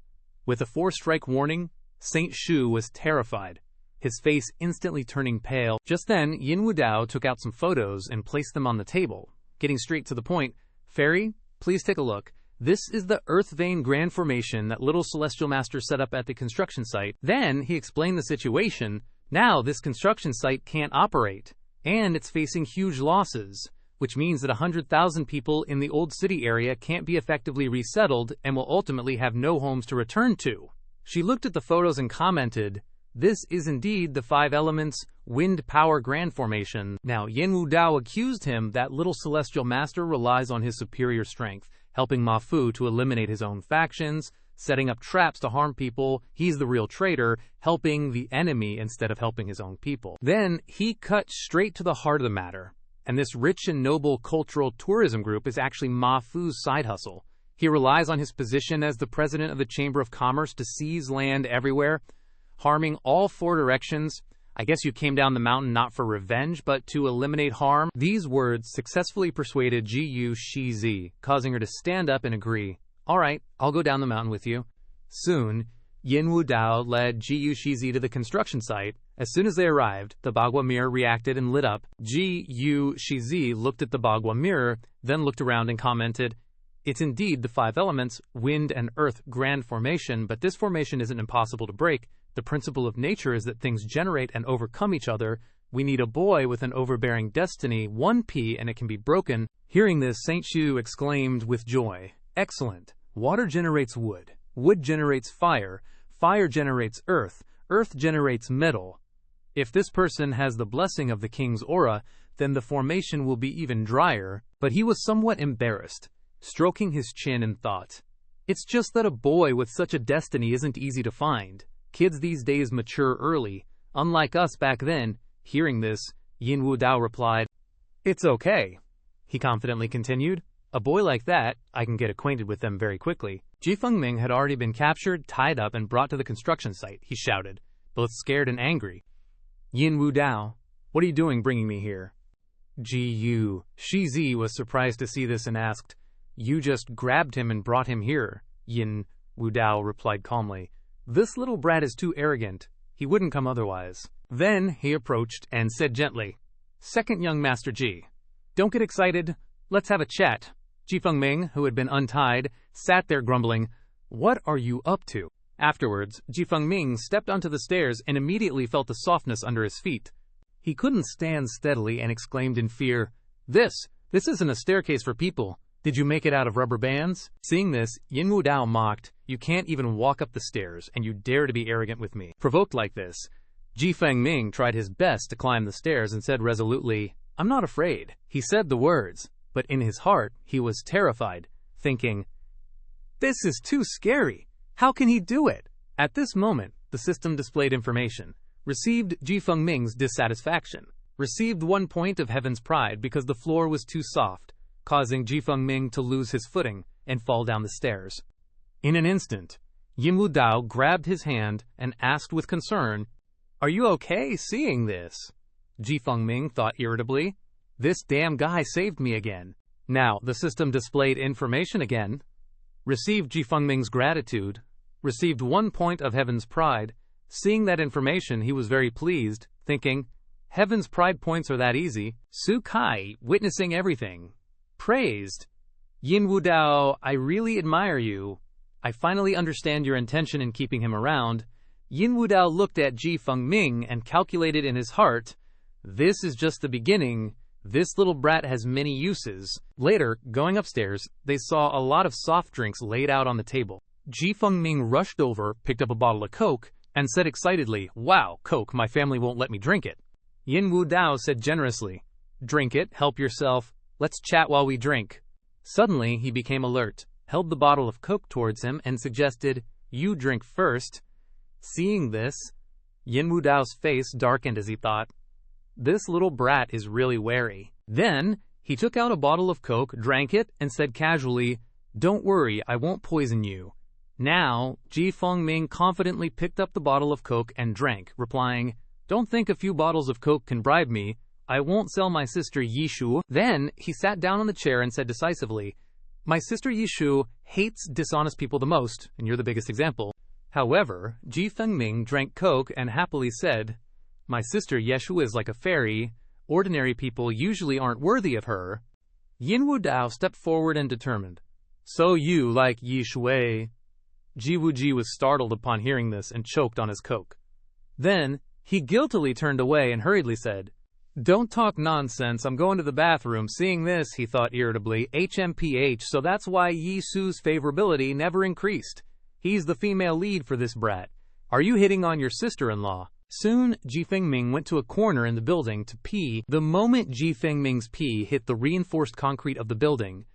Speaker 2: With a 4-strike warning, Saint Shu was terrified, his face instantly turning pale. Just then, Yin Wu Dao took out some photos and placed them on the table, getting straight to the point. "Fairy, please take a look. This is the Earth Vein Grand Formation that little Celestial Master set up at the construction site. Then he explained the situation. Now this construction site can't operate, and it's facing huge losses, which means that 100,000 people in the old city area can't be effectively resettled and will ultimately have no homes to return to. She looked at the photos and commented, "This is indeed the 5 elements wind power grand formation." Now Yin Wu Dao accused him that little Celestial Master relies on his superior strength, helping Ma Fu to eliminate his own factions, setting up traps to harm people. He's the real traitor, helping the enemy instead of helping his own people. Then he cut straight to the heart of the matter. And this rich and noble cultural tourism group is actually Ma Fu's side hustle. He relies on his position as the president of the Chamber of Commerce to seize land everywhere, harming all 4 directions. I guess you came down the mountain not for revenge, but to eliminate harm. These words successfully persuaded Gu Shizi, causing her to stand up and agree. All right, I'll go down the mountain with you. Soon, Yin Wu Dao led Gu Shizi to the construction site. As soon as they arrived, the Bagua mirror reacted and lit up. Gu Shizi looked at the Bagua mirror, then looked around and commented, "It's indeed the 5 elements, wind and earth grand formation, but this formation isn't impossible to break. The principle of nature is that things generate and overcome each other. We need a boy with an overbearing destiny, 1P, and it can be broken." Hearing this, Saint Shu exclaimed with joy, "Excellent. Water generates wood. Wood generates fire. Fire generates earth. Earth generates metal. If this person has the blessing of the king's aura, then the formation will be even drier." But he was somewhat embarrassed, stroking his chin in thought. It's just that a boy with such a destiny isn't easy to find. Kids these days mature early, unlike us back then. Hearing this, Yin Wu Dao replied, "It's okay." He confidently continued, "A boy like that, I can get acquainted with them very quickly." Ji Fengming had already been captured, tied up, and brought to the construction site. He shouted, both scared and angry, "Yin Wu Dao, what are you doing bringing me here?" Gu Shizi was surprised to see this and asked, "You just grabbed him and brought him here." Yin Wu Dao replied calmly, "This little brat is too arrogant. He wouldn't come otherwise." Then he approached and said gently, "Second young Master Ji, don't get excited. Let's have a chat." Ji Fengming, who had been untied, sat there grumbling, "What are you up to?" Afterwards, Ji Fengming stepped onto the stairs and immediately felt the softness under his feet. He couldn't stand steadily and exclaimed in fear, This isn't a staircase for people. Did you make it out of rubber bands?" Seeing this, Yin Wu Dao mocked, "You can't even walk up the stairs, and you dare to be arrogant with me." Provoked like this, Ji Fengming tried his best to climb the stairs and said resolutely, "I'm not afraid." He said the words, but in his heart, he was terrified, thinking, "This is too scary. How can he do it?" At this moment, the system displayed information. Received Ji Fengming's dissatisfaction. Received 1 point of Heaven's Pride because the floor was too soft, causing Ji Fengming to lose his footing and fall down the stairs. In an instant, Yin Wu Dao grabbed his hand and asked with concern, "Are you okay seeing this?" Ji Fengming thought irritably, "This damn guy saved me again." Now, the system displayed information again. Received Ji Fengming's gratitude. Received 1 point of Heaven's Pride. Seeing that information, he was very pleased, thinking, "Heaven's Pride points are that easy." Su Kai, witnessing everything, praised, "Yin Wu Dao, I really admire you. I finally understand your intention in keeping him around." Yin Wu Dao looked at Ji Fengming and calculated in his heart, "This is just the beginning. This little brat has many uses." Later, going upstairs, they saw a lot of soft drinks laid out on the table. Ji Fengming rushed over, picked up a bottle of Coke, and said excitedly, "Wow, Coke, my family won't let me drink it." Yin Wu Dao said generously, "Drink it, help yourself. Let's chat while we drink." Suddenly, he became alert, held the bottle of Coke towards him, and suggested, "You drink first." Seeing this, Yin Wu Dao's face darkened as he thought, "This little brat is really wary." Then, he took out a bottle of Coke, drank it, and said casually, "Don't worry, I won't poison you." Now, Ji Fengming confidently picked up the bottle of Coke and drank, replying, "Don't think a few bottles of Coke can bribe me. I won't sell my sister Yishu." Then, he sat down on the chair and said decisively, "My sister Yishu hates dishonest people the most, and you're the biggest example." However, Ji Fengming drank Coke and happily said, "My sister Yeshu is like a fairy. Ordinary people usually aren't worthy of her." Yin Wu Dao stepped forward and determined, So you like Yi Shui? Ji Wuji was startled upon hearing this and choked on his coke. Then, he guiltily turned away and hurriedly said, "Don't talk nonsense, I'm going to the bathroom." Seeing this, he thought irritably, HMPH, so that's why Yi Su's favorability never increased. He's the female lead for this brat. Are you hitting on your sister-in-law? Soon, Ji Fengming went to a corner in the building to pee. The moment Ji Fengming's pee hit the reinforced concrete of the building,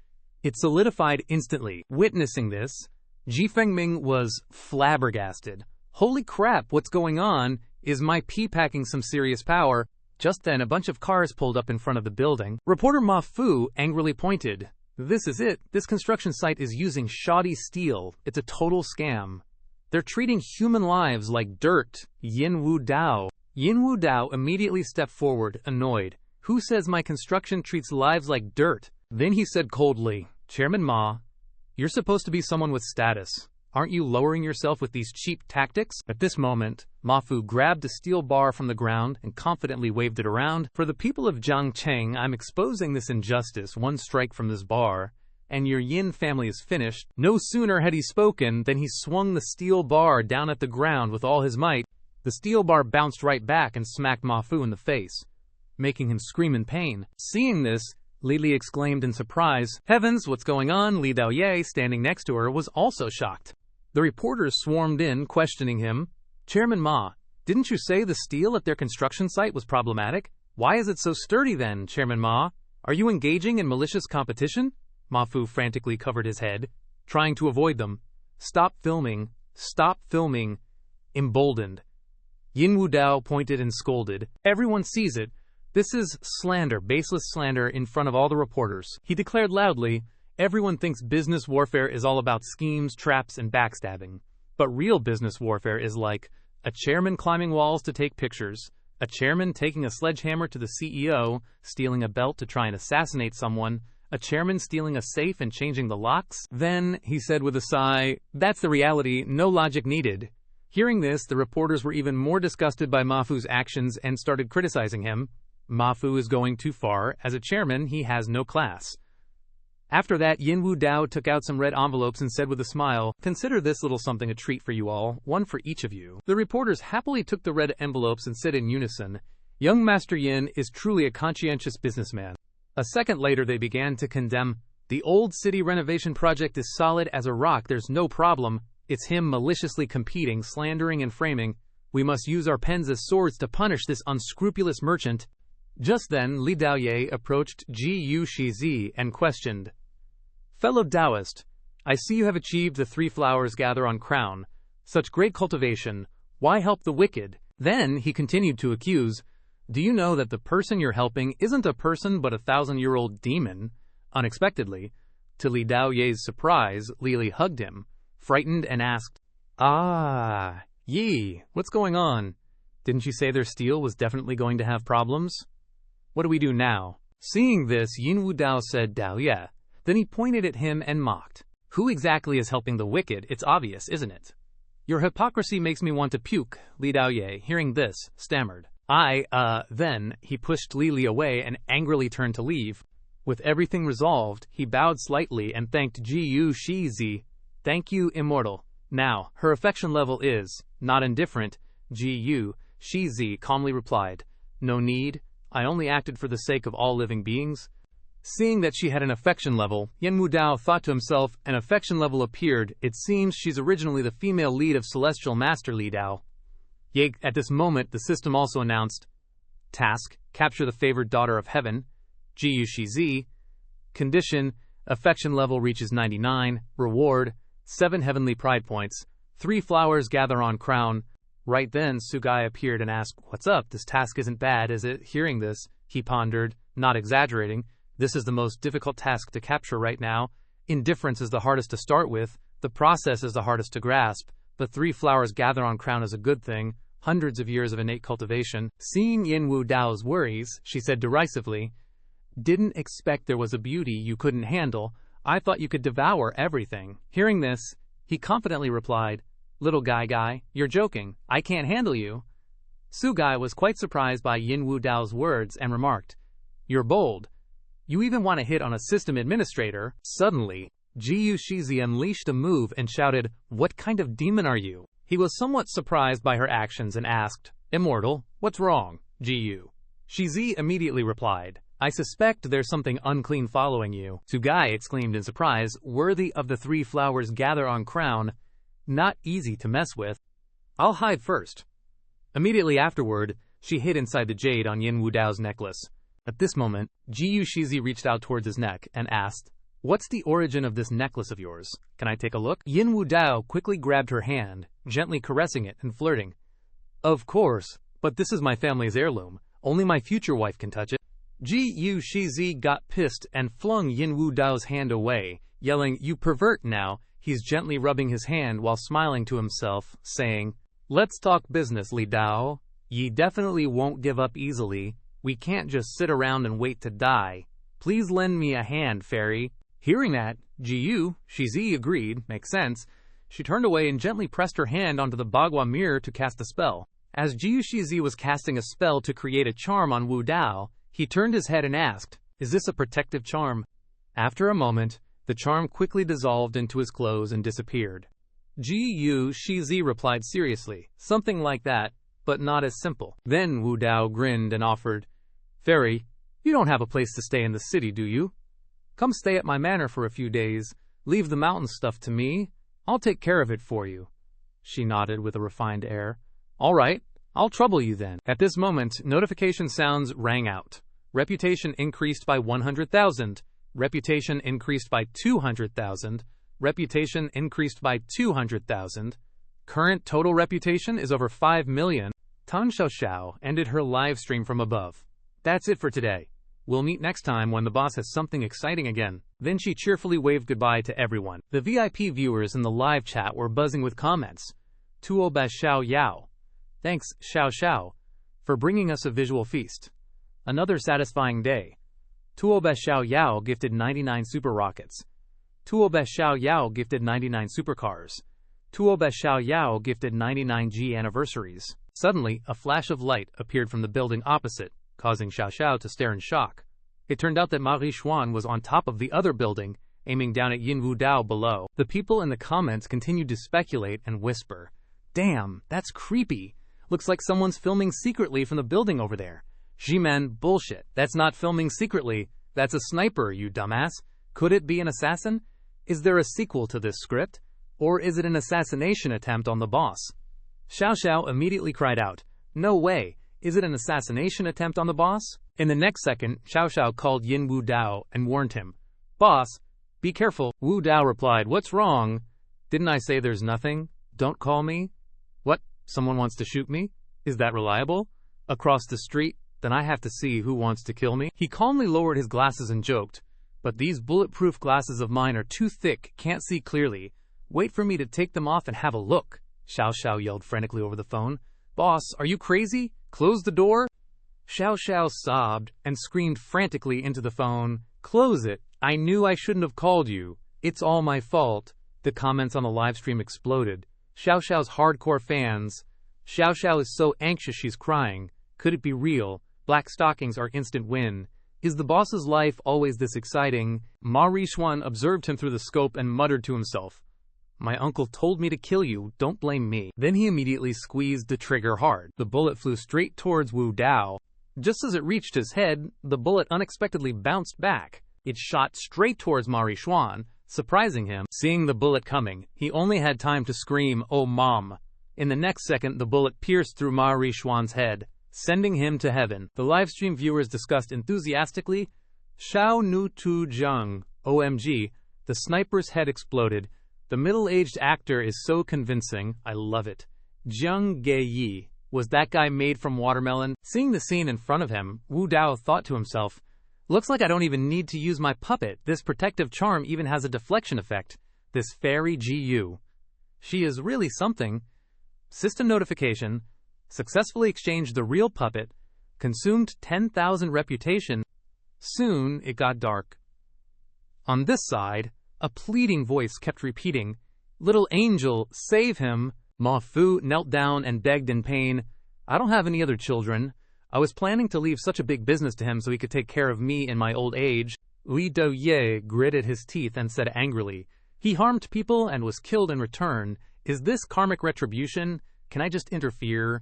Speaker 2: it solidified instantly. Witnessing this, Ji Fengming was flabbergasted. Holy crap, what's going on? Is my pee packing some serious power? Just then, a bunch of cars pulled up in front of the building. Reporter Ma Fu angrily pointed, "This is it. This construction site is using shoddy steel. It's a total scam. They're treating human lives like dirt." Yin Wu Dao. Yin Wu Dao immediately stepped forward, annoyed. "Who says my construction treats lives like dirt?" Then he said coldly, "Chairman Ma, you're supposed to be someone with status. Aren't you lowering yourself with these cheap tactics?" At this moment, Ma Fu grabbed a steel bar from the ground and confidently waved it around. "For the people of Jiangcheng, I'm exposing this injustice. One strike from this bar, and your Yin family is finished." No sooner had he spoken than he swung the steel bar down at the ground with all his might. The steel bar bounced right back and smacked Ma Fu in the face, making him scream in pain. Seeing this, Li Li exclaimed in surprise, "Heavens, what's going on?" Li Daoye, standing next to her, was also shocked. The reporters swarmed in, questioning him. "Chairman Ma, didn't you say the steel at their construction site was problematic? Why is it so sturdy then, Chairman Ma? Are you engaging in malicious competition?" Ma Fu frantically covered his head, trying to avoid them. "Stop filming. Stop filming." Emboldened, Yin Wu Dao pointed and scolded, "Everyone sees it. This is slander, baseless slander in front of all the reporters." He declared loudly, "Everyone thinks business warfare is all about schemes, traps, and backstabbing. But real business warfare is like a chairman climbing walls to take pictures, a chairman taking a sledgehammer to the CEO, stealing a belt to try and assassinate someone, a chairman stealing a safe and changing the locks." Then, he said with a sigh, "That's the reality, no logic needed." Hearing this, the reporters were even more disgusted by Ma Fu's actions and started criticizing him. Ma Fu is going too far. As a chairman, he has no class. After that, Yin Wu Dao took out some red envelopes and said with a smile, "Consider this little something a treat for you all, one for each of you." The reporters happily took the red envelopes and said in unison, "Young Master Yin is truly a conscientious businessman." A second later, they began to condemn. "The old city renovation project is solid as a rock, there's no problem. It's him maliciously competing, slandering and framing. We must use our pens as swords to punish this unscrupulous merchant." Just then, Li Daoye approached Ji Yu Shizi and questioned, "Fellow Taoist, I see you have achieved the 3 flowers gather on crown. Such great cultivation. Why help the wicked?" Then he continued to accuse, "Do you know that the person you're helping isn't a person but a 1,000-year-old demon?" Unexpectedly, to Li Daoye's surprise, Li Li hugged him, frightened, and asked, "Ah, Yi, what's going on? Didn't you say their steel was definitely going to have problems? What do we do now?" Seeing this, Yin Wu Dao said, "Daoye." Then he pointed at him and mocked, "Who exactly is helping the wicked? It's obvious, isn't it?" "Your hypocrisy makes me want to puke." Li Daoye, hearing this, stammered, Then he pushed Li Li away and angrily turned to leave. With everything resolved, he bowed slightly and thanked Ji Yu Shizi. "Thank you, immortal. Now, her affection level is not indifferent." Ji Yu Shizi calmly replied, "No need. I only acted for the sake of all living beings." Seeing that she had an affection level, Yin Wu Dao thought to himself, an affection level appeared. It seems she's originally the female lead of Celestial Master Li Dao. Yet at this moment, the system also announced, "Task, capture the favored daughter of heaven, Ji Yu Shizi. Condition, affection level reaches 99. Reward, 7 heavenly pride points. 3 flowers gather on crown." Right then, Sugai appeared and asked, "What's up? This task isn't bad, is it?" Hearing this, he pondered, not exaggerating, "This is the most difficult task to capture right now. Indifference is the hardest to start with. The process is the hardest to grasp. But 3 flowers gather on crown is a good thing. Hundreds of years of innate cultivation." Seeing Yin Wu Dao's worries, she said derisively, "Didn't expect there was a beauty you couldn't handle. I thought you could devour everything." Hearing this, he confidently replied, "Little guy, you're joking. I can't handle you." Sugai was quite surprised by Yin Wu Dao's words and remarked, "You're bold. You even want to hit on a system administrator." Suddenly, Jiyu Shizi unleashed a move and shouted, "What kind of demon are you?" He was somewhat surprised by her actions and asked, "Immortal, what's wrong, Jiyu?" Shizi immediately replied, "I suspect there's something unclean following you." Tsugai exclaimed in surprise, "Worthy of the 3 flowers gather on crown, not easy to mess with. I'll hide first." Immediately afterward, she hid inside the jade on Yin Wu Dao's necklace. At this moment, Jiyu Shizi reached out towards his neck and asked, "What's the origin of this necklace of yours? Can I take a look?" Yin Wu Dao quickly grabbed her hand, gently caressing it and flirting. "Of course, but this is my family's heirloom. Only my future wife can touch it." Jiyu Shizi got pissed and flung Yin Wu Dao's hand away, yelling, "You pervert!" Now, he's gently rubbing his hand while smiling to himself, saying, "Let's talk business, Li Dao. Ye definitely won't give up easily. We can't just sit around and wait to die. Please lend me a hand, fairy." Hearing that, Jiyu Shizi agreed, makes sense. She turned away and gently pressed her hand onto the Bagua mirror to cast a spell. As Jiyu Shizi was casting a spell to create a charm on Wu Dao, he turned his head and asked, "Is this a protective charm?" After a moment, the charm quickly dissolved into his clothes and disappeared. Jiyu Shizi replied seriously, "Something like that, but not as simple." Then Wu Dao grinned and offered, "Fairy, you don't have a place to stay in the city, do you? Come stay at my manor for a few days. Leave the mountain stuff to me. I'll take care of it for you." She nodded with a refined air. "All right, I'll trouble you then." At this moment, notification sounds rang out. Reputation increased by 100,000. Reputation increased by 200,000. Reputation increased by 200,000. Current total reputation is over 5 million. Tan Xiaoxiao ended her live stream from above. "That's it for today. We'll meet next time when the boss has something exciting again." Then she cheerfully waved goodbye to everyone. The VIP viewers in the live chat were buzzing with comments. Tuo Ba Xiao Yao. "Thanks, Xiao Xiao, for bringing us a visual feast. Another satisfying day." Tuo Ba Xiao Yao gifted 99 super rockets. Tuo Ba Xiao Yao gifted 99 supercars. Tuo Ba Xiao Yao gifted 99 G anniversaries. Suddenly, a flash of light appeared from the building opposite, causing Xiao Xiao to stare in shock. It turned out that Marie Xuan was on top of the other building, aiming down at Yin Wu Dao below. The people in the comments continued to speculate and whisper, "Damn, that's creepy. Looks like someone's filming secretly from the building over there." G-Man, bullshit. That's not filming secretly. That's a sniper, you dumbass. Could it be an assassin? Is there a sequel to this script? Or is it an assassination attempt on the boss? Xiao Xiao immediately cried out, "No way. Is it an assassination attempt on the boss?" In the next second, Xiao Xiao called Yin Wu Dao and warned him, "Boss, be careful." Wu Dao replied, "What's wrong? Didn't I say there's nothing? Don't call me." "What? Someone wants to shoot me? Is that reliable? Across the street? Then I have to see who wants to kill me." He calmly lowered his glasses and joked, "But these bulletproof glasses of mine are too thick, can't see clearly. Wait for me to take them off and have a look." Xiao Xiao yelled frantically over the phone, "Boss, are you crazy? Close the door." Xiao Xiao sobbed and screamed frantically into the phone, "Close it. I knew I shouldn't have called you. It's all my fault." The comments on the live stream exploded. Xiao Xiao's hardcore fans. Xiao Xiao is so anxious she's crying. Could it be real? Black stockings are instant win. Is the boss's life always this exciting? Ma Rixuan observed him through the scope and muttered to himself, "My uncle told me to kill you, don't blame me." Then he immediately squeezed the trigger hard. The bullet flew straight towards Wu Dao. Just as it reached his head, the bullet unexpectedly bounced back. It shot straight towards Ma Rixuan, surprising him. Seeing the bullet coming, he only had time to scream, "Oh, Mom." In the next second, the bullet pierced through Ma Rixuan's head, sending him to heaven. The livestream viewers discussed enthusiastically, "Xiao Nu Tu Zheng, OMG, the sniper's head exploded. The middle-aged actor is so convincing, I love it. Zheng Geyi, was that guy made from watermelon?" Seeing the scene in front of him, Wu Dao thought to himself, "Looks like I don't even need to use my puppet. This protective charm even has a deflection effect. This fairy GU. She is really something." System notification. Successfully exchanged the real puppet. Consumed 10,000 reputation. Soon it got dark. On this side, a pleading voice kept repeating, "Little angel, save him." Ma Fu knelt down and begged in pain, "I don't have any other children. I was planning to leave such a big business to him so he could take care of me in my old age." Li Douye gritted his teeth and said angrily, "He harmed people and was killed in return. Is this karmic retribution? Can I just interfere?"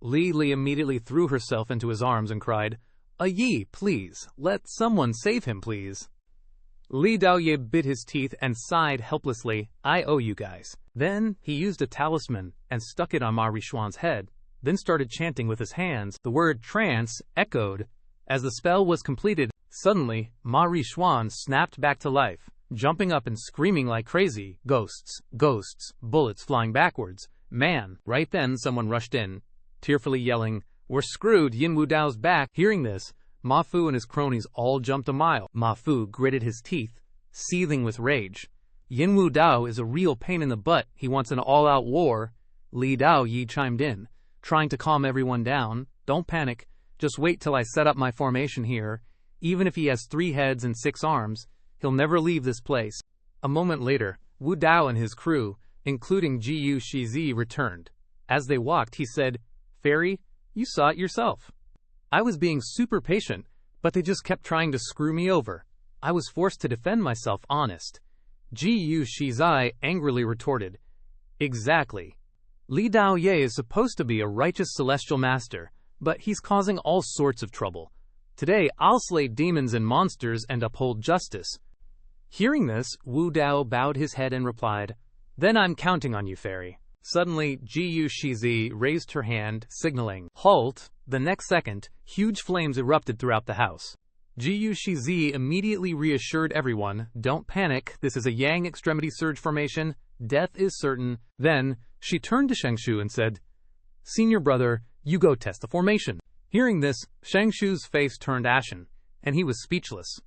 Speaker 2: Li immediately threw herself into his arms and cried, "Yi, please, let someone save him, please." Li Douye bit his teeth and sighed helplessly, "I owe you guys." Then he used a talisman and stuck it on Ma Rishuan's head, then started chanting with his hands. The word trance echoed. As the spell was completed, suddenly, Ma Rishuan snapped back to life, jumping up and screaming like crazy, "Ghosts! Ghosts! Bullets flying backwards! Man!" Right then someone rushed in, tearfully yelling, "We're screwed, Yin Wu Dao's back." Hearing this, Ma Fu and his cronies all jumped a mile. Ma Fu gritted his teeth, seething with rage. Yin Wu Dao is a real pain in the butt. He wants an all-out war. Li Douye chimed in, trying to calm everyone down. "Don't panic. Just wait till I set up my formation here. Even if he has 3 heads and 6 arms, he'll never leave this place." A moment later, Wu Dao and his crew, including Jiyu Shizi, returned. As they walked, he said, "Fairy, you saw it yourself. I was being super patient, but they just kept trying to screw me over. I was forced to defend myself, honest." Jiyu Shizi angrily retorted, "Exactly. Li Douye is supposed to be a righteous celestial master, but he's causing all sorts of trouble. Today, I'll slay demons and monsters and uphold justice." Hearing this, Wu Dao bowed his head and replied, "Then I'm counting on you, Fairy." Suddenly, Jiyu Shizi raised her hand, signaling, "Halt!" The next second, huge flames erupted throughout the house. Jiyu Shizi immediately reassured everyone, "Don't panic, this is a Yang extremity surge formation. Death is certain." Then, she turned to Shengshu and said, "Senior brother, you go test the formation." Hearing this, Shengshu's face turned ashen, and he was speechless.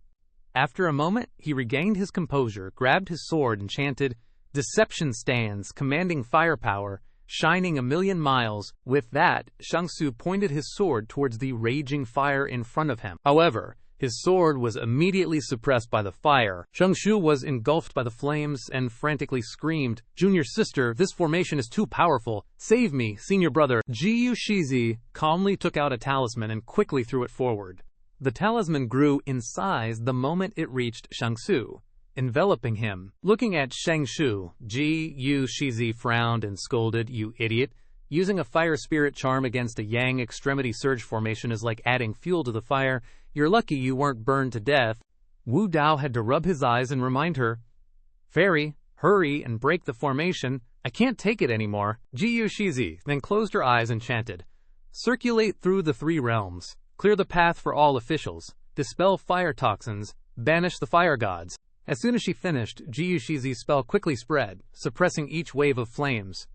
Speaker 2: After a moment, he regained his composure, grabbed his sword, and chanted, "Deception stands, commanding firepower, shining 1,000,000 miles." With that, Shengshu pointed his sword towards the raging fire in front of him. However, his sword was immediately suppressed by the fire. Shengshu was engulfed by the flames and frantically screamed, "Junior sister, this formation is too powerful. Save me, senior brother." Jiyu Shizi calmly took out a talisman and quickly threw it forward. The talisman grew in size the moment it reached Shengshu, enveloping him. Looking at Shengshu, Jiyu Shizi frowned and scolded, "You idiot. Using a fire spirit charm against a Yang extremity surge formation is like adding fuel to the fire. You're lucky you weren't burned to death." Wu Dao had to rub his eyes and remind her, "Fairy, hurry and break the formation. I can't take it anymore." Jiyu Shizi then closed her eyes and chanted, "Circulate through the 3 realms. Clear the path for all officials. Dispel fire toxins. Banish the fire gods." As soon as she finished, Jiyu Shizi's spell quickly spread, suppressing each wave of flames.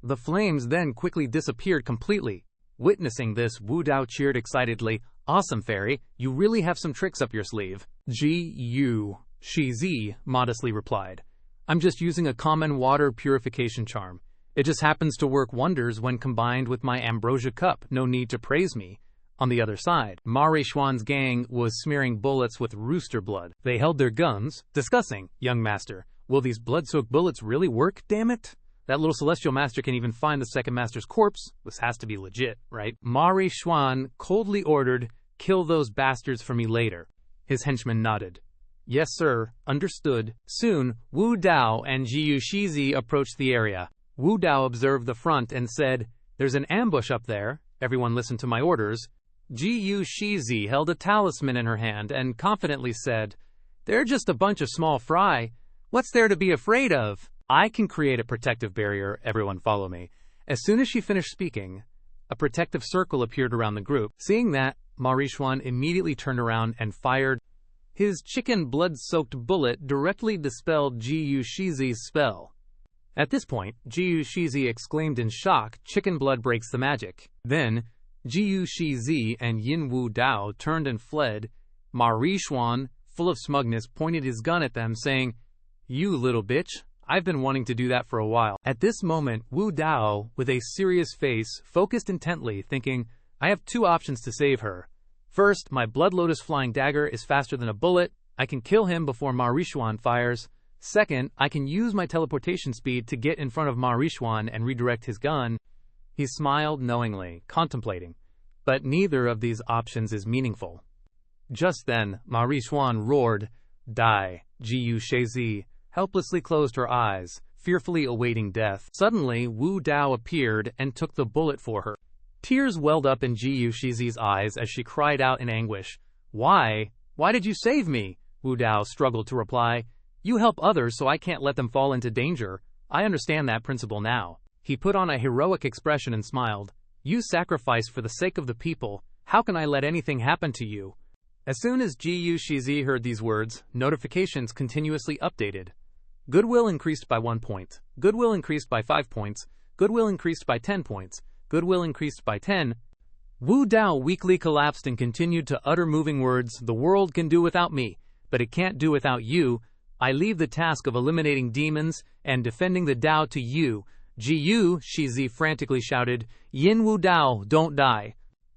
Speaker 2: The flames then quickly disappeared completely. Witnessing this, Wu Dao cheered excitedly, "Awesome, Fairy. You really have some tricks up your sleeve." Jiyu Shizi modestly replied, "I'm just using a common water purification charm. It just happens to work wonders when combined with my ambrosia cup. No need to praise me." On the other side, Ma Rishuan's gang was smearing bullets with rooster blood. They held their guns, discussing, "Young master, will these blood-soaked bullets really work, damn it? That little celestial master can even find the second master's corpse. This has to be legit, right?" Ma Rishuan coldly ordered, "Kill those bastards for me later." His henchman nodded. "Yes, sir. Understood." Soon, Wu Dao and Jiyu Shizi approached the area. Wu Dao observed the front and said, "There's an ambush up there. Everyone listen to my orders." Jiyu Shizi held a talisman in her hand and confidently said, "They're just a bunch of small fry. What's there to be afraid of? I can create a protective barrier. Everyone follow me." As soon as she finished speaking, a protective circle appeared around the group. Seeing that, Ma Rishuan immediately turned around and fired. His chicken blood-soaked bullet directly dispelled Jiyu Shizi's spell. At this point, Jiyu Shizi exclaimed in shock, "Chicken blood breaks the magic." Then, Jiyu Shizi and Yin Wu Dao turned and fled. Ma Rishuan, full of smugness, pointed his gun at them, saying, "You little bitch, I've been wanting to do that for a while." At this moment, Wu Dao, with a serious face, focused intently, thinking, "I have 2 options to save her. First, my Blood Lotus flying dagger is faster than a bullet. I can kill him before Ma Rishuan fires. Second, I can use my teleportation speed to get in front of Ma Rishuan and redirect his gun." He smiled knowingly, contemplating. But neither of these options is meaningful. Just then, Marichuan roared, "Die!" Jiyu Shizi helplessly closed her eyes, fearfully awaiting death. Suddenly, Wu Dao appeared and took the bullet for her. Tears welled up in Jiyu Shizi's eyes as she cried out in anguish. "Why? Why did you save me?" Wu Dao struggled to reply. "You help others so I can't let them fall into danger. I understand that principle now." He put on a heroic expression and smiled. "You sacrifice for the sake of the people. How can I let anything happen to you?" As soon as Jiyu Shizi heard these words, notifications continuously updated. Goodwill increased by 1 point. Goodwill increased by 5 points. Goodwill increased by 10 points. Goodwill increased by 10. Wu Dao weakly collapsed and continued to utter moving words. "The world can do without me, but it can't do without you. I leave the task of eliminating demons and defending the Dao to you." Jiyu Shizi frantically shouted, "Yin Wu Dao, don't die."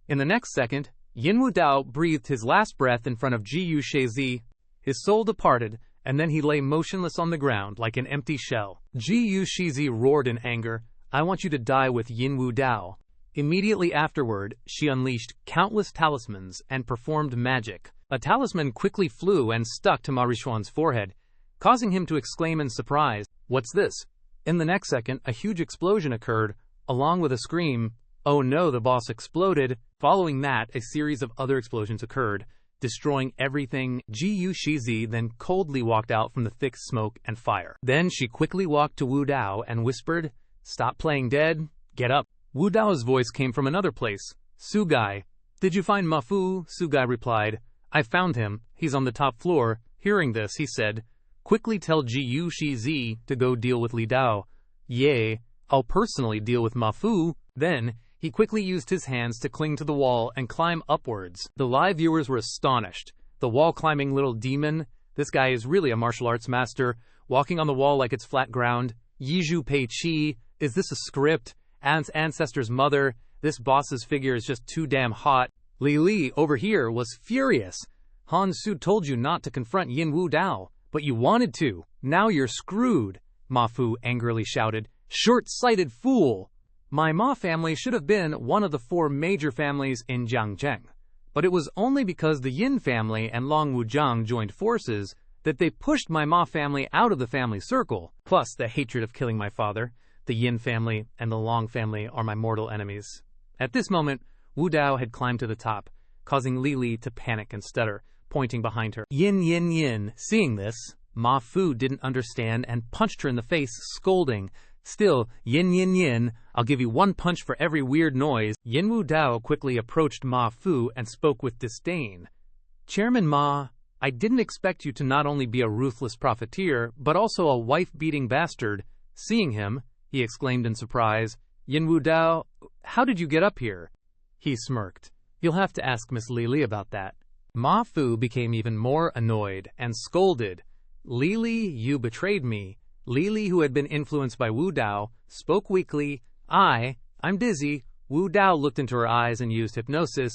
Speaker 2: In the next second, Yin Wu Dao breathed his last breath in front of Jiyu Shizi. His soul departed, and then he lay motionless on the ground like an empty shell. Jiyu Shizi roared in anger, "I want you to die with Yin Wu Dao." Immediately afterward, she unleashed countless talismans and performed magic. A talisman quickly flew and stuck to Marichuan's forehead, causing him to exclaim in surprise, "What's this?" In the next second, a huge explosion occurred, along with a scream. "Oh no," the boss exploded. Following that, a series of other explosions occurred, destroying everything. Jiyu Shizi then coldly walked out from the thick smoke and fire. Then she quickly walked to Wu Dao and whispered, "Stop playing dead, get up." Wu Dao's voice came from another place. "Sugai, did you find Ma Fu?" Sugai replied, "I found him. He's on the top floor." Hearing this, he said, "Quickly tell Jiyu Shizi to go deal with Li Dao. Yay, I'll personally deal with Ma Fu." Then, he quickly used his hands to cling to the wall and climb upwards. The live viewers were astonished. The wall-climbing little demon? This guy is really a martial arts master, walking on the wall like it's flat ground. Yizhu Pei Chi, is this a script? Ant's ancestor's mother, this boss's figure is just too damn hot. Li Li, over here, was furious. Han Su told you not to confront Yin Wu Dao, but you wanted to. Now you're screwed, Ma Fu angrily shouted. "Short-sighted fool! My Ma family should have been one of the 4 major families in Jiangzheng, but it was only because the Yin family and Long Wujiang joined forces that they pushed my Ma family out of the family circle, plus the hatred of killing my father. The Yin family and the Long family are my mortal enemies." At this moment, Wu Dao had climbed to the top, causing Li Li to panic and stutter, pointing behind her. "Yin, yin, yin." Seeing this, Ma Fu didn't understand and punched her in the face, scolding, "Still, yin, yin, yin, I'll give you 1 punch for every weird noise." Yin Wu Dao quickly approached Ma Fu and spoke with disdain. "Chairman Ma, I didn't expect you to not only be a ruthless profiteer, but also a wife-beating bastard." Seeing him, he exclaimed in surprise, "Yin Wu Dao, how did you get up here?" He smirked. "You'll have to ask Miss Li Li about that." Ma Fu became even more annoyed and scolded, "Li Li, you betrayed me." Li Li, who had been influenced by Wu Dao, spoke weakly, I'm dizzy." Wu Dao looked into her eyes and used hypnosis.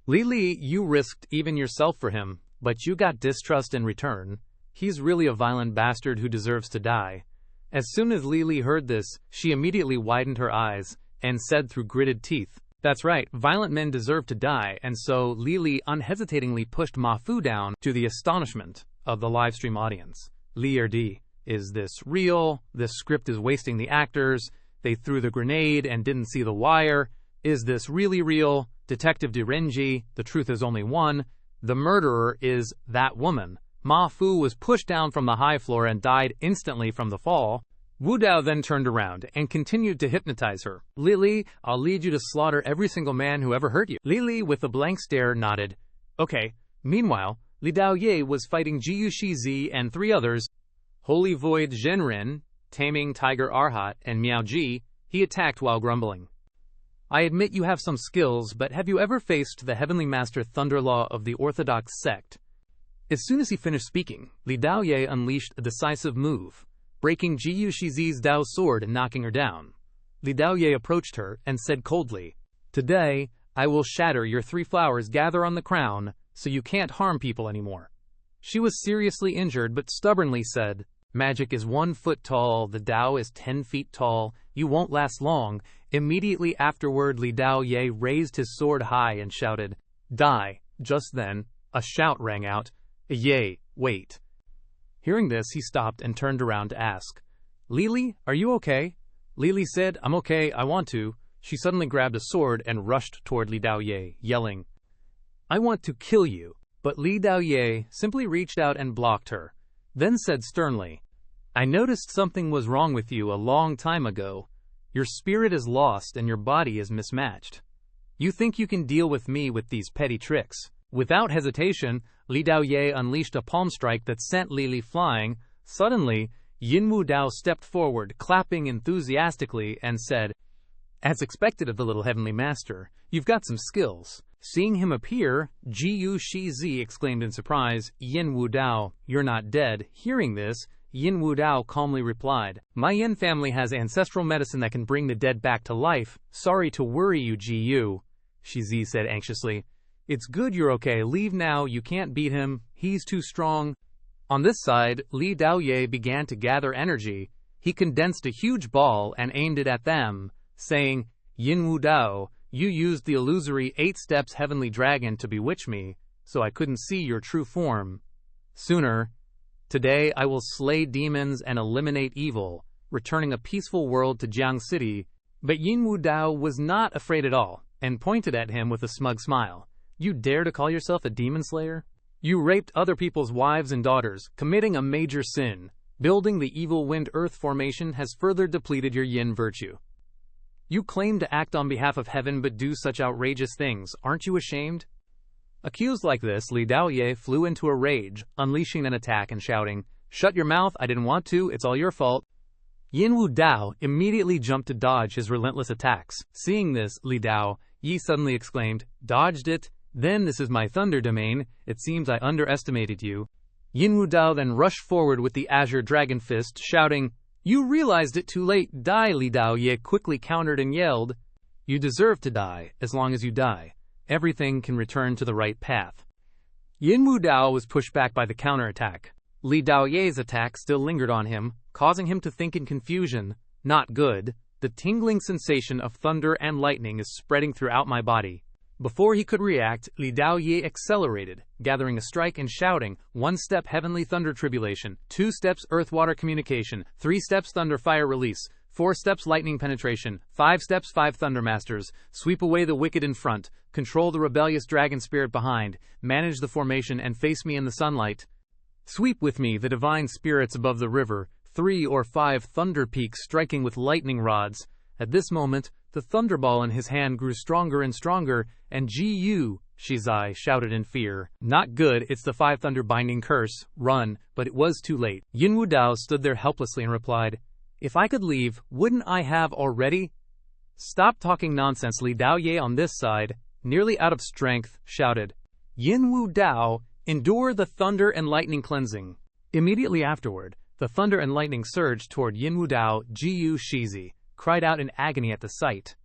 Speaker 2: "Li Li, you risked even yourself for him, but you got distrust in return. He's really a violent bastard who deserves to die." As soon as Li Li heard this, she immediately widened her eyes and said through gritted teeth, "That's right, violent men deserve to die." And so Li Li unhesitatingly pushed Ma Fu down, to the astonishment of the livestream audience. Li Er, is this real? This script is wasting the actors. They threw the grenade and didn't see the wire. Is this really real? Detective Direnji, the truth is only one. The murderer is that woman. Ma Fu was pushed down from the high floor and died instantly from the fall. Wu Dao then turned around and continued to hypnotize her. "Li Li, I'll lead you to slaughter every single man who ever hurt you." Li Li, with a blank stare, nodded. "Okay." Meanwhile, Li Dao Ye was fighting Jiyu Shizi and 3 others. Holy Void Zhenren, Taming Tiger Arhat, and Miao Ji. He attacked while grumbling. "I admit you have some skills, but have you ever faced the Heavenly Master Thunderlaw of the Orthodox sect?" As soon as he finished speaking, Li Dao Ye unleashed a decisive move, breaking Jiyu Shizi's Dao sword and knocking her down. Li Dao Ye approached her and said coldly, "Today, I will shatter your 3 flowers gather on the crown, so you can't harm people anymore." She was seriously injured but stubbornly said, "Magic is 1 foot tall, the Dao is 10 feet tall, you won't last long." Immediately afterward, Li Dao Ye raised his sword high and shouted, "Die!" Just then, A shout rang out. Yay, wait. Hearing this, he stopped and turned around to ask, Lily, are you okay? Lily said, I'm okay, I want to. She suddenly grabbed a sword and rushed toward Li Daoye, yelling, I want to kill you. But Li Daoye simply reached out and blocked her, then said sternly, I noticed something was wrong with you a long time ago. Your spirit is lost and your body is mismatched. You think you can deal with me with these petty tricks. Without hesitation, Li Daoye unleashed a palm strike that sent Lily flying. Suddenly, Yin Wu Dao stepped forward, clapping enthusiastically, and said, As expected of the little heavenly master, you've got some skills. Seeing him appear, Jiyu Shizi exclaimed in surprise, Yin Wu Dao, you're not dead. Hearing this, Yin Wu Dao calmly replied, My Yin family has ancestral medicine that can bring the dead back to life. Sorry to worry you, Jiyu, Shizi said anxiously. It's good you're okay. Leave now. You can't beat him. He's too strong. On this side, Li Daoye began to gather energy. He condensed a huge ball and aimed it at them, saying, Yin Wu Dao, you used the illusory 8 steps heavenly dragon to bewitch me, so I couldn't see your true form. Today I will slay demons and eliminate evil, returning a peaceful world to Jiang City. But Yin Wu Dao was not afraid at all, and pointed at him with a smug smile. You dare to call yourself a demon slayer? You raped other people's wives and daughters, committing a major sin. Building the evil wind earth formation has further depleted your yin virtue. You claim to act on behalf of heaven but do such outrageous things. Aren't you ashamed? Accused like this, Li Daoye flew into a rage, unleashing an attack and shouting, Shut your mouth, I didn't want to, it's all your fault. Yin Wu Dao immediately jumped to dodge his relentless attacks. Seeing this, Li Daoye suddenly exclaimed, Dodged it? Then this is my thunder domain. It seems I underestimated you. Yin Wu Dao then rushed forward with the azure dragon fist, shouting, You realized it too late. Die, Li Daoye quickly countered and yelled, You deserve to die, as long as you die. Everything can return to the right path. Yin Wu Dao was pushed back by the counterattack. Li Daoye's attack still lingered on him, causing him to think in confusion. Not good. The tingling sensation of thunder and lightning is spreading throughout my body. Before he could react, Li Daoye accelerated, gathering a strike and shouting, 1 step heavenly thunder tribulation, 2 steps earth water communication, 3 steps thunder fire release, 4 steps lightning penetration, 5 steps 5 thunder masters, sweep away the wicked in front, control the rebellious dragon spirit behind, manage the formation and face me in the sunlight. Sweep with me the divine spirits above the river, 3 or 5 thunder peaks striking with lightning rods. At this moment, the thunderball in his hand grew stronger and stronger, and Jiyu Shizai shouted in fear. Not good, it's the 5 thunder binding curse. Run, but it was too late. Yin Wu Dao stood there helplessly and replied, If I could leave, wouldn't I have already? Stop talking nonsense. Li Daoye on this side, nearly out of strength, shouted, Yin Wu Dao, endure the thunder and lightning cleansing. Immediately afterward, the thunder and lightning surged toward Yin Wu Dao. Jiyu Shizi cried out in agony at the sight.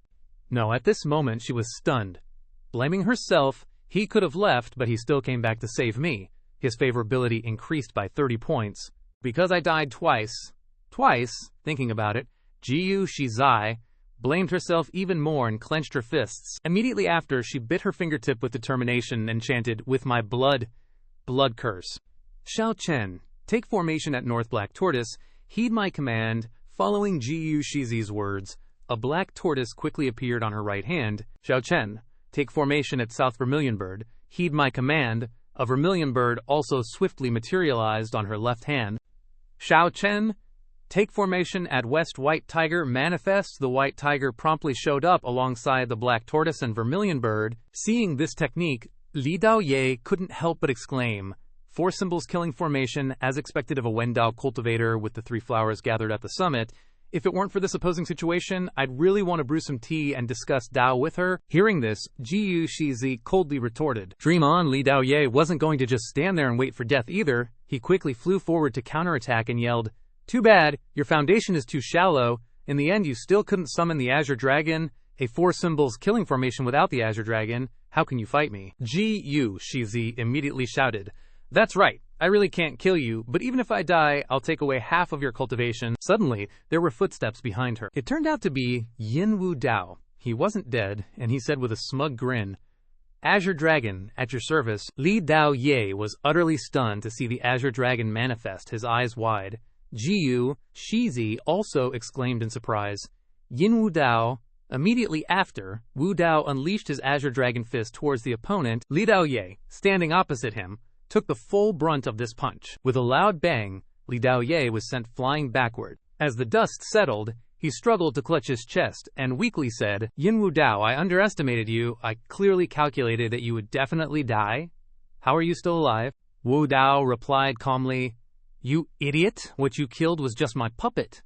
Speaker 2: No, at this moment she was stunned. Blaming herself, he could have left, but he still came back to save me. His favorability increased by 30 points. Because I died twice, thinking about it, Jiyu Shizai blamed herself even more and clenched her fists. Immediately after, she bit her fingertip with determination and chanted, With my blood curse. Xiao Chen, take formation at North Black Tortoise, heed my command. Following Jiyu Shizi's words, a black tortoise quickly appeared on her right hand. Xiao Chen, take formation at South Vermilion Bird, heed my command. A vermilion bird also swiftly materialized on her left hand. Xiao Chen, take formation at West White Tiger, manifest. The white tiger promptly showed up alongside the black tortoise and vermilion bird. Seeing this technique, Li Daoye couldn't help but exclaim, 4 symbols killing formation, as expected of a Wendao cultivator with the 3 flowers gathered at the summit. If it weren't for this opposing situation, I'd really want to brew some tea and discuss Dao with her. Hearing this, Jiyu Shizi coldly retorted. Dream on. Li Daoye wasn't going to just stand there and wait for death either. He quickly flew forward to counterattack and yelled, Too bad, your foundation is too shallow. In the end, you still couldn't summon the Azure Dragon, a 4 symbols killing formation without the Azure Dragon. How can you fight me? Jiyu Shizi immediately shouted, That's right, I really can't kill you, but even if I die, I'll take away half of your cultivation. Suddenly, there were footsteps behind her. It turned out to be Yin Wu Dao. He wasn't dead, and he said with a smug grin, Azure Dragon, at your service. Li Dao Ye was utterly stunned to see the Azure Dragon manifest, his eyes wide. Jiyu Shizi also exclaimed in surprise. Yin Wu Dao. Immediately after, Wu Dao unleashed his Azure Dragon fist towards the opponent. Li Dao Ye, standing opposite him, took the full brunt of this punch. With a loud bang, Li Dao Ye was sent flying backward. As the dust settled, he struggled to clutch his chest and weakly said, Yin Wu Dao, I underestimated you. I clearly calculated that you would definitely die. How are you still alive? Wu Dao replied calmly, You idiot! What you killed was just my puppet.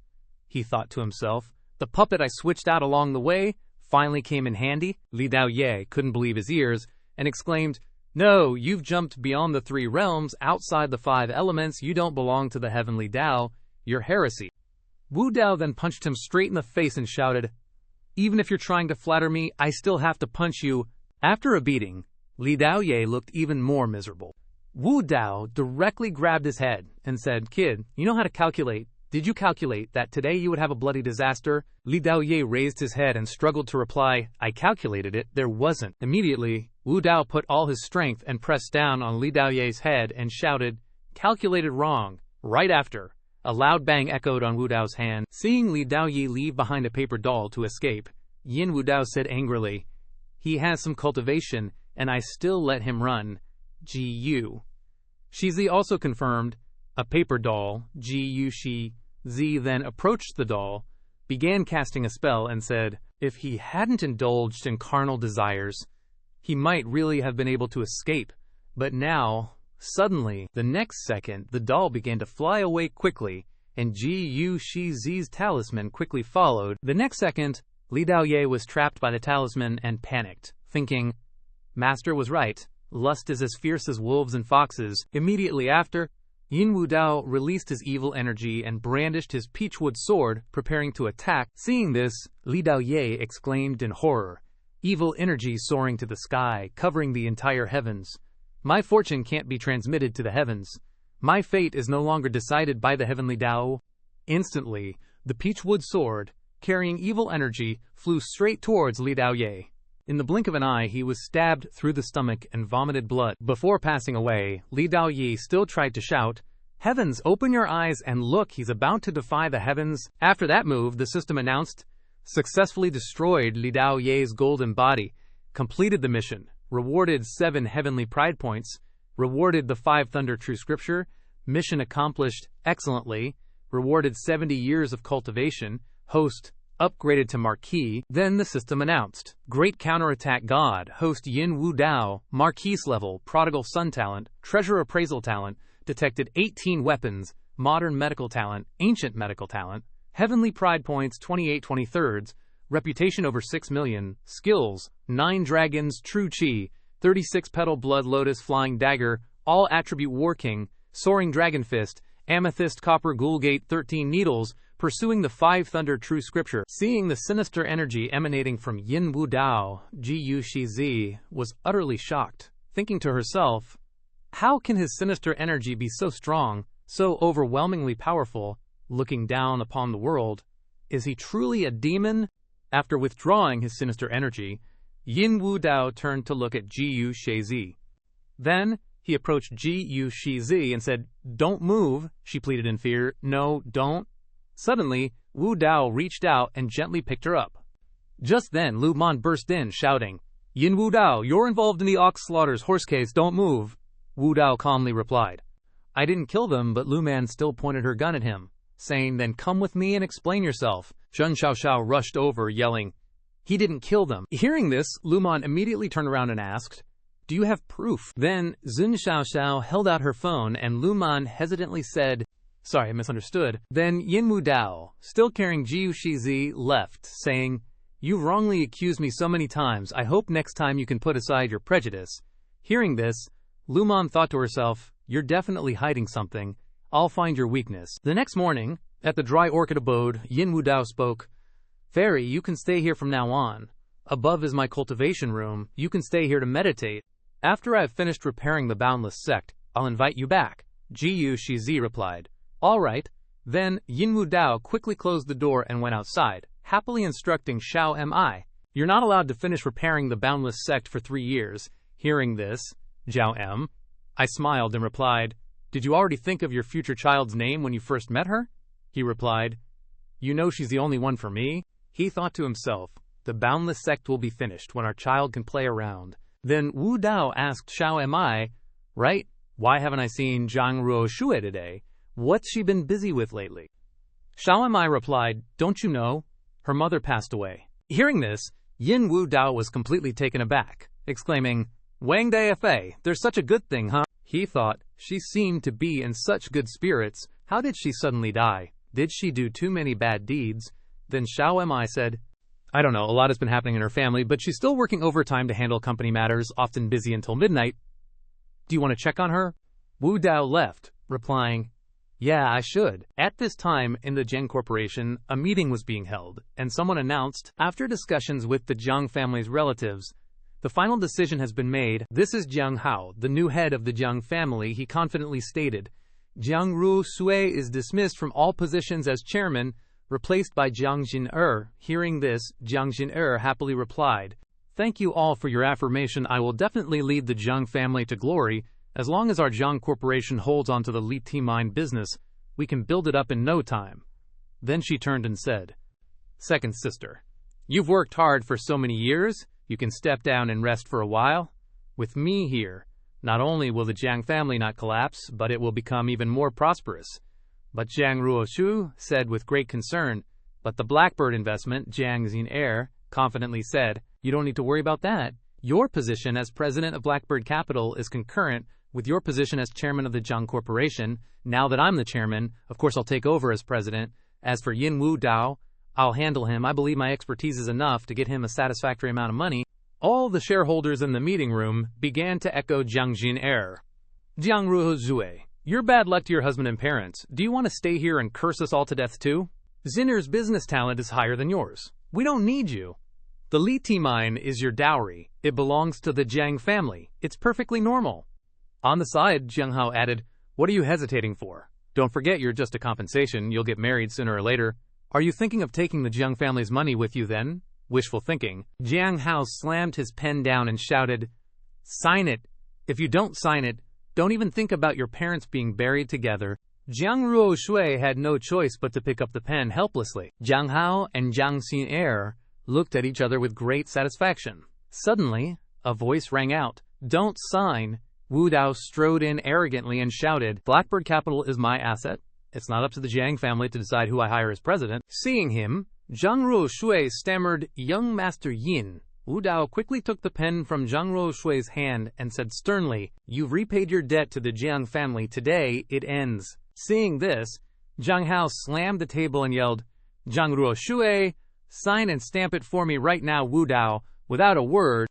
Speaker 2: He thought to himself. The puppet I switched out along the way finally came in handy. Li Dao Ye couldn't believe his ears and exclaimed, No, you've jumped beyond the 3 realms, outside the 5 elements. You don't belong to the heavenly Dao. You're heresy. Wu Dao then punched him straight in the face and shouted, Even if you're trying to flatter me, I still have to punch you. After a beating, Li Dao Ye looked even more miserable. Wu Dao directly grabbed his head and said, Kid, you know how to calculate. Did you calculate that today you would have a bloody disaster? Li Dao Ye raised his head and struggled to reply, I calculated it, there wasn't. Immediately, Wu Dao put all his strength and pressed down on Li Dao Ye's head and shouted, Calculated wrong. Right after, a loud bang echoed on Wu Dao's hand. Seeing Li Dao Ye leave behind a paper doll to escape, Yin Wu Dao said angrily, He has some cultivation, and I still let him run. G.U. Shizi also confirmed, a paper doll, G.U. Shi-Zi then approached the doll, began casting a spell, and said, If he hadn't indulged in carnal desires, he might really have been able to escape. But now, suddenly, the next second, the doll began to fly away quickly, and Ji-Yu Shi-Zi's talisman quickly followed. The next second, Li Dao Ye was trapped by the talisman and panicked, thinking, Master was right, lust is as fierce as wolves and foxes. Immediately after, Yin Wu Dao released his evil energy and brandished his peachwood sword, preparing to attack. Seeing this, Li Dao Ye exclaimed in horror, evil energy soaring to the sky, covering the entire heavens. My fortune can't be transmitted to the heavens. My fate is no longer decided by the heavenly Dao. Instantly, the peachwood sword, carrying evil energy, flew straight towards Li Dao Ye. In the blink of an eye, he was stabbed through the stomach and vomited blood. Before passing away, Li Dao Ye still tried to shout, Heavens, open your eyes and look, he's about to defy the heavens. After that move, the system announced, successfully destroyed Li Dao Ye's golden body, completed the mission, rewarded 7 heavenly pride points, rewarded the 5 Thunder True Scripture, mission accomplished excellently, rewarded 70 years of cultivation, host upgraded to Marquis. Then the system announced, Great Counterattack God, host Yin Wu Dao, Marquis level, Prodigal Son talent, Treasure Appraisal talent, detected 18 weapons, Modern Medical talent, Ancient Medical talent, Heavenly Pride points 28 23rds, Reputation over 6 million, Skills, 9 Dragons, True Chi, 36 Petal Blood Lotus Flying Dagger, All Attribute War King, Soaring Dragon Fist, Amethyst Copper Ghoulgate 13 Needles, Pursuing the 5 Thunder True Scripture. Seeing the sinister energy emanating from Yin Wu Dao, Ji-Yu Shi-Zi was utterly shocked, thinking to herself, how can his sinister energy be so strong, so overwhelmingly powerful, looking down upon the world? Is he truly a demon? After withdrawing his sinister energy, Yin Wu Dao turned to look at Ji-Yu Shi-Zi. Then, he approached Ji-Yu Shi-Zi and said, Don't move, she pleaded in fear. No, don't. Suddenly, Wu Dao reached out and gently picked her up. Just then, Lu Man burst in, shouting, Yin Wu Dao, you're involved in the ox slaughters horse case, don't move. Wu Dao calmly replied, I didn't kill them, but Lu Man still pointed her gun at him, saying, Then come with me and explain yourself. Zhen Xiaoxiao rushed over, yelling, He didn't kill them. Hearing this, Lu Man immediately turned around and asked, Do you have proof? Then Zhen Xiaoxiao held out her phone and Lu Man hesitantly said, Sorry, I misunderstood. Then Yin Wu Dao, still carrying Ji-Yu Shi-Zi, left, saying, You've wrongly accused me so many times. I hope next time you can put aside your prejudice. Hearing this, Lu Man thought to herself, You're definitely hiding something. I'll find your weakness. The next morning, at the Dry Orchid abode, Yin Wu Dao spoke, Fairy, you can stay here from now on. Above is my cultivation room. You can stay here to meditate. After I have finished repairing the Boundless Sect, I'll invite you back. Ji-Yu Shi-Zi replied, All right. Then Yin Wu Dao quickly closed the door and went outside, happily instructing Xiao Mi, You're not allowed to finish repairing the Boundless Sect for 3 years. Hearing this, Zhao M. I smiled and replied, "Did you already think of your future child's name when you first met her?" He replied, "You know she's the only one for me." He thought to himself, "The boundless sect will be finished when our child can play around." Then Wu Dao asked Xiao Mi, "Right, why haven't I seen Zhang Ruoshui today? What's she been busy with lately?" Xiao Mi replied, "Don't you know? Her mother passed away." Hearing this, Yin Wu Dao was completely taken aback, exclaiming, "Wang Dai, there's such a good thing, huh?" He thought, she seemed to be in such good spirits. How did she suddenly die? Did she do too many bad deeds? Then Xiao Mi said, "I don't know, a lot has been happening in her family, but she's still working overtime to handle company matters, often busy until midnight. Do you want to check on her?" Wu Dao left, replying, "Yeah, I should." At this time, in the Zheng Corporation, a meeting was being held, and someone announced, after discussions with the Zhang family's relatives, "The final decision has been made. This is Jiang Hao, the new head of the Zhang family," he confidently stated. "Jiang Ruoshui is dismissed from all positions as chairman, replaced by Jiang Jin-er." Hearing this, Jiang Jin-er happily replied, "Thank you all for your affirmation. I will definitely lead the Zhang family to glory. As long as our Zhang Corporation holds on to the Li Ti mine business, we can build it up in no time." Then she turned and said, "Second sister, you've worked hard for so many years. You can step down and rest for a while. With me here, not only will the Jiang family not collapse, but it will become even more prosperous." But Jiang Ruoshu said with great concern, "But the Blackbird investment," Jiang Xin confidently said, "You don't need to worry about that. Your position as president of Blackbird Capital is concurrent with your position as chairman of the Zhang Corporation. Now that I'm the chairman, of course I'll take over as president. As for Yin Wu Dao, I'll handle him. I believe my expertise is enough to get him a satisfactory amount of money." All the shareholders in the meeting room began to echo Jiang Jin-er. "Jiang Ruoshui, you're bad luck to your husband and parents. Do you want to stay here and curse us all to death too? Zinner's business talent is higher than yours. We don't need you. The Li Ti mine is your dowry. It belongs to the Jiang family. It's perfectly normal." On the side, Jiang Hao added, "What are you hesitating for? Don't forget you're just a compensation. You'll get married sooner or later. Are you thinking of taking the Jiang family's money with you then?" Wishful thinking. Jiang Hao slammed his pen down and shouted, "Sign it. If you don't sign it, don't even think about your parents being buried together." Jiang Ruoshui had no choice but to pick up the pen helplessly. Jiang Hao and Jiang Xin looked at each other with great satisfaction. Suddenly, a voice rang out, "Don't sign." Wu Dao strode in arrogantly and shouted, "Blackbird Capital is my asset. It's not up to the Jiang family to decide who I hire as president." Seeing him, Zhang Ruoshui stammered, "Young Master Yin." Wu Dao quickly took the pen from Zhang Ruoshui's hand and said sternly, "You've repaid your debt to the Jiang family. Today, it ends." Seeing this, Jiang Hao slammed the table and yelled, "Zhang Ruoshui, sign and stamp it for me right now." Wu Dao, without a word,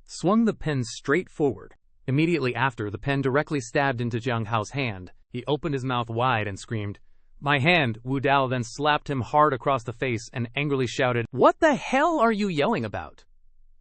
Speaker 2: swung the pen straight forward. Immediately after, the pen directly stabbed into Jiang Hao's hand. He opened his mouth wide and screamed, "My hand!" Wu Dao then slapped him hard across the face and angrily shouted, "What the hell are you yelling about?"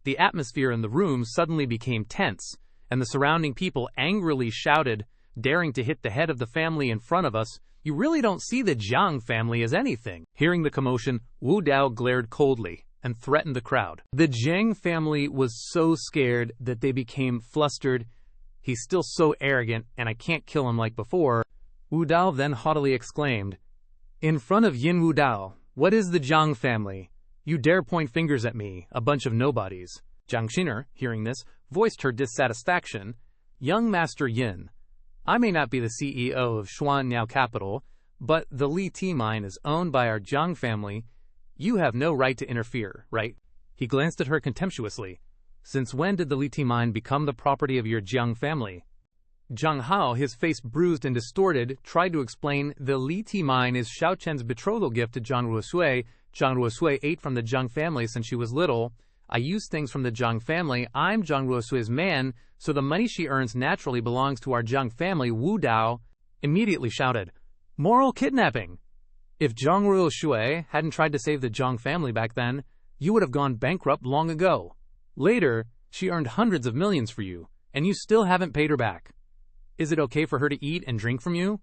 Speaker 2: The atmosphere in the room suddenly became tense, and the surrounding people angrily shouted, daring to hit the head of the family in front of us, "You really don't see the Jiang family as anything." Hearing the commotion, Wu Dao glared coldly and threatened the crowd. The Jiang family was so scared that they became flustered. "He's still so arrogant, and I can't kill him like before." Wu Dao then haughtily exclaimed, in front of Yin Wu Dao, "What is the Jiang family? You dare point fingers at me, a bunch of nobodies." Jiang Xiner, hearing this, voiced her dissatisfaction. "Young Master Yin, I may not be the CEO of Xuan Niao Capital, but the Li Ti mine is owned by our Jiang family. You have no right to interfere, right?" He glanced at her contemptuously. "Since when did the Li Ti mine become the property of your Jiang family?" Jiang Hao, his face bruised and distorted, tried to explain, "The Li Ti mine is Xiao Chen's betrothal gift to Zhang Ruoshui. Zhang Ruoshui ate from the Jiang family since she was little. I use things from the Jiang family. I'm Zhang Ruoshui's man, so the money she earns naturally belongs to our Jiang family." Wu Dao immediately shouted, "Moral kidnapping! If Zhang Ruoshui hadn't tried to save the Jiang family back then, you would have gone bankrupt long ago. Later, she earned hundreds of millions for you, and you still haven't paid her back. Is it okay for her to eat and drink from you?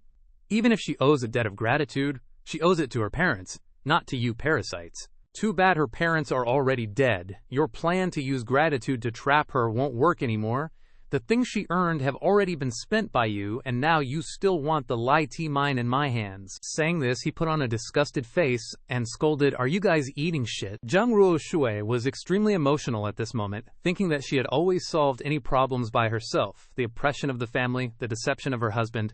Speaker 2: Even if she owes a debt of gratitude, she owes it to her parents, not to you parasites. Too bad her parents are already dead. Your plan to use gratitude to trap her won't work anymore. The things she earned have already been spent by you, and now you still want the Lai Ti mine in my hands. Saying this, he put on a disgusted face and scolded, "Are you guys eating shit?" Zhang Ruoshui was extremely emotional at this moment, thinking that she had always solved any problems by herself, the oppression of the family, the deception of her husband.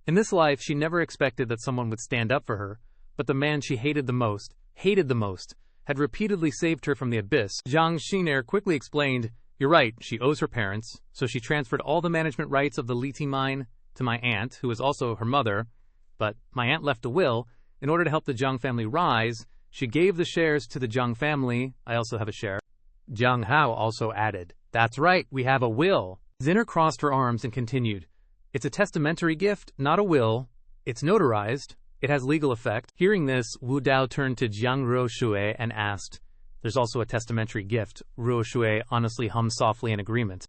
Speaker 2: In this life, she never expected that someone would stand up for her, but the man she hated the most, had repeatedly saved her from the abyss. Zhang Xiner quickly explained, "You're right, she owes her parents, so she transferred all the management rights of the Li Ti mine to my aunt, who is also her mother, but my aunt left a will. In order to help the Zhang family rise, she gave the shares to the Zhang family. I also have a share." Jiang Hao also added, "That's right, we have a will." Xiner crossed her arms and continued, "It's a testamentary gift, not a will. It's notarized. It has legal effect." Hearing this, Wu Dao turned to Jiang Ruoshui and asked, "There's also a testamentary gift." Ruoshui honestly hummed softly in agreement.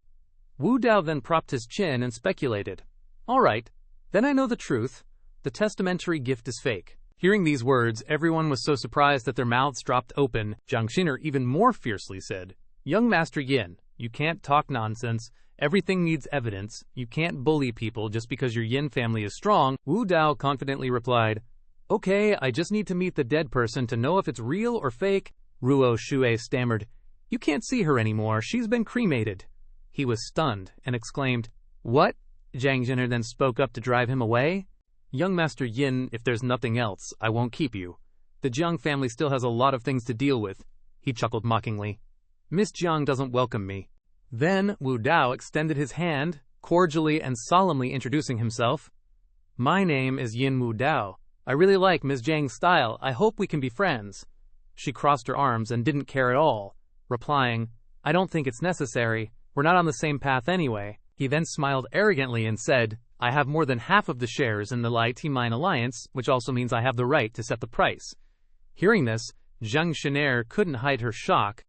Speaker 2: Wu Dao then propped his chin and speculated, "All right, then I know the truth. The testamentary gift is fake." Hearing these words, everyone was so surprised that their mouths dropped open. Zhang Xiner even more fiercely said, "Young Master Yin, you can't talk nonsense. Everything needs evidence. You can't bully people just because your Yin family is strong." Wu Dao confidently replied, "Okay, I just need to meet the dead person to know if it's real or fake." Ruoshui stammered, "You can't see her anymore. She's been cremated." He was stunned and exclaimed, "What?" Zhang Xiner then spoke up to drive him away. "Young Master Yin, if there's nothing else, I won't keep you. The Jiang family still has a lot of things to deal with." He chuckled mockingly. "Miss Jiang doesn't welcome me." Then Wu Dao extended his hand, cordially and solemnly introducing himself. "My name is Yin Wu Dao. I really like Ms. Jiang's style. I hope we can be friends." She crossed her arms and didn't care at all, replying, "I don't think it's necessary. We're not on the same path anyway." He then smiled arrogantly and said, "I have more than half of the shares in the Lai Ti Mine Alliance, which also means I have the right to set the price." Hearing this, Zhang Xiner couldn't hide her shock.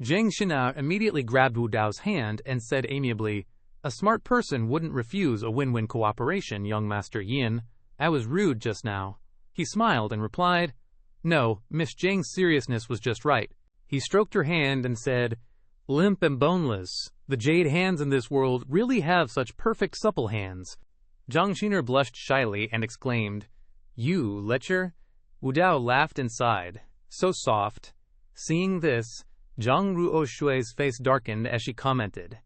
Speaker 2: Zhang Xiner immediately grabbed Wu Dao's hand and said amiably, "A smart person wouldn't refuse a win-win cooperation, young Master Yin. I was rude just now." He smiled and replied, "No, Miss Zhang's seriousness was just right." He stroked her hand and said, "Limp and boneless. The jade hands in this world really have such perfect supple hands." Zhang Xiner blushed shyly and exclaimed, "You, lecher?" Wu Dao laughed and sighed. So soft. Seeing this, Zhang Ruoshui's face darkened as she commented,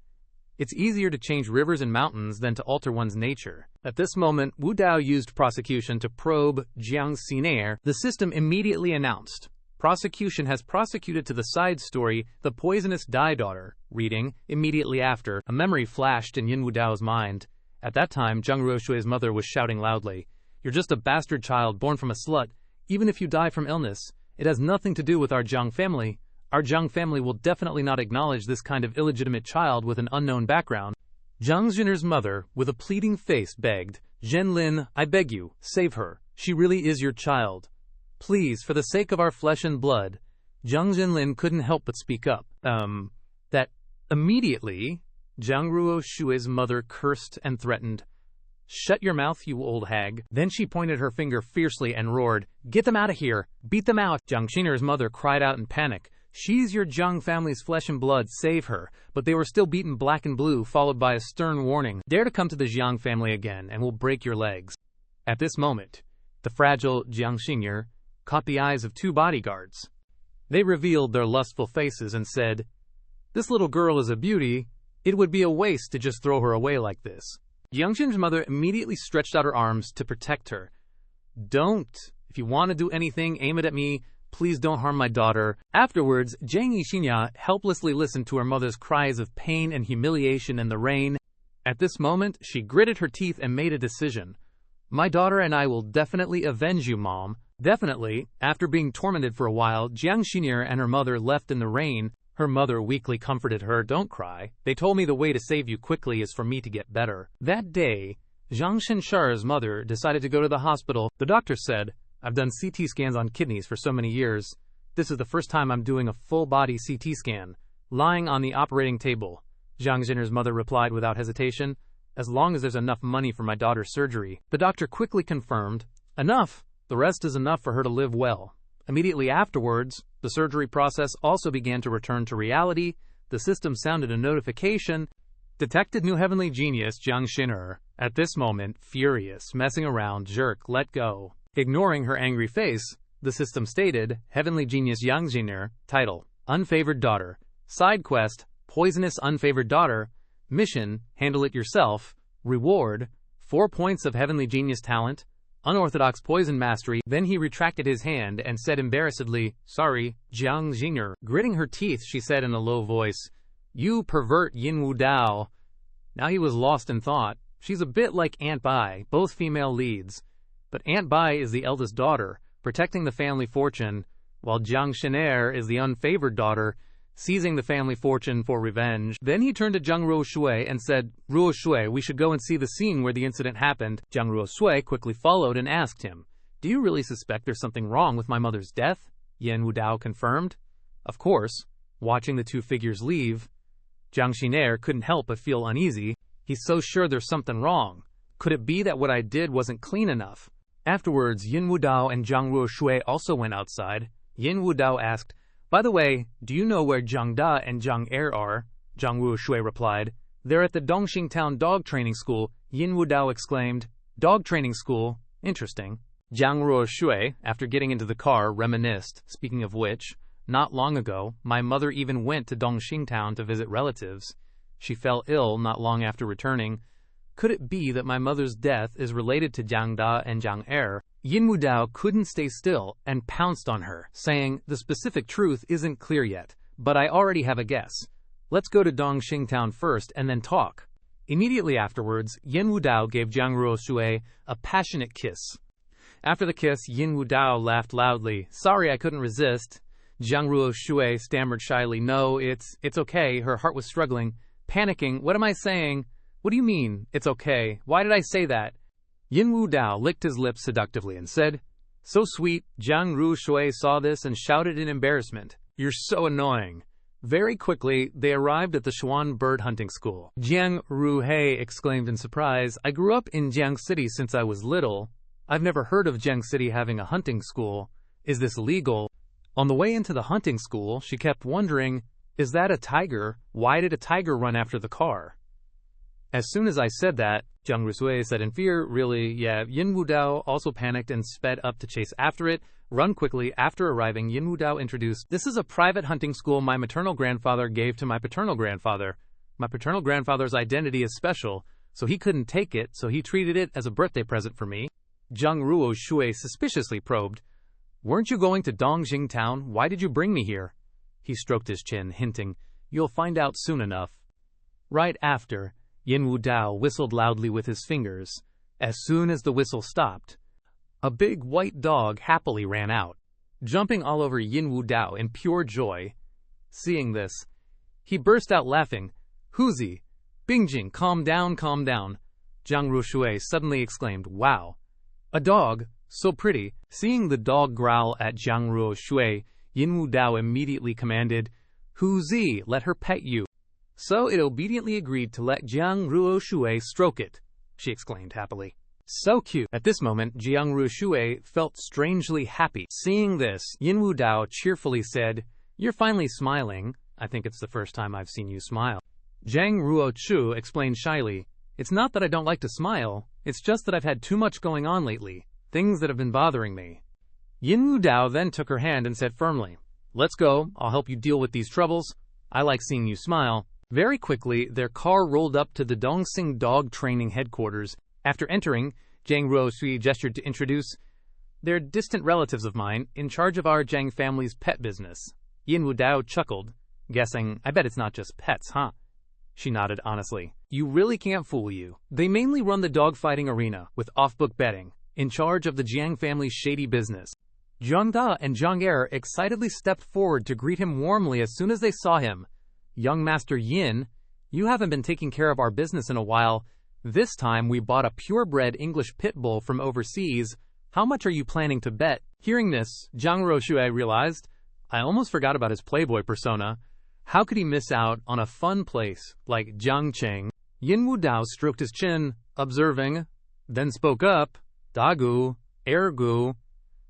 Speaker 2: "It's easier to change rivers and mountains than to alter one's nature." At this moment, Wu Dao used prosecution to probe Jiang Xiner. The system immediately announced, "Prosecution has prosecuted to the side story The Poisonous Dai Daughter." Reading, immediately after, a memory flashed in Yin Wu Dao's mind. At that time, Zhang Ruoshui's mother was shouting loudly, "You're just a bastard child born from a slut. Even if you die from illness, it has nothing to do with our Jiang family. Our Jiang family will definitely not acknowledge this kind of illegitimate child with an unknown background." Zhang Xiner's mother, with a pleading face, begged, "Zhenlin, I beg you, save her. She really is your child. Please, for the sake of our flesh and blood." Zhang Zhenlin couldn't help but speak up. That immediately, Zhang Ruoshui's mother cursed and threatened, "Shut your mouth, you old hag." Then she pointed her finger fiercely and roared, "Get them out of here! Beat them out!" Zhang Xiner's mother cried out in panic, "She's your Jiang family's flesh and blood, save her." But they were still beaten black and blue, followed by a stern warning, "Dare to come to the Jiang family again, and we'll break your legs." At this moment, the fragile Jiang Xiner caught the eyes of two bodyguards. They revealed their lustful faces and said, "This little girl is a beauty. It would be a waste to just throw her away like this." Jiang Xiner's mother immediately stretched out her arms to protect her. "Don't. If you want to do anything, aim it at me. Please don't harm my daughter." Afterwards, Zhang Yixinya helplessly listened to her mother's cries of pain and humiliation in the rain. At this moment, she gritted her teeth and made a decision. "My daughter and I will definitely avenge you, Mom." Definitely. After being tormented for a while, Jiang Xiner and her mother left in the rain. Her mother weakly comforted her, "Don't cry. They told me the way to save you quickly is for me to get better." That day, Zhang Xinshar's mother decided to go to the hospital. The doctor said, "I've done CT scans on kidneys for so many years. This is the first time I'm doing a full-body CT scan." Lying on the operating table, Zhang Xiner's mother replied without hesitation, "As long as there's enough money for my daughter's surgery." The doctor quickly confirmed, "Enough. The rest is enough for her to live well." Immediately afterwards, the surgery process also began to return to reality. The system sounded a notification. Detected new heavenly genius Jiang Xin'er, at this moment, furious, messing around, jerk, let go. Ignoring her angry face, the system stated, Heavenly Genius Yang Xin'er, title, Unfavored Daughter, Side Quest, Poisonous Unfavored Daughter, Mission, Handle It Yourself, Reward, 4 points of Heavenly Genius Talent, Unorthodox Poison Mastery. Then he retracted his hand and said embarrassedly, Sorry, Jiang Xin'er. Gritting her teeth, she said in a low voice, You pervert Yin Wu Dao. Now he was lost in thought. She's a bit like Aunt Bai, both female leads. But Aunt Bai is the eldest daughter, protecting the family fortune, while Jiang Xin'er is the unfavored daughter, seizing the family fortune for revenge. Then he turned to Zhang Ruoshui and said, Ruoshui, we should go and see the scene where the incident happened. Zhang Ruoshui quickly followed and asked him, Do you really suspect there's something wrong with my mother's death? Yin Wu Dao confirmed. Of course, watching the two figures leave, Jiang Xin'er couldn't help but feel uneasy. He's so sure there's something wrong. Could it be that what I did wasn't clean enough? Afterwards, Yin Wu Dao and Zhang Ruoshui also went outside. Yin Wu Dao asked, By the way, do you know where Zhang Da and Zhang Er are? Zhang Ruoshui replied, They're at the Dongxing Town Dog Training School. Yin Wu Dao exclaimed, Dog Training School? Interesting. Zhang Ruoshui, after getting into the car, reminisced, speaking of which, not long ago, my mother even went to Dongxing Town to visit relatives. She fell ill not long after returning. Could it be that my mother's death is related to Zhang Da and Zhang Er? Yin Wu Dao couldn't stay still and pounced on her, saying, The specific truth isn't clear yet, but I already have a guess. Let's go to Dongxing Town first and then talk. Immediately afterwards, Yin Wu Dao gave Zhang Ruoshui a passionate kiss. After the kiss, Yin Wu Dao laughed loudly. Sorry, I couldn't resist. Zhang Ruoshui stammered shyly, No, it's okay. Her heart was struggling. Panicking, what am I saying? What do you mean, it's okay? Why did I say that? Yin Wu Dao licked his lips seductively and said, So sweet. Zhang Ruoshui saw this and shouted in embarrassment, You're so annoying. Very quickly, they arrived at the Xuan bird hunting school. Jiang Ruhe exclaimed in surprise, I grew up in Jiang City since I was little. I've never heard of Jiang City having a hunting school. Is this legal? On the way into the hunting school, she kept wondering, Is that a tiger? Why did a tiger run after the car? As soon as I said that, Zhang Ruoshui said in fear, Really, yeah. Yin Wu Dao also panicked and sped up to chase after it. Run quickly. After arriving, Yin Wu Dao introduced, This is a private hunting school my maternal grandfather gave to my paternal grandfather. My paternal grandfather's identity is special, so he couldn't take it, so he treated it as a birthday present for me. Zhang Ruoshui suspiciously probed, Weren't you going to Dongxing Town? Why did you bring me here? He stroked his chin, hinting, You'll find out soon enough. Right after, Yin Wu Dao whistled loudly with his fingers. As soon as the whistle stopped, a big white dog happily ran out, jumping all over Yin Wu Dao in pure joy. Seeing this, he burst out laughing. Huzi, Bingjing, calm down, calm down. Zhang Ruoshui suddenly exclaimed, Wow, a dog, so pretty. Seeing the dog growl at Zhang Ruoshui, Yin Wu Dao immediately commanded, Huzi, let her pet you. So it obediently agreed to let Jiang Ruoshui stroke it, she exclaimed happily. So cute. At this moment, Jiang Ruoshui felt strangely happy. Seeing this, Yin Wu Dao cheerfully said, You're finally smiling. I think it's the first time I've seen you smile. Zhang Ruoshui explained shyly, It's not that I don't like to smile, it's just that I've had too much going on lately, things that have been bothering me. Yin Wu Dao then took her hand and said firmly, Let's go, I'll help you deal with these troubles. I like seeing you smile. Very quickly, their car rolled up to the Dongxing Dog Training Headquarters. After entering, Zhang Ruoshui gestured to introduce, They're distant relatives of mine, in charge of our Zhang family's pet business. Yin Wu Dao chuckled, guessing, I bet it's not just pets, huh? She nodded honestly. You really can't fool you. They mainly run the dogfighting arena, with off-book betting, in charge of the Jiang family's shady business. Zhang Da and Zhang Er excitedly stepped forward to greet him warmly as soon as they saw him. Young Master Yin, you haven't been taking care of our business in a while. This time we bought a purebred English pit bull from overseas. How much are you planning to bet? Hearing this, Zhang Ruoshui realized, I almost forgot about his playboy persona. How could he miss out on a fun place like Jiangcheng? Yin Wu Dao stroked his chin, observing, then spoke up, Dagu, Ergu.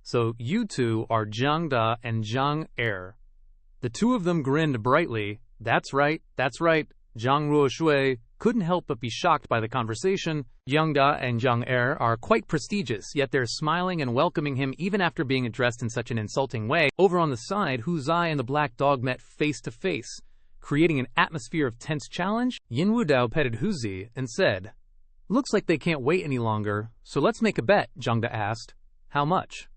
Speaker 2: So you two are Zhang Da and Zhang Er. The two of them grinned brightly. That's right, Zhang Ruoshui. couldn't help but be shocked by the conversation. Jiang Da and Jiang Er are quite prestigious, yet they're smiling and welcoming him even after being addressed in such an insulting way. Over on the side, Hu Zai and the black dog met face to face, creating an atmosphere of tense challenge. Yin Wu Dao petted Hu Zai and said, "Looks like they can't wait any longer, so let's make a bet," Jiang Da asked. "How much?"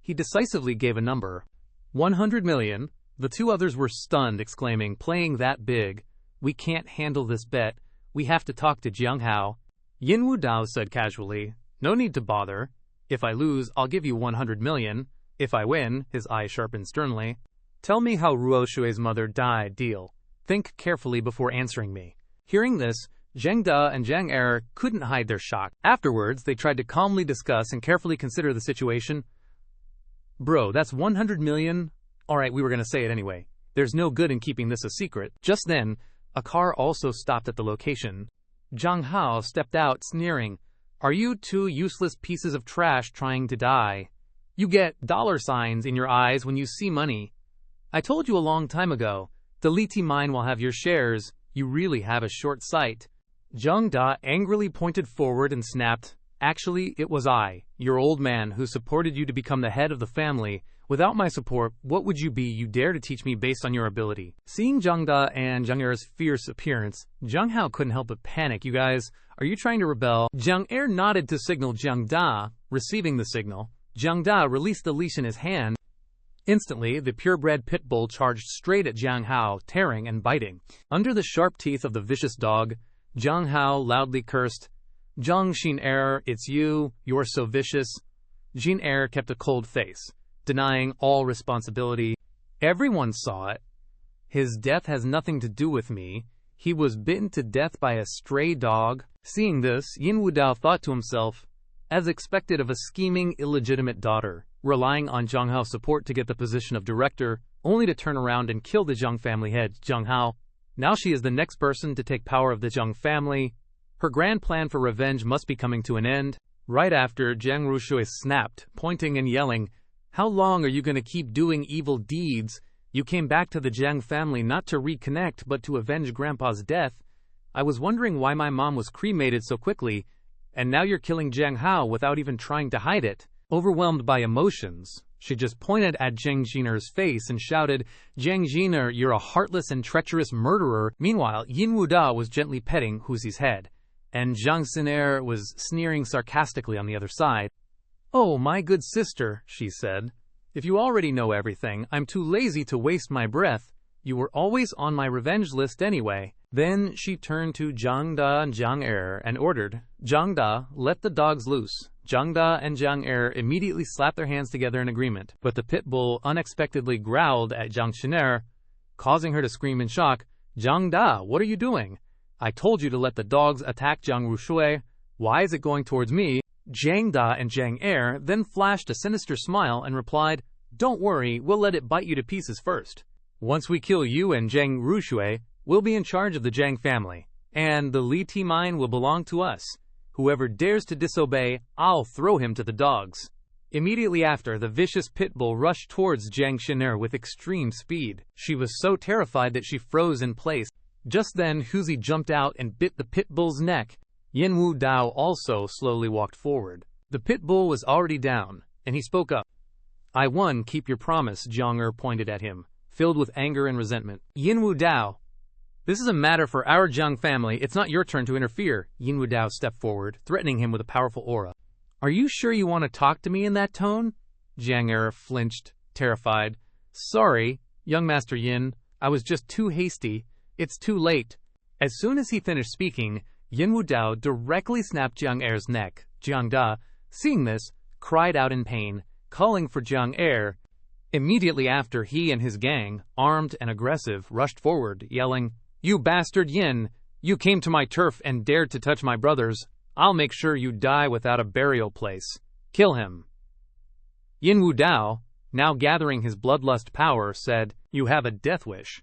Speaker 2: He decisively gave a number. 100 million. The two others were stunned, exclaiming, "Playing that big? We can't handle this bet. We have to talk to Jiang Hao." Yin Wu Dao said casually, "No need to bother. If I lose, I'll give you 100 million. If I win," his eye sharpened sternly, "tell me how Ruo Shui's mother died, deal. Think carefully before answering me." Hearing this, Jiang Da and Jiang Er couldn't hide their shock. Afterwards, they tried to calmly discuss and carefully consider the situation. "Bro, that's 100 million? Alright, we were gonna say it anyway. There's no good in keeping this a secret." Just then, a car also stopped at the location. Jiang Hao stepped out, sneering, "Are you two useless pieces of trash trying to die? You get $signs in your eyes when you see money. I told you a long time ago, the Liti mine will have your shares. You really have a short sight." Jiang Da angrily pointed forward and snapped, "Actually, it was I, your old man, who supported you to become the head of the family. Without my support, what would you be? You dare to teach me based on your ability." Seeing Jiang Da and Jiang Er's fierce appearance, Jiang Hao couldn't help but panic. "You guys, are you trying to rebel?" Jiang Er nodded to signal Jiang Da. Receiving the signal, Jiang Da released the leash in his hand. Instantly, the purebred pit bull charged straight at Jiang Hao, tearing and biting. Under the sharp teeth of the vicious dog, Jiang Hao loudly cursed, "Jiang Xin Er, it's you. You're so vicious." Xin Er kept a cold face, denying all responsibility. "Everyone saw it. His death has nothing to do with me. He was bitten to death by a stray dog." Seeing this, Yin Wu Dao thought to himself, as expected of a scheming, illegitimate daughter, relying on Jiang Hao's support to get the position of director, only to turn around and kill the Jiang family head, Jiang Hao. Now she is the next person to take power of the Jiang family. Her grand plan for revenge must be coming to an end. Right after, Jiang Rushui snapped, pointing and yelling, "How long are you going to keep doing evil deeds? You came back to the Jiang family not to reconnect, but to avenge Grandpa's death. I was wondering why my mom was cremated so quickly, and now you're killing Jiang Hao without even trying to hide it." Overwhelmed by emotions, she just pointed at Jiang Jiner's face and shouted, "Jiang Jiner, you're a heartless and treacherous murderer." Meanwhile, Yin Wu Dao was gently petting Huzi's head, and Jiang Xiner was sneering sarcastically on the other side. "Oh, my good sister," she said, "if you already know everything, I'm too lazy to waste my breath. You were always on my revenge list anyway." Then she turned to Jiang Da and Jiang Er and ordered, "Jiang Da, let the dogs loose." Jiang Da and Jiang Er immediately slapped their hands together in agreement, but the pit bull unexpectedly growled at Jiang Xiner, causing her to scream in shock, "Jiang Da, what are you doing? I told you to let the dogs attack Jiang Rushui. Why is it going towards me?" Jiang Da and Jiang Er then flashed a sinister smile and replied, "Don't worry, we'll let it bite you to pieces first. Once we kill you and Jiang Rushui, we'll be in charge of the Jiang family, and the Li Ti mine will belong to us. Whoever dares to disobey, I'll throw him to the dogs." Immediately after, the vicious pit bull rushed towards Jiang Xiner with extreme speed. She was so terrified that she froze in place. Just then, Huzi jumped out and bit the pit bull's neck. Yin Wu Dao also slowly walked forward. The pit bull was already down, and he spoke up. "I won, keep your promise," Jiang Er pointed at him, filled with anger and resentment. "Yin Wu Dao, this is a matter for our Jiang family. It's not your turn to interfere." Yin Wu Dao stepped forward, threatening him with a powerful aura. "Are you sure you want to talk to me in that tone?" Jiang Er flinched, terrified. "Sorry, young Master Yin, I was just too hasty. It's too late." As soon as he finished speaking, Yin Wu Dao directly snapped Jiang Er's neck. Jiang Da, seeing this, cried out in pain, calling for Jiang Er. Immediately after, he and his gang, armed and aggressive, rushed forward, yelling, "You bastard Yin! You came to my turf and dared to touch my brothers. I'll make sure you die without a burial place. Kill him." Yin Wu Dao, now gathering his bloodlust power, said, "You have a death wish."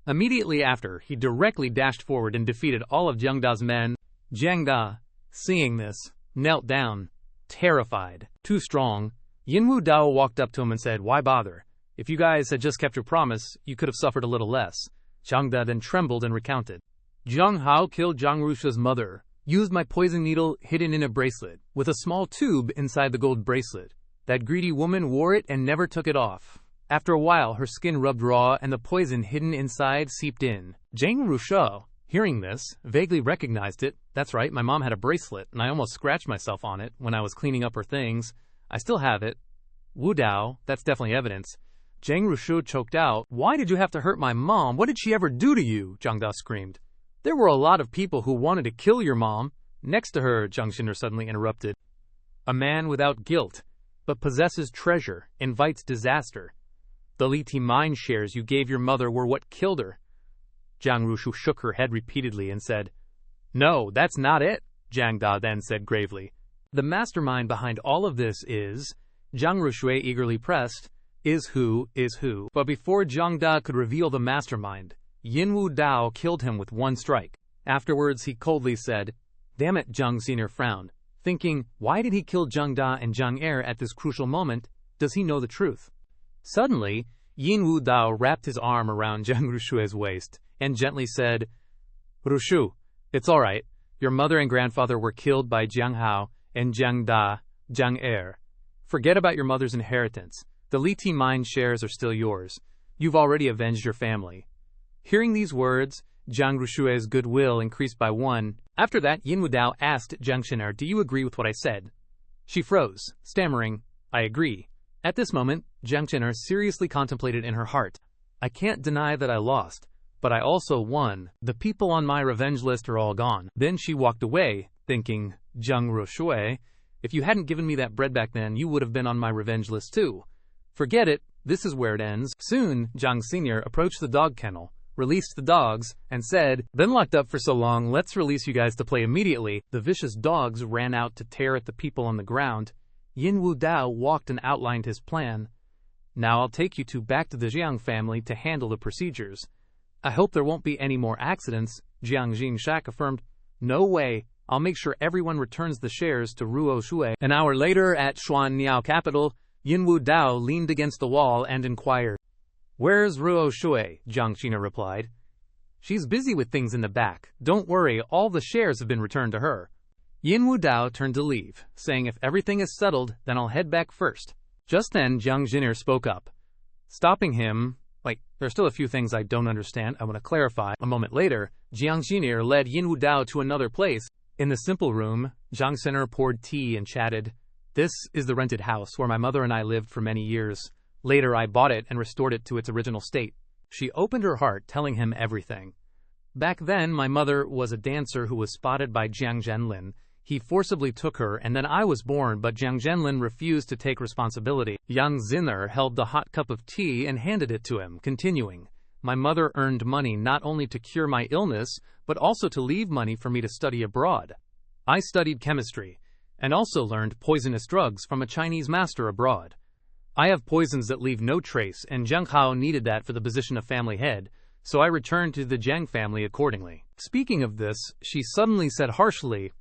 Speaker 2: Immediately after, he directly dashed forward and defeated all of Jiang Da's men. Jiang Da, seeing this, knelt down, terrified. Too strong, Yin Wu Dao walked up to him and said, "Why bother? If you guys had just kept your promise, you could have suffered a little less." Jiang Da then trembled and recounted. Zhang Hao killed Zhang Rusha's mother, used my poison needle hidden in a bracelet, with a small tube inside the gold bracelet. That greedy woman wore it and never took it off. After a while, her skin rubbed raw and the poison hidden inside seeped in. Zhang Rusha, hearing this, vaguely recognized it. That's right, my mom had a bracelet, and I almost scratched myself on it when I was cleaning up her things. I still have it. Wu Dao, that's definitely evidence. Zhang Rushu choked out. Why did you have to hurt my mom? What did she ever do to you? Zhang Da screamed. There were a lot of people who wanted to kill your mom. Next to her, Zhang Xin'er suddenly interrupted. A man without guilt, but possesses treasure, invites disaster. The Li Ti mine shares you gave your mother were what killed her. Zhang Rushu shook her head repeatedly and said, No, that's not it, Zhang Da then said gravely. The mastermind behind all of this is, Zhang Rushui eagerly pressed, is who. But before Zhang Da could reveal the mastermind, Yin Wu Dao killed him with one strike. Afterwards, he coldly said, Damn it, Zhang Xin'er frowned, thinking, why did he kill Zhang Da and Zhang Er at this crucial moment? Does he know the truth? Suddenly, Yin Wu Dao wrapped his arm around Zhang Rushui's waist and gently said, Rushu, it's all right. Your mother and grandfather were killed by Jiang Hao and Jiang Da, Jiang Er. Forget about your mother's inheritance. The Li Ti mine shares are still yours. You've already avenged your family. Hearing these words, Zhang Rushui's goodwill increased by 1. After that, Yin Wu Dao asked Zhang Xin'er, Do you agree with what I said? She froze, stammering, I agree. At this moment, Zhang Xin'er seriously contemplated in her heart. I can't deny that I lost, but I also won. The people on my revenge list are all gone. Then she walked away, thinking, Zhang Rushui, if you hadn't given me that bread back then, you would have been on my revenge list too. Forget it, this is where it ends. Soon, Zhang Xin'er approached the dog kennel, released the dogs, and said, Been locked up for so long, let's release you guys to play immediately. The vicious dogs ran out to tear at the people on the ground. Yin Wu Dao walked and outlined his plan. Now I'll take you two back to the Jiang family to handle the procedures. I hope there won't be any more accidents, Jiang Jingshak affirmed. No way. I'll make sure everyone returns the shares to Ruo Shui. An hour later at Xuan Niao capital, Yin Wu Dao leaned against the wall and inquired. Where's Ruo Shui? Zhang Xin'er replied. She's busy with things in the back. Don't worry, all the shares have been returned to her. Yin Wu Dao turned to leave, saying if everything is settled, then I'll head back first. Just then, Zhang Xin'er spoke up. Stopping him, there's still a few things I don't understand, I want to clarify. A moment later, Jiang Xin'er led Yin Wu Dao to another place. In the simple room, Zhang Xin'er poured tea and chatted. This is the rented house where my mother and I lived for many years. Later, I bought it and restored it to its original state. She opened her heart, telling him everything. Back then, my mother was a dancer who was spotted by Jiang Zhenlin. He forcibly took her, and then I was born, but Jiang Zhenlin refused to take responsibility. Yang Xin'er held the hot cup of tea and handed it to him, continuing, My mother earned money not only to cure my illness, but also to leave money for me to study abroad. I studied chemistry, and also learned poisonous drugs from a Chinese master abroad. I have poisons that leave no trace, and Zhang Hao needed that for the position of family head, so I returned to the Jiang family accordingly. Speaking of this, she suddenly said harshly,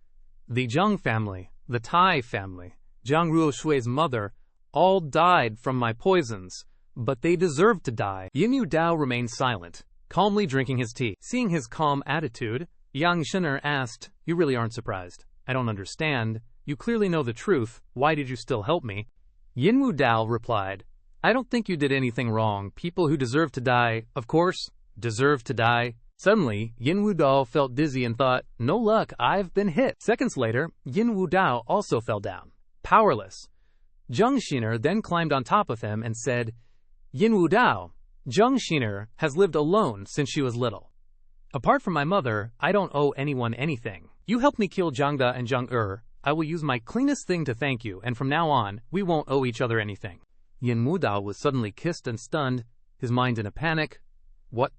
Speaker 2: The Zhang family, the Tai family, Zhang Ruoshui's mother, all died from my poisons, but they deserved to die. Yin Wu Dao remained silent, calmly drinking his tea. Seeing his calm attitude, Yang Xin'er asked, You really aren't surprised. I don't understand. You clearly know the truth. Why did you still help me? Yin Wu Dao replied, I don't think you did anything wrong. People who deserve to die, of course, deserve to die. Suddenly, Yin Wu Dao felt dizzy and thought, No luck, I've been hit. Seconds later, Yin Wu Dao also fell down, powerless. Zhang Xin'er then climbed on top of him and said, Yin Wu Dao, Zhang Xin'er has lived alone since she was little. Apart from my mother, I don't owe anyone anything. You helped me kill Zhang Da and Zhang Er. I will use my cleanest thing to thank you, and from now on, we won't owe each other anything. Yin Wu Dao was suddenly kissed and stunned, his mind in a panic. What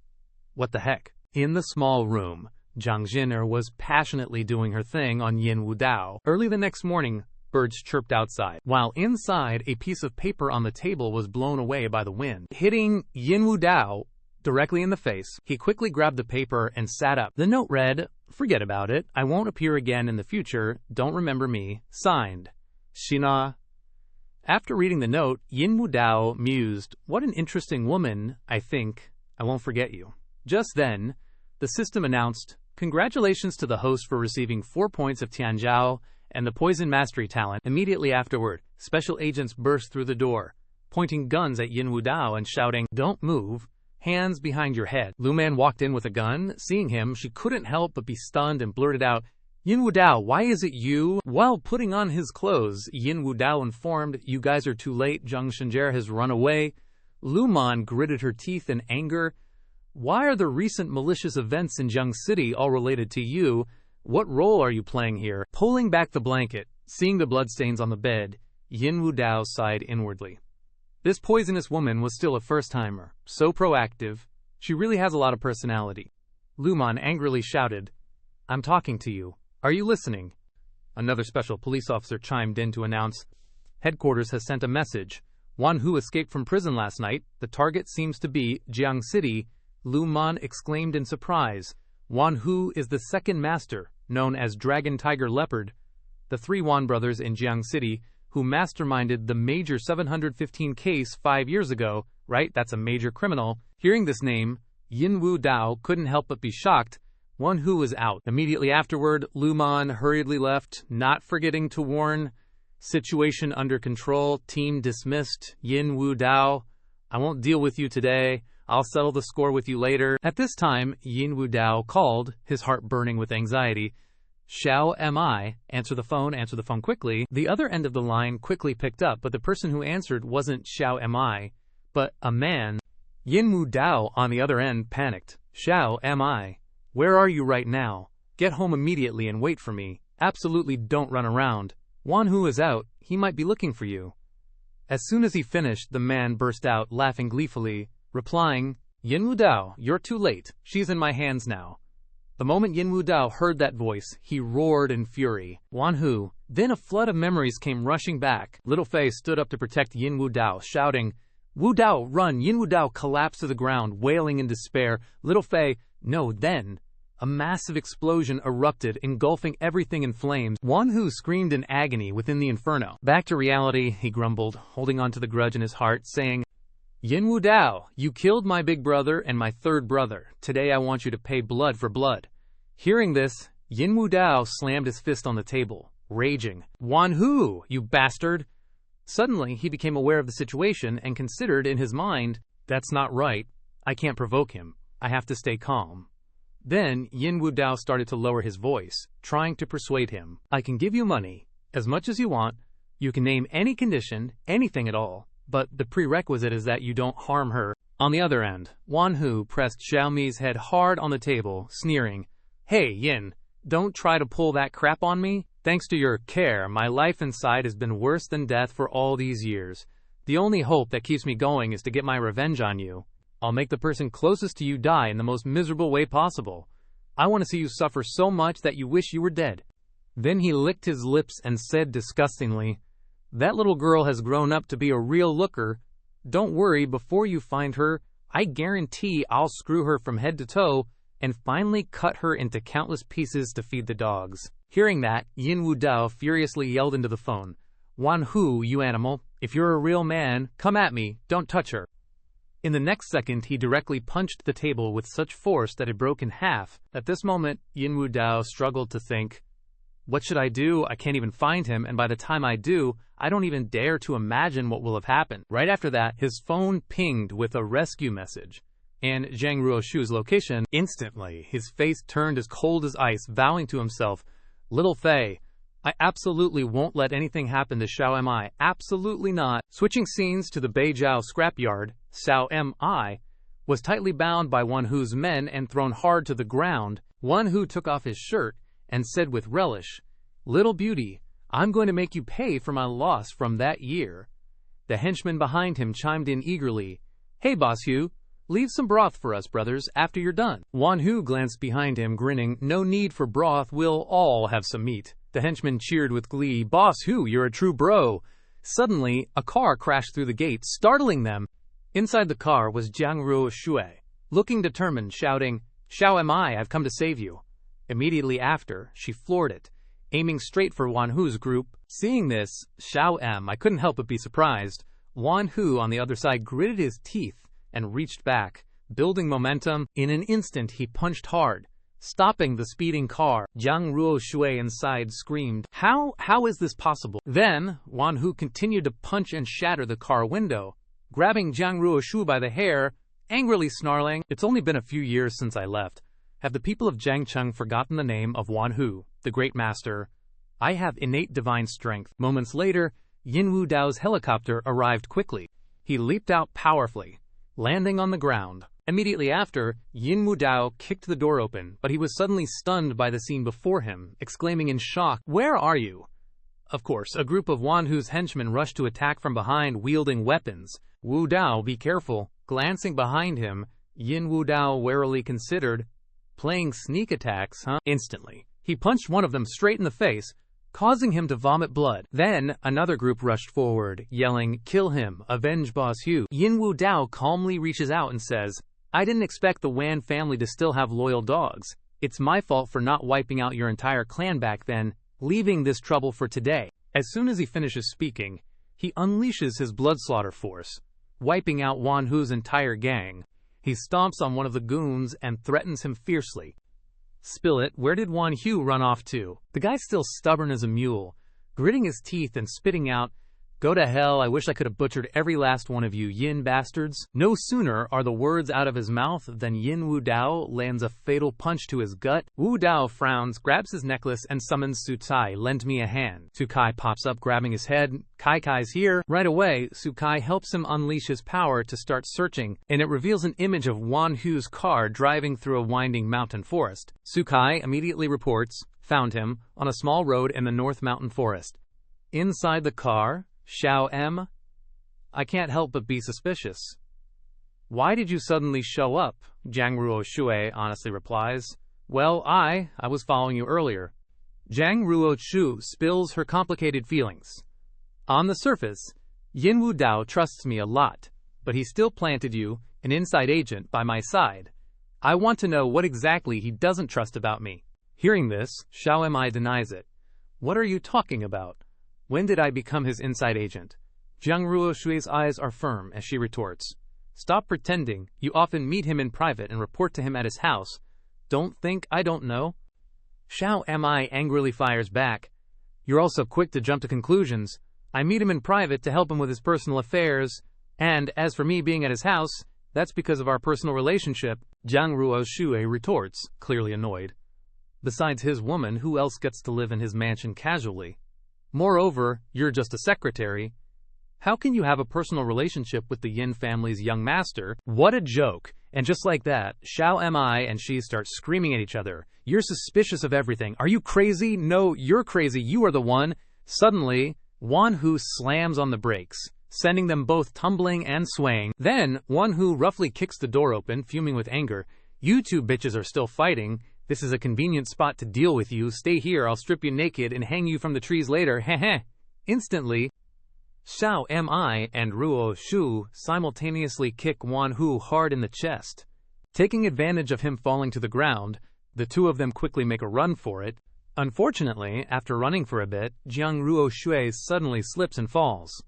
Speaker 2: the heck? In the small room, Zhang Xin'er was passionately doing her thing on Yin Wu Dao. Early the next morning, birds chirped outside, while inside a piece of paper on the table was blown away by the wind. Hitting Yin Wu Dao directly in the face, he quickly grabbed the paper and sat up. The note read, Forget about it. I won't appear again in the future. Don't remember me. Signed, Xina. After reading the note, Yin Wu Dao mused, What an interesting woman, I think. I won't forget you. Just then, the system announced, Congratulations to the host for receiving 4 points of Tianzhao and the poison mastery talent. Immediately afterward, special agents burst through the door, pointing guns at Yin Wu Dao and shouting, "Don't move. Hands behind your head." Lu Man walked in with a gun. Seeing him, she couldn't help but be stunned and blurted out, "Yin Wu Dao, why is it you?" While putting on his clothes, Yin Wu Dao informed, "You guys are too late. Zhang Sheng'er has run away." Lu Man gritted her teeth in anger. "Why are the recent malicious events in Jiang City all related to you? What role are you playing here?" Pulling back the blanket, seeing the bloodstains on the bed, Yin Wu Dao sighed inwardly. This poisonous woman was still a first-timer, so proactive. She really has a lot of personality. Lu Man angrily shouted, "I'm talking to you. Are you listening?" Another special police officer chimed in to announce, "Headquarters has sent a message. Wan Hu escaped from prison last night. The target seems to be Jiang City." Lu Man exclaimed in surprise. Wan Hu is the second master, known as Dragon Tiger Leopard. The 3 Wan brothers in Jiang City who masterminded the major 715 case 5 years ago, right? That's a major criminal. Hearing this name, Yin Wu Dao couldn't help but be shocked. Wan Hu was out. Immediately afterward, Lu Man hurriedly left, not forgetting to warn, "Situation under control, team dismissed. Yin Wu Dao, I won't deal with you today. I'll settle the score with you later." At this time, Yin Wu Dao called, his heart burning with anxiety. "Xiao, am I?" Answer the phone quickly. The other end of the line quickly picked up, but the person who answered wasn't Xiao, am I, but a man. Yin Wu Dao on the other end panicked. "Xiao, am I? Where are you right now? Get home immediately and wait for me. Absolutely don't run around. Wan Hu is out. He might be looking for you." As soon as he finished, the man burst out, laughing gleefully, replying, "Yin Wu Dao, you're too late. She's in my hands now." The moment Yin Wu Dao heard that voice, he roared in fury. "Wan Hu." Then a flood of memories came rushing back. Little Fei stood up to protect Yin Wu Dao, shouting, "Wu Dao, run!" Yin Wu Dao collapsed to the ground, wailing in despair. Little Fei, no, then. A massive explosion erupted, engulfing everything in flames. Wan Hu screamed in agony within the inferno. "Back to reality," he grumbled, holding on to the grudge in his heart, saying, "Yin Wu Dao, you killed my big brother and my third brother. Today I want you to pay blood for blood." Hearing this, Yin Wu Dao slammed his fist on the table, raging, "Wan Hu, you bastard!" Suddenly, he became aware of the situation and considered in his mind, "That's not right. I can't provoke him. I have to stay calm." Then, Yin Wu Dao started to lower his voice, trying to persuade him. "I can give you money, as much as you want. You can name any condition, anything at all, but the prerequisite is that you don't harm her." On the other end, Wan Hu pressed Xiaomi's head hard on the table, sneering, "Hey, Yin, don't try to pull that crap on me. Thanks to your care, my life inside has been worse than death for all these years. The only hope that keeps me going is to get my revenge on you. I'll make the person closest to you die in the most miserable way possible. I want to see you suffer so much that you wish you were dead." Then he licked his lips and said disgustingly, "That little girl has grown up to be a real looker. Don't worry, before you find her, I guarantee I'll screw her from head to toe and finally cut her into countless pieces to feed the dogs." Hearing that, Yin Wu Dao furiously yelled into the phone, "Wan Hu, you animal, if you're a real man, come at me, don't touch her." In the next second, he directly punched the table with such force that it broke in half. At this moment, Yin Wu Dao struggled to think, "What should I do? I can't even find him, and by the time I do, I don't even dare to imagine what will have happened." Right after that, his phone pinged with a rescue message and Zhang Ruoshu's location. Instantly, his face turned as cold as ice, vowing to himself, "Little Fei, I absolutely won't let anything happen to Xiao Mi. Absolutely not." Switching scenes to the Beijiao scrapyard, Xiao Mi was tightly bound by Wan Hu's men and thrown hard to the ground. Wan Hu took off his shirt and said with relish, "Little beauty, I'm going to make you pay for my loss from that year." The henchman behind him chimed in eagerly, "Hey, Boss Hu, leave some broth for us, brothers, after you're done." Wan Hu glanced behind him, grinning, "No need for broth, we'll all have some meat." The henchman cheered with glee, "Boss Hu, you're a true bro." Suddenly, a car crashed through the gate, startling them. Inside the car was Zhang Ruoshu, looking determined, shouting, "Xiao Mi, I've come to save you." Immediately after, she floored it, aiming straight for Wan Hu's group. Seeing this, Xiao Mi couldn't help but be surprised. Wan Hu on the other side gritted his teeth and reached back, building momentum. In an instant, he punched hard, stopping the speeding car. Jiang Ruoshui inside screamed, How is this possible? Then, Wan Hu continued to punch and shatter the car window, grabbing Jiang Ruoshui by the hair, angrily snarling, It's only been a few years since I left. Have the people of Jiangcheng forgotten the name of Wan Hu, the great master? I have innate divine strength. Moments later, Yin Wu Dao's helicopter arrived quickly. He leaped out powerfully, landing on the ground. Immediately after, Yin Wu Dao kicked the door open, but he was suddenly stunned by the scene before him, exclaiming in shock, Where are you? Of course, a group of Wan Hu's henchmen rushed to attack from behind, wielding weapons. Wu Dao, be careful. Glancing behind him, Yin Wu Dao warily considered, Playing sneak attacks, huh? Instantly, he punched one of them straight in the face, causing him to vomit blood. Then, another group rushed forward, yelling, Kill him, avenge Boss Hu. Yin Wu Dao calmly reaches out and says, I didn't expect the Wan family to still have loyal dogs. It's my fault for not wiping out your entire clan back then, leaving this trouble for today. As soon as he finishes speaking, he unleashes his bloodslaughter force, wiping out Wan Hu's entire gang. He stomps on one of the goons and threatens him fiercely. Spill it, where did Wan Hu run off to? The guy's still stubborn as a mule, gritting his teeth and spitting out, Go to hell, I wish I could have butchered every last one of you Yin bastards. No sooner are the words out of his mouth than Yin Wu Dao lands a fatal punch to his gut. Wu Dao frowns, grabs his necklace, and summons Su Kai, lend me a hand. Su Kai pops up, grabbing his head. Kai's here. Right away, Su Kai helps him unleash his power to start searching, and it reveals an image of Wan Hu's car driving through a winding mountain forest. Su Kai immediately reports, Found him, on a small road in the North Mountain Forest. Inside the car, Xiao M. I can't help but be suspicious. Why did you suddenly show up? Jiang Ruoshui honestly replies. Well, I was following you earlier. Jiang Ruoshui spills her complicated feelings. On the surface, Yin Wu Dao trusts me a lot, but he still planted you, an inside agent, by my side. I want to know what exactly he doesn't trust about me. Hearing this, Xiao Mi denies it. What are you talking about? When did I become his inside agent? Jiang Ruoshui's eyes are firm as she retorts. Stop pretending. You often meet him in private and report to him at his house. Don't think I don't know. Xiao Mi angrily fires back. You're also quick to jump to conclusions. I meet him in private to help him with his personal affairs. And as for me being at his house, that's because of our personal relationship. Jiang Ruoshui retorts, clearly annoyed. Besides his woman, who else gets to live in his mansion casually? Moreover, you're just a secretary. How can you have a personal relationship with the Yin family's young master? What a joke! And just like that, Xiao Mi and she start screaming at each other. You're suspicious of everything. Are you crazy? No, you're crazy. You are the one. Suddenly, Wan Hu slams on the brakes, sending them both tumbling and swaying. Then, Wan Hu roughly kicks the door open, fuming with anger. You two bitches are still fighting. This is a convenient spot to deal with you. Stay here, I'll strip you naked and hang you from the trees later. Heh. Instantly, Xiao Mi and Ruo Shu simultaneously kick Wan Hu hard in the chest. Taking advantage of him falling to the ground, the two of them quickly make a run for it. Unfortunately, after running for a bit, Jiang Ruoshui suddenly slips and falls.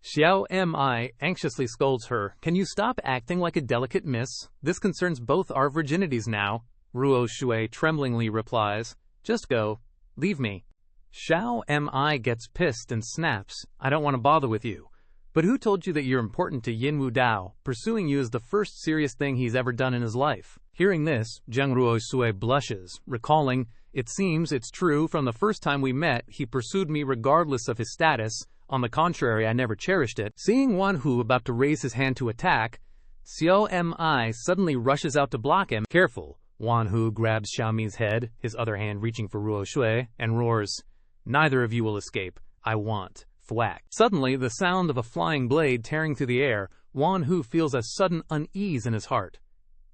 Speaker 2: Xiao Mi anxiously scolds her. Can you stop acting like a delicate miss? This concerns both our virginities now. Ruoshui tremblingly replies, Just go. Leave me. Xiao Mi gets pissed and snaps, I don't want to bother with you. But who told you that you're important to Yin Wu Dao? Pursuing you is the first serious thing he's ever done in his life. Hearing this, Jiang Ruoshui blushes, recalling, It seems it's true, from the first time we met, he pursued me regardless of his status. On the contrary, I never cherished it. Seeing Wan Hu about to raise his hand to attack, Xiao Mi suddenly rushes out to block him. Careful. Wan Hu grabs Xiaomi's head, his other hand reaching for Ruoshui, and roars, Neither of you will escape. I want. Thwack. Suddenly, the sound of a flying blade tearing through the air, Wan Hu feels a sudden unease in his heart.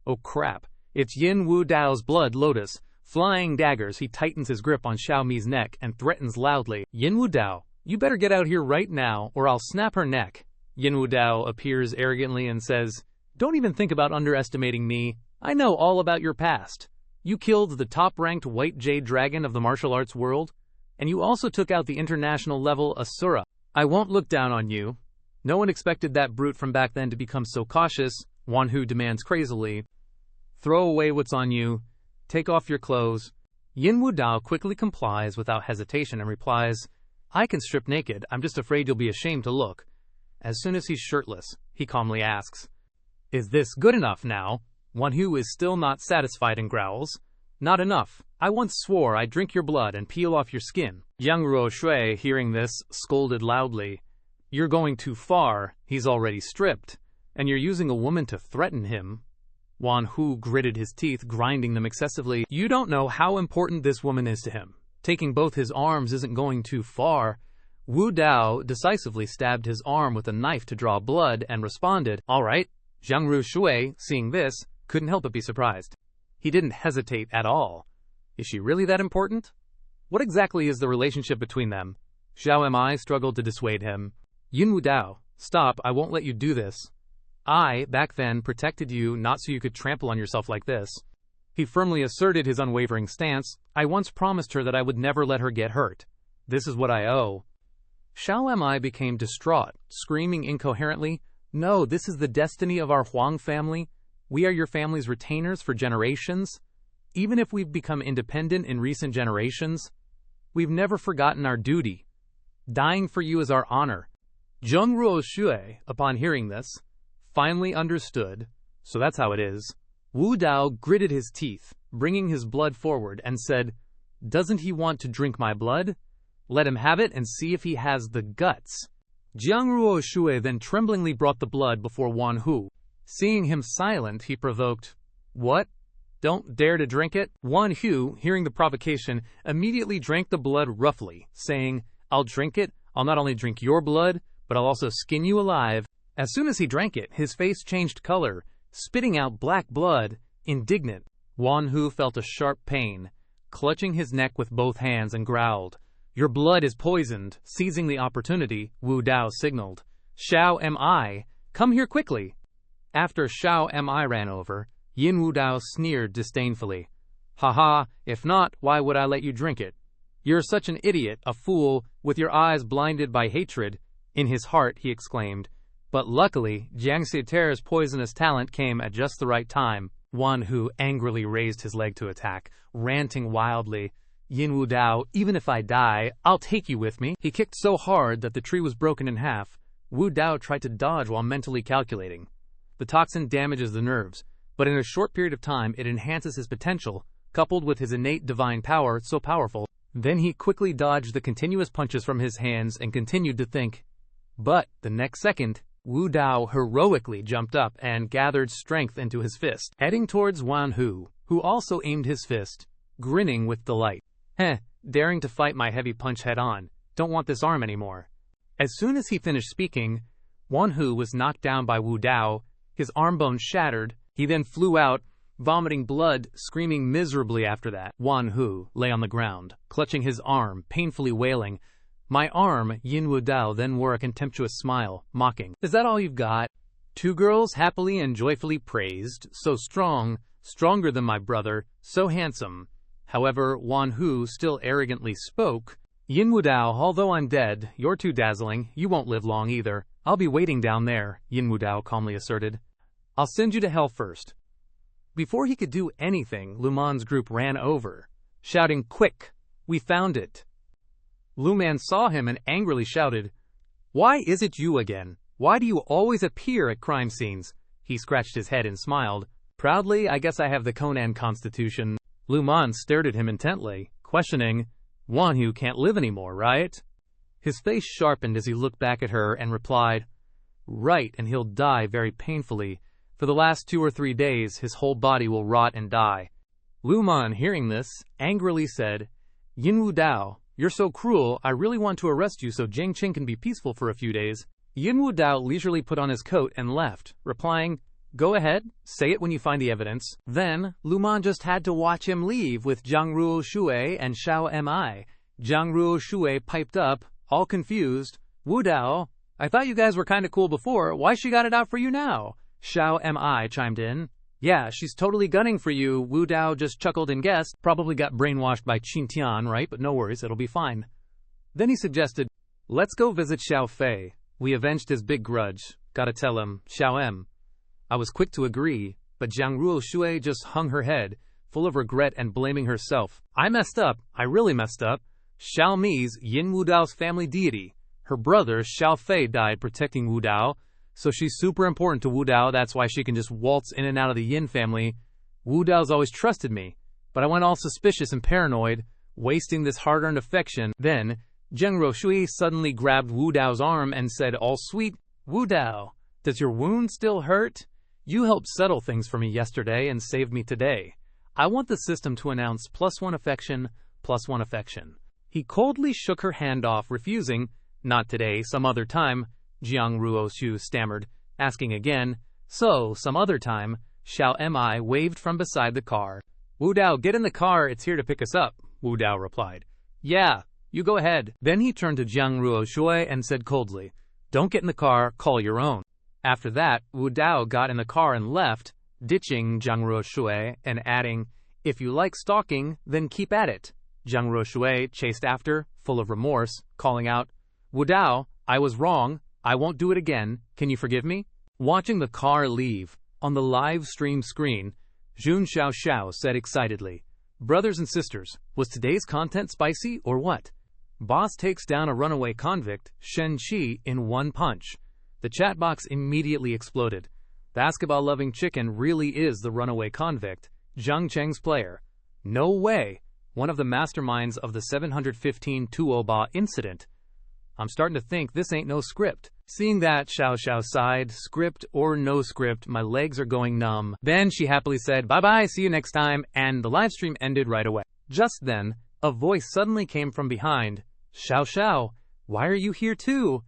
Speaker 2: Oh crap. It's Yin Wu Dao's blood lotus. Flying daggers, he tightens his grip on Xiaomi's neck and threatens loudly, Yin Wu Dao, you better get out here right now or I'll snap her neck. Yin Wu Dao appears arrogantly and says, Don't even think about underestimating me. I know all about your past. You killed the top-ranked white jade dragon of the martial arts world, and you also took out the international-level Asura. I won't look down on you. No one expected that brute from back then to become so cautious, Wan Hu demands crazily. Throw away what's on you. take off your clothes. Yin Wu Dao quickly complies without hesitation and replies, I can strip naked, I'm just afraid you'll be ashamed to look. As soon as he's shirtless, he calmly asks, Is this good enough now? Wan Hu is still not satisfied and growls, Not enough. I once swore I'd drink your blood and peel off your skin. Yang Ruoshui, hearing this, scolded loudly, You're going too far, he's already stripped, and you're using a woman to threaten him. Wan Hu gritted his teeth, grinding them excessively. You don't know how important this woman is to him. Taking both his arms isn't going too far. Wu Dao decisively stabbed his arm with a knife to draw blood and responded, All right. Zhang Ruoshui, seeing this, couldn't help but be surprised. He didn't hesitate at all. Is she really that important? What exactly is the relationship between them? Xiao Mi struggled to dissuade him. Yin Wu Dao, stop, I won't let you do this. I, back then, protected you not so you could trample on yourself like this. He firmly asserted his unwavering stance. I once promised her that I would never let her get hurt. This is what I owe. Xiao Mi became distraught, screaming incoherently, No, this is the destiny of our Huang family. We are your family's retainers for generations. Even if we've become independent in recent generations, we've never forgotten our duty. Dying for you is our honor. Zhang Ruoshui, upon hearing this, finally understood. So that's how it is. Wu Dao gritted his teeth, bringing his blood forward, and said, Doesn't he want to drink my blood? Let him have it and see if he has the guts. Jiang Ruoshui then tremblingly brought the blood before Wan Hu. Seeing him silent, he provoked, What? Don't dare to drink it? Wan Hu, hearing the provocation, immediately drank the blood roughly, saying, I'll drink it. I'll not only drink your blood, but I'll also skin you alive. As soon as he drank it, his face changed color, spitting out black blood, indignant. Wan Hu felt a sharp pain, clutching his neck with both hands, and growled, Your blood is poisoned. Seizing the opportunity, Wu Dao signaled, Xiao Mi, come here quickly. After Xiao Mi ran over, Yin Wu Dao sneered disdainfully. Ha ha, if not, why would I let you drink it? You're such an idiot, a fool, with your eyes blinded by hatred. In his heart, he exclaimed. But luckily, Jiang Xieter's poisonous talent came at just the right time. Wan Hu angrily raised his leg to attack, ranting wildly, Yin Wu Dao, even if I die, I'll take you with me. He kicked so hard that the tree was broken in half. Wu Dao tried to dodge while mentally calculating. The toxin damages the nerves, but in a short period of time it enhances his potential, coupled with his innate divine power so powerful. Then he quickly dodged the continuous punches from his hands and continued to think. But the next second, Wu Dao heroically jumped up and gathered strength into his fist, heading towards Wan Hu, who also aimed his fist, grinning with delight. Daring to fight my heavy punch head-on. Don't want this arm anymore. As soon as he finished speaking, Wan Hu was knocked down by Wu Dao, his arm bone shattered. He then flew out, vomiting blood, screaming miserably after that. Wan Hu lay on the ground, clutching his arm, painfully wailing. My arm, Yin Wu Dao then wore a contemptuous smile, mocking. Is that all you've got? 2 girls happily and joyfully praised, so strong, stronger than my brother, so handsome. However, Wan Hu still arrogantly spoke. Yin Wu Dao, although I'm dead, you're too dazzling. You won't live long either. I'll be waiting down there, Yin Wu Dao calmly asserted. I'll send you to hell first. Before he could do anything, Lu Man's group ran over, shouting, Quick! We found it! Lu Man saw him and angrily shouted, Why is it you again? Why do you always appear at crime scenes? He scratched his head and smiled. Proudly, I guess I have the Conan constitution. Lu Man stared at him intently, questioning, Wan Hu can't live anymore, right? His face sharpened as he looked back at her and replied, Right, and he'll die very painfully. For the last 2 or 3 days, his whole body will rot and die. Lu Man, hearing this, angrily said, Yin Wu Dao, you're so cruel, I really want to arrest you so Jiang Qing can be peaceful for a few days. Yin Wu Dao leisurely put on his coat and left, replying, Go ahead, say it when you find the evidence. Then, Lu Man just had to watch him leave with Zhang Ruoshui and Xiao Mi. Zhang Ruoshui piped up, all confused, Wu Dao, I thought you guys were kinda cool before, why she got it out for you now? Xiao Mi chimed in. Yeah, she's totally gunning for you, Wu Dao just chuckled and guessed. Probably got brainwashed by Qin Tian, right? But no worries, it'll be fine. Then he suggested, Let's go visit Xiao Fei. We avenged his big grudge. Gotta tell him, Xiao M. I was quick to agree, but Zhang Ruoshui just hung her head, full of regret and blaming herself. I messed up. I really messed up. Xiao Mi's Yin Wu Dao's family deity. Her brother, Xiao Fei, died protecting Wu Dao, so she's super important to Wu Dao. That's why she can just waltz in and out of the Yin family. Wu Dao's always trusted me, but I went all suspicious and paranoid, wasting this hard-earned affection. Then, Zheng Ruoshui suddenly grabbed Wu Dao's arm and said, all sweet, Wu Dao, does your wound still hurt? You helped settle things for me yesterday and saved me today. I want the system to announce +1 affection, +1 affection. He coldly shook her hand off, refusing, not today, some other time, Jiang Ruoshu stammered, asking again, so, some other time, Xiao Mi waved from beside the car. Wu Dao, get in the car, it's here to pick us up, Wu Dao replied. Yeah, you go ahead. Then he turned to Jiang Ruoshui and said coldly, don't get in the car, call your own. After that, Wu Dao got in the car and left, ditching Jiang Ruoshui and adding, if you like stalking, then keep at it. Jiang Ruoshui chased after, full of remorse, calling out, Wu Dao, I was wrong, I won't do it again, can you forgive me? Watching the car leave, on the live stream screen, Jun Xiao said excitedly, brothers and sisters, was today's content spicy or what? Boss takes down a runaway convict, Shen Qi, in one punch. The chat box immediately exploded. Basketball-loving chicken really is the runaway convict, Zhang Cheng's player. No way! One of the masterminds of the 715 Tuoba incident. I'm starting to think this ain't no script. Seeing that, Xiao sighed, script or no script, my legs are going numb. Then she happily said, bye-bye, see you next time, and the livestream ended right away. Just then, a voice suddenly came from behind. Xiao, why are you here too?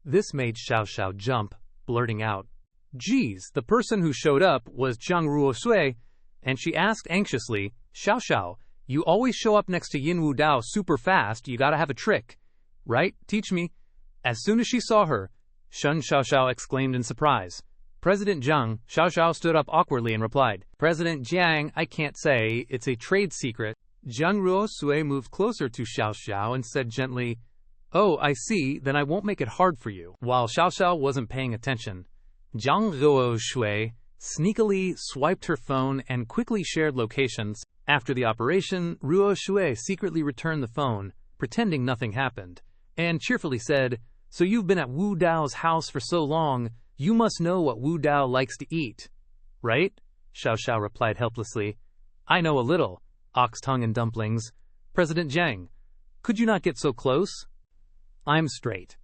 Speaker 2: This made Xiao jump, blurting out, geez, the person who showed up was Jiang Ruoshui, and she asked anxiously, Xiao, you always show up next to Yin Wu Dao super fast, you gotta have a trick. Right? Teach me. As soon as she saw her, Shun Xiao exclaimed in surprise. President Zhang, Xiao stood up awkwardly and replied, President Jiang, I can't say, it's a trade secret. Jiang Ruoshui moved closer to Xiao and said gently, oh, I see, then I won't make it hard for you. While Xiao wasn't paying attention, Jiang Ruoshui sneakily swiped her phone and quickly shared locations. After the operation, Ruoshui secretly returned the phone, pretending nothing happened, and cheerfully said, so you've been at Wu Dao's house for so long, you must know what Wu Dao likes to eat. Right? Xiao replied helplessly. I know a little. Ox tongue and dumplings. President Zhang, could you not get so close? I'm straight.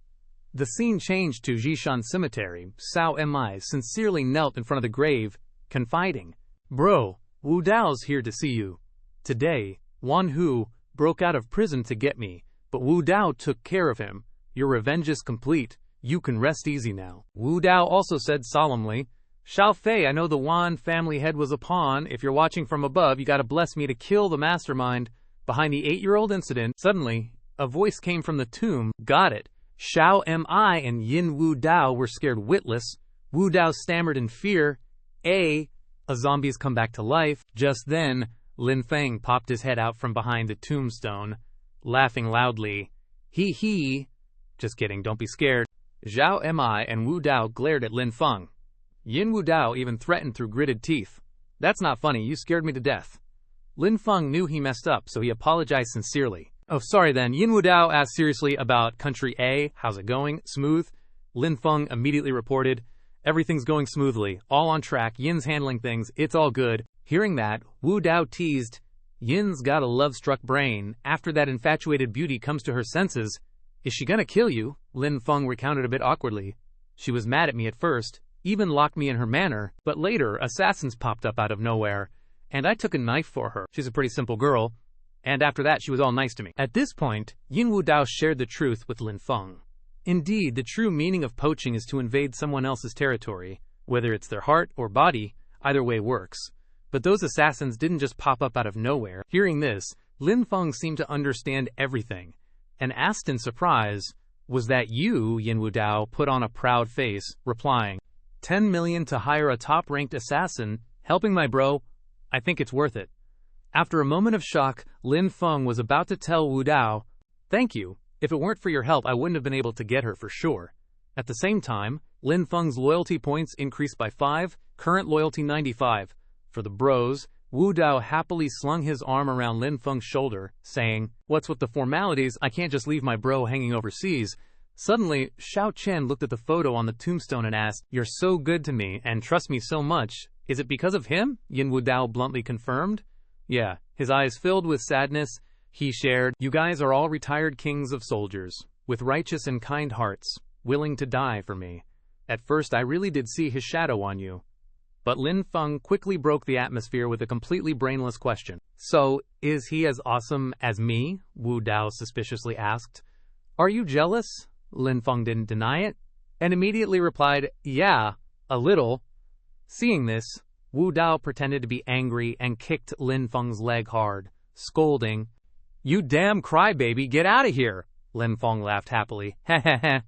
Speaker 2: The scene changed to Jishan Cemetery. Xiao Mi sincerely knelt in front of the grave, confiding, bro, Wu Dao's here to see you. Today, Wan Hu broke out of prison to get me, but Wu Dao took care of him. Your revenge is complete. You can rest easy now. Wu Dao also said solemnly, Xiao Fei, I know the Wan family head was a pawn. If you're watching from above, you gotta bless me to kill the mastermind behind the 8-year-old incident. Suddenly, a voice came from the tomb. Got it. Xiao Mi and Yin Wu Dao were scared witless. Wu Dao stammered in fear. A zombie's come back to life. Just then, Lin Feng popped his head out from behind the tombstone, laughing loudly. He. Just kidding, don't be scared. Zhao Mi and Wu Dao glared at Lin Feng. Yin Wu Dao even threatened through gritted teeth. That's not funny, you scared me to death. Lin Feng knew he messed up, so he apologized sincerely. Oh, sorry then. Yin Wu Dao asked seriously about country A. How's it going? Smooth? Lin Feng immediately reported, everything's going smoothly, all on track, Yin's handling things, it's all good. Hearing that, Wu Dao teased, Yin's got a love-struck brain. After that infatuated beauty comes to her senses, is she gonna kill you? Lin Feng recounted a bit awkwardly. She was mad at me at first, even locked me in her manor, but later assassins popped up out of nowhere, and I took a knife for her. She's a pretty simple girl, and after that she was all nice to me. At this point, Yin Wu Dao shared the truth with Lin Feng. Indeed, the true meaning of poaching is to invade someone else's territory. Whether it's their heart or body, either way works. But those assassins didn't just pop up out of nowhere. Hearing this, Lin Feng seemed to understand everything, and asked in surprise, was that you? Yin Wu Dao put on a proud face, replying, 10 million to hire a top-ranked assassin, helping my bro, I think it's worth it. After a moment of shock, Lin Feng was about to tell Wu Dao, thank you, if it weren't for your help I wouldn't have been able to get her for sure. At the same time, Lin Feng's loyalty points increased by 5, current loyalty 95. For the bros, Wu Dao happily slung his arm around Lin Feng's shoulder, saying, "What's with the formalities? I can't just leave my bro hanging overseas." Suddenly, Xiao Chen looked at the photo on the tombstone and asked, "You're so good to me and trust me so much. Is it because of him?" Yin Wu Dao bluntly confirmed. Yeah, his eyes filled with sadness. He shared, "You guys are all retired kings of soldiers, with righteous and kind hearts, willing to die for me. At first I really did see his shadow on you." But Lin Feng quickly broke the atmosphere with a completely brainless question. "So, is he as awesome as me?" Wu Dao suspiciously asked. "Are you jealous?" Lin Feng didn't deny it, and immediately replied, "Yeah, a little." Seeing this, Wu Dao pretended to be angry and kicked Lin Feng's leg hard, scolding, "You damn crybaby, get out of here!" Lin Feng laughed happily. "Heh heh heh."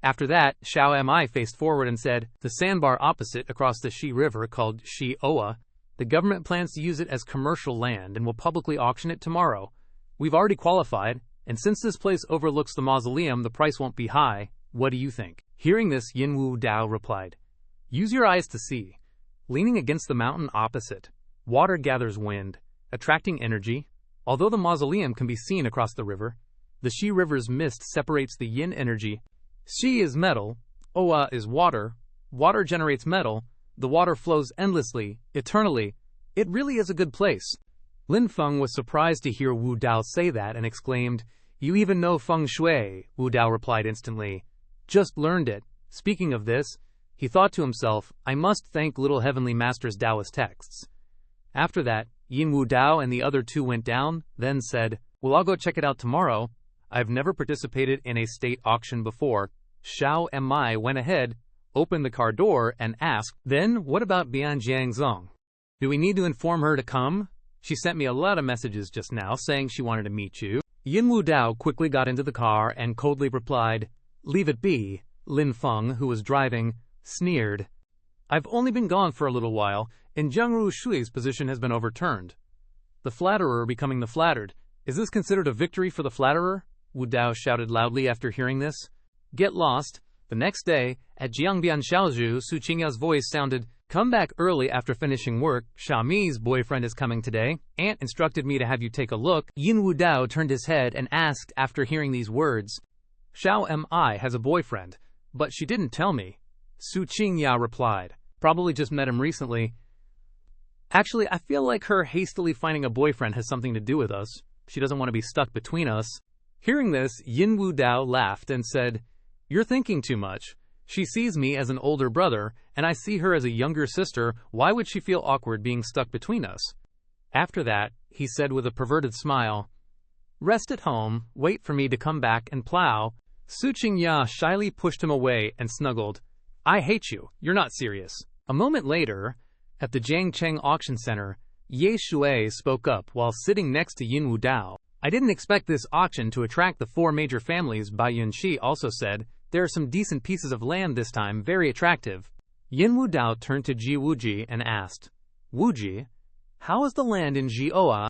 Speaker 2: After that, Xiao Mi faced forward and said, "The sandbar opposite across the Shi River called Shi Oa, the government plans to use it as commercial land and will publicly auction it tomorrow. We've already qualified, and since this place overlooks the mausoleum, the price won't be high. What do you think?" Hearing this, Yin Wu Dao replied, "Use your eyes to see. Leaning against the mountain opposite, water gathers wind, attracting energy. Although the mausoleum can be seen across the river, the Shi River's mist separates the yin energy. Shi is metal, Oa is water, water generates metal, the water flows endlessly, eternally. It really is a good place." Lin Feng was surprised to hear Wu Dao say that and exclaimed, "You even know feng shui?" Wu Dao replied instantly, "Just learned it." Speaking of this, he thought to himself, "I must thank Little Heavenly Master's Taoist texts." After that, Yin Wu Dao and the other two went down, then said, "Well, I'll go check it out tomorrow. I've never participated in a state auction before." Xiao Mi went ahead, opened the car door, and asked, "Then, what about Bian Jiangzong? Do we need to inform her to come? She sent me a lot of messages just now saying she wanted to meet you." Yin Wu Dao quickly got into the car and coldly replied, "Leave it be." Lin Feng, who was driving, sneered, "I've only been gone for a little while, and Jiang Rushui's position has been overturned. The flatterer becoming the flattered. Is this considered a victory for the flatterer?" Wu Dao shouted loudly after hearing this. "Get lost." The next day, at Jiangbian Xiaozhu, Su Qingya's voice sounded, "Come back early after finishing work. Xiaomi's boyfriend is coming today. Aunt instructed me to have you take a look." Yin Wu Dao turned his head and asked after hearing these words, "Xiao Mi has a boyfriend, but she didn't tell me." Su Qingya replied, "Probably just met him recently. Actually, I feel like her hastily finding a boyfriend has something to do with us. She doesn't want to be stuck between us." Hearing this, Yin Wu Dao laughed and said, "You're thinking too much. She sees me as an older brother, and I see her as a younger sister. Why would she feel awkward being stuck between us?" After that, he said with a perverted smile, "Rest at home, wait for me to come back and plow." Su Qingya shyly pushed him away and snuggled, "I hate you. You're not serious." A moment later, at the Jiangcheng auction center, Ye Shui spoke up while sitting next to Yin Wu Dao. "I didn't expect this auction to attract the four major families." Bai Yunxi also said, "There are some decent pieces of land this time, very attractive." Yin Wu Dao turned to Ji Wuji and asked, "Wuji, how is the land in Jioa?"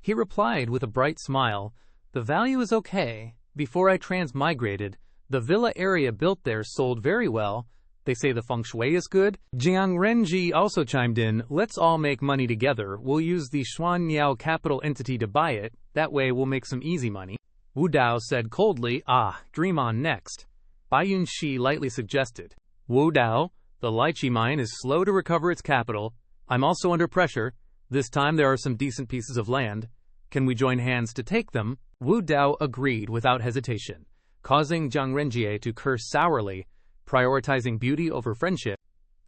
Speaker 2: He replied with a bright smile, "The value is okay. Before I transmigrated, the villa area built there sold very well. They say the feng shui is good." Jiang Renji also chimed in, "Let's all make money together. We'll use the Xuanyao capital entity to buy it. That way we'll make some easy money." Wu Dao said coldly, "Dream on next." Bai Yunxi lightly suggested, "Wu Dao, the lychee mine is slow to recover its capital. I'm also under pressure. This time there are some decent pieces of land. Can we join hands to take them?" Wu Dao agreed without hesitation, causing Jiang Renjie to curse sourly, prioritizing beauty over friendship.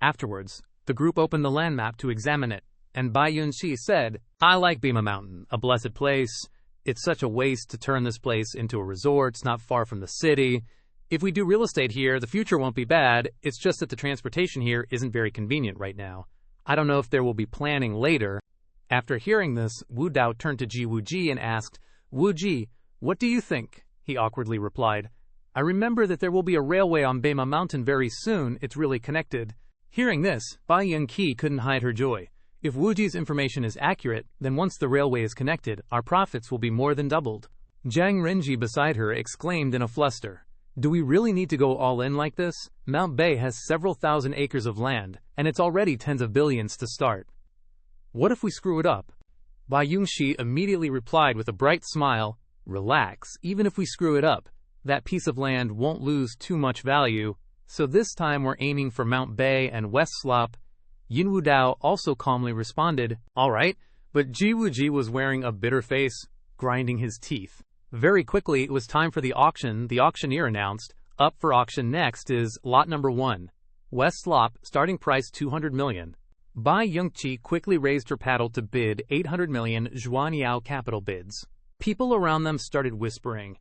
Speaker 2: Afterwards, the group opened the land map to examine it, and Bai Yunxi said, "I like Bima Mountain, a blessed place. It's such a waste to turn this place into a resort. It's not far from the city. If we do real estate here, the future won't be bad. It's just that the transportation here isn't very convenient right now. I don't know if there will be planning later." After hearing this, Wu Dao turned to Ji Wuji and asked, "Wuji, what do you think?" He awkwardly replied, "I remember that there will be a railway on Bema Mountain very soon. It's really connected." Hearing this, Bai Yunqi couldn't hide her joy. If Wuji's information is accurate, then once the railway is connected, our profits will be more than doubled. Jiang Renji beside her exclaimed in a fluster, "Do we really need to go all in like this? Mount Bay has several thousand acres of land, and it's already tens of billions to start." What if we screw it up? Bai Yongxi immediately replied with a bright smile, "Relax, even if we screw it up, that piece of land won't lose too much value, so this time we're aiming for Mount Bay and West Slop." Yin Wu Dao also calmly responded, "All right," but Ji Wuji was wearing a bitter face, grinding his teeth. Very quickly, it was time for the auction. The auctioneer announced, "Up for auction next is lot number 1. West Slop, starting price 200 million. Bai Yongqi quickly raised her paddle to bid 800 million Zhuanyao capital bids. People around them started whispering,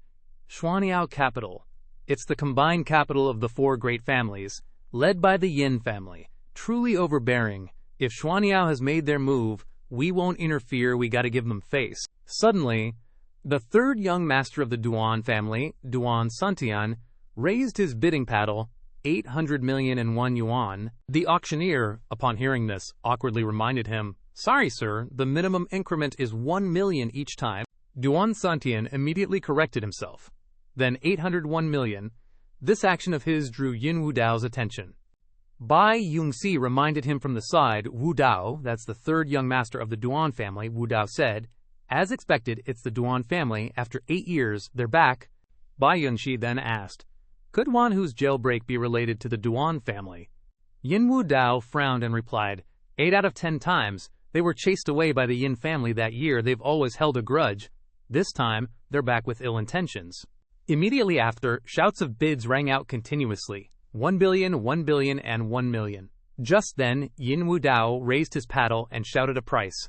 Speaker 2: "Zhuanyao capital. It's the combined capital of the 4 great families, led by the Yin family. Truly overbearing. If Zhuanyao has made their move, we won't interfere, we gotta give them face." Suddenly, the 3rd young master of the Duan family, Duan Santian, raised his bidding paddle, 800 million and 1 yuan. The auctioneer, upon hearing this, awkwardly reminded him, "Sorry, sir, the minimum increment is 1 million each time." Duan Santian immediately corrected himself. Then 801 million. This action of his drew Yin Wu Dao's attention. Bai Yongxi reminded him from the side. "Wu Dao, that's the 3rd young master of the Duan family," Wu Dao said. "As expected, it's the Duan family. After 8 years, they're back." Bai Yongxi then asked, "Could one whose jailbreak be related to the Duan family?" Yin Wu Dao frowned and replied, 8 out of 10 times. They were chased away by the Yin family that year. They've always held a grudge. This time, they're back with ill intentions." Immediately after, shouts of bids rang out continuously. 1 billion, 1 billion, and 1 million. Just then, Yin Wu Dao raised his paddle and shouted a price.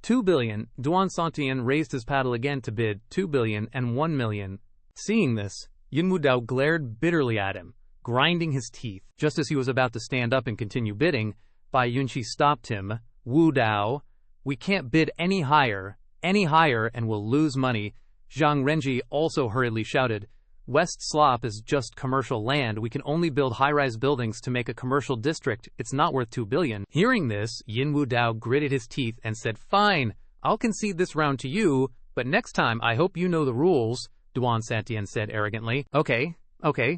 Speaker 2: 2 billion. Duan Santian raised his paddle again to bid 2 billion and 1 million. Seeing this, Yin Wu Dao glared bitterly at him, grinding his teeth. Just as he was about to stand up and continue bidding, Bai Yongqi stopped him. "Wu Dao, we can't bid any higher, and we'll lose money." Zhang Renji also hurriedly shouted, "West Slop is just commercial land. We can only build high-rise buildings to make a commercial district. It's not worth 2 billion. Hearing this, Yin Wu Dao gritted his teeth and said, "Fine, I'll concede this round to you, but next time I hope you know the rules," Duan Santian said arrogantly. Okay,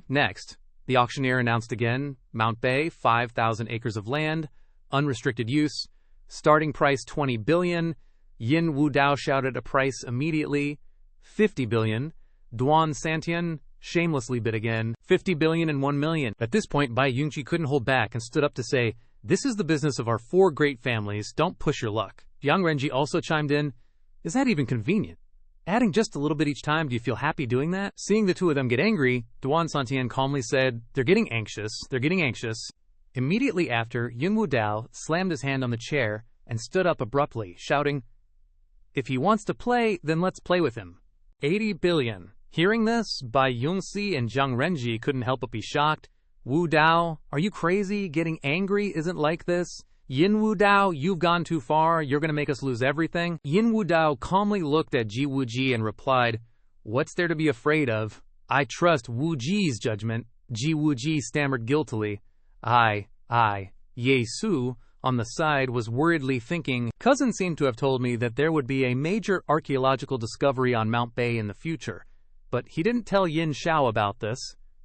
Speaker 2: next." The auctioneer announced again, "Mount Bay, 5,000 acres of land, unrestricted use, starting price 20 billion. Yin Wu Dao shouted a price immediately, 50 billion. Duan Santian shamelessly bid again, 50 billion and 1 million. At this point, Bai Yongqi couldn't hold back and stood up to say, "This is the business of our 4 great families. Don't push your luck." Zhang Renji also chimed in, "Is that even convenient? Adding just a little bit each time, do you feel happy doing that?" Seeing the two of them get angry, Duan Santian calmly said, "They're getting anxious. Immediately after, Yin Wu Dao slammed his hand on the chair and stood up abruptly, shouting, "If he wants to play, then let's play with him. 80 billion. Hearing this, Bai Yongxi and Zhang Renji couldn't help but be shocked. "Wu Dao, are you crazy? Getting angry isn't like this. Yin Wu Dao, you've gone too far. You're going to make us lose everything." Yin Wu Dao calmly looked at Ji Wuji and replied, "What's there to be afraid of? I trust Wu Ji's judgment." Ji Wuji stammered guiltily. I. Ye Su, on the side, was worriedly thinking, "Cousin seemed to have told me that there would be a major archaeological discovery on Mount Bay in the future. But he didn't tell Yin Xiao about this.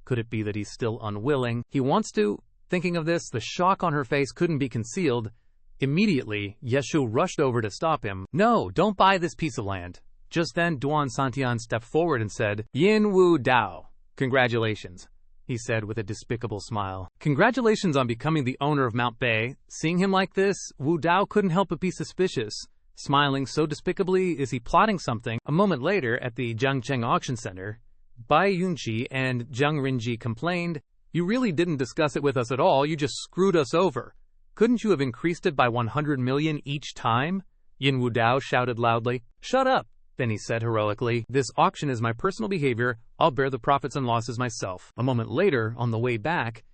Speaker 2: Could it be that he's still unwilling? He wants to?" Thinking of this, the shock on her face couldn't be concealed. Immediately, Yeshu rushed over to stop him. "No, don't buy this piece of land." Just then, Duan Santian stepped forward and said, "Yin Wu Dao, congratulations," he said with a despicable smile. "Congratulations on becoming the owner of Mount Bay." Seeing him like this, Wu Dao couldn't help but be suspicious. Smiling so despicably, is he plotting something? A moment later, at the Jiangcheng Auction Center, Bai Yongqi and Zhang Renji complained, "You really didn't discuss it with us at all, you just screwed us over. Couldn't you have increased it by 100 million each time?" Yin Wu Dao shouted loudly. "Shut up," then he said heroically, "This auction is my personal behavior, I'll bear the profits and losses myself." A moment later, on the way back,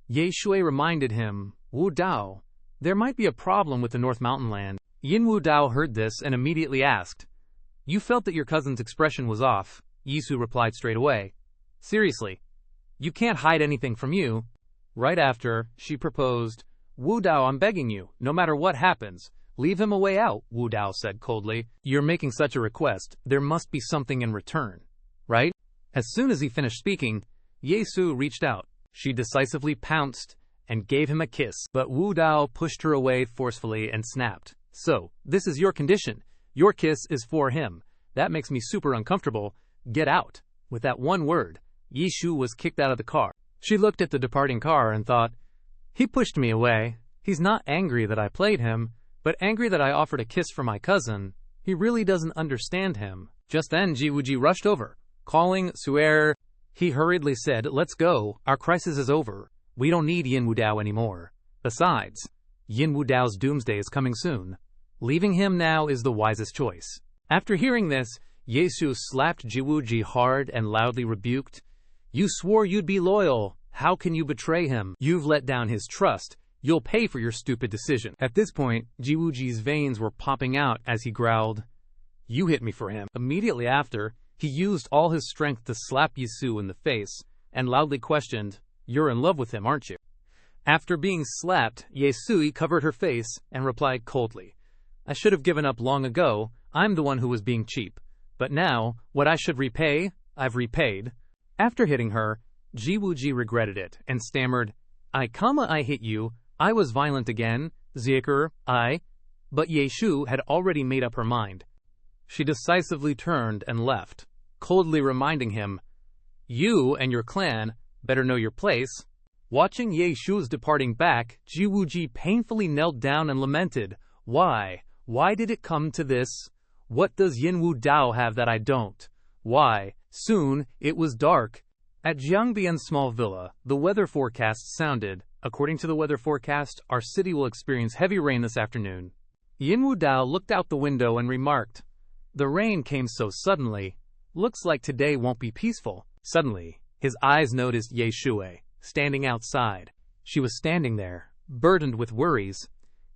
Speaker 2: Ye Shui reminded him, "Wu Dao, there might be a problem with the North Mountain land." Yin Wu Dao heard this and immediately asked, "You felt that your cousin's expression was off?" Yisu replied straight away, "Seriously, you can't hide anything from you." Right after, she proposed, "Wu Dao, I'm begging you, no matter what happens, leave him a way out," Wu Dao said coldly. "You're making such a request, there must be something in return, right?" As soon as he finished speaking, Ye Su reached out. She decisively pounced and gave him a kiss, but Wu Dao pushed her away forcefully and snapped, So, this is your condition. Your kiss is for him. That makes me super uncomfortable. Get out. With that one word, Yi Shu was kicked out of the car. She looked at the departing car and thought, he pushed me away. He's not angry that I played him, but angry that I offered a kiss for my cousin. He really doesn't understand him. Just then, Ji Wuji rushed over, calling Suer. He hurriedly said, let's go. Our crisis is over. We don't need Yin Wu Dao anymore. Besides, Yin Wu Dao's doomsday is coming soon. Leaving him now is the wisest choice. After hearing this, Ye Su slapped Ji Wuji hard and loudly rebuked. You swore you'd be loyal. How can you betray him? You've let down his trust. You'll pay for your stupid decision. At this point, Ji Wuji's veins were popping out as he growled, you hit me for him. Immediately after, he used all his strength to slap Ye Su in the face and loudly questioned, you're in love with him, aren't you? After being slapped, Ye Sui covered her face and replied coldly, I should have given up long ago. I'm the one who was being cheap. But now, what I should repay, I've repaid. After hitting her, Ji Wuji regretted it and stammered, I hit you. I was violent again. Zikr, I. But Ye Shu had already made up her mind. She decisively turned and left, coldly reminding him, you and your clan better know your place. Watching Ye Shu's departing back, Ji Wuji painfully knelt down and lamented, why? Why did it come to this? What does Yin Wu Dao have that I don't? Why? Soon, it was dark. At Jiangbian's small villa, the weather forecast sounded, according to the weather forecast, our city will experience heavy rain this afternoon. Yin Wu Dao looked out the window and remarked, the rain came so suddenly. Looks like today won't be peaceful. Suddenly, his eyes noticed Ye Shui, standing outside. She was standing there, burdened with worries,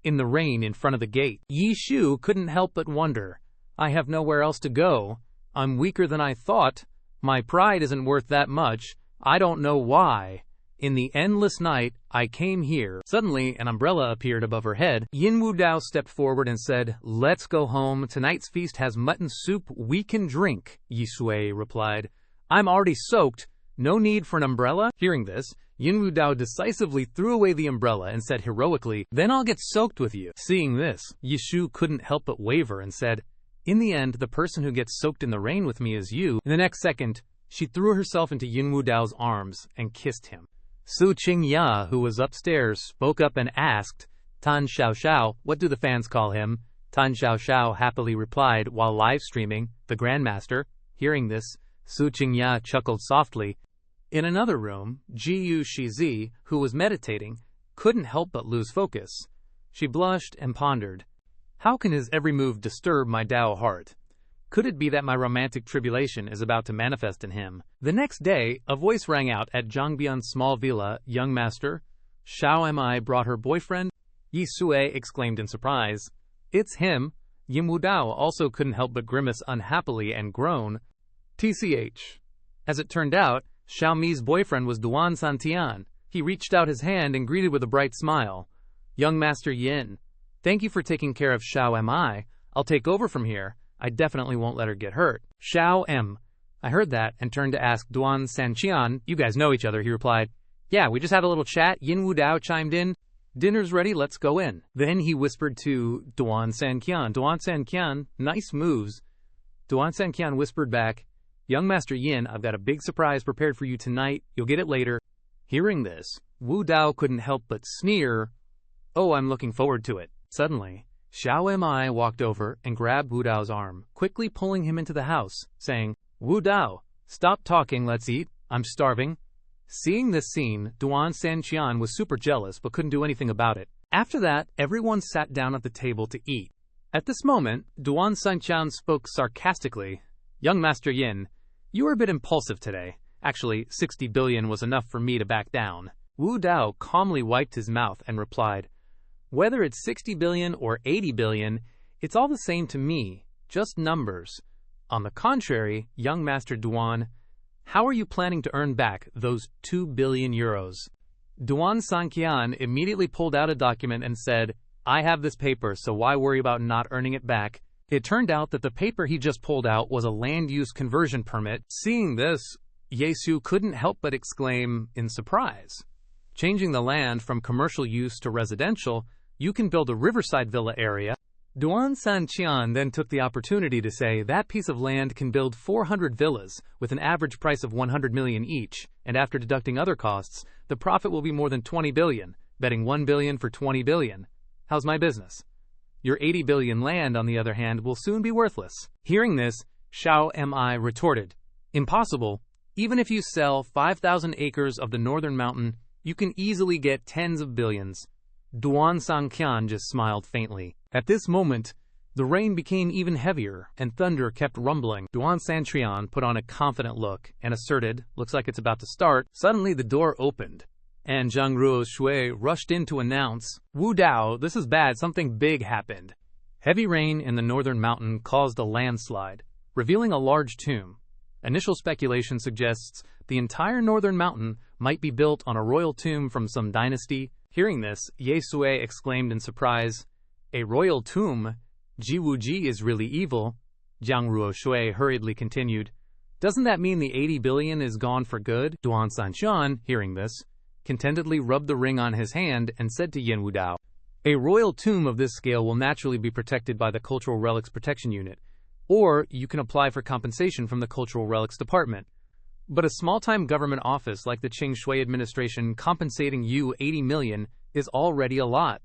Speaker 2: in the rain in front of the gate. Yi Shu couldn't help but wonder, I have nowhere else to go. I'm weaker than I thought. My pride isn't worth that much. I don't know why. In the endless night, I came here. Suddenly, an umbrella appeared above her head. Yin Wu Dao stepped forward and said, let's go home. Tonight's feast has mutton soup we can drink. Yi Sui replied, I'm already soaked. No need for an umbrella? Hearing this, Yin Wu Dao decisively threw away the umbrella and said heroically, then I'll get soaked with you. Seeing this, Yi Shu couldn't help but waver and said, in the end, the person who gets soaked in the rain with me is you. In the next second, she threw herself into Yin Wu Dao's arms and kissed him. Su Qingya, who was upstairs, spoke up and asked, Tan Xiaoxiao, what do the fans call him? Tan Xiaoxiao happily replied while live streaming, the Grandmaster. Hearing this, Su Qingya chuckled softly. In another room, Jiyu Shizi, who was meditating, couldn't help but lose focus. She blushed and pondered, how can his every move disturb my Dao heart? Could it be that my romantic tribulation is about to manifest in him? The next day, a voice rang out at Zhangbian's small villa, young master. Xiao Mi brought her boyfriend? Yi Sui exclaimed in surprise. It's him. Yin Wu Dao also couldn't help but grimace unhappily and groan. TCH. As it turned out, Xiao Mi's boyfriend was Duan Santian. He reached out his hand and greeted with a bright smile. Young Master Yin, thank you for taking care of Xiao Mi. I'll take over from here. I definitely won't let her get hurt. Xiao M. I heard that and turned to ask Duan Sanqian, you guys know each other, he replied. Yeah, we just had a little chat. Yin Wu Dao chimed in. Dinner's ready, let's go in. Then he whispered to Duan Sanqian. Duan Sanqian, nice moves. Duan Sanqian whispered back, young Master Yin, I've got a big surprise prepared for you tonight. You'll get it later. Hearing this, Wu Dao couldn't help but sneer. Oh, I'm looking forward to it. Suddenly, Xiao Mi walked over and grabbed Wu Dao's arm, quickly pulling him into the house, saying, Wu Dao, stop talking, let's eat. I'm starving. Seeing this scene, Duan Sanqian was super jealous but couldn't do anything about it. After that, everyone sat down at the table to eat. At this moment, Duan Sanqian spoke sarcastically. Young Master Yin, you were a bit impulsive today. Actually, 60 billion was enough for me to back down. Wu Dao calmly wiped his mouth and replied, whether it's 60 billion or 80 billion, it's all the same to me, just numbers. On the contrary, young Master Duan, how are you planning to earn back those 2 billion euros? Duan Sanqian immediately pulled out a document and said, I have this paper, so why worry about not earning it back? It turned out that the paper he just pulled out was a land use conversion permit. Seeing this, Yesu couldn't help but exclaim in surprise. Changing the land from commercial use to residential, you can build a riverside villa area. Duan Sanqian then took the opportunity to say that piece of land can build 400 villas with an average price of 100 million each, and after deducting other costs, the profit will be more than 20 billion, betting 1 billion for 20 billion. How's my business? Your 80 billion land, on the other hand, will soon be worthless. Hearing this, Xiao Mi retorted, impossible. Even if you sell 5,000 acres of the northern mountain, you can easily get tens of billions. Duan Sanqian just smiled faintly. At this moment, the rain became even heavier, and thunder kept rumbling. Duan Sanqian put on a confident look and asserted, looks like it's about to start. Suddenly the door opened, and Zhang Ruo Shui rushed in to announce, Wu Dao, this is bad, something big happened. Heavy rain in the northern mountain caused a landslide, revealing a large tomb. Initial speculation suggests the entire northern mountain might be built on a royal tomb from some dynasty. Hearing this, Ye Sui exclaimed in surprise, a royal tomb? Ji Wuji is really evil. Zhang Ruo Shui hurriedly continued, doesn't that mean the 80 billion is gone for good? Duan Sanqian, hearing this, contentedly rubbed the ring on his hand and said to Yin Wu Dao, a royal tomb of this scale will naturally be protected by the Cultural Relics Protection Unit, or you can apply for compensation from the Cultural Relics Department. But a small-time government office like the Qing Shui administration compensating you 80 million is already a lot.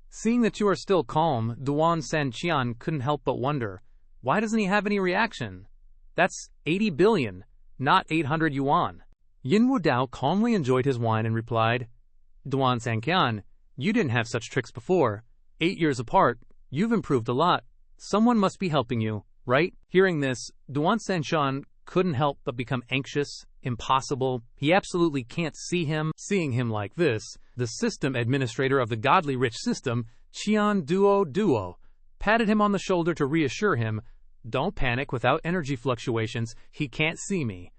Speaker 2: Seeing that you are still calm, Duan Sanqian couldn't help but wonder, why doesn't he have any reaction? That's 80 billion, not 800 yuan. Yin Wu Dao calmly enjoyed his wine and replied, Duan Sanqian, you didn't have such tricks before. 8 years apart, you've improved a lot. Someone must be helping you, right? Hearing this, Duan Sanqian couldn't help but become anxious, impossible. He absolutely can't see him. Seeing him like this, the system administrator of the godly rich system, Qian Duo, patted him on the shoulder to reassure him, don't panic without energy fluctuations, he can't see me.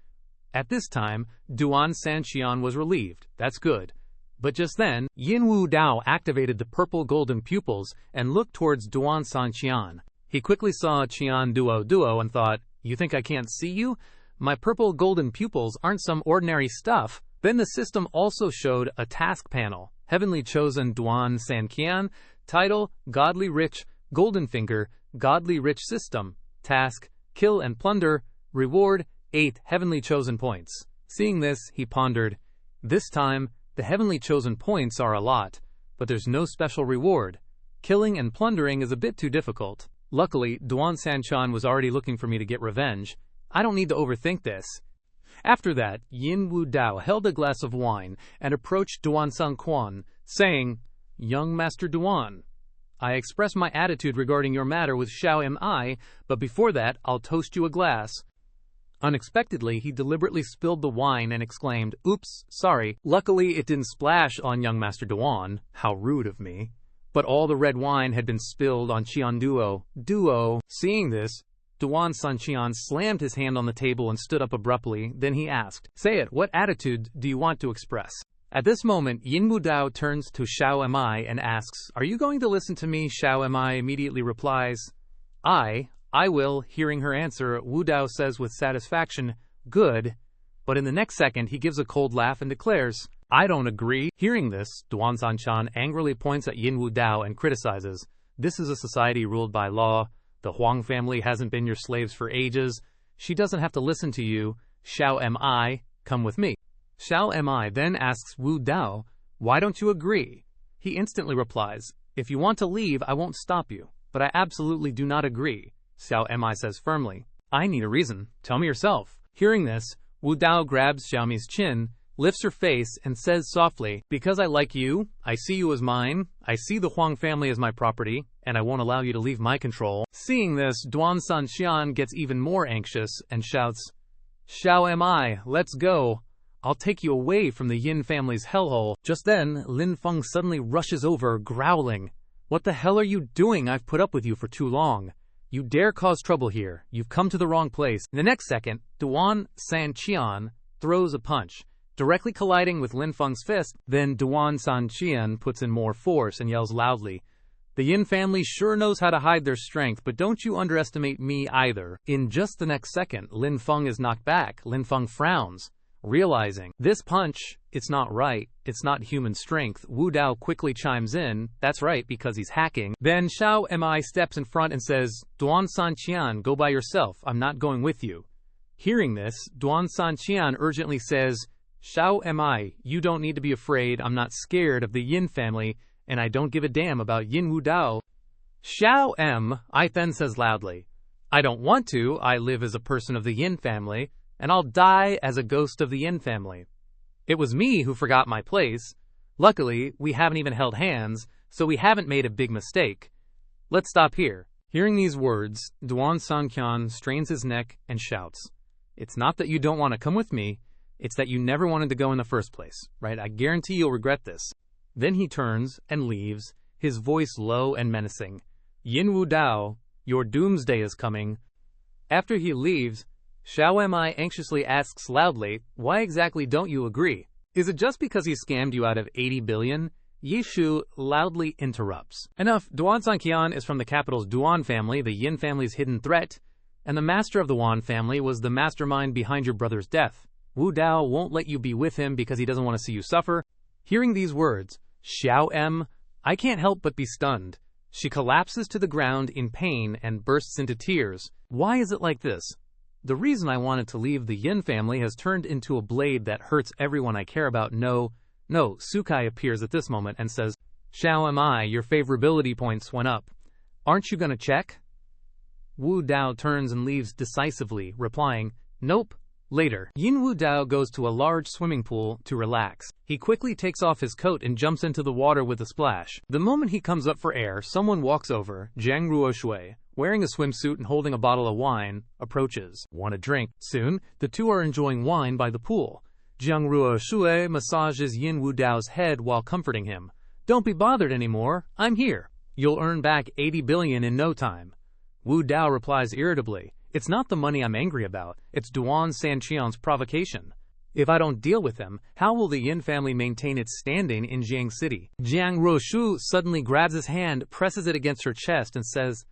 Speaker 2: At this time, Duan Sanqian was relieved. That's good. But just then, Yin Wu Dao activated the purple golden pupils and looked towards Duan Sanqian. He quickly saw Qian Duo and thought, you think I can't see you? My purple golden pupils aren't some ordinary stuff. Then the system also showed a task panel. Heavenly chosen Duan Sanqian. Title, Godly Rich. Golden Finger, Godly Rich System. Task, Kill and Plunder. Reward, 8 Heavenly Chosen Points. Seeing this, he pondered, this time, the Heavenly Chosen Points are a lot, but there's no special reward. Killing and plundering is a bit too difficult. Luckily, Duan Sanqian was already looking for me to get revenge. I don't need to overthink this. After that, Yin Wu Dao held a glass of wine and approached Duan Sanqian, saying, Young Master Duan, I express my attitude regarding your matter with Xiao Mi, but before that, I'll toast you a glass. Unexpectedly, he deliberately spilled the wine and exclaimed, oops, sorry. Luckily, it didn't splash on young Master Duan. How rude of me. But all the red wine had been spilled on Qian Duo. Seeing this, Duan Sanqian slammed his hand on the table and stood up abruptly. Then he asked, say it, what attitude do you want to express? At this moment, Yin Wu Dao turns to Xiao Mi and asks, are you going to listen to me? Xiao Mi immediately replies, I will. Hearing her answer, Wu Dao says with satisfaction, good. But in the next second, he gives a cold laugh and declares, I don't agree. Hearing this, Duan Sanqian angrily points at Yin Wu Dao and criticizes, this is a society ruled by law. The Huang family hasn't been your slaves for ages. She doesn't have to listen to you. Xiao Mi, come with me. Xiao Mi then asks Wu Dao, why don't you agree? He instantly replies, if you want to leave, I won't stop you. But I absolutely do not agree. Xiao Mi says firmly, I need a reason. Tell me yourself. Hearing this, Wu Dao grabs Xiao Mi's chin, lifts her face, and says softly, because I like you, I see you as mine, I see the Huang family as my property, and I won't allow you to leave my control. Seeing this, Duan Sanqian gets even more anxious and shouts, Xiao Mi, let's go. I'll take you away from the Yin family's hellhole. Just then, Lin Feng suddenly rushes over, growling, what the hell are you doing? I've put up with you for too long. You dare cause trouble here. You've come to the wrong place. In the next second, Duan Sanqian throws a punch, directly colliding with Lin Feng's fist. Then Duan Sanqian puts in more force and yells loudly, the Yin family sure knows how to hide their strength, but don't you underestimate me either. In just the next second, Lin Feng is knocked back. Lin Feng frowns. Realizing this punch, it's not right, it's not human strength, Wu Dao quickly chimes in, that's right, because he's hacking. Then Xiao Mi steps in front and says, Duan Sanqian, go by yourself, I'm not going with you. Hearing this, Duan Sanqian urgently says, Xiao Mi, you don't need to be afraid, I'm not scared of the Yin family, and I don't give a damn about Yin Wu Dao. Xiao Mi then says loudly, I don't want to, I live as a person of the Yin family, and I'll die as a ghost of the Yin family. It was me who forgot my place. Luckily, we haven't even held hands, so we haven't made a big mistake. Let's stop here. Hearing these words, Duan Sanqian strains his neck and shouts, It's not that you don't want to come with me, it's that you never wanted to go in the first place, right? I guarantee you'll regret this. Then he turns and leaves, his voice low and menacing. Yin Wu Dao, your doomsday is coming. After he leaves, Xiao Mi anxiously asks loudly, why exactly don't you agree? Is it just because he scammed you out of 80 billion? Yishu loudly interrupts. Enough, Duan Sanqian is from the capital's Duan family, the Yin family's hidden threat, and the master of the Wan family was the mastermind behind your brother's death. Wu Dao won't let you be with him because he doesn't want to see you suffer. Hearing these words, Xiao I can't help but be stunned. She collapses to the ground in pain and bursts into tears. Why is it like this? The reason I wanted to leave the Yin family has turned into a blade that hurts everyone I care about. No, Sukai appears at this moment and says, Xiao Mi, your favorability points went up. Aren't you gonna check? Wu Dao turns and leaves decisively, replying, Nope. Later, Yin Wu Dao goes to a large swimming pool to relax. He quickly takes off his coat and jumps into the water with a splash. The moment he comes up for air, someone walks over. Jiang Ruoshui, wearing a swimsuit and holding a bottle of wine, approaches. Want a drink? Soon, the two are enjoying wine by the pool. Jiang Ruoshui massages Yin Wu Dao's head while comforting him. Don't be bothered anymore. I'm here. You'll earn back 80 billion in no time. Wu Dao replies irritably, It's not the money I'm angry about, it's Duan Sanqian's provocation. If I don't deal with him, how will the Yin family maintain its standing in Jiang City? Jiang Ruoshu suddenly grabs his hand, presses it against her chest, and says,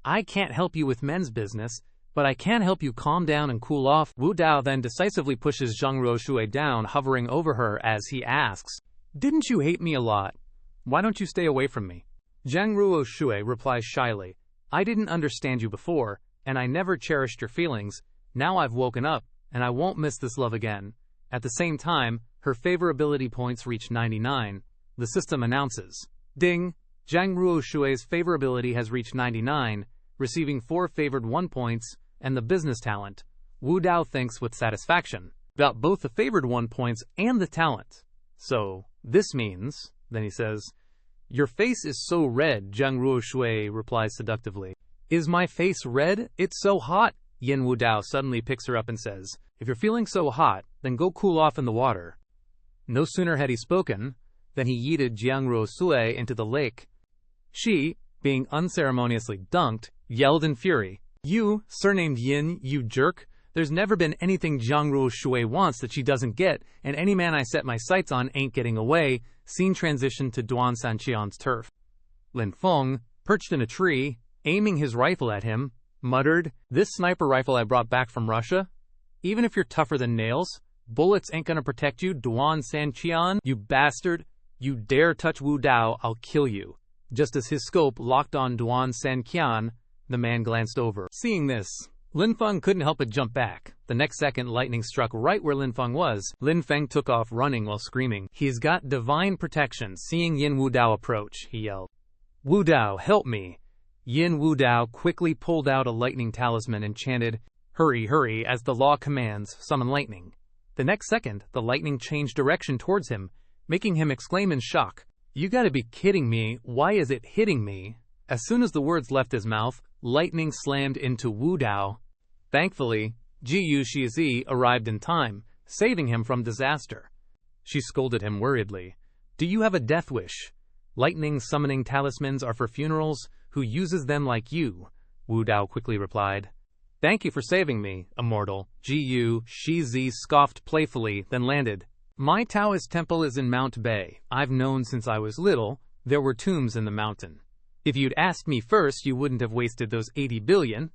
Speaker 2: I can't help you with men's business, but I can help you calm down and cool off. Wu Dao then decisively pushes Jiang Ruoshui down, hovering over her as he asks, Didn't you hate me a lot? Why don't you stay away from me? Jiang Ruoshui replies shyly, I didn't understand you before, and I never cherished your feelings. Now I've woken up, and I won't miss this love again. At the same time, her favorability points reach 99. The system announces, Ding! Jiang Ruoshui's favorability has reached 99, receiving 4 favored 1 points, and the business talent. Wu Dao thinks with satisfaction about both the favored 1 points and the talent. So, this means, then he says, Your face is so red, Jiang Ruoshui replies seductively. Is my face red? It's so hot. Yin Wu Dao suddenly picks her up and says, If you're feeling so hot, then go cool off in the water. No sooner had he spoken than he yeeted Jiang Ruoshui into the lake. She, being unceremoniously dunked, yelled in fury, You, surnamed Yin, you jerk! There's never been anything Jiang Ruoshui wants that she doesn't get, and any man I set my sights on ain't getting away. Scene transition to Duan Sanqian's turf. Lin Feng, perched in a tree, aiming his rifle at him, muttered, This sniper rifle I brought back from Russia? Even if you're tougher than nails, bullets ain't gonna protect you, Duan Sanqian, you bastard. You dare touch Wu Dao, I'll kill you. Just as his scope locked on Duan Sanqian, the man glanced over. Seeing this, Lin Feng couldn't help but jump back. The next second, lightning struck right where Lin Feng was. Lin Feng took off running while screaming, He's got divine protection. Seeing Yin Wu Dao approach, he yelled, Wu Dao, help me. Yin Wu Dao quickly pulled out a lightning talisman and chanted, Hurry, hurry, as the law commands, summon lightning. The next second, the lightning changed direction towards him, making him exclaim in shock, You gotta be kidding me, why is it hitting me? As soon as the words left his mouth, lightning slammed into Wu Dao. Thankfully, Jiyu Shizi arrived in time, saving him from disaster. She scolded him worriedly, Do you have a death wish? Lightning summoning talismans are for funerals. Who uses them like you? Wu Dao quickly replied. Thank you for saving me, immortal. Jiyu Shizi scoffed playfully, then landed. My Taoist temple is in Mount Bei. I've known since I was little. There were tombs in the mountain. If you'd asked me first, you wouldn't have wasted those 80 billion.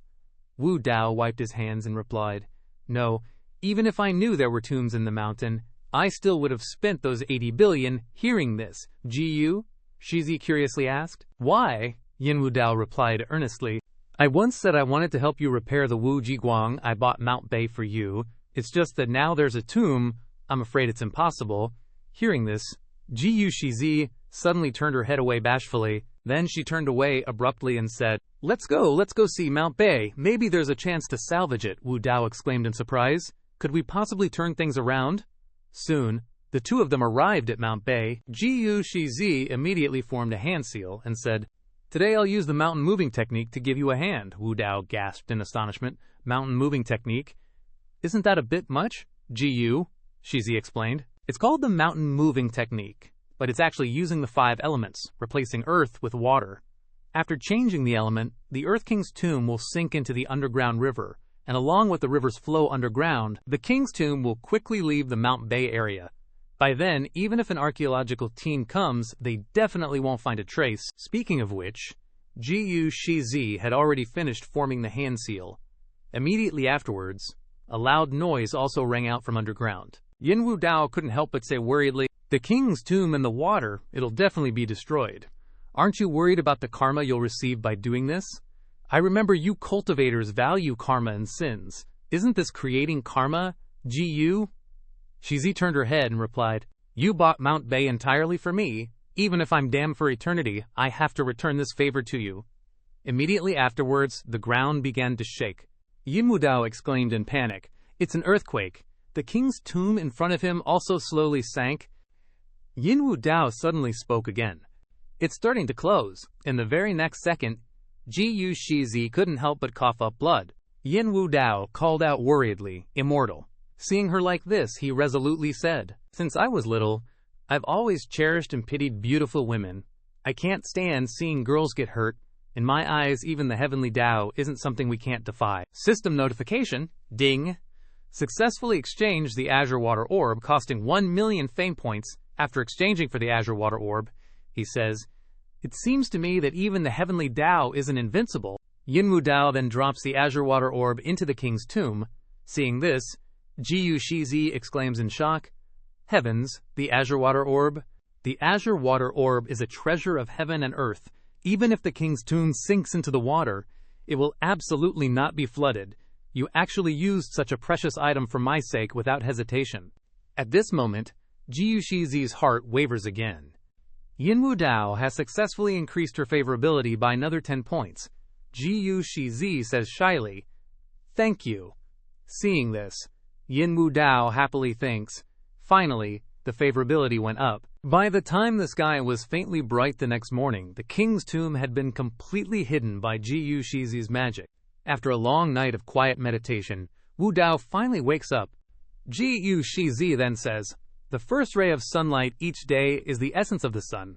Speaker 2: Wu Dao wiped his hands and replied, No, Even if I knew there were tombs in the mountain, I still would have spent those 80 billion. Hearing this, Yu, Shizi curiously asked. Why? Yin Wu Dao replied earnestly. I once said I wanted to help you repair the Wu Jiguang I bought Mount Bei for you. It's just that now there's a tomb. I'm afraid it's impossible. Hearing this, Yu Shizi suddenly turned her head away bashfully. Then she turned away abruptly and said, let's go see Mount Bei. Maybe there's a chance to salvage it, Wu Dao exclaimed in surprise. Could we possibly turn things around? Soon, the two of them arrived at Mount Bei. Yu Shizi immediately formed a hand seal and said, today I'll use the mountain moving technique to give you a hand, Wu Dao gasped in astonishment. Mountain moving technique? Isn't that a bit much? Yu, Shizi explained. It's called the mountain moving technique, but it's actually using the 5 elements, replacing earth with water. After changing the element, the Earth King's tomb will sink into the underground river, and along with the river's flow underground, the King's tomb will quickly leave the Mount Bei area. By then, even if an archaeological team comes, they definitely won't find a trace. Speaking of which, Yu Shizi had already finished forming the hand seal. Immediately afterwards, a loud noise also rang out from underground. Yin Wu Dao couldn't help but say worriedly, the King's tomb in the water, it'll definitely be destroyed. Aren't you worried about the karma you'll receive by doing this? I remember you cultivators value karma and sins. Isn't this creating karma, Yu? Shizi turned her head and replied, you bought Mount Bei entirely for me. Even if I'm damned for eternity, I have to return this favor to you. Immediately afterwards, the ground began to shake. Yin Wu Dao exclaimed in panic, it's an earthquake. The King's tomb in front of him also slowly sank. Yin Wu Dao suddenly spoke again. It's starting to close. In the very next second, Yu Shizi couldn't help but cough up blood. Yin Wu Dao called out worriedly, immortal. Seeing her like this, he resolutely said, since I was little, I've always cherished and pitied beautiful women. I can't stand seeing girls get hurt. In my eyes, even the heavenly Dao isn't something we can't defy. System notification, ding. Successfully exchanged the Azure Water Orb, costing 1 million fame points. After exchanging for the Azure Water Orb, he says, it seems to me that even the heavenly Dao isn't invincible. Yin Wu Dao then drops the Azure Water Orb into the King's tomb. Seeing this, Yu Shizi exclaims in shock, heavens, the Azure Water Orb? The Azure Water Orb is a treasure of heaven and earth. Even if the King's tomb sinks into the water, it will absolutely not be flooded. You actually used such a precious item for my sake without hesitation. At this moment, Yu Shizi's heart wavers again. Yin Wu Dao has successfully increased her favorability by another 10 points. Yu Shizi says shyly, thank you. Seeing this, Yin Wu Dao happily thinks, finally, the favorability went up. By the time the sky was faintly bright the next morning, the King's tomb had been completely hidden by Yu Shizi's magic. After a long night of quiet meditation, Wu Dao finally wakes up. Yu Shizi then says, the first ray of sunlight each day is the essence of the sun.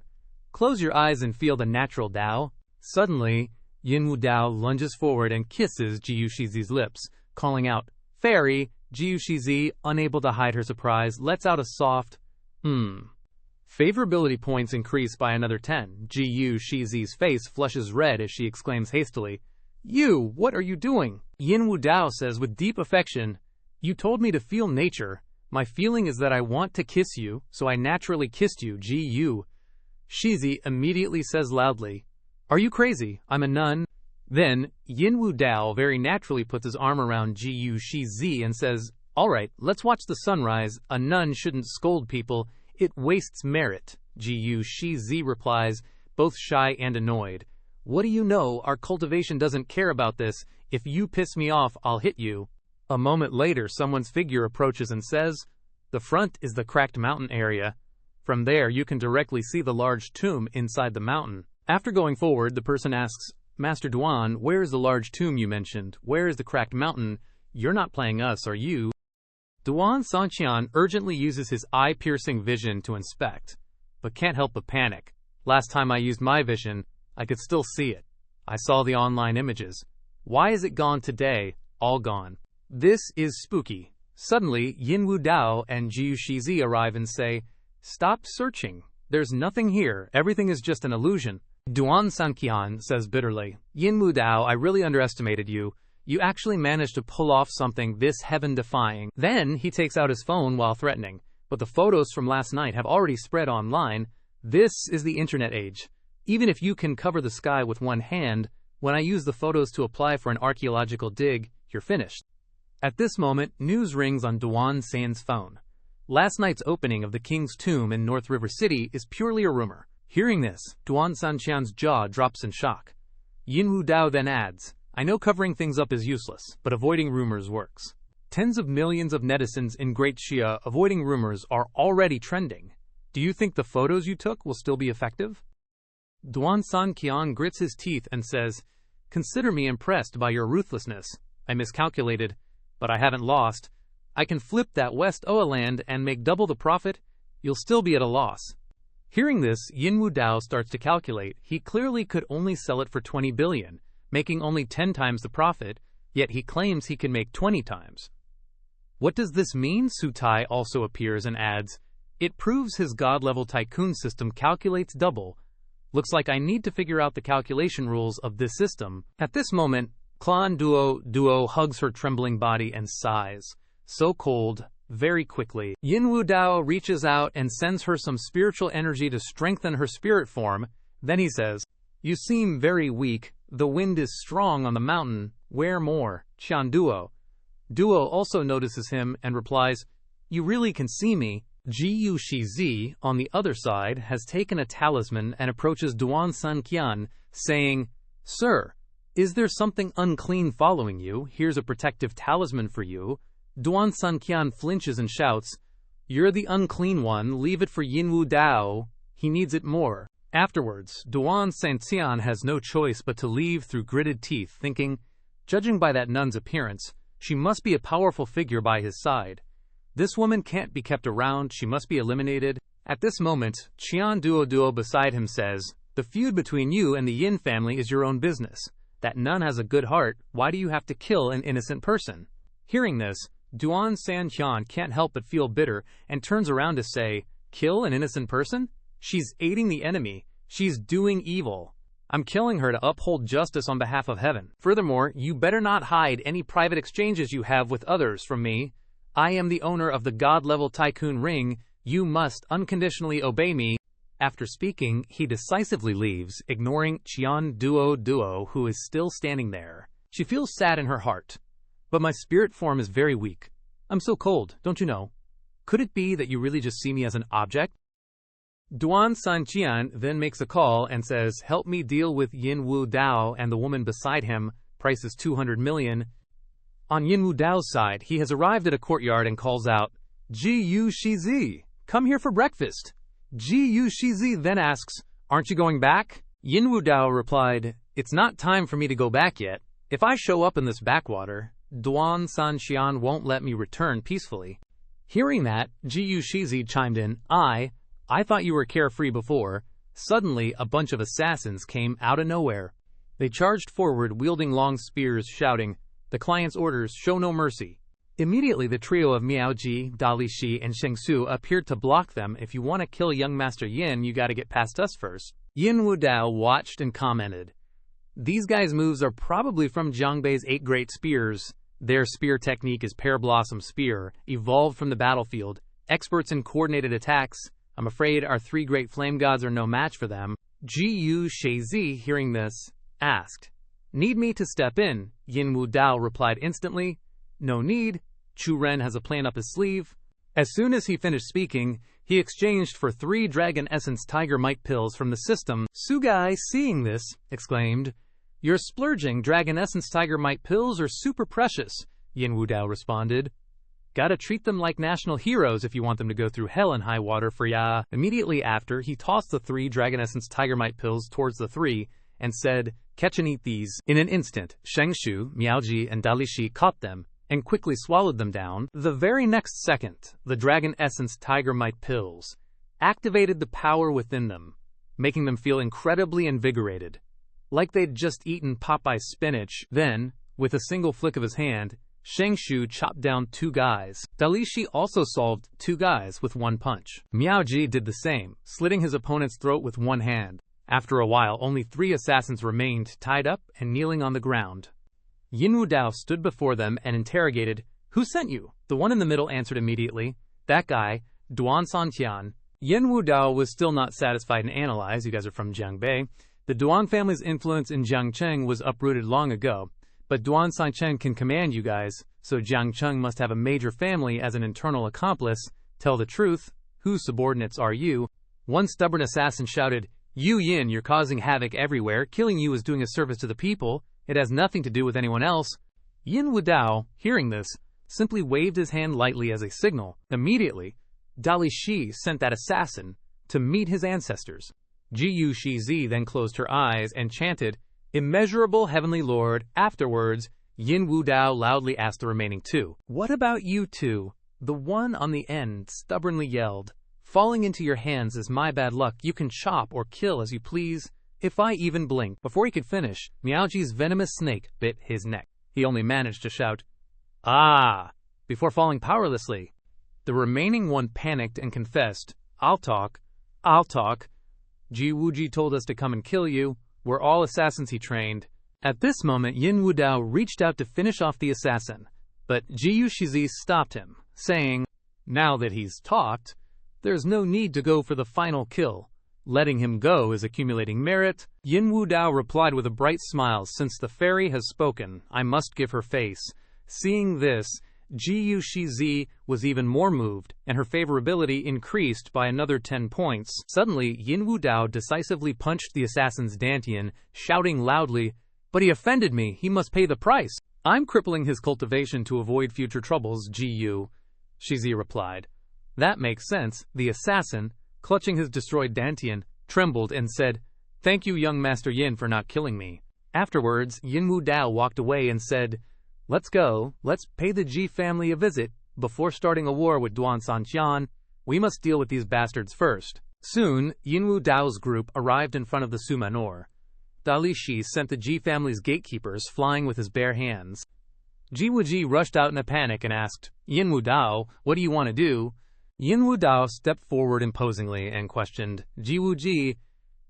Speaker 2: Close your eyes and feel the natural Dao. Suddenly, Yin Wu Dao lunges forward and kisses Yu Shizi's lips, calling out, fairy. Yu Shizi, unable to hide her surprise, lets out a soft, Favorability points increase by another 10. Yu Shizi's face flushes red as she exclaims hastily, you, what are you doing? Yin Wu Dao says with deep affection, you told me to feel nature. My feeling is that I want to kiss you, so I naturally kissed you, Yu. Shizi immediately says loudly, are you crazy? I'm a nun. Then, Yin Wu Dao very naturally puts his arm around Yu Shizi and says, all right, let's watch the sunrise. A nun shouldn't scold people. It wastes merit. Yu Shizi replies, both shy and annoyed. What do you know? Our cultivation doesn't care about this. If you piss me off, I'll hit you. A moment later, someone's figure approaches and says, the front is the cracked mountain area. From there, you can directly see the large tomb inside the mountain. After going forward, the person asks, Master Duan, where is the large tomb you mentioned? Where is the cracked mountain? You're not playing us, are you? Duan Sanqian urgently uses his eye-piercing vision to inspect, but can't help but panic. Last time I used my vision, I could still see it. I saw the online images. Why is it gone today? All gone. This is spooky. Suddenly, Yin Wu Dao and Yu Shizi arrive and say, stop searching. There's nothing here. Everything is just an illusion. Duan Sanqian says bitterly, Yin Wu Dao, I really underestimated you. You actually managed to pull off something this heaven-defying. Then he takes out his phone while threatening. But the photos from last night have already spread online. This is the internet age. Even if you can cover the sky with one hand, when I use the photos to apply for an archaeological dig, you're finished. At this moment, news rings on Duan San's phone. Last night's opening of the King's Tomb in North River City is purely a rumor. Hearing this, Duan Sanqian's jaw drops in shock. Yin Wu Dao then adds, I know covering things up is useless, but avoiding rumors works. Tens of millions of netizens in Great Xia avoiding rumors are already trending. Do you think the photos you took will still be effective? Duan Sanqian grits his teeth and says, Consider me impressed by your ruthlessness. I miscalculated, but I haven't lost. I can flip that West Oa land and make double the profit. You'll still be at a loss. Hearing this, Yin Wu Dao starts to calculate. He clearly could only sell it for 20 billion, making only 10 times the profit, yet he claims he can make 20 times. What does this mean? Su Tai also appears and adds, It proves his god-level tycoon system calculates double. Looks like I need to figure out the calculation rules of this system. At this moment, Clan Duo hugs her trembling body and sighs. So cold, very quickly. Yin Wu Dao reaches out and sends her some spiritual energy to strengthen her spirit form. Then he says, You seem very weak. The wind is strong on the mountain. Wear more. Qian Duo. Duo also notices him and replies, You really can see me. Jiyu Shizi, on the other side, has taken a talisman and approaches Duan Sanqian, saying, Sir, is there something unclean following you? Here's a protective talisman for you. Duan Sanqian flinches and shouts, You're the unclean one, leave it for Yin Wu Dao. He needs it more. Afterwards, Duan Sanqian has no choice but to leave through gritted teeth, thinking, Judging by that nun's appearance, she must be a powerful figure by his side. This woman can't be kept around, she must be eliminated. At this moment, Qian Duo beside him says, The feud between you and the Yin family is your own business. That nun has a good heart, why do you have to kill an innocent person? Hearing this, Duan Sanqian can't help but feel bitter and turns around to say, Kill an innocent person? She's aiding the enemy. She's doing evil. I'm killing her to uphold justice on behalf of heaven. Furthermore, you better not hide any private exchanges you have with others from me. I am the owner of the god-level tycoon ring. You must unconditionally obey me. After speaking, he decisively leaves, ignoring Qian Duo, who is still standing there. She feels sad in her heart. But my spirit form is very weak. I'm so cold, don't you know? Could it be that you really just see me as an object? Duan Sanqian then makes a call and says, Help me deal with Yin Wu Dao and the woman beside him. Price is 200 million. On Yin Wu Dao's side, he has arrived at a courtyard and calls out, Jiyu Shizi, come here for breakfast. Jiyu Shizi then asks, Aren't you going back? Yin Wu Dao replied, It's not time for me to go back yet. If I show up in this backwater, Duan Sanqian won't let me return peacefully. Hearing that, Jiyu Shizi chimed in, I thought you were carefree before. Suddenly, a bunch of assassins came out of nowhere. They charged forward wielding long spears, shouting, The client's orders show no mercy. Immediately the trio of Miaoji, Dali Shi, and Shengsu appeared to block them. If you want to kill young Master Yin, you gotta get past us first. Yin Wu Dao watched and commented, These guys' moves are probably from Zhangbei's 8 great spears. Their spear technique is Pear Blossom Spear, evolved from the battlefield. Experts in coordinated attacks. I'm afraid our 3 great flame gods are no match for them. Jiyu Shizi, hearing this, asked, Need me to step in? Yin Wu Dao replied instantly, No need. Chu Ren has a plan up his sleeve. As soon as he finished speaking, he exchanged for 3 Dragon Essence Tiger Might pills from the system. Sugai, seeing this, exclaimed, Your splurging Dragon Essence Tiger Might pills are super precious, Yin Wu Dao responded. Gotta treat them like national heroes if you want them to go through hell and high water for ya. Immediately after, he tossed the 3 Dragon Essence Tiger Might pills towards the 3 and said, Catch and eat these. In an instant, Shengshu, Miaoji, and Dalishi caught them and quickly swallowed them down. The very next second, the Dragon Essence Tiger Might pills activated the power within them, making them feel incredibly invigorated, like they'd just eaten Popeye spinach. Then, with a single flick of his hand, Shengshu chopped down 2 guys. Dalishi also solved 2 guys with 1 punch. Miaoji did the same, slitting his opponent's throat with 1 hand. After a while, only 3 assassins remained, tied up and kneeling on the ground. Yin Wu Dao stood before them and interrogated, "Who sent you?" The one in the middle answered immediately, "That guy, Duan Sanqian." Yin Wu Dao was still not satisfied and analyzed. You guys are from Jiangbei. The Duan family's influence in Jiangcheng was uprooted long ago, but Duan Sanqian can command you guys, so Jiangcheng must have a major family as an internal accomplice. Tell the truth. Whose subordinates are you? One stubborn assassin shouted, "You Yin, you're causing havoc everywhere. Killing you is doing a service to the people. It has nothing to do with anyone else." Yin Wu Dao, hearing this, simply waved his hand lightly as a signal. Immediately, Dali Shi sent that assassin to meet his ancestors. Jiyu Shizi then closed her eyes and chanted, "Immeasurable Heavenly Lord." Afterwards, Yin Wu Dao loudly asked the remaining two, "What about you two?" The one on the end stubbornly yelled, "Falling into your hands is my bad luck. You can chop or kill as you please, if I even blink." Before he could finish, Miaoji's venomous snake bit his neck. He only managed to shout, "Ah!" before falling powerlessly. The remaining one panicked and confessed, "I'll talk. I'll talk. Ji Wuji told us to come and kill you. We're all assassins he trained." At this moment, Yin Wu Dao reached out to finish off the assassin, but Jiyu Shizi stopped him, saying, "Now that he's talked, there's no need to go for the final kill. Letting him go is accumulating merit." Yin Wu Dao replied with a bright smile, "Since the fairy has spoken, I must give her face." Seeing this, Jiyu Shizi was even more moved, and her favorability increased by another 10 points. Suddenly, Yin Wu Dao decisively punched the assassin's dantian, shouting loudly, "But he offended me, he must pay the price." "I'm crippling his cultivation to avoid future troubles, Jiyu," Shizi replied. "That makes sense." The assassin, clutching his destroyed dantian, trembled and said, "Thank you, young Master Yin, for not killing me." Afterwards, Yin Wu Dao walked away and said, "Let's go. Let's pay the Ji family a visit. Before starting a war with Duan Sanqian, we must deal with these bastards first." Soon, Yin Wu Dao's group arrived in front of the Su Manor. Dali Shi sent the Ji family's gatekeepers flying with his bare hands. Ji Wuji rushed out in a panic and asked, "Yin Wu Dao, what do you want to do?" Yin Wu Dao stepped forward imposingly and questioned, "Ji Wuji,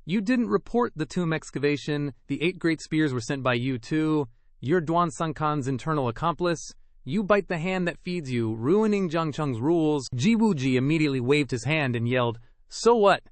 Speaker 2: you didn't report the tomb excavation. The 8 great spears were sent by you too. You're Duan Sankan's internal accomplice. You bite the hand that feeds you, ruining Jiangcheng's rules." Ji Wuji immediately waved his hand and yelled, "So what?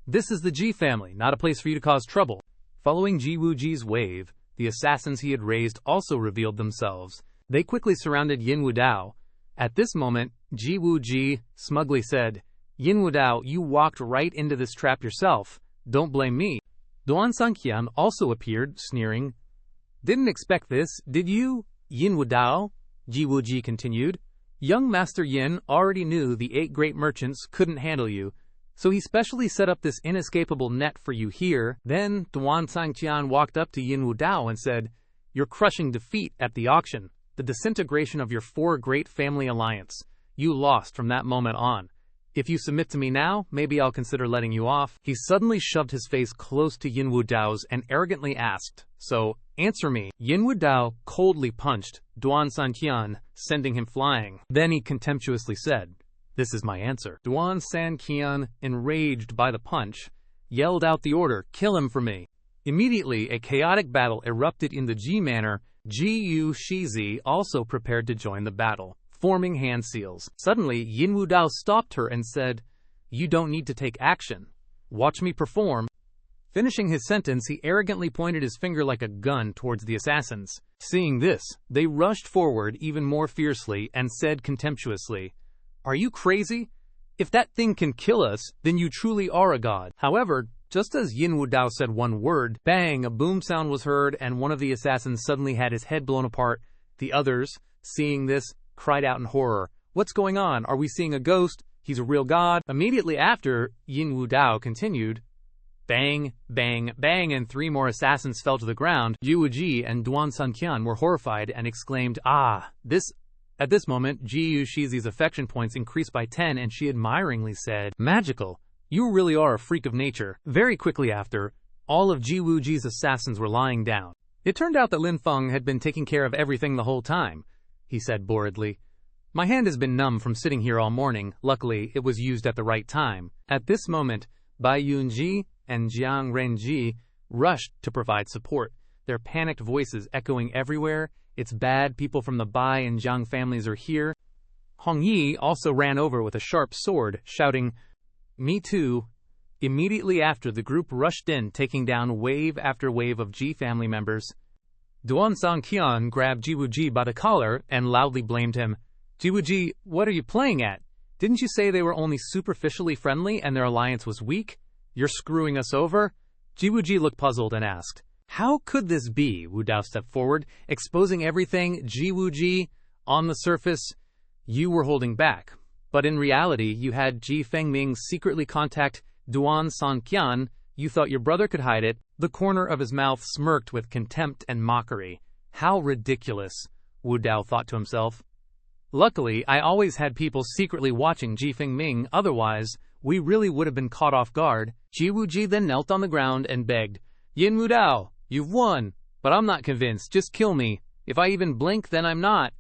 Speaker 2: This is the Ji family, not a place for you to cause trouble." Following Ji Wuji's wave, the assassins he had raised also revealed themselves. They quickly surrounded Yin Wu Dao. At this moment, Ji Wuji smugly said, "Yin Wu Dao, you walked right into this trap yourself. Don't blame me." Duan Sanqian also appeared, sneering. "Didn't expect this, did you, Yin Wu Dao?" Ji Wuji continued. "Young Master Yin already knew the 8 great merchants couldn't handle you, so he specially set up this inescapable net for you here." Then Duan Sanqian walked up to Yin Wu Dao and said, "Your crushing defeat at the auction, the disintegration of your 4 great family alliance. You lost from that moment on. If you submit to me now, maybe I'll consider letting you off." He suddenly shoved his face close to Yin Wu Dao's and arrogantly asked, "So, answer me." Yin Wu Dao coldly punched Duan Sanqian, sending him flying. Then he contemptuously said, "This is my answer." Duan Sanqian, enraged by the punch, yelled out the order, "Kill him for me." Immediately, a chaotic battle erupted in the Ji Manor. Jiyu Shizi also prepared to join the battle, forming hand seals. Suddenly, Yin Wu Dao stopped her and said, "You don't need to take action. Watch me perform." Finishing his sentence, he arrogantly pointed his finger like a gun towards the assassins. Seeing this, they rushed forward even more fiercely and said contemptuously, "Are you crazy? If that thing can kill us, then you truly are a god." However, just as Yin Wu Dao said one word, bang, a boom sound was heard, and one of the assassins suddenly had his head blown apart. The others, seeing this, cried out in horror, "What's going on? Are we seeing a ghost? He's a real god." Immediately after, Yin Wu Dao continued, bang, bang, bang, and 3 more assassins fell to the ground. Ji Wuji and Duan Sanqian were horrified and exclaimed, "Ah, this..." At this moment, Jiyu Shizi's affection points increased by 10, and she admiringly said, "Magical. You really are a freak of nature." Very quickly after, all of Ji Wuji's assassins were lying down. "It turned out that Lin Feng had been taking care of everything the whole time," he said boredly. "My hand has been numb from sitting here all morning. Luckily, it was used at the right time." At this moment, Bai Yunji and Jiang Renji rushed to provide support. their panicked voices echoing everywhere. "It's bad, people from the Bai and Jiang families are here." Hong Yi also ran over with a sharp sword, shouting, "Me too." Immediately after, the group rushed in, taking down wave after wave of Ji family members. Duan Sangqian grabbed Jiwu Ji by the collar and loudly blamed him. "Jiwu Ji, what are you playing at? Didn't you say they were only superficially friendly and their alliance was weak? You're screwing us over?" Jiwu Ji looked puzzled and asked, "How could this be?" Wu Dao stepped forward, exposing everything. "Jiwu Ji, on the surface, you were holding back. But in reality, you had Ji Fengming secretly contact Duan Sangqian. You thought your brother could hide it." The corner of his mouth smirked with contempt and mockery. "How ridiculous," Wu Dao thought to himself. "Luckily, I always had people secretly watching Ji Fengming, otherwise, we really would have been caught off guard." Jiwu Ji then knelt on the ground and begged, "Yin Wu Dao, you've won, but I'm not convinced. Just kill me. If I even blink, then I'm not."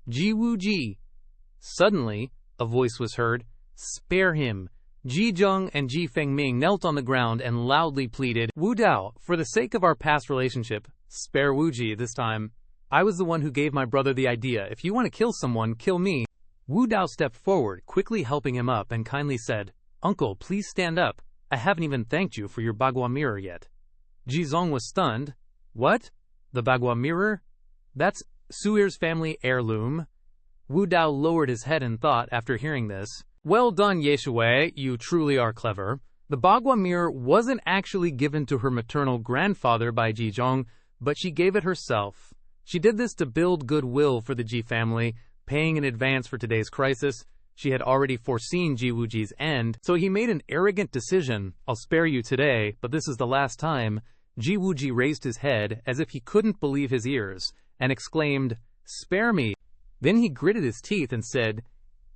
Speaker 2: "Jiwu Ji." Suddenly, a voice was heard. "Spare him." Ji Zheng and Ji Fengming knelt on the ground and loudly pleaded, "Wu Dao, for the sake of our past relationship, spare Wu Ji this time. I was the one who gave my brother the idea. If you want to kill someone, kill me." Wu Dao stepped forward, quickly helping him up, and kindly said, "Uncle, please stand up. I haven't even thanked you for your Bagua mirror yet." Ji Zheng was stunned. "What? The Bagua mirror? That's Suir's family heirloom?" Wu Dao lowered his head in thought after hearing this. "Well done, Ye Shui, you truly are clever. The Bagua mirror wasn't actually given to her maternal grandfather by Ji Zheng, but she gave it herself. She did this to build goodwill for the Ji family, paying in advance for today's crisis. She had already foreseen Jiwu Ji's end, so he made an arrogant decision. I'll spare you today, but this is the last time." Jiwu Ji raised his head as if he couldn't believe his ears, and exclaimed, "Spare me." Then he gritted his teeth and said,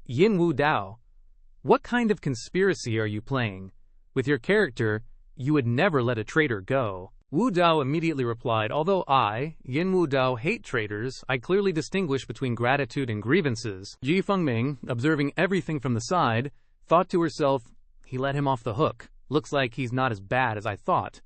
Speaker 2: "Yin Wu Dao, what kind of conspiracy are you playing? With your character, you would never let a traitor go." Wu Dao immediately replied, "Although I, Yin Wu Dao, hate traitors, I clearly distinguish between gratitude and grievances." Ji Fengming, observing everything from the side, thought to herself, "He let him off the hook. Looks like he's not as bad as I thought."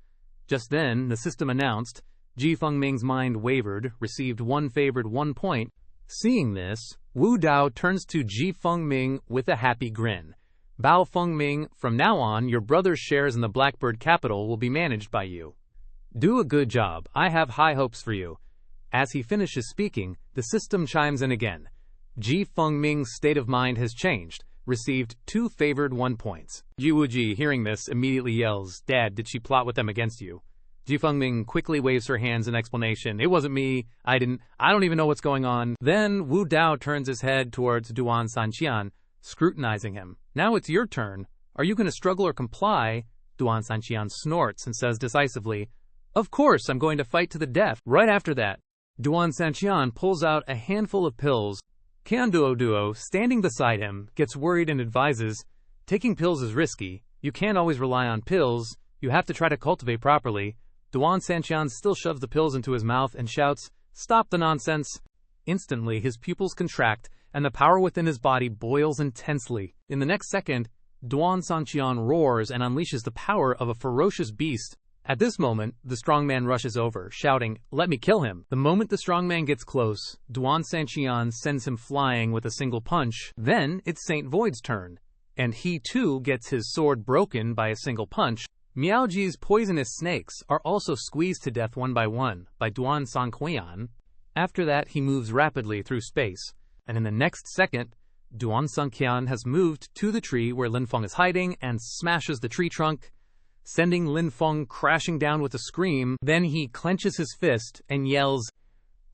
Speaker 2: Just then, the system announced, Ji Fengming's mind wavered, received 1 favored 1 point. Seeing this, Wu Dao turns to Ji Fengming with a happy grin. "Bao Fengming, from now on, your brother's shares in the Blackbird Capital will be managed by you. Do a good job. I have high hopes for you." As he finishes speaking, the system chimes in again. Ji Fengming's state of mind has changed, received 2 favored 1 points. Jiwu Ji, hearing this, immediately yells, "Dad, did she plot with them against you?" Ji Fengming quickly waves her hands in explanation. "It wasn't me. I don't even know what's going on." Then Wu Dao turns his head towards Duan Sanqian, scrutinizing him. "Now it's your turn. Are you going to struggle or comply?" Duan Sanqian snorts and says decisively, "Of course, I'm going to fight to the death." Right after that, Duan Sanqian pulls out a handful of pills. Qian Duo, standing beside him, gets worried and advises, "Taking pills is risky. You can't always rely on pills. You have to try to cultivate properly." Duan Sanqian still shoves the pills into his mouth and shouts, "Stop the nonsense." Instantly, his pupils contract, and the power within his body boils intensely. In the next second, Duan Sanqian roars and unleashes the power of a ferocious beast. At this moment, the strongman rushes over, shouting, "Let me kill him." The moment the strongman gets close, Duan Sanqian sends him flying with a single punch. Then it's Saint Void's turn, and he too gets his sword broken by a single punch. Miaoji's poisonous snakes are also squeezed to death one by Duan Sangqian. After that, he moves rapidly through space, and in the next second, Duan Sangqian has moved to the tree where Lin Feng is hiding and smashes the tree trunk, sending Lin Feng crashing down with a scream. Then he clenches his fist and yells,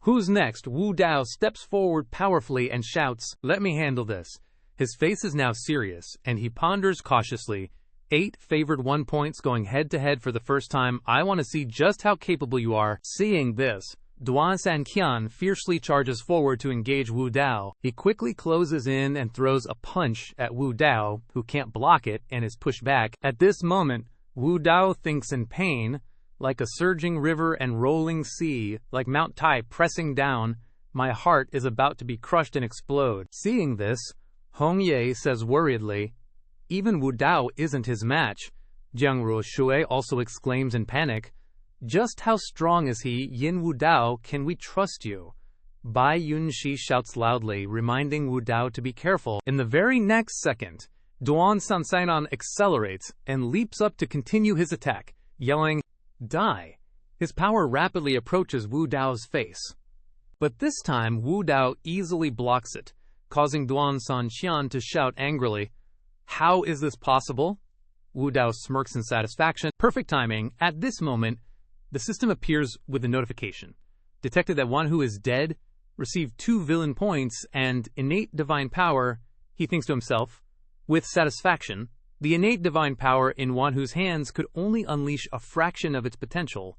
Speaker 2: "Who's next?" Wu Dao steps forward powerfully and shouts, "Let me handle this." His face is now serious, and he ponders cautiously. 8 favored 1 points going head-to-head for the first time. I want to see just how capable you are. Seeing this, Duan Sanqian fiercely charges forward to engage Wu Dao. He quickly closes in and throws a punch at Wu Dao, who can't block it and is pushed back. At this moment, Wu Dao thinks in pain, like a surging river and rolling sea, like Mount Tai pressing down. My heart is about to be crushed and explode. Seeing this, Hong Ye says worriedly, "Even Wu Dao isn't his match." Jiang Ruoshui also exclaims in panic, Just how strong is he? Yin Wu Dao, can we trust you? Bai Yunxi shouts loudly, reminding Wu Dao to be careful. In the very next second, Duan Sansainan accelerates and leaps up to continue his attack, yelling, "Die!" His power rapidly approaches Wu Dao's face. But this time, Wu Dao easily blocks it, causing Duan Sanqian to shout angrily, "How is this possible?" Wu Dao smirks in satisfaction. Perfect timing. At this moment, the system appears with a notification. Detected that one who is dead received 2 villain points and innate divine power. He thinks to himself, with satisfaction, the innate divine power in one whose hands could only unleash a fraction of its potential.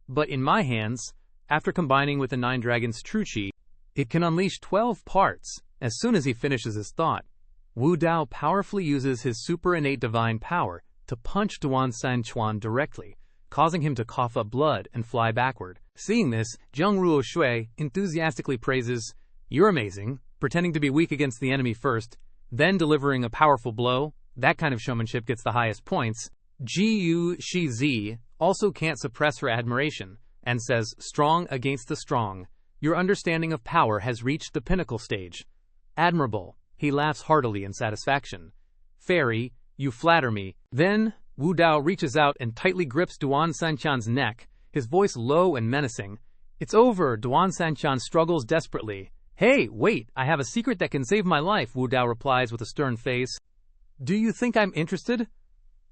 Speaker 2: But in my hands, after combining with the 9 Dragons' true chi, it can unleash 12 parts. As soon as he finishes his thought, Wu Dao powerfully uses his super innate divine power to punch Duan Sanchuan directly, causing him to cough up blood and fly backward. Seeing this, Zheng Ruo Shui enthusiastically praises, "You're amazing, pretending to be weak against the enemy first, then delivering a powerful blow. That kind of showmanship gets the highest points." Jiu Shizi also can't suppress her admiration and says, "Strong against the strong. Your understanding of power has reached the pinnacle stage." "Admirable." He laughs heartily in satisfaction. "Fairy, you flatter me." Then, Wu Dao reaches out and tightly grips Duan Sanqian's neck, his voice low and menacing. "It's over." Duan Sanqian struggles desperately. "Hey, wait, I have a secret that can save my life," Wu Dao replies with a stern face. "Do you think I'm interested?"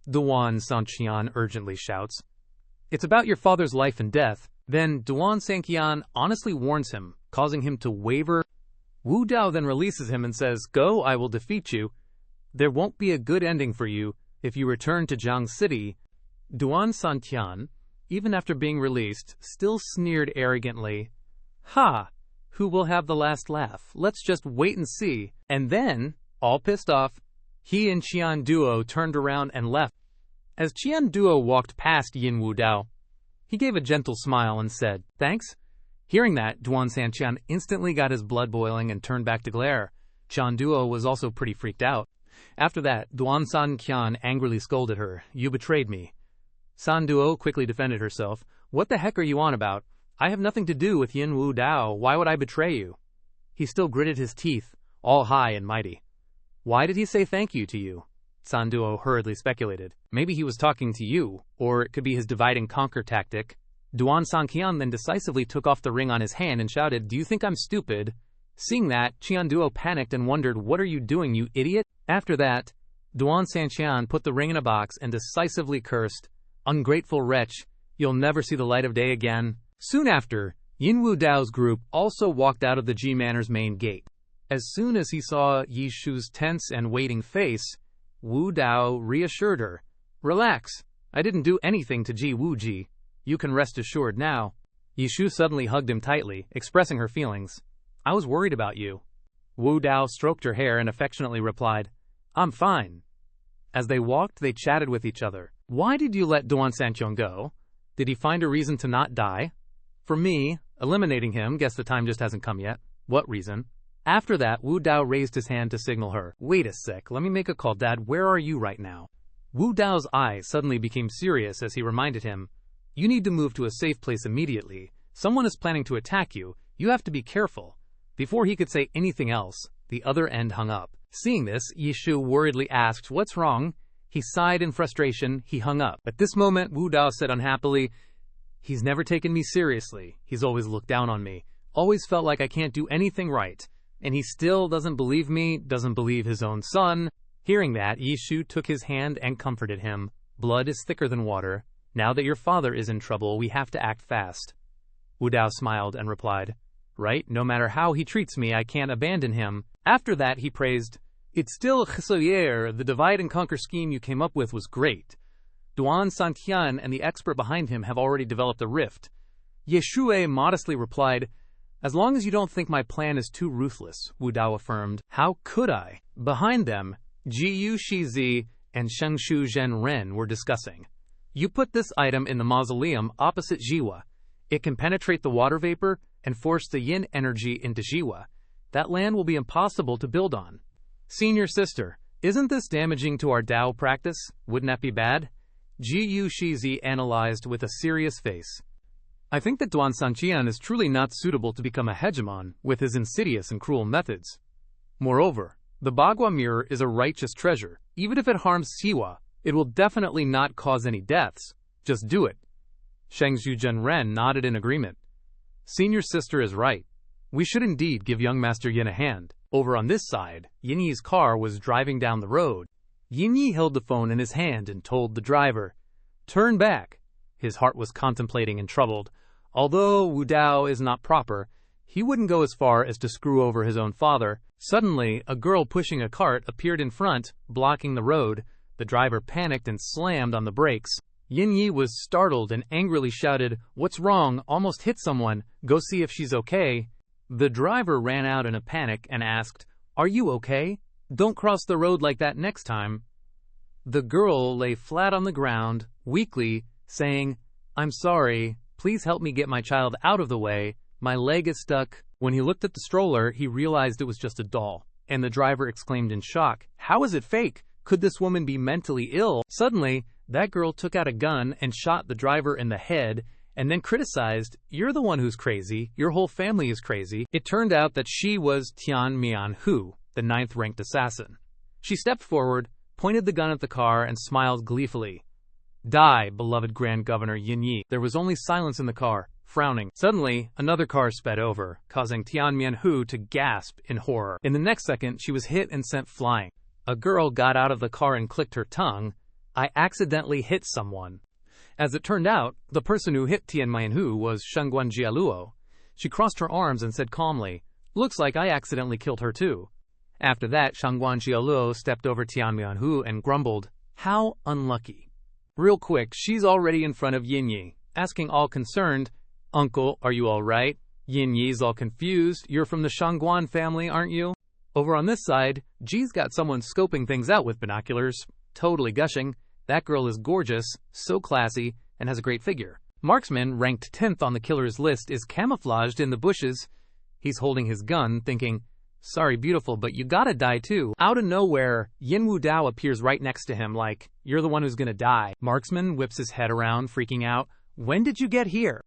Speaker 2: Duan Sanqian urgently shouts. "It's about your father's life and death." Then Duan Sanqian honestly warns him, causing him to waver. Wu Dao then releases him and says, "Go, I will defeat you. There won't be a good ending for you if you return to Jiang City." Duan Sanqian, even after being released, still sneered arrogantly. "Ha! Who will have the last laugh? Let's just wait and see." And then, all pissed off, he and Qian Duo turned around and left. As Qian Duo walked past Yin Wu Dao, he gave a gentle smile and said, "Thanks." Hearing that, Duan Sanqian instantly got his blood boiling and turned back to glare. Qian Duo was also pretty freaked out. After that, Duan Sanqian angrily scolded her, "You betrayed me." San Duo quickly defended herself. "What the heck are you on about? I have nothing to do with Yin Wu Dao. Why would I betray you?" He still gritted his teeth, all high and mighty. "Why did he say thank you to you?" San Duo hurriedly speculated. "Maybe he was talking to you, or it could be his divide and conquer tactic." Duan Sanqian then decisively took off the ring on his hand and shouted, "Do you think I'm stupid?" Seeing that, Qian Duo panicked and wondered, "What are you doing, you idiot?" After that, Duan Sanqian put the ring in a box and decisively cursed, "Ungrateful wretch, you'll never see the light of day again." Soon after, Yin Wu Dao's group also walked out of the Ji Manor's main gate. As soon as he saw Yi Shu's tense and waiting face, Wu Dao reassured her, "Relax, I didn't do anything to Ji Wu Ji. You can rest assured now." Yi Shu suddenly hugged him tightly, expressing her feelings. "I was worried about you." Wu Dao stroked her hair and affectionately replied, "I'm fine." As they walked, they chatted with each other. "Why did you let Duan Sanqian go? Did he find a reason to not die?" "For me, eliminating him, guess the time just hasn't come yet." "What reason?" After that, Wu Dao raised his hand to signal her. "Wait a sec, let me make a call. Dad, where are you right now?" Wu Dao's eyes suddenly became serious as he reminded him, "You need to move to a safe place immediately. Someone is planning to attack you. You have to be careful." Before he could say anything else, the other end hung up. Seeing this, Yi Shu worriedly asked, "What's wrong?" He sighed in frustration. He hung up. At this moment, Wu Dao said unhappily, "He's never taken me seriously. He's always looked down on me. Always felt like I can't do anything right. And he still doesn't believe me, doesn't believe his own son." Hearing that, Yi Shu took his hand and comforted him. "Blood is thicker than water. Now that your father is in trouble, we have to act fast." Wu Dao smiled and replied, "Right, no matter how he treats me, I can't abandon him." After that, he praised, "It's still Chisoyer. The divide and conquer scheme you came up with was great. Duan Sanqian and the expert behind him have already developed a rift." Yeshue modestly replied, "As long as you don't think my plan is too ruthless," Wu Dao affirmed. "How could I?" Behind them, Jiu Shizi and Shengshu Zhen Ren were discussing. "You put this item in the mausoleum opposite Jiwa. It can penetrate the water vapor and force the yin energy into Jiwa. That land will be impossible to build on." "Senior sister, isn't this damaging to our Dao practice? Wouldn't that be bad?" Gu Shizi analyzed with a serious face. I think that Duan Sanqian is truly not suitable to become a hegemon with his insidious and cruel methods. Moreover, the Bagua mirror is a righteous treasure. Even if it harms Siwa, it will definitely not cause any deaths. Just do it. Shang Zhujian Ren nodded in agreement. Senior sister is right. We should indeed give young Master Yin a hand. Over on this side, Yin Yi's car was driving down the road. Yin Yi held the phone in his hand and told the driver, "Turn back." His heart was contemplating and troubled. Although Wu Dao is not proper, he wouldn't go as far as to screw over his own father. Suddenly, a girl pushing a cart appeared in front, blocking the road. The driver panicked and slammed on the brakes. Yin Yi was startled and angrily shouted, "What's wrong? Almost hit someone. Go see if she's okay." The driver ran out in a panic and asked, "Are you okay? Don't cross the road like that next time." The girl lay flat on the ground, weakly, saying, "I'm sorry. Please help me get my child out of the way. My leg is stuck." When he looked at the stroller, he realized it was just a doll, and the driver exclaimed in shock, "How is it fake? Could this woman be mentally ill?" Suddenly, that girl took out a gun and shot the driver in the head, and then criticized, "You're the one who's crazy. Your whole family is crazy." It turned out that she was Tian Mian Hu, the 9th-ranked assassin. She stepped forward, pointed the gun at the car, and smiled gleefully. "Die, beloved Grand Governor Yin Yi." There was only silence in the car, frowning. Suddenly, another car sped over, causing Tian Mian Hu to gasp in horror. In the next second, she was hit and sent flying. A girl got out of the car and clicked her tongue. "I accidentally hit someone." As it turned out, the person who hit Tian Mian Hu was Shangguan Jialuo. She crossed her arms and said calmly, "Looks like I accidentally killed her too." After that, Shangguan Jialuo stepped over Tian Mian Hu and grumbled, "How unlucky." Real quick, she's already in front of Yin Yi, asking all concerned, "Uncle, are you all right?" Yin Yi's all confused. "You're from the Shangguan family, aren't you?" Over on this side, Ji's got someone scoping things out with binoculars, totally gushing. That girl is gorgeous, so classy, and has a great figure. Marksman, ranked 10th on the killer's list, is camouflaged in the bushes. He's holding his gun, thinking, "Sorry, beautiful, but you gotta die too." Out of nowhere, Yin Wu Dao appears right next to him like, "You're the one who's gonna die." Marksman whips his head around, freaking out. "When did you get here?"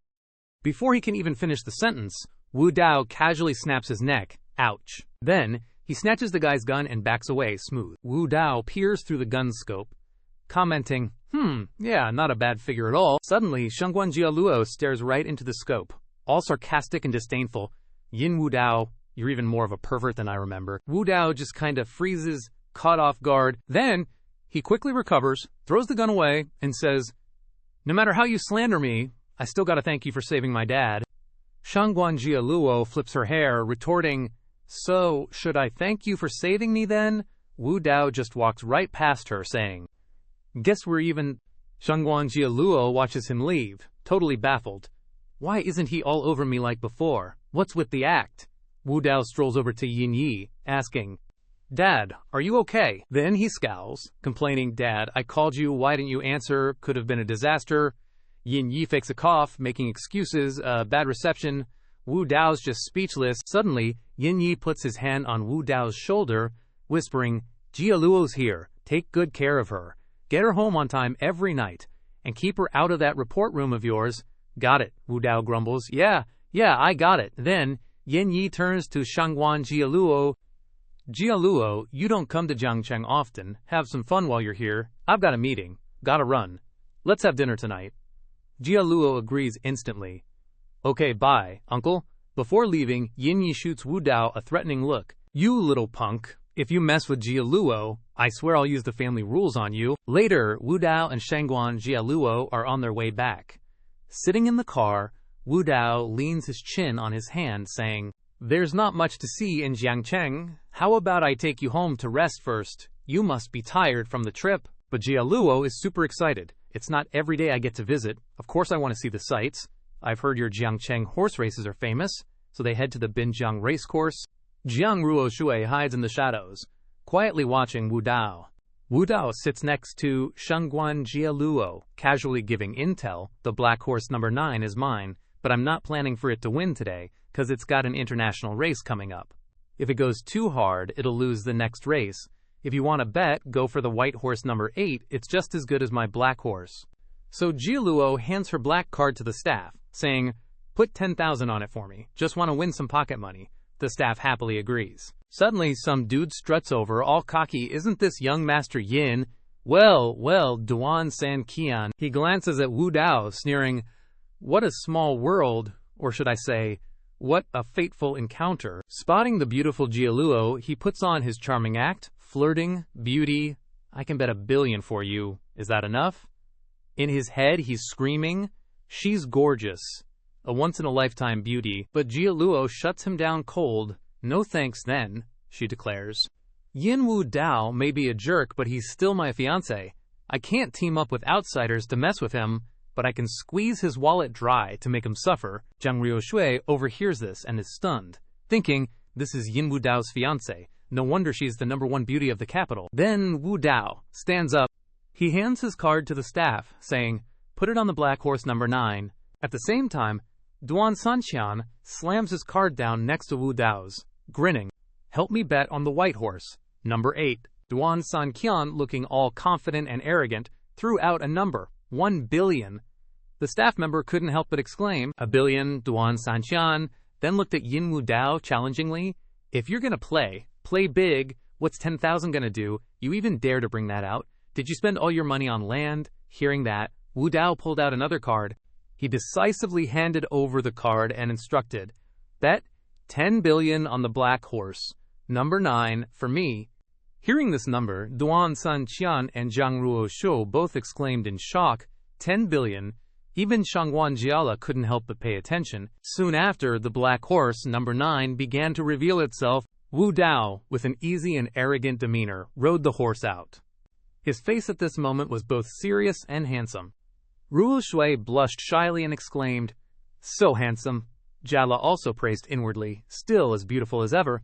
Speaker 2: Before he can even finish the sentence, Wu Dao casually snaps his neck. Ouch. Then, he snatches the guy's gun and backs away, smooth. Wu Dao peers through the gun scope, commenting, yeah, not a bad figure at all. Suddenly, Shangguan Jialuo stares right into the scope, all sarcastic and disdainful. "Yin Wu Dao, you're even more of a pervert than I remember." Wu Dao just kind of freezes, caught off guard. Then, he quickly recovers, throws the gun away, and says, "No matter how you slander me, I still gotta thank you for saving my dad." Shangguan Jialuo flips her hair, retorting, "So, should I thank you for saving me then?" Wu Dao just walks right past her, saying, "Guess we're even." Shangguan Jialuo watches him leave, totally baffled. Why isn't he all over me like before? What's with the act? Wu Dao strolls over to Yin Yi, asking, "Dad, are you okay?" Then he scowls, complaining, "Dad, I called you, why didn't you answer? Could have been a disaster." Yin Yi fakes a cough, making excuses, bad reception. Wu Dao's just speechless. Suddenly, Yin Yi puts his hand on Wu Dao's shoulder, whispering, "Jialuo's here. Take good care of her. Get her home on time every night, and keep her out of that report room of yours." "Got it," Wu Dao grumbles. Yeah, I got it." Then, Yin Yi turns to Shangguan Jialuo. "Jialuo, you don't come to Jiangcheng often. Have some fun while you're here. I've got a meeting. Gotta run. Let's have dinner tonight." Jialuo agrees instantly. "Okay, bye, uncle." Before leaving, Yin Yi shoots Wu Dao a threatening look. "You little punk. If you mess with Jialuo, I swear I'll use the family rules on you." Later, Wu Dao and Shangguan Jialuo are on their way back. Sitting in the car, Wu Dao leans his chin on his hand, saying, "There's not much to see in Jiangcheng. How about I take you home to rest first? You must be tired from the trip." But Jialuo is super excited. "It's not every day I get to visit. Of course I want to see the sights. I've heard your Jiangcheng horse races are famous." So they head to the Binjiang racecourse. Jiang Ruoshui hides in the shadows, quietly watching Wu Dao. Wu Dao sits next to Shangguan Jialuo, casually giving intel. "The black horse number 9 is mine, but I'm not planning for it to win today, because it's got an international race coming up. If it goes too hard, it'll lose the next race. If you want to bet, go for the white horse number 8, it's just as good as my black horse. So Jialuo hands her black card to the staff, saying, "Put 10,000 on it for me, just want to win some pocket money." The staff happily agrees. Suddenly, some dude struts over, all cocky. "Isn't this young Master Yin?" Well, Duan San Qian. He glances at Wu Dao, sneering, "What a small world," or should I say, "What a fateful encounter." Spotting the beautiful Jialuo, he puts on his charming act, flirting, beauty. "I can bet 1,000,000,000 for you. Is that enough?" In his head, he's screaming, "She's gorgeous. A once-in-a-lifetime beauty." But Jialuo shuts him down cold. "No thanks then," she declares. "Yin Wu Dao may be a jerk, but he's still my fiancé. I can't team up with outsiders to mess with him, but I can squeeze his wallet dry to make him suffer." Zhang Ruoshui overhears this and is stunned, thinking, this is Yin Wu Dao's fiancé. No wonder she's the #1 beauty of the capital. Then Wu Dao stands up. He hands his card to the staff, saying, "Put it on the black horse number 9. At the same time, Duan Sanqian slams his card down next to Wu Dao's, grinning. "Help me bet on the white horse, number 8. Duan Sanqian, looking all confident and arrogant, threw out a number, 1,000,000,000. The staff member couldn't help but exclaim, "1,000,000,000, Duan Sanqian," then looked at Yin Wu Dao challengingly. "If you're gonna play big. What's 10,000 gonna do? You even dare to bring that out? Did you spend all your money on land?" Hearing that, Wu Dao pulled out another card. He decisively handed over the card and instructed, "Bet 10,000,000,000 on the black horse, number 9, for me." Hearing this number, Duan Sanqian and Zhang Ruoshui both exclaimed in shock, 10,000,000,000. Even Shangguan Jiala couldn't help but pay attention. Soon after, the black horse, number 9, began to reveal itself. Wu Dao, with an easy and arrogant demeanor, rode the horse out. His face at this moment was both serious and handsome. Ruoshui blushed shyly and exclaimed, "So handsome." Jiala also praised inwardly, still as beautiful as ever.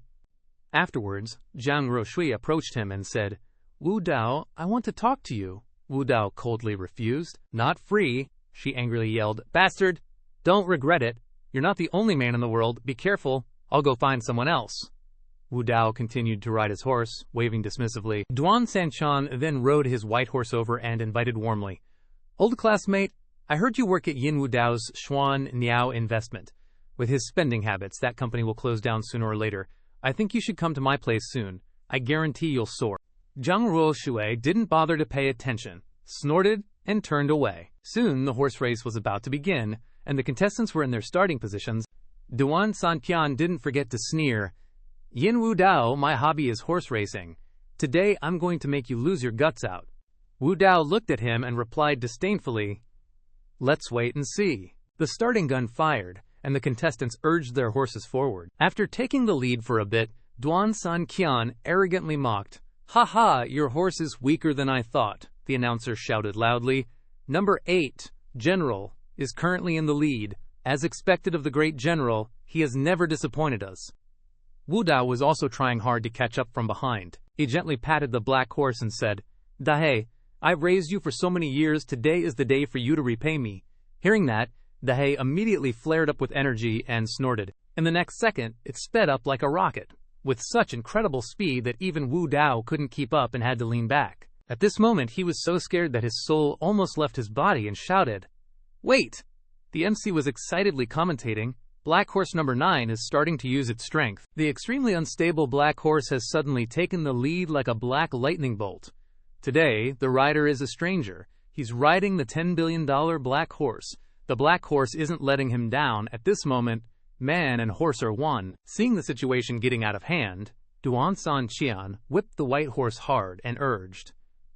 Speaker 2: Afterwards, Zhang Ruoshui approached him and said, "Wu Dao, I want to talk to you." Wu Dao coldly refused. "Not free," she angrily yelled. "Bastard! Don't regret it. You're not the only man in the world. Be careful. I'll go find someone else." Wu Dao continued to ride his horse, waving dismissively. Duan Sanqian then rode his white horse over and invited warmly, "Old classmate, I heard you work at Yin Wu Dao's Xuan Niao investment. With his spending habits, that company will close down sooner or later. I think you should come to my place soon. I guarantee you'll soar." Zhang Ruoshui didn't bother to pay attention, snorted, and turned away. Soon the horse race was about to begin, and the contestants were in their starting positions. Duan Sanqian didn't forget to sneer, "Yin Wu Dao, my hobby is horse racing. Today I'm going to make you lose your guts out." Wu Dao looked at him and replied disdainfully, "Let's wait and see." The starting gun fired, and the contestants urged their horses forward. After taking the lead for a bit, Duan Sanqian arrogantly mocked, "Ha ha, your horse is weaker than I thought," the announcer shouted loudly. "Number 8, General, is currently in the lead. As expected of the great general, he has never disappointed us." Wu Dao was also trying hard to catch up from behind. He gently patted the black horse and said, "Dahei, I've raised you for so many years, today is the day for you to repay me." Hearing that, Dahei immediately flared up with energy and snorted. In the next second, it sped up like a rocket, with such incredible speed that even Wu Dao couldn't keep up and had to lean back. At this moment, he was so scared that his soul almost left his body and shouted, "Wait!" The MC was excitedly commentating, "Black horse number 9 is starting to use its strength." The extremely unstable black horse has suddenly taken the lead like a black lightning bolt. Today, the rider is a stranger. He's riding the $10 billion black horse. The black horse isn't letting him down. At this moment, man and horse are one. Seeing the situation getting out of hand, Duan Sanqian whipped the white horse hard and urged,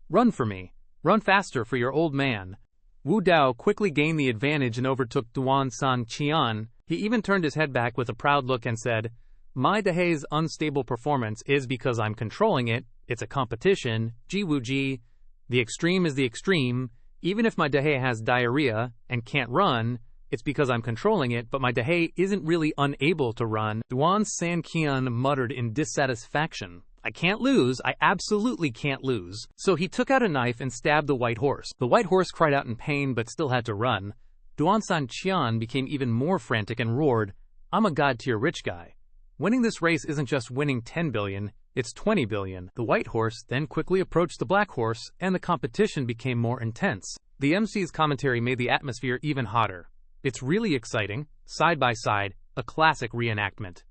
Speaker 2: "Run for me. Run faster for your old man." Wu Dao quickly gained the advantage and overtook Duan Sanqian. He even turned his head back with a proud look and said, "My Dahei's unstable performance is because I'm controlling it. It's a competition. Ji Wu Ji. The extreme is the extreme. Even if my Dahei has diarrhea and can't run, it's because I'm controlling it, but my Dahei isn't really unable to run." Duan Sanqian muttered in dissatisfaction, "I can't lose. I absolutely can't lose." So he took out a knife and stabbed the white horse. The white horse cried out in pain but still had to run. Duan Sanqian became even more frantic and roared, "I'm a god-tier rich guy. Winning this race isn't just winning 10 billion, it's 20 billion. The white horse then quickly approached the black horse, and the competition became more intense. The MC's commentary made the atmosphere even hotter. It's really exciting, side by side, a classic reenactment.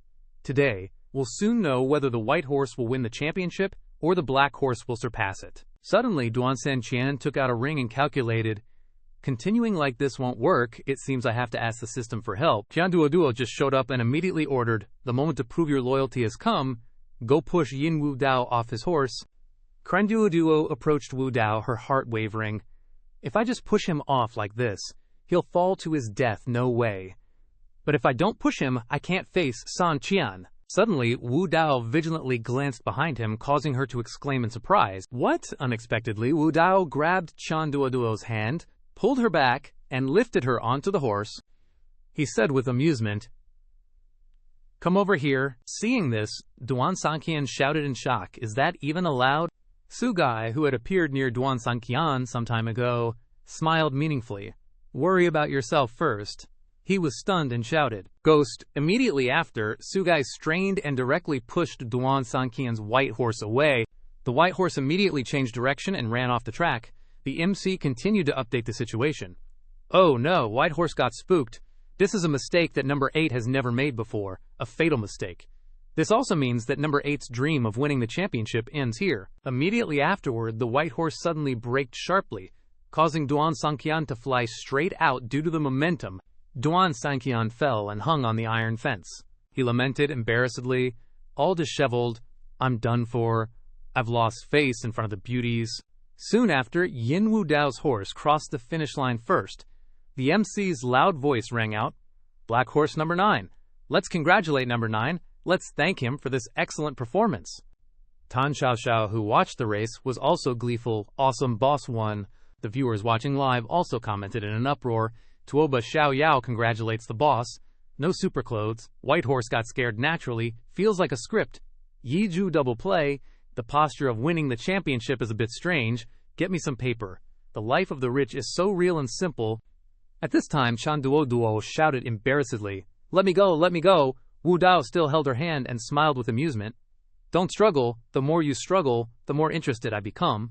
Speaker 2: Today, we'll soon know whether the white horse will win the championship or the black horse will surpass it. Suddenly, Duan Sanqian took out a ring and calculated, continuing like this won't work, it seems I have to ask the system for help. Qian Duo just showed up and immediately ordered, the moment to prove your loyalty has come, go push Yin Wu Dao off his horse. Qian Duo approached Wu Dao, her heart wavering. If I just push him off like this, he'll fall to his death, no way. But if I don't push him, I can't face San Qian. Suddenly, Wu Dao vigilantly glanced behind him, causing her to exclaim in surprise. What? Unexpectedly, Wu Dao grabbed Qian Duo's hand, pulled her back, and lifted her onto the horse. He said with amusement, "Come over here." Seeing this, Duan Sanqian shouted in shock, "Is that even allowed?" Su Gai, who had appeared near Duan Sanqian some time ago, smiled meaningfully. "Worry about yourself first." He was stunned and shouted, "Ghost!" Immediately after, Su Gai strained and directly pushed Duan Sanqian's white horse away. The white horse immediately changed direction and ran off the track. The MC continued to update the situation. "Oh no, white horse got spooked. This is a mistake that number 8 has never made before, a fatal mistake. This also means that number 8's dream of winning the championship ends here." Immediately afterward, the white horse suddenly braked sharply, causing Duan Sanqian to fly straight out due to the momentum. Duan Sanqian fell and hung on the iron fence. He lamented embarrassedly, all disheveled, "I'm done for. I've lost face in front of the beauties." Soon after, Yin Wu Dao's horse crossed the finish line first. The MC's loud voice rang out, "Black horse number 9. Let's congratulate number 9. Let's thank him for this excellent performance." Tan Xiaoxiao, who watched the race, was also gleeful. "Awesome, boss won." The viewers watching live also commented in an uproar, "Tuoba Xiao Yao congratulates the boss. No super clothes. White horse got scared naturally. Feels like a script. Yi Ju double play. The posture of winning the championship is a bit strange. Get me some paper. The life of the rich is so real and simple." At this time, Qian Duo shouted embarrassedly, "Let me go, let me go." Wu Dao still held her hand and smiled with amusement. "Don't struggle. The more you struggle, the more interested I become."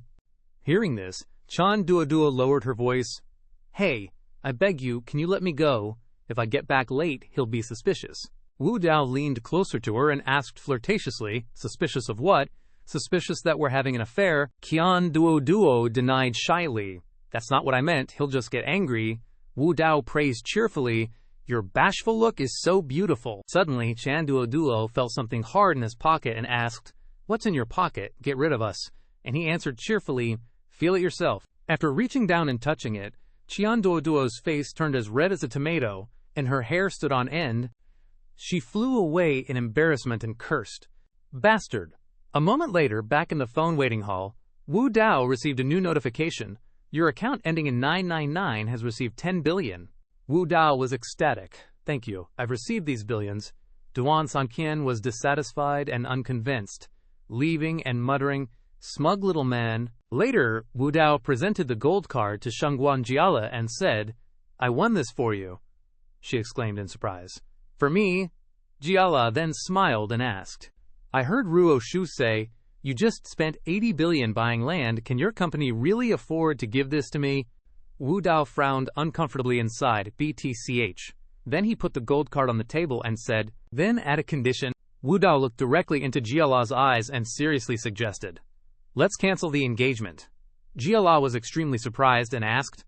Speaker 2: Hearing this, Qian Duo lowered her voice. "Hey, I beg you, can you let me go? If I get back late, he'll be suspicious." Wu Dao leaned closer to her and asked flirtatiously, "Suspicious of what?" "Suspicious that we're having an affair." Qian Duo denied shyly. "That's not what I meant. He'll just get angry." Wu Dao praised cheerfully, "Your bashful look is so beautiful." Suddenly, Qian Duo felt something hard in his pocket and asked, "What's in your pocket? Get rid of us." And he answered cheerfully, "Feel it yourself." After reaching down and touching it, Qian Duo's face turned as red as a tomato, and her hair stood on end. She flew away in embarrassment and cursed, "Bastard." A moment later, back in the phone waiting hall, Wu Dao received a new notification. "Your account ending in 999 has received 10 billion. Wu Dao was ecstatic. "Thank you, I've received these billions." Duan Sanqian was dissatisfied and unconvinced, leaving and muttering, "Smug little man." Later, Wu Dao presented the gold card to Shengguan Jiala and said, "I won this for you," she exclaimed in surprise. "For me?" Jiala then smiled and asked, "I heard Ruo Shu say, you just spent 80 billion buying land. Can your company really afford to give this to me?" Wu Dao frowned uncomfortably inside, BTCH. Then he put the gold card on the table and said, "Then add a condition." Wu Dao looked directly into Jiala's eyes and seriously suggested, "Let's cancel the engagement." Jiala was extremely surprised and asked,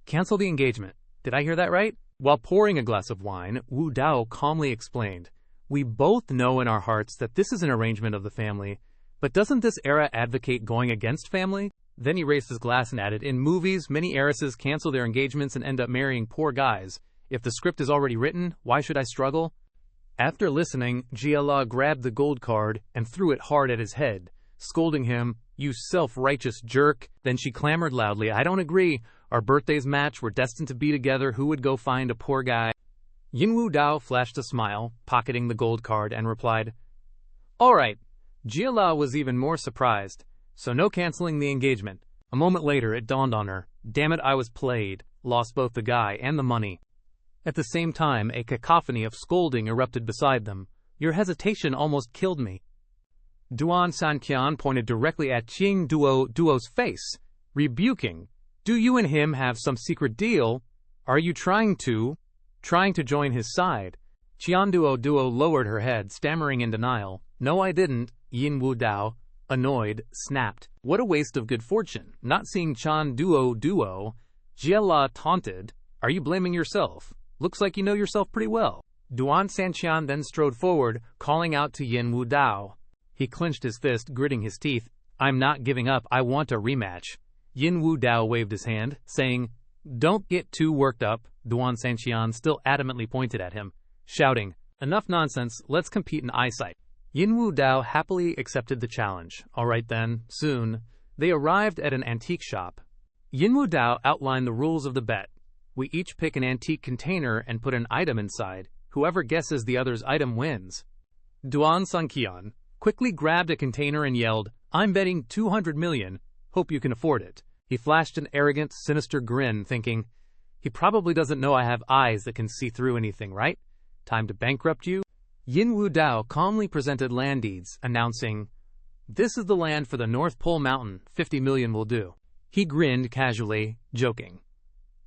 Speaker 2: "Cancel the engagement? Did I hear that right?" While pouring a glass of wine, Wu Dao calmly explained, "We both know in our hearts that this is an arrangement of the family, but doesn't this era advocate going against family?" Then he raised his glass and added, "In movies, many heiresses cancel their engagements and end up marrying poor guys. If the script is already written, why should I struggle?" After listening, Jiala grabbed the gold card and threw it hard at his head, scolding him, "You self-righteous jerk." Then she clamored loudly, "I don't agree. Our birthdays match. We're destined to be together. Who would go find a poor guy?" Yin Wu Dao flashed a smile, pocketing the gold card, and replied, "All right." Jiala was even more surprised, "So no canceling the engagement." A moment later, it dawned on her, "Damn it, I was played. Lost both the guy and the money." At the same time, a cacophony of scolding erupted beside them. Your hesitation almost killed me. Duan Sanqian pointed directly at Qing Duo's face, rebuking. Do you and him have some secret deal? Are you trying to join his side? Qian Duo lowered her head, stammering in denial. No, I didn't, Yin Wu Dao, annoyed, snapped. What a waste of good fortune, not seeing Qian Duo. Jiela taunted. Are you blaming yourself? Looks like you know yourself pretty well. Duan Sanqian then strode forward, calling out to Yin Wu Dao. He clenched his fist, gritting his teeth. I'm not giving up, I want a rematch. Yin Wu Dao waved his hand, saying, Don't get too worked up. Duan Sanqian still adamantly pointed at him, shouting, Enough nonsense, let's compete in eyesight. Yin Wu Dao happily accepted the challenge. All right then, soon. They arrived at an antique shop. Yin Wu Dao outlined the rules of the bet. We each pick an antique container and put an item inside. Whoever guesses the other's item wins. Duan Sanqian quickly grabbed a container and yelled, I'm betting 200 million. Hope you can afford it. He flashed an arrogant, sinister grin, thinking, he probably doesn't know I have eyes that can see through anything, right? Time to bankrupt you? Yin Wu Dao calmly presented land deeds, announcing, This is the land for the North Pole Mountain, 50 million will do. He grinned casually, joking.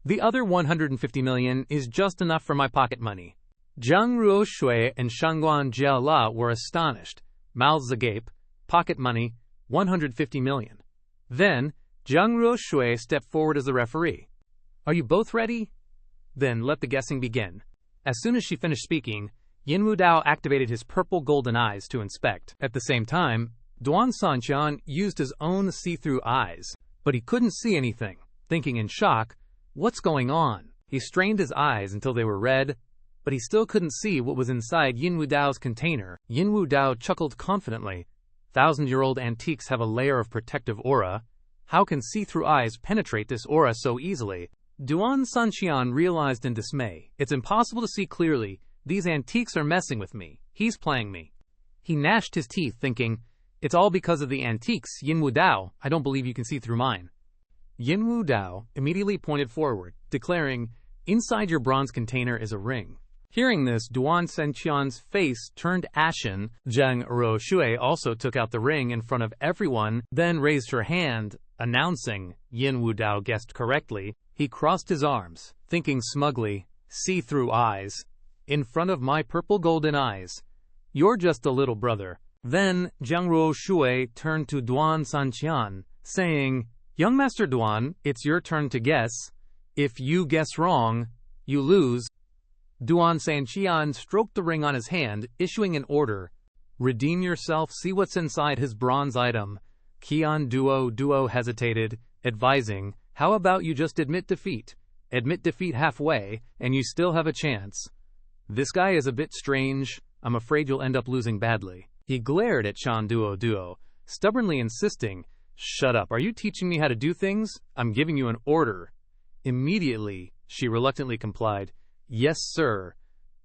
Speaker 2: The other 150 million is just enough for my pocket money. Zhang Ruoshui and Shangguan Jiala were astonished, mouths agape, pocket money, 150 million. Then, Zhang Ruoshui stepped forward as the referee. Are you both ready? Then let the guessing begin. As soon as she finished speaking, Yin Wu Dao activated his purple golden eyes to inspect. At the same time, Duan Sanqian used his own see-through eyes, but he couldn't see anything. Thinking in shock, what's going on? He strained his eyes until they were red, but he still couldn't see what was inside Yin Wu Dao's container. Yin Wu Dao chuckled confidently. 1,000-year-old antiques have a layer of protective aura. How can see-through eyes penetrate this aura so easily? Duan Sanqian realized in dismay. It's impossible to see clearly. These antiques are messing with me. He's playing me. He gnashed his teeth, thinking, it's all because of the antiques, Yin Wu Dao. I don't believe you can see through mine. Yin Wu Dao immediately pointed forward, declaring, inside your bronze container is a ring. Hearing this, Duan Sanqian's face turned ashen. Zhang Ruoshui also took out the ring in front of everyone, then raised her hand, announcing, Yin Wu Dao guessed correctly. He crossed his arms, thinking smugly, see-through eyes. In front of my purple golden eyes. You're just a little brother. Then Zhang Ruoshui turned to Duan Sanqian, saying, Young Master Duan, it's your turn to guess. If you guess wrong, you lose. Duan Sanqian stroked the ring on his hand, issuing an order. Redeem yourself, see what's inside his bronze item. Qian Duo hesitated, advising, how about you just admit defeat? Admit defeat halfway, and you still have a chance. This guy is a bit strange. I'm afraid you'll end up losing badly. He glared at Qian Duo, stubbornly insisting, Shut up, are you teaching me how to do things? I'm giving you an order. Immediately, she reluctantly complied, Yes, sir.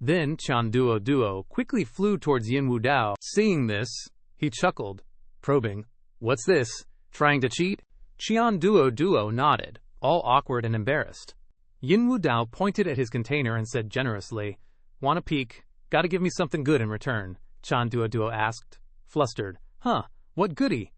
Speaker 2: Then Qian Duo quickly flew towards Yin Wu Dao. Seeing this, he chuckled, probing, What's this? Trying to cheat? Qian Duo nodded, all awkward and embarrassed. Yin Wu Dao pointed at his container and said generously, Want a peek? Gotta give me something good in return, Qian Duo asked, flustered. Huh, what goodie?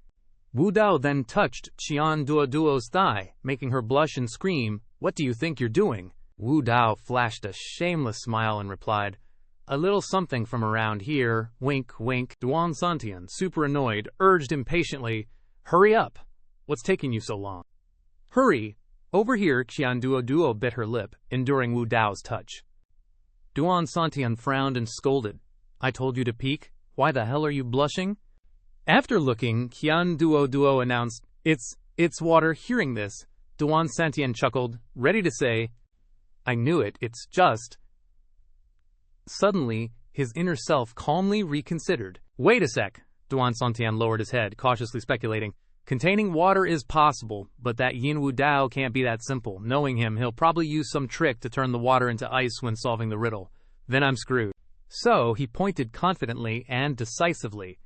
Speaker 2: Wu Dao then touched Qian Duo's thigh, making her blush and scream, What do you think you're doing? Wu Dao flashed a shameless smile and replied, A little something from around here, wink, wink. Duan Sanqian, super annoyed, urged impatiently, Hurry up! What's taking you so long? Hurry! Over here, Qian Duo bit her lip, enduring Wu Dao's touch. Duan Sanqian frowned and scolded. I told you to peek. Why the hell are you blushing? After looking, Qian Duo announced, It's water. Hearing this, Duan Sanqian chuckled, ready to say, I knew it, it's just. Suddenly, his inner self calmly reconsidered. Wait a sec. Duan Sanqian lowered his head, cautiously speculating. Containing water is possible, but that Yin Wu Dao can't be that simple. Knowing him, he'll probably use some trick to turn the water into ice when solving the riddle. Then I'm screwed. So he pointed confidently and decisively.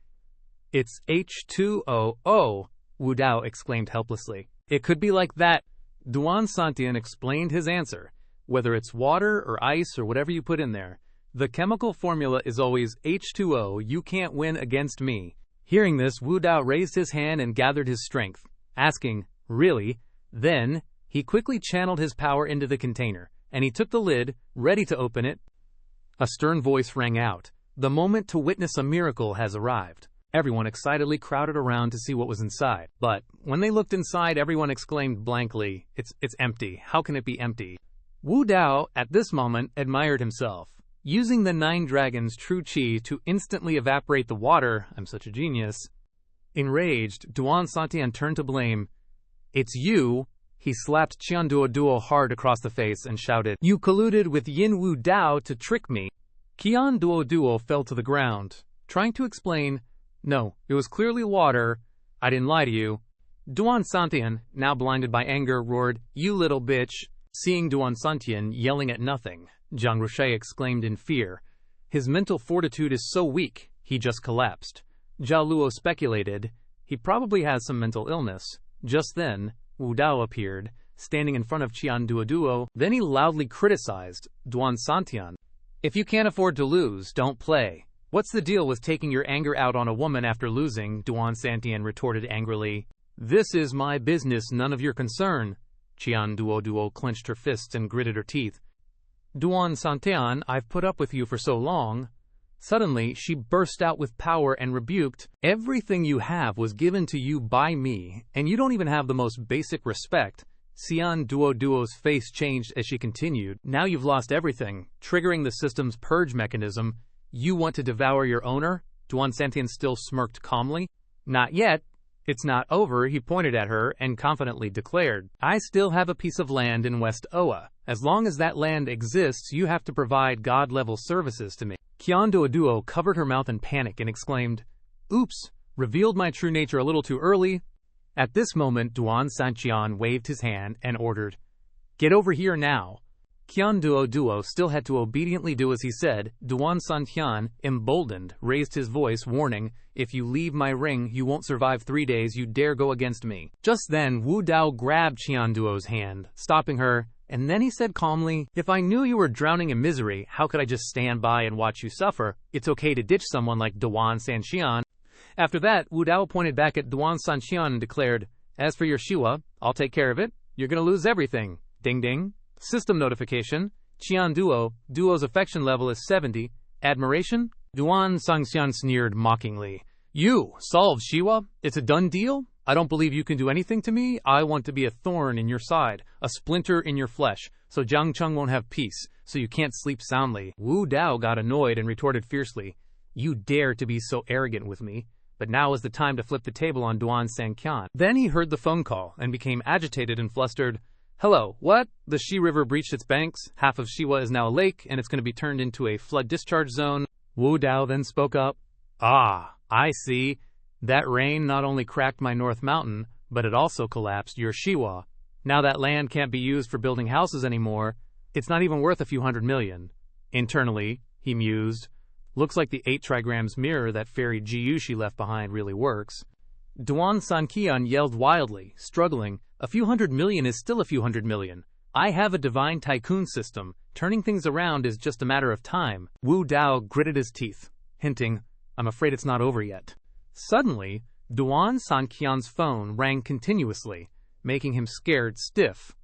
Speaker 2: It's H2O, Wu Dao exclaimed helplessly. It could be like that. Duan Sanqian explained his answer. Whether it's water or ice or whatever you put in there, The chemical formula is always H2O, you can't win against me. Hearing this, Wu Dao raised his hand and gathered his strength, asking, really? Then, he quickly channeled his power into the container, and he took the lid, ready to open it. A stern voice rang out. The moment to witness a miracle has arrived. Everyone excitedly crowded around to see what was inside. But when they looked inside, everyone exclaimed blankly, It's empty. How can it be empty? Wu Dao, at this moment, admired himself. Using the 9 dragons' true qi to instantly evaporate the water, I'm such a genius. Enraged, Duan Santian turned to blame. It's you. He slapped Qian Duo hard across the face and shouted, You colluded with Yin Wu Dao to trick me. Qian Duo fell to the ground, trying to explain, No, it was clearly water. I didn't lie to you. Duan Santian, now blinded by anger, roared, You little bitch. Seeing Duan Santian yelling at nothing, Zhang Rushi exclaimed in fear. His mental fortitude is so weak, he just collapsed. Zhao Luo speculated, he probably has some mental illness. Just then, Wu Dao appeared, standing in front of Qian Duo. Then he loudly criticized Duan Santian. If you can't afford to lose, don't play. What's the deal with taking your anger out on a woman after losing? Duan Santian retorted angrily. This is my business, none of your concern. Qian Duo clenched her fists and gritted her teeth. Duan Santian, I've put up with you for so long. Suddenly, she burst out with power and rebuked, Everything you have was given to you by me, and you don't even have the most basic respect. Qian Duo's face changed as she continued, Now you've lost everything, triggering the system's purge mechanism. You want to devour your owner? Duan Santian still smirked calmly. Not yet. It's not over, he pointed at her and confidently declared, I still have a piece of land in West Oa. As long as that land exists, you have to provide God-level services to me. Qian Duo covered her mouth in panic and exclaimed, Oops, revealed my true nature a little too early. At this moment, Duan Santian waved his hand and ordered, Get over here now. Qian Duo still had to obediently do as he said. Duan Santian, emboldened, raised his voice, warning, If you leave my ring, you won't survive 3 days, you dare go against me. Just then, Wu Dao grabbed Qian Duo's hand, stopping her, and then he said calmly, If I knew you were drowning in misery, how could I just stand by and watch you suffer? It's okay to ditch someone like Duan Santian. After that, Wu Dao pointed back at Duan Santian and declared, As for your Shiwa, I'll take care of it. You're gonna lose everything. Ding ding. System notification. Qian Duo's affection level is 70. Admiration? Duan Sanxian sneered mockingly. You, solved Shiwa? It's a done deal? I don't believe you can do anything to me. I want to be a thorn in your side, a splinter in your flesh, so Jiang Cheng won't have peace, so you can't sleep soundly. Wu Dao got annoyed and retorted fiercely, You dare to be so arrogant with me. But now is the time to flip the table on Duan Sanqian. Then he heard the phone call and became agitated and flustered. Hello, what? The Shi River breached its banks, half of Shiwa is now a lake, and it's going to be turned into a flood discharge zone. Wu Dao then spoke up. Ah, I see. That rain not only cracked my North Mountain, but it also collapsed your Shiwa. Now that land can't be used for building houses anymore. It's not even worth a few $100 million. Internally, he mused, looks like the 8 trigrams mirror that fairy Jiyu she left behind really works. Duan Sanqian yelled wildly, struggling. A few $100 million is still a few $100 million. I have a divine tycoon system. Turning things around is just a matter of time. Wu Dao gritted his teeth, hinting, I'm afraid it's not over yet. Suddenly, Duan Sanqian's phone rang continuously, making him scared stiff.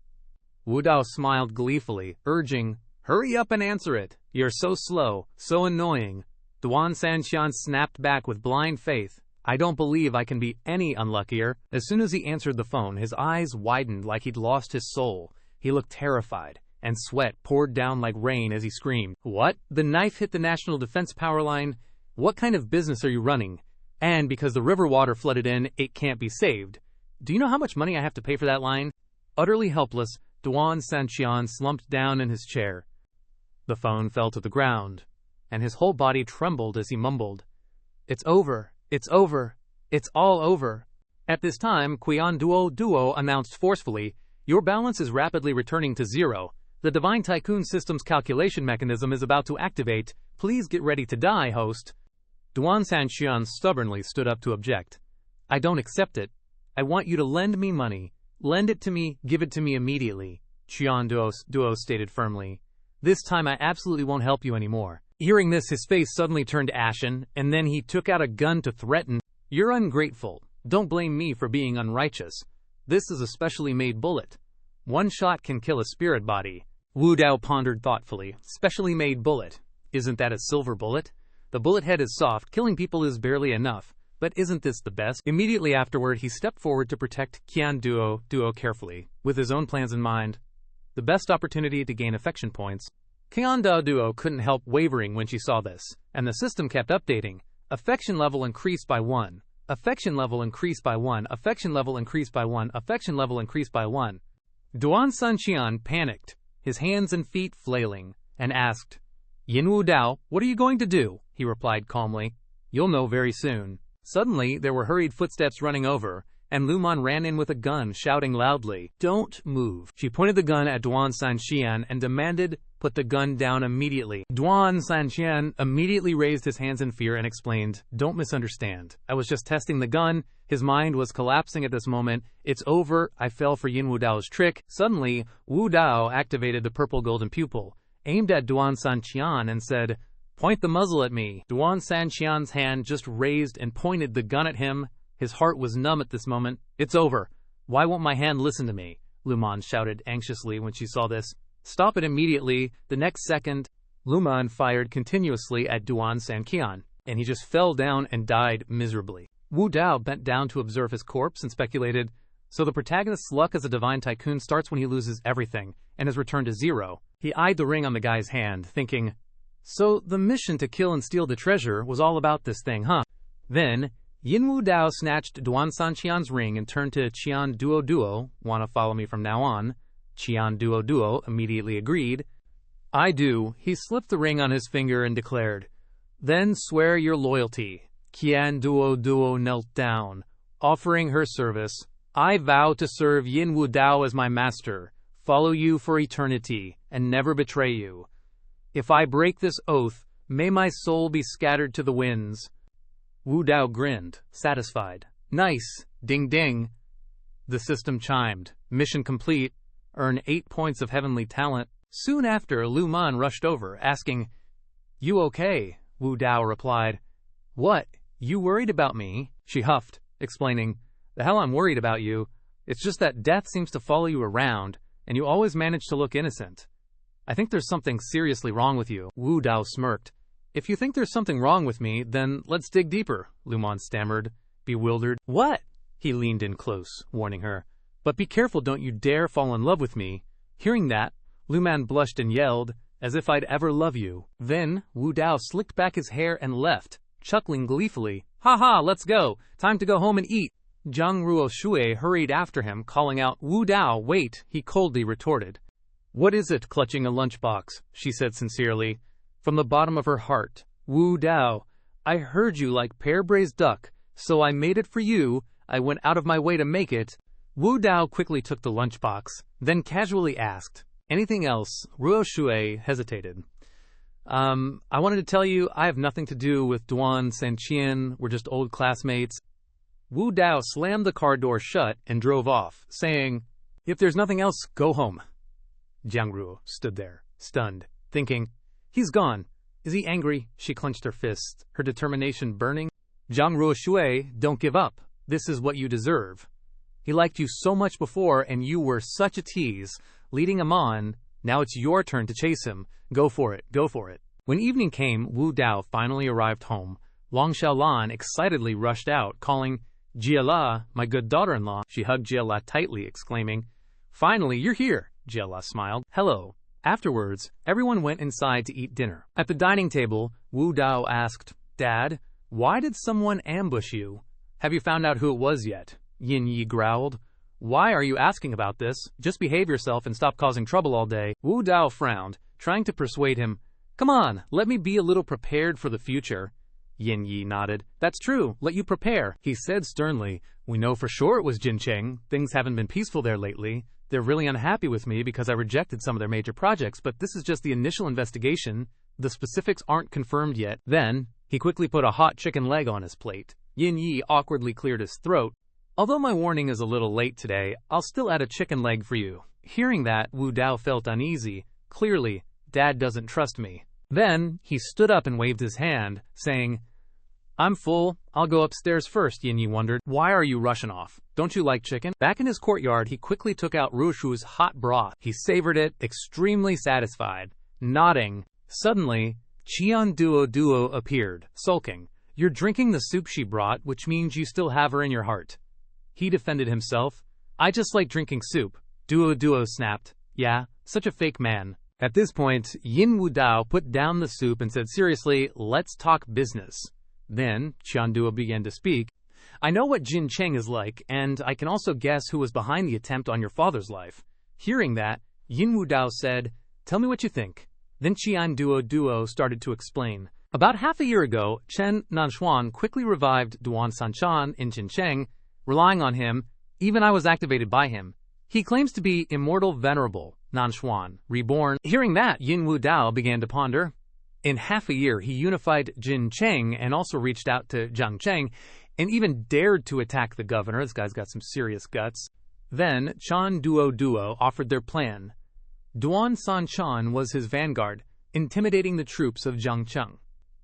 Speaker 2: Wu Dao smiled gleefully, urging, Hurry up and answer it. You're so slow, so annoying. Duan Sanqian snapped back with blind faith. I don't believe I can be any unluckier. As soon as he answered the phone, his eyes widened like he'd lost his soul. He looked terrified, and sweat poured down like rain as he screamed. What? The knife hit the National Defense Power Line? What kind of business are you running? And because the river water flooded in, it can't be saved. Do you know how much money I have to pay for that line? Utterly helpless, Duan Sanqian slumped down in his chair. The phone fell to the ground, and his whole body trembled as he mumbled, It's over. It's over. It's all over. At this time, Qian Duo announced forcefully, Your balance is rapidly returning to 0. The Divine Tycoon System's calculation mechanism is about to activate. Please get ready to die, host. Duan Sanqian stubbornly stood up to object. I don't accept it. I want you to lend me money. Lend it to me, give it to me immediately, Qian Duo stated firmly. This time I absolutely won't help you anymore. Hearing this, his face suddenly turned ashen, and then he took out a gun to threaten. You're ungrateful. Don't blame me for being unrighteous. This is a specially made bullet. One shot can kill a spirit body. Wu Dao pondered thoughtfully. Specially made bullet. Isn't that a silver bullet? The bullet head is soft, killing people is barely enough. But isn't this the best? Immediately afterward, he stepped forward to protect Qian Duo carefully, with his own plans in mind. The best opportunity to gain affection points. Qian Duo couldn't help wavering when she saw this, and the system kept updating. Affection level increased by 1. Affection level increased by 1. Affection level increased by 1. Affection level increased by 1. Duan Sanqian panicked, his hands and feet flailing, and asked, Yin Wu Dao, what are you going to do? He replied calmly, You'll know very soon. Suddenly, there were hurried footsteps running over, and Luman ran in with a gun, shouting loudly, Don't move. She pointed the gun at Duan Sanqian and demanded, Put the gun down immediately. Duan Sanqian immediately raised his hands in fear and explained, Don't misunderstand. I was just testing the gun. His mind was collapsing at this moment. It's over. I fell for Yin Wu Dao's trick. Suddenly, Wu Dao activated the purple golden pupil, aimed at Duan Sanqian and said, Point the muzzle at me. Duan Sanqian's hand just raised and pointed the gun at him. His heart was numb at this moment. It's over. Why won't my hand listen to me? Luman shouted anxiously when she saw this. Stop it immediately. The next second, Luman fired continuously at Duan Sanqian, and he just fell down and died miserably. Wu Dao bent down to observe his corpse and speculated, so the protagonist's luck as a divine tycoon starts when he loses everything and is returned to 0. He eyed the ring on the guy's hand, thinking, so the mission to kill and steal the treasure was all about this thing, huh? Then, Yin Wu Dao snatched Duan Sanqian's ring and turned to Qian Duo. Wanna follow me from now on? Qian Duo immediately agreed. I do. He slipped the ring on his finger and declared, Then swear your loyalty. Qian Duo knelt down, offering her service. I vow to serve Yin Wu Dao as my master, follow you for eternity, and never betray you. If I break this oath, may my soul be scattered to the winds. Wu Dao grinned, satisfied. Nice, ding ding. The system chimed. Mission complete. Earn 8 points of heavenly talent. Soon after, Luman rushed over, asking, You okay? Wu Dao replied, What? You worried about me? She huffed, explaining, The hell I'm worried about you. It's just that death seems to follow you around, and you always manage to look innocent. I think there's something seriously wrong with you. Wu Dao smirked. If you think there's something wrong with me, then let's dig deeper, Luman stammered, bewildered. What? He leaned in close, warning her. But be careful, don't you dare fall in love with me. Hearing that, Luman blushed and yelled, As if I'd ever love you. Then, Wu Dao slicked back his hair and left, chuckling gleefully. Ha ha, let's go. Time to go home and eat. Zhang Ruoshui hurried after him, calling out, Wu Dao, wait, he coldly retorted. What is it, clutching a lunchbox? She said sincerely. From the bottom of her heart, Wu Dao, I heard you like pear-braised duck, so I made it for you. I went out of my way to make it. Wu Dao quickly took the lunchbox, then casually asked, Anything else? Ruoshui hesitated. I wanted to tell you I have nothing to do with Duan Sanqian. We're just old classmates. Wu Dao slammed the car door shut and drove off, saying, If there's nothing else, go home. Jiang Ruo stood there, stunned, thinking, He's gone. Is he angry? She clenched her fists, her determination burning. Zhang Ruoshui, don't give up. This is what you deserve. He liked you so much before, and you were such a tease, leading him on. Now it's your turn to chase him. Go for it, go for it. When evening came, Wu Dao finally arrived home. Long Xiaolan excitedly rushed out, calling, Jiala, my good daughter-in-law. She hugged Jiala tightly, exclaiming, Finally, you're here. Jiala smiled. Hello. Afterwards, everyone went inside to eat dinner. At the dining table, Wu Dao asked, Dad, why did someone ambush you? Have you found out who it was yet? Yin Yi growled. Why are you asking about this? Just behave yourself and stop causing trouble all day. Wu Dao frowned, trying to persuade him. Come on, let me be a little prepared for the future. Yin Yi nodded. That's true, let you prepare. He said sternly, We know for sure it was Jincheng. Things haven't been peaceful there lately. They're really unhappy with me because I rejected some of their major projects, but this is just the initial investigation. The specifics aren't confirmed yet. Then, he quickly put a hot chicken leg on his plate. Yin Yi awkwardly cleared his throat. Although my warning is a little late today, I'll still add a chicken leg for you. Hearing that, Wu Dao felt uneasy. Clearly, Dad doesn't trust me. Then, he stood up and waved his hand, saying, "I'm full. I'll go upstairs first." Yin Yi wondered, "Why are you rushing off? Don't you like chicken?" Back in his courtyard, he quickly took out Rushu's hot broth. He savored it, extremely satisfied, nodding. Suddenly, Qian Duo appeared, sulking. "You're drinking the soup she brought, which means you still have her in your heart." He defended himself. "I just like drinking soup." Duo snapped. "Yeah, such a fake man." At this point, Yin Wu Dao put down the soup and said seriously, "Let's talk business." Then, Qian Duo began to speak. "I know what Jin Cheng is like, and I can also guess who was behind the attempt on your father's life." Hearing that, Yin Wu Dao said, "Tell me what you think." Then Qian Duo started to explain. About half a year ago, Chen Nanshuan quickly revived Duan Sanchan in Jin Cheng, relying on him. Even I was activated by him. He claims to be immortal venerable, Nanshuan, reborn. Hearing that, Yin Wu Dao began to ponder. In half a year, he unified Jin Cheng and also reached out to Zhang Cheng and even dared to attack the governor. This guy's got some serious guts. Then, Chan Duo offered their plan. Duan Sanchan was his vanguard, intimidating the troops of Zhang Cheng.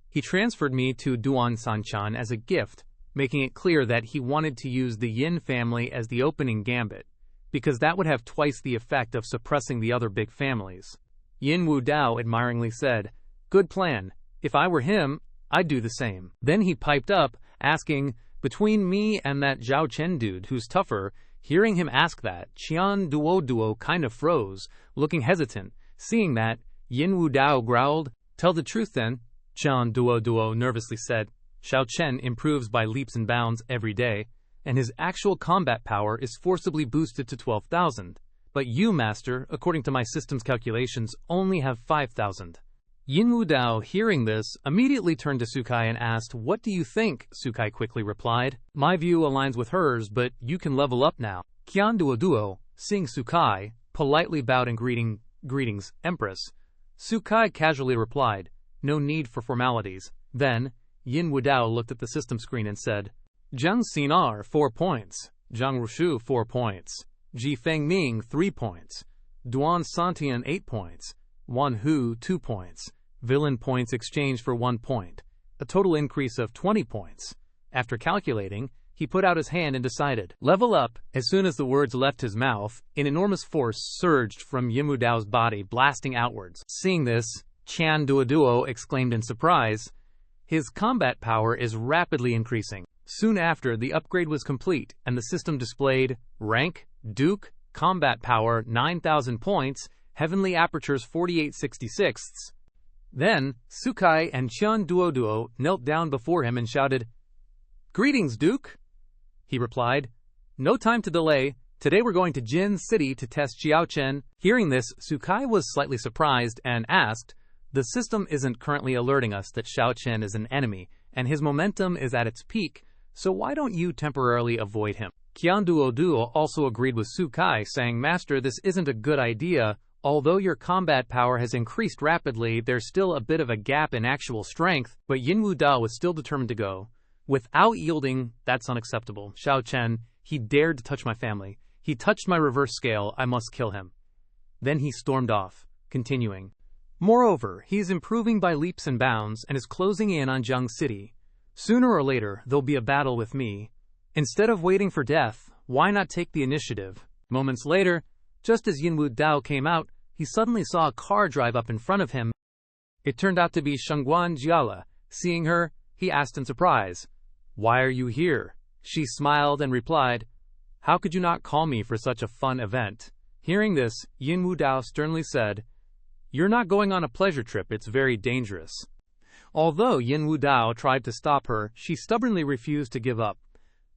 Speaker 2: He transferred me to Duan Sanchan as a gift, making it clear that he wanted to use the Yin family as the opening gambit, because that would have twice the effect of suppressing the other big families. Yin Wu Dao admiringly said, "Good plan. If I were him, I'd do the same." Then he piped up, asking, "Between me and that Zhao Chen dude who's tougher?" Hearing him ask that, Qian Duo kind of froze, looking hesitant. Seeing that, Yin Wu Dao growled, "Tell the truth then." Qian Duo nervously said, "Zhao Chen improves by leaps and bounds every day, and his actual combat power is forcibly boosted to 12,000. But you, Master, according to my system's calculations, only have 5,000. Yin Wu Dao, hearing this, immediately turned to Sukai and asked, "What do you think?" Sukai quickly replied, "My view aligns with hers, but you can level up now." Qian Duo, seeing Sukai, politely bowed in greetings, Empress. Sukai casually replied, "No need for formalities." Then, Yin Wu Dao looked at the system screen and said, "Zhang Xinar, 4 points. Zhang Rushu, 4 points. Ji Fengming, 3 points. Duan Santian, 8 points. Wan Hu, 2 points. Villain points exchanged for 1 point. A total increase of 20 points. After calculating, he put out his hand and decided, level up. As soon as the words left his mouth, an enormous force surged from Yin Wu Dao's body, blasting outwards. Seeing this, Qian Duo exclaimed in surprise, "His combat power is rapidly increasing." Soon after, the upgrade was complete, and the system displayed rank, Duke, combat power 9,000 points, heavenly apertures 48/66. Then, Sukai and Qian Duo knelt down before him and shouted, "Greetings, Duke." He replied, "No time to delay. Today we're going to Jin City to test Xiao Chen." Hearing this, Sukai was slightly surprised and asked, "The system isn't currently alerting us that Xiao Chen is an enemy, and his momentum is at its peak, so why don't you temporarily avoid him?" Qian Duo also agreed with Sukai, saying, "Master, this isn't a good idea. Although your combat power has increased rapidly, there's still a bit of a gap in actual strength." But Yin Wu Dao was still determined to go. Without yielding, "That's unacceptable. Xiao Chen, he dared to touch my family. He touched my reverse scale. I must kill him." Then he stormed off, continuing, "Moreover, he is improving by leaps and bounds and is closing in on Zhang City. Sooner or later, there'll be a battle with me. Instead of waiting for death, why not take the initiative?" Moments later, just as Yin Wu Dao came out, he suddenly saw a car drive up in front of him. It turned out to be Shangguan Jiala. Seeing her, he asked in surprise, "Why are you here?" She smiled and replied, "How could you not call me for such a fun event?" Hearing this, Yin Wu Dao sternly said, "You're not going on a pleasure trip, it's very dangerous." Although Yin Wu Dao tried to stop her, she stubbornly refused to give up.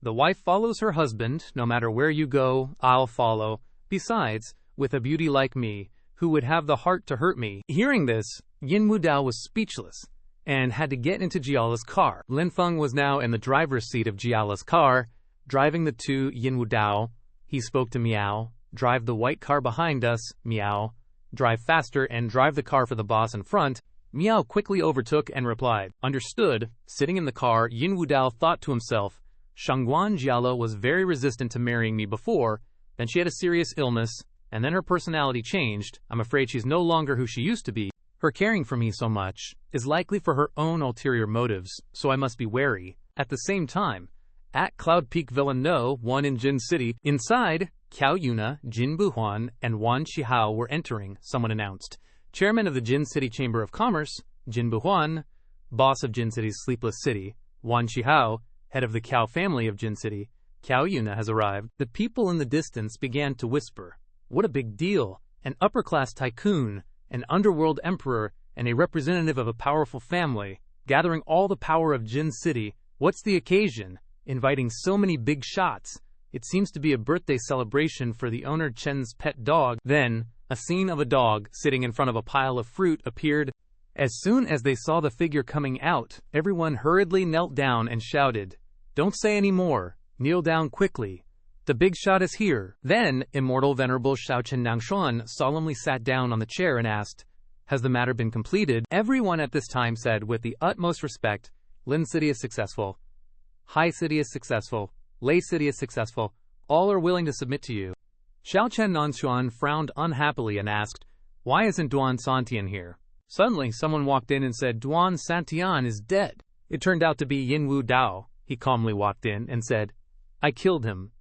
Speaker 2: The wife follows her husband. No matter where you go, I'll follow. Besides, with a beauty like me, who would have the heart to hurt me? Hearing this, Yin Wu Dao was speechless and had to get into Jiala's car. Lin Feng was now in the driver's seat of Jiala's car, driving the two Yin Wu Dao. He spoke to Miao, "Drive the white car behind us, Miao. Drive faster and drive the car for the boss in front." Miao quickly overtook and replied, "Understood." Sitting in the car, Yin Wu Dao thought to himself, Shangguan Jiala was very resistant to marrying me before, then she had a serious illness, and then her personality changed. I'm afraid she's no longer who she used to be. Her caring for me so much is likely for her own ulterior motives, so I must be wary. At the same time, at Cloud Peak Villa No. 1 in Jin City, inside, Qiao Yuna, Jin Buhuan, and Wan Qihao were entering, someone announced. Chairman of the Jin City Chamber of Commerce, Jin Buhuan, boss of Jin City's Sleepless City, Wan Qihao, head of the Qiao family of Jin City, Qiao Yuna has arrived. The people in the distance began to whisper, "What a big deal! An upper-class tycoon, an underworld emperor, and a representative of a powerful family, gathering all the power of Jin City. What's the occasion? Inviting so many big shots. It seems to be a birthday celebration for the owner Chen's pet dog." Then, a scene of a dog sitting in front of a pile of fruit appeared. As soon as they saw the figure coming out, everyone hurriedly knelt down and shouted, "Don't say any more. Kneel down quickly. The big shot is here." Then, immortal venerable Xiaochen Nangshuan solemnly sat down on the chair and asked, "Has the matter been completed?" Everyone at this time said with the utmost respect, "Lin City is successful. Hai City is successful. Lei City is successful. All are willing to submit to you." Xiaochen Nanshuan frowned unhappily and asked, "Why isn't Duan Santian here?" Suddenly, someone walked in and said, "Duan Santian is dead." It turned out to be Yin Wu Dao. He calmly walked in and said, "I killed him."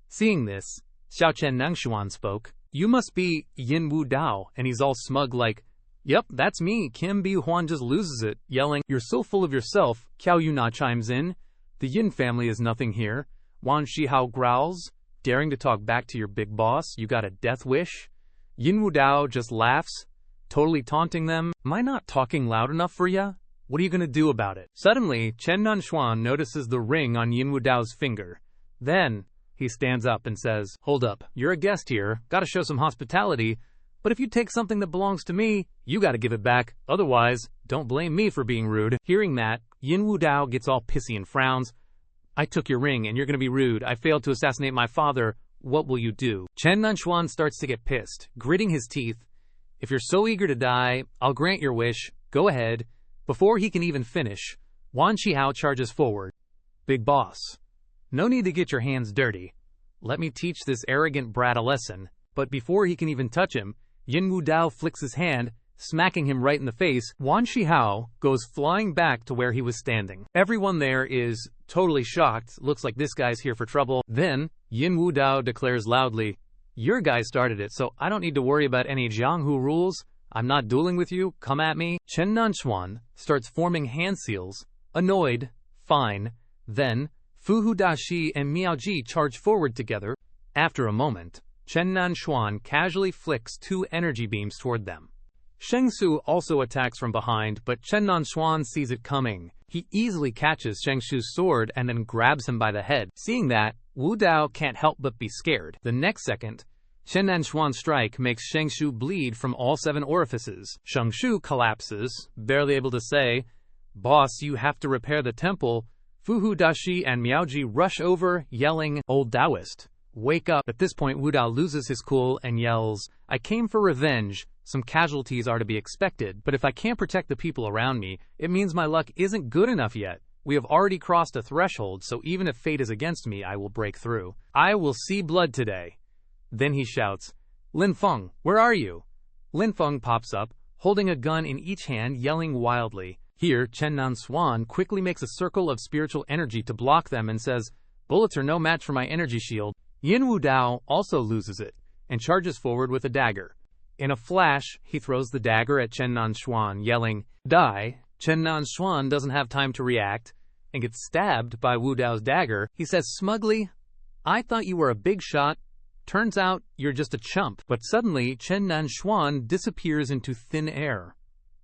Speaker 2: Seeing this, Xiaochen Nangshuan spoke, "You must be Yin Wu Dao," and he's all smug like, "Yep, that's me." Kim Bi Huan just loses it, yelling, "You're so full of yourself." Qiao Yuna chimes in, "The Yin family is nothing here." Wan Shihao growls, "Daring to talk back to your big boss, you got a death wish?" Yin Wu Dao just laughs, totally taunting them. "Am I not talking loud enough for ya? What are you gonna do about it?" Suddenly, Chen Nanshuan notices the ring on Yin Wu Dao's finger. Then, he stands up and says, "Hold up, you're a guest here, gotta show some hospitality, but if you take something that belongs to me, you gotta give it back, otherwise, don't blame me for being rude." Hearing that, Yin Wu Dao gets all pissy and frowns. "I took your ring and you're gonna be rude. I failed to assassinate my father. What will you do?" Chen Nanshuan starts to get pissed, gritting his teeth. "If you're so eager to die, I'll grant your wish. Go ahead." Before he can even finish, Wan Qihao charges forward. "Big boss, no need to get your hands dirty. Let me teach this arrogant brat a lesson." But before he can even touch him, Yin Wu Dao flicks his hand, smacking him right in the face. Wan Qihao goes flying back to where he was standing. Everyone there is totally shocked. Looks like this guy's here for trouble. Then, Yin Wu Dao declares loudly, "Your guy started it, so I don't need to worry about any Jianghu rules. I'm not dueling with you. Come at me." Chen Nanshuan starts forming hand seals. Annoyed. Fine. Then, Fu Hudashi and Miaoji charge forward together. After a moment, Chen Nanshuan casually flicks 2 energy beams toward them. Sheng Su also attacks from behind, but Chen Nanshuan sees it coming. He easily catches Sheng Shu's sword and then grabs him by the head. Seeing that, Wu Dao can't help but be scared. The next second, Chen Nanshuan's strike makes Sheng Shu bleed from all 7 orifices. Sheng Shu collapses, barely able to say, "Boss, you have to repair the temple." Fu Hudashi and Miaoji rush over, yelling, "Old Taoist, wake up." At this point, Wu Dao loses his cool and yells, "I came for revenge. Some casualties are to be expected, but if I can't protect the people around me, it means my luck isn't good enough yet. We have already crossed a threshold, so even if fate is against me, I will break through. I will see blood today." Then he shouts, "Lin Feng, where are you?" Lin Feng pops up, holding a gun in each hand, yelling wildly. Here, Chen Nanshuan quickly makes a circle of spiritual energy to block them and says, "Bullets are no match for my energy shield." Yin Wu Dao also loses it, and charges forward with a dagger. In a flash, he throws the dagger at Chen Nanshuan, yelling, "Die!" Chen Nanshuan doesn't have time to react, and gets stabbed by Wu Dao's dagger. He says smugly, "I thought you were a big shot. Turns out, you're just a chump." But suddenly, Chen Nanshuan disappears into thin air.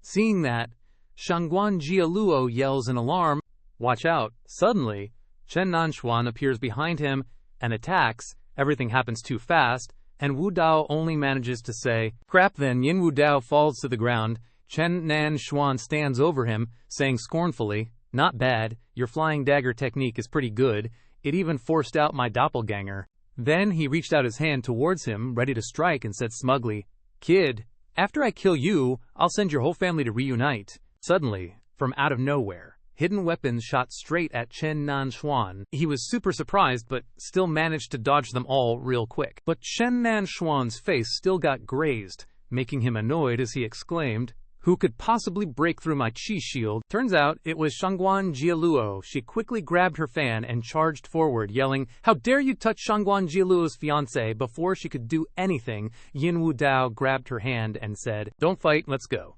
Speaker 2: Seeing that, Shangguan Jialuo yells in alarm, "Watch out." Suddenly, Chen Nanshuan appears behind him and attacks. Everything happens too fast, and Wu Dao only manages to say, "Crap." Then Yin Wu Dao falls to the ground. Chen Nanshuan stands over him, saying scornfully, "Not bad. Your flying dagger technique is pretty good. It even forced out my doppelganger." Then he reached out his hand towards him, ready to strike, and said smugly, "Kid, after I kill you, I'll send your whole family to reunite." Suddenly, from out of nowhere, hidden weapons shot straight at Chen Nanshuan. He was super surprised, but still managed to dodge them all real quick. But Chen Nanshuan's face still got grazed, making him annoyed as he exclaimed, Who could possibly break through my chi shield? Turns out it was Shangguan Jialuo. She quickly grabbed her fan and charged forward, yelling, "How dare you touch Shangguan Jialuo's fiancé!" Before she could do anything, Yin Wu Dao grabbed her hand and said, "Don't fight, let's go."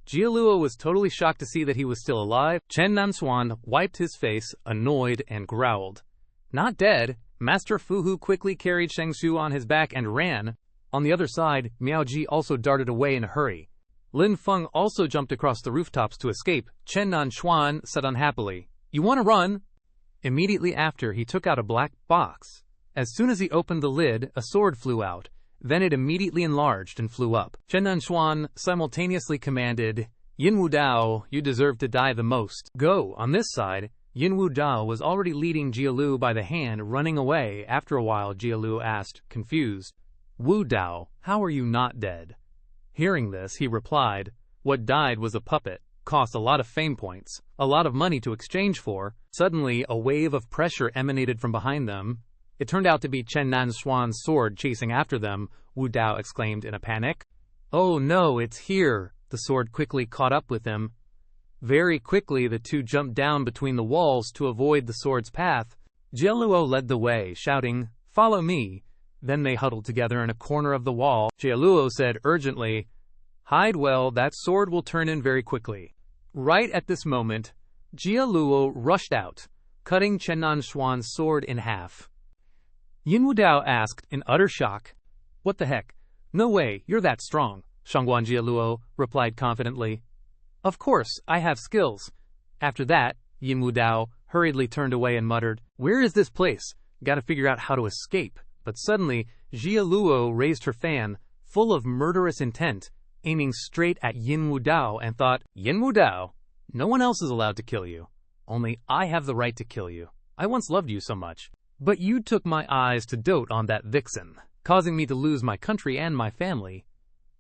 Speaker 2: Jialuo was totally shocked to see that he was still alive. Chen Nanxuan wiped his face, annoyed, and growled. Not dead, Master Fuhu quickly carried Sheng Xu on his back and ran. On the other side, Miao Ji also darted away in a hurry. Lin Feng also jumped across the rooftops to escape. Chen Nanxuan said unhappily, "You want to run?" Immediately after, he took out a black box. As soon as he opened the lid, a sword flew out. Then it immediately enlarged and flew up. Chen Nanxuan simultaneously commanded, "Yin Wu Dao, you deserve to die the most. Go." On this side, Yin Wu Dao was already leading Jialu by the hand, running away. After a while, Jialu asked, confused, "Wu Dao, how are you not dead?" Hearing this, he replied, "What died was a puppet. Cost a lot of fame points, a lot of money to exchange for." Suddenly, a wave of pressure emanated from behind them. It turned out to be Chen Nanxuan's sword chasing after them. Wu Dao exclaimed in a panic. "Oh no, it's here!" The sword quickly caught up with him. Very quickly, the two jumped down between the walls to avoid the sword's path. Jialuo led the way, shouting, "Follow me." Then they huddled together in a corner of the wall. Jialuo said urgently, "Hide well, that sword will turn in very quickly." Right at this moment, Jialuo rushed out, cutting Chen Nanxuan's sword in half. Yin Wu Dao asked, in utter shock, "What the heck? No way, you're that strong." Shangguan Jialuo replied confidently, "Of course, I have skills." After that, Yin Wu Dao hurriedly turned away and muttered, "Where is this place? Gotta figure out how to escape." But suddenly, Jialuo raised her fan, full of murderous intent, aiming straight at Yin Wu Dao, and thought, "Yin Wu Dao, no one else is allowed to kill you. Only I have the right to kill you. I once loved you so much. But you took my eyes to dote on that vixen, causing me to lose my country and my family.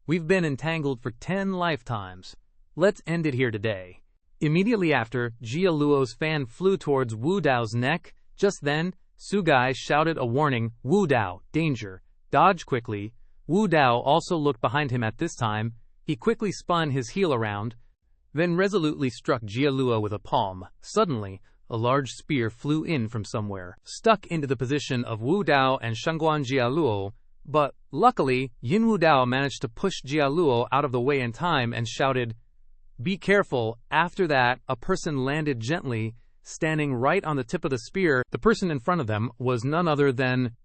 Speaker 2: We've been entangled for 10 lifetimes. Let's end it here today." Immediately after, Jialuo's fan flew towards Wu Dao's neck. Just then, Su Gai shouted a warning, "Wu Dao, danger. Dodge quickly." Wu Dao also looked behind him at this time. He quickly spun his heel around, then resolutely struck Jialuo with a palm. Suddenly, a large spear flew in from somewhere, stuck into the position of Wu Dao and Shangguan Jialuo, but luckily, Yin Wu Dao managed to push Jialuo out of the way in time and shouted, "Be careful." After that, a person landed gently, standing right on the tip of the spear. The person in front of them was none other than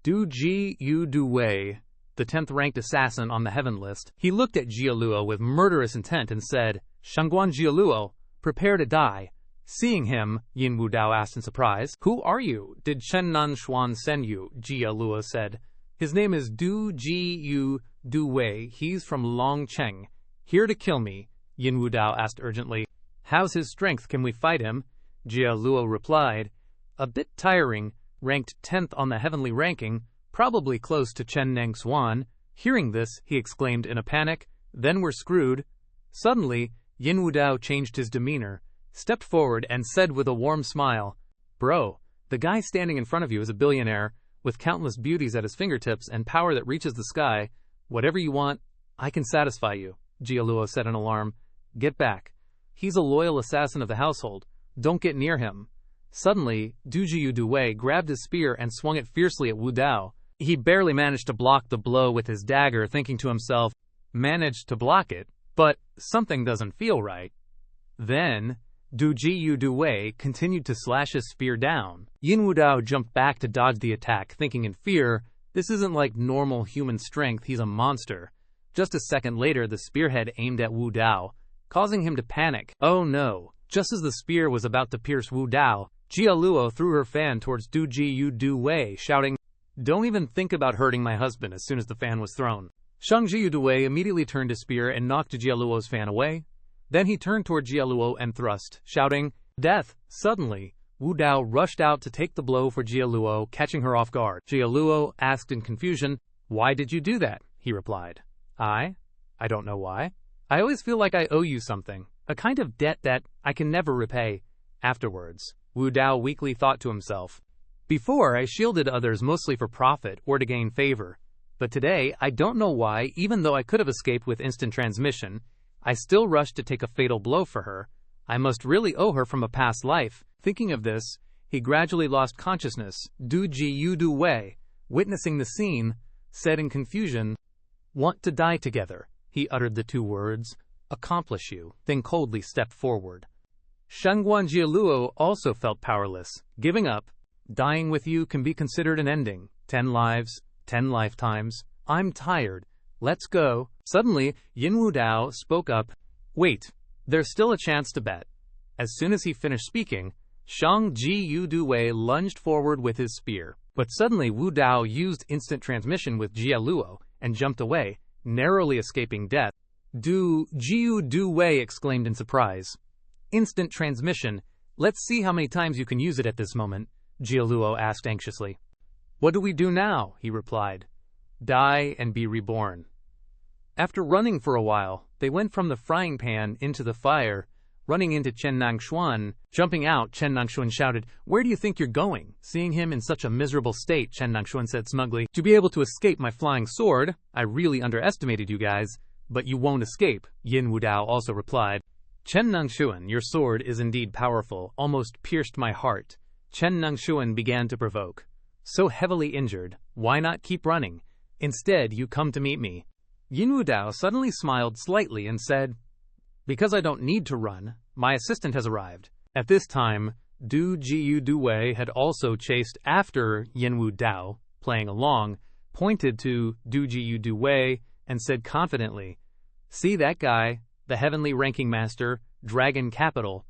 Speaker 2: Du Ji Yu Du Wei, the 10th ranked assassin on the heaven list. He looked at Jialuo with murderous intent and said, "Shangguan Jialuo, prepare to die." Seeing him, Yin Wu Dao asked in surprise, "Who are you? Did Chen Nanxuan send you?" Jialuo said, "His name is Du Ji Yu Du Wei. He's from Longcheng. Here to kill me." Yin Wu Dao asked urgently, "How's his strength? Can we fight him?" Jialuo replied, "A bit tiring, ranked 10th on the heavenly ranking, probably close to Chen Nanxuan." Hearing this, he exclaimed in a panic, "Then we're screwed." Suddenly, Yin Wu Dao changed his demeanor, stepped forward and said with a warm smile, "Bro, the guy standing in front of you is a billionaire, with countless beauties at his fingertips and power that reaches the sky. Whatever you want, I can satisfy you." Jialuo said in alarm, "Get back. He's a loyal assassin of the household. Don't get near him." Suddenly, Du Ji Yu Du Wei grabbed his spear and swung it fiercely at Wu Dao. He barely managed to block the blow with his dagger, thinking to himself, "Managed to block it, but something doesn't feel right." Then, Du Ji Yu Du Wei continued to slash his spear down. Yin Wu Dao jumped back to dodge the attack, thinking in fear, this isn't like normal human strength, he's a monster. Just a second later, the spearhead aimed at Wu Dao, causing him to panic. Oh no! Just as the spear was about to pierce Wu Dao, Jialuo threw her fan towards Du Ji Yu Du Wei, shouting, "Don't even think about hurting my husband." As soon as the fan was thrown, Shang Ji Yu Du Wei immediately turned his spear and knocked Jialuo's fan away. Then he turned toward Jialuo and thrust, shouting, "Death!" Suddenly, Wu Dao rushed out to take the blow for Jialuo, catching her off guard. Jialuo asked in confusion, "Why did you do that?" He replied, I don't know why. I always feel like I owe you something, a kind of debt that I can never repay." Afterwards, Wu Dao weakly thought to himself, "Before, I shielded others mostly for profit or to gain favor. But today, I don't know why, even though I could have escaped with instant transmission, I still rush to take a fatal blow for her. I must really owe her from a past life. Thinking of this, he gradually lost consciousness. Du ji yu du wei, witnessing the scene, said in confusion, "Want to die together." He uttered the two words, "accomplish you," then coldly stepped forward. Shangguan Jialuo also felt powerless. Giving up, dying with you can be considered an ending. 10 lives, 10 lifetimes. I'm tired. Let's go. Suddenly, Yin Wu Dao spoke up. Wait, there's still a chance to bet. As soon as he finished speaking, Shang Ji Yu Duwei lunged forward with his spear. But suddenly Wu Dao used instant transmission with Jia Luo and jumped away, narrowly escaping death. Du Jiu Du Wei exclaimed in surprise. Instant transmission. Let's see how many times you can use it at this moment, Jia Luo asked anxiously. What do we do now? He replied. Die and be reborn. After running for a while, they went from the frying pan into the fire, running into Chen Nangshuan. Jumping out, Chen Nangshuan shouted, "Where do you think you're going?" Seeing him in such a miserable state, Chen Nangshuan said smugly, "To be able to escape my flying sword. I really underestimated you guys, but you won't escape," Yin Wu Dao also replied. Chen Nangshuan, your sword is indeed powerful, almost pierced my heart. Chen Nangshuan began to provoke. So heavily injured, why not keep running? Instead, you come to meet me. Yin Wu Dao suddenly smiled slightly and said, "Because I don't need to run, my assistant has arrived." At this time, Du Jiu Duwei had also chased after Yin Wu Dao, playing along, pointed to Du Jiu Duwei, and said confidently, "See that guy, the heavenly ranking master, Dragon Capital,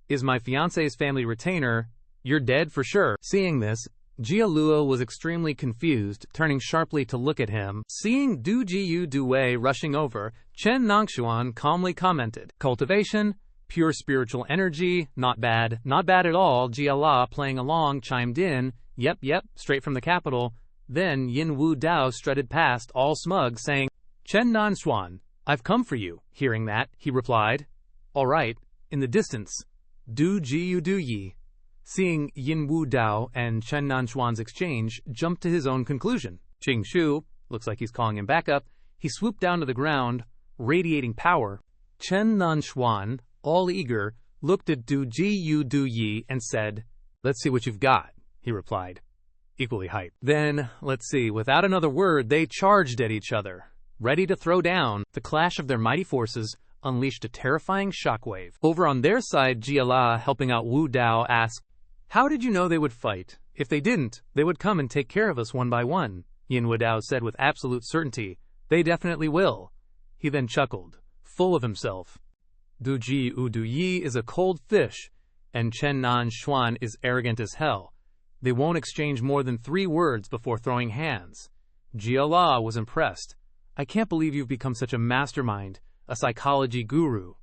Speaker 2: is my fiance's family retainer. You're dead for sure." Seeing this, Jia Luo was extremely confused, turning sharply to look at him. Seeing Du Jiu Duwei rushing over, Chen Nangshuan calmly commented, "Cultivation, pure spiritual energy, not bad at all." Jia La, playing along, chimed in, Yep, straight from the capital." Then Yin Wu Dao strutted past, all smug, saying, "Chen Nanshuan, I've come for you." Hearing that, he replied, "All right." In the distance, Du Jiu Du Yi, seeing Yin Wu Dao and Chen Nanshuan's exchange, jumped to his own conclusion. Qing Shu, looks like he's calling him back up, he swooped down to the ground, radiating power. Chen Nanshuan, all eager, looked at Du Jiu Du Yi and said, "Let's see what you've got," he replied, equally hyped. Then, let's see, without another word, they charged at each other. Ready to throw down, the clash of their mighty forces unleashed a terrifying shockwave. Over on their side, Jia La, helping out Wu Dao, asked, "How did you know they would fight? If they didn't, they would come and take care of us one by one." Yin Wu Dao said with absolute certainty, "They definitely will." He then chuckled, full of himself. Du Ji U Du Yi is a cold fish, and Chen Nan Xuan is arrogant as hell. They won't exchange more than 3 words before throwing hands. Jia La was impressed. "I can't believe you've become such a mastermind, a psychology guru."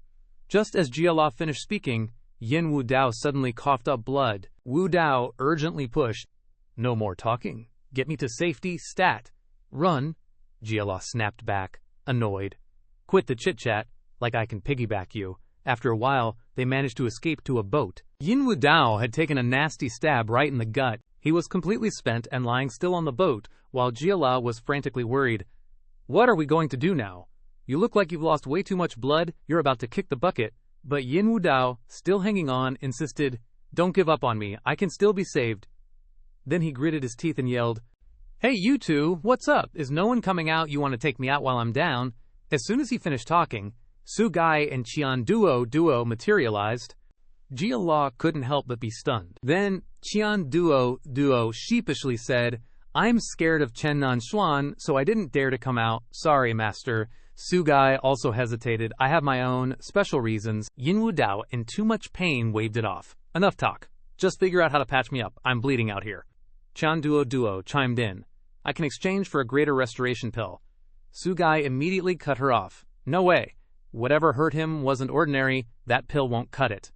Speaker 2: Just as Jia La finished speaking, Yin Wu Dao suddenly coughed up blood. Wu Dao urgently pushed, "No more talking. Get me to safety, stat. Run." Jia La snapped back, annoyed. "Quit the chit-chat, like I can piggyback you." After a while, they managed to escape to a boat. Yin Wu Dao had taken a nasty stab right in the gut. He was completely spent and lying still on the boat, while Jia La was frantically worried. "What are we going to do now? You look like you've lost way too much blood. You're about to kick the bucket." But Yin Wu Dao, still hanging on, insisted, "Don't give up on me. I can still be saved." Then he gritted his teeth and yelled, "Hey, you two, what's up? Is no one coming out? You want to take me out while I'm down?" As soon as he finished talking, Su Gai and Qian Duo materialized. Jia La couldn't help but be stunned. Then Qian Duo sheepishly said, "I'm scared of Chen Nanshuan, so I didn't dare to come out. Sorry, master." Su Gai also hesitated. "I have my own special reasons." Yin Wu Dao, in too much pain, waved it off. "Enough talk. Just figure out how to patch me up. I'm bleeding out here." Qian Duo chimed in, "I can exchange for a greater restoration pill." Su Gai immediately cut her off. "No way. Whatever hurt him wasn't ordinary. That pill won't cut it.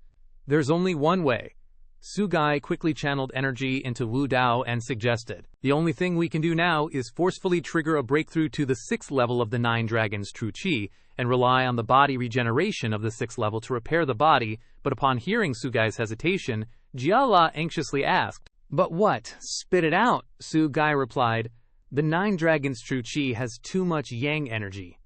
Speaker 2: There's only one way." Su Gai quickly channeled energy into Wu Dao and suggested, "The only thing we can do now is forcefully trigger a breakthrough to the 6th level of the 9 Dragons' true Qi, and rely on the body regeneration of the 6th level to repair the body." But upon hearing Su Gai's hesitation, Jia La anxiously asked, "But what? Spit it out." Su Gai replied, "The 9 Dragons' true Qi has too much yang energy.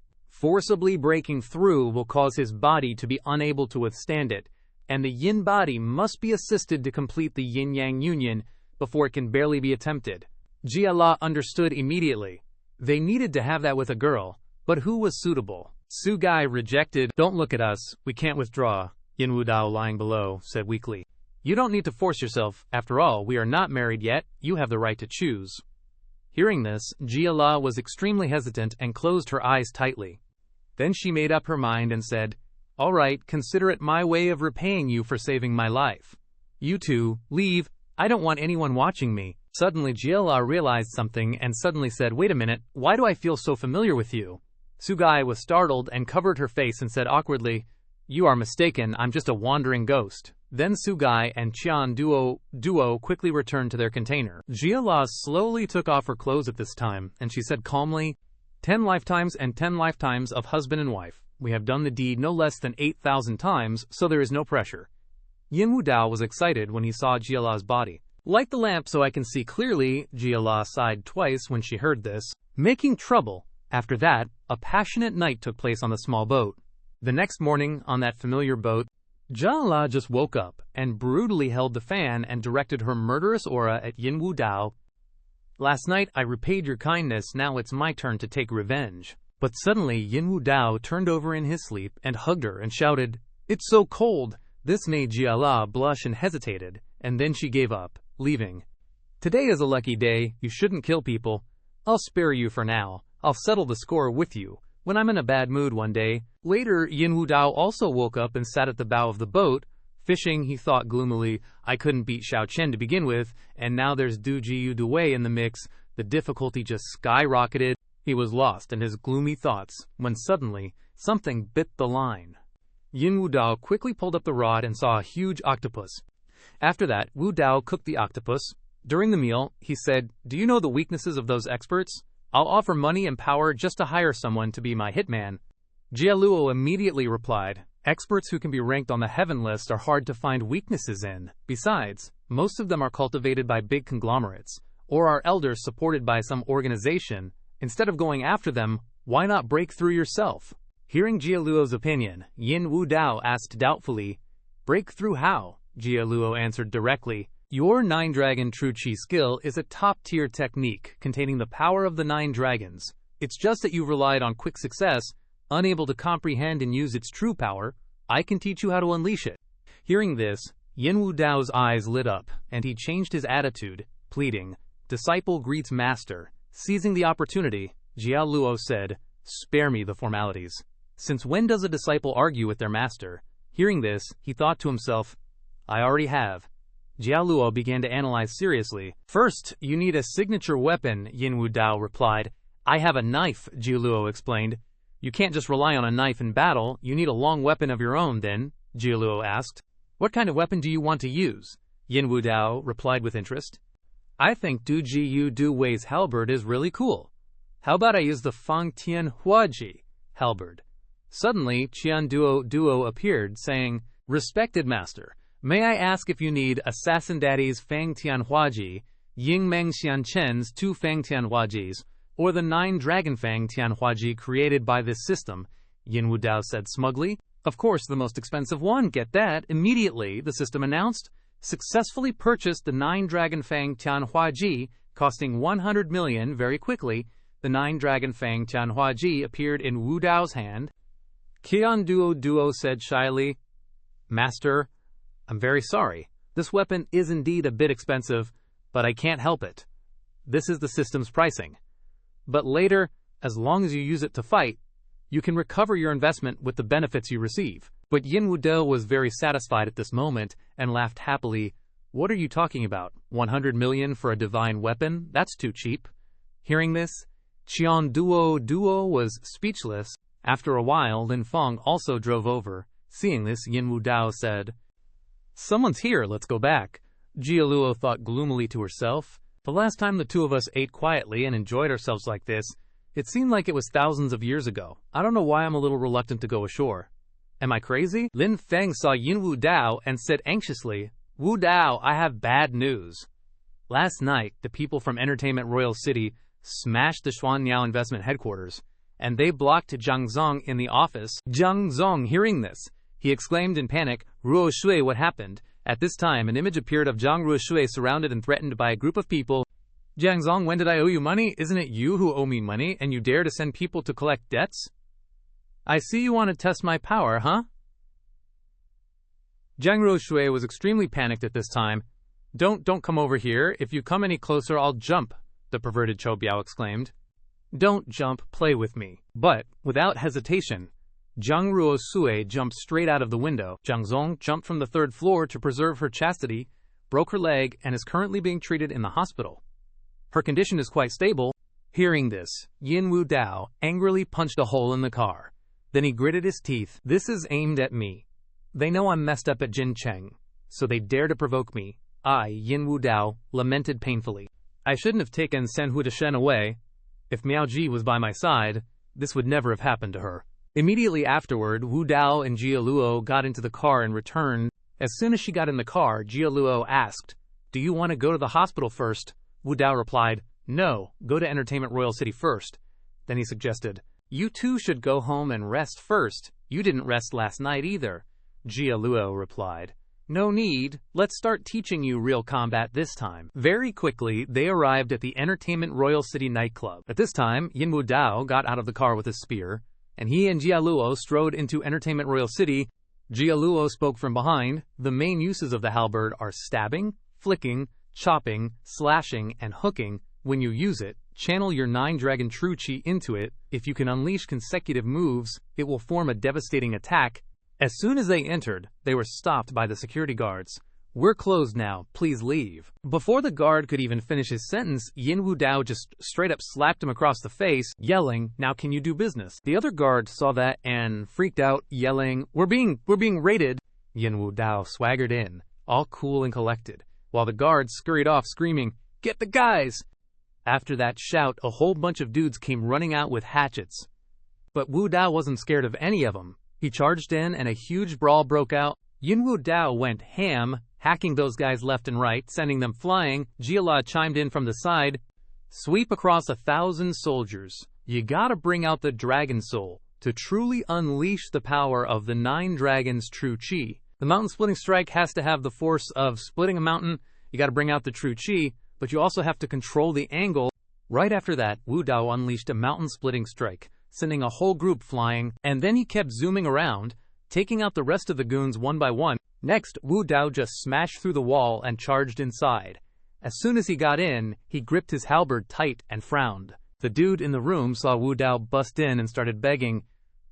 Speaker 2: Forcibly breaking through will cause his body to be unable to withstand it, and the yin body must be assisted to complete the yin-yang union before it can barely be attempted. Jia understood immediately. They needed to have that with a girl, but who was suitable? Su Gai rejected. Don't look at us, we can't withdraw, Yin Wu Dao lying below said weakly. You don't need to force yourself, after all, we are not married yet, you have the right to choose. Hearing this, Jia was extremely hesitant and closed her eyes tightly. Then she made up her mind and said, all right, consider it my way of repaying you for saving my life. You two, leave, I don't want anyone watching me. Suddenly Jia realized something and suddenly said, wait a minute, why do I feel so familiar with you? Su Gai was startled and covered her face and said awkwardly, you are mistaken, I'm just a wandering ghost. Then Su Gai and Qian Duo quickly returned to their container. Jia slowly took off her clothes at this time, and she said calmly, 10 lifetimes and 10 lifetimes of husband and wife. We have done the deed no less than 8,000 times, so there is no pressure. Yin Wu Dao was excited when he saw Jiala's body. Light the lamp so I can see clearly, Jiala sighed twice when she heard this. Making trouble. After that, a passionate night took place on the small boat. The next morning, on that familiar boat, Jiala just woke up and brutally held the fan and directed her murderous aura at Yin Wu Dao. Last night I repaid your kindness, now it's my turn to take revenge. But suddenly Yin Wu Dao turned over in his sleep and hugged her and shouted, it's so cold. This made Jiala blush and hesitated, and then she gave up, leaving. Today is a lucky day, you shouldn't kill people. I'll spare you for now, I'll settle the score with you when I'm in a bad mood one day. Later, Yin Wu Dao also woke up and sat at the bow of the boat. Fishing, he thought gloomily, I couldn't beat Xiao Chen to begin with, and now there's Du Jiu Dui in the mix. The difficulty just skyrocketed. He was lost in his gloomy thoughts, when suddenly, something bit the line. Yin Wu Dao quickly pulled up the rod and saw a huge octopus. After that, Wu Dao cooked the octopus. During the meal, he said, do you know the weaknesses of those experts? I'll offer money and power just to hire someone to be my hitman. Jia Luo immediately replied, experts who can be ranked on the heaven list are hard to find weaknesses in. Besides, most of them are cultivated by big conglomerates, or are elders supported by some organization. Instead of going after them, why not break through yourself? Hearing Jia Luo's opinion, Yin Wu Dao asked doubtfully, break through how? Jia Luo answered directly, your 9-dragon true qi skill is a top-tier technique containing the power of the 9 dragons. It's just that you've relied on quick success, unable to comprehend and use its true power. I can teach you how to unleash it. Hearing this, Yin Wu Dao's eyes lit up, and he changed his attitude, pleading, disciple greets master. Seizing the opportunity, Jia Luo said, spare me the formalities. Since when does a disciple argue with their master? Hearing this, he thought to himself, I already have. Jia Luo began to analyze seriously. First, you need a signature weapon, Yin Wu Dao replied. I have a knife, Jia Luo explained. You can't just rely on a knife in battle, you need a long weapon of your own then, Jia Luo asked. What kind of weapon do you want to use? Yin Wu Dao replied with interest. I think Du Jiu Dui's halberd is really cool. How about I use the Fang Tian Huaji halberd? Suddenly, Qian Duo appeared, saying, respected master, may I ask if you need Assassin Daddy's Fang Tian Huaji, Ying Meng Xian Chen's 2 Fang Tian Huajis, or the 9 Dragon Fang Tian Huaji created by this system? Yin Wu Dao said smugly. Of course, the most expensive one, get that. Immediately, the system announced, successfully purchased the 9 Dragon Fang Tian Huaji, costing 100 million. Very quickly, the 9 Dragon Fang Tian Huaji appeared in Wu Dao's hand. Qian Duo said shyly, master, I'm very sorry. This weapon is indeed a bit expensive, but I can't help it. This is the system's pricing. But later, as long as you use it to fight, you can recover your investment with the benefits you receive. But Yin Wu Dao was very satisfied at this moment and laughed happily. What are you talking about? 100 million for a divine weapon? That's too cheap. Hearing this, Qian Duo was speechless. After a while, Lin Feng also drove over. Seeing this, Yin Wu Dao said, someone's here, let's go back. Jia Luo thought gloomily to herself. The last time the two of us ate quietly and enjoyed ourselves like this, it seemed like it was thousands of years ago. I don't know why I'm a little reluctant to go ashore. Am I crazy? Lin Feng saw Yin Wu Dao and said anxiously, Wu Dao, I have bad news. Last night, the people from Entertainment Royal City smashed the Xuanyao investment headquarters. and they blocked Zhang Zong in the office. Zhang Zong, hearing this, he exclaimed in panic, "Ruo Shui, what happened?" At this time, an image appeared of Zhang Ruoshui surrounded and threatened by a group of people. "Zhang Zong, when did I owe you money? Isn't it you who owe me money, and you dare to send people to collect debts? I see you want to test my power, huh?" Zhang Ruoshui was extremely panicked at this time. Don't come over here. If you come any closer, I'll jump," the perverted Chou Biao exclaimed. "Don't jump, play with me." But, without hesitation, Zhang Ruoshui jumped straight out of the window. Zhang Zong jumped from the 3rd floor to preserve her chastity, broke her leg, and is currently being treated in the hospital. Her condition is quite stable. Hearing this, Yin Wu Dao angrily punched a hole in the car. Then he gritted his teeth. "This is aimed at me. They know I'm messed up at Jincheng, so they dare to provoke me." I, Yin Wu Dao, lamented painfully. "I shouldn't have taken Sen Hu Deshen away. If Miao Ji was by my side, this would never have happened to her." Immediately afterward, Wu Dao and Jia Luo got into the car and returned. As soon as she got in the car, Jia Luo asked, "Do you want to go to the hospital first?" Wu Dao replied, "No, go to Entertainment Royal City first." Then he suggested, "You two should go home and rest first. You didn't rest last night either." Jia Luo replied, "No need. Let's start teaching you real combat this time." Very quickly, they arrived at the Entertainment Royal City nightclub. At this time, Yin Wu Dao got out of the car with his spear, and he and Jia Luo strode into Entertainment Royal City. Jia Luo spoke from behind. The main uses of the halberd are stabbing, flicking, chopping, slashing, and hooking. When you use it, channel your 9-dragon true chi into it. If you can unleash consecutive moves, it will form a devastating attack. As soon as they entered, they were stopped by the security guards. "We're closed now, please leave." Before the guard could even finish his sentence, Yin Wu Dao just straight up slapped him across the face, yelling, "Now can you do business?" The other guard saw that and freaked out, yelling, We're being raided." Yin Wu Dao swaggered in, all cool and collected, while the guards scurried off screaming, "Get the guys!" After that shout, a whole bunch of dudes came running out with hatchets. But Wu Dao wasn't scared of any of them. He charged in and a huge brawl broke out. Yin Wu Dao went ham, hacking those guys left and right, sending them flying. Jia chimed in from the side. "Sweep across 1,000 soldiers. You gotta bring out the dragon soul to truly unleash the power of the 9 dragons' true chi. The mountain splitting strike has to have the force of splitting a mountain. You gotta bring out the true chi, but you also have to control the angle." Right after that, Wu Dao unleashed a mountain splitting strike, sending a whole group flying, and then he kept zooming around, taking out the rest of the goons one by one. Next, Wu Dao just smashed through the wall and charged inside. As soon as he got in, he gripped his halberd tight and frowned. The dude in the room saw Wu Dao bust in and started begging.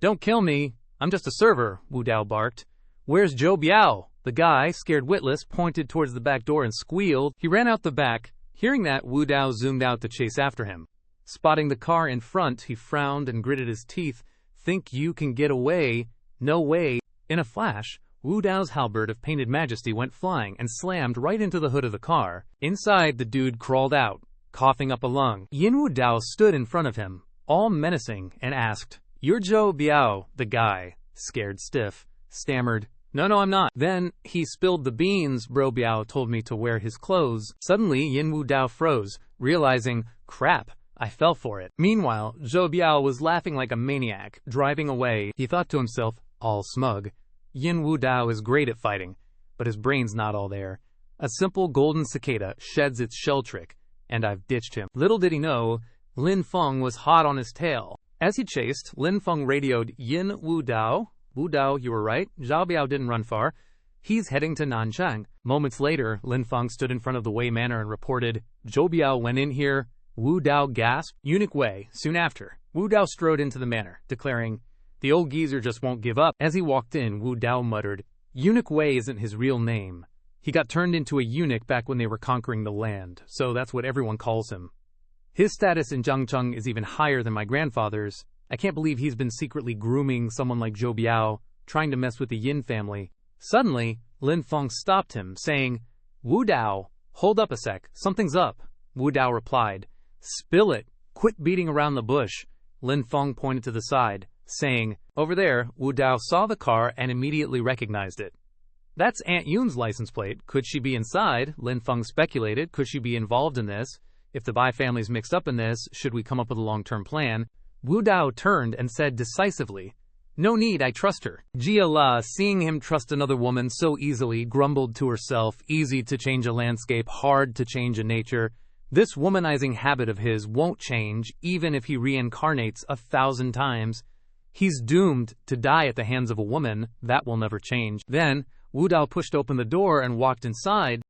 Speaker 2: "Don't kill me. I'm just a server," Wu Dao barked. "Where's Zhou Biao?" The guy, scared witless, pointed towards the back door and squealed. He ran out the back. Hearing that, Wu Dao zoomed out to chase after him. Spotting the car in front, he frowned and gritted his teeth. "Think you can get away? No way." In a flash, Wu Dao's halberd of painted majesty went flying and slammed right into the hood of the car. Inside, the dude crawled out, coughing up a lung. Yin Wu Dao stood in front of him, all menacing, and asked, "You're Zhou Biao?" The guy, scared stiff, stammered, No, I'm not." Then, he spilled the beans. Bro Biao told me to wear his clothes. Suddenly, Yin Wu Dao froze, realizing, crap, I fell for it. Meanwhile, Zhou Biao was laughing like a maniac, driving away. He thought to himself, all smug, Yin Wu Dao is great at fighting, but his brain's not all there. A simple golden cicada sheds its shell trick, and I've ditched him. Little did he know, Lin Feng was hot on his tail. As he chased, Lin Feng radioed Yin Wu Dao. "Wu Dao, you were right. Zhao Biao didn't run far. He's heading to Nanchang." Moments later, Lin Feng stood in front of the Wei Manor and reported, "Zhou Biao went in here." Wu Dao gasped. Eunuch Wei. Soon after, Wu Dao strode into the manor, declaring, "The old geezer just won't give up." As he walked in, Wu Dao muttered, "Eunuch Wei isn't his real name. He got turned into a eunuch back when they were conquering the land, so that's what everyone calls him. His status in Jiangcheng is even higher than my grandfather's. I can't believe he's been secretly grooming someone like Zhou Biao, trying to mess with the Yin family." Suddenly, Lin Feng stopped him, saying, "Wu Dao, hold up a sec, something's up." Wu Dao replied, "Spill it, quit beating around the bush." Lin Feng pointed to the side, saying, "Over there." Wu Dao saw the car and immediately recognized it. "That's Aunt Yun's license plate. Could she be inside?" Lin Feng speculated. Could she be involved in this? If the Bai family's mixed up in this, should we come up with a long-term plan? Wu Dao turned and said decisively, "No need, I trust her." Jia La, seeing him trust another woman so easily, grumbled to herself, "Easy to change a landscape, hard to change a nature. This womanizing habit of his won't change, even if he reincarnates 1,000 times. He's doomed to die at the hands of a woman. That will never change." Then, Wu Dao pushed open the door and walked inside.